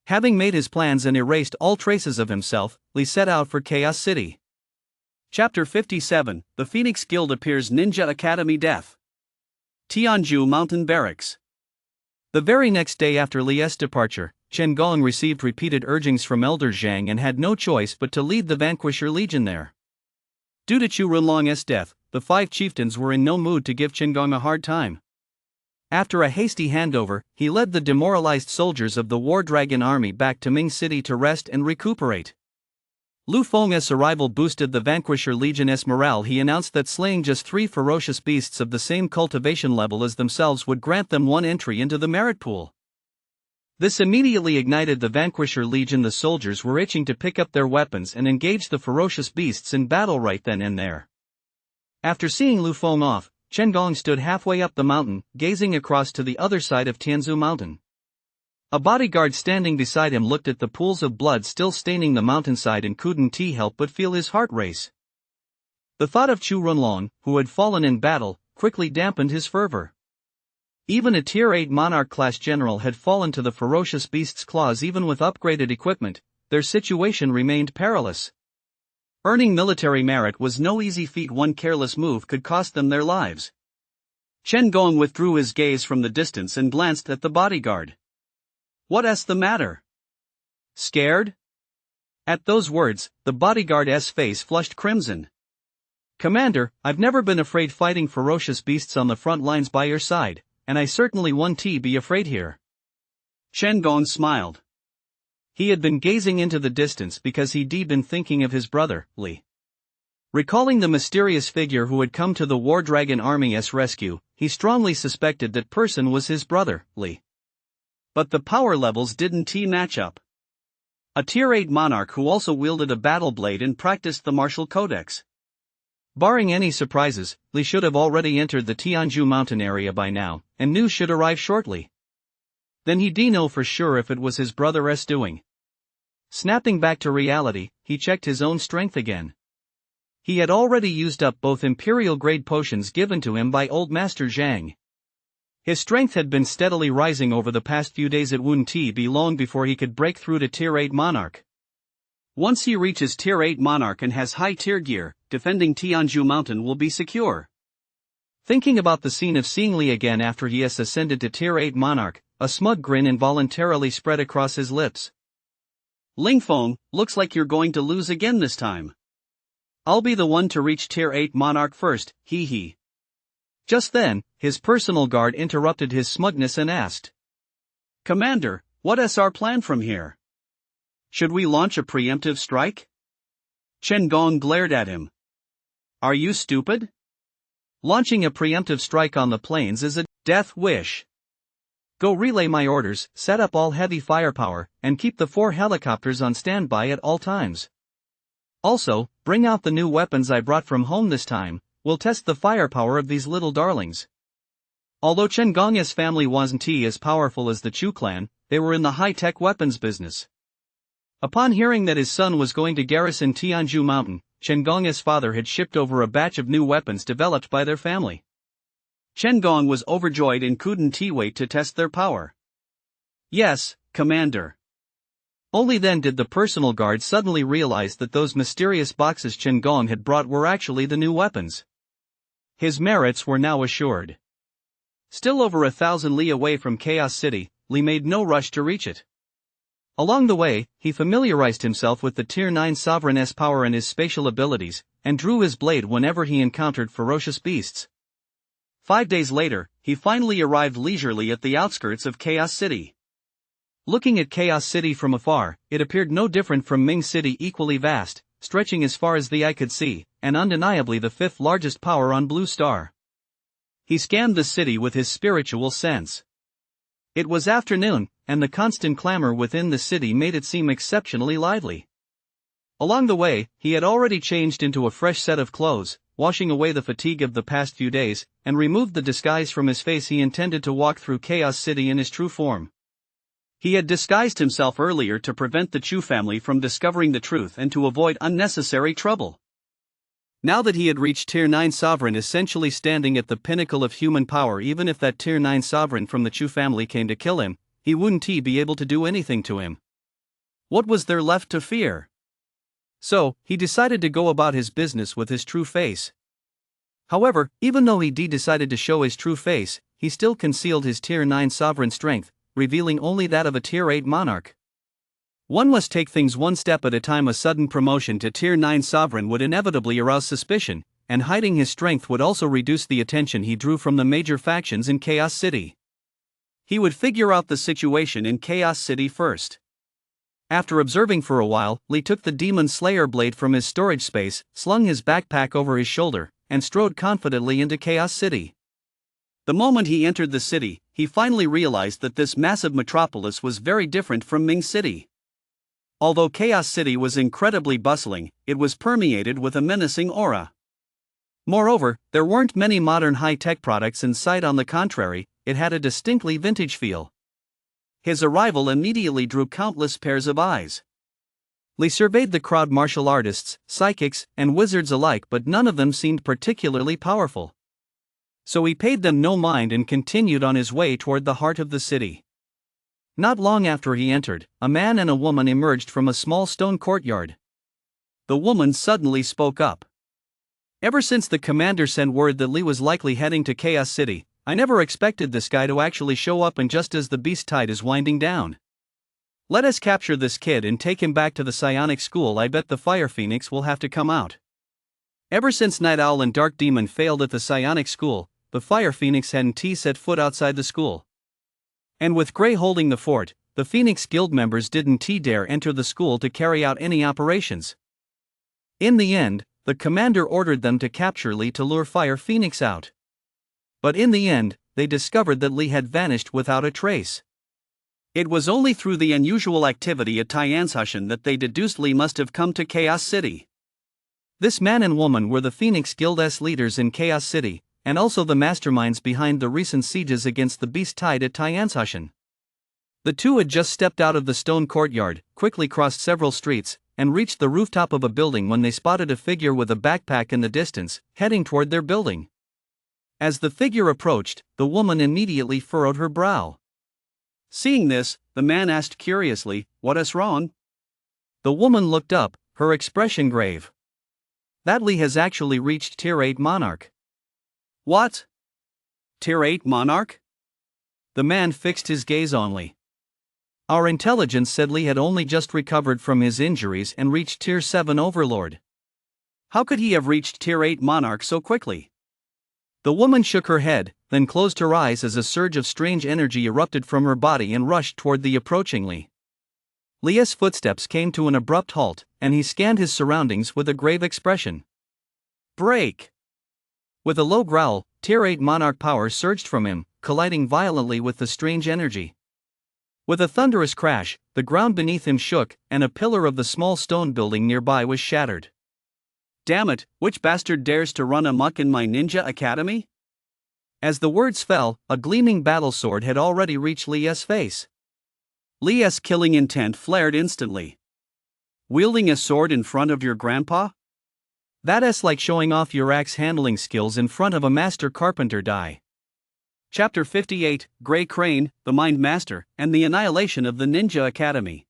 Having made his plans and erased all traces of himself, Li set out for Chaos City. Chapter 57, The Phoenix Guild appears. Ninja Academy death. Tianju Mountain Barracks. The very next day after Li's departure, Chen Gong received repeated urgings from Elder Zhang and had no choice but to lead the Vanquisher Legion there. Due to Chu Runlong's death, the 5 chieftains were in no mood to give Chen Gong a hard time. After a hasty handover, he led the demoralized soldiers of the War Dragon army back to Ming City to rest and recuperate. Lu Feng's arrival boosted the Vanquisher Legion's morale. He announced that slaying just 3 ferocious beasts of the same cultivation level as themselves would grant them 1 entry into the merit pool. This immediately ignited the Vanquisher Legion. The soldiers were itching to pick up their weapons and engage the ferocious beasts in battle right then and there. After seeing Lu Feng off, Chen Gong stood halfway up the mountain, gazing across to the other side of Tianzu Mountain. A bodyguard standing beside him looked at the pools of blood still staining the mountainside and couldn't help but feel his heart race. The thought of Chu Runlong, who had fallen in battle, quickly dampened his fervor. Even a Tier 8 monarch-class general had fallen to the ferocious beast's claws. Even with upgraded equipment, their situation remained perilous. Earning military merit was no easy feat. One careless move could cost them their lives. Chen Gong withdrew his gaze from the distance and glanced at the bodyguard. "What's the matter? Scared?" At those words, the bodyguard's face flushed crimson. "Commander, I've never been afraid fighting ferocious beasts on the front lines by your side, and I certainly won't be afraid here." Chen Gong smiled. He had been gazing into the distance because he'd been thinking of his brother, Li. Recalling the mysterious figure who had come to the War Dragon Army's rescue, he strongly suspected that person was his brother, Li. But the power levels didn't match up. A Tier 8 monarch who also wielded a battle blade and practiced the martial codex. Barring any surprises, Li should have already entered the Tianju mountain area by now, and news should arrive shortly. Then he'd know for sure if it was his brother's doing. Snapping back to reality, he checked his own strength again. He had already used up both Imperial-grade potions given to him by Old Master Zhang. His strength had been steadily rising over the past few days. It wouldn't be long before he could break through to Tier 8 Monarch. Once he reaches Tier 8 Monarch and has high-tier gear, defending Tianju Mountain will be secure. Thinking about the scene of seeing Li again after he has ascended to Tier 8 Monarch, a smug grin involuntarily spread across his lips. "Lingfeng, looks like you're going to lose again this time. I'll be the one to reach Tier 8 Monarch first, hee hee." Just then, his personal guard interrupted his smugness and asked, "Commander, what's our plan from here? Should we launch a preemptive strike?" Chen Gong glared at him. "Are you stupid? Launching a preemptive strike on the plains is a death wish. Go relay my orders, set up all heavy firepower, and keep the 4 helicopters on standby at all times. Also, bring out the new weapons I brought from home this time. We'll test the firepower of these little darlings. Although Chen Gong's family wasn't as powerful as the Chu clan, they were in the high-tech weapons business. Upon hearing that his son was going to garrison Tianzhu Mountain, Chen Gong's father had shipped over a batch of new weapons developed by their family. Chen Gong was overjoyed and couldn't wait to test their power. Yes, Commander. Only then did the personal guard suddenly realize that those mysterious boxes Chen Gong had brought were actually the new weapons. His merits were now assured. Still over 1,000 li away from Chaos City, Li made no rush to reach it. Along the way, he familiarized himself with the Tier 9 Sovereign's power and his spatial abilities, and drew his blade whenever he encountered ferocious beasts. 5 days later, he finally arrived leisurely at the outskirts of Chaos City. Looking at Chaos City from afar, it appeared no different from Ming City, equally vast, stretching as far as the eye could see, and undeniably the 5th largest power on Blue Star. He scanned the city with his spiritual sense. It was afternoon, and the constant clamor within the city made it seem exceptionally lively. Along the way, he had already changed into a fresh set of clothes, washing away the fatigue of the past few days, and removed the disguise from his face. He intended to walk through Chaos City in his true form. He had disguised himself earlier to prevent the Chu family from discovering the truth and to avoid unnecessary trouble. Now that he had reached Tier 9 Sovereign, essentially standing at the pinnacle of human power, even if that Tier 9 Sovereign from the Chu family came to kill him, he wouldn't be able to do anything to him. What was there left to fear? So, he decided to go about his business with his true face. However, even though he decided to show his true face, he still concealed his Tier 9 Sovereign strength, revealing only that of a Tier 8 monarch. One must take things one step at a time. A sudden promotion to Tier 9 Sovereign would inevitably arouse suspicion, and hiding his strength would also reduce the attention he drew from the major factions in Chaos City. He would figure out the situation in Chaos City first. After observing for a while, Li took the Demon Slayer blade from his storage space, slung his backpack over his shoulder, and strode confidently into Chaos City. The moment he entered the city, he finally realized that this massive metropolis was very different from Ming City. Although Chaos City was incredibly bustling, it was permeated with a menacing aura. Moreover, there weren't many modern high-tech products in sight. On the contrary, it had a distinctly vintage feel. His arrival immediately drew countless pairs of eyes. Li surveyed the crowd, martial artists, psychics, and wizards alike, but none of them seemed particularly powerful. So he paid them no mind and continued on his way toward the heart of the city. Not long after he entered, a man and a woman emerged from a small stone courtyard. The woman suddenly spoke up. Ever since the commander sent word that Li was likely heading to Chaos City, I never expected this guy to actually show up, and just as the beast tide is winding down. Let us capture this kid and take him back to the psionic school. I bet the Fire Phoenix will have to come out. Ever since Night Owl and Dark Demon failed at the psionic school, the Fire Phoenix hadn't set foot outside the school. And with Grey holding the fort, the Phoenix Guild members didn't dare enter the school to carry out any operations. In the end, the commander ordered them to capture Li to lure Fire Phoenix out. But in the end, they discovered that Li had vanished without a trace. It was only through the unusual activity at Tianzhushan that they deduced Li must have come to Chaos City. This man and woman were the Phoenix Guild's leaders in Chaos City, and also the masterminds behind the recent sieges against the beast tide at Tianzhushan. The two had just stepped out of the stone courtyard, quickly crossed several streets, and reached the rooftop of a building when they spotted a figure with a backpack in the distance, heading toward their building. As the figure approached, the woman immediately furrowed her brow. Seeing this, the man asked curiously, "What is wrong?" The woman looked up, her expression grave. That Li has actually reached Tier 8 Monarch. What? Tier 8 Monarch? The man fixed his gaze on Li. Our intelligence said Li had only just recovered from his injuries and reached Tier 7 Overlord. How could he have reached Tier 8 Monarch so quickly? The woman shook her head, then closed her eyes as a surge of strange energy erupted from her body and rushed toward the approaching Li. Li's footsteps came to an abrupt halt, and he scanned his surroundings with a grave expression. Break! With a low growl, Tier 8 Monarch power surged from him, colliding violently with the strange energy. With a thunderous crash, the ground beneath him shook, and a pillar of the small stone building nearby was shattered. Damn it, which bastard dares to run amok in my ninja academy? As the words fell, a gleaming battle sword had already reached Li's face. Li's killing intent flared instantly. Wielding a sword in front of your grandpa? That's like showing off your axe handling skills in front of a master carpenter die. Chapter 58, Grey Crane, the Mind Master, and the Annihilation of the Ninja Academy.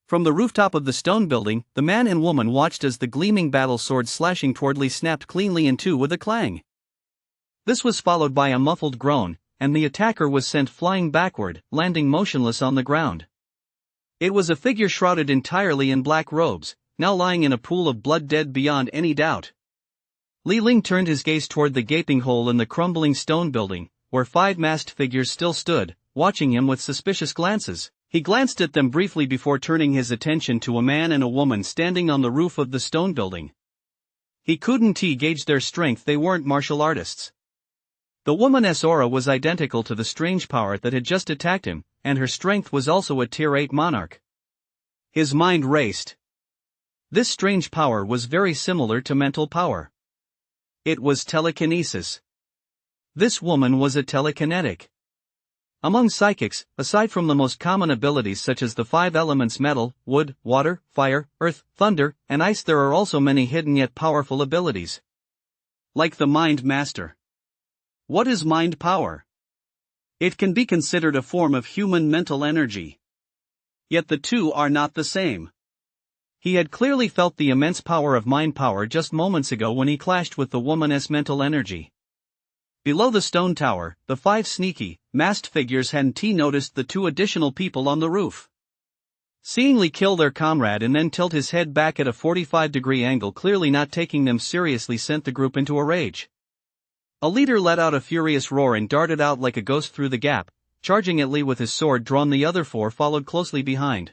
From the rooftop of the stone building, the man and woman watched as the gleaming battle sword slashing toward Li snapped cleanly in two with a clang. This was followed by a muffled groan, and the attacker was sent flying backward, landing motionless on the ground. It was a figure shrouded entirely in black robes, now lying in a pool of blood, dead beyond any doubt. Li Ling turned his gaze toward the gaping hole in the crumbling stone building, where 5 masked figures still stood, watching him with suspicious glances. He glanced at them briefly before turning his attention to a man and a woman standing on the roof of the stone building. He couldn't gauge their strength, they weren't martial artists. The woman's aura was identical to the strange power that had just attacked him, and her strength was also a Tier 8 Monarch. His mind raced. This strange power was very similar to mental power. It was telekinesis. This woman was a telekinetic. Among psychics, aside from the most common abilities such as the 5 elements metal, wood, water, fire, earth, thunder, and ice, there are also many hidden yet powerful abilities. Like the Mind Master. What is mind power? It can be considered a form of human mental energy. Yet the two are not the same. He had clearly felt the immense power of mind power just moments ago when he clashed with the woman's mental energy. Below the stone tower, the 5 sneaky, masked figures hadn't noticed the 2 additional people on the roof. Seeing Li kill their comrade and then tilt his head back at a 45-degree angle, clearly not taking them seriously, sent the group into a rage. A leader let out a furious roar and darted out like a ghost through the gap, charging at Li with his sword drawn. The other 4 followed closely behind.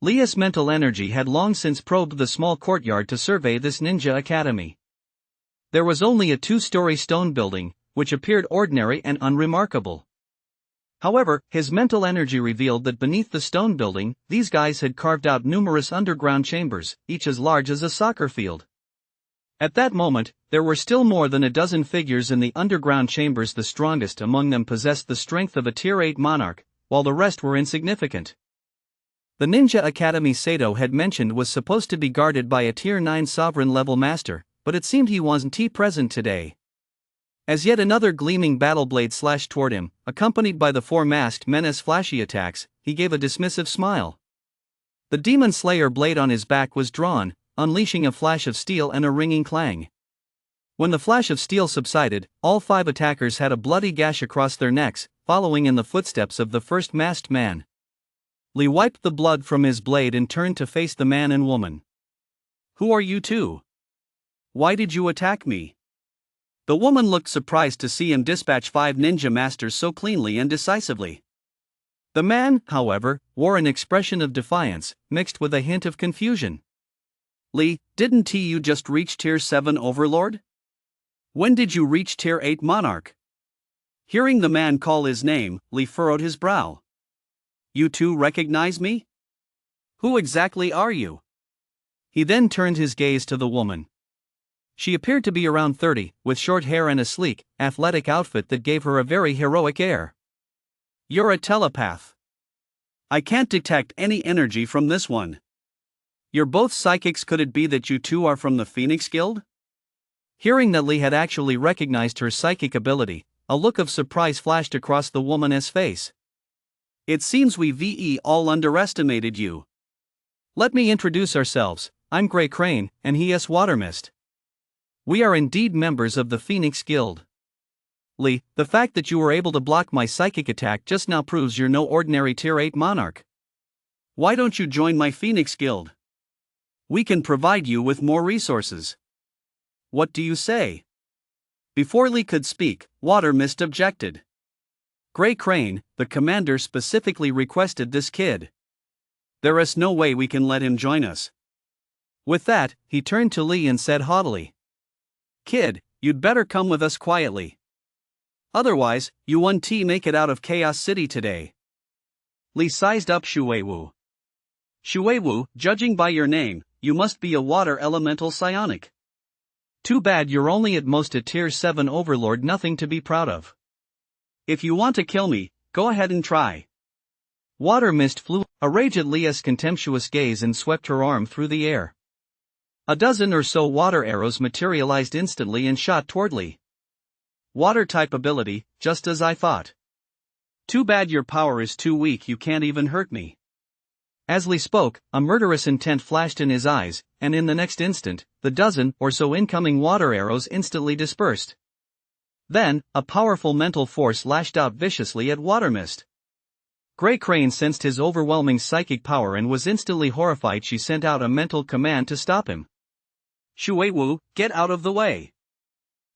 Li's mental energy had long since probed the small courtyard to survey this ninja academy. There was only a 2-story stone building, which appeared ordinary and unremarkable. However, his mental energy revealed that beneath the stone building, these guys had carved out numerous underground chambers, each as large as a soccer field. At that moment, there were still more than a dozen figures in the underground chambers. The strongest among them possessed the strength of a Tier 8 Monarch, while the rest were insignificant. The Ninja Academy Sato had mentioned was supposed to be guarded by a Tier 9 sovereign-level master, but it seemed he wasn't present today. As yet another gleaming battle blade slashed toward him, accompanied by the 4 masked men's flashy attacks, he gave a dismissive smile. The Demon Slayer blade on his back was drawn, unleashing a flash of steel and a ringing clang. When the flash of steel subsided, all 5 attackers had a bloody gash across their necks, following in the footsteps of the first masked man. Li wiped the blood from his blade and turned to face the man and woman. "Who are you two? Why did you attack me?" The woman looked surprised to see him dispatch 5 ninja masters so cleanly and decisively. The man, however, wore an expression of defiance, mixed with a hint of confusion. "Li, didn't you just reach Tier 7 Overlord? When did you reach Tier 8 Monarch?" Hearing the man call his name, Li furrowed his brow. "You two recognize me? Who exactly are you?" He then turned his gaze to the woman. She appeared to be around 30, with short hair and a sleek, athletic outfit that gave her a very heroic air. "You're a telepath. I can't detect any energy from this one. You're both psychics. Could it be that you two are from the Phoenix Guild?" Hearing that Li had actually recognized her psychic ability, a look of surprise flashed across the woman's face. "It seems we all underestimated you. Let me introduce ourselves. I'm Grey Crane, and he is Watermist. We are indeed members of the Phoenix Guild. Li, the fact that you were able to block my psychic attack just now proves you're no ordinary Tier 8 Monarch. Why don't you join my Phoenix Guild? We can provide you with more resources. What do you say?" Before Li could speak, Watermist objected. "Grey Crane, the commander specifically requested this kid. There is no way we can let him join us." With that, he turned to Li and said haughtily, "Kid, you'd better come with us quietly. Otherwise, you won't make it out of Chaos City today. Li sized up Shuiwu. Shuiwu, judging by your name, you must be a water elemental psionic. Too bad you're only at most a tier 7 overlord, nothing to be proud of. If you want to kill me, go ahead and try. Water mist flew, rage at Leah's contemptuous gaze, and swept her arm through the air. A dozen or so water arrows materialized instantly and shot toward Li. Water type ability, just as I thought. Too bad your power is too weak, you can't even hurt me. As Li spoke, a murderous intent flashed in his eyes, and in the next instant, the dozen or so incoming water arrows instantly dispersed. Then, a powerful mental force lashed out viciously at Water Mist. Grey Crane sensed his overwhelming psychic power and was instantly horrified. She sent out a mental command to stop him. Shuiwu, get out of the way.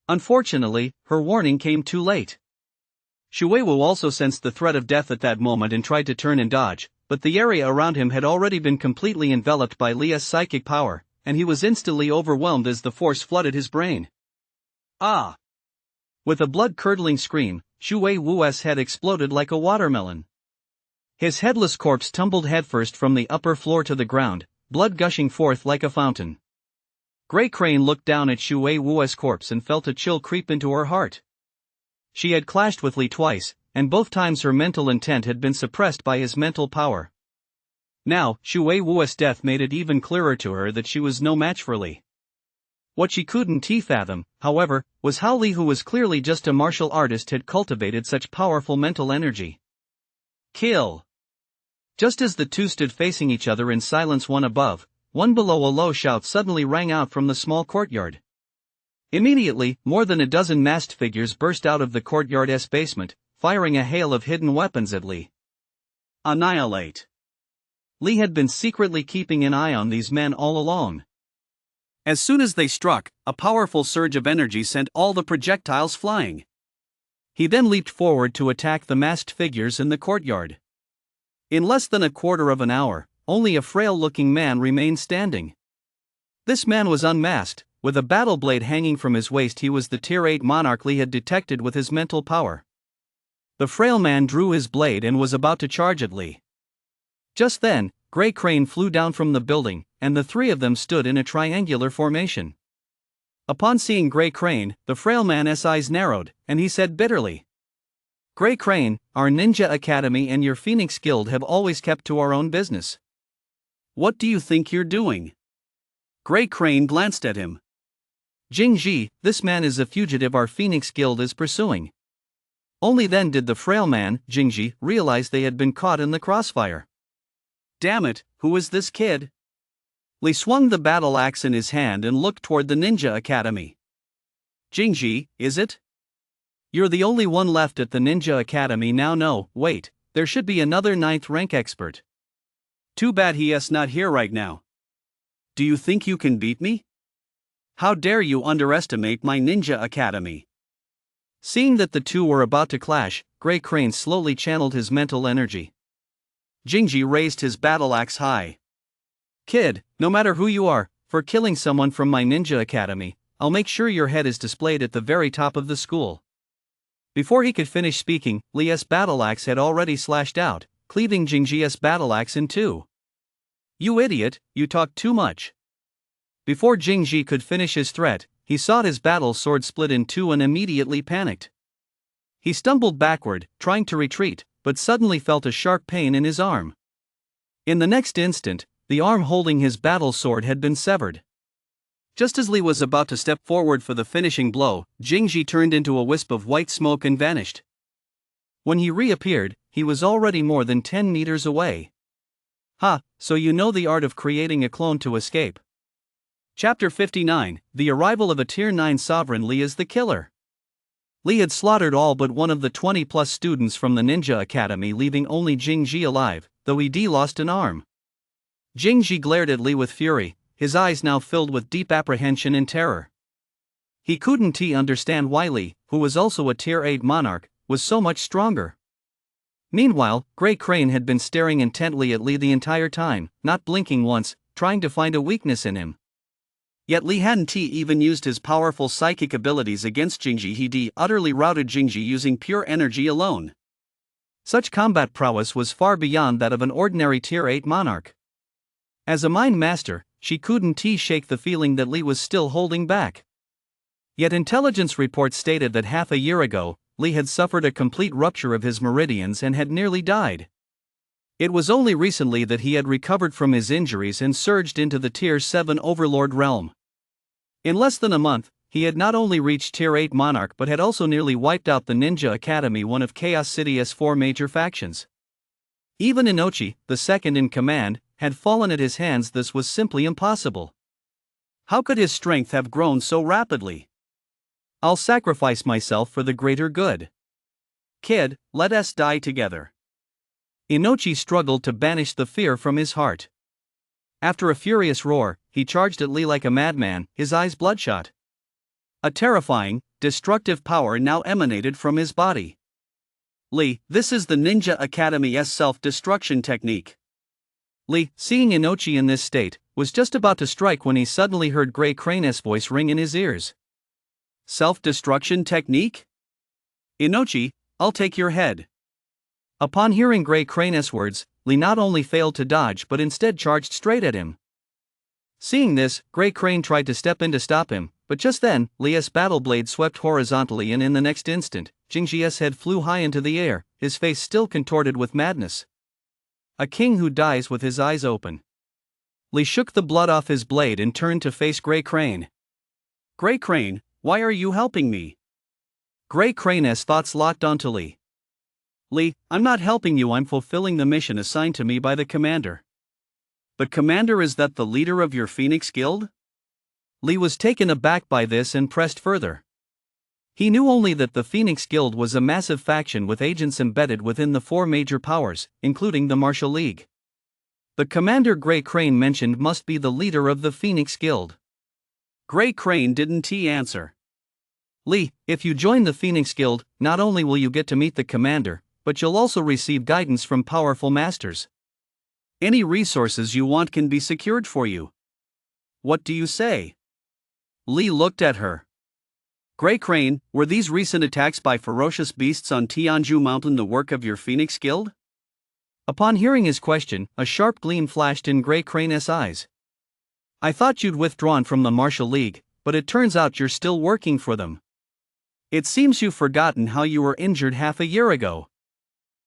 Unfortunately, her warning came too late. Shuiwu also sensed the threat of death at that moment and tried to turn and dodge, but the area around him had already been completely enveloped by Leah's psychic power, and he was instantly overwhelmed as the force flooded his brain. Ah! With a blood-curdling scream, Shuiwu's head exploded like a watermelon. His headless corpse tumbled headfirst from the upper floor to the ground, blood gushing forth like a fountain. Grey Crane looked down at Shuiwu's corpse and felt a chill creep into her heart. She had clashed with Li twice, and both times her mental intent had been suppressed by his mental power. Now, Shuiwu's death made it even clearer to her that she was no match for Li. What she couldn't fathom, however, was how Li, who was clearly just a martial artist, had cultivated such powerful mental energy. Kill! Just as the two stood facing each other in silence, one above, one below, a low shout suddenly rang out from the small courtyard. Immediately, more than a dozen masked figures burst out of the courtyard's basement, firing a hail of hidden weapons at Li. Annihilate! Li had been secretly keeping an eye on these men all along. As soon as they struck, a powerful surge of energy sent all the projectiles flying. He then leaped forward to attack the masked figures in the courtyard. In less than a quarter of an hour, only a frail-looking man remained standing. This man was unmasked, with a battle blade hanging from his waist. He was the Tier 8 monarch Li had detected with his mental power. The frail man drew his blade and was about to charge at Li. Just then, Grey Crane flew down from the building, and the three of them stood in a triangular formation. Upon seeing Grey Crane, the frail man's eyes narrowed, and he said bitterly, "Grey Crane, our Ninja Academy and your Phoenix Guild have always kept to our own business. What do you think you're doing?" Grey Crane glanced at him. "Jingji, this man is a fugitive our Phoenix Guild is pursuing." Only then did the frail man, Jingji, realize they had been caught in the crossfire. Damn it, who is this kid? Li swung the battle axe in his hand and looked toward the Ninja Academy. Jingji, is it? You're the only one left at the Ninja Academy now. No, wait, there should be another 9th rank expert. Too bad he's not here right now. Do you think you can beat me? How dare you underestimate my Ninja Academy? Seeing that the two were about to clash, Grey Crane slowly channeled his mental energy. Jingji raised his battle axe high. "Kid, no matter who you are, for killing someone from my Ninja Academy, I'll make sure your head is displayed at the very top of the school." Before he could finish speaking, Li's battle axe had already slashed out, cleaving Jingji's battle axe in two. "You idiot, you talk too much." Before Jingji could finish his threat, he saw his battle sword split in two and immediately panicked. He stumbled backward, trying to retreat, but suddenly felt a sharp pain in his arm. In the next instant, the arm holding his battle sword had been severed. Just as Li was about to step forward for the finishing blow, Jingji turned into a wisp of white smoke and vanished. When he reappeared, he was already more than 10 meters away. "Ha, so you know the art of creating a clone to escape." Chapter 59, The Arrival of a Tier 9 Sovereign. Li is the killer. Li had slaughtered all but one of the 20-plus students from the Ninja Academy, leaving only Jingji alive, though he lost an arm. Jingji glared at Li with fury, his eyes now filled with deep apprehension and terror. He couldn't understand why Li, who was also a Tier 8 monarch, was so much stronger. Meanwhile, Grey Crane had been staring intently at Li the entire time, not blinking once, trying to find a weakness in him. Yet Li Hanti even used his powerful psychic abilities against Jingji. He utterly routed Jingji using pure energy alone. Such combat prowess was far beyond that of an ordinary Tier 8 monarch. As a mind master, she couldn't shake the feeling that Li was still holding back. Yet intelligence reports stated that half a year ago, Li had suffered a complete rupture of his meridians and had nearly died. It was only recently that he had recovered from his injuries and surged into the Tier 7 Overlord realm. In less than a month, he had not only reached Tier 8 Monarch but had also nearly wiped out the Ninja Academy, one of Chaos City's 4 major factions. Even Inochi, the second in command, had fallen at his hands. This was simply impossible. How could his strength have grown so rapidly? I'll sacrifice myself for the greater good. Kid, let us die together. Inochi struggled to banish the fear from his heart. After a furious roar, he charged at Li like a madman, his eyes bloodshot. A terrifying, destructive power now emanated from his body. Li, this is the Ninja Academy's self-destruction technique. Li, seeing Inochi in this state, was just about to strike when he suddenly heard Grey Crane's voice ring in his ears. Self-destruction technique? Inochi, I'll take your head. Upon hearing Grey Crane's words, Li not only failed to dodge but instead charged straight at him. Seeing this, Grey Crane tried to step in to stop him, but just then, Li's battle blade swept horizontally and in the next instant, Jingji's head flew high into the air, his face still contorted with madness. A king who dies with his eyes open. Li shook the blood off his blade and turned to face Grey Crane. Grey Crane, why are you helping me? Grey Crane's thoughts locked onto Li. Li, I'm not helping you, I'm fulfilling the mission assigned to me by the commander. But commander, is that the leader of your Phoenix Guild? Li was taken aback by this and pressed further. He knew only that the Phoenix Guild was a massive faction with agents embedded within the 4 major powers, including the Martial League. The commander Grey Crane mentioned must be the leader of the Phoenix Guild. Grey Crane didn't answer. Li, if you join the Phoenix Guild, not only will you get to meet the commander, but you'll also receive guidance from powerful masters. Any resources you want can be secured for you. What do you say? Li looked at her. Grey Crane, were these recent attacks by ferocious beasts on Tianju Mountain the work of your Phoenix Guild? Upon hearing his question, a sharp gleam flashed in Grey Crane's eyes. I thought you'd withdrawn from the Martial League, but it turns out you're still working for them. It seems you've forgotten how you were injured half a year ago.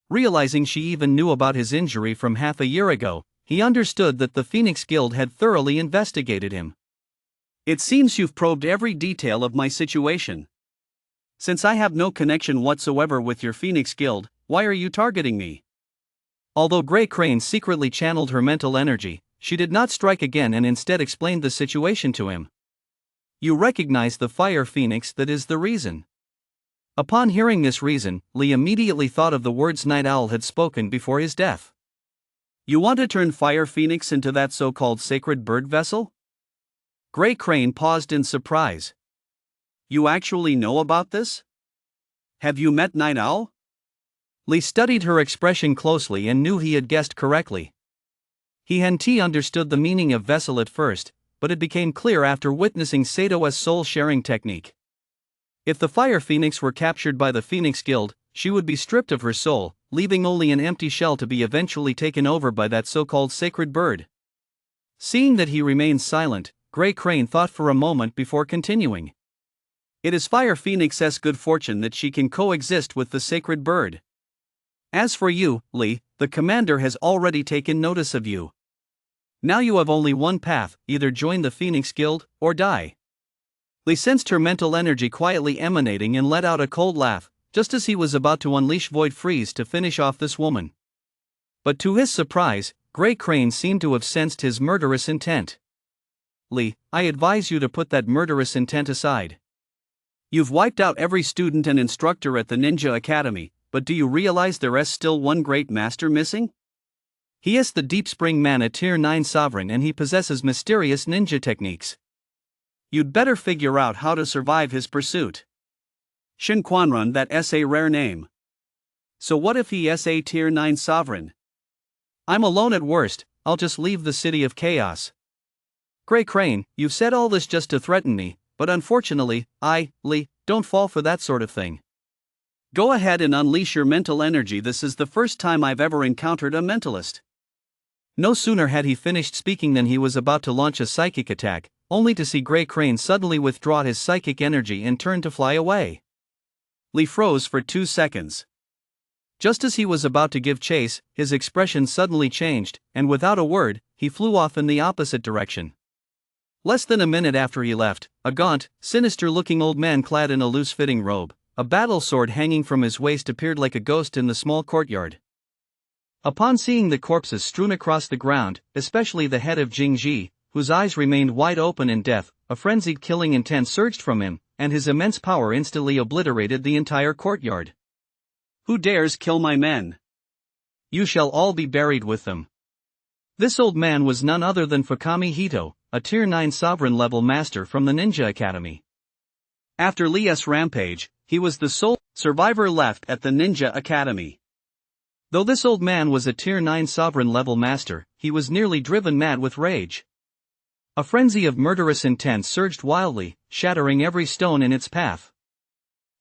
Realizing she even knew about his injury from half a year ago, he understood that the Phoenix Guild had thoroughly investigated him. It seems you've probed every detail of my situation. Since I have no connection whatsoever with your Phoenix Guild, why are you targeting me? Although Grey Crane secretly channeled her mental energy, she did not strike again and instead explained the situation to him. You recognize the Fire Phoenix, that is the reason. Upon hearing this reason, Li immediately thought of the words Night Owl had spoken before his death. You want to turn Fire Phoenix into that so-called sacred bird vessel? Grey Crane paused in surprise. You actually know about this? Have you met Night Owl? Li studied her expression closely and knew he had guessed correctly. He hadn't understood the meaning of vessel at first, but it became clear after witnessing Sato's soul-sharing technique. If the Fire Phoenix were captured by the Phoenix Guild, she would be stripped of her soul, leaving only an empty shell to be eventually taken over by that so-called sacred bird. Seeing that he remained silent, Grey Crane thought for a moment before continuing. It is Fire Phoenix's good fortune that she can coexist with the sacred bird. As for you, Li, the commander has already taken notice of you. Now you have only one path, either join the Phoenix Guild, or die. Li sensed her mental energy quietly emanating and let out a cold laugh, just as he was about to unleash Void Freeze to finish off this woman. But to his surprise, Grey Crane seemed to have sensed his murderous intent. Li, I advise you to put that murderous intent aside. You've wiped out every student and instructor at the Ninja Academy, but do you realize there's still one great master missing? He is the Deep Spring Man, a Tier 9 sovereign, and he possesses mysterious ninja techniques. You'd better figure out how to survive his pursuit. Shin Quanrun, that's a rare name. So what if he is a Tier 9 sovereign? I'm alone at worst, I'll just leave the City of Chaos. Gray Crane, you've said all this just to threaten me, but unfortunately, Lee, don't fall for that sort of thing. Go ahead and unleash your mental energy. This is the first time I've ever encountered a mentalist. No sooner had he finished speaking than he was about to launch a psychic attack, only to see Gray Crane suddenly withdraw his psychic energy and turn to fly away. Lee froze for 2 seconds. Just as he was about to give chase, his expression suddenly changed, and without a word, he flew off in the opposite direction. Less than a minute after he left, a gaunt, sinister-looking old man clad in a loose-fitting robe, a battle sword hanging from his waist, appeared like a ghost in the small courtyard. Upon seeing the corpses strewn across the ground, especially the head of Jingji, whose eyes remained wide open in death, a frenzied killing intent surged from him, and his immense power instantly obliterated the entire courtyard. Who dares kill my men? You shall all be buried with them. This old man was none other than Fukami Hito, a Tier 9 sovereign-level master from the Ninja Academy. After Lee's rampage, he was the sole survivor left at the Ninja Academy. Though this old man was a Tier 9 sovereign-level master, he was nearly driven mad with rage. A frenzy of murderous intent surged wildly, shattering every stone in its path.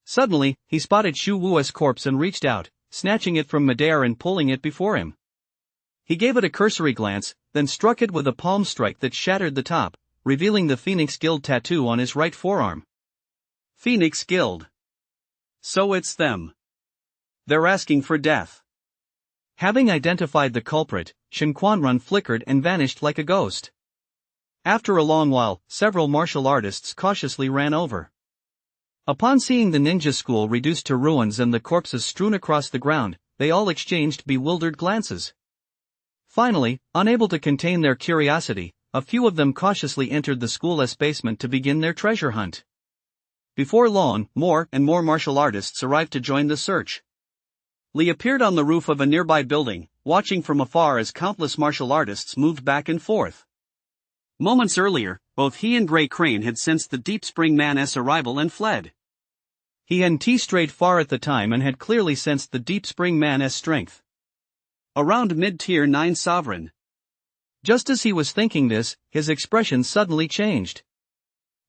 Suddenly, he spotted Shu Wu's corpse and reached out, snatching it from midair and pulling it before him. He gave it a cursory glance, then struck it with a palm strike that shattered the top, revealing the Phoenix Guild tattoo on his right forearm. Phoenix Guild. So it's them. They're asking for death. Having identified the culprit, Shen Quanrun flickered and vanished like a ghost. After a long while, several martial artists cautiously ran over. Upon seeing the ninja school reduced to ruins and the corpses strewn across the ground, they all exchanged bewildered glances. Finally, unable to contain their curiosity, a few of them cautiously entered the school's basement to begin their treasure hunt. Before long, more and more martial artists arrived to join the search. Lee appeared on the roof of a nearby building, watching from afar as countless martial artists moved back and forth. Moments earlier, both he and Gray Crane had sensed the Deep Spring Man's arrival and fled. He hadn't strayed far at the time and had clearly sensed the Deep Spring Man's strength. Around mid-tier 9 sovereign. Just as he was thinking this, his expression suddenly changed.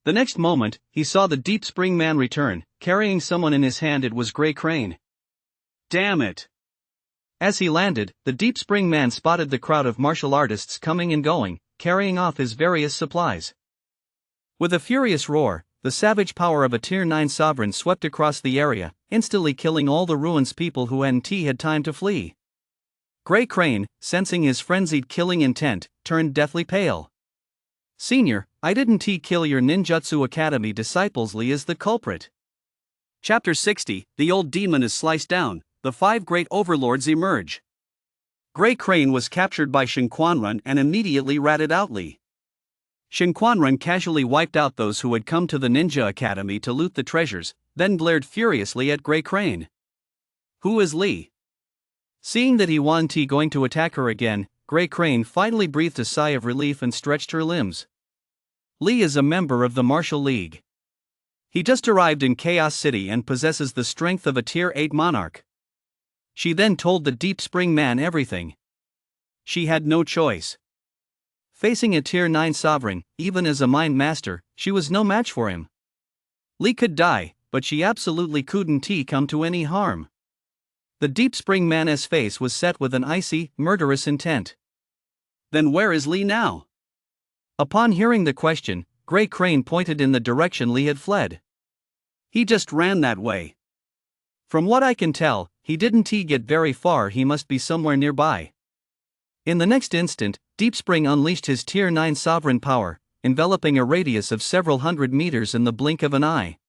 The next moment, he saw the Deep Spring Man return, carrying someone in his hand. It was Gray Crane. Damn it! As he landed, the Deep Spring Man spotted the crowd of martial artists coming and going, carrying off his various supplies. With a furious roar, the savage power of a Tier 9 sovereign swept across the area, instantly killing all the ruins people who hadn't had time to flee. Gray Crane, sensing his frenzied killing intent, turned deathly pale. Senior, I didn't kill your ninjutsu academy disciples. Lee is the culprit. Chapter 60, the old demon is sliced down, the 5 great overlords emerge. Gray Crane was captured by Shen Quanrun and immediately ratted out Lee. Shen Quanrun casually wiped out those who had come to the Ninja Academy to loot the treasures, then glared furiously at Gray Crane. Who is Lee? Seeing that he wasn't going to attack her again, Gray Crane finally breathed a sigh of relief and stretched her limbs. Lee is a member of the Martial League. He just arrived in Chaos City and possesses the strength of a Tier 8 monarch. She then told the Deep Spring Man everything. She had no choice. Facing a Tier 9 sovereign, even as a mind master, she was no match for him. Lee could die, but she absolutely couldn't come to any harm. The Deep Spring Man's face was set with an icy, murderous intent. Then where is Lee now? Upon hearing the question, Gray Crane pointed in the direction Lee had fled. He just ran that way. From what I can tell, he didn't get very far. He must be somewhere nearby. In the next instant, Deep Spring unleashed his Tier 9 sovereign power, enveloping a radius of several hundred meters in the blink of an eye.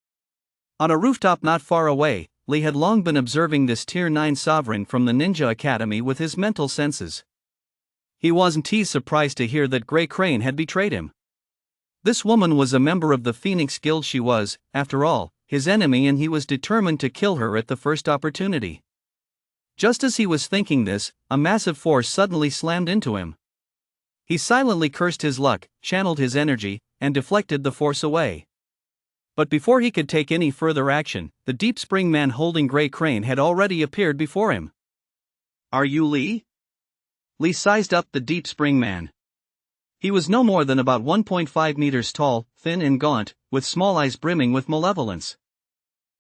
On a rooftop not far away, Lee had long been observing this Tier 9 sovereign from the Ninja Academy with his mental senses. He wasn't surprised to hear that Gray Crane had betrayed him. This woman was a member of the Phoenix Guild. She was, after all, his enemy, and he was determined to kill her at the first opportunity. Just as he was thinking this, a massive force suddenly slammed into him. He silently cursed his luck, channeled his energy, and deflected the force away. But before he could take any further action, the Deep Spring Man holding Gray Crane had already appeared before him. Are you Lee? Lee sized up the Deep Spring Man. He was no more than about 1.5 meters tall, thin and gaunt, with small eyes brimming with malevolence.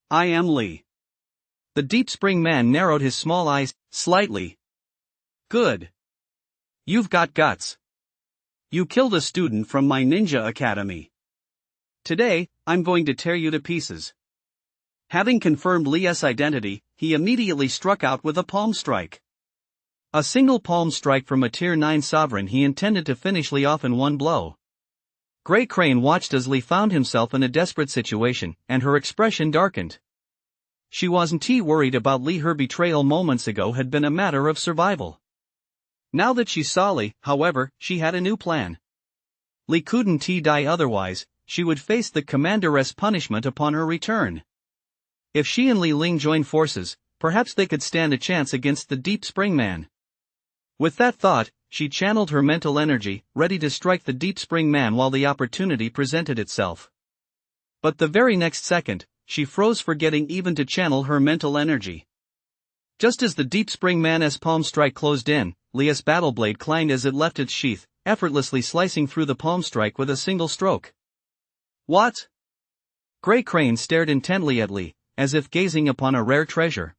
I am Lee. The Deep Spring man narrowed his small eyes slightly. Good. You've got guts. You killed a student from my ninja academy. Today, I'm going to tear you to pieces. Having confirmed Lee's identity, he immediately struck out with a palm strike. A single palm strike from a Tier 9 sovereign he intended to finish Lee off in one blow. Grey Crane watched as Lee found himself in a desperate situation, and her expression darkened. She wasn't worried about Lee. Her betrayal moments ago had been a matter of survival. Now that she saw Lee, however, she had a new plan. Lee couldn't die otherwise, she would face the commander's punishment upon her return. If she and Li Ling joined forces, perhaps they could stand a chance against the Deep Spring man. With that thought, she channeled her mental energy, ready to strike the Deep Spring man while the opportunity presented itself. But the very next second, she froze, forgetting even to channel her mental energy. Just as the Deep Spring man's palm strike closed in, Lee's battle blade clanged as it left its sheath, effortlessly slicing through the palm strike with a single stroke. What? Grey Crane stared intently at Lee, as if gazing upon a rare treasure.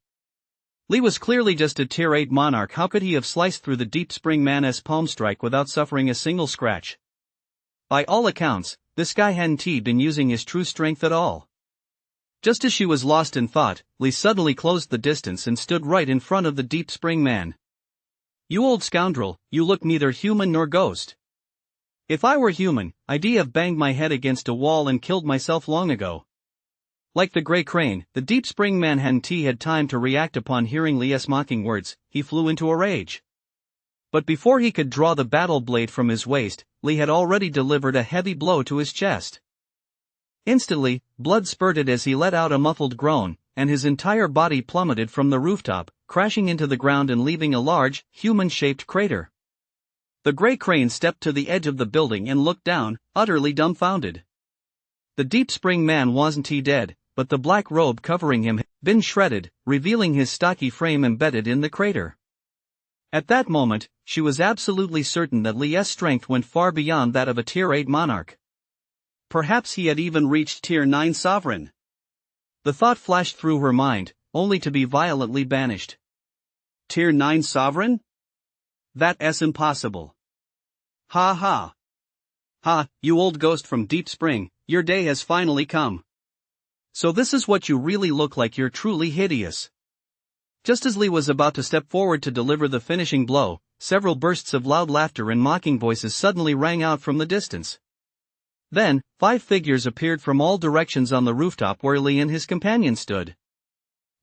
Lee was clearly just a Tier 8 monarch. How could he have sliced through the Deep Spring man's palm strike without suffering a single scratch? By all accounts, this guy hadn't been using his true strength at all. Just as she was lost in thought, Lee suddenly closed the distance and stood right in front of the Deep Spring man. You old scoundrel, you look neither human nor ghost. If I were human, I'd have banged my head against a wall and killed myself long ago. Like the Grey Crane, the Deep Spring man hadn't had time to react upon hearing Lee's mocking words. He flew into a rage. But before he could draw the battle blade from his waist, Lee had already delivered a heavy blow to his chest. Instantly, blood spurted as he let out a muffled groan, and his entire body plummeted from the rooftop, crashing into the ground and leaving a large, human-shaped crater. The Grey Crane stepped to the edge of the building and looked down, utterly dumbfounded. The Deep Spring man wasn't dead, but the black robe covering him had been shredded, revealing his stocky frame embedded in the crater. At that moment, she was absolutely certain that Lee's strength went far beyond that of a Tier 8 monarch. Perhaps he had even reached Tier 9 sovereign. The thought flashed through her mind, only to be violently banished. Tier 9 sovereign? That's impossible. Ha ha. Ha, you old ghost from Deep Spring, your day has finally come. So this is what you really look like. You're truly hideous. Just as Lee was about to step forward to deliver the finishing blow, several bursts of loud laughter and mocking voices suddenly rang out from the distance. Then, 5 figures appeared from all directions on the rooftop where Lee and his companion stood.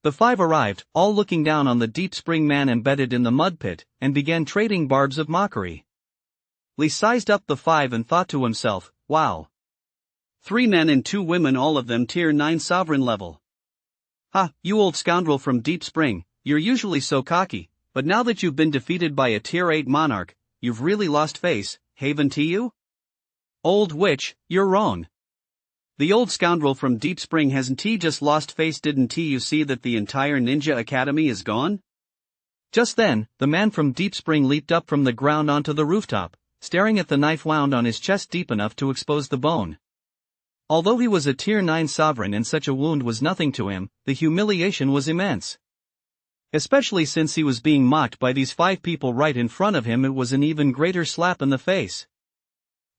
The 5 arrived, all looking down on the Deep Spring man embedded in the mud pit, and began trading barbs of mockery. Lee sized up the 5 and thought to himself, wow. 3 men and 2 women, all of them Tier 9 sovereign level. Ha, you old scoundrel from Deep Spring, you're usually so cocky, but now that you've been defeated by a Tier 8 monarch, you've really lost face, haven't you? Old witch, you're wrong. The old scoundrel from Deep Spring hasn't just lost face. Didn't you see that the entire ninja academy is gone? Just then, the man from Deep Spring leaped up from the ground onto the rooftop, staring at the knife wound on his chest deep enough to expose the bone. Although he was a Tier 9 sovereign and such a wound was nothing to him, the humiliation was immense. Especially since he was being mocked by these 5 people right in front of him. It was an even greater slap in the face.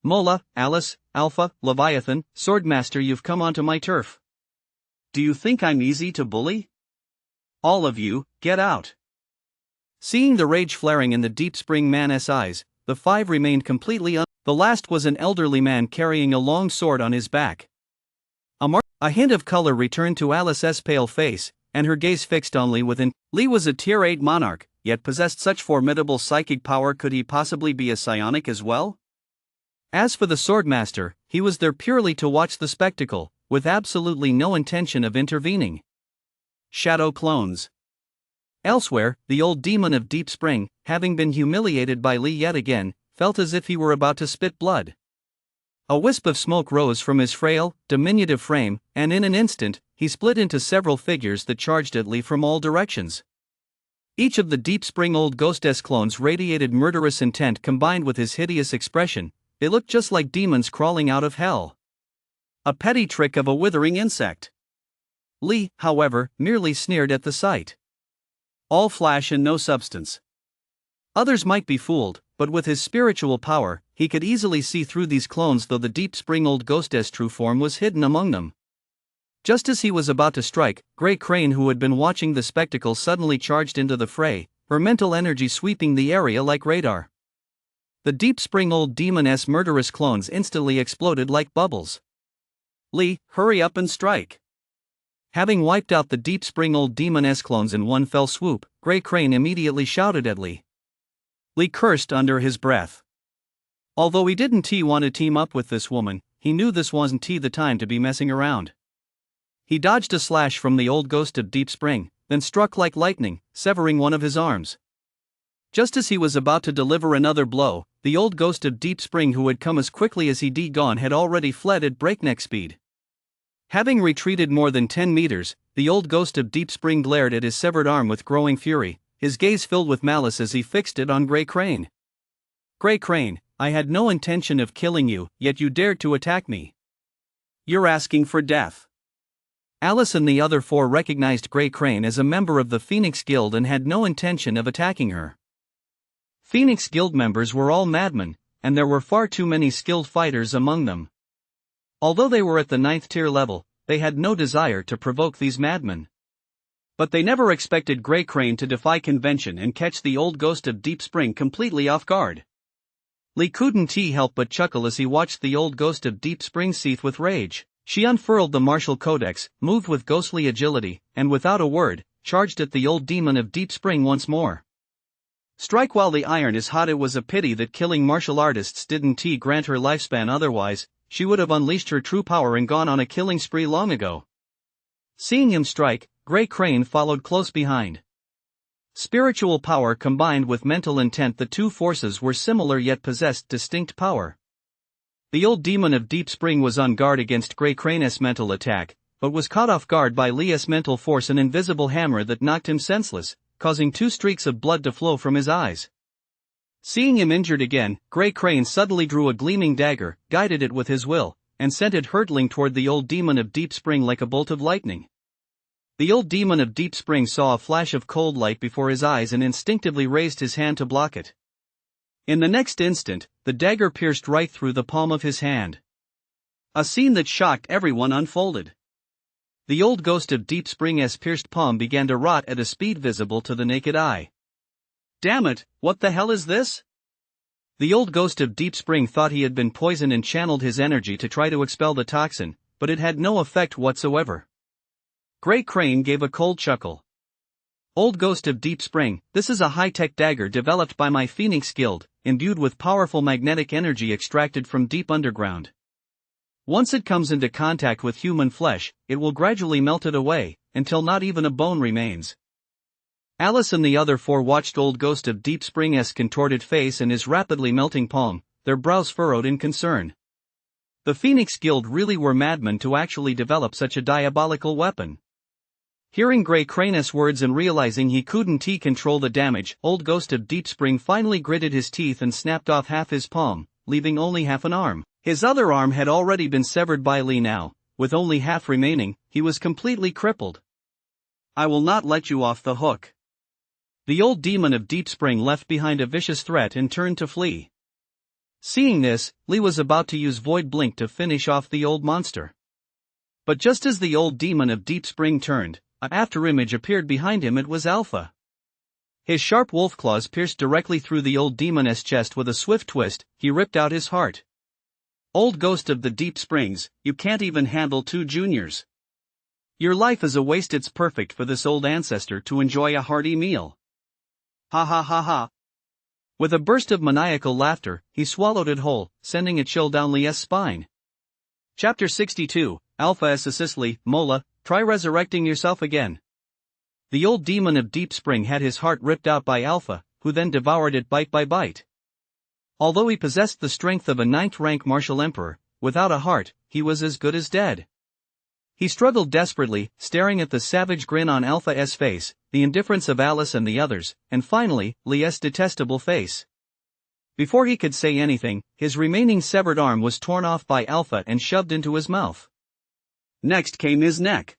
Mola, Alice, Alpha, Leviathan, Swordmaster, you've come onto my turf. Do you think I'm easy to bully? All of you, get out. Seeing the rage flaring in the Deep Spring man's eyes, the 5 remained completely The last was an elderly man carrying a long sword on his back. A hint of color returned to Alice's pale face, and her gaze fixed on Lee within. Lee was a Tier 8 monarch, yet possessed such formidable psychic power. Could he possibly be a psionic as well? As for the Swordmaster, he was there purely to watch the spectacle, with absolutely no intention of intervening. Shadow clones. Elsewhere, the old demon of Deep Spring, having been humiliated by Lee yet again, felt as if he were about to spit blood. A wisp of smoke rose from his frail, diminutive frame, and in an instant, he split into several figures that charged at Lee from all directions. Each of the Deep Spring old ghostess clones radiated murderous intent combined with his hideous expression, They looked just like demons crawling out of hell. A petty trick of a withering insect. Li, however, merely sneered at the sight. All flash and no substance. Others might be fooled, but with his spiritual power, he could easily see through these clones, though the deep spring old ghost's true form was hidden among them. Just as he was about to strike, Grey Crane, who had been watching the spectacle, suddenly charged into the fray, her mental energy sweeping the area like radar. The deep spring old demoness murderous clones instantly exploded like bubbles. Li, hurry up and strike. Having wiped out the deep spring old demoness clones in one fell swoop, Grey Crane immediately shouted at Li. Li cursed under his breath. Although he didn't want to team up with this woman, he knew this wasn't the time to be messing around. He dodged a slash from the old ghost of Deep Spring, then struck like lightning, severing one of his arms. Just as he was about to deliver another blow, the old ghost of Deep Spring, who had come as quickly as he'd gone, had already fled at breakneck speed. Having retreated more than 10 meters, the old ghost of Deep Spring glared at his severed arm with growing fury, his gaze filled with malice as he fixed it on Grey Crane. Grey Crane, I had no intention of killing you, yet you dared to attack me. You're asking for death. Alice and the other four recognized Grey Crane as a member of the Phoenix Guild and had no intention of attacking her. Phoenix Guild members were all madmen, and there were far too many skilled fighters among them. Although they were at the 9th tier level, they had no desire to provoke these madmen. But they never expected Grey Crane to defy convention and catch the old ghost of Deep Spring completely off guard. Li couldn't help but chuckle as he watched the old ghost of Deep Spring seethe with rage. She unfurled the martial codex, moved with ghostly agility, and without a word, charged at the old demon of Deep Spring once more. Strike while the iron is hot. It was a pity that killing martial artists didn't grant her lifespan, otherwise, she would have unleashed her true power and gone on a killing spree long ago. Seeing him strike, Grey Crane followed close behind. Spiritual power combined with mental intent, the two forces were similar yet possessed distinct power. The old demon of Deep Spring was on guard against Grey Crane's mental attack, but was caught off guard by Li's mental force, an invisible hammer that knocked him senseless, causing 2 streaks of blood to flow from his eyes. Seeing him injured again, Grey Crane suddenly drew a gleaming dagger, guided it with his will, and sent it hurtling toward the old demon of Deep Spring like a bolt of lightning. The old demon of Deep Spring saw a flash of cold light before his eyes and instinctively raised his hand to block it. In the next instant, the dagger pierced right through the palm of his hand. A scene that shocked everyone unfolded. The old ghost of Deep Spring's pierced palm began to rot at a speed visible to the naked eye. Damn it, what the hell is this? The old ghost of Deep Spring thought he had been poisoned and channeled his energy to try to expel the toxin, but it had no effect whatsoever. Grey Crane gave a cold chuckle. Old ghost of Deep Spring, this is a high-tech dagger developed by my Phoenix Guild, imbued with powerful magnetic energy extracted from deep underground. Once it comes into contact with human flesh, it will gradually melt it away, until not even a bone remains. Alice and the other four watched old ghost of Deep Spring's contorted face and his rapidly melting palm, their brows furrowed in concern. The Phoenix Guild really were madmen to actually develop such a diabolical weapon. Hearing Grey Crane's words and realizing he couldn't control the damage, old ghost of Deep Spring finally gritted his teeth and snapped off half his palm, leaving only half an arm. His other arm had already been severed by Li now, with only half remaining, he was completely crippled. I will not let you off the hook. The old demon of Deep Spring left behind a vicious threat and turned to flee. Seeing this, Li was about to use Void Blink to finish off the old monster. But just as the old demon of Deep Spring turned, an afterimage appeared behind him. It was Alpha. His sharp wolf claws pierced directly through the old demon's chest. With a swift twist, he ripped out his heart. Old ghost of the Deep Springs, you can't even handle 2 juniors. Your life is a waste. It's perfect for this old ancestor to enjoy a hearty meal. Ha ha ha ha. With a burst of maniacal laughter, he swallowed it whole, sending a chill down Li's spine. Chapter 62, Alpha Assisli, Mola, try resurrecting yourself again. The old demon of Deep Spring had his heart ripped out by Alpha, who then devoured it bite by bite. Although he possessed the strength of a 9th-rank martial emperor, without a heart, he was as good as dead. He struggled desperately, staring at the savage grin on Alpha's face, the indifference of Alice and the others, and finally, Li's detestable face. Before he could say anything, his remaining severed arm was torn off by Alpha and shoved into his mouth. Next came his neck.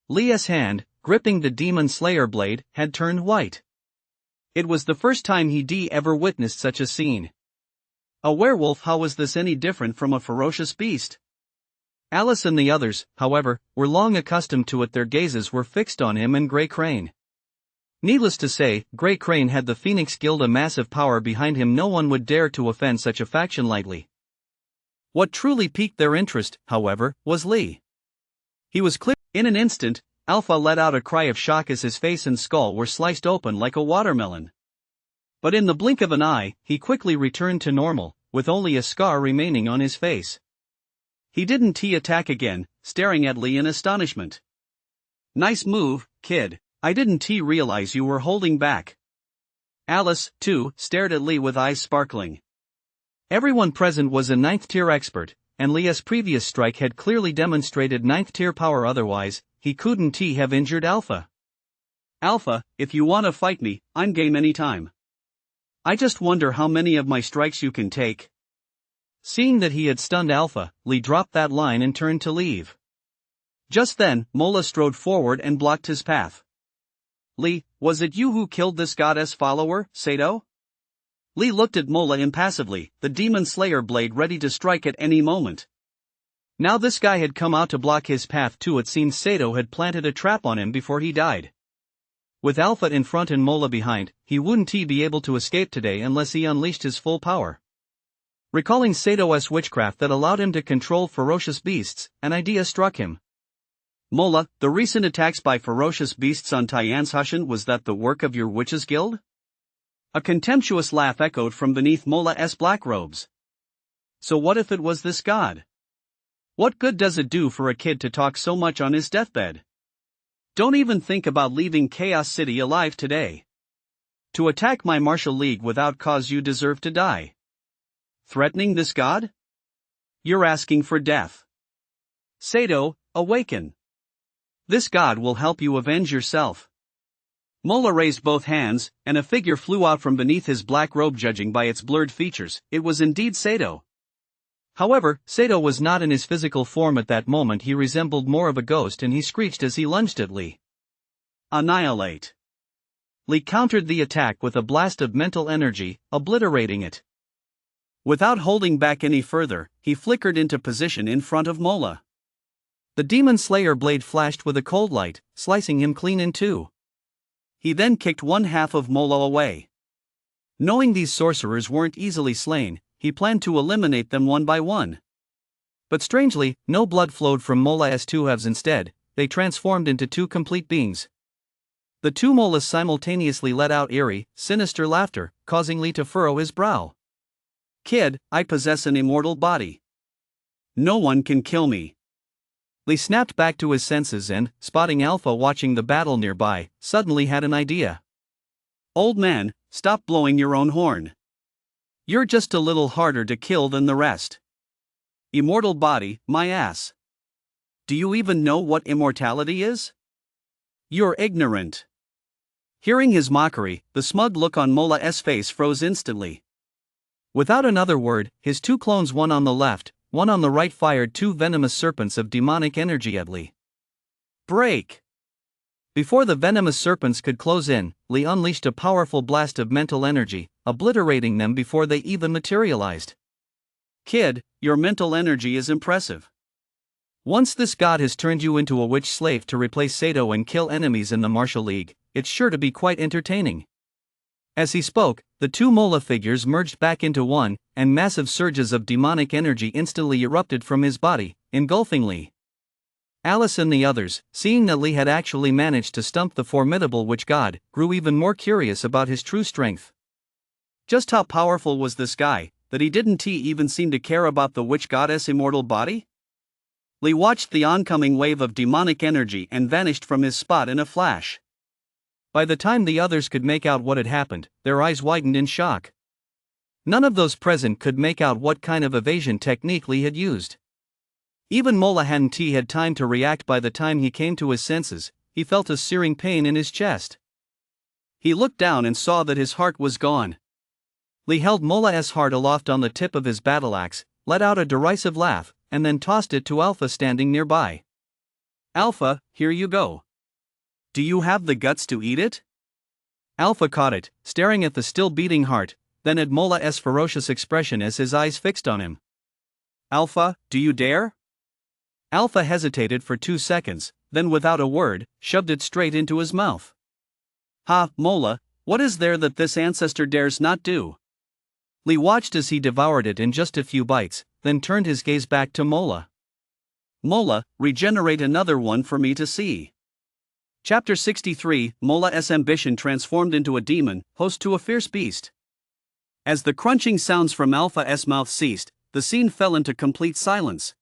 Leah's hand, gripping the demon slayer blade, had turned white. It was the first time he'd ever witnessed such a scene. A werewolf? How was this any different from a ferocious beast? Alice and the others, however, were long accustomed to it. Their gazes were fixed on him and Grey Crane. Needless to say, Grey Crane had the Phoenix Guild, a massive power behind him. No one would dare to offend such a faction lightly. What truly piqued their interest, however, was Lee. He was clear. In an instant, Alpha let out a cry of shock as his face and skull were sliced open like a watermelon. But in the blink of an eye, he quickly returned to normal, with only a scar remaining on his face. He didn't attack again, staring at Lee in astonishment. "Nice move, kid. I didn't realize you were holding back." Alice, too, stared at Lee with eyes sparkling. Everyone present was a 9th-tier expert, and Lee's previous strike had clearly demonstrated 9th-tier power. Otherwise, he couldn't have injured Alpha. "Alpha, if you wanna fight me, I'm game anytime. I just wonder how many of my strikes you can take." Seeing that he had stunned Alpha, Lee dropped that line and turned to leave. Just then, Mola strode forward and blocked his path. "Lee, was it you who killed this goddess follower, Sato?" Lee looked at Mola impassively, the demon slayer blade ready to strike at any moment. Now this guy had come out to block his path too. It seemed Sato had planted a trap on him before he died. With Alpha in front and Mola behind, he wouldn't be able to escape today unless he unleashed his full power. Recalling Sato's witchcraft that allowed him to control ferocious beasts, an idea struck him. "Mola, the recent attacks by ferocious beasts on Tyan's Hushin, was that the work of your witches guild?" A contemptuous laugh echoed from beneath Mola's black robes. "So what if it was this god? What good does it do for a kid to talk so much on his deathbed? Don't even think about leaving Chaos City alive today. To attack my martial league without cause, you deserve to die. Threatening this god? You're asking for death. Sato, awaken. This god will help you avenge yourself." Mola raised both hands, and a figure flew out from beneath his black robe. Judging by its blurred features, it was indeed Sato. However, Sato was not in his physical form at that moment. He resembled more of a ghost, and he screeched as he lunged at Lee. "Annihilate." Lee countered the attack with a blast of mental energy, obliterating it. Without holding back any further, he flickered into position in front of Mola. The demon slayer blade flashed with a cold light, slicing him clean in two. He then kicked one half of Mola away. Knowing these sorcerers weren't easily slain, he planned to eliminate them one by one. But strangely, no blood flowed from Mola's two halves. Instead, they transformed into two complete beings. The two Molas simultaneously let out eerie, sinister laughter, causing Lee to furrow his brow. "Kid, I possess an immortal body. No one can kill me." Lee snapped back to his senses and, spotting Alpha watching the battle nearby, suddenly had an idea. "Old man, stop blowing your own horn. You're just a little harder to kill than the rest. Immortal body, my ass. Do you even know what immortality is? You're ignorant." Hearing his mockery, the smug look on Mola's face froze instantly. Without another word, his two clones, one on the left, one on the right, fired two venomous serpents of demonic energy at Lee. "Break!" Before the venomous serpents could close in, Lee unleashed a powerful blast of mental energy, obliterating them before they even materialized. "Kid, your mental energy is impressive. Once this god has turned you into a witch slave to replace Sato and kill enemies in the martial league, it's sure to be quite entertaining." As he spoke, the two Mola figures merged back into one, and massive surges of demonic energy instantly erupted from his body, engulfing Lee. Alice and the others, seeing that Lee had actually managed to stump the formidable witch god, grew even more curious about his true strength. Just how powerful was this guy, that he didn't even seem to care about the witch goddess' immortal body? Lee watched the oncoming wave of demonic energy and vanished from his spot in a flash. By the time the others could make out what had happened, their eyes widened in shock. None of those present could make out what kind of evasion technique Lee had used. Even Mola hadn't had time to react. By the time he came to his senses, he felt a searing pain in his chest. He looked down and saw that his heart was gone. Li held Mola's heart aloft on the tip of his battle axe, let out a derisive laugh, and then tossed it to Alpha standing nearby. Alpha, here you go. Do you have the guts to eat it? Alpha caught it, staring at the still beating heart, then at Mola's ferocious expression as his eyes fixed on him. Alpha, do you dare? Alpha hesitated for 2 seconds, then without a word, shoved it straight into his mouth. Ha, Mola, what is there that this ancestor dares not do? Li watched as he devoured it in just a few bites, then turned his gaze back to Mola. Mola, regenerate another one for me to see. Chapter 63, Mola's ambition transformed into a demon, host to a fierce beast. As the crunching sounds from Alpha's mouth ceased, the scene fell into complete silence.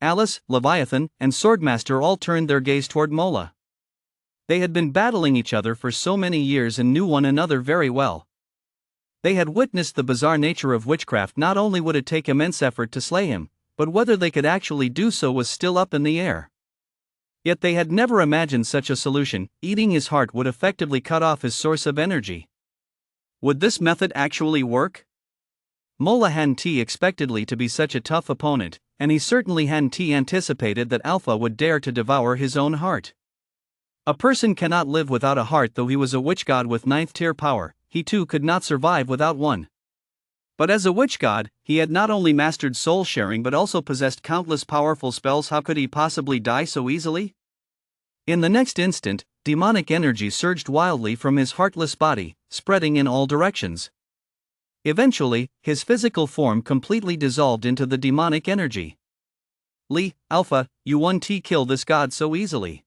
Alice, Leviathan, and Swordmaster all turned their gaze toward Mola. They had been battling each other for so many years and knew one another very well. They had witnessed the bizarre nature of witchcraft. Not only would it take immense effort to slay him, but whether they could actually do so was still up in the air. Yet they had never imagined such a solution. Eating his heart would effectively cut off his source of energy. Would this method actually work? Mola hadn't expectedly to be such a tough opponent, and he certainly hadn't anticipated that Alpha would dare to devour his own heart. A person cannot live without a heart. Though he was a witch god with 9th tier power, he too could not survive without one. But as a witch god, he had not only mastered soul sharing but also possessed countless powerful spells. How could he possibly die so easily? In the next instant, demonic energy surged wildly from his heartless body, spreading in all directions. Eventually, his physical form completely dissolved into the demonic energy. Li, Alpha, you won't kill this god so easily.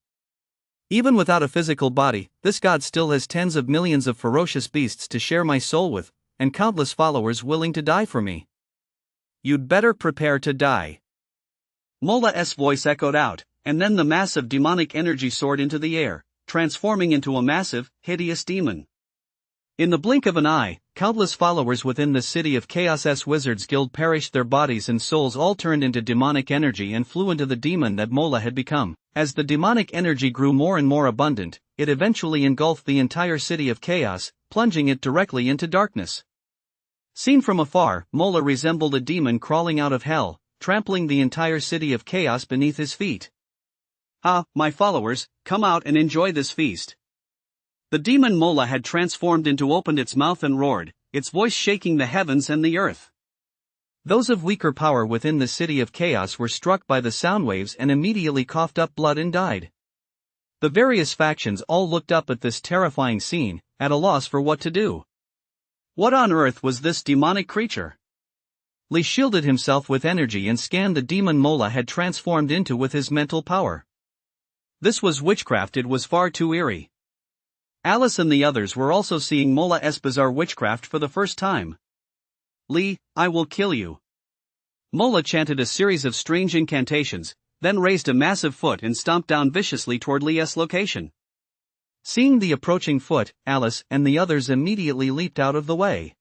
Even without a physical body, this god still has tens of millions of ferocious beasts to share my soul with, and countless followers willing to die for me. You'd better prepare to die. Mola's voice echoed out, and then the mass of demonic energy soared into the air, transforming into a massive, hideous demon. In the blink of an eye, countless followers within the city of Chaos's Wizards Guild perished. Their bodies and souls all turned into demonic energy and flew into the demon that Mola had become. As the demonic energy grew more and more abundant, it eventually engulfed the entire city of Chaos, plunging it directly into darkness. Seen from afar, Mola resembled a demon crawling out of hell, trampling the entire city of Chaos beneath his feet. Ah, my followers, come out and enjoy this feast. The demon Mola had transformed into opened its mouth and roared, its voice shaking the heavens and the earth. Those of weaker power within the city of Chaos were struck by the sound waves and immediately coughed up blood and died. The various factions all looked up at this terrifying scene, at a loss for what to do. What on earth was this demonic creature? Li shielded himself with energy and scanned the demon Mola had transformed into with his mental power. This was witchcraft. It was far too eerie. Alice and the others were also seeing Mola's bizarre witchcraft for the first time. Li, I will kill you. Mola chanted a series of strange incantations, then raised a massive foot and stomped down viciously toward Li's location. Seeing the approaching foot, Alice and the others immediately leaped out of the way.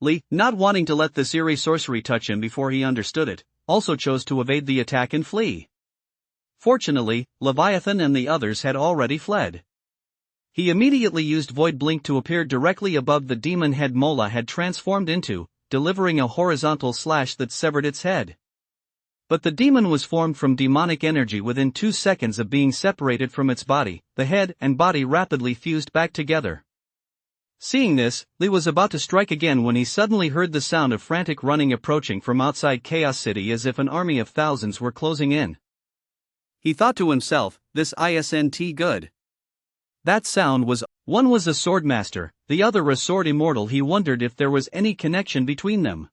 Li, not wanting to let this eerie sorcery touch him before he understood it, also chose to evade the attack and flee. Fortunately, Leviathan and the others had already fled. He immediately used Void Blink to appear directly above the demon head Mola had transformed into, delivering a horizontal slash that severed its head. But the demon was formed from demonic energy. Within 2 seconds of being separated from its body, the head and body rapidly fused back together. Seeing this, Li was about to strike again when he suddenly heard the sound of frantic running approaching from outside Chaos City as if an army of thousands were closing in. He thought to himself, this isn't good. That sound was, one was a swordmaster, the other a sword immortal. He wondered if there was any connection between them.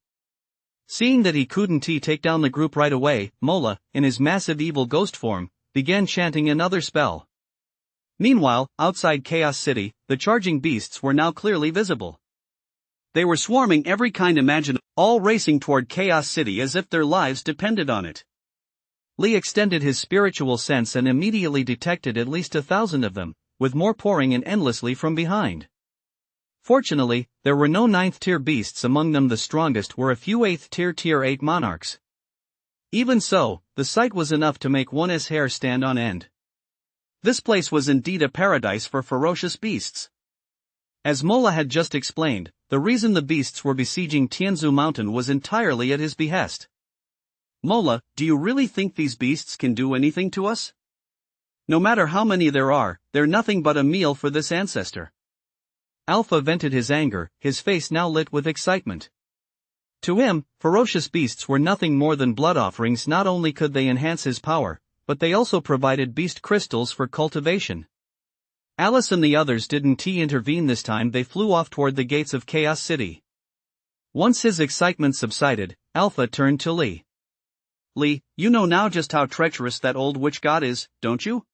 Seeing that he couldn't take down the group right away, Mola, in his massive evil ghost form, began chanting another spell. Meanwhile, outside Chaos City, the charging beasts were now clearly visible. They were swarming every kind imaginable, all racing toward Chaos City as if their lives depended on it. Li extended his spiritual sense and immediately detected at least 1,000 of them, with more pouring in endlessly from behind. Fortunately, there were no 9th tier beasts among them. The strongest were a few 8th tier 8 monarchs. Even so, the sight was enough to make one's hair stand on end. This place was indeed a paradise for ferocious beasts. As Mola had just explained, the reason the beasts were besieging Tianzu Mountain was entirely at his behest. Mola, do you really think these beasts can do anything to us? No matter how many there are, they're nothing but a meal for this ancestor. Alpha vented his anger, his face now lit with excitement. To him, ferocious beasts were nothing more than blood offerings. Not only could they enhance his power, but they also provided beast crystals for cultivation. Alice and the others didn't intervene this time. They flew off toward the gates of Chaos City. Once his excitement subsided, Alpha turned to Li. Li, you know now just how treacherous that old witch god is, don't you?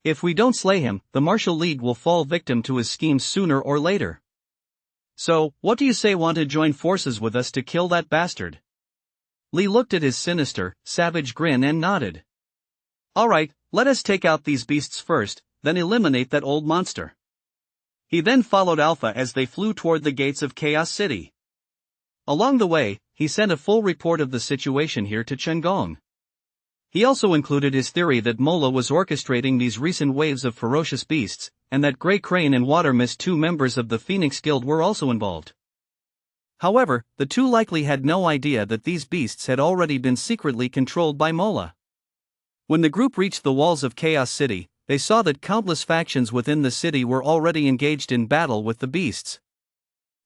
If we don't slay him, the Martial League will fall victim to his schemes sooner or later. So, what do you say? Want to join forces with us to kill that bastard? Li looked at his sinister, savage grin and nodded. Alright, let us take out these beasts first, then eliminate that old monster. He then followed Alpha as they flew toward the gates of Chaos City. Along the way, he sent a full report of the situation here to Chen Gong. He also included his theory that Mola was orchestrating these recent waves of ferocious beasts, and that Grey Crane and Water Mist, 2 members of the Phoenix Guild, were also involved. However, the two likely had no idea that these beasts had already been secretly controlled by Mola. When the group reached the walls of Chaos City, they saw that countless factions within the city were already engaged in battle with the beasts.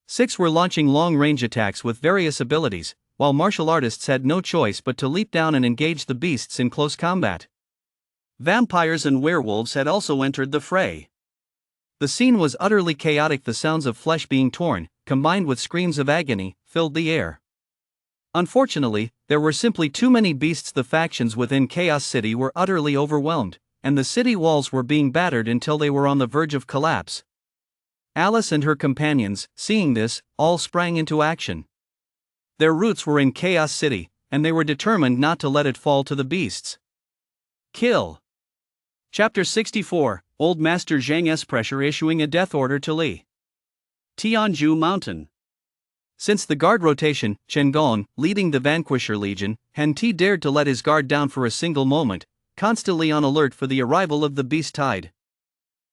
6 were launching long-range attacks with various abilities, while martial artists had no choice but to leap down and engage the beasts in close combat. Vampires and werewolves had also entered the fray. The scene was utterly chaotic. The sounds of flesh being torn, combined with screams of agony, filled the air. Unfortunately, there were simply too many beasts. The factions within Chaos City were utterly overwhelmed, and the city walls were being battered until they were on the verge of collapse. Alice and her companions, seeing this, all sprang into action. Their roots were in Chaos City, and they were determined not to let it fall to the beasts. Kill. Chapter 64, Old Master Zhang's pressure issuing a death order to Li. Tianzu Mountain. Since the guard rotation, Chen Gong, leading the Vanquisher Legion, hadn't dared to let his guard down for a single moment, constantly on alert for the arrival of the beast tide.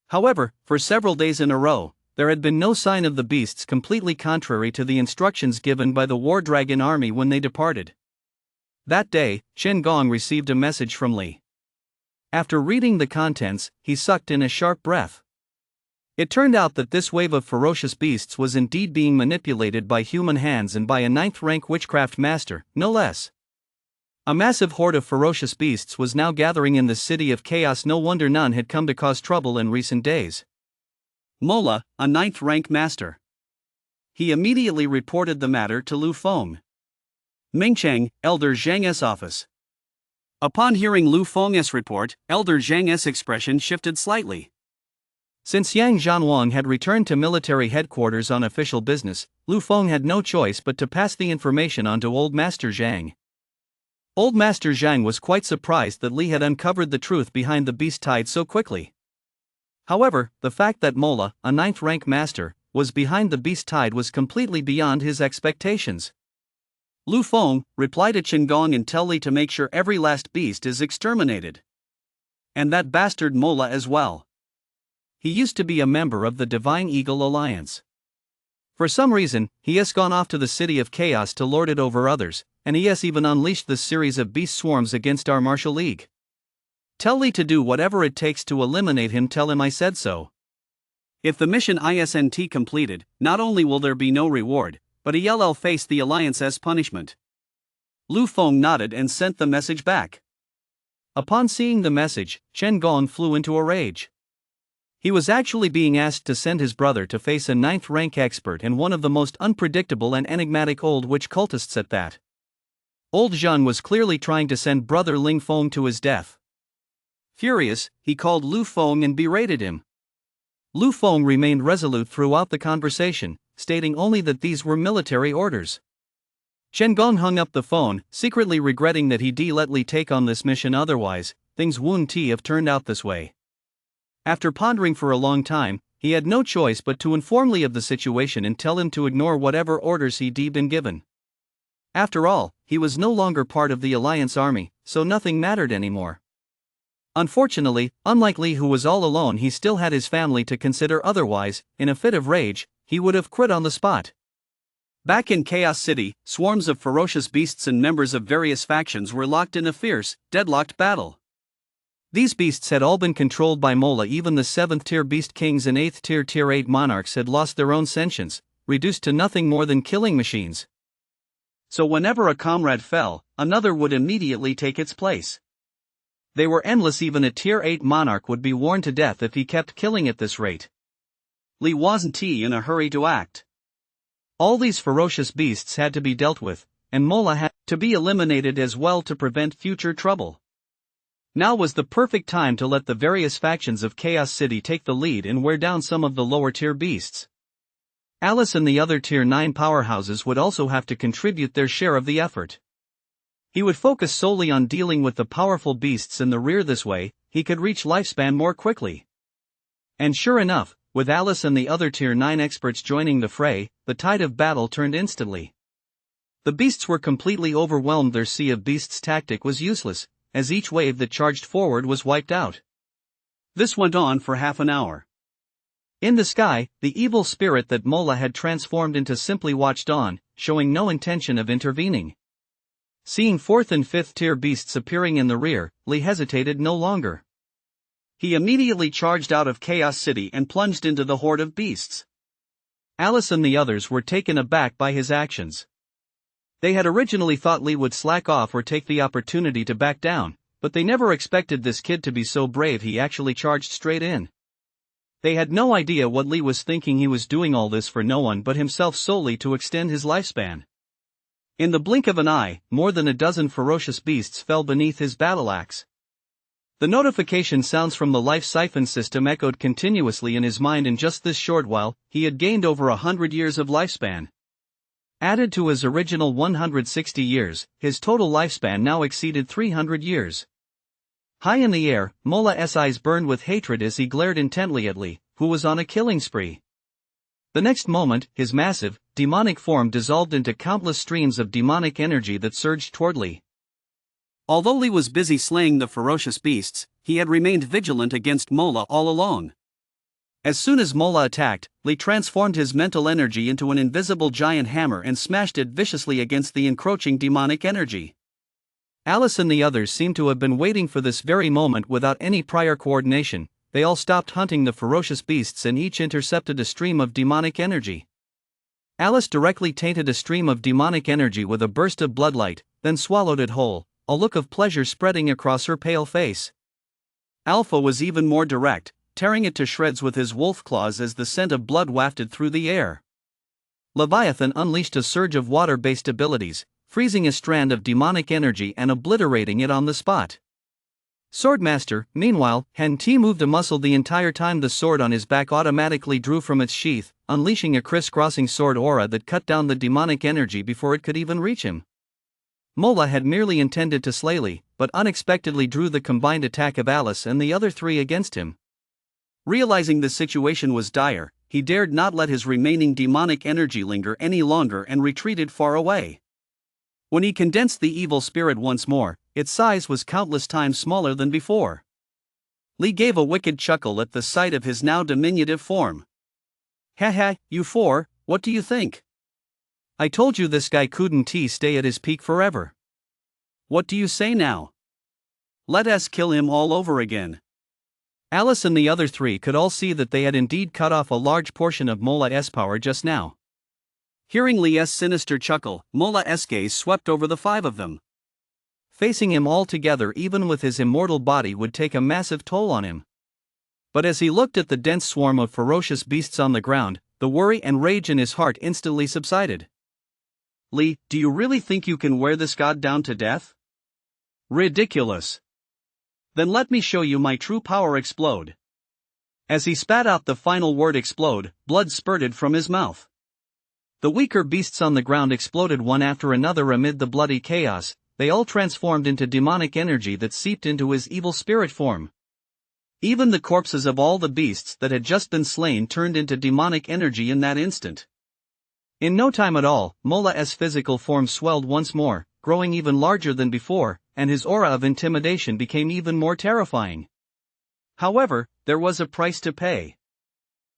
However, for several days in a row, there had been no sign of the beasts, completely contrary to the instructions given by the War Dragon army when they departed. That day, Chen Gong received a message from Li. After reading the contents, he sucked in a sharp breath. It turned out that this wave of ferocious beasts was indeed being manipulated by human hands and by a 9th-rank witchcraft master, no less. A massive horde of ferocious beasts was now gathering in the City of Chaos. No wonder none had come to cause trouble in recent days. Mola, a 9th-rank master. He immediately reported the matter to Lu Feng. Mingcheng, Elder Zhang's office. Upon hearing Lu Feng's report, Elder Zhang's expression shifted slightly. Since Yang Zhanwang had returned to military headquarters on official business, Lu Feng had no choice but to pass the information on to Old Master Zhang. Old Master Zhang was quite surprised that Li had uncovered the truth behind the beast tide so quickly. However, the fact that Mola, a 9th-rank master, was behind the beast tide was completely beyond his expectations. Lu Feng, reply to Chen Gong and tell Li to make sure every last beast is exterminated. And that bastard Mola as well. He used to be a member of the Divine Eagle Alliance. For some reason, he has gone off to the City of Chaos to lord it over others, and he has even unleashed this series of beast swarms against our Martial League. Tell Li to do whatever it takes to eliminate him. Tell him I said so. If the mission isn't completed, not only will there be no reward, but he'll face the Alliance as punishment. Lu Feng nodded and sent the message back. Upon seeing the message, Chen Gong flew into a rage. He was actually being asked to send his brother to face a 9th-rank expert and one of the most unpredictable and enigmatic old witch cultists at that. Old Zhan was clearly trying to send brother Ling Feng to his death. Furious, he called Lu Feng and berated him. Lu Feng remained resolute throughout the conversation, stating only that these were military orders. Chen Gong hung up the phone, secretly regretting that he let Li take on this mission. Otherwise, things wouldn't have turned out this way. After pondering for a long time, he had no choice but to inform Li of the situation and tell him to ignore whatever orders he'd been given. After all, he was no longer part of the Alliance army, so nothing mattered anymore. Unfortunately, unlike Lee, who was all alone, he still had his family to consider. Otherwise, in a fit of rage, he would have quit on the spot. Back in Chaos City, swarms of ferocious beasts and members of various factions were locked in a fierce, deadlocked battle. These beasts had all been controlled by Mola. Even the 7th tier beast kings and 8th tier 8 monarchs had lost their own sentience, reduced to nothing more than killing machines. So whenever a comrade fell, another would immediately take its place. They were endless. Even a tier 8 monarch would be worn to death if he kept killing at this rate. Lee wasn't in a hurry to act. All these ferocious beasts had to be dealt with, and Mola had to be eliminated as well to prevent future trouble. Now was the perfect time to let the various factions of Chaos City take the lead and wear down some of the lower tier beasts. Alice and the other tier 9 powerhouses would also have to contribute their share of the effort. He would focus solely on dealing with the powerful beasts in the rear. This way, he could reach lifespan more quickly. And sure enough, with Alice and the other tier 9 experts joining the fray, the tide of battle turned instantly. The beasts were completely overwhelmed. Their sea of beasts tactic was useless, as each wave that charged forward was wiped out. This went on for half an hour. In the sky, the evil spirit that Mola had transformed into simply watched on, showing no intention of intervening. Seeing 4th and 5th tier beasts appearing in the rear, Lee hesitated no longer. He immediately charged out of Chaos City and plunged into the horde of beasts. Alice and the others were taken aback by his actions. They had originally thought Lee would slack off or take the opportunity to back down, but they never expected this kid to be so brave. He actually charged straight in. They had no idea what Lee was thinking. He was doing all this for no one but himself, solely to extend his lifespan. In the blink of an eye, more than a dozen ferocious beasts fell beneath his battle axe. The notification sounds from the life siphon system echoed continuously in his mind. In just this short while, he had gained over 100 years of lifespan. Added to his original 160 years, his total lifespan now exceeded 300 years. High in the air, Mola's eyes burned with hatred as he glared intently at Lee, who was on a killing spree. The next moment, his massive, demonic form dissolved into countless streams of demonic energy that surged toward Lee. Although Lee was busy slaying the ferocious beasts, he had remained vigilant against Mola all along. As soon as Mola attacked, Lee transformed his mental energy into an invisible giant hammer and smashed it viciously against the encroaching demonic energy. Alice and the others seemed to have been waiting for this very moment without any prior coordination. They all stopped hunting the ferocious beasts and each intercepted a stream of demonic energy. Alice directly tainted a stream of demonic energy with a burst of bloodlight, then swallowed it whole, a look of pleasure spreading across her pale face. Alpha was even more direct, tearing it to shreds with his wolf claws as the scent of blood wafted through the air. Leviathan unleashed a surge of water-based abilities, freezing a strand of demonic energy and obliterating it on the spot. Swordmaster, meanwhile, hadn't moved a muscle the entire time. The sword on his back automatically drew from its sheath, unleashing a criss-crossing sword aura that cut down the demonic energy before it could even reach him. Mola had merely intended to slay Lee, but unexpectedly drew the combined attack of Alice and the other three against him. Realizing the situation was dire, he dared not let his remaining demonic energy linger any longer and retreated far away. When he condensed the evil spirit once more, its size was countless times smaller than before. Lee gave a wicked chuckle at the sight of his now diminutive form. Haha, you four, what do you think? I told you this guy couldn't stay at his peak forever. What do you say now? Let us kill him all over again. Alice and the other three could all see that they had indeed cut off a large portion of Mola's power just now. Hearing Lee's sinister chuckle, Mola's gaze swept over the five of them. Facing him all together, even with his immortal body, would take a massive toll on him. But as he looked at the dense swarm of ferocious beasts on the ground, the worry and rage in his heart instantly subsided. Lee, do you really think you can wear this god down to death? Ridiculous. Then let me show you my true power. Explode. As he spat out the final word explode, blood spurted from his mouth. The weaker beasts on the ground exploded one after another amid the bloody chaos. They all transformed into demonic energy that seeped into his evil spirit form. Even the corpses of all the beasts that had just been slain turned into demonic energy in that instant. In no time at all, Mola's physical form swelled once more, growing even larger than before, and his aura of intimidation became even more terrifying. However, there was a price to pay.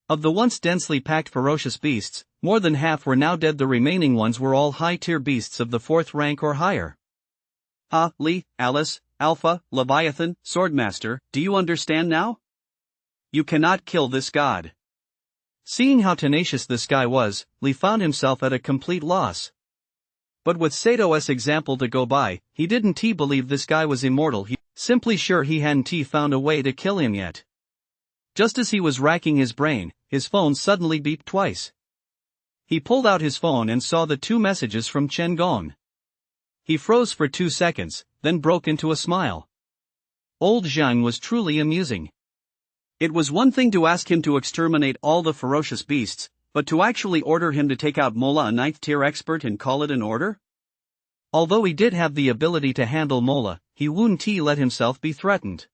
Of the once densely packed ferocious beasts, more than half were now dead. The remaining ones were all high-tier beasts of the 4th rank or higher. Li, Alice, Alpha, Leviathan, Swordmaster, do you understand now? You cannot kill this god. Seeing how tenacious this guy was, Li found himself at a complete loss. But with Sato's example to go by, he didn't believe this guy was immortal. He simply sure he hadn't found a way to kill him yet. Just as he was racking his brain, his phone suddenly beeped twice. He pulled out his phone and saw the 2 messages from Chen Gong. He froze for 2 seconds, then broke into a smile. Old Zhang was truly amusing. It was one thing to ask him to exterminate all the ferocious beasts, but to actually order him to take out Mola, a 9th tier expert, and call it an order? Although he did have the ability to handle Mola, he wouldn't let himself be threatened.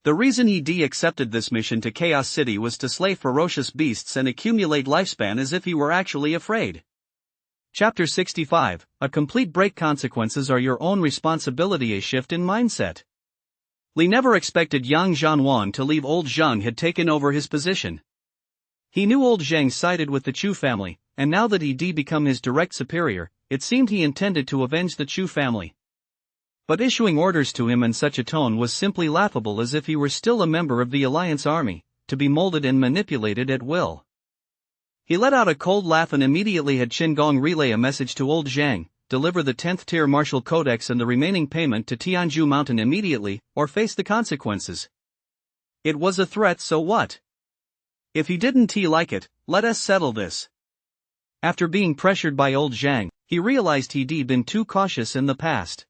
The reason he accepted this mission to Chaos City was to slay ferocious beasts and accumulate lifespan as if he were actually afraid. Chapter 65, A Complete Break. Consequences are your own responsibility. A shift in mindset. Li never expected Yang Zhanwan to leave. Old Zhang had taken over his position. He knew old Zhang sided with the Chu family, and now that he'd become his direct superior, it seemed he intended to avenge the Chu family. But issuing orders to him in such a tone was simply laughable, as if he were still a member of the Alliance army, to be molded and manipulated at will. He let out a cold laugh and immediately had Qin Gong relay a message to old Zhang: deliver the 10th tier martial codex and the remaining payment to Tianzhu Mountain immediately, or face the consequences. It was a threat, so what? If he didn't like it, let us settle this. After being pressured by old Zhang, he realized he'd been too cautious in the past.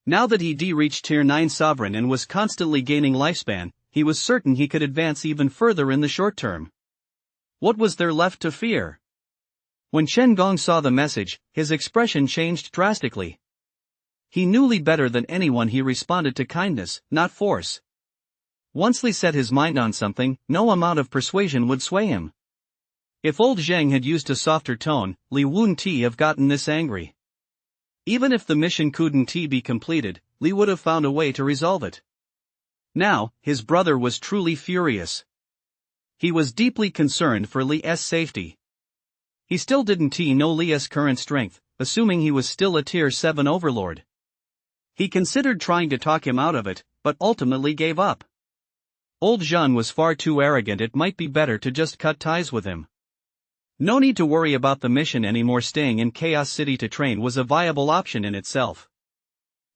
Now that he'd reached tier 9 sovereign and was constantly gaining lifespan, he was certain he could advance even further in the short term. What was there left to fear? When Chen Gong saw the message, his expression changed drastically. He knew Li better than anyone. He responded to kindness, not force. Once Li set his mind on something, no amount of persuasion would sway him. If old Zhang had used a softer tone, Li wouldn't have gotten this angry. Even if the mission couldn't be completed, Li would have found a way to resolve it. Now, his brother was truly furious. He was deeply concerned for Li's safety. He still didn't know Li's current strength, assuming he was still a tier 7 overlord. He considered trying to talk him out of it, but ultimately gave up. Old Zhang was far too arrogant. It might be better to just cut ties with him. No need to worry about the mission anymore. Staying in Chaos City to train was a viable option in itself.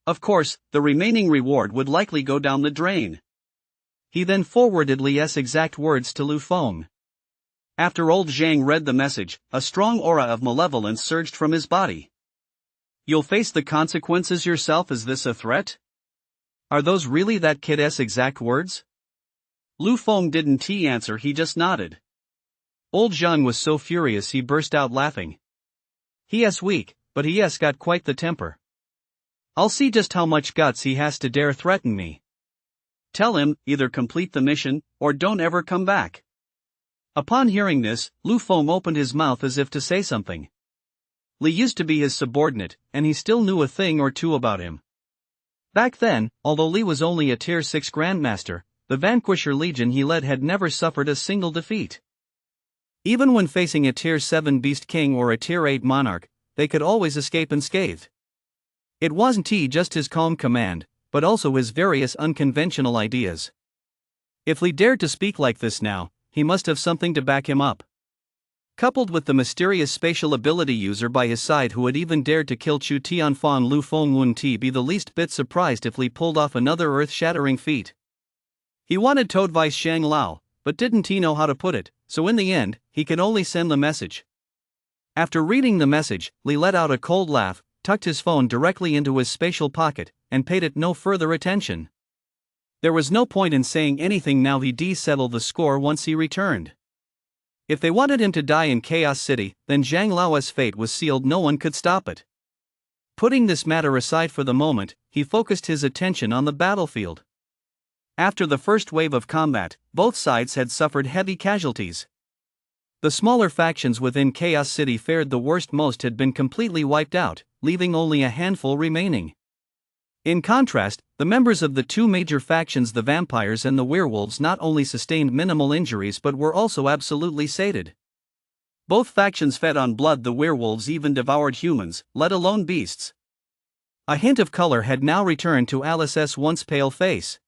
Of course, the remaining reward would likely go down the drain. He then forwarded Li's exact words to Lu Feng. After old Zhang read the message, a strong aura of malevolence surged from his body. You'll face the consequences yourself. Is this a threat? Are those really that kid's exact words? Lu Feng didn't answer, he just nodded. Old Zhang was so furious he burst out laughing. He's weak, but he's got quite the temper. I'll see just how much guts he has to dare threaten me. Tell him, either complete the mission, or don't ever come back. Upon hearing this, Lu Feng opened his mouth as if to say something. Li used to be his subordinate, and he still knew a thing or two about him. Back then, although Li was only a tier 6 grandmaster, the Vanquisher Legion he led had never suffered a single defeat. Even when facing a tier 7 Beast King or a tier 8 Monarch, they could always escape unscathed. It wasn't just his calm command, but also his various unconventional ideas. If Li dared to speak like this now, he must have something to back him up. Coupled with the mysterious spatial ability user by his side who had even dared to kill Chu Tianfang, Lu Feng wouldn't be the least bit surprised if Li pulled off another earth-shattering feat. He wanted to advise Shang Lao, but didn't know how to put it, so in the end, he could only send the message. After reading the message, Li let out a cold laugh, tucked his phone directly into his spatial pocket, and paid it no further attention. There was no point in saying anything now. He'd settle the score once he returned. If they wanted him to die in Chaos City, then Zhang Lao's fate was sealed. No one could stop it. Putting this matter aside for the moment, he focused his attention on the battlefield. After the first wave of combat, both sides had suffered heavy casualties. The smaller factions within Chaos City fared the worst. Most had been completely wiped out, leaving only a handful remaining. In contrast, the members of the two major factions, the vampires and the werewolves, not only sustained minimal injuries but were also absolutely sated. Both factions fed on blood. The werewolves even devoured humans, let alone beasts. A hint of color had now returned to Alice's once pale face.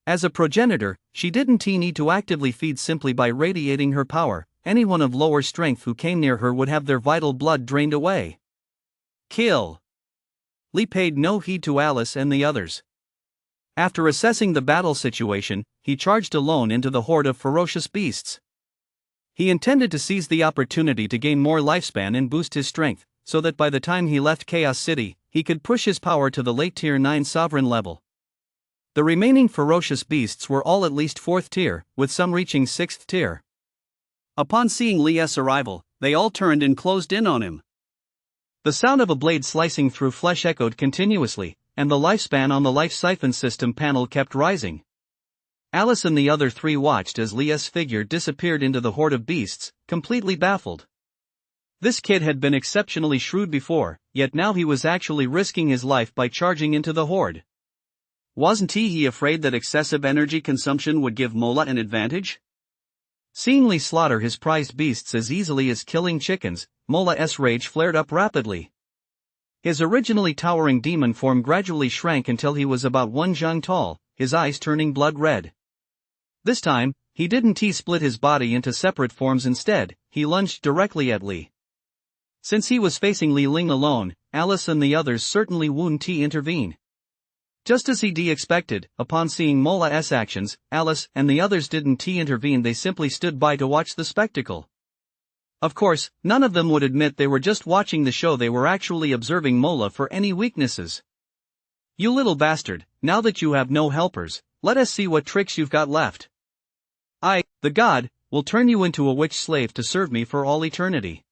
As a progenitor, she didn't need to actively feed. Simply by radiating her power, anyone of lower strength who came near her would have their vital blood drained away. Kill! Lee paid no heed to Alice and the others. After assessing the battle situation, he charged alone into the horde of ferocious beasts. He intended to seize the opportunity to gain more lifespan and boost his strength, so that by the time he left Chaos City, he could push his power to the late Tier 9 sovereign level. The remaining ferocious beasts were all at least 4th tier, with some reaching 6th tier. Upon seeing Lee's arrival, they all turned and closed in on him. The sound of a blade slicing through flesh echoed continuously, and the lifespan on the life siphon system panel kept rising. Alice and the other three watched as Lee's figure disappeared into the horde of beasts, completely baffled. This kid had been exceptionally shrewd before, yet now he was actually risking his life by charging into the horde. Wasn't he afraid that excessive energy consumption would give Mola an advantage? Seeing Lee slaughter his prized beasts as easily as killing chickens, Mola's rage flared up rapidly. His originally towering demon form gradually shrank until he was about 1 zhang tall, his eyes turning blood red. This time, he didn't split his body into separate forms. Instead, he lunged directly at Lee. Since he was facing Li Ling alone, Alice and the others certainly wouldn't intervene. Just as he expected, upon seeing Mola's actions, Alice and the others didn't intervene. They simply stood by to watch the spectacle. Of course, none of them would admit they were just watching the show. They were actually observing Mola for any weaknesses. You little bastard, now that you have no helpers, let us see what tricks you've got left. I, the god, will turn you into a witch slave to serve me for all eternity.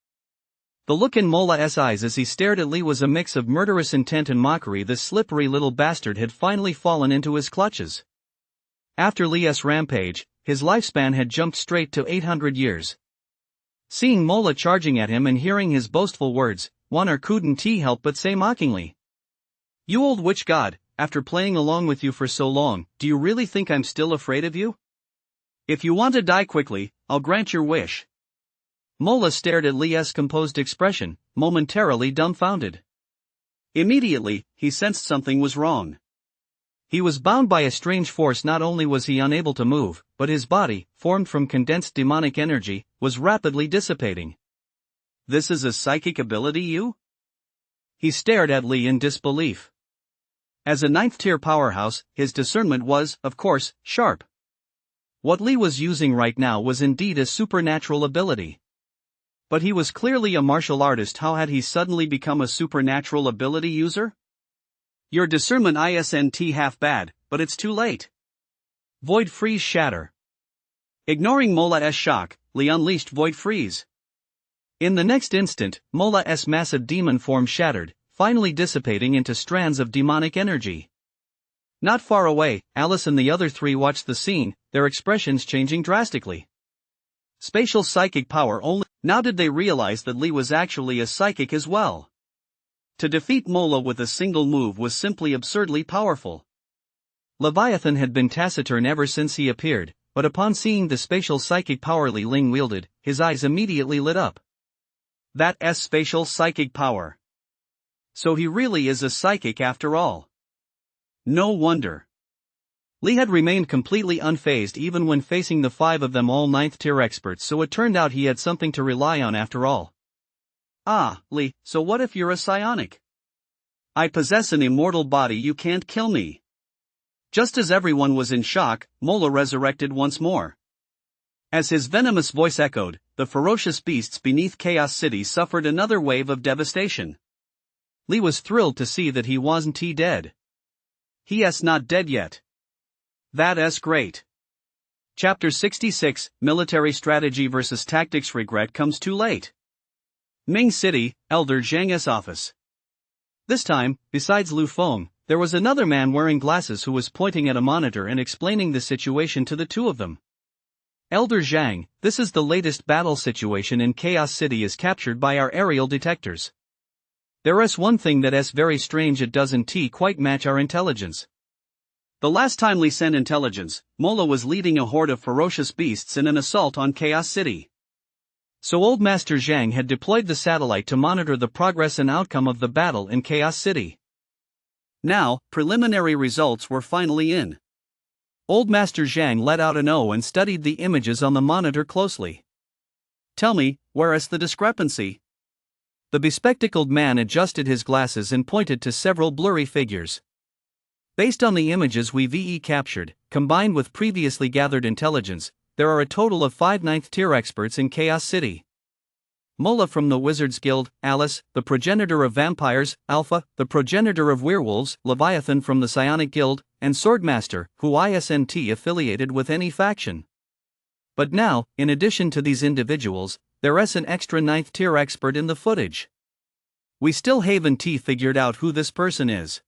The look in Mola's eyes as he stared at Lee was a mix of murderous intent and mockery. This slippery little bastard had finally fallen into his clutches. After Lee's rampage, his lifespan had jumped straight to 800 years. Seeing Mola charging at him and hearing his boastful words, one couldn't help but say mockingly, "You old witch god, after playing along with you for so long, do you really think I'm still afraid of you? If you want to die quickly, I'll grant your wish." Mola stared at Lee's composed expression, momentarily dumbfounded. Immediately, he sensed something was wrong. He was bound by a strange force. Not only was he unable to move, but his body, formed from condensed demonic energy, was rapidly dissipating. "This is a psychic ability, you?" He stared at Lee in disbelief. As a 9th tier powerhouse, his discernment was, of course, sharp. What Lee was using right now was indeed a supernatural ability. But he was clearly a martial artist. How had he suddenly become a supernatural ability user? Your discernment isn't half bad, but it's too late. Void Freeze Shatter. Ignoring Mola's shock, Lee unleashed Void Freeze. In the next instant, Mola's massive demon form shattered, finally dissipating into strands of demonic energy. Not far away, Alice and the other three watched the scene, their expressions changing drastically. Spatial psychic power only. Now did they realize that Lee was actually a psychic as well? To defeat Mola with a single move was simply absurdly powerful. Leviathan had been taciturn ever since he appeared, but upon seeing the spatial psychic power Li Ling wielded, his eyes immediately lit up. That's spatial psychic power. So he really is a psychic after all. No wonder. Lee had remained completely unfazed even when facing the 5 of them, all 9th tier experts, so it turned out he had something to rely on after all. "Ah, Lee, so what if you're a psionic? I possess an immortal body, you can't kill me." Just as everyone was in shock, Mola resurrected once more. As his venomous voice echoed, the ferocious beasts beneath Chaos City suffered another wave of devastation. Lee was thrilled to see that he wasn't dead. He's not dead yet. That's great. Chapter 66, Military Strategy vs. Tactics. Regret comes too late. Ming City, Elder Zhang's office. This time, besides Lu Feng, there was another man wearing glasses who was pointing at a monitor and explaining the situation to the two of them. "Elder Zhang, this is the latest battle situation in Chaos City is captured by our aerial detectors. There's one thing that's very strange, it doesn't quite match our intelligence. The last time Li sent intelligence, Mola was leading a horde of ferocious beasts in an assault on Chaos City. So Old Master Zhang had deployed the satellite to monitor the progress and outcome of the battle in Chaos City. Now, preliminary results were finally in. Old Master Zhang let out an O and studied the images on the monitor closely. Tell me, where is the discrepancy? The bespectacled man adjusted his glasses and pointed to several blurry figures. Based on the images we've captured, combined with previously gathered intelligence, there are a total of 5 9th-tier experts in Chaos City. Mola from the Wizards Guild, Alice, the progenitor of vampires, Alpha, the progenitor of werewolves, Leviathan from the Psionic Guild, and Swordmaster, who isn't affiliated with any faction. But now, in addition to these individuals, there's an extra 9th-tier expert in the footage. We still haven't figured out who this person is.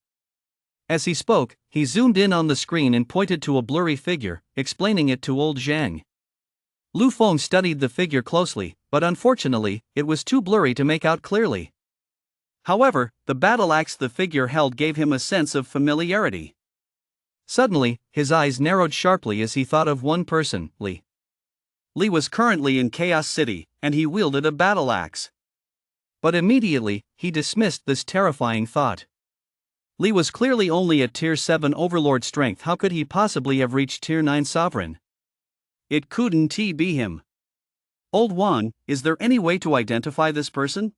As he spoke, he zoomed in on the screen and pointed to a blurry figure, explaining it to Old Zhang. Lu Feng studied the figure closely, but unfortunately, it was too blurry to make out clearly. However, the battle axe the figure held gave him a sense of familiarity. Suddenly, his eyes narrowed sharply as he thought of one person, Li. Li was currently in Chaos City, and he wielded a battle axe. But immediately, he dismissed this terrifying thought. Li was clearly only at Tier 7 Overlord strength. How could he possibly have reached Tier 9 Sovereign? It couldn't be him. Old Wan, is there any way to identify this person?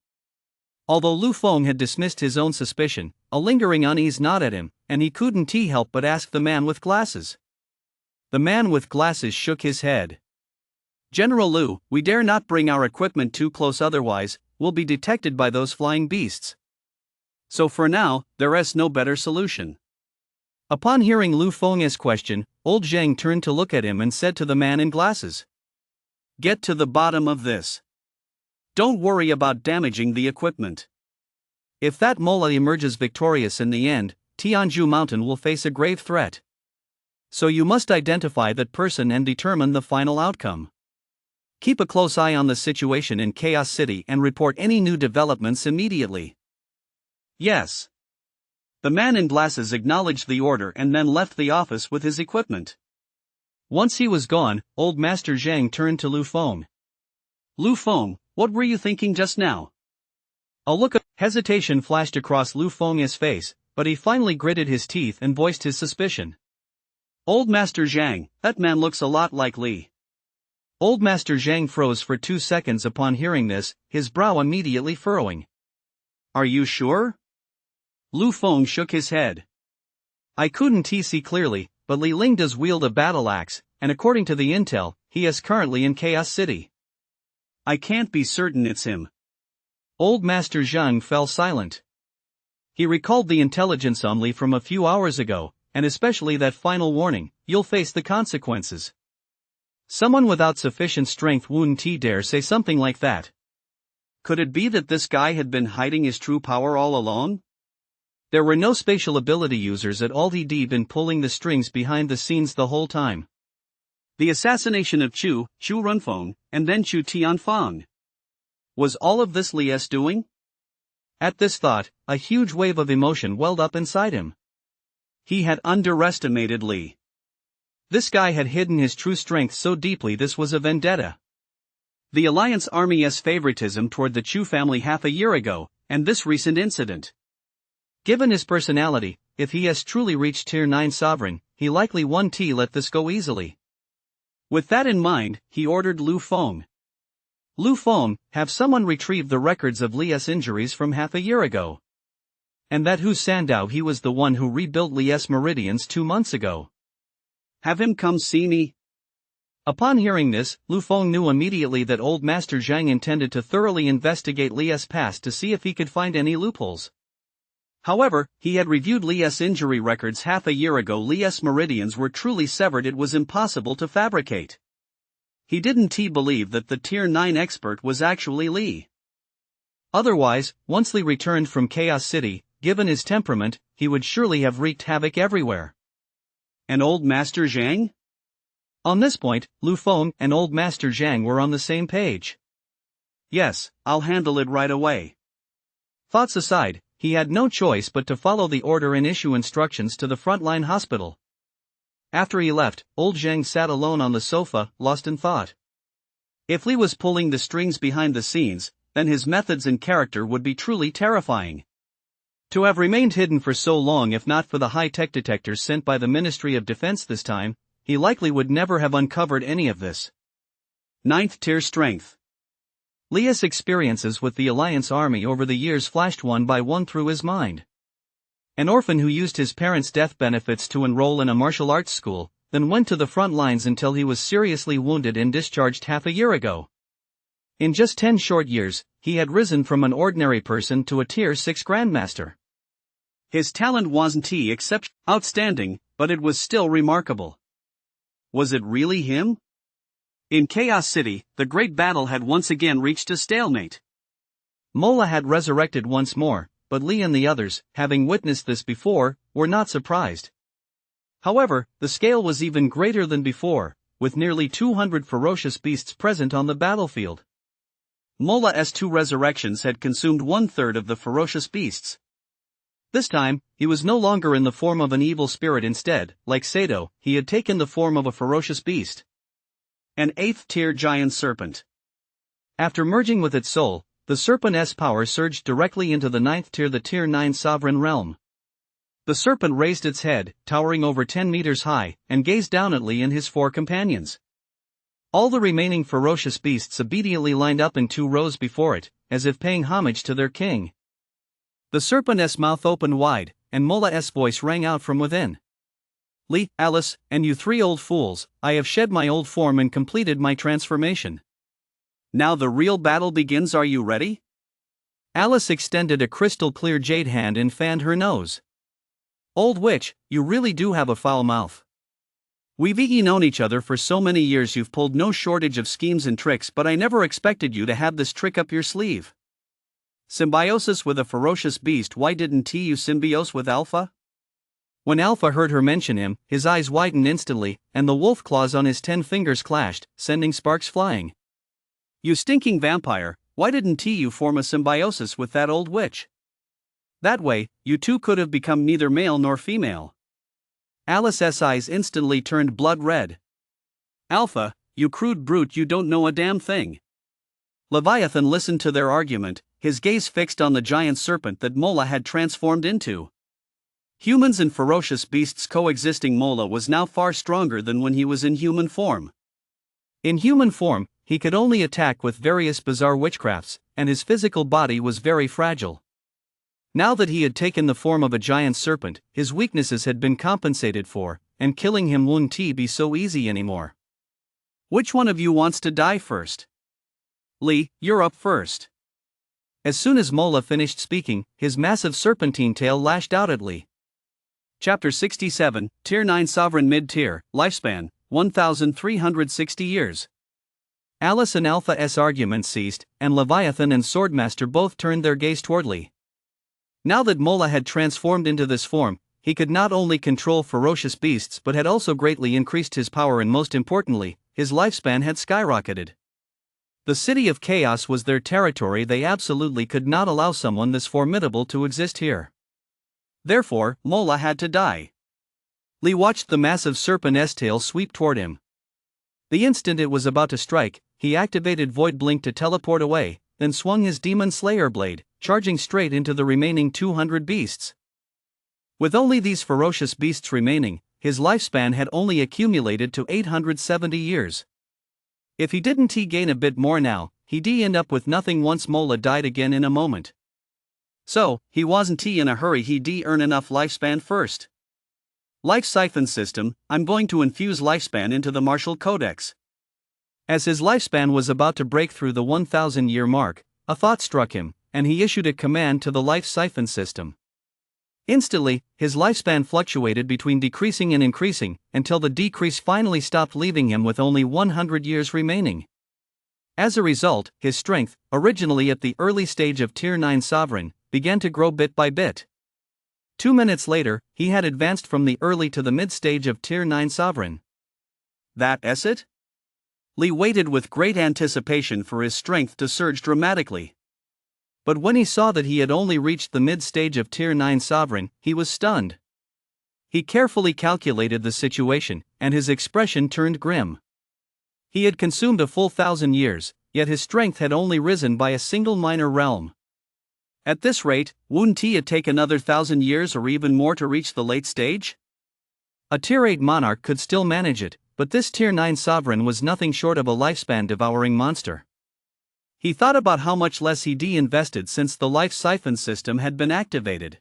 Although Lu Feng had dismissed his own suspicion, a lingering unease gnawed at him, and he couldn't help but ask the man with glasses. The man with glasses shook his head. General Lu, we dare not bring our equipment too close, otherwise, we'll be detected by those flying beasts. So for now, there is no better solution. Upon hearing Lu Feng's question, Old Zhang turned to look at him and said to the man in glasses, "Get to the bottom of this. Don't worry about damaging the equipment. If that Mola emerges victorious in the end, Tianju Mountain will face a grave threat. So you must identify that person and determine the final outcome. Keep a close eye on the situation in Chaos City and report any new developments immediately." Yes. The man in glasses acknowledged the order and then left the office with his equipment. Once he was gone, Old Master Zhang turned to Lu Feng. "Lu Feng, what were you thinking just now?" A look of hesitation flashed across Lu Feng's face, but he finally gritted his teeth and voiced his suspicion. "Old Master Zhang, that man looks a lot like Li." Old Master Zhang froze for 2 seconds upon hearing this, his brow immediately furrowing. "Are you sure?" Lu Feng shook his head. "I couldn't see clearly, but Li Ling does wield a battle axe, and according to the intel, he is currently in Chaos City." "I can't be certain it's him." Old Master Zhang fell silent. He recalled the intelligence on Li from a few hours ago, and especially that final warning, "You'll face the consequences." Someone without sufficient strength wouldn't dare say something like that. Could it be that this guy had been hiding his true power all along? There were no spatial ability users at all. He'd been pulling the strings behind the scenes the whole time. The assassination of Chu Runfeng, and then Chu Tianfang. Was all of this Li's doing? At this thought, a huge wave of emotion welled up inside him. He had underestimated Li. This guy had hidden his true strength so deeply. This was a vendetta. The Alliance Army's favoritism toward the Chu family half a year ago, and this recent incident. Given his personality, if he has truly reached Tier 9 Sovereign, he likely won't let this go easily. With that in mind, he ordered Lu Feng. "Lu Feng, have someone retrieve the records of Li's injuries from half a year ago. And that Hu Sandao, he was the one who rebuilt Li's meridians 2 months ago. Have him come see me." Upon hearing this, Lu Feng knew immediately that Old Master Zhang intended to thoroughly investigate Li's past to see if he could find any loopholes. However, he had reviewed Li's injury records half a year ago. Li's meridians were truly severed. It was impossible to fabricate. He didn't believe that the Tier 9 expert was actually Li. Otherwise, once Li returned from Chaos City, given his temperament, he would surely have wreaked havoc everywhere. And Old Master Zhang? On this point, Lu Feng and Old Master Zhang were on the same page. "Yes, I'll handle it right away." Thoughts aside, he had no choice but to follow the order and issue instructions to the frontline hospital. After he left, old Zheng sat alone on the sofa, lost in thought. If Li was pulling the strings behind the scenes, then his methods and character would be truly terrifying. To have remained hidden for so long, if not for the high-tech detectors sent by the Ministry of Defense this time, he likely would never have uncovered any of this. 9th tier strength. Li's experiences with the Alliance army over the years flashed one by one through his mind. An orphan who used his parents' death benefits to enroll in a martial arts school, then went to the front lines until he was seriously wounded and discharged half a year ago. In just 10 short years, he had risen from an ordinary person to a Tier 6 Grandmaster. His talent wasn't except outstanding, but it was still remarkable. Was it really him? In Chaos City, the great battle had once again reached a stalemate. Mola had resurrected once more, but Li and the others, having witnessed this before, were not surprised. However, the scale was even greater than before, with nearly 200 ferocious beasts present on the battlefield. Mola's 2 resurrections had consumed 1/3 of the ferocious beasts. This time, he was no longer in the form of an evil spirit. Instead, like Sato, he had taken the form of a ferocious beast. An 8th tier giant serpent. After merging with its soul, the serpent's power surged directly into the 9th tier, the Tier 9 sovereign realm. The serpent raised its head, towering over 10 meters high, and gazed down at Li and his 4 companions. All the remaining ferocious beasts obediently lined up in 2 rows before it, as if paying homage to their king. The serpent's mouth opened wide, and Mola's voice rang out from within. Li, Alice, and you 3 old fools, I have shed my old form and completed my transformation. Now the real battle begins, are you ready? Alice extended a crystal-clear jade hand and fanned her nose. Old witch, you really do have a foul mouth. We've known each other for so many years, you've pulled no shortage of schemes and tricks, but I never expected you to have this trick up your sleeve. Symbiosis with a ferocious beast, why didn't you symbiose with Alpha? When Alpha heard her mention him, his eyes widened instantly, and the wolf claws on his 10 fingers clashed, sending sparks flying. You stinking vampire, why didn't you form a symbiosis with that old witch? That way, you two could have become neither male nor female. Alice's eyes instantly turned blood red. Alpha, you crude brute, you don't know a damn thing. Leviathan listened to their argument, his gaze fixed on the giant serpent that Mola had transformed into. Humans and ferocious beasts coexisting, Mola was now far stronger than when he was in human form. In human form, he could only attack with various bizarre witchcrafts, and his physical body was very fragile. Now that he had taken the form of a giant serpent, his weaknesses had been compensated for, and killing him wouldn't be so easy anymore. Which one of you wants to die first? Li, you're up first. As soon as Mola finished speaking, his massive serpentine tail lashed out at Li. Chapter 67, Tier 9 Sovereign Mid-Tier, Lifespan, 1,360 years. Alice and Alpha's argument ceased, and Leviathan and Swordmaster both turned their gaze toward Li. Now that Mola had transformed into this form, he could not only control ferocious beasts but had also greatly increased his power, and most importantly, his lifespan had skyrocketed. The City of Chaos was their territory. They absolutely could not allow someone this formidable to exist here. Therefore, Mola had to die. Li watched the massive serpent's tail sweep toward him. The instant it was about to strike, he activated Void Blink to teleport away, then swung his Demon Slayer blade, charging straight into the remaining 200 beasts. With only these ferocious beasts remaining, his lifespan had only accumulated to 870 years. If he didn't gain a bit more now, he'd end up with nothing once Mola died again in a moment. So, he wasn't in a hurry, he'd earn enough lifespan first. Life Siphon System, I'm going to infuse lifespan into the Martial Codex. As his lifespan was about to break through the 1,000-year mark, a thought struck him, and he issued a command to the Life Siphon System. Instantly, his lifespan fluctuated between decreasing and increasing, until the decrease finally stopped, leaving him with only 100 years remaining. As a result, his strength, originally at the early stage of Tier 9 Sovereign, began to grow bit by bit. 2 minutes later, he had advanced from the early to the mid-stage of Tier 9 Sovereign. That's it? Li waited with great anticipation for his strength to surge dramatically. But when he saw that he had only reached the mid-stage of Tier 9 Sovereign, he was stunned. He carefully calculated the situation, and his expression turned grim. He had consumed a full 1,000 years, yet his strength had only risen by a single minor realm. At this rate, wouldn't it take another 1,000 years or even more to reach the late stage? A Tier 8 monarch could still manage it, but this Tier 9 sovereign was nothing short of a lifespan-devouring monster. He thought about how much less he'd invested since the life siphon system had been activated.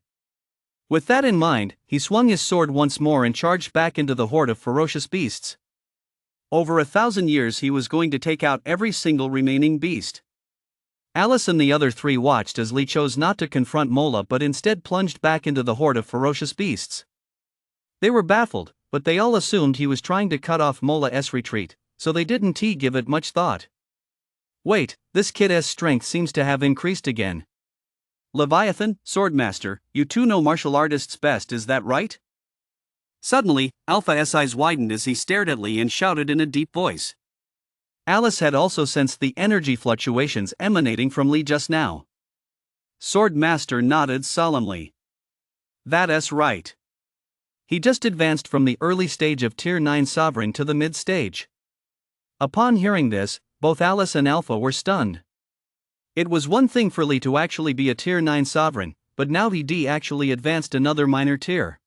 With that in mind, he swung his sword once more and charged back into the horde of ferocious beasts. Over 1,000 years he was going to take out every single remaining beast. Alice and the other three watched as Lee chose not to confront Mola but instead plunged back into the horde of ferocious beasts. They were baffled, but they all assumed he was trying to cut off Mola's retreat, so they didn't give it much thought. Wait, this kid's strength seems to have increased again. Leviathan, Swordmaster, you two know martial artists best, is that right? Suddenly, Alpha's eyes widened as he stared at Lee and shouted in a deep voice. Alice had also sensed the energy fluctuations emanating from Lee just now. Swordmaster nodded solemnly. That's right. He just advanced from the early stage of Tier 9 Sovereign to the mid-stage. Upon hearing this, both Alice and Alpha were stunned. It was one thing for Lee to actually be a Tier 9 Sovereign, but now he'd actually advanced another minor tier.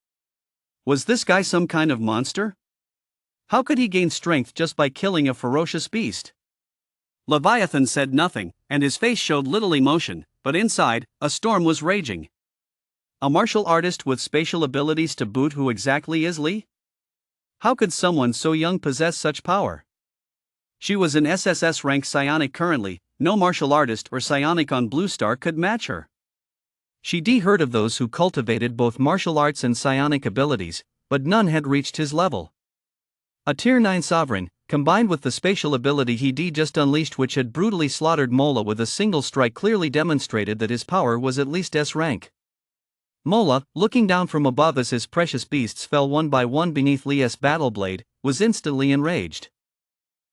Was this guy some kind of monster? How could he gain strength just by killing a ferocious beast? Leviathan said nothing, and his face showed little emotion, but inside, a storm was raging. A martial artist with spatial abilities to boot, who exactly is Lee? How could someone so young possess such power? She was an SSS rank psionic currently, no martial artist or psionic on Blue Star could match her. She'd heard of those who cultivated both martial arts and psionic abilities, but none had reached his level. A Tier 9 Sovereign, combined with the spatial ability he'd just unleashed, which had brutally slaughtered Mola with a single strike, clearly demonstrated that his power was at least S rank. Mola, looking down from above as his precious beasts fell one by one beneath Lee's battle blade, was instantly enraged.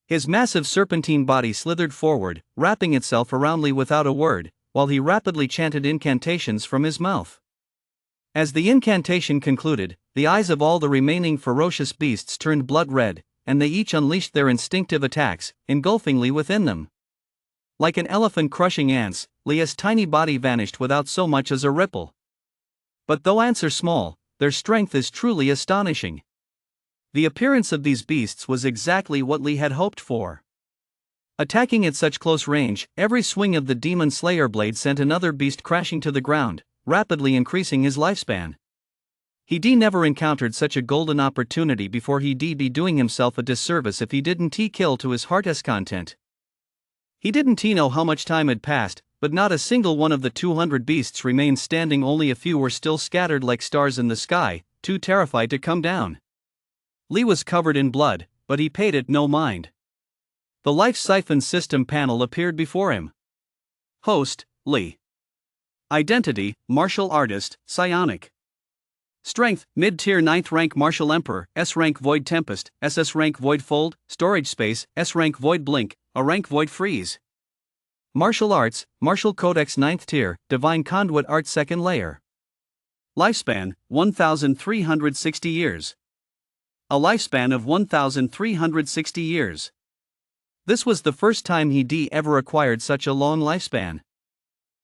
His massive serpentine body slithered forward, wrapping itself around Lee without a word, while he rapidly chanted incantations from his mouth. As the incantation concluded, the eyes of all the remaining ferocious beasts turned blood red, and they each unleashed their instinctive attacks, engulfing Lee within them. Like an elephant crushing ants, Lee's tiny body vanished without so much as a ripple. But though ants are small, their strength is truly astonishing. The appearance of these beasts was exactly what Lee had hoped for. Attacking at such close range, every swing of the Demon Slayer blade sent another beast crashing to the ground, rapidly increasing his lifespan. He'd never encountered such a golden opportunity before. He'd be doing himself a disservice if he didn't kill to his heart's content. He didn't know how much time had passed, but not a single one of the 200 beasts remained standing. Only a few were still scattered like stars in the sky, too terrified to come down. Lee was covered in blood, but he paid it no mind. The Life Siphon System panel appeared before him. Host, Lee. Identity, Martial Artist, Psionic. Strength, Mid-Tier 9th Rank Martial Emperor, S-Rank Void Tempest, SS Rank Void Fold, Storage Space, S-Rank Void Blink, A Rank Void Freeze. Martial Arts, Martial Codex 9th Tier, Divine Conduit Art 2nd Layer. Lifespan, 1,360 years. A lifespan of 1,360 years. This was the first time he'd ever acquired such a long lifespan.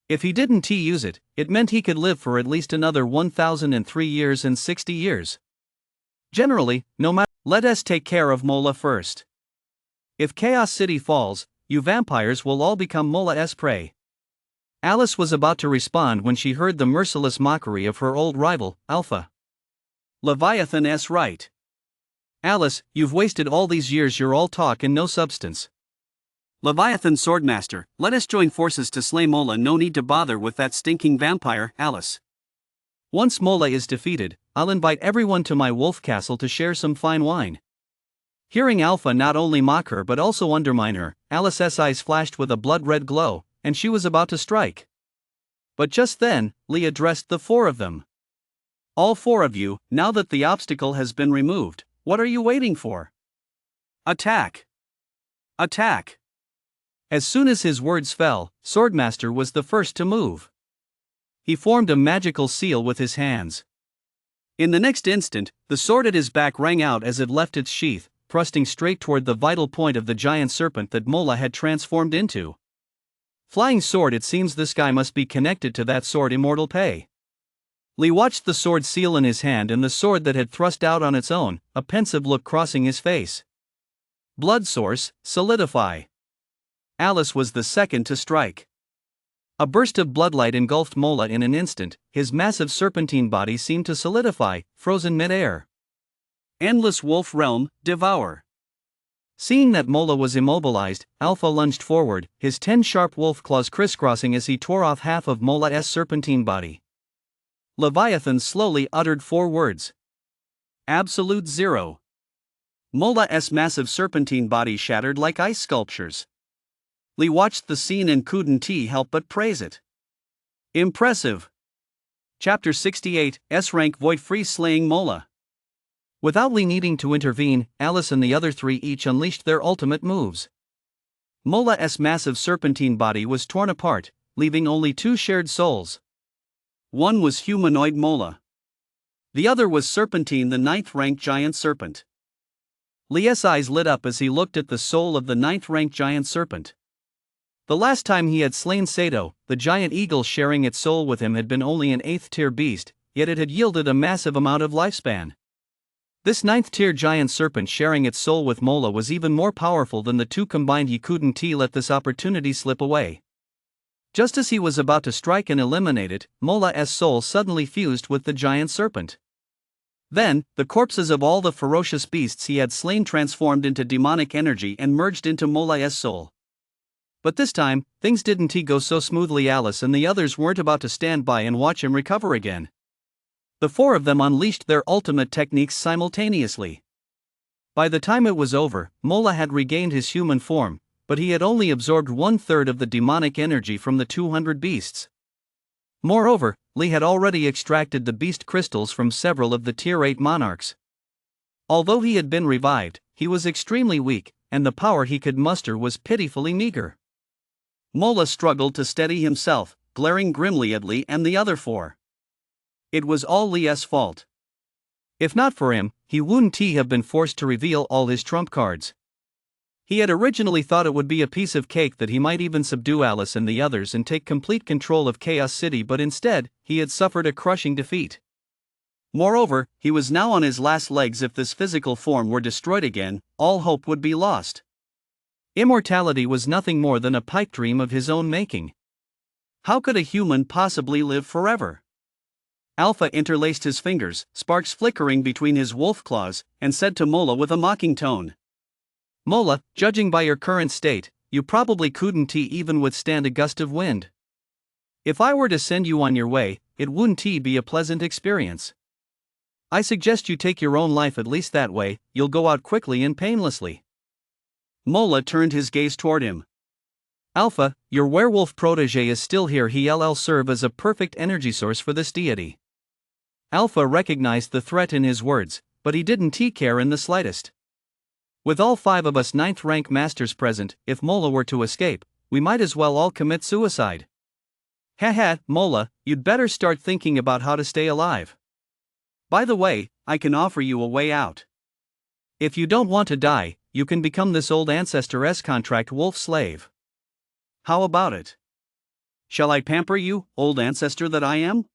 If he didn't use it, it meant he could live for at least another 1,003 years and 60 years. Generally, no matter. Let us take care of Mola first. If Chaos City falls, you vampires will all become Mola's prey. Alice was about to respond when she heard the merciless mockery of her old rival, Alpha. Leviathan's right. Alice, you've wasted all these years. You're all talk and no substance. Leviathan Swordmaster, let us join forces to slay Mola. No need to bother with that stinking vampire, Alice. Once Mola is defeated, I'll invite everyone to my wolf castle to share some fine wine. Hearing Alpha not only mock her but also undermine her, Alice's eyes flashed with a blood-red glow, and she was about to strike. But just then, Lee addressed the four of them. All four of you, now that the obstacle has been removed, what are you waiting for? Attack! Attack! As soon as his words fell, Swordmaster was the first to move. He formed a magical seal with his hands. In the next instant, the sword at his back rang out as it left its sheath, thrusting straight toward the vital point of the giant serpent that Mola had transformed into. Flying sword, it seems this guy must be connected to that sword Immortal Pei. Lee watched the sword seal in his hand and the sword that had thrust out on its own, a pensive look crossing his face. Blood source, solidify. Alice was the second to strike. A burst of bloodlight engulfed Mola in an instant, his massive serpentine body seemed to solidify, frozen mid-air. Endless wolf realm, devour. Seeing that Mola was immobilized, Alpha lunged forward, his 10 sharp wolf claws crisscrossing as he tore off half of Mola's serpentine body. Leviathan slowly uttered 4 words. Absolute zero. Mola's massive serpentine body shattered like ice sculptures. Lee watched the scene and couldn't help but praise it. Impressive. Chapter 68, S-Rank Void Freeze Slaying Mola. Without Lee needing to intervene, Alice and the other 3 each unleashed their ultimate moves. Mola's massive serpentine body was torn apart, leaving only 2 shared souls. One was humanoid Mola. The other was Serpentine, the 9th-ranked giant serpent. Lee's eyes lit up as he looked at the soul of the 9th-ranked giant serpent. The last time he had slain Sato, the giant eagle sharing its soul with him had been only an 8th-tier beast, yet it had yielded a massive amount of lifespan. This 9th-tier giant serpent sharing its soul with Mola was even more powerful than the 2 combined. He couldn't let this opportunity slip away. Just as he was about to strike and eliminate it, Mola's soul suddenly fused with the giant serpent. Then, the corpses of all the ferocious beasts he had slain transformed into demonic energy and merged into Mola's soul. But this time, things didn't go so smoothly. Alice and the others weren't about to stand by and watch him recover again. The 4 of them unleashed their ultimate techniques simultaneously. By the time it was over, Mola had regained his human form, but he had only absorbed 1/3 of the demonic energy from the 200 beasts. Moreover, Lee had already extracted the beast crystals from several of the Tier 8 monarchs. Although he had been revived, he was extremely weak, and the power he could muster was pitifully meager. Mola struggled to steady himself, glaring grimly at Lee and the other 4. It was all Lee's fault. If not for him, he wouldn't have been forced to reveal all his trump cards. He had originally thought it would be a piece of cake that he might even subdue Alice and the others and take complete control of Chaos City, but instead, he had suffered a crushing defeat. Moreover, he was now on his last legs. If this physical form were destroyed again, all hope would be lost. Immortality was nothing more than a pipe dream of his own making. How could a human possibly live forever? Alpha interlaced his fingers, sparks flickering between his wolf claws, and said to Mola with a mocking tone. Mola, judging by your current state, you probably couldn't even withstand a gust of wind. If I were to send you on your way, it wouldn't be a pleasant experience. I suggest you take your own life, at least that way, you'll go out quickly and painlessly. Mola turned his gaze toward him. Alpha, your werewolf protege is still here. He'll serve as a perfect energy source for this deity. Alpha recognized the threat in his words, but he didn't care in the slightest. With all 5 of us 9th-rank masters present, if Mola were to escape, we might as well all commit suicide. Haha, Mola, you'd better start thinking about how to stay alive. By the way, I can offer you a way out. If you don't want to die, you can become this old ancestor's contract wolf slave. How about it? Shall I pamper you, old ancestor that I am?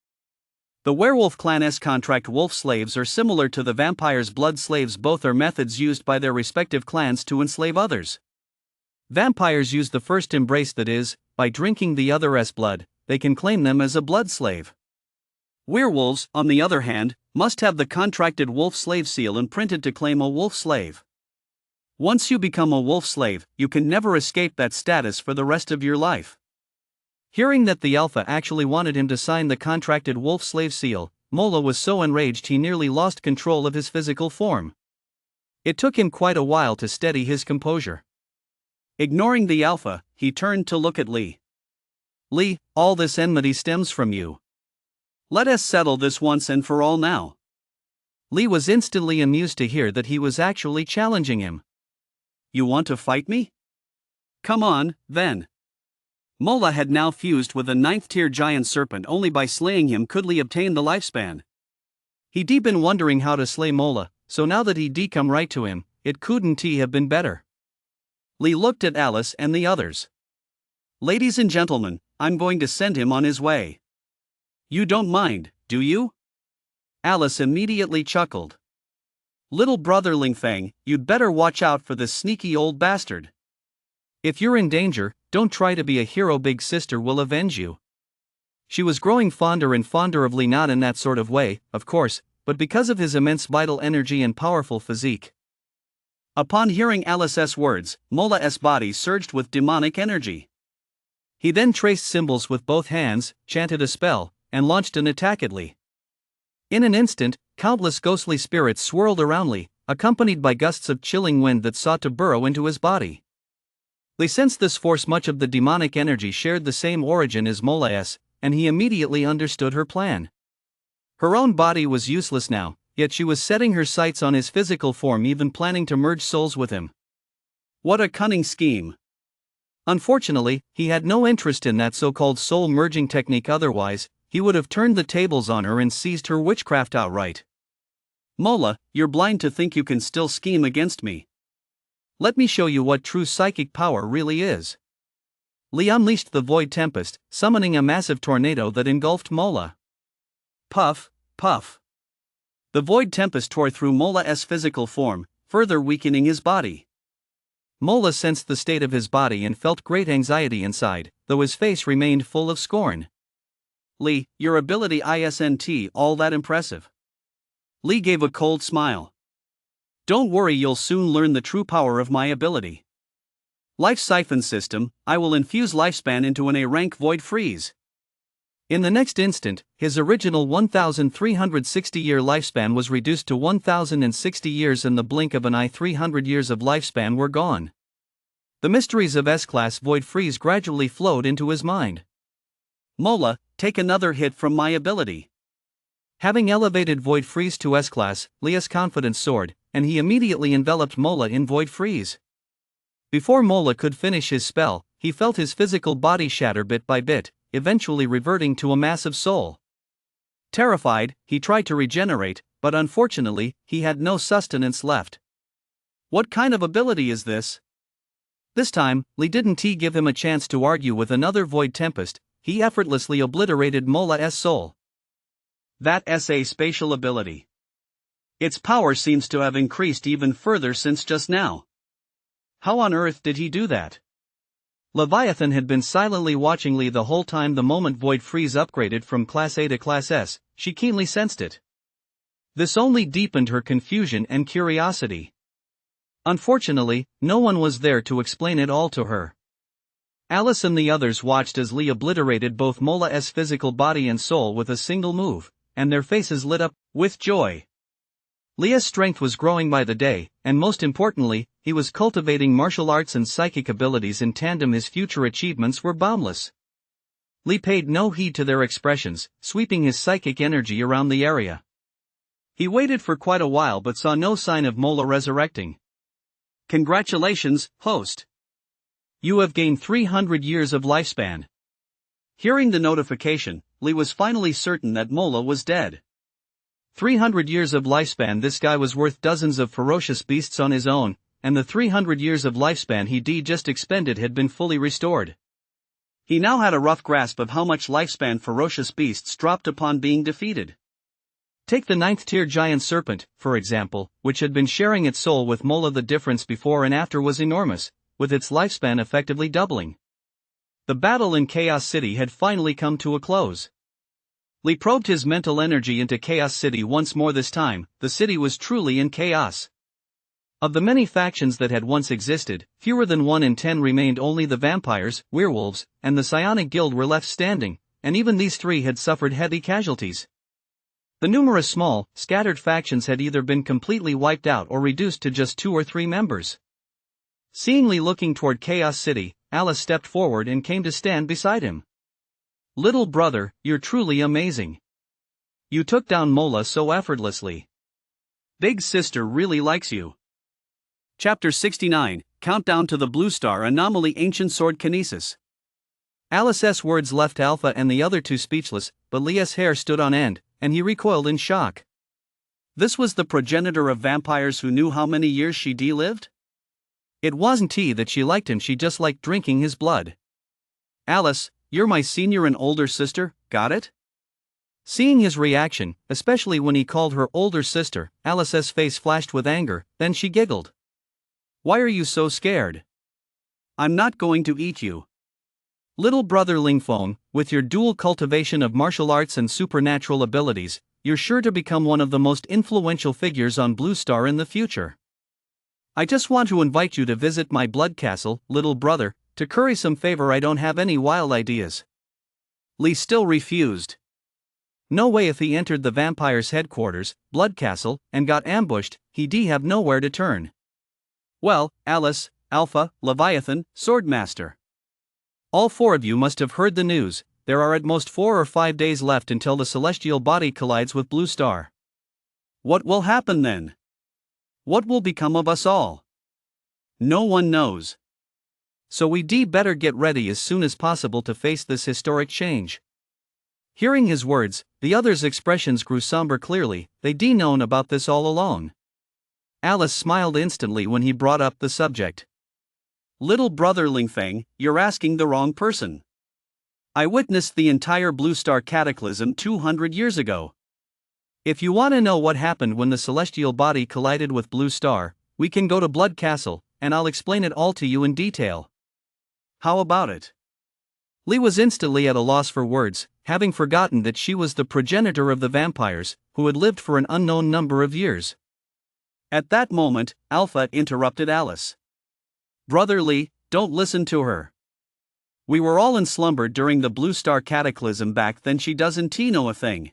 The werewolf clan's contract wolf slaves are similar to the vampire's blood slaves. Both are methods used by their respective clans to enslave others. Vampires use the first embrace, that is, by drinking the other's blood, they can claim them as a blood slave. Werewolves, on the other hand, must have the contracted wolf slave seal imprinted to claim a wolf slave. Once you become a wolf slave, you can never escape that status for the rest of your life. Hearing that the Alpha actually wanted him to sign the contracted wolf slave seal, Mola was so enraged he nearly lost control of his physical form. It took him quite a while to steady his composure. Ignoring the Alpha, he turned to look at Lee. Lee, all this enmity stems from you. Let us settle this once and for all now. Lee was instantly amused to hear that he was actually challenging him. You want to fight me? Come on, then. Mola had now fused with a 9th-tier giant serpent. Only by slaying him could Lee obtain the lifespan. He'd been wondering how to slay Mola, so now that he'd come right to him, it couldn't have been better. Lee looked at Alice and the others. Ladies and gentlemen, I'm going to send him on his way. You don't mind, do you? Alice immediately chuckled. Little brother Ling Feng, you'd better watch out for this sneaky old bastard. If you're in danger, don't try to be a hero. Big sister will avenge you. She was growing fonder and fonder of Lee, not in that sort of way, of course, but because of his immense vital energy and powerful physique. Upon hearing Alice's words, Mola's body surged with demonic energy. He then traced symbols with both hands, chanted a spell, and launched an attack at Lee. In an instant, countless ghostly spirits swirled around Lee, accompanied by gusts of chilling wind that sought to burrow into his body. Lee sensed this force. Much of the demonic energy shared the same origin as Mola's, and he immediately understood her plan. Her own body was useless now, yet she was setting her sights on his physical form, even planning to merge souls with him. What a cunning scheme! Unfortunately, he had no interest in that so-called soul-merging technique. Otherwise, he would have turned the tables on her and seized her witchcraft outright. Mola, you're blind to think you can still scheme against me. Let me show you what true psychic power really is. Lee unleashed the Void Tempest, summoning a massive tornado that engulfed Mola. Puff, puff. The Void Tempest tore through Mola's physical form, further weakening his body. Mola sensed the state of his body and felt great anxiety inside, though his face remained full of scorn. Lee, your ability isn't all that impressive. Lee gave a cold smile. Don't worry, you'll soon learn the true power of my ability. Life Siphon System, I will infuse lifespan into an A-rank Void Freeze. In the next instant, his original 1,360-year lifespan was reduced to 1,060 years. In the blink of an eye, 300 years of lifespan were gone. The mysteries of S-Class Void Freeze gradually flowed into his mind. Mola, take another hit from my ability. Having elevated Void Freeze to S-Class, Lea's confidence soared, and he immediately enveloped Mola in Void Freeze. Before Mola could finish his spell, he felt his physical body shatter bit by bit, eventually reverting to a massive soul. Terrified, he tried to regenerate, but unfortunately, he had no sustenance left. What kind of ability is this? This time, Lee didn't give him a chance to argue. With another Void Tempest, he effortlessly obliterated Mola's soul. That's a spatial ability. Its power seems to have increased even further since just now. How on earth did he do that? Leviathan had been silently watching Lee the whole time. The moment Void Freeze upgraded from Class A to Class S, she keenly sensed it. This only deepened her confusion and curiosity. Unfortunately, no one was there to explain it all to her. Alice and the others watched as Lee obliterated both Mola's physical body and soul with a single move, and their faces lit up with joy. Lea's strength was growing by the day, and most importantly, he was cultivating martial arts and psychic abilities in tandem. His future achievements were boundless. Lee paid no heed to their expressions, sweeping his psychic energy around the area. He waited for quite a while but saw no sign of Mola resurrecting. Congratulations, host. You have gained 300 years of lifespan. Hearing the notification, Lee was finally certain that Mola was dead. 300 years of lifespan. This guy was worth dozens of ferocious beasts on his own, and the 300 years of lifespan he'd just expended had been fully restored. He now had a rough grasp of how much lifespan ferocious beasts dropped upon being defeated. Take the 9th-tier giant serpent, for example, which had been sharing its soul with Mola. The difference before and after was enormous, with its lifespan effectively doubling. The battle in Chaos City had finally come to a close. Lee probed his mental energy into Chaos City once more. This time, the city was truly in chaos. Of the many factions that had once existed, fewer than 1 in 10 remained. Only the vampires, werewolves, and the Psionic Guild were left standing, and even these three had suffered heavy casualties. The numerous small, scattered factions had either been completely wiped out or reduced to just 2 or 3 members. Seeing Lee looking toward Chaos City, Alice stepped forward and came to stand beside him. Little brother, you're truly amazing. You took down Mola so effortlessly. Big sister really likes you. Chapter 69, countdown to the blue star anomaly ancient sword kinesis. Alice's words left Alpha and the other two speechless, but Leah's hair stood on end, and he recoiled in shock. This was the progenitor of vampires who knew how many years she lived? It wasn't that she liked him, she just liked drinking his blood. Alice, you're my senior and older sister, got it? Seeing his reaction, especially when he called her older sister, Alice's face flashed with anger, then she giggled. Why are you so scared? I'm not going to eat you. Little brother Lingfeng, with your dual cultivation of martial arts and supernatural abilities, you're sure to become one of the most influential figures on Blue Star in the future. I just want to invite you to visit my blood castle, little brother, to curry some favor. I don't have any wild ideas. Li still refused. No way. If he entered the vampire's headquarters, Blood Castle, and got ambushed, he'd have nowhere to turn. Well, Alice, Alpha, Leviathan, Swordmaster. All four of you must have heard the news. There are at most 4 or 5 days left until the celestial body collides with Blue Star. What will happen then? What will become of us all? No one knows. So we'd better get ready as soon as possible to face this historic change. Hearing his words, the others' expressions grew somber. Clearly, they'd known about this all along. Alice smiled instantly when he brought up the subject. Little brother Lingfeng, you're asking the wrong person. I witnessed the entire Blue Star cataclysm 200 years ago. If you want to know what happened when the celestial body collided with Blue Star, we can go to Blood Castle, and I'll explain it all to you in detail. How about it? Li was instantly at a loss for words, having forgotten that she was the progenitor of the vampires, who had lived for an unknown number of years. At that moment, Alpha interrupted Alice. Brother Li, don't listen to her. We were all in slumber during the Blue Star cataclysm back then. She doesn't know a thing.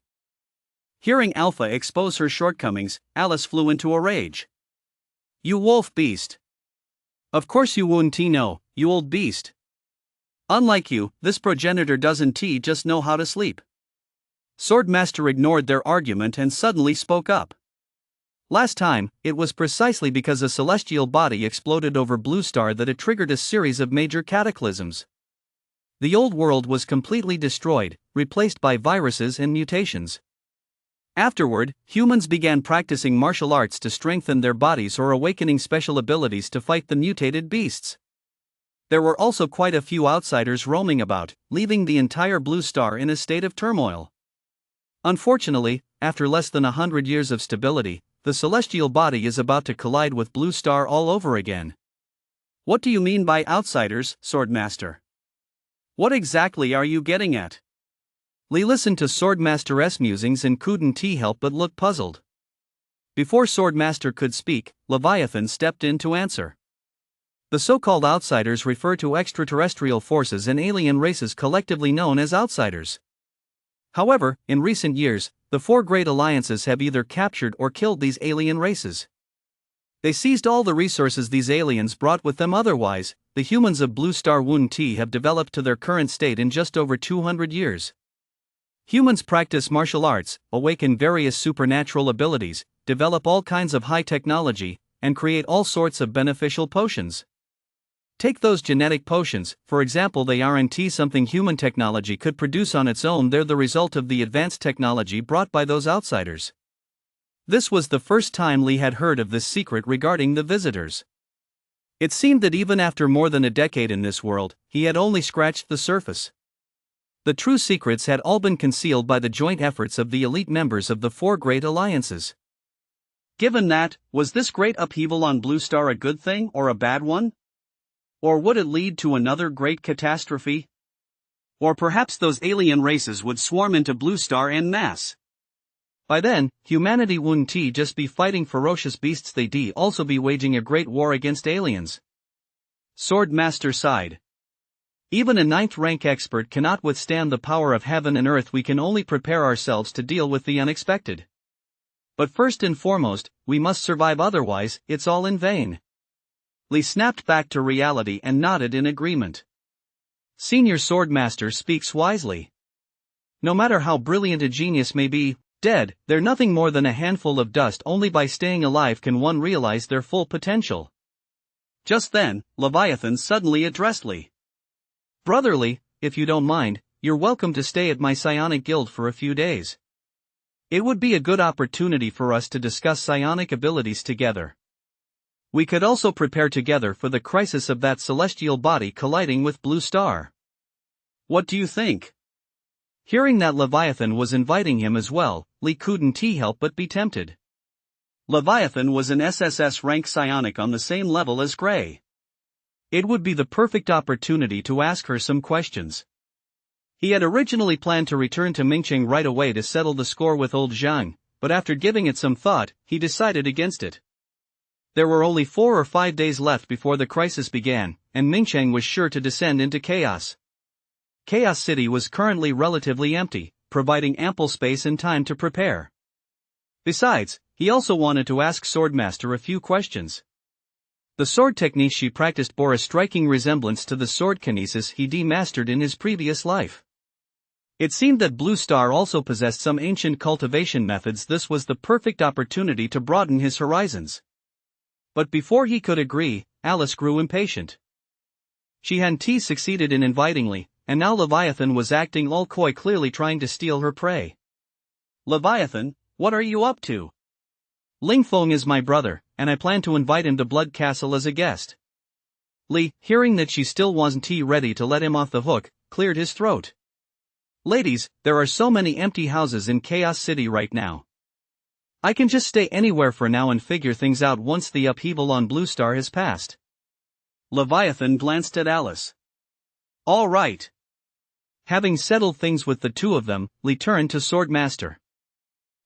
Hearing Alpha expose her shortcomings, Alice flew into a rage. You wolf beast! Of course you wouldn't know, you old beast. Unlike you, this progenitor doesn't just know how to sleep. Swordmaster ignored their argument and suddenly spoke up. Last time, it was precisely because a celestial body exploded over Blue Star that it triggered a series of major cataclysms. The old world was completely destroyed, replaced by viruses and mutations. Afterward, humans began practicing martial arts to strengthen their bodies or awakening special abilities to fight the mutated beasts. There were also quite a few outsiders roaming about, leaving the entire Blue Star in a state of turmoil. Unfortunately, after less than 100 years of stability, the celestial body is about to collide with Blue Star all over again. What do you mean by outsiders, Swordmaster? What exactly are you getting at? Li listened to Swordmaster's musings and couldn't help but look puzzled. Before Swordmaster could speak, Leviathan stepped in to answer. The so-called outsiders refer to extraterrestrial forces and alien races collectively known as outsiders. However, in recent years, the 4 great alliances have either captured or killed these alien races. They seized all the resources these aliens brought with them. Otherwise, the humans of Blue Star wouldn't have developed to their current state in just over 200 years. Humans practice martial arts, awaken various supernatural abilities, develop all kinds of high technology, and create all sorts of beneficial potions. Take those genetic potions, for example. They aren't something human technology could produce on its own. They're the result of the advanced technology brought by those outsiders. This was the first time Li had heard of this secret regarding the visitors. It seemed that even after more than a decade in this world, he had only scratched the surface. The true secrets had all been concealed by the joint efforts of the elite members of the 4 great alliances. Given that, was this great upheaval on Blue Star a good thing or a bad one? Or would it lead to another great catastrophe? Or perhaps those alien races would swarm into Blue Star en masse. By then, humanity wouldn't just be fighting ferocious beasts. They'd also be waging a great war against aliens. Swordmaster sighed. Even a 9th rank expert cannot withstand the power of heaven and earth. We can only prepare ourselves to deal with the unexpected. But first and foremost, we must survive, otherwise, it's all in vain. Li snapped back to reality and nodded in agreement. Senior Swordmaster speaks wisely. No matter how brilliant a genius may be, dead, they're nothing more than a handful of dust. Only by staying alive can one realize their full potential. Just then, Leviathan suddenly addressed Li. "Brother Li, if you don't mind, you're welcome to stay at my psionic guild for a few days. It would be a good opportunity for us to discuss psionic abilities together. We could also prepare together for the crisis of that celestial body colliding with Blue Star. What do you think?" Hearing that Leviathan was inviting him as well, Li couldn't help but be tempted. Leviathan was an SSS rank psionic on the same level as Gray. It would be the perfect opportunity to ask her some questions. He had originally planned to return to Mingcheng right away to settle the score with old Zhang, but after giving it some thought, he decided against it. There were only 4 or 5 days left before the crisis began, and Mingcheng was sure to descend into chaos. Chaos City was currently relatively empty, providing ample space and time to prepare. Besides, he also wanted to ask Swordmaster a few questions. The sword techniques she practiced bore a striking resemblance to the sword kinesis he demastered in his previous life. It seemed that Blue Star also possessed some ancient cultivation methods. This was the perfect opportunity to broaden his horizons. But before he could agree, Alice grew impatient. She hadn't succeeded in inviting Li, and now Leviathan was acting all coy, clearly trying to steal her prey. "Leviathan, what are you up to?" "Ling Feng is my brother, and I plan to invite him to Blood Castle as a guest." Li, hearing that she still wasn't ready to let him off the hook, cleared his throat. "Ladies, there are so many empty houses in Chaos City right now. I can just stay anywhere for now and figure things out once the upheaval on Blue Star has passed." Leviathan glanced at Alice. "All right." Having settled things with the two of them, Li turned to Swordmaster.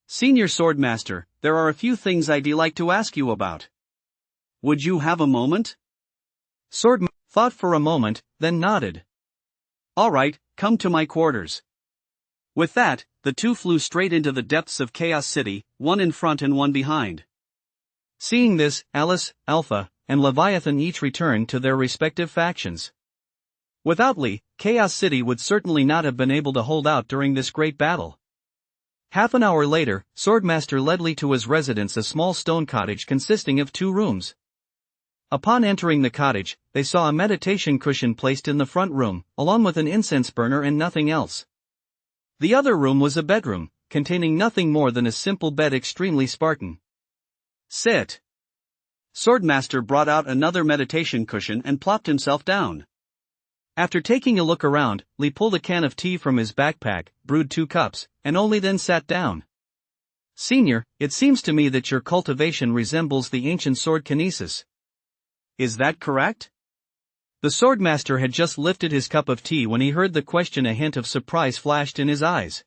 "Senior Swordmaster, there are a few things I'd like to ask you about. Would you have a moment?" Swordmaster thought for a moment, then nodded. "All right, come to my quarters." With that, the two flew straight into the depths of Chaos City, one in front and one behind. Seeing this, Alice, Alpha, and Leviathan each returned to their respective factions. Without Li, Chaos City would certainly not have been able to hold out during this great battle. Half an hour later, Swordmaster led Li to his residence, a small stone cottage consisting of 2 rooms. Upon entering the cottage, they saw a meditation cushion placed in the front room, along with an incense burner and nothing else. The other room was a bedroom, containing nothing more than a simple bed, extremely Spartan. "Sit." Swordmaster brought out another meditation cushion and plopped himself down. After taking a look around, Li pulled a can of tea from his backpack, brewed 2 cups, and only then sat down. "Senior, it seems to me that your cultivation resembles the ancient sword kinesis. Is that correct?" The Swordmaster had just lifted his cup of tea when he heard the question. A hint of surprise flashed in his eyes.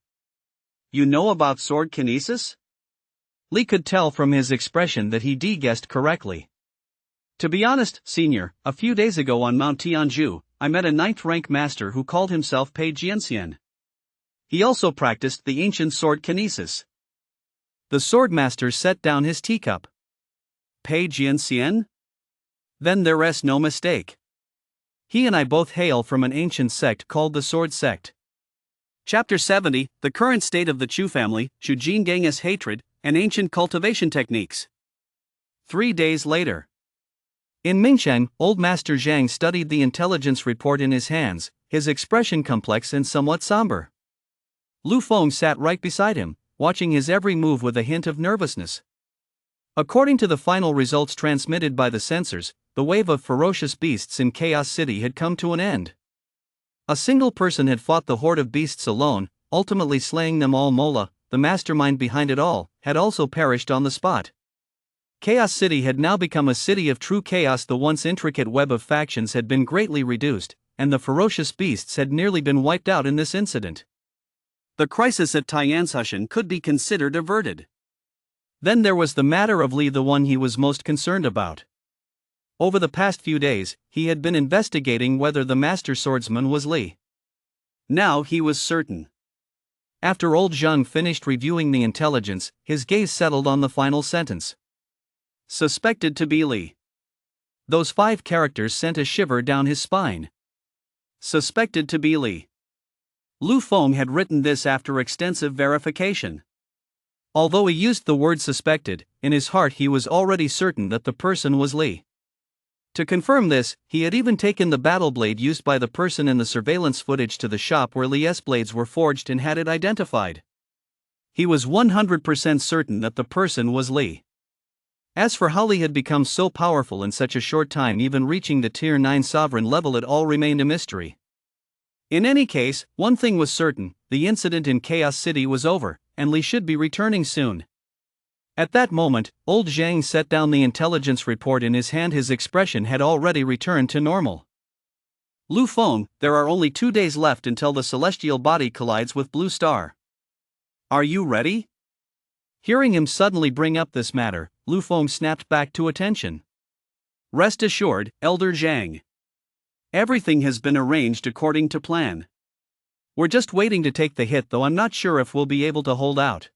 "You know about sword kinesis?" Li could tell from his expression that he guessed correctly. "To be honest, Senior, a few days ago on Mount Tianju, I met a 9th rank master who called himself Pei Jianxian. He also practiced the ancient sword kinesis." The Swordmaster set down his teacup. "Pei Jianxian? Then there's no mistake. He and I both hail from an ancient sect called the Sword Sect." Chapter 70, The Current State of the Chu Family, Shujingang's Hatred, and Ancient Cultivation Techniques. 3 days later. In Mingcheng, old Master Zhang studied the intelligence report in his hands, his expression complex and somewhat somber. Lu Feng sat right beside him, watching his every move with a hint of nervousness. According to the final results transmitted by the sensors, the wave of ferocious beasts in Chaos City had come to an end. A single person had fought the horde of beasts alone, ultimately slaying them all. Mola, the mastermind behind it all, had also perished on the spot. Chaos City had now become a city of true chaos. The once intricate web of factions had been greatly reduced, and the ferocious beasts had nearly been wiped out in this incident. The crisis at Tianshushan could be considered averted. Then there was the matter of Li, the one he was most concerned about. Over the past few days, he had been investigating whether the master swordsman was Li. Now he was certain. After old Zhang finished reviewing the intelligence, his gaze settled on the final sentence. Suspected to be Li. Those 5 characters sent a shiver down his spine. Suspected to be Li. Lu Feng had written this after extensive verification. Although he used the word suspected, in his heart he was already certain that the person was Li. To confirm this, he had even taken the battle blade used by the person in the surveillance footage to the shop where Li's blades were forged and had it identified. He was 100% certain that the person was Li. As for how Li had become so powerful in such a short time, even reaching the Tier 9 sovereign level, it all remained a mystery. In any case, one thing was certain: the incident in Chaos City was over, and Li should be returning soon. At that moment, old Zhang set down the intelligence report in his hand. His expression had already returned to normal. Lu Feng, there are only 2 days left until the celestial body collides with Blue Star. Are you ready? Hearing him suddenly bring up this matter, Lu Feng snapped back to attention. Rest assured, Elder Zhang. Everything has been arranged according to plan. We're just waiting to take the hit, though I'm not sure if we'll be able to hold out.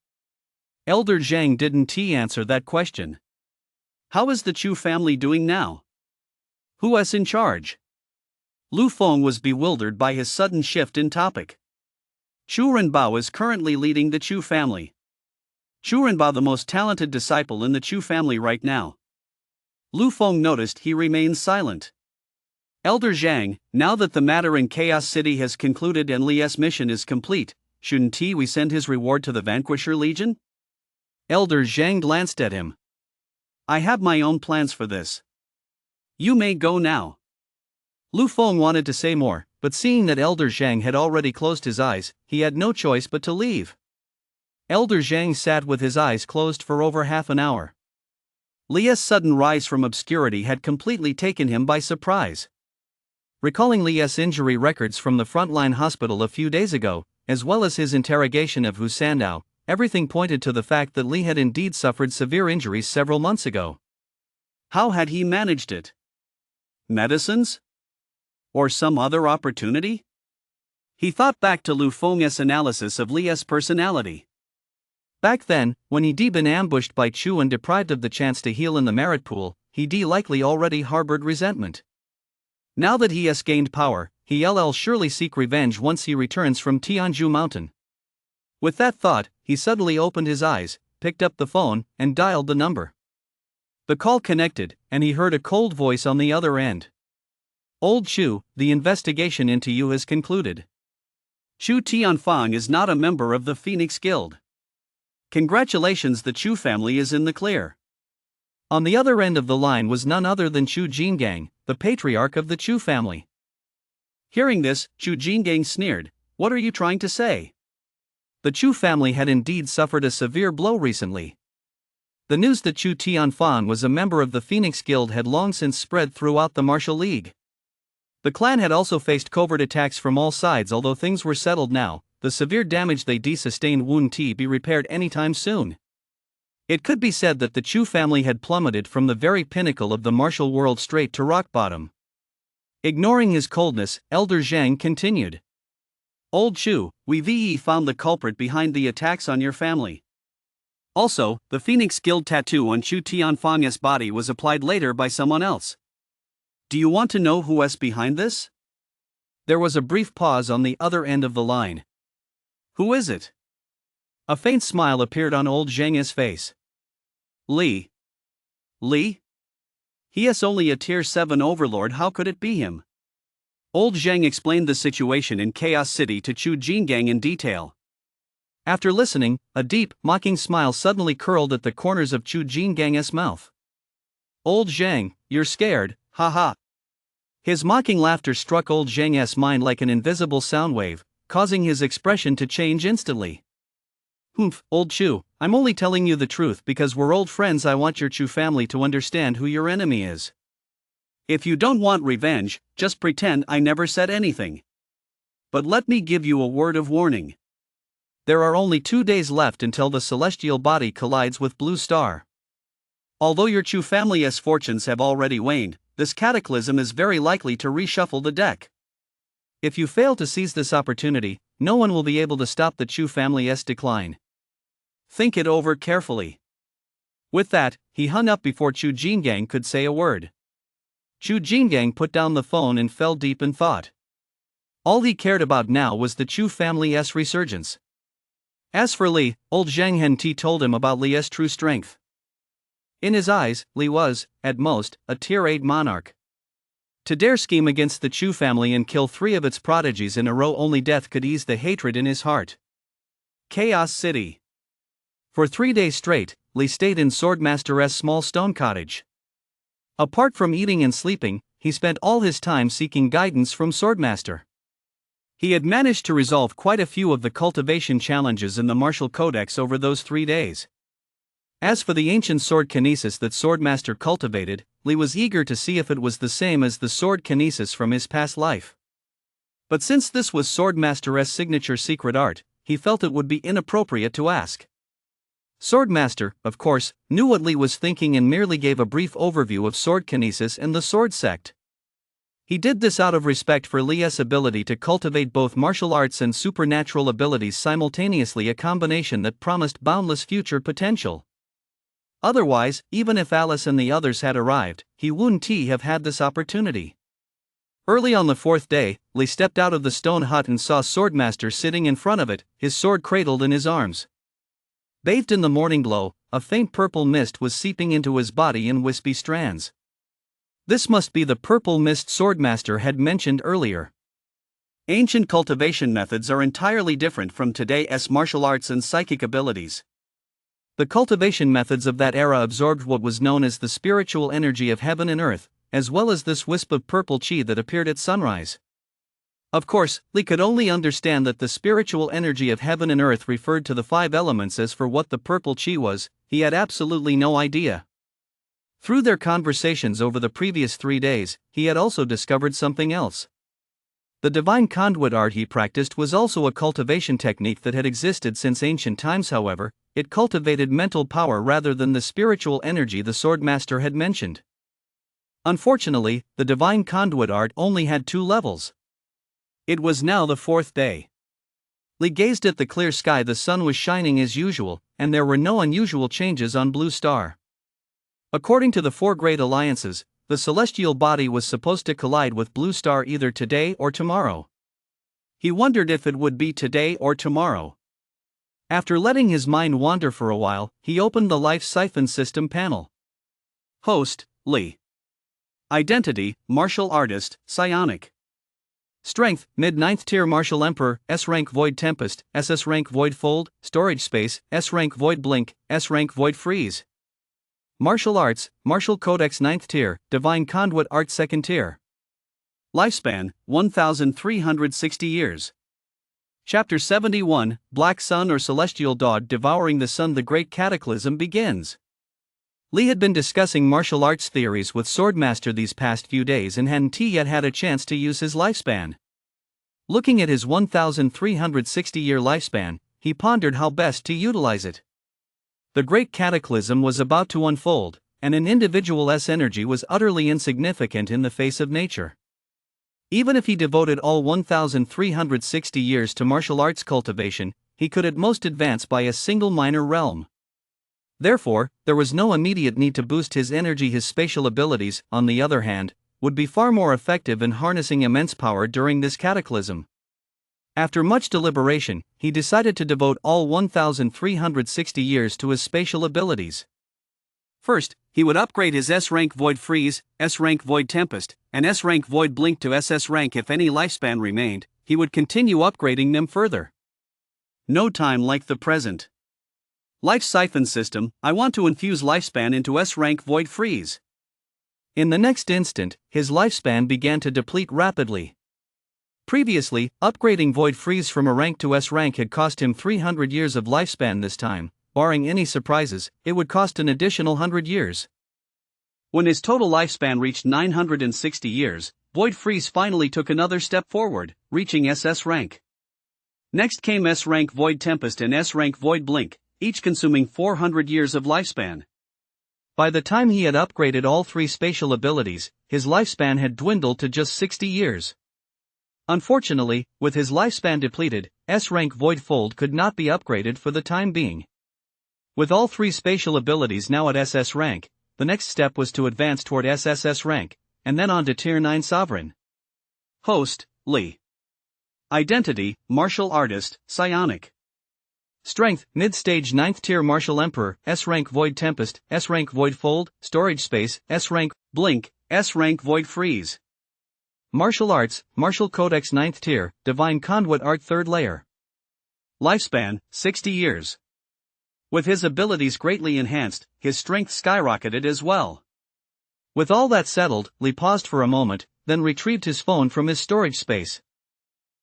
Elder Zhang didn't answer that question. How is the Chu family doing now? Who's in charge? Lu Feng was bewildered by his sudden shift in topic. Chu Renbao is currently leading the Chu family. Chu Renbao, the most talented disciple in the Chu family right now. Lu Feng noticed he remained silent. Elder Zhang, now that the matter in Chaos City has concluded and Li's mission is complete, shouldn't we send his reward to the Vanquisher Legion? Elder Zhang glanced at him. I have my own plans for this. You may go now. Lu Feng wanted to say more, but seeing that Elder Zhang had already closed his eyes, he had no choice but to leave. Elder Zhang sat with his eyes closed for over half an hour. Li's sudden rise from obscurity had completely taken him by surprise. Recalling Li's injury records from the frontline hospital a few days ago, as well as his interrogation of Hu Sandao, everything pointed to the fact that Li had indeed suffered severe injuries several months ago. How had he managed it? Medicines? Or some other opportunity? He thought back to Lu Feng's analysis of Li's personality. Back then, when he'd been ambushed by Chu and deprived of the chance to heal in the merit pool, he'd likely already harbored resentment. Now that he has gained power, he'll surely seek revenge once he returns from Tianzhu Mountain. With that thought, he suddenly opened his eyes, picked up the phone, and dialed the number. The call connected, and he heard a cold voice on the other end. Old Chu, the investigation into you has concluded. Chu Tianfang is not a member of the Phoenix Guild. Congratulations, the Chu family is in the clear. On the other end of the line was none other than Chu Jingang, the patriarch of the Chu family. Hearing this, Chu Jingang sneered. What are you trying to say? The Chu family had indeed suffered a severe blow recently. The news that Chu Tianfan was a member of the Phoenix Guild had long since spread throughout the Martial League. The clan had also faced covert attacks from all sides. Although things were settled now, the severe damage they sustained wouldn't be repaired anytime soon. It could be said that the Chu family had plummeted from the very pinnacle of the martial world straight to rock bottom. Ignoring his coldness, Elder Zhang continued. Old Chu, we found the culprit behind the attacks on your family. Also, the Phoenix Guild tattoo on Chu Tianfang's body was applied later by someone else. Do you want to know who's behind this? There was a brief pause on the other end of the line. Who is it? A faint smile appeared on old Zhang's face. Li. Li? He is only a Tier 7 overlord, how could it be him? Old Zhang explained the situation in Chaos City to Chu Jingang in detail. After listening, a deep, mocking smile suddenly curled at the corners of Chu Jingang's mouth. Old Zhang, you're scared, haha. His mocking laughter struck old Zhang's mind like an invisible sound wave, causing his expression to change instantly. Humph, old Chu, I'm only telling you the truth because we're old friends. I want your Chu family to understand who your enemy is. If you don't want revenge, just pretend I never said anything. But let me give you a word of warning. There are only 2 days left until the celestial body collides with Blue Star. Although your Chu family's fortunes have already waned, this cataclysm is very likely to reshuffle the deck. If you fail to seize this opportunity, no one will be able to stop the Chu family's decline. Think it over carefully. With that, he hung up before Chu Jingang could say a word. Chu Jingang put down the phone and fell deep in thought. All he cared about now was the Chu family's resurgence. As for Li, old Zhang Henti told him about Li's true strength. In his eyes, Li was, at most, a Tier 8 monarch. To dare scheme against the Chu family and kill 3 of its prodigies in a row, only death could ease the hatred in his heart. Chaos City. For 3 days straight, Li stayed in Swordmaster's small stone cottage. Apart from eating and sleeping, he spent all his time seeking guidance from Swordmaster. He had managed to resolve quite a few of the cultivation challenges in the martial codex over those 3 days. As for the ancient sword kinesis that Swordmaster cultivated, Li was eager to see if it was the same as the sword kinesis from his past life. But since this was Swordmaster's signature secret art, he felt it would be inappropriate to ask. Swordmaster, of course, knew what Li was thinking and merely gave a brief overview of sword kinesis and the sword sect. He did this out of respect for Li's ability to cultivate both martial arts and supernatural abilities simultaneously, a combination that promised boundless future potential. Otherwise, even if Alice and the others had arrived, he wouldn't have had this opportunity. Early on the 4th day, Li stepped out of the stone hut and saw Swordmaster sitting in front of it, his sword cradled in his arms. Bathed in the morning glow, a faint purple mist was seeping into his body in wispy strands. This must be the purple mist Swordmaster had mentioned earlier. Ancient cultivation methods are entirely different from today's martial arts and psychic abilities. The cultivation methods of that era absorbed what was known as the spiritual energy of heaven and earth, as well as this wisp of purple chi that appeared at sunrise. Of course, Li could only understand that the spiritual energy of heaven and earth referred to the 5 elements. As for what the purple chi was, he had absolutely no idea. Through their conversations over the previous 3 days, he had also discovered something else. The divine conduit art he practiced was also a cultivation technique that had existed since ancient times. However, it cultivated mental power rather than the spiritual energy the Swordmaster had mentioned. Unfortunately, the divine conduit art only had 2 levels. It was now the 4th day. Li gazed at the clear sky. The sun was shining as usual, and there were no unusual changes on Blue Star. According to the 4 great alliances, the celestial body was supposed to collide with Blue Star either today or tomorrow. He wondered if it would be today or tomorrow. After letting his mind wander for a while, he opened the Life Siphon System panel. Host, Li. Identity, Martial Artist, Psionic. Strength, mid-9th tier Martial Emperor, S-rank Void Tempest, SS rank Void Fold, Storage Space, S-rank Void Blink, S-rank Void Freeze. Martial Arts, Martial Codex 9th tier, Divine Conduit Art 2nd tier. Lifespan, 1,360 years. Chapter 71, Black Sun or Celestial Dog Devouring the Sun. The Great Cataclysm begins. Li had been discussing martial arts theories with Swordmaster these past few days and hadn't yet had a chance to use his lifespan. Looking at his 1,360-year lifespan, he pondered how best to utilize it. The Great Cataclysm was about to unfold, and an individual's energy was utterly insignificant in the face of nature. Even if he devoted all 1,360 years to martial arts cultivation, he could at most advance by a single minor realm. Therefore, there was no immediate need to boost his energy. His spatial abilities, on the other hand, would be far more effective in harnessing immense power during this cataclysm. After much deliberation, he decided to devote all 1,360 years to his spatial abilities. First, he would upgrade his S-rank Void Freeze, S-rank Void Tempest, and S-rank Void Blink to SS rank. If any lifespan remained, he would continue upgrading them further. No time like the present. Life Siphon System, I want to infuse lifespan into S-rank Void Freeze. In the next instant, his lifespan began to deplete rapidly. Previously, upgrading Void Freeze from a rank to S rank had cost him 300 years of lifespan. This time, barring any surprises, it would cost an additional 100 years. When his total lifespan reached 960 years, Void Freeze finally took another step forward, reaching SS rank. Next came S rank Void Tempest and S rank Void Blink, each consuming 400 years of lifespan. By the time he had upgraded all 3 spatial abilities, his lifespan had dwindled to just 60 years. Unfortunately, with his lifespan depleted, S-rank Void Fold could not be upgraded for the time being. With all 3 spatial abilities now at SS rank, the next step was to advance toward SSS rank, and then on to Tier 9 Sovereign. Host, Li. Identity, Martial Artist, Psionic. Strength, mid-stage 9th tier Martial Emperor, S-rank Void Tempest, S-rank Void Fold, Storage Space, S-rank Blink, S-rank Void Freeze. Martial Arts, Martial Codex 9th Tier, Divine Conduit Art 3rd Layer. Lifespan, 60 years. With his abilities greatly enhanced, his strength skyrocketed as well. With all that settled, Li paused for a moment, then retrieved his phone from his storage space.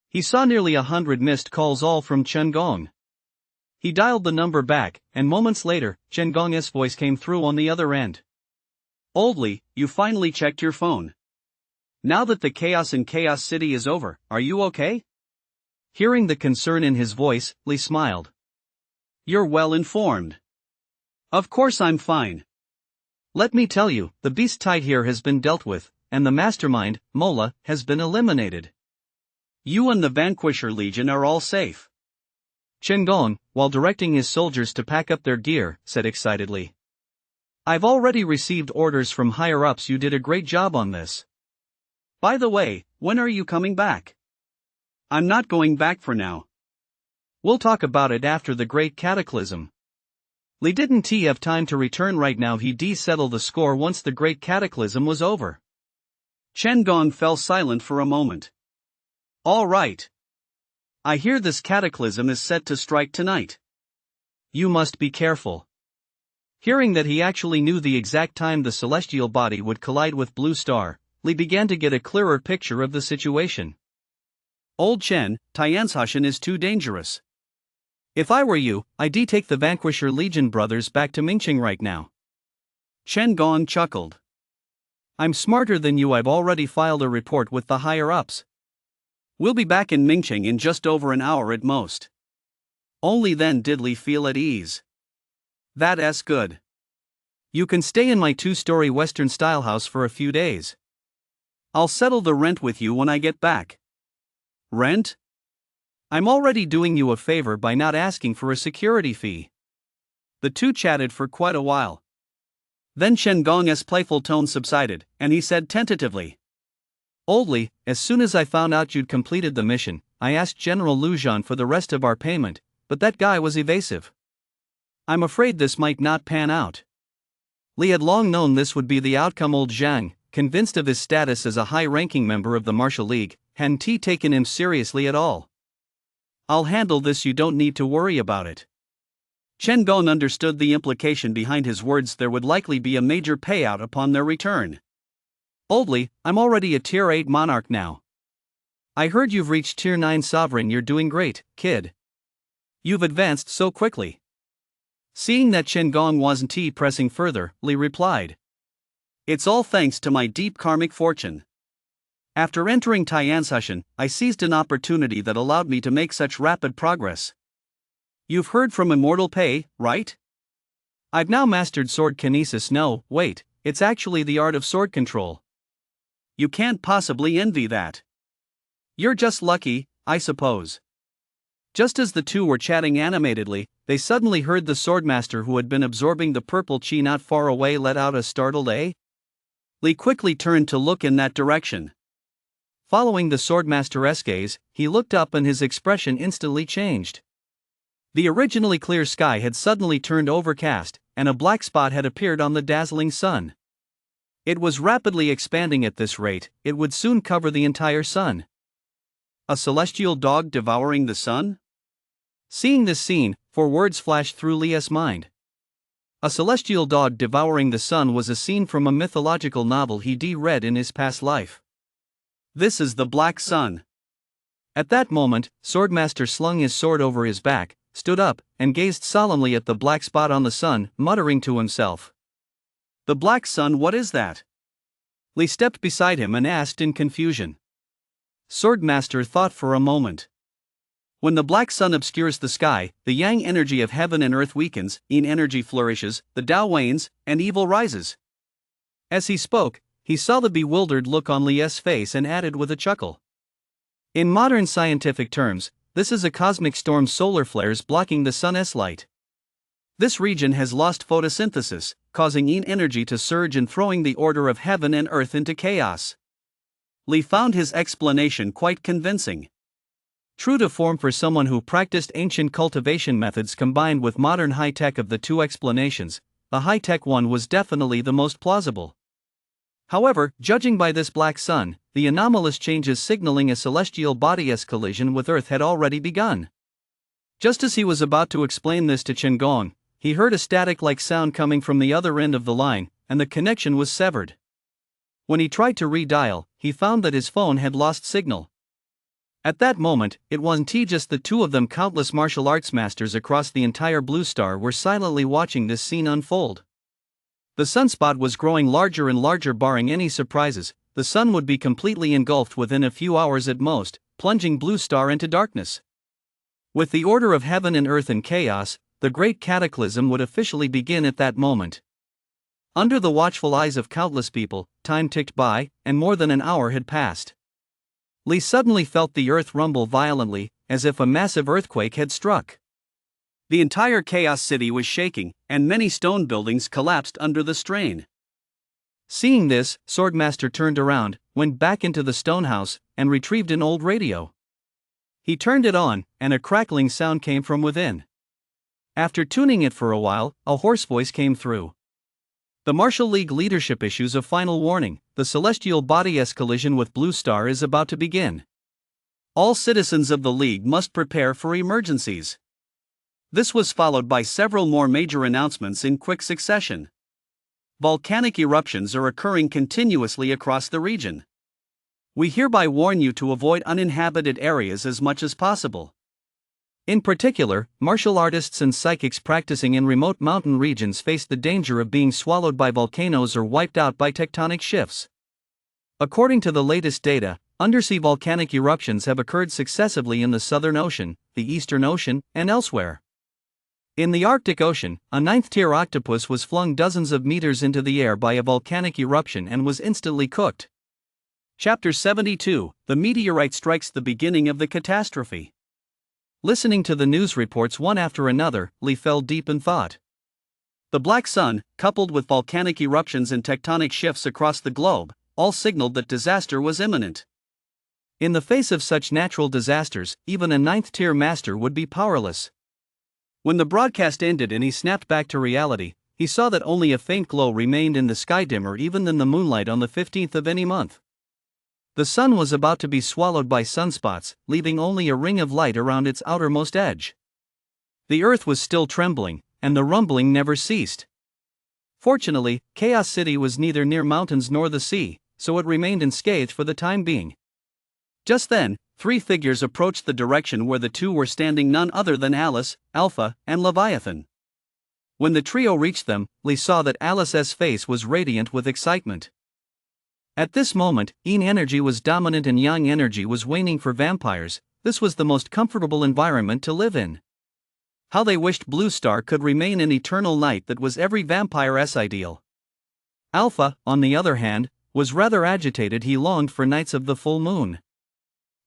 He saw nearly 100 missed calls, all from Chen Gong. He dialed the number back, and moments later, Chen Gong's voice came through on the other end. "Old Li, you finally checked your phone. Now that the chaos in Chaos City is over, are you okay?" Hearing the concern in his voice, Li smiled. "You're well informed." "Of course I'm fine. Let me tell you, the beast tied here has been dealt with, and the mastermind, Mola, has been eliminated. You and the Vanquisher Legion are all safe." Chen Gong, while directing his soldiers to pack up their gear, said excitedly. "I've already received orders from higher-ups. You did a great job on this. By the way, when are you coming back?" "I'm not going back for now. We'll talk about it after the Great Cataclysm." Li didn't have time to return right now. He'd settle the score once the Great Cataclysm was over. Chen Gong fell silent for a moment. "All right. I hear this cataclysm is set to strike tonight. You must be careful." Hearing that he actually knew the exact time the celestial body would collide with Blue Star, Li began to get a clearer picture of the situation. "Old Chen, Tianzhashan is too dangerous. If I were you, I'd take the Vanquisher Legion brothers back to Mingqing right now." Chen Gong chuckled. "I'm smarter than you. I've already filed a report with the higher-ups. We'll be back in Mingqing in just over an hour at most." Only then did Li feel at ease. "That's good. You can stay in my 2-story Western-style house for a few days. I'll settle the rent with you when I get back." "Rent? I'm already doing you a favor by not asking for a security fee." The two chatted for quite a while. Then Chen Gong's playful tone subsided, and he said tentatively, "Old Li, as soon as I found out you'd completed the mission, I asked General Lujan for the rest of our payment, but that guy was evasive. I'm afraid this might not pan out." Li had long known this would be the outcome. Old Zhang, convinced of his status as a high-ranking member of the Martial League, hadn't taken him seriously at all. "I'll handle this. You don't need to worry about it." Chen Gong understood the implication behind his words. There would likely be a major payout upon their return. "Old Li, I'm already a Tier 8 monarch now. I heard you've reached Tier 9 sovereign. You're doing great, kid. You've advanced so quickly." Seeing that Chen Gong wasn't pressing further, Li replied, "It's all thanks to my deep karmic fortune. After entering Tianzhashan, I seized an opportunity that allowed me to make such rapid progress. You've heard from Immortal Pei, right? I've now mastered sword kinesis. No, wait, it's actually the art of sword control. You can't possibly envy that. You're just lucky, I suppose." Just as the two were chatting animatedly, they suddenly heard the swordmaster, who had been absorbing the purple chi not far away, let out a startled "eh?" Li quickly turned to look in that direction. Following the swordmaster's gaze, he looked up and his expression instantly changed. The originally clear sky had suddenly turned overcast, and a black spot had appeared on the dazzling sun. It was rapidly expanding. At this rate, it would soon cover the entire sun. A celestial dog devouring the sun? Seeing this scene, 4 words flashed through Li's mind. A celestial dog devouring the sun was a scene from a mythological novel he'd read in his past life. This is the Black Sun. At that moment, Swordmaster slung his sword over his back, stood up, and gazed solemnly at the black spot on the sun, muttering to himself. "The Black Sun, what is that?" Li stepped beside him and asked in confusion. Swordmaster thought for a moment. When the Black Sun obscures the sky, the yang energy of heaven and earth weakens, yin energy flourishes, the Tao wanes, and evil rises. As he spoke, he saw the bewildered look on Li's face and added with a chuckle. In modern scientific terms, this is a cosmic storm, solar flares blocking the sun's light. This region has lost photosynthesis, causing yin energy to surge and throwing the order of heaven and earth into chaos. Li found his explanation quite convincing. True to form for someone who practiced ancient cultivation methods combined with modern high-tech, of the two explanations, the high-tech one was definitely the most plausible. However, judging by this black sun, the anomalous changes signaling a celestial body's collision with Earth had already begun. Just as he was about to explain this to Chen Gong, he heard a static-like sound coming from the other end of the line, and the connection was severed. When he tried to redial, he found that his phone had lost signal. At that moment, it wasn't just the two of them. Countless martial arts masters across the entire Blue Star were silently watching this scene unfold. The sunspot was growing larger and larger. Barring any surprises, the sun would be completely engulfed within a few hours at most, plunging Blue Star into darkness. With the order of heaven and earth in chaos, the great cataclysm would officially begin at that moment. Under the watchful eyes of countless people, time ticked by, and more than an hour had passed. Li suddenly felt the earth rumble violently, as if a massive earthquake had struck. The entire Chaos City was shaking, and many stone buildings collapsed under the strain. Seeing this, Swordmaster turned around, went back into the stone house, and retrieved an old radio. He turned it on, and a crackling sound came from within. After tuning it for a while, a hoarse voice came through. The Martial League leadership issues a final warning: the celestial body's collision with Blue Star is about to begin. All citizens of the League must prepare for emergencies. This was followed by several more major announcements in quick succession. Volcanic eruptions are occurring continuously across the region. We hereby warn you to avoid uninhabited areas as much as possible. In particular, martial artists and psychics practicing in remote mountain regions face the danger of being swallowed by volcanoes or wiped out by tectonic shifts. According to the latest data, undersea volcanic eruptions have occurred successively in the Southern Ocean, the Eastern Ocean, and elsewhere. In the Arctic Ocean, a ninth-tier octopus was flung dozens of meters into the air by a volcanic eruption and was instantly cooked. Chapter 72: The meteorite strikes the beginning of the catastrophe. Listening to the news reports one after another, Li fell deep in thought. The black sun, coupled with volcanic eruptions and tectonic shifts across the globe, all signaled that disaster was imminent. In the face of such natural disasters, even a ninth-tier master would be powerless. When the broadcast ended and he snapped back to reality, he saw that only a faint glow remained in the sky, dimmer even than the moonlight on the 15th of any month. The sun was about to be swallowed by sunspots, leaving only a ring of light around its outermost edge. The earth was still trembling, and the rumbling never ceased. Fortunately, Chaos City was neither near mountains nor the sea, so it remained unscathed for the time being. Just then, three figures approached the direction where the two were standing, none other than Alice, Alpha, and Leviathan. When the trio reached them, Li saw that Alice's face was radiant with excitement. At this moment, Yin energy was dominant and Yang energy was waning for vampires. This was the most comfortable environment to live in. How they wished Blue Star could remain an eternal night that was every vampire's ideal. Alpha, on the other hand, was rather agitated. He longed for nights of the full moon.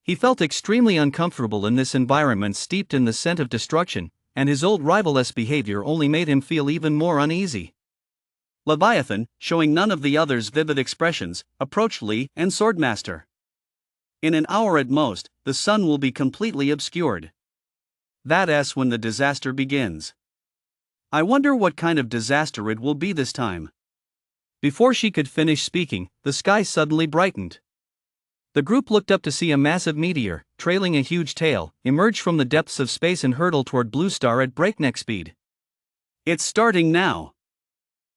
He felt extremely uncomfortable in this environment steeped in the scent of destruction, and his old rival's behavior only made him feel even more uneasy. Leviathan, showing none of the others' vivid expressions, approached Li and Swordmaster. In an hour at most, the sun will be completely obscured. That's when the disaster begins. I wonder what kind of disaster it will be this time. Before she could finish speaking, the sky suddenly brightened. The group looked up to see a massive meteor, trailing a huge tail, emerge from the depths of space and hurtle toward Blue Star at breakneck speed. It's starting now.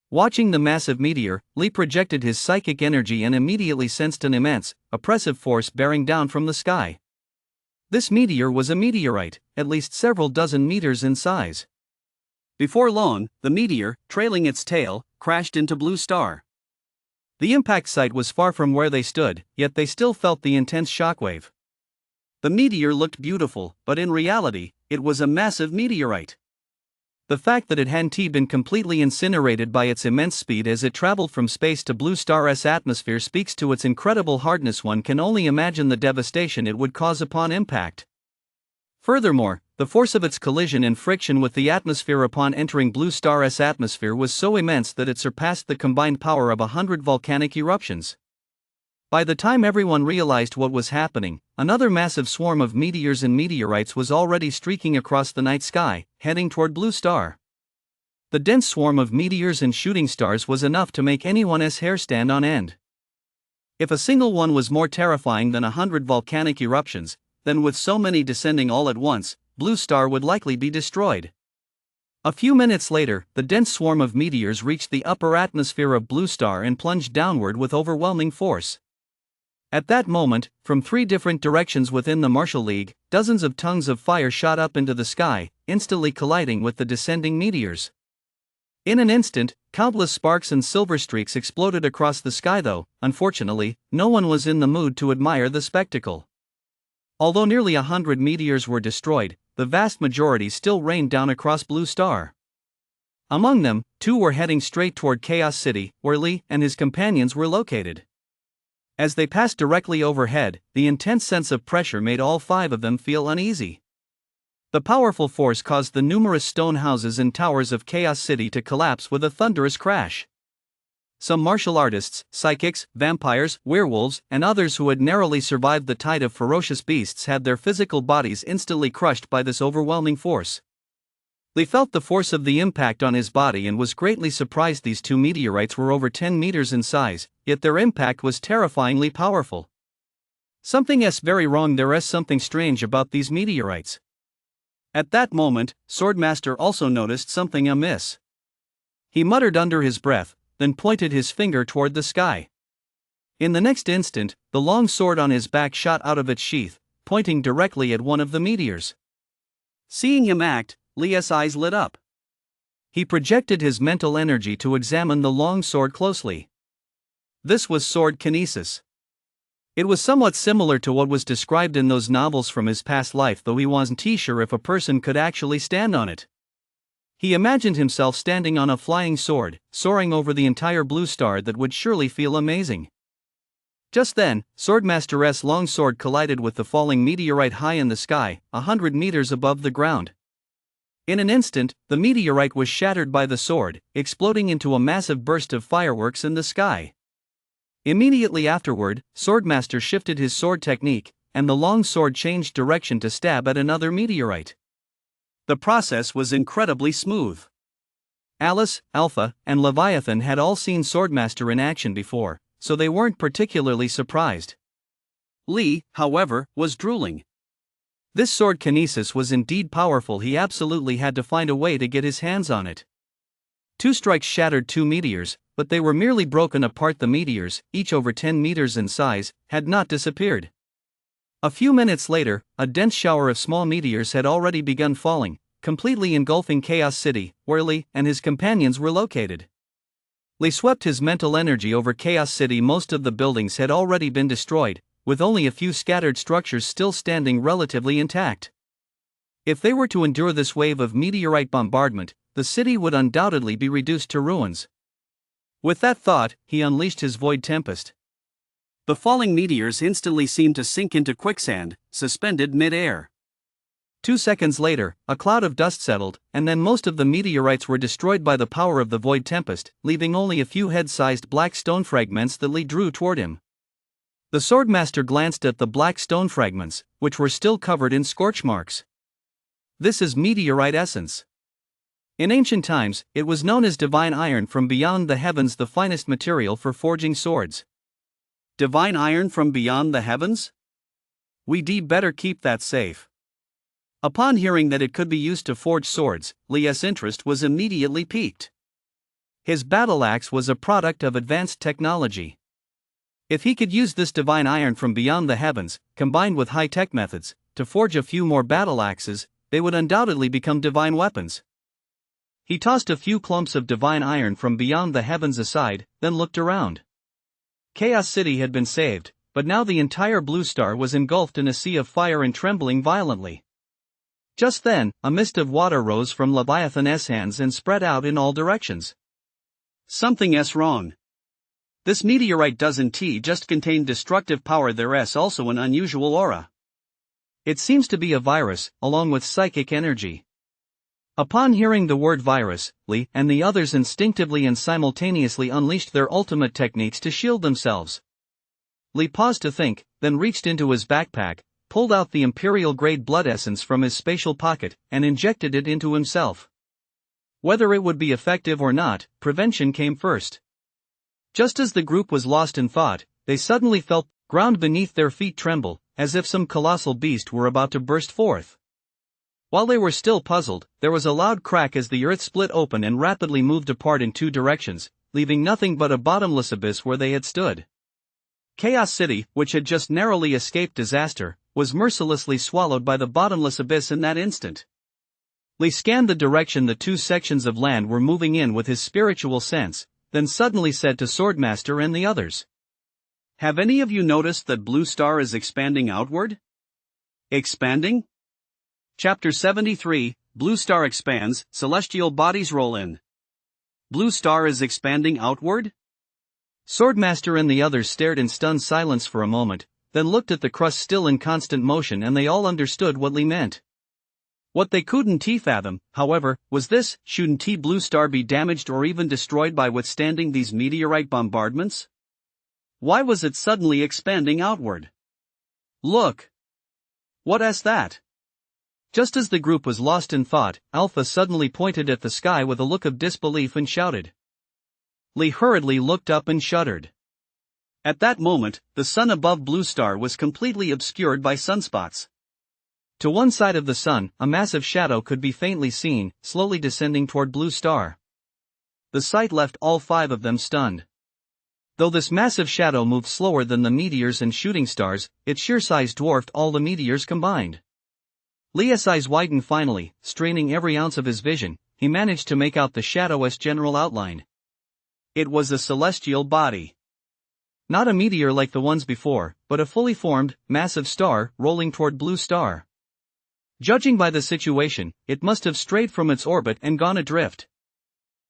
Watching the massive meteor, Li projected his psychic energy and immediately sensed an immense, oppressive force bearing down from the sky. This meteor was a meteorite, at least several dozen meters in size. Before long, the meteor, trailing its tail, crashed into Blue Star. The impact site was far from where they stood, yet they still felt the intense shockwave. The meteor looked beautiful, but in reality, it was a massive meteorite. The fact that it hadn't been completely incinerated by its immense speed as it traveled from space to Blue Star's atmosphere speaks to its incredible hardness. One can only imagine the devastation it would cause upon impact. Furthermore, the force of its collision and friction with the atmosphere upon entering Blue Star's atmosphere was so immense that it surpassed the combined power of 100 volcanic eruptions. By the time everyone realized what was happening, another massive swarm of meteors and meteorites was already streaking across the night sky, heading toward Blue Star. The dense swarm of meteors and shooting stars was enough to make anyone's hair stand on end. If a single one was more terrifying than 100 volcanic eruptions, then with so many descending all at once, Blue Star would likely be destroyed. A few minutes later, the dense swarm of meteors reached the upper atmosphere of Blue Star and plunged downward with overwhelming force. At that moment, from 3 different directions within the Martial League, dozens of tongues of fire shot up into the sky, instantly colliding with the descending meteors. In an instant, countless sparks and silver streaks exploded across the sky, though, unfortunately, no one was in the mood to admire the spectacle. Although nearly 100 meteors were destroyed, the vast majority still rained down across Blue Star. Among them, 2 were heading straight toward Chaos City, where Lee and his companions were located. As they passed directly overhead, the intense sense of pressure made all 5 of them feel uneasy. The powerful force caused the numerous stone houses and towers of Chaos City to collapse with a thunderous crash. Some martial artists, psychics, vampires, werewolves, and others who had narrowly survived the tide of ferocious beasts had their physical bodies instantly crushed by this overwhelming force. Lee felt the force of the impact on his body and was greatly surprised. These 2 meteorites were over 10 meters in size, yet their impact was terrifyingly powerful. Something's very wrong. There's something strange about these meteorites. At that moment, Swordmaster also noticed something amiss. He muttered under his breath, then pointed his finger toward the sky. In the next instant, the long sword on his back shot out of its sheath, pointing directly at one of the meteors. Seeing him act, Lee's eyes lit up. He projected his mental energy to examine the long sword closely. This was sword kinesis. It was somewhat similar to what was described in those novels from his past life, though he wasn't sure if a person could actually stand on it. He imagined himself standing on a flying sword, soaring over the entire Blue Star. That would surely feel amazing. Just then, Swordmaster's long sword collided with the falling meteorite high in the sky, 100 meters above the ground. In an instant, the meteorite was shattered by the sword, exploding into a massive burst of fireworks in the sky. Immediately afterward, Swordmaster shifted his sword technique, and the long sword changed direction to stab at another meteorite. The process was incredibly smooth. Alice, Alpha, and Leviathan had all seen Swordmaster in action before, so they weren't particularly surprised. Lee, however, was drooling. This sword kinesis was indeed powerful. He absolutely had to find a way to get his hands on it. 2 strikes shattered 2 meteors, but they were merely broken apart. The meteors, each over 10 meters in size, had not disappeared. A few minutes later, a dense shower of small meteors had already begun falling, completely engulfing Chaos City, where Lee and his companions were located. Lee swept his mental energy over Chaos City. Most of the buildings had already been destroyed, with only a few scattered structures still standing relatively intact. If they were to endure this wave of meteorite bombardment, the city would undoubtedly be reduced to ruins. With that thought, he unleashed his Void Tempest. The falling meteors instantly seemed to sink into quicksand, suspended mid-air. 2 seconds later, a cloud of dust settled, and then most of the meteorites were destroyed by the power of the Void Tempest, leaving only a few head-sized black stone fragments that Lee drew toward him. The Swordmaster glanced at the black stone fragments, which were still covered in scorch marks. This is meteorite essence. In ancient times, it was known as divine iron from beyond the heavens, the finest material for forging swords. Divine iron from beyond the heavens? We'd better keep that safe. Upon hearing that it could be used to forge swords, Lee's interest was immediately piqued. His battle axe was a product of advanced technology. If he could use this divine iron from beyond the heavens, combined with high-tech methods, to forge a few more battle axes, they would undoubtedly become divine weapons. He tossed a few clumps of divine iron from beyond the heavens aside, then looked around. Chaos City had been saved, but now the entire Blue Star was engulfed in a sea of fire and trembling violently. Just then, a mist of water rose from Leviathan's hands and spread out in all directions. Something's wrong. This meteorite doesn't just contain destructive power, there's also an unusual aura. It seems to be a virus, along with psychic energy. Upon hearing the word virus, Lee and the others instinctively and simultaneously unleashed their ultimate techniques to shield themselves. Lee paused to think, then reached into his backpack, pulled out the Imperial-grade blood essence from his spatial pocket, and injected it into himself. Whether it would be effective or not, prevention came first. Just as the group was lost in thought, they suddenly felt ground beneath their feet tremble, as if some colossal beast were about to burst forth. While they were still puzzled, there was a loud crack as the earth split open and rapidly moved apart in two directions, leaving nothing but a bottomless abyss where they had stood. Chaos City, which had just narrowly escaped disaster, was mercilessly swallowed by the bottomless abyss in that instant. Lee scanned the direction the two sections of land were moving in with his spiritual sense, then suddenly said to Swordmaster and the others, "Have any of you noticed that Blue Star is expanding outward?" Expanding? Chapter 73, Blue Star expands, celestial bodies roll in. Blue Star is expanding outward? Swordmaster and the others stared in stunned silence for a moment, then looked at the crust still in constant motion, and they all understood what Lee meant. What they couldn't fathom, however, was this: shouldn't Blue Star be damaged or even destroyed by withstanding these meteorite bombardments? Why was it suddenly expanding outward? Look! What's that? Just as the group was lost in thought, Alpha suddenly pointed at the sky with a look of disbelief and shouted. Lee hurriedly looked up and shuddered. At that moment, the sun above Blue Star was completely obscured by sunspots. To one side of the sun, a massive shadow could be faintly seen, slowly descending toward Blue Star. The sight left all five of them stunned. Though this massive shadow moved slower than the meteors and shooting stars, its sheer size dwarfed all the meteors combined. Lee's eyes widened finally, straining every ounce of his vision. He managed to make out the shadow's general outline. It was a celestial body. Not a meteor like the ones before, but a fully formed, massive star rolling toward Blue Star. Judging by the situation, it must have strayed from its orbit and gone adrift.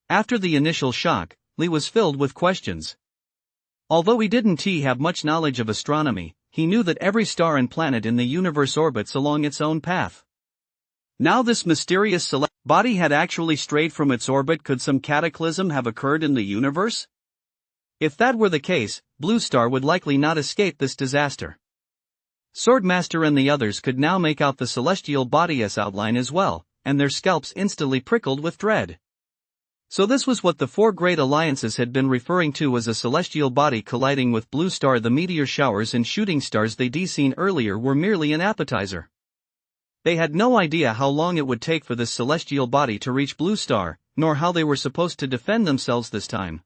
After the initial shock, Lee was filled with questions. Although he didn't have much knowledge of astronomy, he knew that every star and planet in the universe orbits along its own path. Now this mysterious body had actually strayed from its orbit. Could some cataclysm have occurred in the universe? If that were the case, Blue Star would likely not escape this disaster. Swordmaster and the others could now make out the celestial body's outline as well, and their scalps instantly prickled with dread. So this was what the four great alliances had been referring to as a celestial body colliding with Blue Star. The meteor showers and shooting stars they'd seen earlier were merely an appetizer. They had no idea how long it would take for this celestial body to reach Blue Star, nor how they were supposed to defend themselves this time.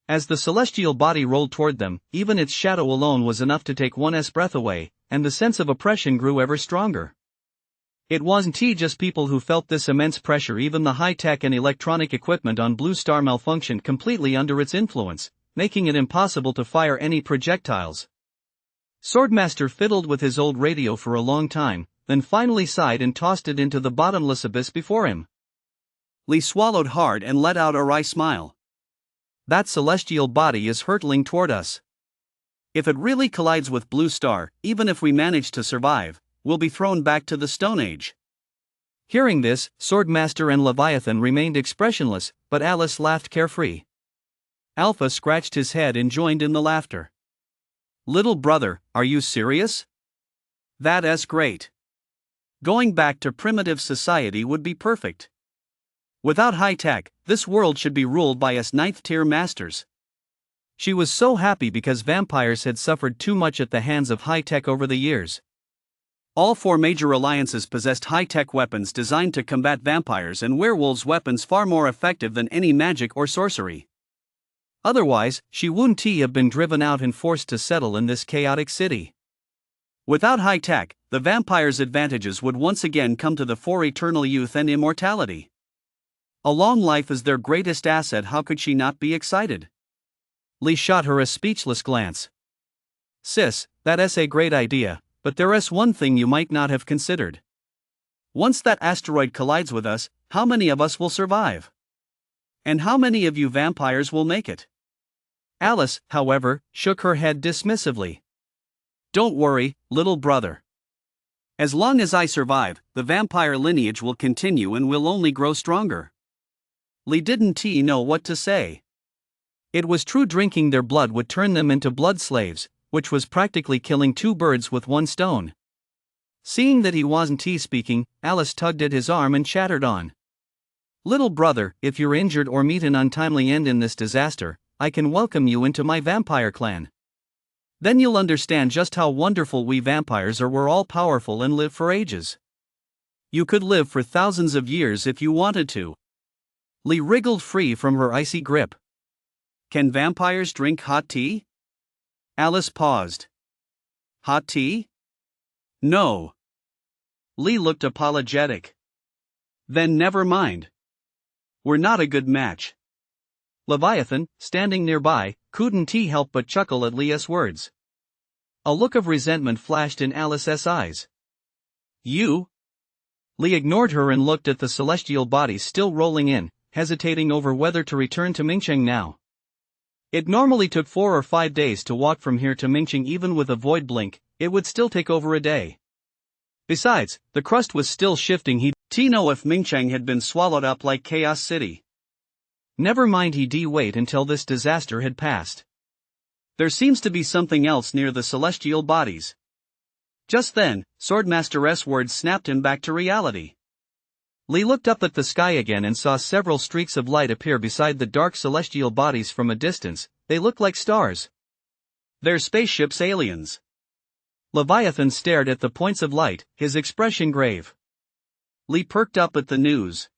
As the celestial body rolled toward them, even its shadow alone was enough to take one's breath away, and the sense of oppression grew ever stronger. It wasn't just people who felt this immense pressure. Even the high-tech and electronic equipment on Blue Star malfunctioned completely under its influence, making it impossible to fire any projectiles. Swordmaster fiddled with his old radio for a long time, then finally sighed and tossed it into the bottomless abyss before him. Lee swallowed hard and let out a wry smile. That celestial body is hurtling toward us. If it really collides with Blue Star, even if we manage to survive, we'll be thrown back to the Stone Age. Hearing this, Swordmaster and Leviathan remained expressionless, but Alice laughed carefree. Alpha scratched his head and joined in the laughter. Little brother, are you serious? That's great. Going back to primitive society would be perfect. Without high tech, this world should be ruled by us ninth-tier masters. She was so happy because vampires had suffered too much at the hands of high tech over the years. All four major alliances possessed high-tech weapons designed to combat vampires and werewolves, weapons far more effective than any magic or sorcery. Otherwise, she wouldn't have been driven out and forced to settle in this chaotic city. Without high tech, the vampire's advantages would once again come to the fore: eternal youth and immortality. A long life is their greatest asset. How could she not be excited? Lee shot her a speechless glance. Sis, that's a great idea, but there's one thing you might not have considered. Once that asteroid collides with us, how many of us will survive? And how many of you vampires will make it? Alice, however, shook her head dismissively. Don't worry, little brother. As long as I survive, the vampire lineage will continue and will only grow stronger. Lee didn't know what to say. It was true, drinking their blood would turn them into blood slaves, which was practically killing two birds with one stone. Seeing that he wasn't speaking, Alice tugged at his arm and chattered on. Little brother, if you're injured or meet an untimely end in this disaster, I can welcome you into my vampire clan. Then you'll understand just how wonderful we vampires are. We're all powerful and live for ages. You could live for thousands of years if you wanted to. Lee wriggled free from her icy grip. Can vampires drink hot tea? Alice paused. Hot tea? No. Lee looked apologetic. Then never mind. We're not a good match. Leviathan, standing nearby, couldn't help but chuckle at Leah's words. A look of resentment flashed in Alice's eyes. You? Lee ignored her and looked at the celestial bodies still rolling in, hesitating over whether to return to Mingcheng now. It normally took 4 or 5 days to walk from here to Mingcheng. Even with a void blink, it would still take over a day. Besides, the crust was still shifting. He'd know if Mingcheng had been swallowed up like Chaos City. Never mind, he'd wait until this disaster had passed. There seems to be something else near the celestial bodies. Just then, Swordmaster's words snapped him back to reality. Lee looked up at the sky again and saw several streaks of light appear beside the dark celestial bodies from a distance. They looked like stars. They're spaceships, aliens. Leviathan stared at the points of light, his expression grave. Lee perked up at the news.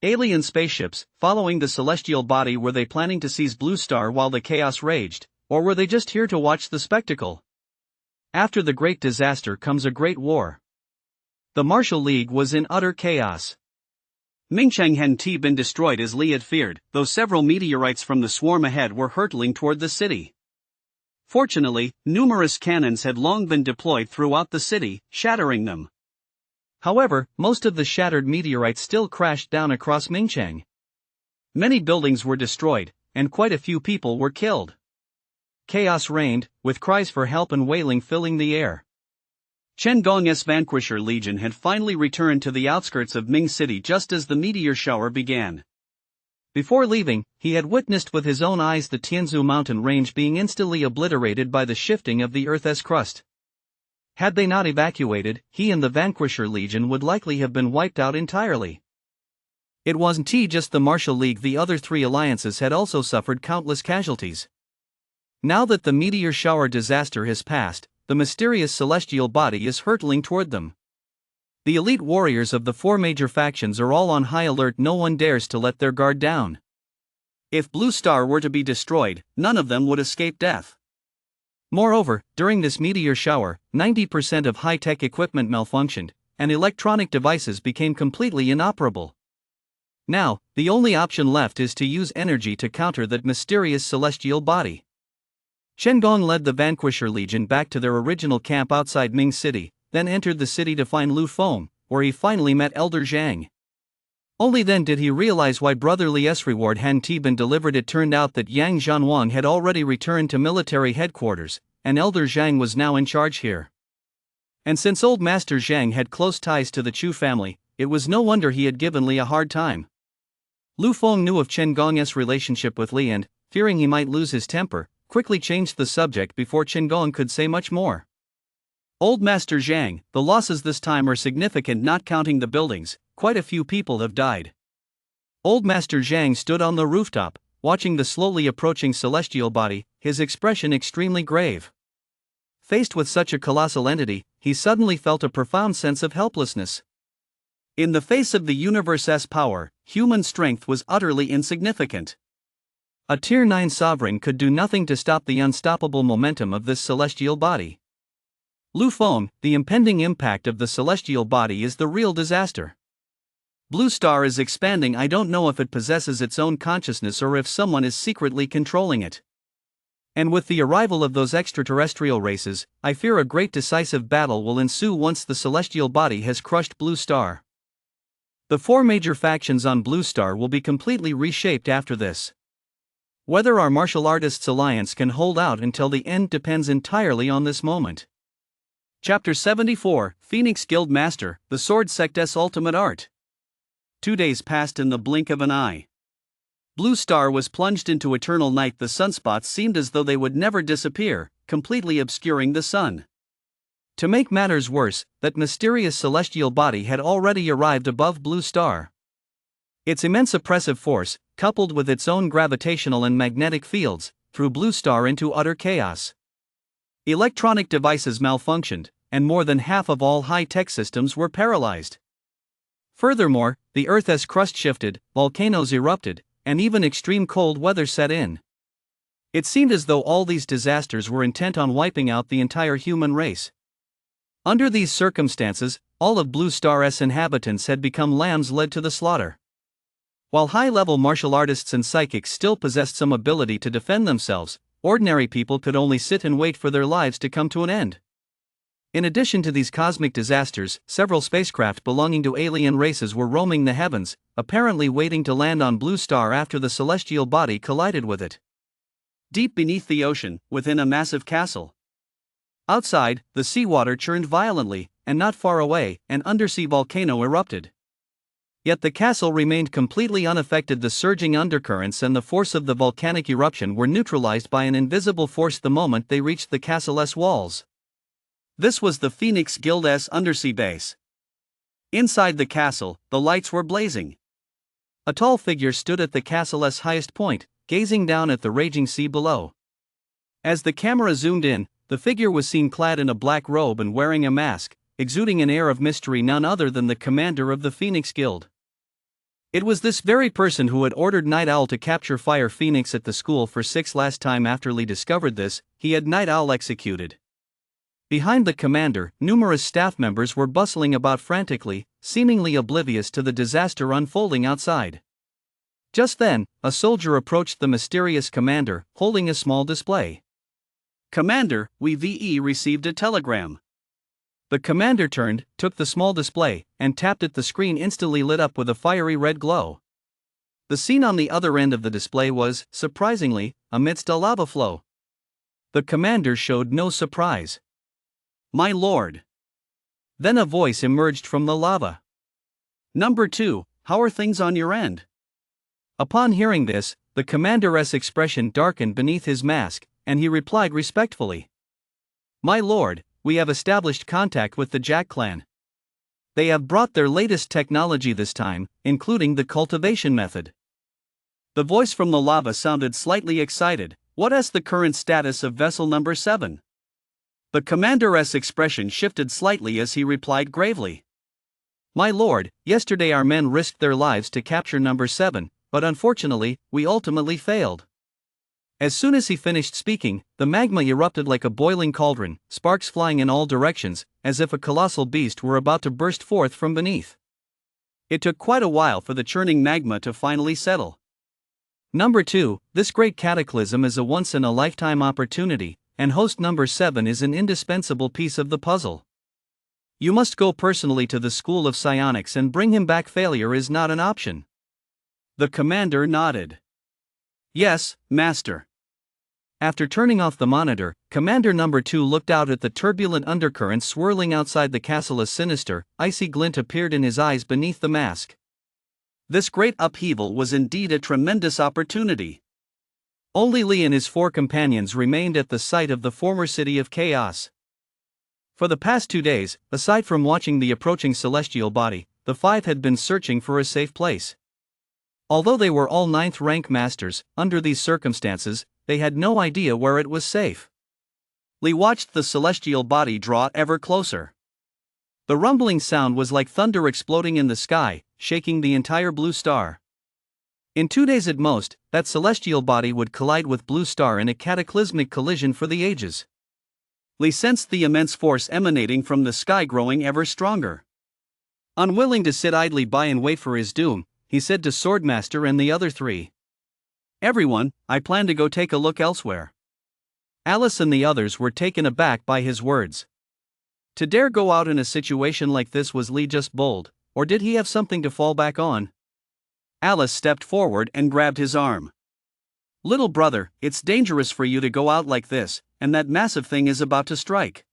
Alien spaceships, following the celestial body. Were they planning to seize Blue Star while the chaos raged, or were they just here to watch the spectacle? After the great disaster comes a great war. The Martial League was in utter chaos. Mingcheng hadn't been destroyed as Lee had feared, though several meteorites from the swarm ahead were hurtling toward the city. Fortunately, numerous cannons had long been deployed throughout the city, shattering them. However, most of the shattered meteorites still crashed down across Mingcheng. Many buildings were destroyed, and quite a few people were killed. Chaos reigned, with cries for help and wailing filling the air. Chen Gong's Vanquisher Legion had finally returned to the outskirts of Ming City just as the meteor shower began. Before leaving, he had witnessed with his own eyes the Tianzhu mountain range being instantly obliterated by the shifting of the Earth's crust. Had they not evacuated, he and the Vanquisher Legion would likely have been wiped out entirely. It wasn't just the Martial League. The other 3 alliances had also suffered countless casualties. Now that the meteor shower disaster has passed, the mysterious celestial body is hurtling toward them. The elite warriors of the 4 major factions are all on high alert. No one dares to let their guard down. If Blue Star were to be destroyed, none of them would escape death. Moreover, during this meteor shower, 90% of high-tech equipment malfunctioned, and electronic devices became completely inoperable. Now, the only option left is to use energy to counter that mysterious celestial body. Chen Gong led the Vanquisher Legion back to their original camp outside Ming City, then entered the city to find Lu Feng, where he finally met Elder Zhang. Only then did he realize why Brother Li's reward hadn't been delivered. It turned out that Yang Zhanwang had already returned to military headquarters, and Elder Zhang was now in charge here. And since Old Master Zhang had close ties to the Chu family, it was no wonder he had given Li a hard time. Lu Feng knew of Chen Gong's relationship with Li and, fearing he might lose his temper, quickly changed the subject before Chen Gong could say much more. Old Master Zhang, the losses this time are significant. Not counting the buildings, quite a few people have died. Old Master Zhang stood on the rooftop, watching the slowly approaching celestial body, his expression extremely grave. Faced with such a colossal entity, he suddenly felt a profound sense of helplessness. In the face of the universe's power, human strength was utterly insignificant. A Tier 9 sovereign could do nothing to stop the unstoppable momentum of this celestial body. Lu Feng, the impending impact of the celestial body is the real disaster. Blue Star is expanding. I don't know if it possesses its own consciousness or if someone is secretly controlling it. And with the arrival of those extraterrestrial races, I fear a great decisive battle will ensue once the celestial body has crushed Blue Star. The 4 major factions on Blue Star will be completely reshaped after this. Whether our martial artists alliance can hold out until the end depends entirely on this moment. Chapter 74, Phoenix Guild Master, the Sword Sect's Ultimate Art. 2 days passed in the blink of an eye. Blue Star was plunged into eternal night. The sunspots seemed as though they would never disappear, completely obscuring the sun. To make matters worse, that mysterious celestial body had already arrived above Blue Star. Its immense oppressive force, coupled with its own gravitational and magnetic fields, threw Blue Star into utter chaos. Electronic devices malfunctioned, and more than half of all high-tech systems were paralyzed. Furthermore, the Earth's crust shifted, volcanoes erupted, and even extreme cold weather set in. It seemed as though all these disasters were intent on wiping out the entire human race. Under these circumstances, all of Blue Star's inhabitants had become lambs led to the slaughter. While high-level martial artists and psychics still possessed some ability to defend themselves, ordinary people could only sit and wait for their lives to come to an end. In addition to these cosmic disasters, several spacecraft belonging to alien races were roaming the heavens, apparently waiting to land on Blue Star after the celestial body collided with it. Deep beneath the ocean, within a massive castle. Outside, the seawater churned violently, and not far away, an undersea volcano erupted. Yet the castle remained completely unaffected. The surging undercurrents and the force of the volcanic eruption were neutralized by an invisible force the moment they reached the castle's walls. This was the Phoenix Guild's undersea base. Inside the castle, the lights were blazing. A tall figure stood at the castle's highest point, gazing down at the raging sea below. As the camera zoomed in, the figure was seen clad in a black robe and wearing a mask, exuding an air of mystery, none other than the commander of the Phoenix Guild. It was this very person who had ordered Night Owl to capture Fire Phoenix at the school for 6 last time. After Lee discovered this, he had Night Owl executed. Behind the commander, numerous staff members were bustling about frantically, seemingly oblivious to the disaster unfolding outside. Just then, a soldier approached the mysterious commander, holding a small display. "Commander, we received a telegram." The commander turned, took the small display, and tapped it. The screen instantly lit up with a fiery red glow. The scene on the other end of the display was, surprisingly, amidst a lava flow. The commander showed no surprise. "My lord." Then a voice emerged from the lava. "Number 2, how are things on your end?" Upon hearing this, the commander's expression darkened beneath his mask, and he replied respectfully. "My lord, we have established contact with the Jack clan. They have brought their latest technology this time, including the cultivation method." The voice from the lava sounded slightly excited. "What is the current status of vessel number 7? The commander's expression shifted slightly as he replied gravely. "My lord, yesterday our men risked their lives to capture number 7, but unfortunately, we ultimately failed." As soon as he finished speaking, the magma erupted like a boiling cauldron, sparks flying in all directions, as if a colossal beast were about to burst forth from beneath. It took quite a while for the churning magma to finally settle. Number 2, this great cataclysm is a once-in-a-lifetime opportunity, and host number 7 is an indispensable piece of the puzzle. You must go personally to the School of Psionics and bring him back. Failure is not an option." The commander nodded. "Yes, master." After turning off the monitor, Commander Number 2 looked out at the turbulent undercurrents swirling outside the castle. A sinister, icy glint appeared in his eyes beneath the mask. This great upheaval was indeed a tremendous opportunity. Only Lee and his 4 companions remained at the site of the former City of Chaos. For the past 2 days, aside from watching the approaching celestial body, the 5 had been searching for a safe place. Although they were all 9th rank masters, under these circumstances, they had no idea where it was safe. Lee watched the celestial body draw ever closer. The rumbling sound was like thunder exploding in the sky, shaking the entire Blue Star. In 2 days at most, that celestial body would collide with Blue Star in a cataclysmic collision for the ages. Lee sensed the immense force emanating from the sky growing ever stronger. Unwilling to sit idly by and wait for his doom, he said to Swordmaster and the other 3. "Everyone, I plan to go take a look elsewhere." Alice and the others were taken aback by his words. To dare go out in a situation like this, was Lee just bold, or did he have something to fall back on? Alice stepped forward and grabbed his arm. "Little brother, it's dangerous for you to go out like this, and that massive thing is about to strike.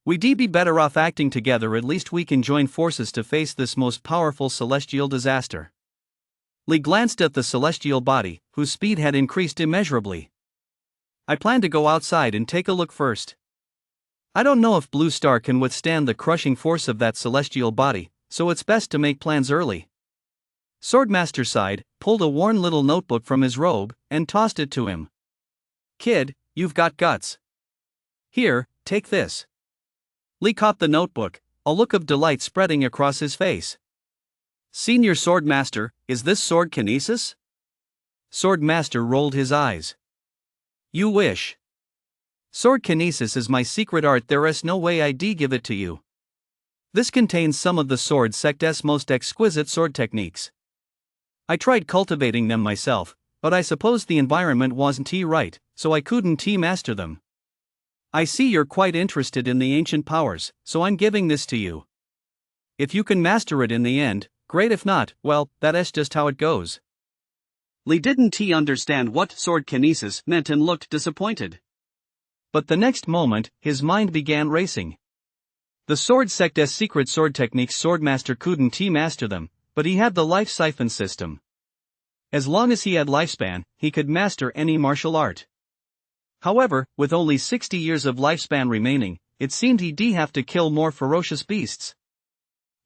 We'd be better off acting together. At least we can join forces to face this most powerful celestial disaster." Lee glanced at the celestial body, whose speed had increased immeasurably. "I plan to go outside and take a look first. I don't know if Blue Star can withstand the crushing force of that celestial body, so it's best to make plans early." Swordmaster sighed, pulled a worn little notebook from his robe, and tossed it to him. "Kid, you've got guts." Here, take this. Li caught the notebook, a look of delight spreading across his face. Senior Sword Master, is this sword kinesis? Sword Master rolled his eyes. You wish. Sword kinesis is my secret art, there is no way I'd give it to you. This contains some of the sword sect's most exquisite sword techniques. I tried cultivating them myself, but I suppose the environment wasn't right, so I couldn't master them. I see you're quite interested in the ancient powers, so I'm giving this to you. If you can master it in the end, great, if not, well, that's just how it goes. Li didn't understand what sword kinesis meant and looked disappointed. But the next moment, his mind began racing. The sword sect's secret sword techniques, Swordmaster couldn't master them, but he had the life siphon system. As long as he had lifespan, he could master any martial art. However, with only 60 years of lifespan remaining, it seemed he'd have to kill more ferocious beasts.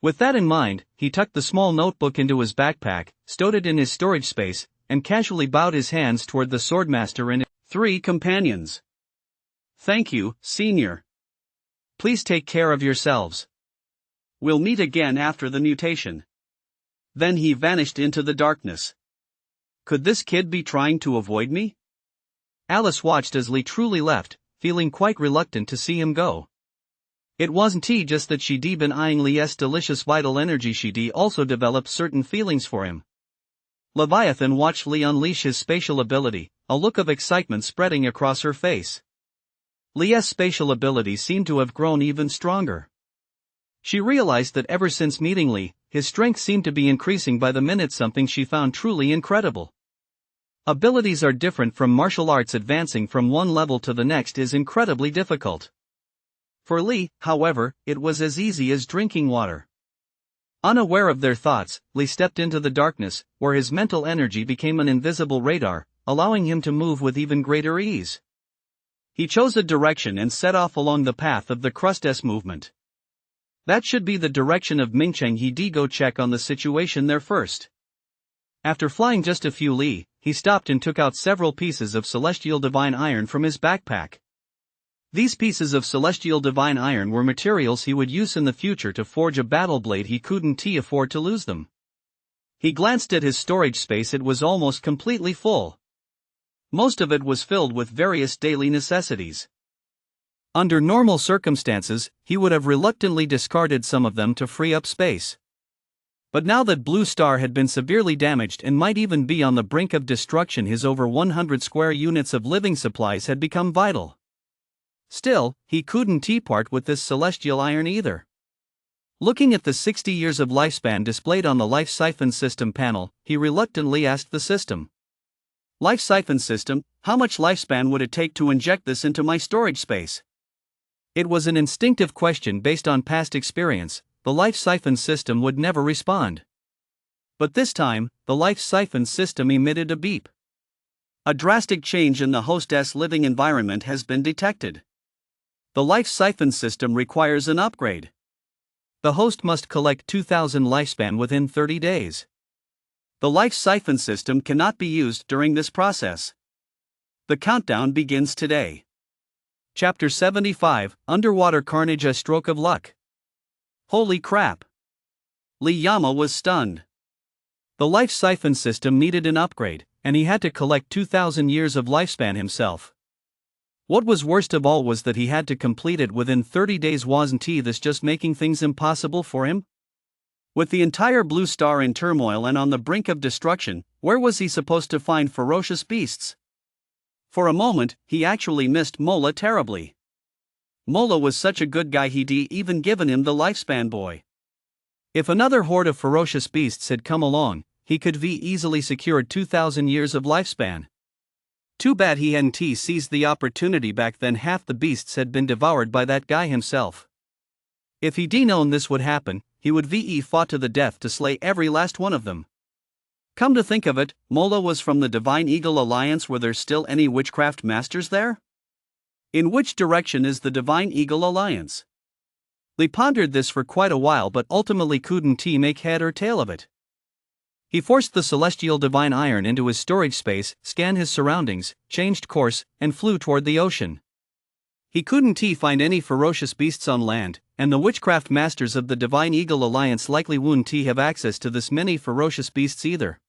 With that in mind, he tucked the small notebook into his backpack, stowed it in his storage space, and casually bowed his hands toward the Swordmaster and his 3 companions. Thank you, Senior. Please take care of yourselves. We'll meet again after the mutation. Then he vanished into the darkness. Could this kid be trying to avoid me? Alice watched as Li truly left, feeling quite reluctant to see him go. It wasn't just that she'd been eyeing Li's delicious vital energy, she'd also developed certain feelings for him. Leviathan watched Li unleash his spatial ability, a look of excitement spreading across her face. Li's spatial ability seemed to have grown even stronger. She realized that ever since meeting Li, his strength seemed to be increasing by the minute, something she found truly incredible. Abilities are different from martial arts. Advancing from one level to the next is incredibly difficult. For Li, however, it was as easy as drinking water. Unaware of their thoughts, Li stepped into the darkness, where his mental energy became an invisible radar, allowing him to move with even greater ease. He chose a direction and set off along the path of the crust's movement. That should be the direction of Mingcheng. He'd go check on the situation there first. After flying just a few li, he stopped and took out several pieces of celestial divine iron from his backpack. These pieces of celestial divine iron were materials he would use in the future to forge a battle blade. He couldn't afford to lose them. He glanced at his storage space. It was almost completely full. Most of it was filled with various daily necessities. Under normal circumstances, he would have reluctantly discarded some of them to free up space. But now that Blue Star had been severely damaged and might even be on the brink of destruction, his over 100 square units of living supplies had become vital. Still, he couldn't part with this celestial iron either. Looking at the 60 years of lifespan displayed on the Life Siphon System panel, he reluctantly asked the system. Life Siphon System, how much lifespan would it take to inject this into my storage space? It was an instinctive question based on past experience. The Life Siphon System would never respond. But this time, the Life Siphon System emitted a beep. A drastic change in the hostess' living environment has been detected. The Life Siphon System requires an upgrade. The host must collect 2,000 lifespan within 30 days. The Life Siphon System cannot be used during this process. The countdown begins today. Chapter 75, Underwater Carnage, a Stroke of Luck. Holy crap! Li Yama was stunned. The Life Siphon System needed an upgrade, and he had to collect 2,000 years of lifespan himself. What was worst of all was that he had to complete it within 30 days. Wasn't this just making things impossible for him? With the entire Blue Star in turmoil and on the brink of destruction, where was he supposed to find ferocious beasts? For a moment, he actually missed Mola terribly. Mola was such a good guy, he'd even given him the lifespan boy. If another horde of ferocious beasts had come along, he could easily secured 2,000 years of lifespan. Too bad he hadn't seized the opportunity back then. Half the beasts had been devoured by that guy himself. If he'd known this would happen, he would fought to the death to slay every last one of them. Come to think of it, Mola was from the Divine Eagle Alliance. Were there still any witchcraft masters there? In which direction is the Divine Eagle Alliance? Li pondered this for quite a while but ultimately couldn't make head or tail of it. He forced the celestial divine iron into his storage space, scanned his surroundings, changed course, and flew toward the ocean. He couldn't find any ferocious beasts on land, and the witchcraft masters of the Divine Eagle Alliance likely wouldn't have access to this many ferocious beasts either.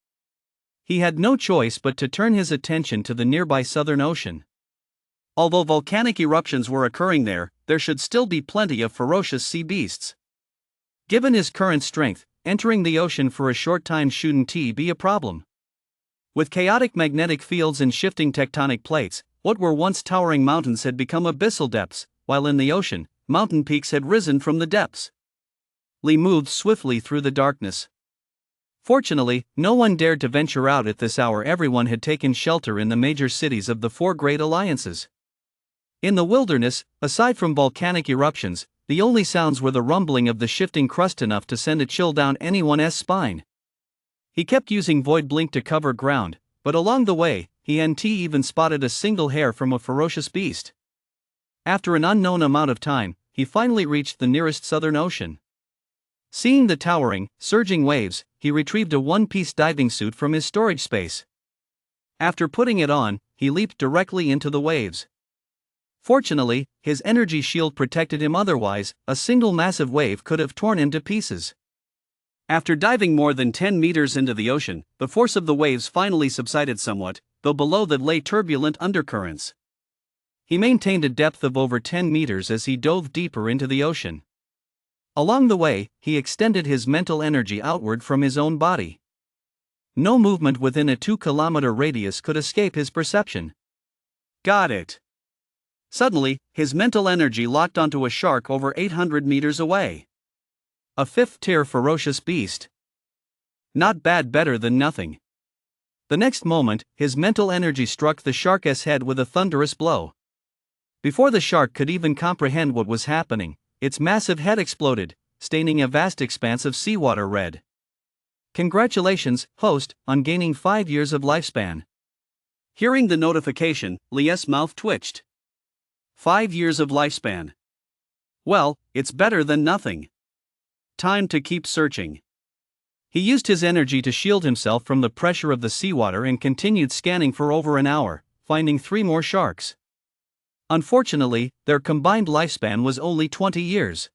He had no choice but to turn his attention to the nearby Southern Ocean. Although volcanic eruptions were occurring there should still be plenty of ferocious sea beasts. Given his current strength, entering the ocean for a short time shouldn't be a problem. With chaotic magnetic fields and shifting tectonic plates, what were once towering mountains had become abyssal depths, while in the ocean, mountain peaks had risen from the depths. Lee moved swiftly through the darkness. Fortunately, no one dared to venture out at this hour. Everyone had taken shelter in the major cities of the four great alliances. In the wilderness, aside from volcanic eruptions, the only sounds were the rumbling of the shifting crust, enough to send a chill down anyone's spine. He kept using Void Blink to cover ground, but along the way, he hadn't even spotted a single hair from a ferocious beast. After an unknown amount of time, he finally reached the nearest Southern Ocean. Seeing the towering, surging waves, he retrieved a one-piece diving suit from his storage space. After putting it on, he leaped directly into the waves. Fortunately, his energy shield protected him, otherwise, a single massive wave could have torn him to pieces. After diving more than 10 meters into the ocean, the force of the waves finally subsided somewhat, though below that lay turbulent undercurrents. He maintained a depth of over 10 meters as he dove deeper into the ocean. Along the way, he extended his mental energy outward from his own body. No movement within a 2-kilometer radius could escape his perception. Got it. Suddenly, his mental energy locked onto a shark over 800 meters away. A 5th-tier ferocious beast. Not bad, better than nothing. The next moment, his mental energy struck the shark's head with a thunderous blow. Before the shark could even comprehend what was happening, its massive head exploded, staining a vast expanse of seawater red. Congratulations, host, on gaining 5 years of lifespan. Hearing the notification, Lee's mouth twitched. 5 years of lifespan. Well, it's better than nothing. Time to keep searching. He used his energy to shield himself from the pressure of the seawater and continued scanning for over an hour, finding 3 more sharks. Unfortunately, their combined lifespan was only 20 years.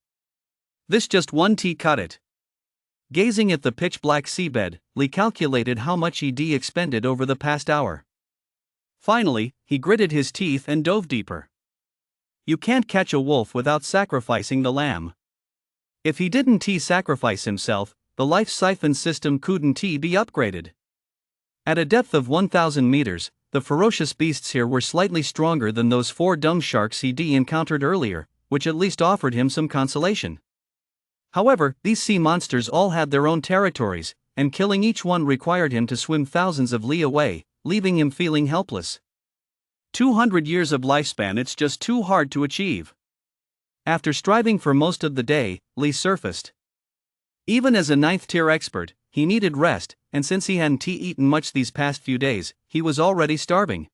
This just one cut it. Gazing at the pitch-black seabed, Lee calculated how much he'd expended over the past hour. Finally, he gritted his teeth and dove deeper. You can't catch a wolf without sacrificing the lamb. If he didn't sacrifice himself, the life siphon system couldn't be upgraded. At a depth of 1,000 meters, the ferocious beasts here were slightly stronger than those 4 dumb sharks he'd encountered earlier, which at least offered him some consolation. However, these sea monsters all had their own territories, and killing each one required him to swim thousands of li away, leaving him feeling helpless. 200 years of lifespan, it's just too hard to achieve. After striving for most of the day, Lee surfaced. Even as a 9th-tier expert, he needed rest, and since he hadn't eaten much these past few days, he was already starving.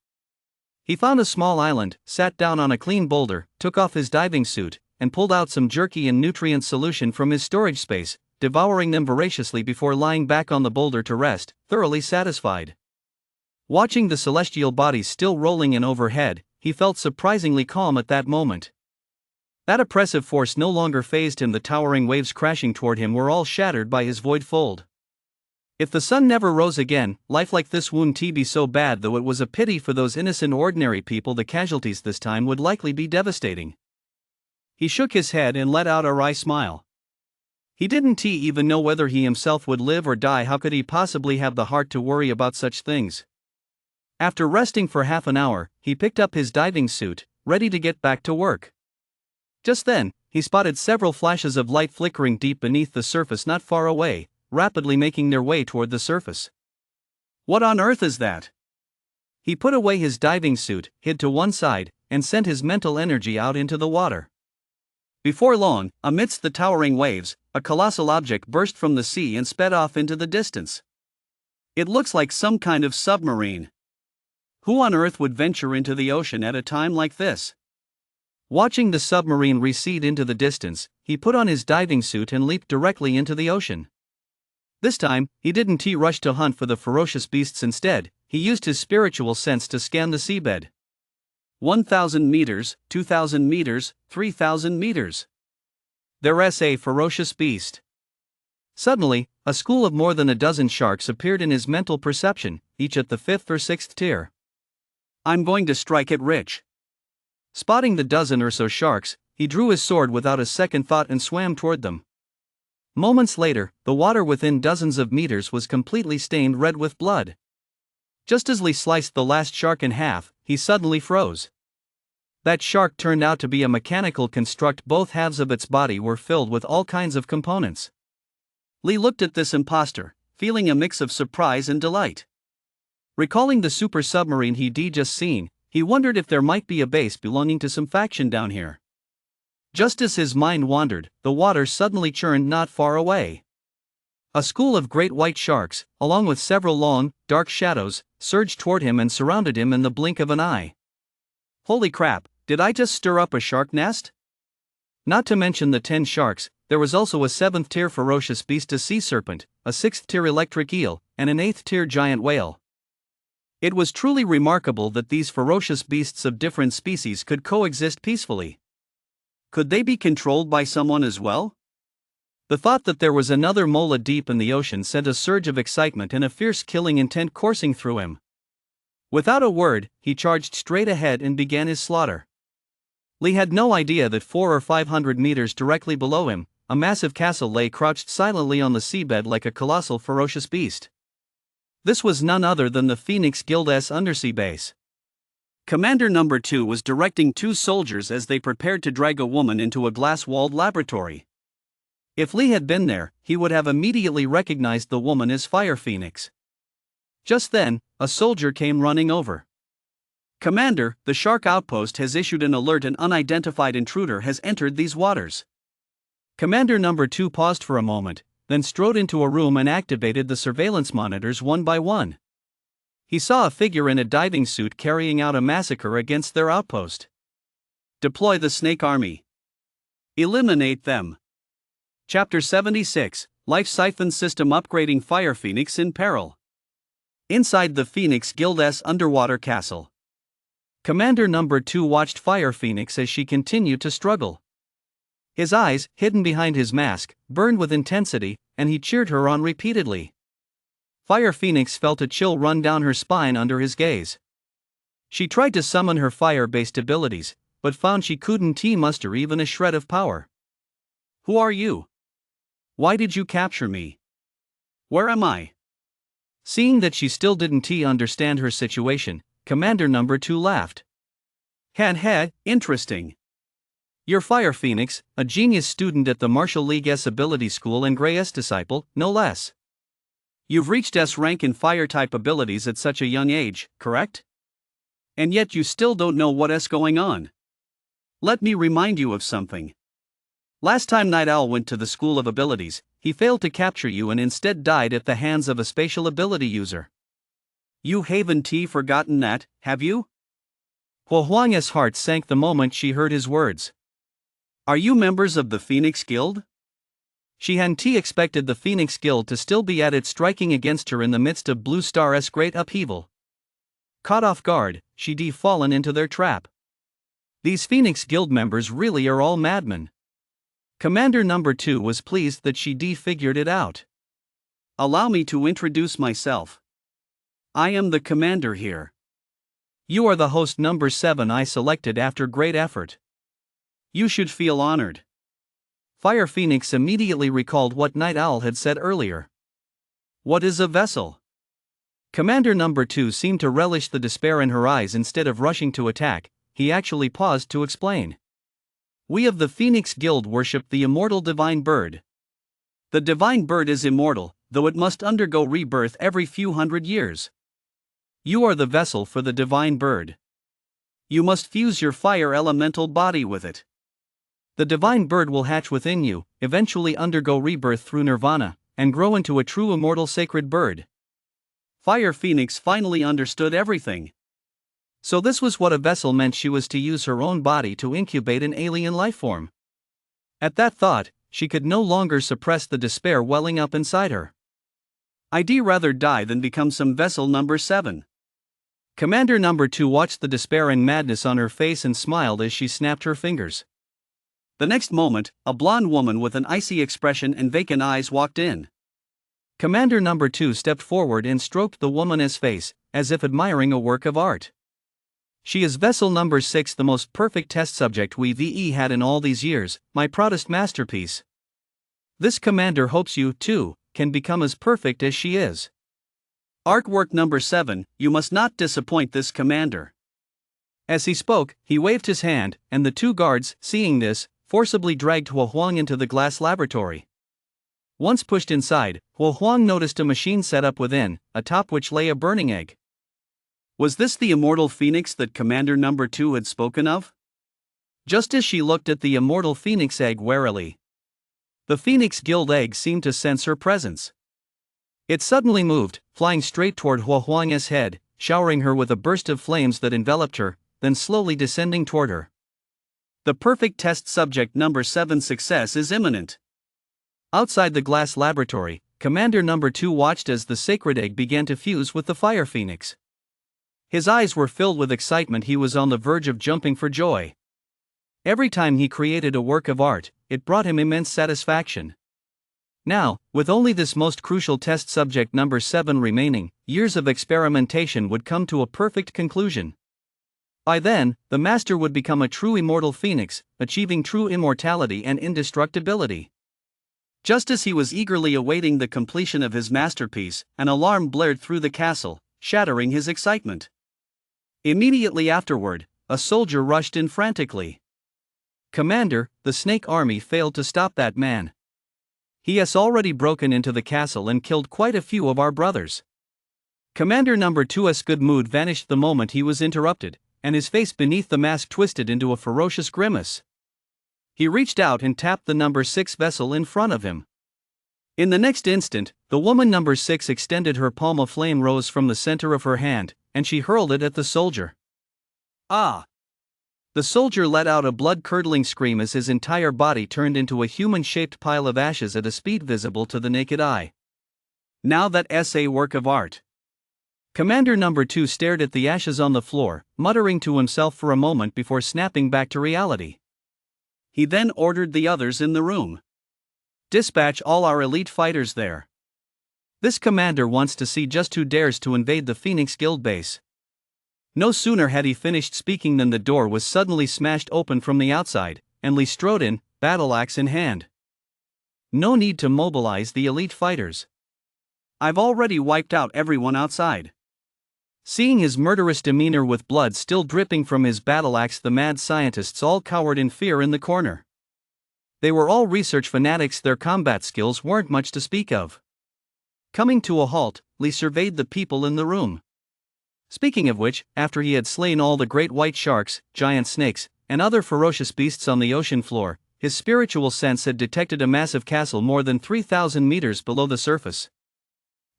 He found a small island, sat down on a clean boulder, took off his diving suit, and pulled out some jerky and nutrient solution from his storage space, devouring them voraciously before lying back on the boulder to rest, thoroughly satisfied. Watching the celestial bodies still rolling in overhead, he felt surprisingly calm at that moment. That oppressive force no longer fazed him. The towering waves crashing toward him were all shattered by his void fold. If the sun never rose again, life like this wouldn't be so bad, though it was a pity for those innocent ordinary people. The casualties this time would likely be devastating. He shook his head and let out a wry smile. He didn't even know whether he himself would live or die. How could he possibly have the heart to worry about such things? After resting for half an hour, he picked up his diving suit, ready to get back to work. Just then, he spotted several flashes of light flickering deep beneath the surface not far away, rapidly making their way toward the surface. What on earth is that? He put away his diving suit, hid to one side, and sent his mental energy out into the water. Before long, amidst the towering waves, a colossal object burst from the sea and sped off into the distance. It looks like some kind of submarine. Who on earth would venture into the ocean at a time like this? Watching the submarine recede into the distance, he put on his diving suit and leaped directly into the ocean. This time, he didn't rush to hunt for the ferocious beasts. Instead, he used his spiritual sense to scan the seabed. 1,000 meters, 2,000 meters, 3,000 meters. There's a ferocious beast. Suddenly, a school of more than a dozen sharks appeared in his mental perception, each at the 5th or 6th tier. I'm going to strike it rich. Spotting the dozen or so sharks, he drew his sword without a second thought and swam toward them. Moments later, the water within dozens of meters was completely stained red with blood. Just as Lee sliced the last shark in half, he suddenly froze. That shark turned out to be a mechanical construct. Both halves of its body were filled with all kinds of components. Lee looked at this imposter, feeling a mix of surprise and delight. Recalling the super submarine he'd just seen, he wondered if there might be a base belonging to some faction down here. Just as his mind wandered, the water suddenly churned not far away. A school of great white sharks, along with several long, dark shadows, surged toward him and surrounded him in the blink of an eye. Holy crap, did I just stir up a shark nest? Not to mention the 10 sharks, there was also a 7th tier ferocious beast, a sea serpent, a 6th tier electric eel, and an 8th tier giant whale. It was truly remarkable that these ferocious beasts of different species could coexist peacefully. Could they be controlled by someone as well? The thought that there was another mola deep in the ocean sent a surge of excitement and a fierce killing intent coursing through him. Without a word, he charged straight ahead and began his slaughter. Lee had no idea that 400 or 500 meters directly below him, a massive castle lay crouched silently on the seabed like a colossal ferocious beast. This was none other than the Phoenix Guild's undersea base. Commander number 2 was directing 2 soldiers as they prepared to drag a woman into a glass-walled laboratory. If Lee had been there, he would have immediately recognized the woman as Fire Phoenix. Just then, a soldier came running over. Commander, the Shark Outpost has issued an alert. An unidentified intruder has entered these waters. Commander number 2 paused for a moment, then strode into a room and activated the surveillance monitors one by one. He saw a figure in a diving suit carrying out a massacre against their outpost. Deploy the Snake Army. Eliminate them. Chapter 76, Life Siphon System Upgrading. Fire Phoenix in Peril. Inside the Phoenix Guild's underwater castle. Commander number 2 watched Fire Phoenix as she continued to struggle. His eyes, hidden behind his mask, burned with intensity, and he cheered her on repeatedly. Fire Phoenix felt a chill run down her spine under his gaze. She tried to summon her fire-based abilities, but found she couldn't muster even a shred of power. Who are you? Why did you capture me? Where am I? Seeing that she still didn't understand her situation, Commander number 2 laughed. Interesting. You're Fire Phoenix, a genius student at the Martial League's ability school and Grey's disciple, no less. You've reached S rank in fire-type abilities at such a young age, correct? And yet you still don't know what's going on. Let me remind you of something. Last time Night Owl went to the School of Abilities, he failed to capture you and instead died at the hands of a spatial ability user. You haven't forgotten that, have you? Hua Huang's heart sank the moment she heard his words. Are you members of the Phoenix Guild? She hadn't expected the Phoenix Guild to still be at it, striking against her in the midst of Blue Star's great upheaval. Caught off guard, she'd fallen into their trap. These Phoenix Guild members really are all madmen. Commander number 2 was pleased that she'd figured it out. Allow me to introduce myself. I am the commander here. You are the host number 7 I selected after great effort. You should feel honored. Fire Phoenix immediately recalled what Night Owl had said earlier. What is a vessel? Commander number 2 seemed to relish the despair in her eyes. Instead of rushing to attack, he actually paused to explain. We of the Phoenix Guild worship the immortal divine bird. The divine bird is immortal, though it must undergo rebirth every few hundred years. You are the vessel for the divine bird. You must fuse your fire elemental body with it. The divine bird will hatch within you, eventually undergo rebirth through nirvana, and grow into a true immortal sacred bird. Fire Phoenix finally understood everything. So this was what a vessel meant. She was to use her own body to incubate an alien lifeform. At that thought, she could no longer suppress the despair welling up inside her. I'd rather die than become some vessel number 7. Commander number 2 watched the despair and madness on her face and smiled as she snapped her fingers. The next moment, a blonde woman with an icy expression and vacant eyes walked in. Commander number 2 stepped forward and stroked the woman's face, as if admiring a work of art. She is vessel number 6, the most perfect test subject we've had in all these years, my proudest masterpiece. This commander hopes you, too, can become as perfect as she is. Artwork number 7, you must not disappoint this commander. As he spoke, he waved his hand, and the 2 guards, seeing this, forcibly dragged Huang into the glass laboratory. Once pushed inside, Huang noticed a machine set up within, atop which lay a burning egg. Was this the immortal phoenix that Commander number 2 had spoken of? Just as she looked at the immortal phoenix egg warily, the phoenix guild egg seemed to sense her presence. It suddenly moved, flying straight toward Huang's head, showering her with a burst of flames that enveloped her, then slowly descending toward her. The perfect test subject number 7 success is imminent. Outside the glass laboratory, Commander number 2 watched as the sacred egg began to fuse with the fire phoenix. His eyes were filled with excitement. He was on the verge of jumping for joy. Every time he created a work of art, it brought him immense satisfaction. Now, with only this most crucial test subject number 7 remaining, years of experimentation would come to a perfect conclusion. By then, the master would become a true immortal phoenix, achieving true immortality and indestructibility. Just as he was eagerly awaiting the completion of his masterpiece, an alarm blared through the castle, shattering his excitement. Immediately afterward, a soldier rushed in frantically. "Commander, the snake army failed to stop that man. He has already broken into the castle and killed quite a few of our brothers." Commander number 2's good mood vanished the moment he was interrupted, and his face beneath the mask twisted into a ferocious grimace. He reached out and tapped the number 6 vessel in front of him. In the next instant, the woman number 6 extended her palm. A flame rose from the center of her hand, and she hurled it at the soldier. "Ah!" The soldier let out a blood-curdling scream as his entire body turned into a human-shaped pile of ashes at a speed visible to the naked eye. Now that's a work of art. Commander number 2 stared at the ashes on the floor, muttering to himself for a moment before snapping back to reality. He then ordered the others in the room. "Dispatch all our elite fighters there. This commander wants to see just who dares to invade the Phoenix Guild base." No sooner had he finished speaking than the door was suddenly smashed open from the outside, and Lee strode in, battle-axe in hand. "No need to mobilize the elite fighters. I've already wiped out everyone outside." Seeing his murderous demeanor with blood still dripping from his battle-axe, the mad scientists all cowered in fear in the corner. They were all research fanatics. Their combat skills weren't much to speak of. Coming to a halt, Lee surveyed the people in the room. Speaking of which, after he had slain all the great white sharks, giant snakes, and other ferocious beasts on the ocean floor, his spiritual sense had detected a massive castle more than 3,000 meters below the surface.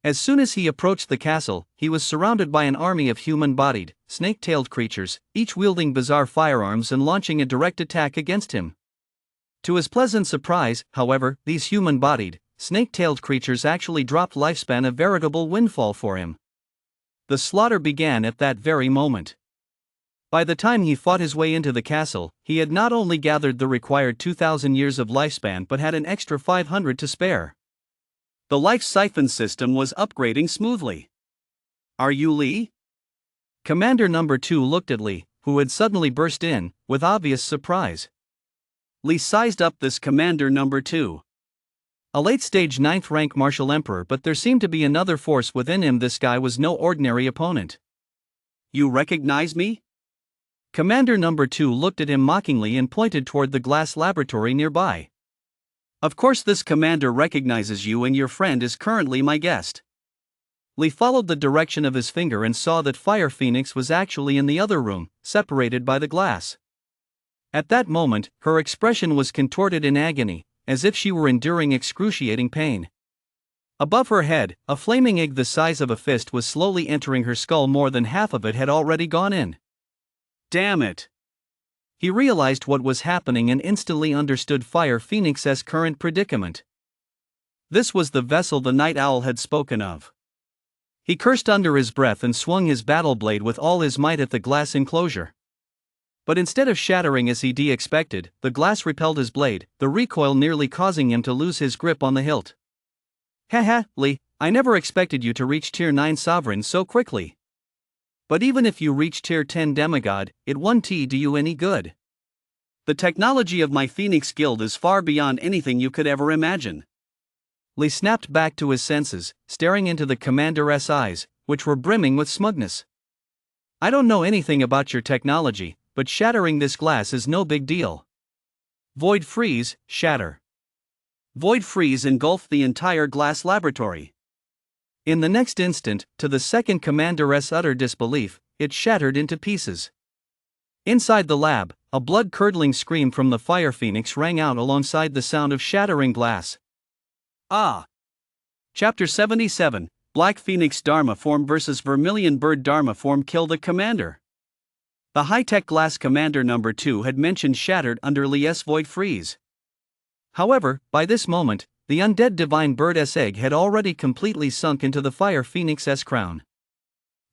As soon as he approached the castle, he was surrounded by an army of human-bodied, snake-tailed creatures, each wielding bizarre firearms and launching a direct attack against him. To his pleasant surprise, however, these human-bodied, snake-tailed creatures actually dropped lifespan, a veritable windfall for him. The slaughter began at that very moment. By the time he fought his way into the castle, he had not only gathered the required 2,000 years of lifespan but had an extra 500 to spare. The life siphon system was upgrading smoothly. "Are you Lee?" Commander number 2 looked at Lee, who had suddenly burst in, with obvious surprise. Lee sized up this Commander number 2. A late-stage 9th-rank martial emperor, but there seemed to be another force within him. This guy was no ordinary opponent. "You recognize me?" Commander number 2 looked at him mockingly and pointed toward the glass laboratory nearby. "Of course this commander recognizes you, and your friend is currently my guest." Lee followed the direction of his finger and saw that Fire Phoenix was actually in the other room, separated by the glass. At that moment, her expression was contorted in agony, as if she were enduring excruciating pain. Above her head, a flaming egg the size of a fist was slowly entering her skull. More than half of it had already gone in. Damn it! He realized what was happening and instantly understood Fire Phoenix's current predicament. This was the vessel the Night Owl had spoken of. He cursed under his breath and swung his battle blade with all his might at the glass enclosure. But instead of shattering as he expected, the glass repelled his blade, the recoil nearly causing him to lose his grip on the hilt. Haha, Lee, I never expected you to reach tier 9 sovereign so quickly. But even if you reach tier 10 demigod, it won't do you any good. The technology of my Phoenix Guild is far beyond anything you could ever imagine. Lee snapped back to his senses, staring into the commander's eyes, which were brimming with smugness. I don't know anything about your technology, but shattering this glass is no big deal. Void freeze, shatter. Void freeze engulfed the entire glass laboratory. In the next instant, to the second commander's utter disbelief, it shattered into pieces. Inside the lab, a blood-curdling scream from the Fire Phoenix rang out alongside the sound of shattering glass. Ah! Chapter 77, Black Phoenix Dharma Form vs. Vermilion Bird Dharma Form. Kill the commander. The high-tech glass commander number 2 had mentioned shattered under Lee's void freeze. However, by this moment, the undead divine bird's egg had already completely sunk into the Fire Phoenix's crown.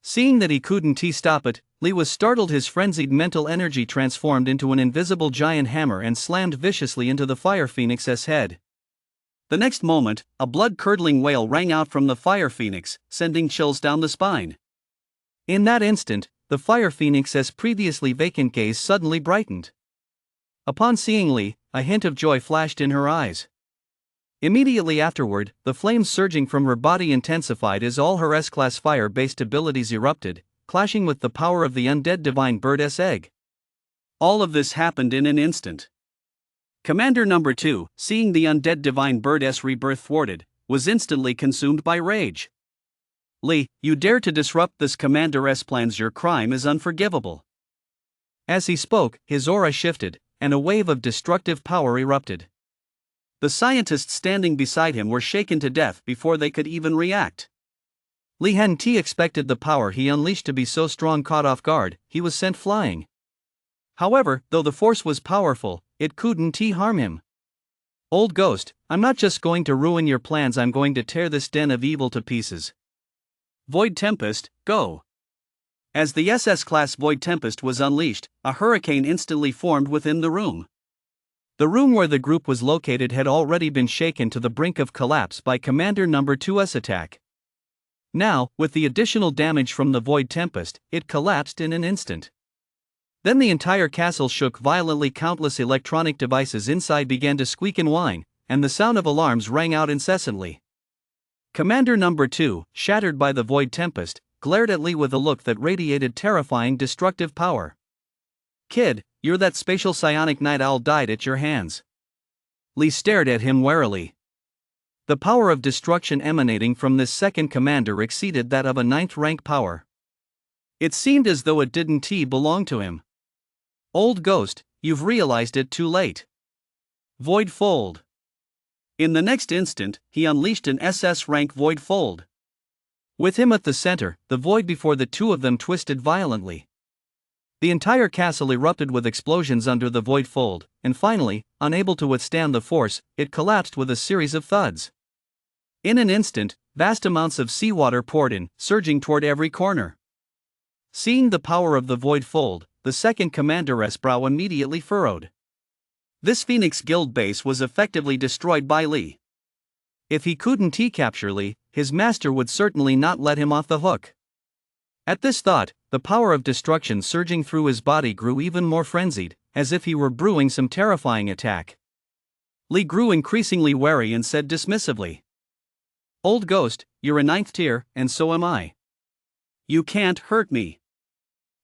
Seeing that he couldn't stop it, Lee was startled. His frenzied mental energy transformed into an invisible giant hammer and slammed viciously into the Fire Phoenix's head. The next moment, a blood-curdling wail rang out from the Fire Phoenix, sending chills down the spine. In that instant, the Fire Phoenix's previously vacant gaze suddenly brightened. Upon seeing Lee, a hint of joy flashed in her eyes. Immediately afterward, the flames surging from her body intensified as all her S-class fire-based abilities erupted, clashing with the power of the undead divine bird's egg. All of this happened in an instant. Commander number 2, seeing the undead divine bird's rebirth thwarted, was instantly consumed by rage. Lee, you dare to disrupt this commander's plans. Your crime is unforgivable. As he spoke, his aura shifted, and a wave of destructive power erupted. The scientists standing beside him were shaken to death before they could even react. Lee hadn't expected the power he unleashed to be so strong. Caught off guard, he was sent flying. However, though the force was powerful, it couldn't harm him. Old ghost, I'm not just going to ruin your plans, I'm going to tear this den of evil to pieces. Void Tempest, go. As the SS-class Void Tempest was unleashed, a hurricane instantly formed within the room. The room where the group was located had already been shaken to the brink of collapse by Commander number 2's attack. Now, with the additional damage from the Void Tempest, it collapsed in an instant. Then the entire castle shook violently. Countless electronic devices inside began to squeak and whine, and the sound of alarms rang out incessantly. Commander number 2, shattered by the Void Tempest, glared at Lee with a look that radiated terrifying destructive power. Kid, you're that spatial psionic night owl died at your hands. Lee stared at him warily. The power of destruction emanating from this second commander exceeded that of a 9th rank power. It seemed as though it didn't belong to him. Old ghost, you've realized it too late. Void Fold. In the next instant, he unleashed an SS rank Void Fold. With him at the center, the void before the two of them twisted violently. The entire castle erupted with explosions under the Void Fold, and finally, unable to withstand the force, it collapsed with a series of thuds. In an instant, vast amounts of seawater poured in, surging toward every corner. Seeing the power of the Void Fold, the second commander's brow immediately furrowed. This Phoenix Guild base was effectively destroyed by Lee. If he couldn't capture Lee, his master would certainly not let him off the hook. At this thought, the power of destruction surging through his body grew even more frenzied, as if he were brewing some terrifying attack. Lee grew increasingly wary and said dismissively, "Old ghost, you're a 9th tier, and so am I. You can't hurt me."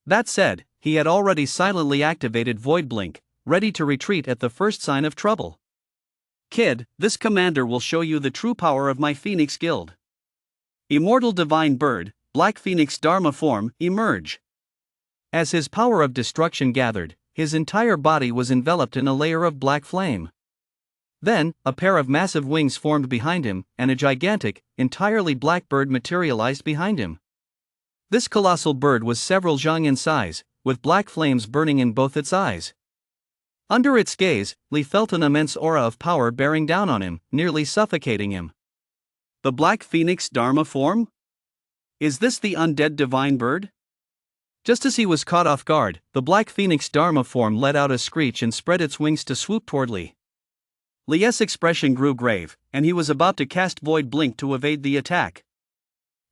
That said, he had already silently activated Void Blink, ready to retreat at the first sign of trouble. "Kid, this commander will show you the true power of my Phoenix Guild. Immortal Divine Bird, Black Phoenix Dharma Form, emerge." As his power of destruction gathered, his entire body was enveloped in a layer of black flame. Then, a pair of massive wings formed behind him, and a gigantic, entirely black bird materialized behind him. This colossal bird was several zhang in size, with black flames burning in both its eyes. Under its gaze, Lee felt an immense aura of power bearing down on him, nearly suffocating him. The Black Phoenix Dharma Form? Is this the undead divine bird? Just as he was caught off guard, the black phoenix Dharma form let out a screech and spread its wings to swoop toward Lee. Lee's expression grew grave, and he was about to cast Void Blink to evade the attack.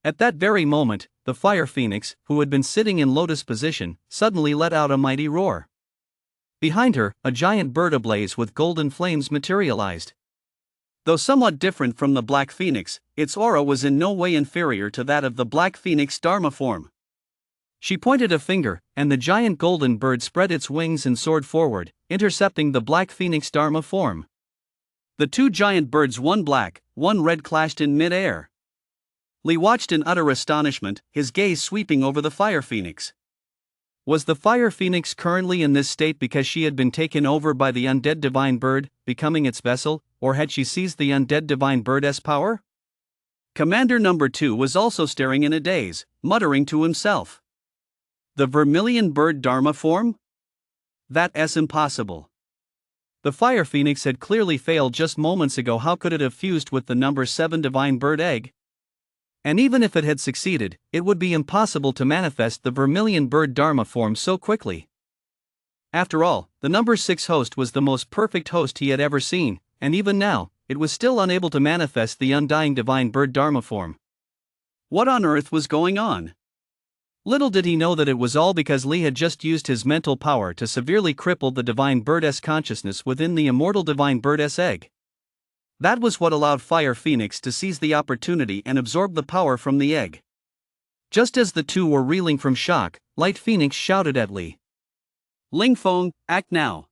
At that very moment, the fire phoenix, who had been sitting in lotus position, suddenly let out a mighty roar. Behind her, a giant bird ablaze with golden flames materialized. Though somewhat different from the black phoenix, its aura was in no way inferior to that of the black phoenix Dharma form. She pointed a finger, and the giant golden bird spread its wings and soared forward, intercepting the black phoenix Dharma form. The two giant birds, one black, one red, clashed in mid-air. Lee watched in utter astonishment, his gaze sweeping over the fire phoenix. Was the fire phoenix currently in this state because she had been taken over by the undead divine bird, becoming its vessel, or had she seized the undead divine bird's power? Commander number 2 was also staring in a daze, muttering to himself. The vermilion bird Dharma form? That's impossible. The fire phoenix had clearly failed just moments ago. How could it have fused with the number 7 divine bird egg? And even if it had succeeded, it would be impossible to manifest the vermilion bird Dharma form so quickly. After all, the number 6 host was the most perfect host he had ever seen, and even now, it was still unable to manifest the undying divine bird Dharma form. What on earth was going on? Little did he know that it was all because Lee had just used his mental power to severely cripple the divine bird's consciousness within the immortal divine bird's egg. That was what allowed Fire Phoenix to seize the opportunity and absorb the power from the egg. Just as the two were reeling from shock, Light Phoenix shouted at Lee. Ling Feng, act now.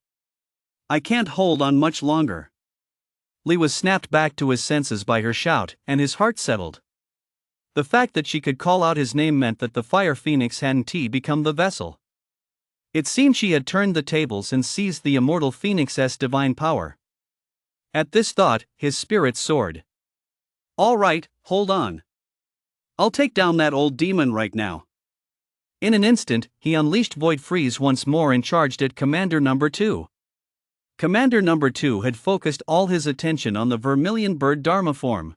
I can't hold on much longer. Lee was snapped back to his senses by her shout, and his heart settled. The fact that she could call out his name meant that the Fire Phoenix hadn't become the vessel. It seemed she had turned the tables and seized the immortal Phoenix's divine power. At this thought, his spirit soared. All right, hold on. I'll take down that old demon right now. In an instant, he unleashed Void Freeze once more and charged at Commander number 2. Commander number 2 had focused all his attention on the vermilion bird Dharma form.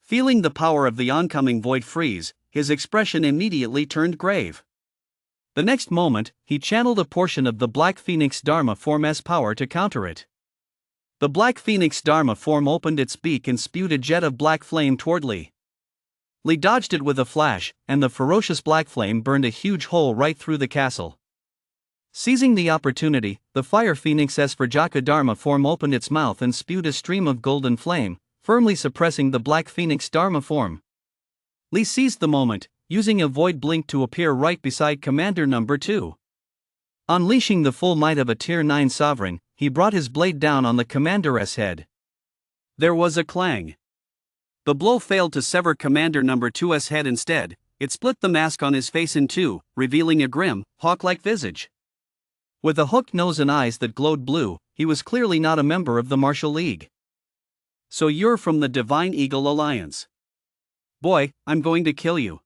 Feeling the power of the oncoming Void Freeze, his expression immediately turned grave. The next moment, he channeled a portion of the Black Phoenix Dharma form's power to counter it. The Black Phoenix Dharma form opened its beak and spewed a jet of black flame toward Lee. Lee dodged it with a flash, and the ferocious black flame burned a huge hole right through the castle. Seizing the opportunity, the Fire Phoenix's Vrajaka Dharma form opened its mouth and spewed a stream of golden flame, firmly suppressing the Black Phoenix Dharma form. Lee seized the moment, using a void blink to appear right beside Commander number 2. Unleashing the full might of a Tier 9 sovereign, he brought his blade down on the commander's head. There was a clang. The blow failed to sever Commander number 2's head. Instead, it split the mask on his face in two, revealing a grim, hawk-like visage. With a hooked nose and eyes that glowed blue, he was clearly not a member of the Martial League. So you're from the Divine Eagle Alliance. Boy, I'm going to kill you.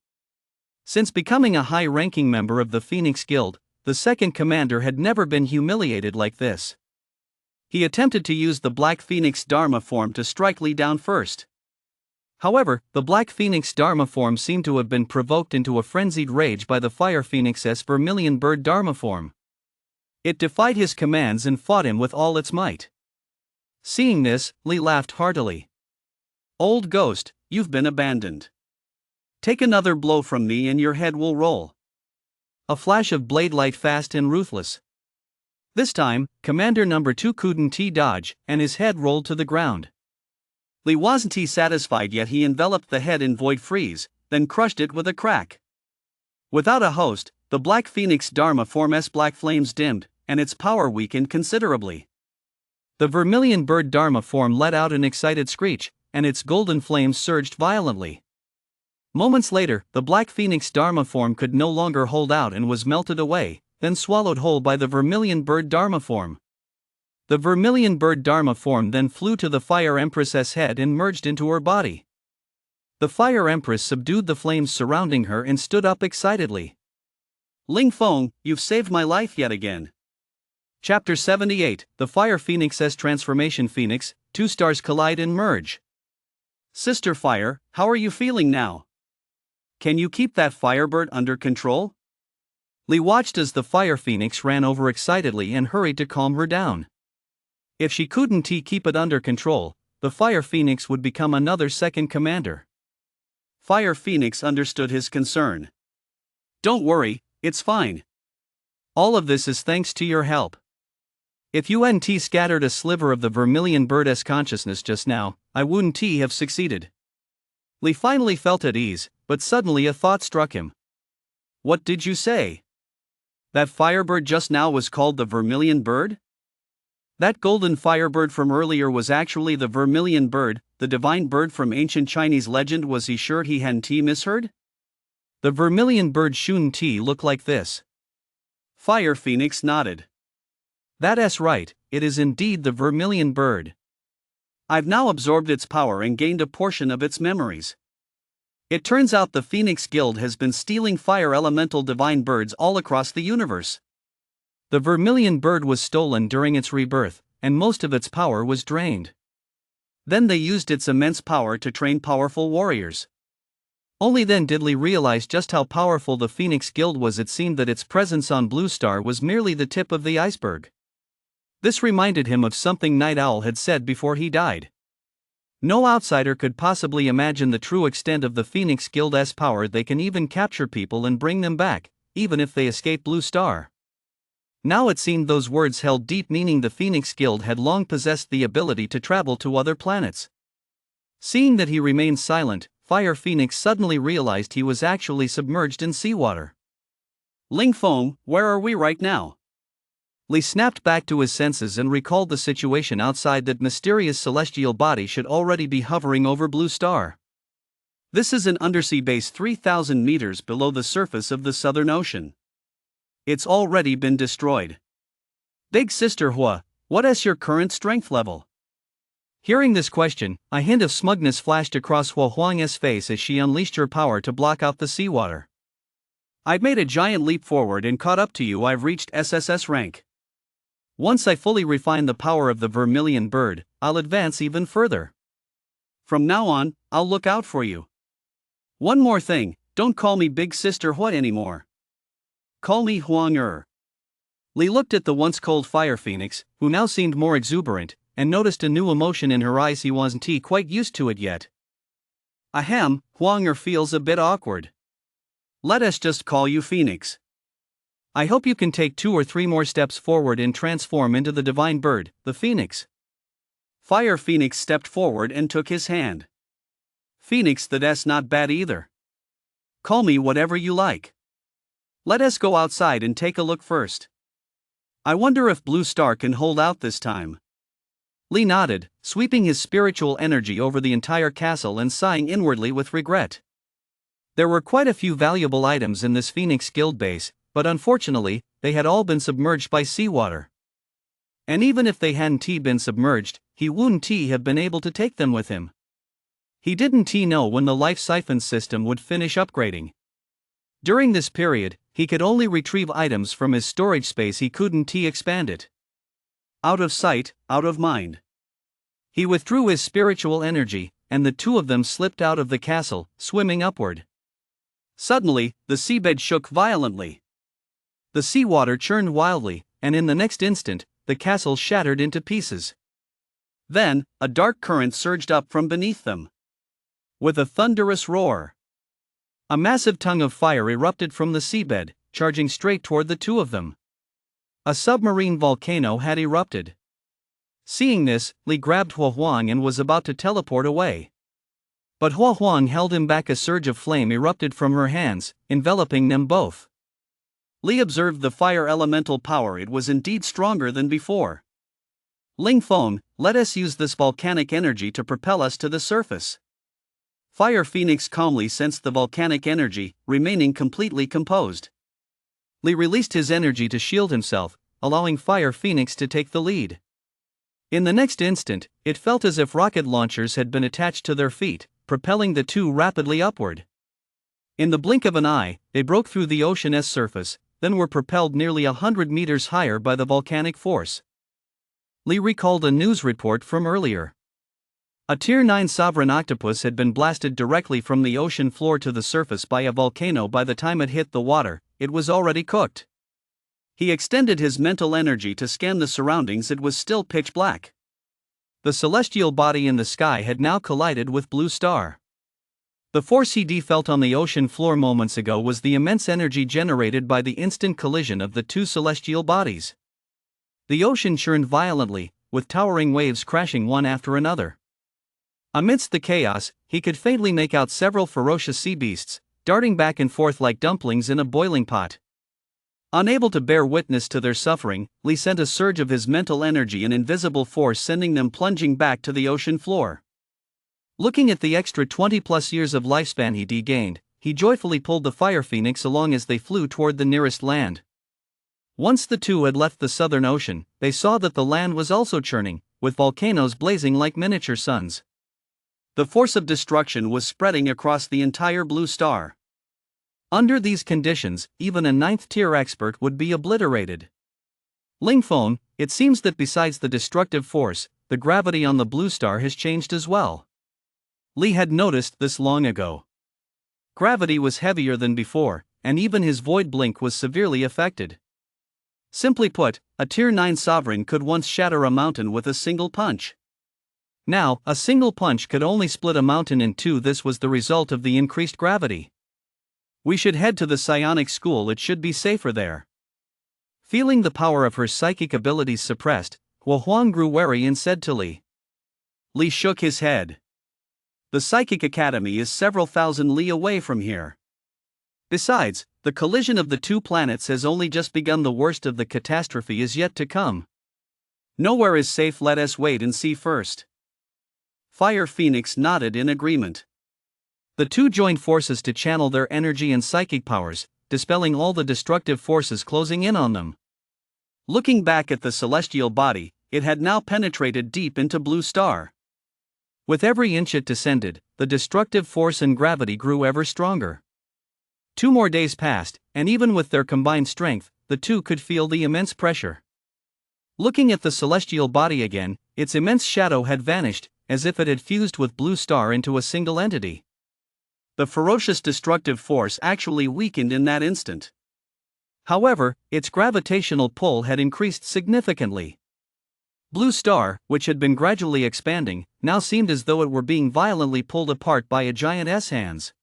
Since becoming a high-ranking member of the Phoenix Guild, the second commander had never been humiliated like this. He attempted to use the Black Phoenix Dharma form to strike Lee down first. However, the Black Phoenix Dharma form seemed to have been provoked into a frenzied rage by the Fire Phoenix's vermilion bird Dharma form. It defied his commands and fought him with all its might. Seeing this, Lee laughed heartily. Old ghost, you've been abandoned. Take another blow from me and your head will roll. A flash of blade light, fast and ruthless. This time, Commander number 2 couldn't dodge, and his head rolled to the ground. Lee wasn't satisfied yet. He enveloped the head in Void Freeze, then crushed it with a crack. Without a host, the Black Phoenix Dharma form's black flames dimmed, and its power weakened considerably. The vermilion bird Dharma form let out an excited screech, and its golden flames surged violently. Moments later, the Black Phoenix Dharma form could no longer hold out and was melted away, then swallowed whole by the vermilion bird Dharma form. The vermilion bird Dharma form then flew to the Fire Empress's head and merged into her body. The Fire Empress subdued the flames surrounding her and stood up excitedly. Ling Feng, you've saved my life yet again. Chapter 78, The Fire Phoenix's Transformation. Phoenix, 2 stars collide and merge. Sister Fire, how are you feeling now? can you keep that firebird under control? Li watched as the fire phoenix ran over excitedly and hurried to calm her down. If she couldn't keep it under control, the fire phoenix would become another second commander. Fire Phoenix understood his concern. Don't worry, it's fine. All of this is thanks to your help. If you hadn't scattered a sliver of the vermilion bird's consciousness just now, I wouldn't have succeeded. Li finally felt at ease, but suddenly a thought struck him. What did you say? That firebird just now was called the vermilion bird? That golden firebird from earlier was actually the vermilion bird, the divine bird from ancient Chinese legend. Was he sure he hadn't misheard? The vermilion bird shouldn't look like this. Fire Phoenix nodded. That's right, it is indeed the vermilion bird. I've now absorbed its power and gained a portion of its memories. It turns out the Phoenix Guild has been stealing fire elemental divine birds all across the universe. The vermilion bird was stolen during its rebirth, and most of its power was drained. Then they used its immense power to train powerful warriors. Only then did Li realize just how powerful the Phoenix Guild was. It seemed that its presence on Blue Star was merely the tip of the iceberg. This reminded him of something Night Owl had said before he died. No outsider could possibly imagine the true extent of the Phoenix Guild's power. They can even capture people and bring them back, even if they escape Blue Star. Now it seemed those words held deep meaning. The Phoenix Guild had long possessed the ability to travel to other planets. Seeing that he remained silent, Fire Phoenix suddenly realized he was actually submerged in seawater. Ling Feng, where are we right now? Li snapped back to his senses and recalled the situation outside. That mysterious celestial body should already be hovering over Blue Star. This is an undersea base 3,000 meters below the surface of the Southern Ocean. It's already been destroyed. Big Sister Hua, what is your current strength level? Hearing this question, a hint of smugness flashed across Hua Huang's face as she unleashed her power to block out the seawater. I've made a giant leap forward and caught up to you. I've reached SSS rank. Once I fully refine the power of the vermilion bird, I'll advance even further. From now on, I'll look out for you. One more thing, don't call me Big Sister Hua anymore. Call me Huang. Li looked at the once cold Fire Phoenix, who now seemed more exuberant, and noticed a new emotion in her eyes. He wasn't quite used to it yet. Ahem, Huang feels a bit awkward. Let us just call you Phoenix. I hope you can take 2 or 3 more steps forward and transform into the divine bird, the Phoenix. Fire Phoenix stepped forward and took his hand. Phoenix, that's not bad either. Call me whatever you like. Let us go outside and take a look first. I wonder if Blue Star can hold out this time. Li nodded, sweeping his spiritual energy over the entire castle and sighing inwardly with regret. There were quite a few valuable items in this Phoenix Guild base, but unfortunately, they had all been submerged by seawater. And even if they hadn't been submerged, he wouldn't have been able to take them with him. He didn't know when the life siphon system would finish upgrading. During this period, he could only retrieve items from his storage space. He couldn't expand it. Out of sight, out of mind. He withdrew his spiritual energy, and the two of them slipped out of the castle, swimming upward. Suddenly, the seabed shook violently. The seawater churned wildly, and in the next instant, the castle shattered into pieces. Then, a dark current surged up from beneath them. With a thunderous roar, a massive tongue of fire erupted from the seabed, charging straight toward the two of them. A submarine volcano had erupted. Seeing this, Li grabbed Hua Huang and was about to teleport away. But Hua Huang held him back. A surge of flame erupted from her hands, enveloping them both. Li observed the fire elemental power. It was indeed stronger than before. Ling Feng, let us use this volcanic energy to propel us to the surface. Fire Phoenix calmly sensed the volcanic energy, remaining completely composed. Li released his energy to shield himself, allowing Fire Phoenix to take the lead. In the next instant, it felt as if rocket launchers had been attached to their feet, propelling the two rapidly upward. In the blink of an eye, they broke through the ocean's surface, then were propelled nearly 100 meters higher by the volcanic force. Li recalled a news report from earlier. A Tier 9 sovereign octopus had been blasted directly from the ocean floor to the surface by a volcano. By the time it hit the water, it was already cooked. He extended his mental energy to scan the surroundings. It was still pitch black. The celestial body in the sky had now collided with Blue Star. The force he felt on the ocean floor moments ago was the immense energy generated by the instant collision of the two celestial bodies. The ocean churned violently, with towering waves crashing one after another. Amidst the chaos, he could faintly make out several ferocious sea beasts, darting back and forth like dumplings in a boiling pot. Unable to bear witness to their suffering, Lee sent a surge of his mental energy, an invisible force sending them plunging back to the ocean floor. Looking at the extra 20+ years of lifespan he gained, he joyfully pulled the Fire Phoenix along as they flew toward the nearest land. Once the two had left the Southern Ocean, they saw that the land was also churning, with volcanoes blazing like miniature suns. The force of destruction was spreading across the entire Blue Star. Under these conditions, even a 9th-tier expert would be obliterated. Lingfeng, it seems that besides the destructive force, the gravity on the Blue Star has changed as well. Lee had noticed this long ago. Gravity was heavier than before, and even his void blink was severely affected. Simply put, a Tier 9 sovereign could once shatter a mountain with a single punch. Now, a single punch could only split a mountain in two. This was the result of the increased gravity. We should head to the psionic school, it should be safer there. Feeling the power of her psychic abilities suppressed, Hua Huang grew wary and said to Lee. Lee shook his head. The Psychic Academy is several thousand li away from here. Besides, the collision of the two planets has only just begun. The worst of the catastrophe is yet to come. Nowhere is safe, let us wait and see first. Fire Phoenix nodded in agreement. The two joined forces to channel their energy and psychic powers, dispelling all the destructive forces closing in on them. Looking back at the celestial body, it had now penetrated deep into Blue Star. With every inch it descended, the destructive force and gravity grew ever stronger. 2 more days passed, and even with their combined strength, the two could feel the immense pressure. Looking at the celestial body again, its immense shadow had vanished, as if it had fused with Blue Star into a single entity. The ferocious destructive force actually weakened in that instant. However, its gravitational pull had increased significantly. Blue Star, which had been gradually expanding, now seemed as though it were being violently pulled apart by a giant S-hands.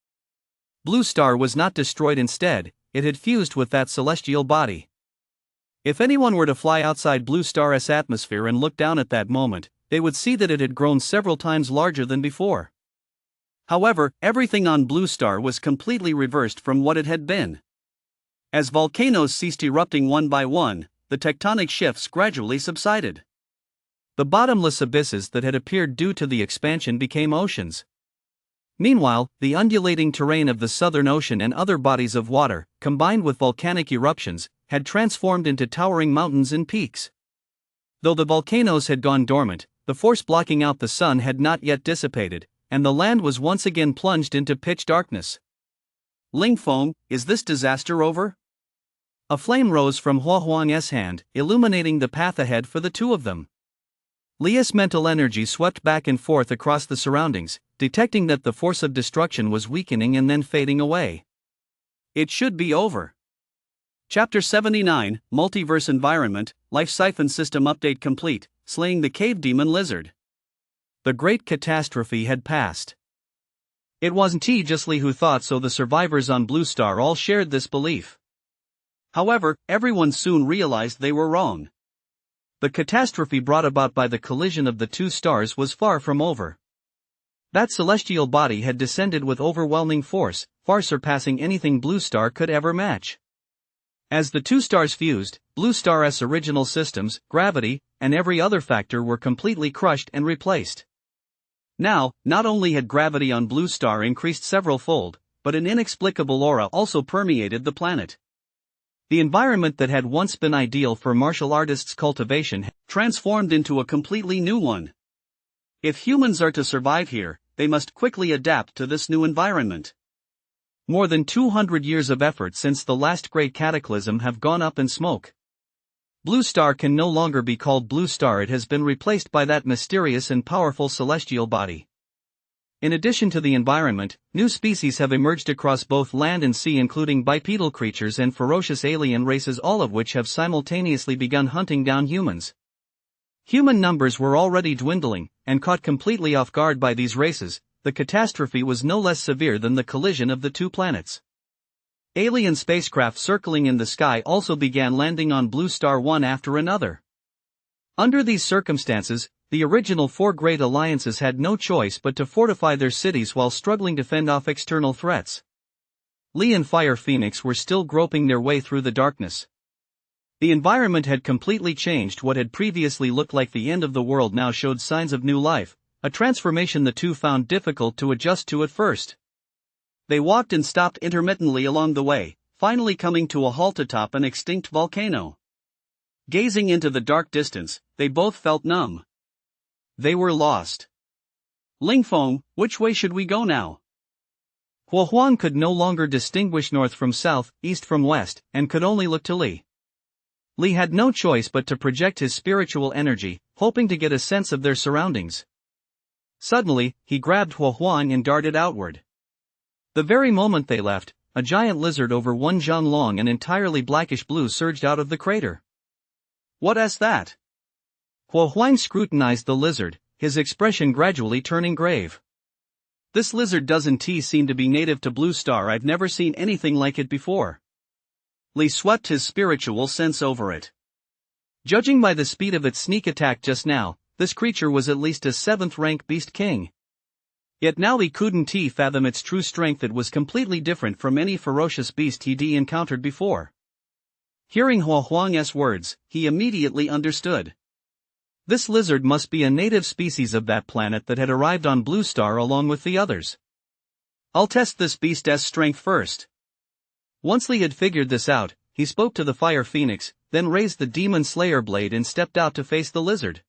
Blue Star was not destroyed, instead, it had fused with that celestial body. If anyone were to fly outside Blue Star's atmosphere and look down at that moment, they would see that it had grown several times larger than before. However, everything on Blue Star was completely reversed from what it had been. As volcanoes ceased erupting one by one, the tectonic shifts gradually subsided. The bottomless abysses that had appeared due to the expansion became oceans. Meanwhile, the undulating terrain of the Southern Ocean and other bodies of water, combined with volcanic eruptions, had transformed into towering mountains and peaks. Though the volcanoes had gone dormant, the force blocking out the sun had not yet dissipated, and the land was once again plunged into pitch darkness. Lingfeng, is this disaster over? A flame rose from Hua Huang's hand, illuminating the path ahead for the two of them. Leah's mental energy swept back and forth across the surroundings, detecting that the force of destruction was weakening and then fading away. It should be over. Chapter 79, Multiverse Environment, Life Siphon System Update complete, Slaying the Cave Demon Lizard. The great catastrophe had passed. It wasn't just Lee who thought so. The survivors on Blue Star all shared this belief. However, everyone soon realized they were wrong. The catastrophe brought about by the collision of the two stars was far from over. That celestial body had descended with overwhelming force, far surpassing anything Blue Star could ever match. As the two stars fused, Blue Star's original systems, gravity, and every other factor were completely crushed and replaced. Now, not only had gravity on Blue Star increased several-fold, but an inexplicable aura also permeated the planet. The environment that had once been ideal for martial artists' cultivation had transformed into a completely new one. If humans are to survive here, they must quickly adapt to this new environment. More than 200 years of effort since the last great cataclysm have gone up in smoke. Blue Star can no longer be called Blue Star, it has been replaced by that mysterious and powerful celestial body. In addition to the environment, new species have emerged across both land and sea, including bipedal creatures and ferocious alien races, all of which have simultaneously begun hunting down humans. Human numbers were already dwindling, and caught completely off guard by these races, the catastrophe was no less severe than the collision of the two planets. Alien spacecraft circling in the sky also began landing on Blue Star one after another. Under these circumstances, the original four great alliances had no choice but to fortify their cities while struggling to fend off external threats. Lee and Fire Phoenix were still groping their way through the darkness. The environment had completely changed. What had previously looked like the end of the world now showed signs of new life, a transformation the two found difficult to adjust to at first. They walked and stopped intermittently along the way, finally coming to a halt atop an extinct volcano. Gazing into the dark distance, they both felt numb. They were lost. Lingfeng, which way should we go now? Huohuang could no longer distinguish north from south, east from west, and could only look to Li. Li had no choice but to project his spiritual energy, hoping to get a sense of their surroundings. Suddenly, he grabbed Huohuang and darted outward. The very moment they left, a giant lizard over 1 zhang long and entirely blackish blue surged out of the crater. What's that? Huohuang scrutinized the lizard, his expression gradually turning grave. This lizard doesn't seem to be native to Blue Star. I've never seen anything like it before. Li swept his spiritual sense over it. Judging by the speed of its sneak attack just now, this creature was at least a 7th rank beast king. Yet now he couldn't fathom its true strength. It was completely different from any ferocious beast he'd encountered before. Hearing Huohuang's words, he immediately understood. This lizard must be a native species of that planet that had arrived on Blue Star along with the others. I'll test this beast's strength first. Once Li had figured this out, he spoke to the Fire Phoenix, then raised the Demon Slayer blade and stepped out to face the lizard.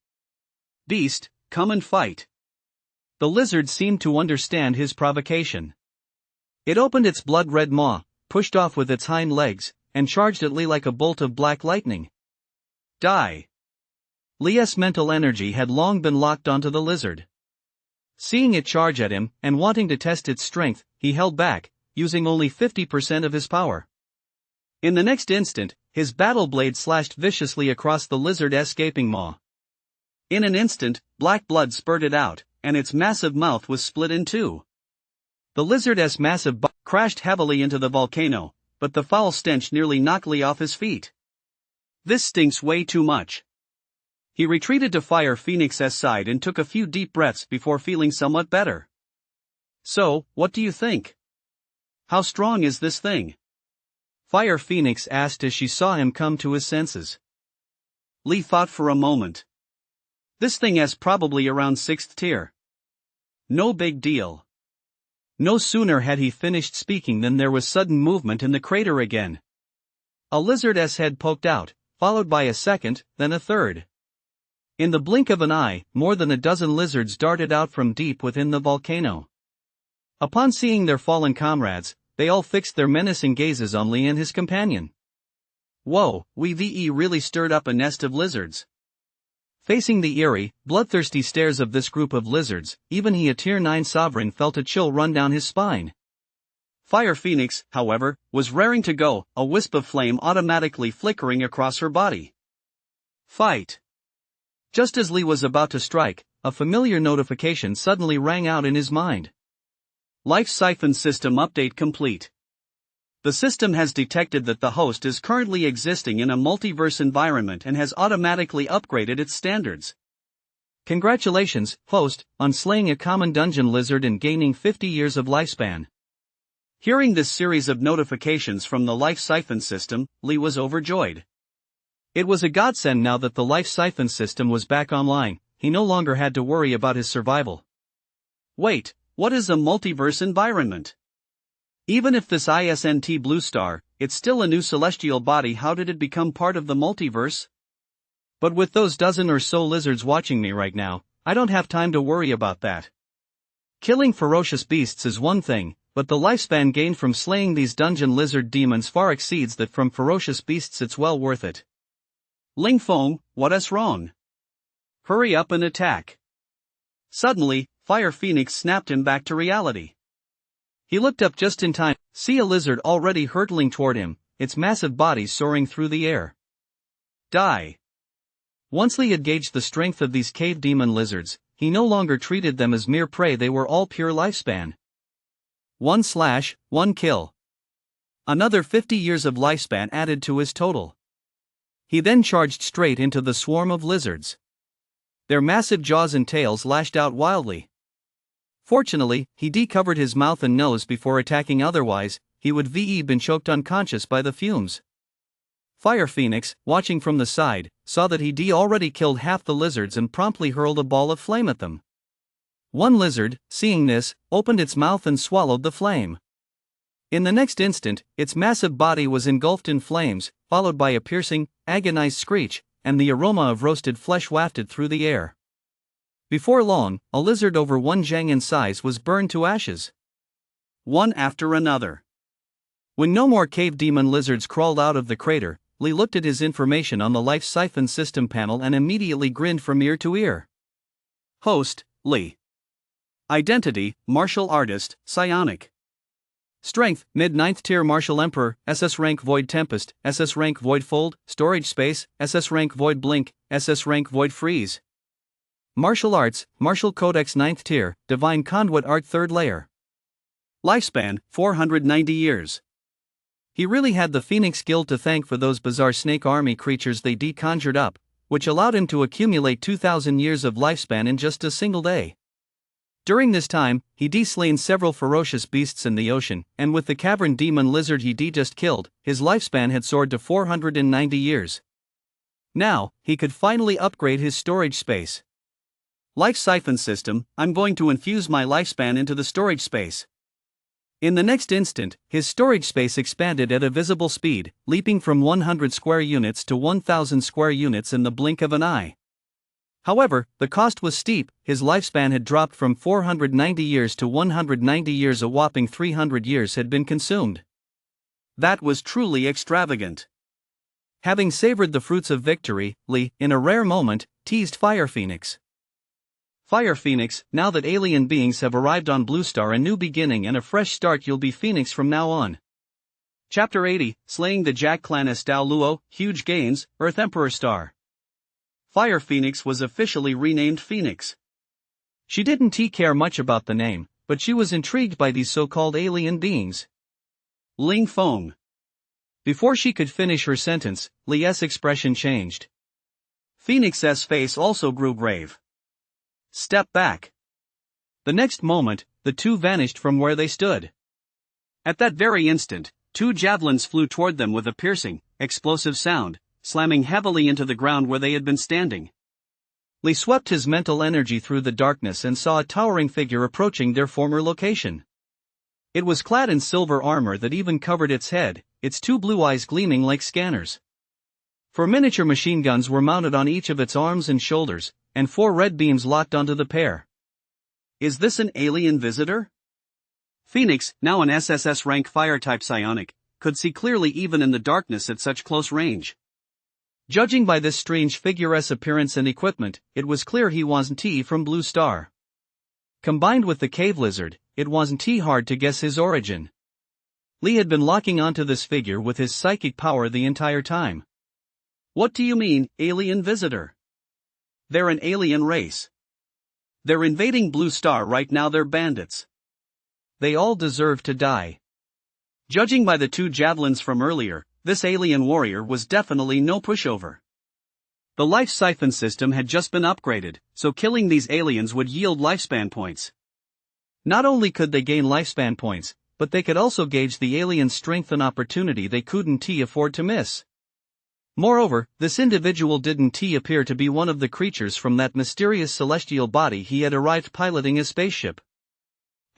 Beast, come and fight. The lizard seemed to understand his provocation. It opened its blood-red maw, pushed off with its hind legs, and charged at Li like a bolt of black lightning. Die. Li's mental energy had long been locked onto the lizard. Seeing it charge at him, and wanting to test its strength, he held back, using only 50% of his power. In the next instant, his battle blade slashed viciously across the lizard's gaping maw. In an instant, black blood spurted out, and its massive mouth was split in two. The lizard's massive body crashed heavily into the volcano, but the foul stench nearly knocked Li off his feet. This stinks way too much. He retreated to Fire Phoenix's side and took a few deep breaths before feeling somewhat better. So, what do you think? How strong is this thing? Fire Phoenix asked as she saw him come to his senses. Li thought for a moment. This thing is probably around 6th tier. No big deal. No sooner had he finished speaking than there was sudden movement in the crater again. A lizard's head poked out, followed by a second, then a third. In the blink of an eye, more than a dozen lizards darted out from deep within the volcano. Upon seeing their fallen comrades, they all fixed their menacing gazes on Li and his companion. Whoa, we've really stirred up a nest of lizards. Facing the eerie, bloodthirsty stares of this group of lizards, even he, a Tier 9 sovereign, felt a chill run down his spine. Fire Phoenix, however, was raring to go, a wisp of flame automatically flickering across her body. Fight! Just as Li was about to strike, a familiar notification suddenly rang out in his mind. Life Siphon System Update complete. The system has detected that the host is currently existing in a multiverse environment and has automatically upgraded its standards. Congratulations, host, on slaying a common dungeon lizard and gaining 50 years of lifespan. Hearing this series of notifications from the Life Siphon system, Li was overjoyed. It was a godsend now that the Life Siphon system was back online. He no longer had to worry about his survival. Wait, what is a multiverse environment? Even if this isn't Blue Star, it's still a new celestial body. How did it become part of the multiverse? But with those dozen or so lizards watching me right now, I don't have time to worry about that. Killing ferocious beasts is one thing, but the lifespan gained from slaying these dungeon lizard demons far exceeds that from ferocious beasts. It's well worth it. Ling Feng, what's wrong? Hurry up and attack. Suddenly, Fire Phoenix snapped him back to reality. He looked up just in time, see a lizard already hurtling toward him, its massive body soaring through the air. Die. Once Li had gauged the strength of these cave demon lizards, he no longer treated them as mere prey, they were all pure lifespan. 1 slash, 1 kill. Another 50 years of lifespan added to his total. He then charged straight into the swarm of lizards. Their massive jaws and tails lashed out wildly. Fortunately, he decovered his mouth and nose before attacking, otherwise, he would have been choked unconscious by the fumes. Fire Phoenix, watching from the side, saw that he already killed half the lizards and promptly hurled a ball of flame at them. One lizard, seeing this, opened its mouth and swallowed the flame. In the next instant, its massive body was engulfed in flames, followed by a piercing, agonized screech, and the aroma of roasted flesh wafted through the air. Before long, a lizard over 1 zhang in size was burned to ashes. One after another. When no more cave demon lizards crawled out of the crater, Li looked at his information on the life siphon system panel and immediately grinned from ear to ear. Host, Li. Identity, martial artist, psionic. Strength, mid-9th tier martial emperor, SS rank void tempest, SS rank void fold, storage space, SS rank void blink, SS rank void freeze. Martial arts, martial codex 9th tier, divine conduit art 3rd layer. Lifespan, 490 years. He really had the Phoenix Guild to thank for those bizarre snake army creatures they conjured up, which allowed him to accumulate 2,000 years of lifespan in just a single day. During this time, he slain several ferocious beasts in the ocean, and with the cavern demon lizard he just killed, his lifespan had soared to 490 years. Now, he could finally upgrade his storage space. Life siphon system, I'm going to infuse my lifespan into the storage space. In the next instant, his storage space expanded at a visible speed, leaping from 100 square units to 1,000 square units in the blink of an eye. However, the cost was steep, his lifespan had dropped from 490 years to 190 years, a whopping 300 years had been consumed. That was truly extravagant. Having savored the fruits of victory, Li, in a rare moment, teased Fire Phoenix. Fire Phoenix, now that alien beings have arrived on Blue Star, a new beginning and a fresh start, you'll be Phoenix from now on. Chapter 80, Slaying the Jack Clan as Dao Luo, Huge Gains, Earth Emperor Star. Fire Phoenix was officially renamed Phoenix. She didn't care much about the name, but she was intrigued by these so-called alien beings. Ling Feng. Before she could finish her sentence, Li's expression changed. Phoenix's face also grew grave. Step back. The next moment, the two vanished from where they stood. At that very instant, 2 javelins flew toward them with a piercing, explosive sound, slamming heavily into the ground where they had been standing. Li swept his mental energy through the darkness and saw a towering figure approaching their former location. It was clad in silver armor that even covered its head, its 2 blue eyes gleaming like scanners. 4 miniature machine guns were mounted on each of its arms and shoulders, and 4 red beams locked onto the pair. Is this an alien visitor? Phoenix, now an SSS rank fire-type psionic, could see clearly even in the darkness at such close range. Judging by this strange figure's appearance and equipment, it was clear he wasn't from Blue Star. Combined with the cave lizard, it wasn't hard to guess his origin. Li had been locking onto this figure with his psychic power the entire time. What do you mean, alien visitor? They're an alien race. They're invading Blue Star right now, they're bandits. They all deserve to die. Judging by the 2 javelins from earlier, this alien warrior was definitely no pushover. The life siphon system had just been upgraded, so killing these aliens would yield lifespan points. Not only could they gain lifespan points, but they could also gauge the alien's strength, an opportunity they couldn't afford to miss. Moreover, this individual didn't appear to be one of the creatures from that mysterious celestial body he had arrived piloting his spaceship.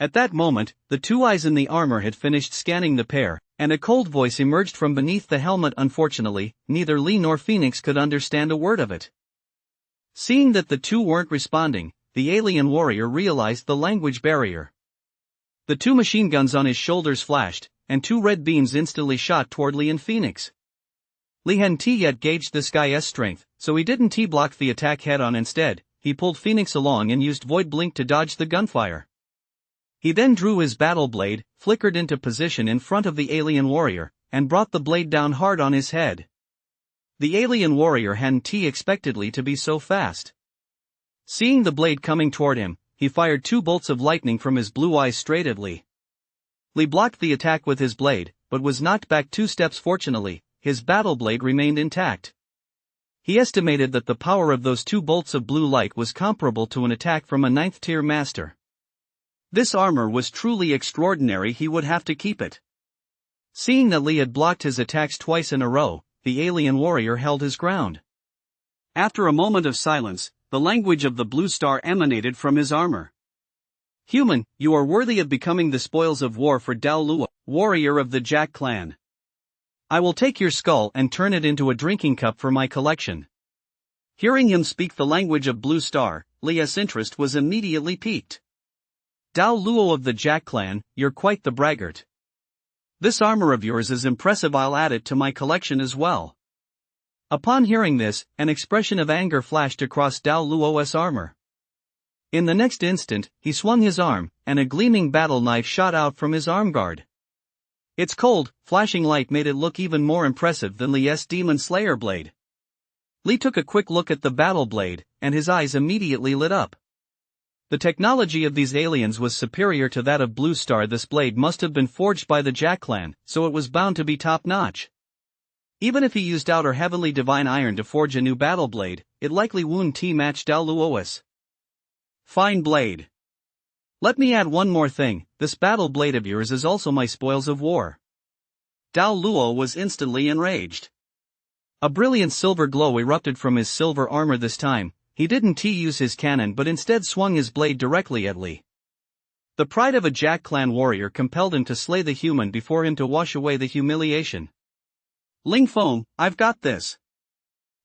At that moment, the 2 eyes in the armor had finished scanning the pair, and a cold voice emerged from beneath the helmet. Unfortunately, neither Li nor Phoenix could understand a word of it. Seeing that the 2 weren't responding, the alien warrior realized the language barrier. The 2 machine guns on his shoulders flashed, and 2 red beams instantly shot toward Li and Phoenix. Li hadn't yet gauged this guy's strength, so he didn't block the attack head-on. Instead, he pulled Phoenix along and used Void Blink to dodge the gunfire. He then drew his battle blade, flickered into position in front of the alien warrior, and brought the blade down hard on his head. The alien warrior hadn't expected Li to be so fast. Seeing the blade coming toward him, he fired 2 bolts of lightning from his blue eyes straight at Li. Li blocked the attack with his blade, but was knocked back 2 steps. Fortunately, his battle blade remained intact. He estimated that the power of those 2 bolts of blue light was comparable to an attack from a 9th-tier master. This armor was truly extraordinary. He would have to keep it. Seeing that Li had blocked his attacks twice in a row, the alien warrior held his ground. After a moment of silence, the language of the blue star emanated from his armor. "Human, you are worthy of becoming the spoils of war for Dao Luo, warrior of the Jack clan. I will take your skull and turn it into a drinking cup for my collection." Hearing him speak the language of Blue Star, Li's interest was immediately piqued. "Dao Luo of the Jack clan, you're quite the braggart. This armor of yours is impressive. I'll add it to my collection as well." Upon hearing this, an expression of anger flashed across Dao Luo's armor. In the next instant, he swung his arm, and a gleaming battle knife shot out from his arm guard. Its cold, flashing light made it look even more impressive than Li's Demon Slayer blade. Li took a quick look at the battle blade, and his eyes immediately lit up. The technology of these aliens was superior to that of Blue Star. This blade must have been forged by the Jack clan, so it was bound to be top-notch. Even if he used Outer Heavenly Divine Iron to forge a new battle blade, it likely wouldn't match Dao Luo's fine blade. Let me add one more thing, this battle blade of yours is also my spoils of war. Dao Luo was instantly enraged. A brilliant silver glow erupted from his silver armor. This time, he didn't use his cannon but instead swung his blade directly at Li. The pride of a Jack clan warrior compelled him to slay the human before him to wash away the humiliation. "Ling Feng, I've got this."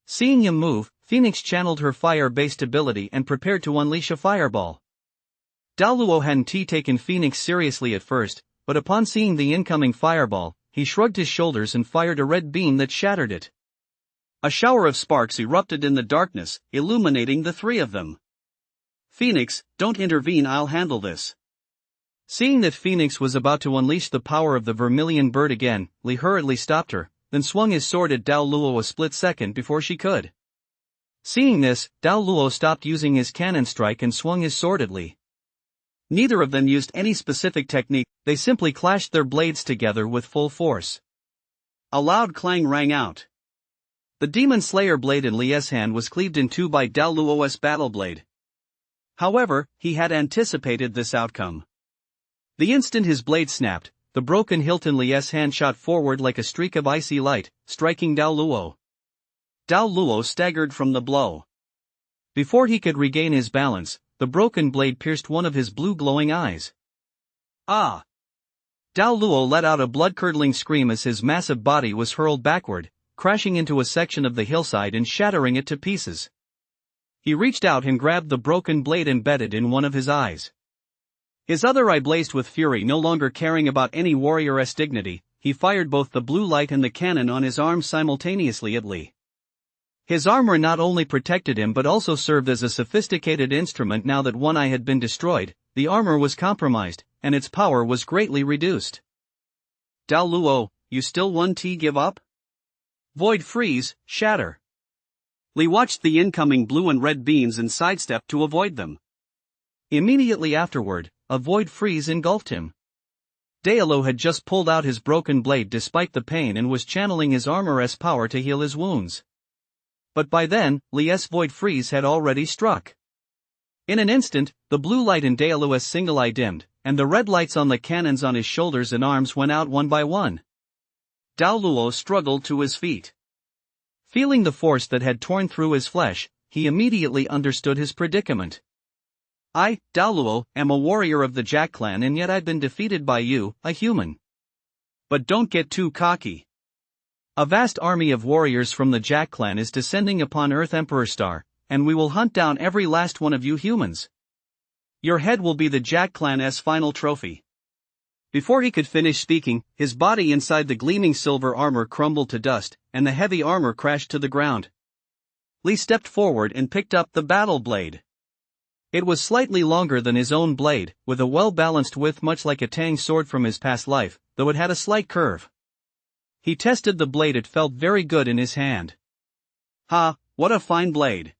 Seeing him move, Phoenix channeled her fire-based ability and prepared to unleash a fireball. Dao Luo hadn't taken Phoenix seriously at first, but upon seeing the incoming fireball, he shrugged his shoulders and fired a red beam that shattered it. A shower of sparks erupted in the darkness, illuminating the 3 of them. "Phoenix, don't intervene, I'll handle this." Seeing that Phoenix was about to unleash the power of the vermilion bird again, Li hurriedly stopped her, then swung his sword at Dao Luo a split second before she could. Seeing this, Dao Luo stopped using his cannon strike and swung his sword at Li. Neither of them used any specific technique, they simply clashed their blades together with full force. A loud clang rang out. The Demon Slayer blade in Li's hand was cleaved in 2 by Dao Luo's battle blade. However, he had anticipated this outcome. The instant his blade snapped, the broken hilt in Li's hand shot forward like a streak of icy light, striking Dao Luo. Dao Luo staggered from the blow. Before he could regain his balance, the broken blade pierced one of his blue glowing eyes. "Ah!" Dao Luo let out a blood-curdling scream as his massive body was hurled backward, crashing into a section of the hillside and shattering it to pieces. He reached out and grabbed the broken blade embedded in one of his eyes. His other eye blazed with fury. No longer caring about any warrior's dignity, he fired both the blue light and the cannon on his arm simultaneously at Li. His armor not only protected him but also served as a sophisticated instrument. Now that one eye had been destroyed, the armor was compromised, and its power was greatly reduced. "Dao Luo, you still won't give up? Void freeze, shatter." Li watched the incoming blue and red beams and sidestepped to avoid them. Immediately afterward, a void freeze engulfed him. Daolu had just pulled out his broken blade despite the pain and was channeling his armor's power to heal his wounds. But by then, Li's void freeze had already struck. In an instant, the blue light in Daolu's single eye dimmed, and the red lights on the cannons on his shoulders and arms went out one by one. Dao Luo struggled to his feet. Feeling the force that had torn through his flesh, he immediately understood his predicament. "I, Dao Luo, am a warrior of the Jack clan, and yet I've been defeated by you, a human. But don't get too cocky. A vast army of warriors from the Jack clan is descending upon Earth Emperor Star, and we will hunt down every last one of you humans. Your head will be the Jack clan's final trophy. Before he could finish speaking, his body inside the gleaming silver armor crumbled to dust, and the heavy armor crashed to the ground. Li stepped forward and picked up the battle blade. It was slightly longer than his own blade, with a well-balanced width much like a Tang sword from his past life, though it had a slight curve. He tested the blade. It felt very good in his hand. "Ha, what a fine blade.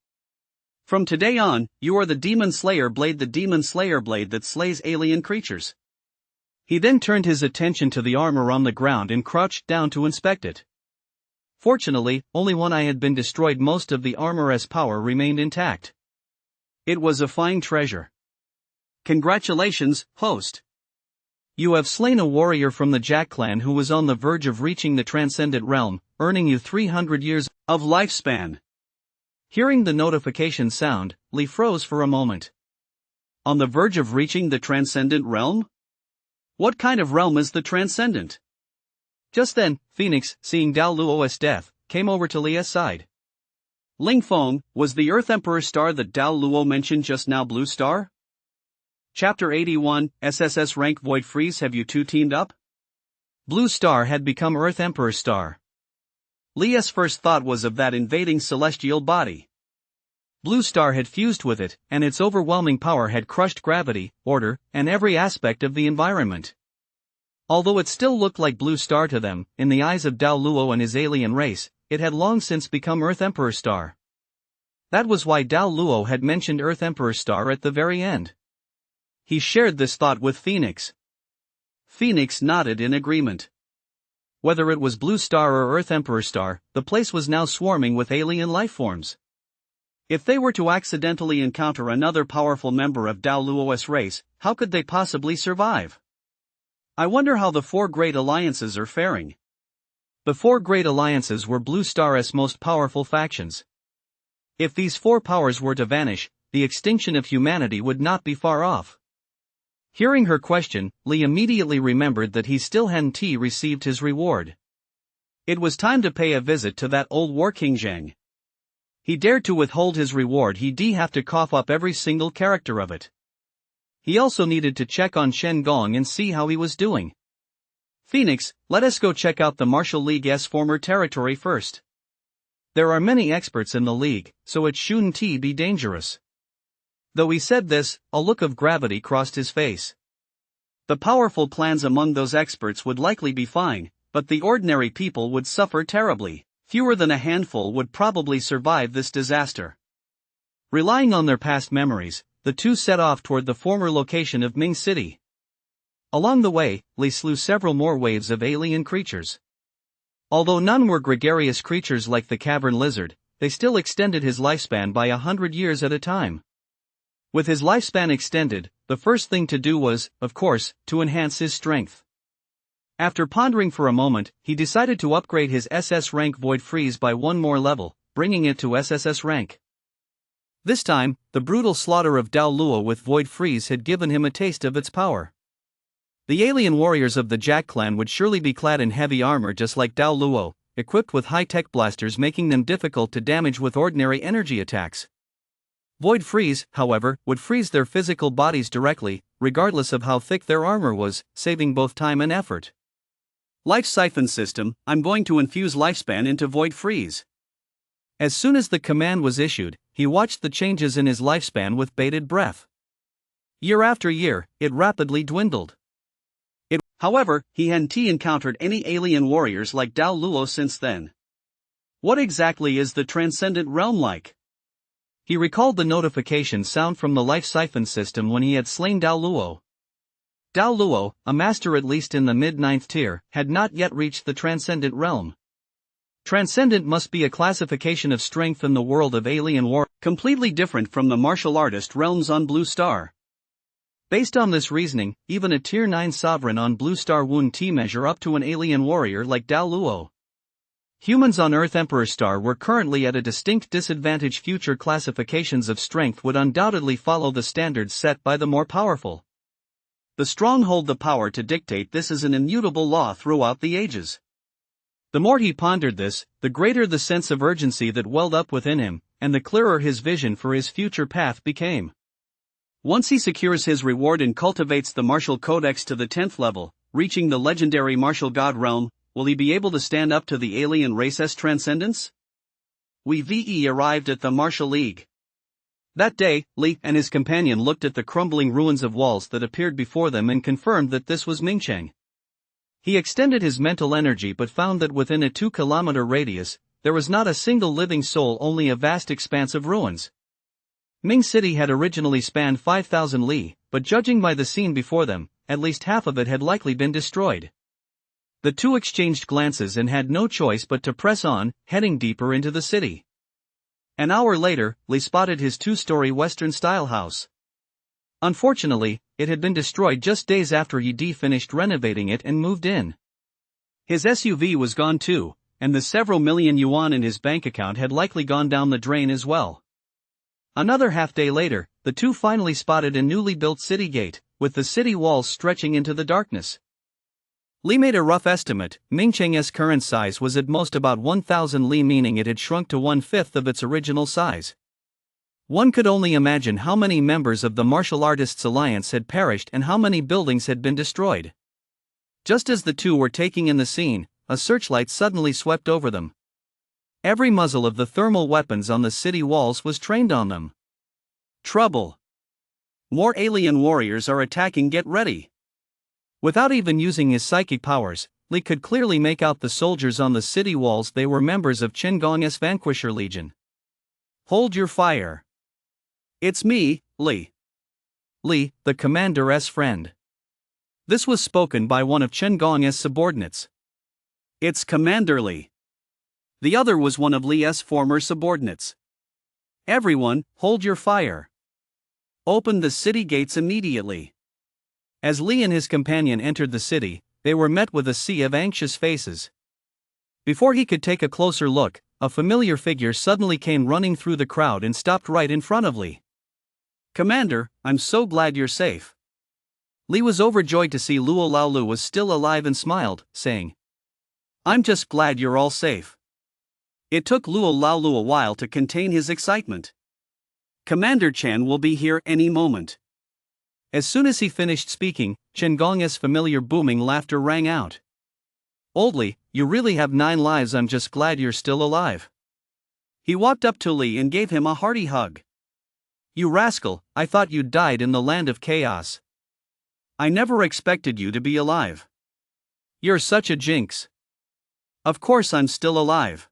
From today on, you are the Demon Slayer blade that slays alien creatures." He then turned his attention to the armor on the ground and crouched down to inspect it. Fortunately, only one eye had been destroyed. Most of the armor's power remained intact. It was a fine treasure. "Congratulations, host. You have slain a warrior from the Jack clan who was on the verge of reaching the transcendent realm, earning you 300 years of lifespan." Hearing the notification sound, Li froze for a moment. On the verge of reaching the transcendent realm? What kind of realm is the transcendent? Just then, Phoenix, seeing Dao Luo's death, came over to Li's side. "Ling Feng, was the Earth Emperor star that Dao Luo mentioned just now Blue Star?" Chapter 81, SSS rank Void Freeze. Have you two teamed up? Blue Star had become Earth Emperor star. Li's first thought was of that invading celestial body. Blue Star had fused with it, and its overwhelming power had crushed gravity, order, and every aspect of the environment. Although it still looked like Blue Star to them, in the eyes of Dao Luo and his alien race, it had long since become Earth Emperor star. That was why Dao Luo had mentioned Earth Emperor star at the very end. He shared this thought with Phoenix. Phoenix nodded in agreement. Whether it was Blue Star or Earth Emperor star, the place was now swarming with alien lifeforms. If they were to accidentally encounter another powerful member of Dao Luo's race, how could they possibly survive? I wonder how the four great alliances are faring. The four great alliances were Blue Star's most powerful factions. If these four powers were to vanish, the extinction of humanity would not be far off. Hearing her question, Li immediately remembered that he still hadn't received his reward. It was time to pay a visit to that old war king Zhang. He dared to withhold his reward. He'd have to cough up every single character of it. He also needed to check on Shen Gong and see how he was doing. "Phoenix, let us go check out the Martial League's former territory first. There are many experts in the league, so it shouldn't be dangerous." Though he said this, a look of gravity crossed his face. The powerful clans among those experts would likely be fine, but the ordinary people would suffer terribly. Fewer than a handful would probably survive this disaster. Relying on their past memories, the two set off toward the former location of Ming City. Along the way, Li slew several more waves of alien creatures. Although none were gregarious creatures like the cavern lizard, they still extended his lifespan by 100 years at a time. With his lifespan extended, the first thing to do was, of course, to enhance his strength. After pondering for a moment, he decided to upgrade his SS rank Void Freeze by one more level, bringing it to SSS rank. This time, the brutal slaughter of Dao Luo with Void Freeze had given him a taste of its power. The alien warriors of the Jack clan would surely be clad in heavy armor just like Dao Luo, equipped with high-tech blasters making them difficult to damage with ordinary energy attacks. Void Freeze, however, would freeze their physical bodies directly, regardless of how thick their armor was, saving both time and effort. Life Siphon System, I'm going to infuse lifespan into Void Freeze. As soon as the command was issued, he watched the changes in his lifespan with bated breath. Year after year, it rapidly dwindled. However, he hadn't encountered any alien warriors like Dao Luo since then. What exactly is the Transcendent Realm like? He recalled the notification sound from the Life Siphon System when he had slain Dao Luo. Dao Luo, a master at least in the mid-9th tier, had not yet reached the Transcendent Realm. Transcendent must be a classification of strength in the world of alien war, completely different from the martial artist realms on Blue Star. Based on this reasoning, even a Tier 9 sovereign on Blue Star wouldn't measure up to an alien warrior like Dao Luo. Humans on Earth Emperor Star were currently at a distinct disadvantage. Future classifications of strength would undoubtedly follow the standards set by the more powerful. The strong hold the power to dictate. This is an immutable law throughout the ages. The more he pondered this, the greater the sense of urgency that welled up within him, and the clearer his vision for his future path became. Once he secures his reward and cultivates the martial codex to the 10th level, reaching the legendary martial god realm, will he be able to stand up to the alien race's transcendence? We arrived at the Martial League. That day, Li and his companion looked at the crumbling ruins of walls that appeared before them and confirmed that this was Mingcheng. He extended his mental energy but found that within a 2-kilometer radius, there was not a single living soul, only a vast expanse of ruins. Ming City had originally spanned 5,000 li, but judging by the scene before them, at least half of it had likely been destroyed. The two exchanged glances and had no choice but to press on, heading deeper into the city. An hour later, Li spotted his 2-story Western-style house. Unfortunately, it had been destroyed just days after Yi finished renovating it and moved in. His SUV was gone too, and the several million yuan in his bank account had likely gone down the drain as well. Another half-day later, the two finally spotted a newly built city gate, with the city walls stretching into the darkness. Li made a rough estimate. Mingcheng's current size was at most about 1,000 li, meaning it had shrunk to 1/5 of its original size. One could only imagine how many members of the Martial Artists Alliance had perished and how many buildings had been destroyed. Just as the two were taking in the scene, a searchlight suddenly swept over them. Every muzzle of the thermal weapons on the city walls was trained on them. Trouble! More alien warriors are attacking, get ready! Without even using his psychic powers, Li could clearly make out the soldiers on the city walls. They were members of Chen Gong's Vanquisher Legion. Hold your fire. It's me, Li. Li, the commander's friend. This was spoken by one of Chen Gong's subordinates. It's Commander Li. The other was one of Li's former subordinates. Everyone, hold your fire. Open the city gates immediately. As Li and his companion entered the city, they were met with a sea of anxious faces. Before he could take a closer look, a familiar figure suddenly came running through the crowd and stopped right in front of Li. Commander, I'm so glad you're safe. Li was overjoyed to see Luo Laolu was still alive and smiled, saying, I'm just glad you're all safe. It took Luo Laolu a while to contain his excitement. Commander Chen will be here any moment. As soon as he finished speaking, Chen Gong's familiar booming laughter rang out. Old Li, you really have 9 lives. I'm just glad you're still alive. He walked up to Li and gave him a hearty hug. You rascal, I thought you'd died in the land of chaos. I never expected you to be alive. You're such a jinx. Of course I'm still alive.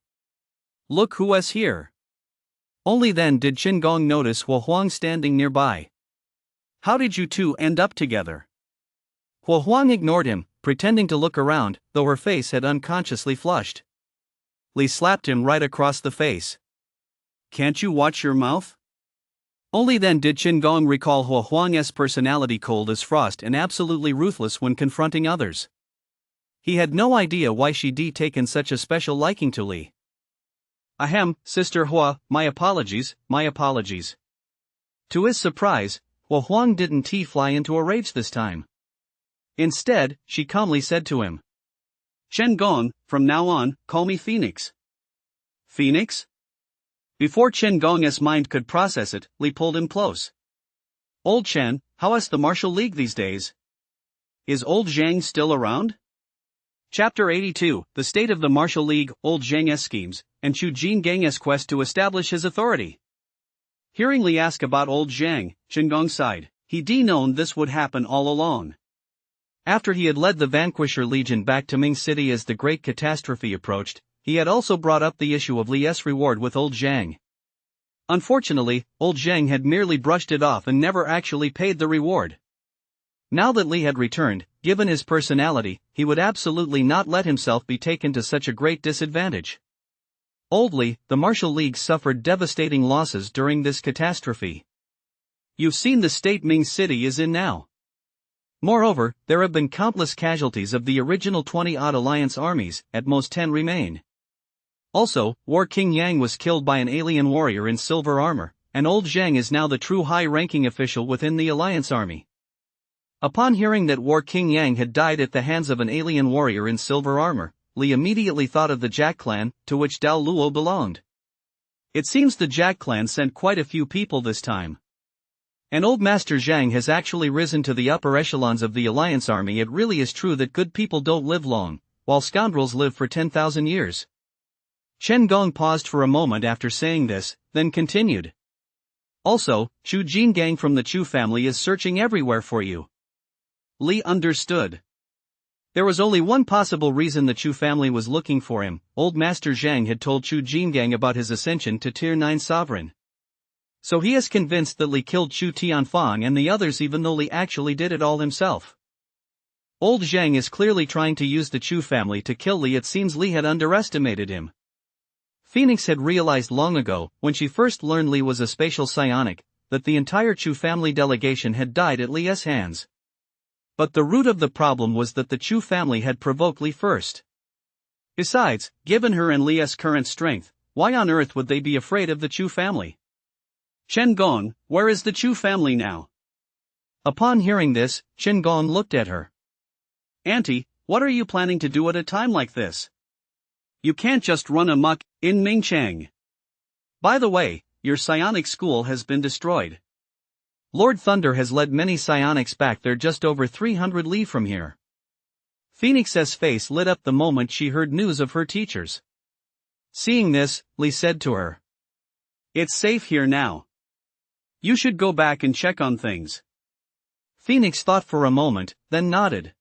Look who is here. Only then did Chen Gong notice Hua Huang standing nearby. How did you two end up together? Hua Huang ignored him, pretending to look around, though her face had unconsciously flushed. Li slapped him right across the face. Can't you watch your mouth? Only then did Chen Gong recall Hua Huang's personality, cold as frost and absolutely ruthless when confronting others. He had no idea why she'd taken such a special liking to Li. Ahem, Sister Hua, my apologies, my apologies. To his surprise, Hua Huang didn't fly into a rage this time. Instead, she calmly said to him, Chen Gong, from now on, call me Phoenix. Phoenix? Before Chen Gong's mind could process it, Li pulled him close. Old Chen, how is the Martial League these days? Is old Zhang still around? Chapter 82, The State of the Martial League, Old Zhang's Schemes, and Chu Jingang's Quest to Establish His Authority. Hearing Li ask about old Zhang, Chen Gong sighed. He'd known this would happen all along. After he had led the Vanquisher Legion back to Ming City as the great catastrophe approached, he had also brought up the issue of Li's reward with old Zhang. Unfortunately, old Zhang had merely brushed it off and never actually paid the reward. Now that Li had returned, given his personality, he would absolutely not let himself be taken to such a great disadvantage. Old Li, the Martial League suffered devastating losses during this catastrophe. You've seen the state Ming City is in now. Moreover, there have been countless casualties of the original 20-odd alliance armies, at most 10 remain. Also, War King Yang was killed by an alien warrior in silver armor, and old Zhang is now the true high-ranking official within the alliance army. Upon hearing that War King Yang had died at the hands of an alien warrior in silver armor, Li immediately thought of the Jack clan, to which Dao Luo belonged. It seems the Jack clan sent quite a few people this time. And old Master Zhang has actually risen to the upper echelons of the Alliance army. It really is true that good people don't live long, while scoundrels live for 10,000 years. Chen Gong paused for a moment after saying this, then continued. Also, Chu Jingang from the Chu family is searching everywhere for you. Li understood. There was only one possible reason the Chu family was looking for him. Old Master Zhang had told Chu Jingang about his ascension to Tier 9 sovereign. So he is convinced that Li killed Chu Tianfang and the others, even though Li actually did it all himself. Old Zhang is clearly trying to use the Chu family to kill Li. It seems Li had underestimated him. Phoenix had realized long ago, when she first learned Li was a spatial psionic, that the entire Chu family delegation had died at Li's hands. But the root of the problem was that the Chu family had provoked Li first. Besides, given her and Li's current strength, why on earth would they be afraid of the Chu family? Chen Gong, where is the Chu family now? Upon hearing this, Chen Gong looked at her. Auntie, what are you planning to do at a time like this? You can't just run amok in Mingchang. By the way, your psionic school has been destroyed. Lord Thunder has led many psionics back there just over 300 li from here. Phoenix's face lit up the moment she heard news of her teachers. Seeing this, Li said to her. It's safe here now. You should go back and check on things. Phoenix thought for a moment, then nodded.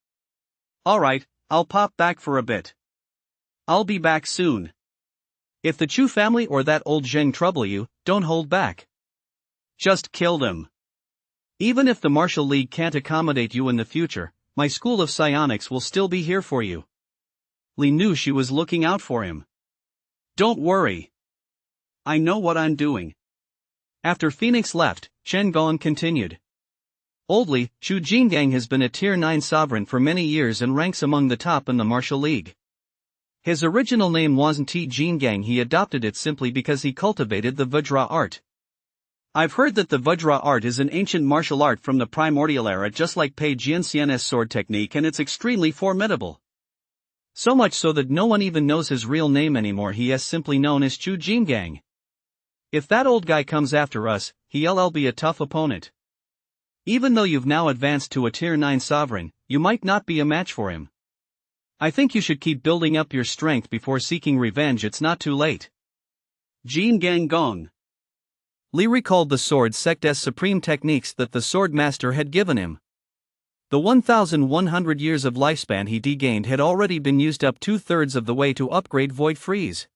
Alright, I'll pop back for a bit. I'll be back soon. If the Chu family or that old Zheng trouble you, don't hold back. Just kill them. Even if the Martial League can't accommodate you in the future, my school of psionics will still be here for you. Li knew she was looking out for him. Don't worry. I know what I'm doing. After Phoenix left, Chen Gong continued. Oldly, Chu Jingang has been a Tier 9 sovereign for many years and ranks among the top in the Martial League. His original name wasn't Ti Jingang. He adopted it simply because he cultivated the Vajra art. I've heard that the Vajra art is an ancient martial art from the primordial era, just like Pei Jianxian's sword technique, and it's extremely formidable. So much so that no one even knows his real name anymore. He is simply known as Chu Jingang. If that old guy comes after us, he'll be a tough opponent. Even though you've now advanced to a Tier 9 sovereign, you might not be a match for him. I think you should keep building up your strength before seeking revenge. It's not too late. Jingang Gong. Li recalled the sword sect's supreme techniques that the sword master had given him. The 1,100 years of lifespan he gained had already been used up 2/3 of the way to upgrade Void Freeze.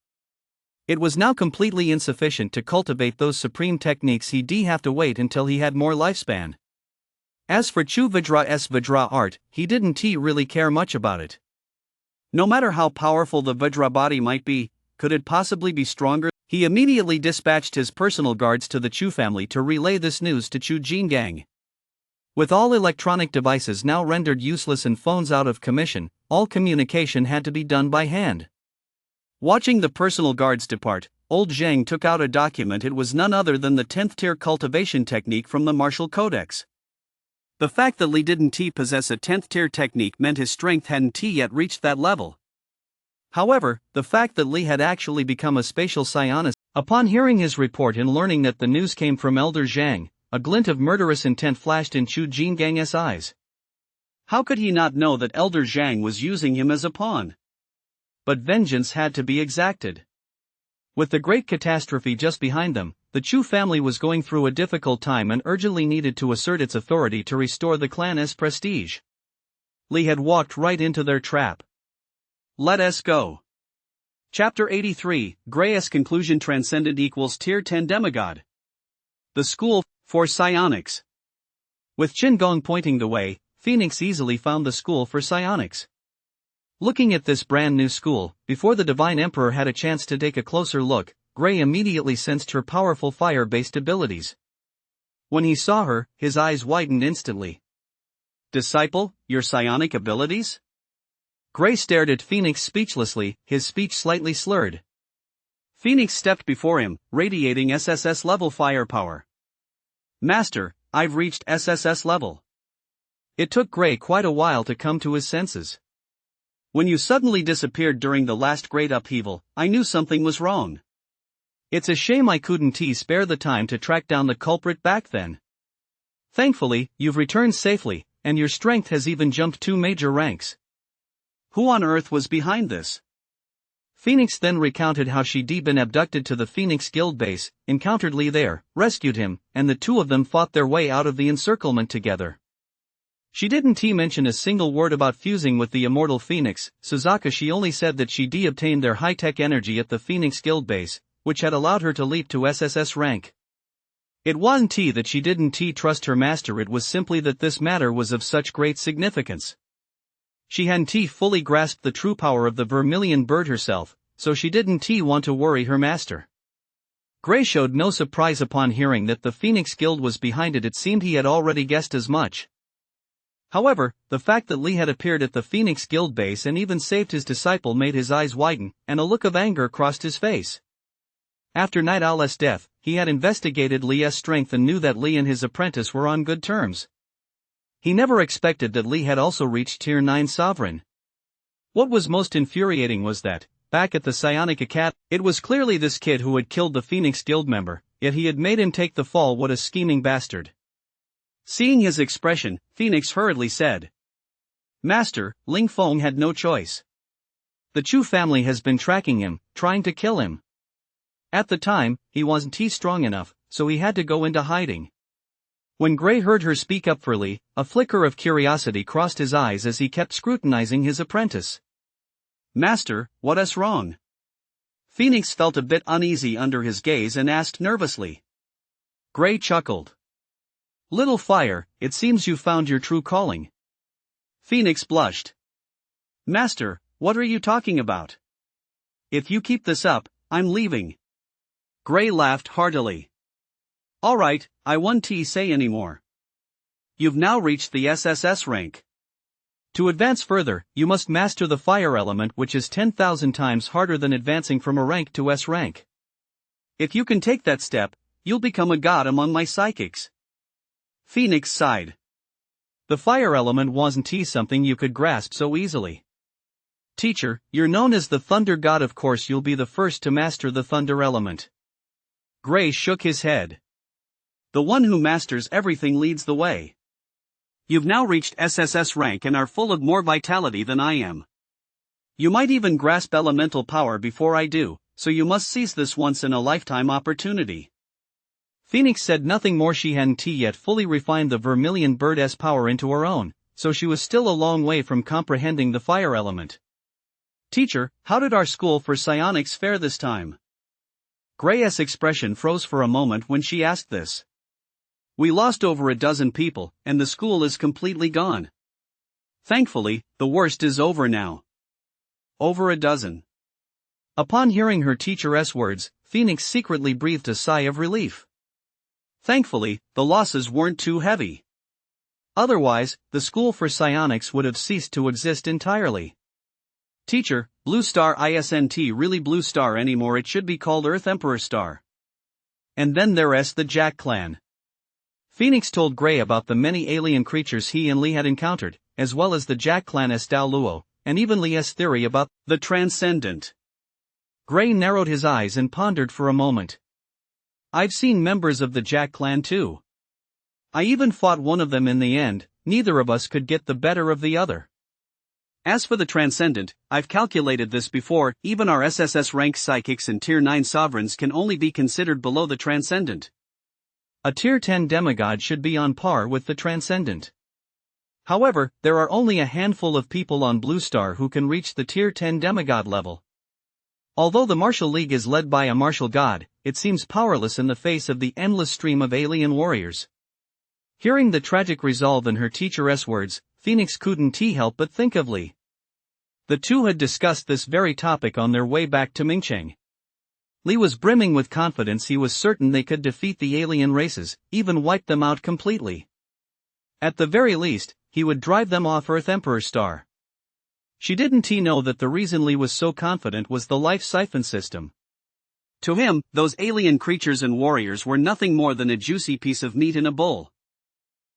It was now completely insufficient to cultivate those supreme techniques. He'd have to wait until he had more lifespan. As for Chu Vajra's Vajra art, he didn't really care much about it. No matter how powerful the Vajra body might be, could it possibly be stronger? He immediately dispatched his personal guards to the Chu family to relay this news to Chu Jingang. With all electronic devices now rendered useless and phones out of commission, all communication had to be done by hand. Watching the personal guards depart, old Zhang took out a document. It was none other than the 10th tier cultivation technique from the Martial Codex. The fact that Li didn't possess a 10th tier technique meant his strength hadn't yet reached that level. However, the fact that Li had actually become a spatial psionist, upon hearing his report and learning that the news came from Elder Zhang, a glint of murderous intent flashed in Chu Jingang's eyes. How could he not know that Elder Zhang was using him as a pawn? But vengeance had to be exacted. With the great catastrophe just behind them, the Chu family was going through a difficult time and urgently needed to assert its authority to restore the clan's prestige. Li had walked right into their trap. Let us go. Chapter 83, Gray's conclusion: Transcendent equals Tier 10 demigod. The school for psionics. With Chen Gong pointing the way, Phoenix easily found the school for psionics. Looking at this brand new school, before the Divine Emperor had a chance to take a closer look, Gray immediately sensed her powerful fire-based abilities. When he saw her, his eyes widened instantly. Disciple, your psionic abilities? Gray stared at Phoenix speechlessly, his speech slightly slurred. Phoenix stepped before him, radiating SSS level firepower. Master, I've reached SSS level. It took Gray quite a while to come to his senses. When you suddenly disappeared during the last great upheaval, I knew something was wrong. It's a shame I couldn't spare the time to track down the culprit back then. Thankfully, you've returned safely, and your strength has even jumped 2 major ranks. Who on earth was behind this? Phoenix then recounted how she'd been abducted to the Phoenix Guild base, encountered Lee there, rescued him, and the two of them fought their way out of the encirclement together. She didn't mention a single word about fusing with the immortal Phoenix, Suzaka. She only said that she'd obtained their high-tech energy at the Phoenix Guild base, which had allowed her to leap to SSS rank. It wasn't that she didn't trust her master, it was simply that this matter was of such great significance. She hadn't fully grasped the true power of the Vermilion Bird herself, so she didn't want to worry her master. Gray showed no surprise upon hearing that the Phoenix Guild was behind it. It seemed he had already guessed as much. However, the fact that Lee had appeared at the Phoenix Guild base and even saved his disciple made his eyes widen, and a look of anger crossed his face. After Night Owl's death, he had investigated Lee's strength and knew that Lee and his apprentice were on good terms. He never expected that Lee had also reached Tier 9 Sovereign. What was most infuriating was that, back at the Psionic Academy, it was clearly this kid who had killed the Phoenix Guild member, yet he had made him take the fall. What a scheming bastard. Seeing his expression, Phoenix hurriedly said, "Master, Ling Feng had no choice. The Chu family has been tracking him, trying to kill him. At the time, he wasn't strong enough, so he had to go into hiding." When Gray heard her speak up for Lee, a flicker of curiosity crossed his eyes as he kept scrutinizing his apprentice. "Master, what's wrong?" Phoenix felt a bit uneasy under his gaze and asked nervously. Gray chuckled. "Little fire, it seems you found your true calling." Phoenix blushed. "Master, what are you talking about? If you keep this up, I'm leaving." Gray laughed heartily. "Alright, I won't say anymore. You've now reached the SSS rank. To advance further, you must master the fire element, which is 10,000 times harder than advancing from a rank to S rank. If you can take that step, you'll become a god among my psychics." Phoenix sighed. The fire element wasn't something you could grasp so easily. "Teacher, you're known as the Thunder God, of course you'll be the first to master the thunder element." Gray shook his head. "The one who masters everything leads the way. You've now reached SSS rank and are full of more vitality than I am. You might even grasp elemental power before I do, so you must seize this once-in-a-lifetime opportunity." Phoenix said nothing more. She hadn't yet fully refined the Vermilion Bird's power into her own, so she was still a long way from comprehending the fire element. "Teacher, how did our school for psionics fare this time?" Gray's expression froze for a moment when she asked this. "We lost over a dozen people, and the school is completely gone. Thankfully, the worst is over now." Over a dozen. Upon hearing her teacher's words, Phoenix secretly breathed a sigh of relief. Thankfully, the losses weren't too heavy. Otherwise, the school for psionics would have ceased to exist entirely. "Teacher, Blue Star isn't really Blue Star anymore, it should be called Earth Emperor Star. And then there's the Jack clan." Phoenix told Gray about the many alien creatures he and Lee had encountered, as well as the Jack clan's Dao Luo, and even Lee's theory about the transcendent. Gray narrowed his eyes and pondered for a moment. "I've seen members of the Jack clan too. I even fought one of them in the end. Neither of us could get the better of the other. As for the transcendent, I've calculated this before, even our SSS rank psychics and Tier 9 sovereigns can only be considered below the transcendent. A Tier 10 demigod should be on par with the transcendent. However, there are only a handful of people on Blue Star who can reach the Tier 10 demigod level. Although the Martial League is led by a martial god, it seems powerless in the face of the endless stream of alien warriors." Hearing the tragic resolve in her teacher's words, Phoenix couldn't help but think of Lee. The two had discussed this very topic on their way back to Mingcheng. Lee was brimming with confidence. He was certain they could defeat the alien races, even wipe them out completely. At the very least, he would drive them off Earth Emperor Star. She didn't know that the reason Lee was so confident was the life siphon system. To him, those alien creatures and warriors were nothing more than a juicy piece of meat in a bowl.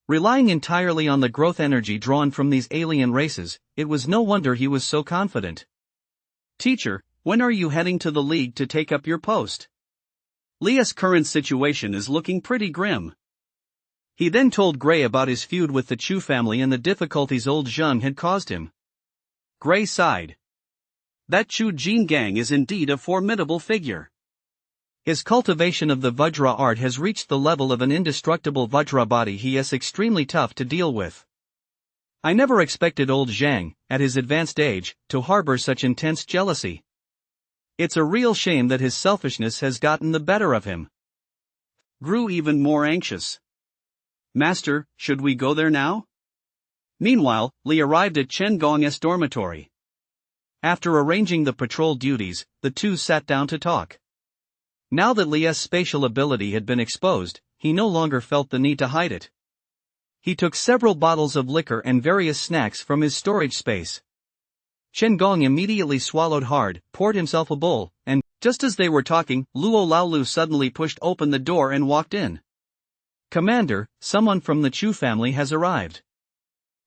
Relying entirely on the growth energy drawn from these alien races, it was no wonder he was so confident. "Teacher, when are you heading to the League to take up your post? Leah's current situation is looking pretty grim." He then told Gray about his feud with the Chu family and the difficulties old Zheng had caused him. Gray sighed. That Chu Jingang is indeed a formidable figure. His cultivation of the Vajra art has reached the level of an indestructible Vajra body. He is extremely tough to deal with. I never expected old Zhang, at his advanced age, to harbor such intense jealousy. It's a real shame that his selfishness has gotten the better of him. Grew even more anxious. Master, should we go there now? Meanwhile, Li arrived at Chen Gong's dormitory. After arranging the patrol duties, the two sat down to talk. Now that Li's spatial ability had been exposed, he no longer felt the need to hide it. He took several bottles of liquor and various snacks from his storage space. Chen Gong immediately swallowed hard, poured himself a bowl, and, just as they were talking, Luo Laolu suddenly pushed open the door and walked in. Commander, someone from the Chu family has arrived.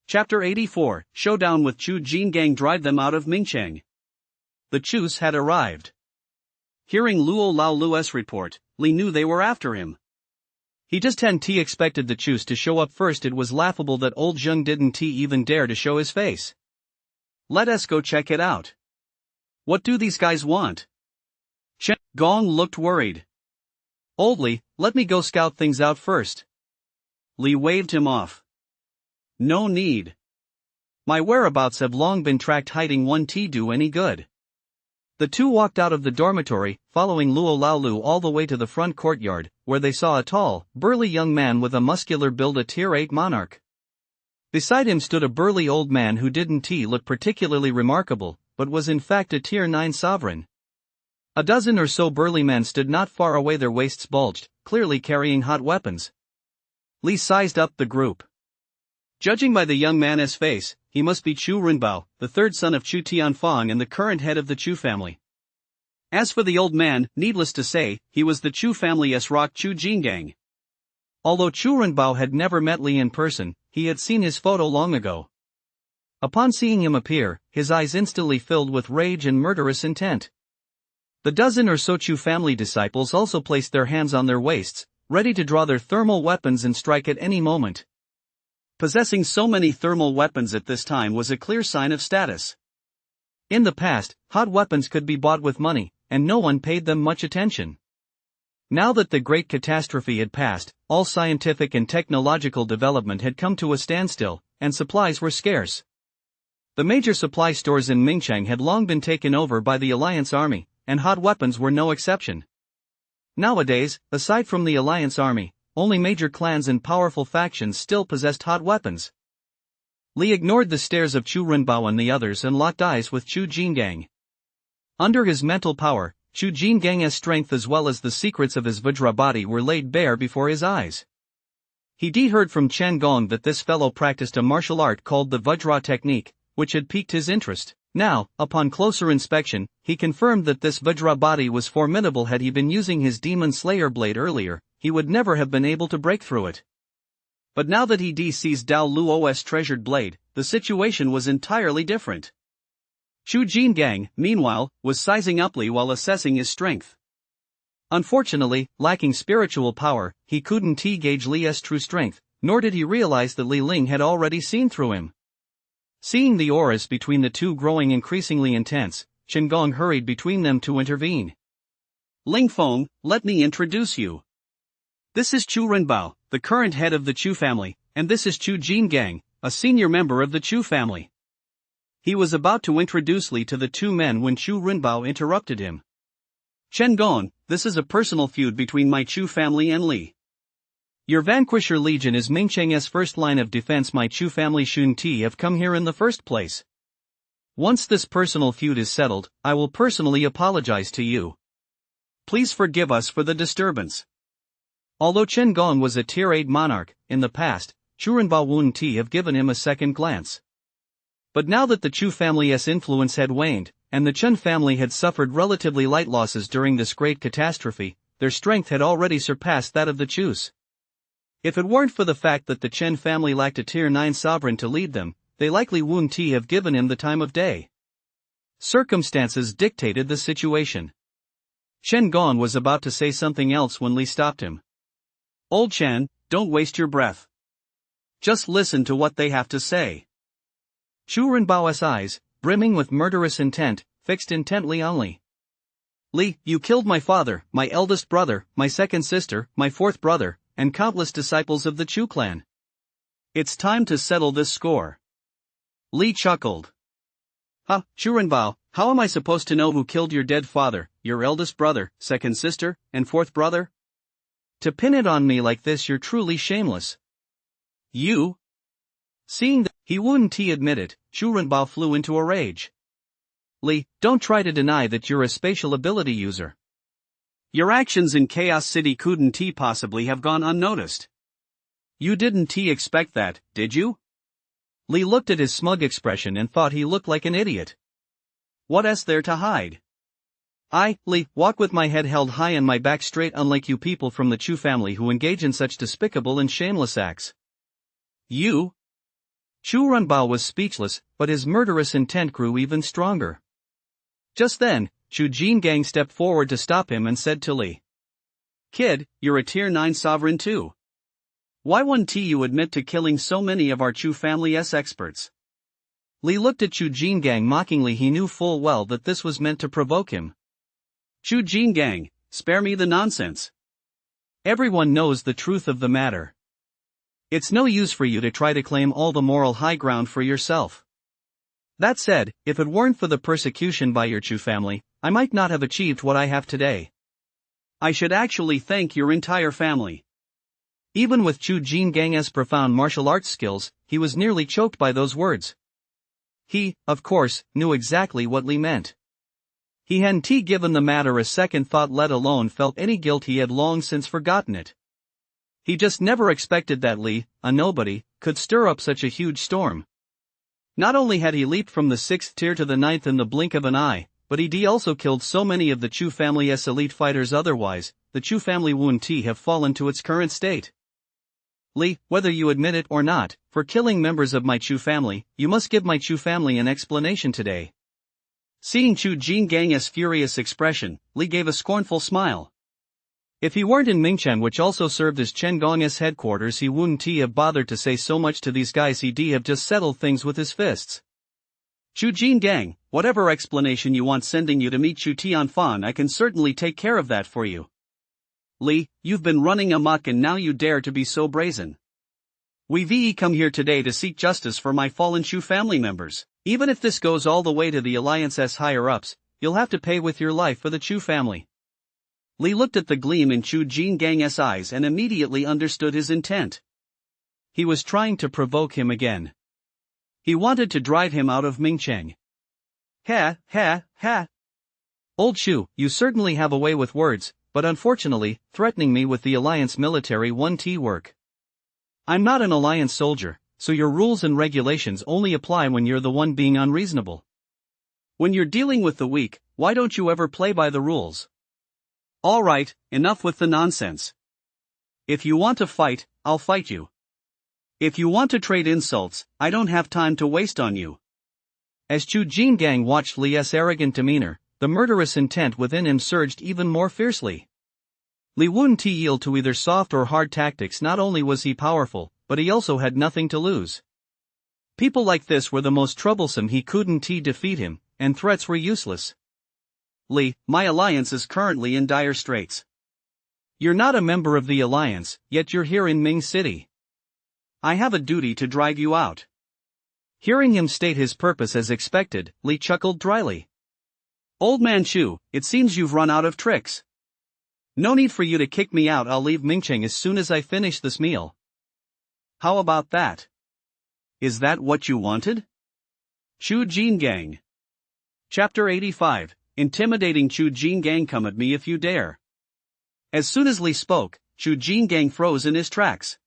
Chapter 84, Showdown with Chu Jingang drive them out of Mingcheng. The Chus had arrived. Hearing Luo Laolu's report, Li knew they were after him. He just hadn't expected the Chus to show up first. It was laughable that old Zheng didn't even dare to show his face. Let us go check it out. What do these guys want? Chen Gong looked worried. Old Li, let me go scout things out first. Li waved him off. No need. My whereabouts have long been tracked. Hiding won't do any good. The two walked out of the dormitory, following Luo Laolu all the way to the front courtyard, where they saw a tall, burly young man with a muscular build, a Tier 8 monarch. Beside him stood a burly old man who didn't look particularly remarkable, but was in fact a Tier 9 sovereign. A dozen or so burly men stood not far away, their waists bulged, clearly carrying hot weapons. Li sized up the group. Judging by the young man's face, he must be Chu Runbao, the third son of Chu Tianfang and the current head of the Chu family. As for the old man, needless to say, he was the Chu family's rock, Chu Jingang. Although Chu Runbao had never met Li in person, he had seen his photo long ago. Upon seeing him appear, his eyes instantly filled with rage and murderous intent. The dozen or so Chu family disciples also placed their hands on their waists, ready to draw their thermal weapons and strike at any moment. Possessing so many thermal weapons at this time was a clear sign of status. In the past, hot weapons could be bought with money, and no one paid them much attention. Now that the great catastrophe had passed, all scientific and technological development had come to a standstill, and supplies were scarce. The major supply stores in Mingcheng had long been taken over by the Alliance Army, and hot weapons were no exception. Nowadays, aside from the Alliance Army, only major clans and powerful factions still possessed hot weapons. Li ignored the stares of Chu Runbao and the others and locked eyes with Chu Jingang. Under his mental power, Chu Jingang's strength as well as the secrets of his Vajra body were laid bare before his eyes. He heard from Chen Gong that this fellow practiced a martial art called the Vajra technique, which had piqued his interest. Now, upon closer inspection, he confirmed that this Vajra body was formidable. Had he been using his Demon Slayer blade earlier, he would never have been able to break through it. But now that he seized Dao Luo's treasured blade, the situation was entirely different. Chu Jingang, meanwhile, was sizing up Li while assessing his strength. Unfortunately, lacking spiritual power, he couldn't gauge Li's true strength, nor did he realize that Li Ling had already seen through him. Seeing the auras between the two growing increasingly intense, Chen Gong hurried between them to intervene. Ling Feng, let me introduce you. This is Chu Runbao, the current head of the Chu family, and this is Chu Jingang, a senior member of the Chu family. He was about to introduce Li to the two men when Chu Runbao interrupted him. Chen Gong, this is a personal feud between my Chu family and Li. Your Vanquisher Legion is Mingcheng's first line of defense. My Chu family Shun Ti have come here in the first place. Once this personal feud is settled, I will personally apologize to you. Please forgive us for the disturbance. Although Chen Gong was a Tier 8 monarch, in the past, Chu Runbao Wun Ti have given him a second glance. But now that the Chu family's influence had waned, and the Chen family had suffered relatively light losses during this great catastrophe, their strength had already surpassed that of the Chus. If it weren't for the fact that the Chen family lacked a Tier 9 sovereign to lead them, they likely wouldn't have given him the time of day. Circumstances dictated the situation. Chen Gong was about to say something else when Li stopped him. Old Chen, don't waste your breath. Just listen to what they have to say. Chu Renbao's eyes, brimming with murderous intent, fixed intently on Li. Li, you killed my father, my eldest brother, my second sister, my fourth brother, and countless disciples of the Chu clan. It's time to settle this score. Li chuckled. Ha, Chu Renbao, how am I supposed to know who killed your dead father, your eldest brother, second sister, and fourth brother? To pin it on me like this, you're truly shameless. You? Seeing that he wouldn't admit it, Chu Renbao flew into a rage. Li, don't try to deny that you're a spatial ability user. Your actions in Chaos City couldn't possibly have gone unnoticed. You didn't expect that, did you? Li looked at his smug expression and thought he looked like an idiot. What's there to hide? I, Li, walk with my head held high and my back straight, unlike you people from the Chu family who engage in such despicable and shameless acts. You? Chu Renbao was speechless, but his murderous intent grew even stronger. Just then, Chu Jingang stepped forward to stop him and said to Li. Kid, you're a Tier 9 sovereign too. Why wouldn't you admit to killing so many of our Chu family's experts? Li looked at Chu Jingang mockingly. He knew full well that this was meant to provoke him. Chu Jingang, spare me the nonsense. Everyone knows the truth of the matter. It's no use for you to try to claim all the moral high ground for yourself. That said, if it weren't for the persecution by your Chu family, I might not have achieved what I have today. I should actually thank your entire family. Even with Chu Jingang's profound martial arts skills, he was nearly choked by those words. He, of course, knew exactly what Li meant. He hadn't given the matter a second thought, let alone felt any guilt. He had long since forgotten it. He just never expected that Li, a nobody, could stir up such a huge storm. Not only had he leaped from the 6th tier to the 9th in the blink of an eye, but he also killed so many of the Chu family's elite fighters. Otherwise, the Chu family wouldn't have fallen to its current state. Li, whether you admit it or not, for killing members of my Chu family, you must give my Chu family an explanation today. Seeing Chu Jingang's furious expression, Li gave a scornful smile. If he weren't in Mingchen, which also served as Chen Gong's headquarters, he wouldn't have bothered to say so much to these guys. He'd have just settled things with his fists. Chu Jingang, whatever explanation you want sending you to meet Chu Tianfan, I can certainly take care of that for you. Li, you've been running amok and now you dare to be so brazen. We've come here today to seek justice for my fallen Chu family members. Even if this goes all the way to the Alliance's higher-ups, you'll have to pay with your life for the Chu family. Li looked at the gleam in Chu Jingang's eyes and immediately understood his intent. He was trying to provoke him again. He wanted to drive him out of Mingcheng. Ha, ha, ha. Old Chu, you certainly have a way with words, but unfortunately, threatening me with the Alliance military won't work. I'm not an Alliance soldier, so your rules and regulations only apply when you're the one being unreasonable. When you're dealing with the weak, why don't you ever play by the rules? Alright, enough with the nonsense. If you want to fight, I'll fight you. If you want to trade insults, I don't have time to waste on you. As Chu Jingang watched Li's arrogant demeanor, the murderous intent within him surged even more fiercely. Li wouldn't yield to either soft or hard tactics. Not only was he powerful, but he also had nothing to lose. People like this were the most troublesome. He couldn't defeat him, and threats were useless. Li, my alliance is currently in dire straits. You're not a member of the alliance, yet you're here in Ming City. I have a duty to drive you out. Hearing him state his purpose as expected, Li chuckled dryly. Old man Chu, it seems you've run out of tricks. No need for you to kick me out. I'll leave Mingcheng as soon as I finish this meal. How about that? Is that what you wanted? Chu Jingang. Chapter 85, Intimidating Chu Jingang. Come at me if you dare. As soon as Li spoke, Chu Jingang froze in his tracks.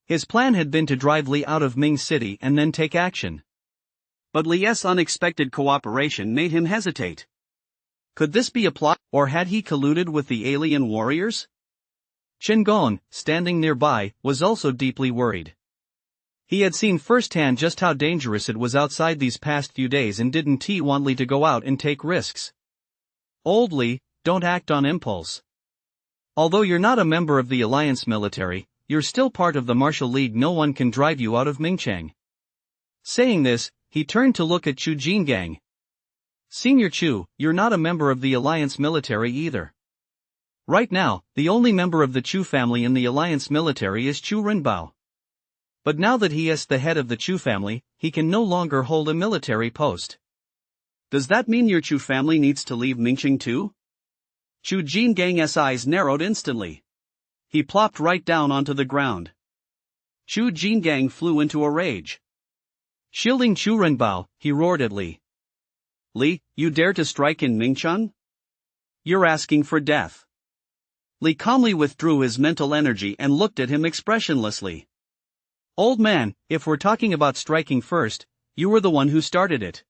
His plan had been to drive Li out of Ming City and then take action. But Li's unexpected cooperation made him hesitate. Could this be a plot, or had he colluded with the alien warriors? Chen Gong, standing nearby, was also deeply worried. He had seen firsthand just how dangerous it was outside these past few days and didn't want Li to go out and take risks. Old Li, don't act on impulse. Although you're not a member of the Alliance military, you're still part of the martial league. No one can drive you out of Mingchang. Saying this, he turned to look at Chu Jingang. Senior Chu, you're not a member of the Alliance military either. Right now, the only member of the Chu family in the Alliance military is Chu Rinbao. But now that he is the head of the Chu family, he can no longer hold a military post. Does that mean your Chu family needs to leave Mingchang too? Chu Jingang's eyes narrowed instantly. He plopped right down onto the ground. Chu Jingang flew into a rage. Shielding Chu Renbao, he roared at Li. Li, you dare to strike in Mingchang? You're asking for death. Li calmly withdrew his mental energy and looked at him expressionlessly. Old man, if we're talking about striking first, you were the one who started it.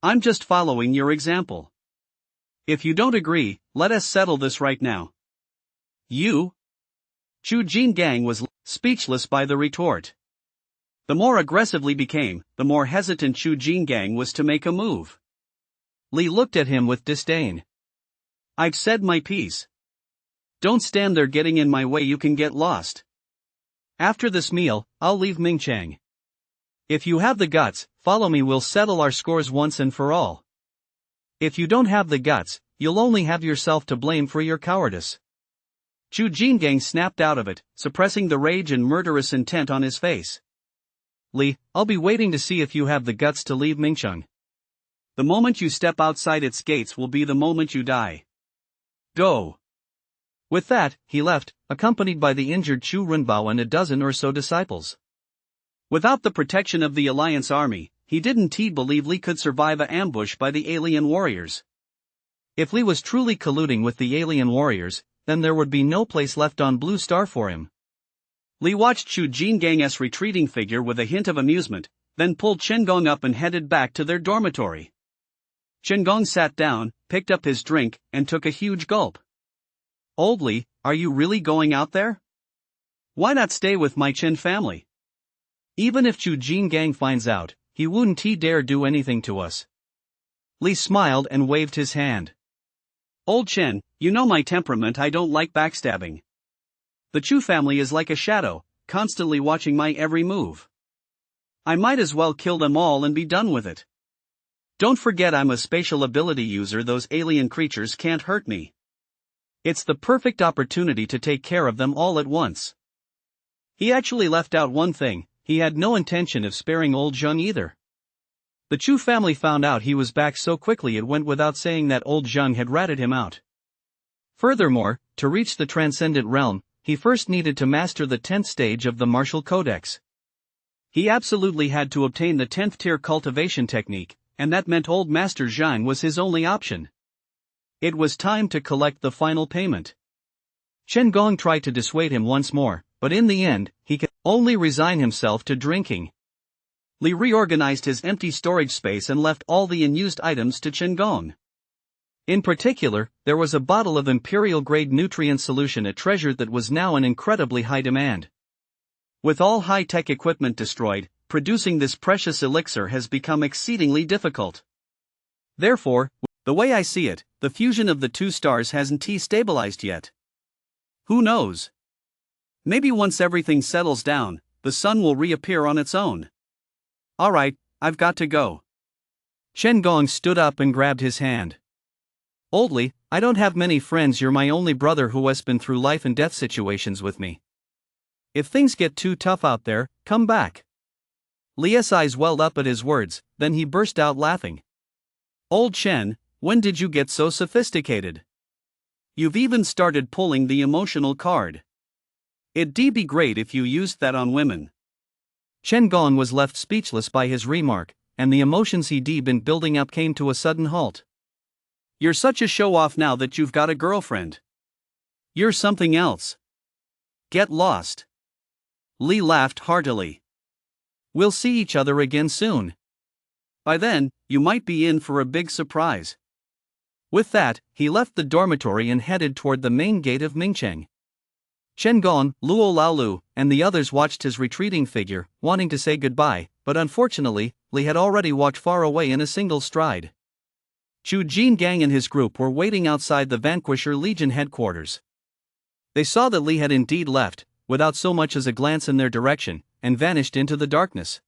I'm just following your example. If you don't agree, let us settle this right now. You? Chu Jingang was speechless by the retort. The more aggressive Li became, the more hesitant Chu Jingang was to make a move. Li looked at him with disdain. I've said my piece. Don't stand there getting in my way, you can get lost. After this meal, I'll leave Mingchang. If you have the guts, follow me, we'll settle our scores once and for all. If you don't have the guts, you'll only have yourself to blame for your cowardice. Chu Jingang snapped out of it, suppressing the rage and murderous intent on his face. Li, I'll be waiting to see if you have the guts to leave Mingchang. The moment you step outside its gates will be the moment you die. Go. With that, he left, accompanied by the injured Chu Rinbao and a dozen or so disciples. Without the protection of the Alliance army, he didn't believe Li could survive an ambush by the alien warriors. If Li was truly colluding with the alien warriors, then there would be no place left on Blue Star for him. Li watched Chu Jingang's retreating figure with a hint of amusement, then pulled Chen Gong up and headed back to their dormitory. Chen Gong sat down, picked up his drink, and took a huge gulp. Old Li, are you really going out there? Why not stay with my Chen family? Even if Chu Jingang finds out, he wouldn't dare do anything to us. Li smiled and waved his hand. Old Chen, you know my temperament, I don't like backstabbing. The Chu family is like a shadow, constantly watching my every move. I might as well kill them all and be done with it. Don't forget I'm a spatial ability user, those alien creatures can't hurt me. It's the perfect opportunity to take care of them all at once. He actually left out one thing, he had no intention of sparing old Zheng either. The Chu family found out he was back so quickly it went without saying that old Zheng had ratted him out. Furthermore, to reach the transcendent realm, he first needed to master the 10th stage of the martial codex. He absolutely had to obtain the 10th tier cultivation technique, and that meant old Master Zhang was his only option. It was time to collect the final payment. Chen Gong tried to dissuade him once more, but in the end, he could only resign himself to drinking. Li reorganized his empty storage space and left all the unused items to Chen Gong. In particular, there was a bottle of imperial-grade nutrient solution, a treasure that was now in incredibly high demand. With all high-tech equipment destroyed, producing this precious elixir has become exceedingly difficult. Therefore, the way I see it, the fusion of the two stars hasn't stabilized yet. Who knows? Maybe once everything settles down, the sun will reappear on its own. Alright, I've got to go. Chen Gong stood up and grabbed his hand. Old Li, I don't have many friends, you're my only brother who has been through life and death situations with me. If things get too tough out there, come back. Li's eyes welled up at his words, then he burst out laughing. Old Chen, when did you get so sophisticated? You've even started pulling the emotional card. It'd be great if you used that on women. Chen Gong was left speechless by his remark, and the emotions he'd been building up came to a sudden halt. You're such a show-off now that you've got a girlfriend. You're something else. Get lost. Li laughed heartily. We'll see each other again soon. By then, you might be in for a big surprise. With that, he left the dormitory and headed toward the main gate of Mingcheng. Chen Gong, Luo Laolu, and the others watched his retreating figure, wanting to say goodbye, but unfortunately, Li had already walked far away in a single stride. Chu Jingang and his group were waiting outside the Vanquisher Legion headquarters. They saw that Li had indeed left, without so much as a glance in their direction, and vanished into the darkness.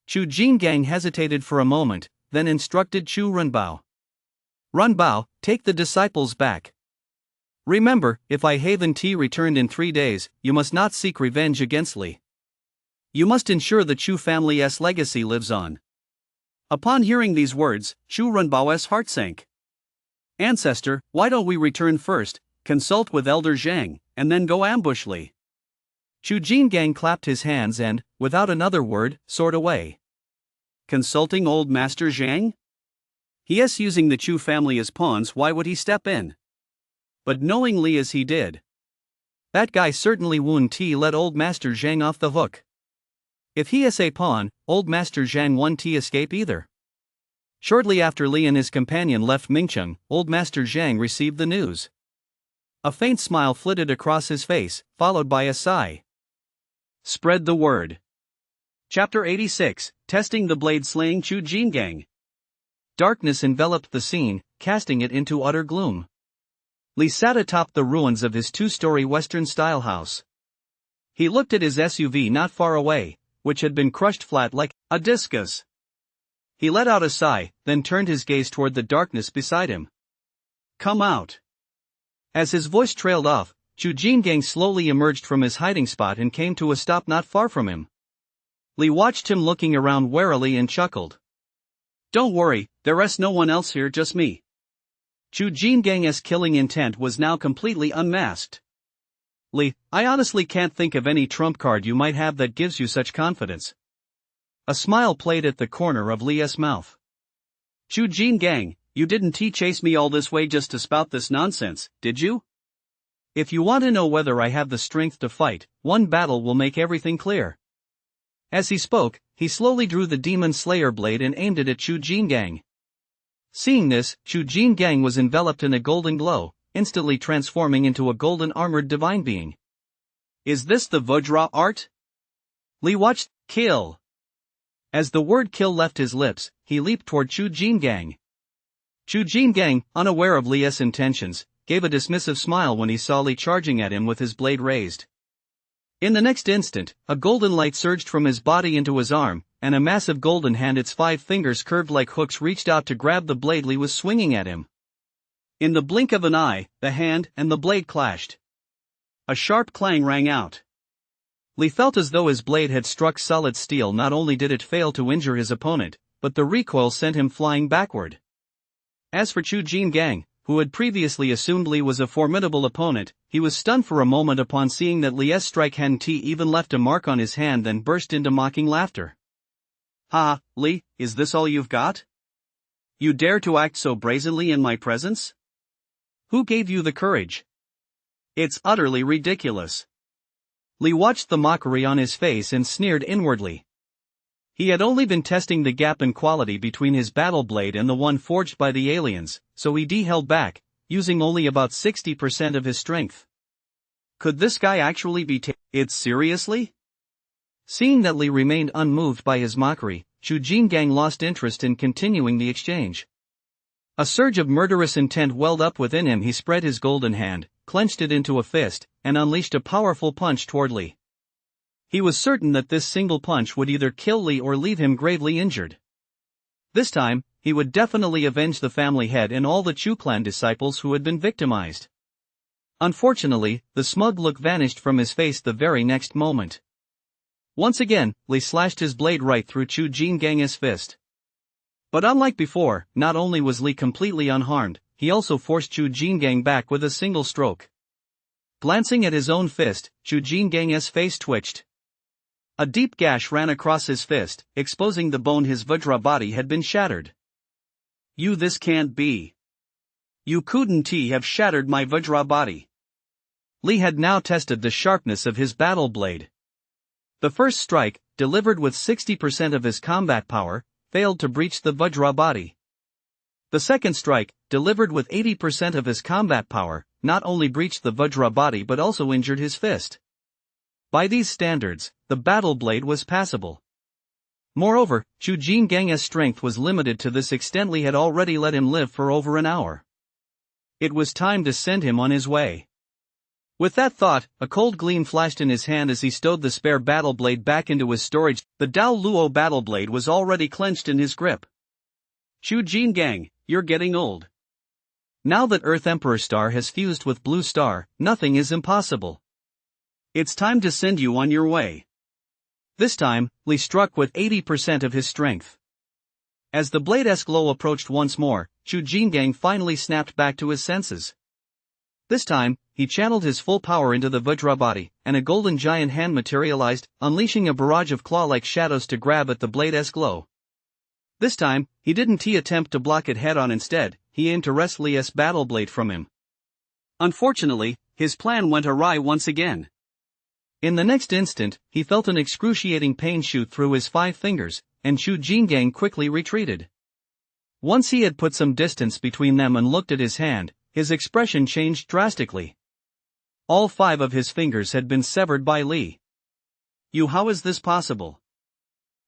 Chu Jingang hesitated for a moment, then instructed Chu Runbao. Runbao, take the disciples back. Remember, if I Haven Tea returned in 3 days, you must not seek revenge against Li. You must ensure the Chu family's legacy lives on. Upon hearing these words, Chu Runbao's heart sank. Ancestor, why don't we return first, consult with Elder Zhang, and then go ambush Li? Chu Jingang clapped his hands and, without another word, soared away. Consulting old Master Zhang? Yes, using the Chu family as pawns, why would he step in? But knowing Li as he did, that guy certainly wouldn't let old Master Zhang off the hook. If he is a pawn, old Master Zhang won't escape either. Shortly after Li and his companion left Mingcheng, old Master Zhang received the news. A faint smile flitted across his face, followed by a sigh. Spread the word. Chapter 86, Testing the Blade Slaying Chu Jingang. Darkness enveloped the scene, casting it into utter gloom. Li sat atop the ruins of his 2-story Western-style house. He looked at his SUV not far away, which had been crushed flat like a discus. He let out a sigh, then turned his gaze toward the darkness beside him. Come out. As his voice trailed off, Chu Jingang slowly emerged from his hiding spot and came to a stop not far from him. Li watched him looking around warily and chuckled. Don't worry, there's no one else here, just me. Chu Jingang's killing intent was now completely unmasked. Li, I honestly can't think of any trump card you might have that gives you such confidence. A smile played at the corner of Li's mouth. Chu Jingang, you didn't chase me all this way just to spout this nonsense, did you? If you want to know whether I have the strength to fight, one battle will make everything clear. As he spoke, he slowly drew the Demon Slayer blade and aimed it at Chu Jingang. Seeing this, Chu Jingang was enveloped in a golden glow, instantly transforming into a golden armored divine being. Is this the Vajra art? Li watched. Kill. As the word kill left his lips, he leaped toward Chu Jingang. Chu Jingang, unaware of Li's intentions, gave a dismissive smile when he saw Li charging at him with his blade raised. In the next instant, a golden light surged from his body into his arm, and a massive golden hand, its 5 fingers curved like hooks, reached out to grab the blade Li was swinging at him. In the blink of an eye, the hand and the blade clashed. A sharp clang rang out. Li felt as though his blade had struck solid steel. Not only did it fail to injure his opponent, but the recoil sent him flying backward. As for Chu Jingang, who had previously assumed Li was a formidable opponent, he was stunned for a moment upon seeing that Li's strike hadn't even left a mark on his hand, then burst into mocking laughter. Ha, Li, is this all you've got? You dare to act so brazenly in my presence? Who gave you the courage? It's utterly ridiculous. Li watched the mockery on his face and sneered inwardly. He had only been testing the gap in quality between his battle blade and the one forged by the aliens, so he held back, using only about 60% of his strength. Could this guy actually be taking it seriously? Seeing that Li remained unmoved by his mockery, Chu Jingang lost interest in continuing the exchange. A surge of murderous intent welled up within him. He spread his golden hand, clenched it into a fist, and unleashed a powerful punch toward Li. He was certain that this single punch would either kill Li or leave him gravely injured. This time, he would definitely avenge the family head and all the Chu clan disciples who had been victimized. Unfortunately, the smug look vanished from his face the very next moment. Once again, Li slashed his blade right through Chu Jingang's fist. But unlike before, not only was Li completely unharmed, he also forced Chu Jingang back with a single stroke. Glancing at his own fist, Chu Jingang's face twitched. A deep gash ran across his fist, exposing the bone. His Vajra body had been shattered. This can't be. You couldn't have shattered my Vajra body. Li had now tested the sharpness of his battle blade. The first strike, delivered with 60% of his combat power, failed to breach the Vajra body. The second strike, delivered with 80% of his combat power, not only breached the Vajra body but also injured his fist. By these standards, the battle blade was passable. Moreover, Chu Jingang's strength was limited to this extent. Li had already let him live for over an hour. It was time to send him on his way. With that thought, a cold gleam flashed in his hand as he stowed the spare battle blade back into his storage. The Dao Luo battle blade was already clenched in his grip. Xu Jingang, you're getting old. Now that Earth Emperor Star has fused with Blue Star, nothing is impossible. It's time to send you on your way. This time, Li struck with 80% of his strength. As the blade-esque glow approached once more, Xu Jingang finally snapped back to his senses. This time, he channeled his full power into the Vajra body, and a golden giant hand materialized, unleashing a barrage of claw-like shadows to grab at the blade-esque glow. This time, he didn't attempt to block it head-on. Instead, he aimed to wrest Li's battle blade from him. Unfortunately, his plan went awry once again. In the next instant, he felt an excruciating pain shoot through his 5 fingers, and Xu Jingang quickly retreated. Once he had put some distance between them and looked at his hand, his expression changed drastically. All 5 of his fingers had been severed by Li. How is this possible?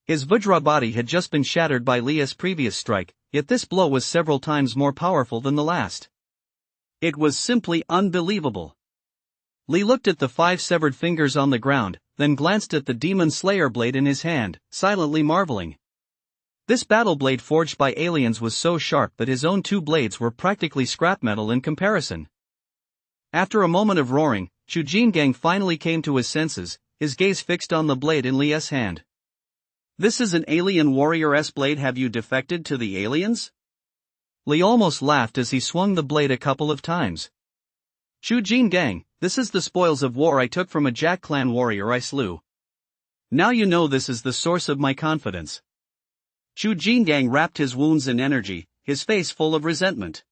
His Vajra body had just been shattered by Li's previous strike, yet this blow was several times more powerful than the last. It was simply unbelievable. Li looked at the 5 severed fingers on the ground, then glanced at the Demon Slayer blade in his hand, silently marveling. This battle blade forged by aliens was so sharp that his own 2 blades were practically scrap metal in comparison. After a moment of roaring, Xu Jingang finally came to his senses, his gaze fixed on the blade in Li's hand. This is an alien warrior's blade. Have you defected to the aliens? Li almost laughed as he swung the blade a couple of times. Xu Jingang, this is the spoils of war I took from a Jack clan warrior I slew. Now you know this is the source of my confidence. Xu Jingang wrapped his wounds in energy, his face full of resentment.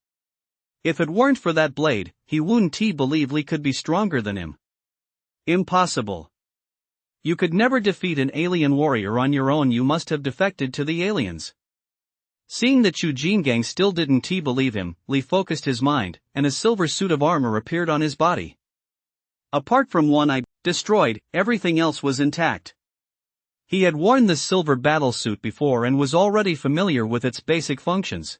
If it weren't for that blade, he wouldn't believe Li could be stronger than him. Impossible. You could never defeat an alien warrior on your own. You must have defected to the aliens. Seeing that Xu Jingang still didn't believe him, Li focused his mind, and a silver suit of armor appeared on his body. Apart from one eye destroyed, everything else was intact. He had worn this silver battle suit before and was already familiar with its basic functions.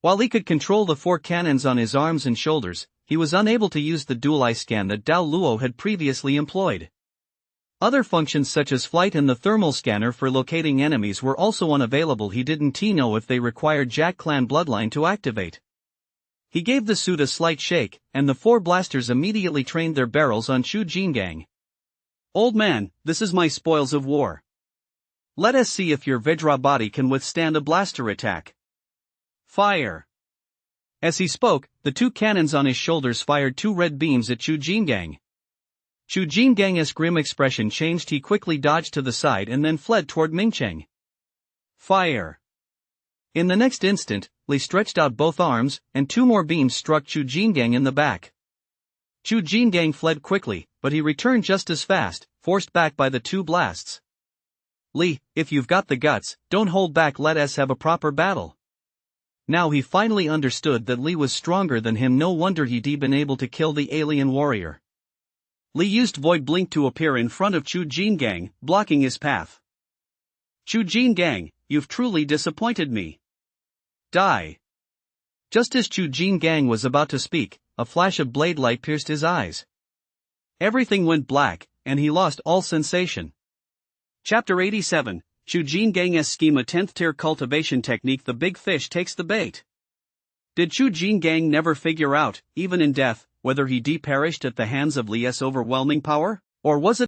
While he could control the 4 cannons on his arms and shoulders, he was unable to use the dual eye scan that Dao Luo had previously employed. Other functions such as flight and the thermal scanner for locating enemies were also unavailable. He didn't know if they required Jack clan bloodline to activate. He gave the suit a slight shake, and the 4 blasters immediately trained their barrels on Xu Jingang. Old man, this is my spoils of war. Let us see if your Vajra body can withstand a blaster attack. Fire! As he spoke, the 2 cannons on his shoulders fired 2 red beams at Xu Jingang. Xu Jingang's grim expression changed. He quickly dodged to the side and then fled toward Mingcheng. Fire! In the next instant, Li stretched out both arms, and 2 more beams struck Xu Jingang in the back. Xu Jingang fled quickly, but he returned just as fast, forced back by the 2 blasts. Li, if you've got the guts, don't hold back. Let us have a proper battle. Now he finally understood that Li was stronger than him. No wonder he'd been able to kill the alien warrior. Li used Void Blink to appear in front of Xu Jingang, blocking his path. Xu Jingang, you've truly disappointed me. Die. Just as Xu Jingang was about to speak, a flash of blade light pierced his eyes. Everything went black, and he lost all sensation. Chapter 87, Xu Jingang's scheme. A 10th tier cultivation technique. The big fish takes the bait. Did Xu Jingang never figure out, even in death, whether he perished at the hands of Li's overwhelming power, or was it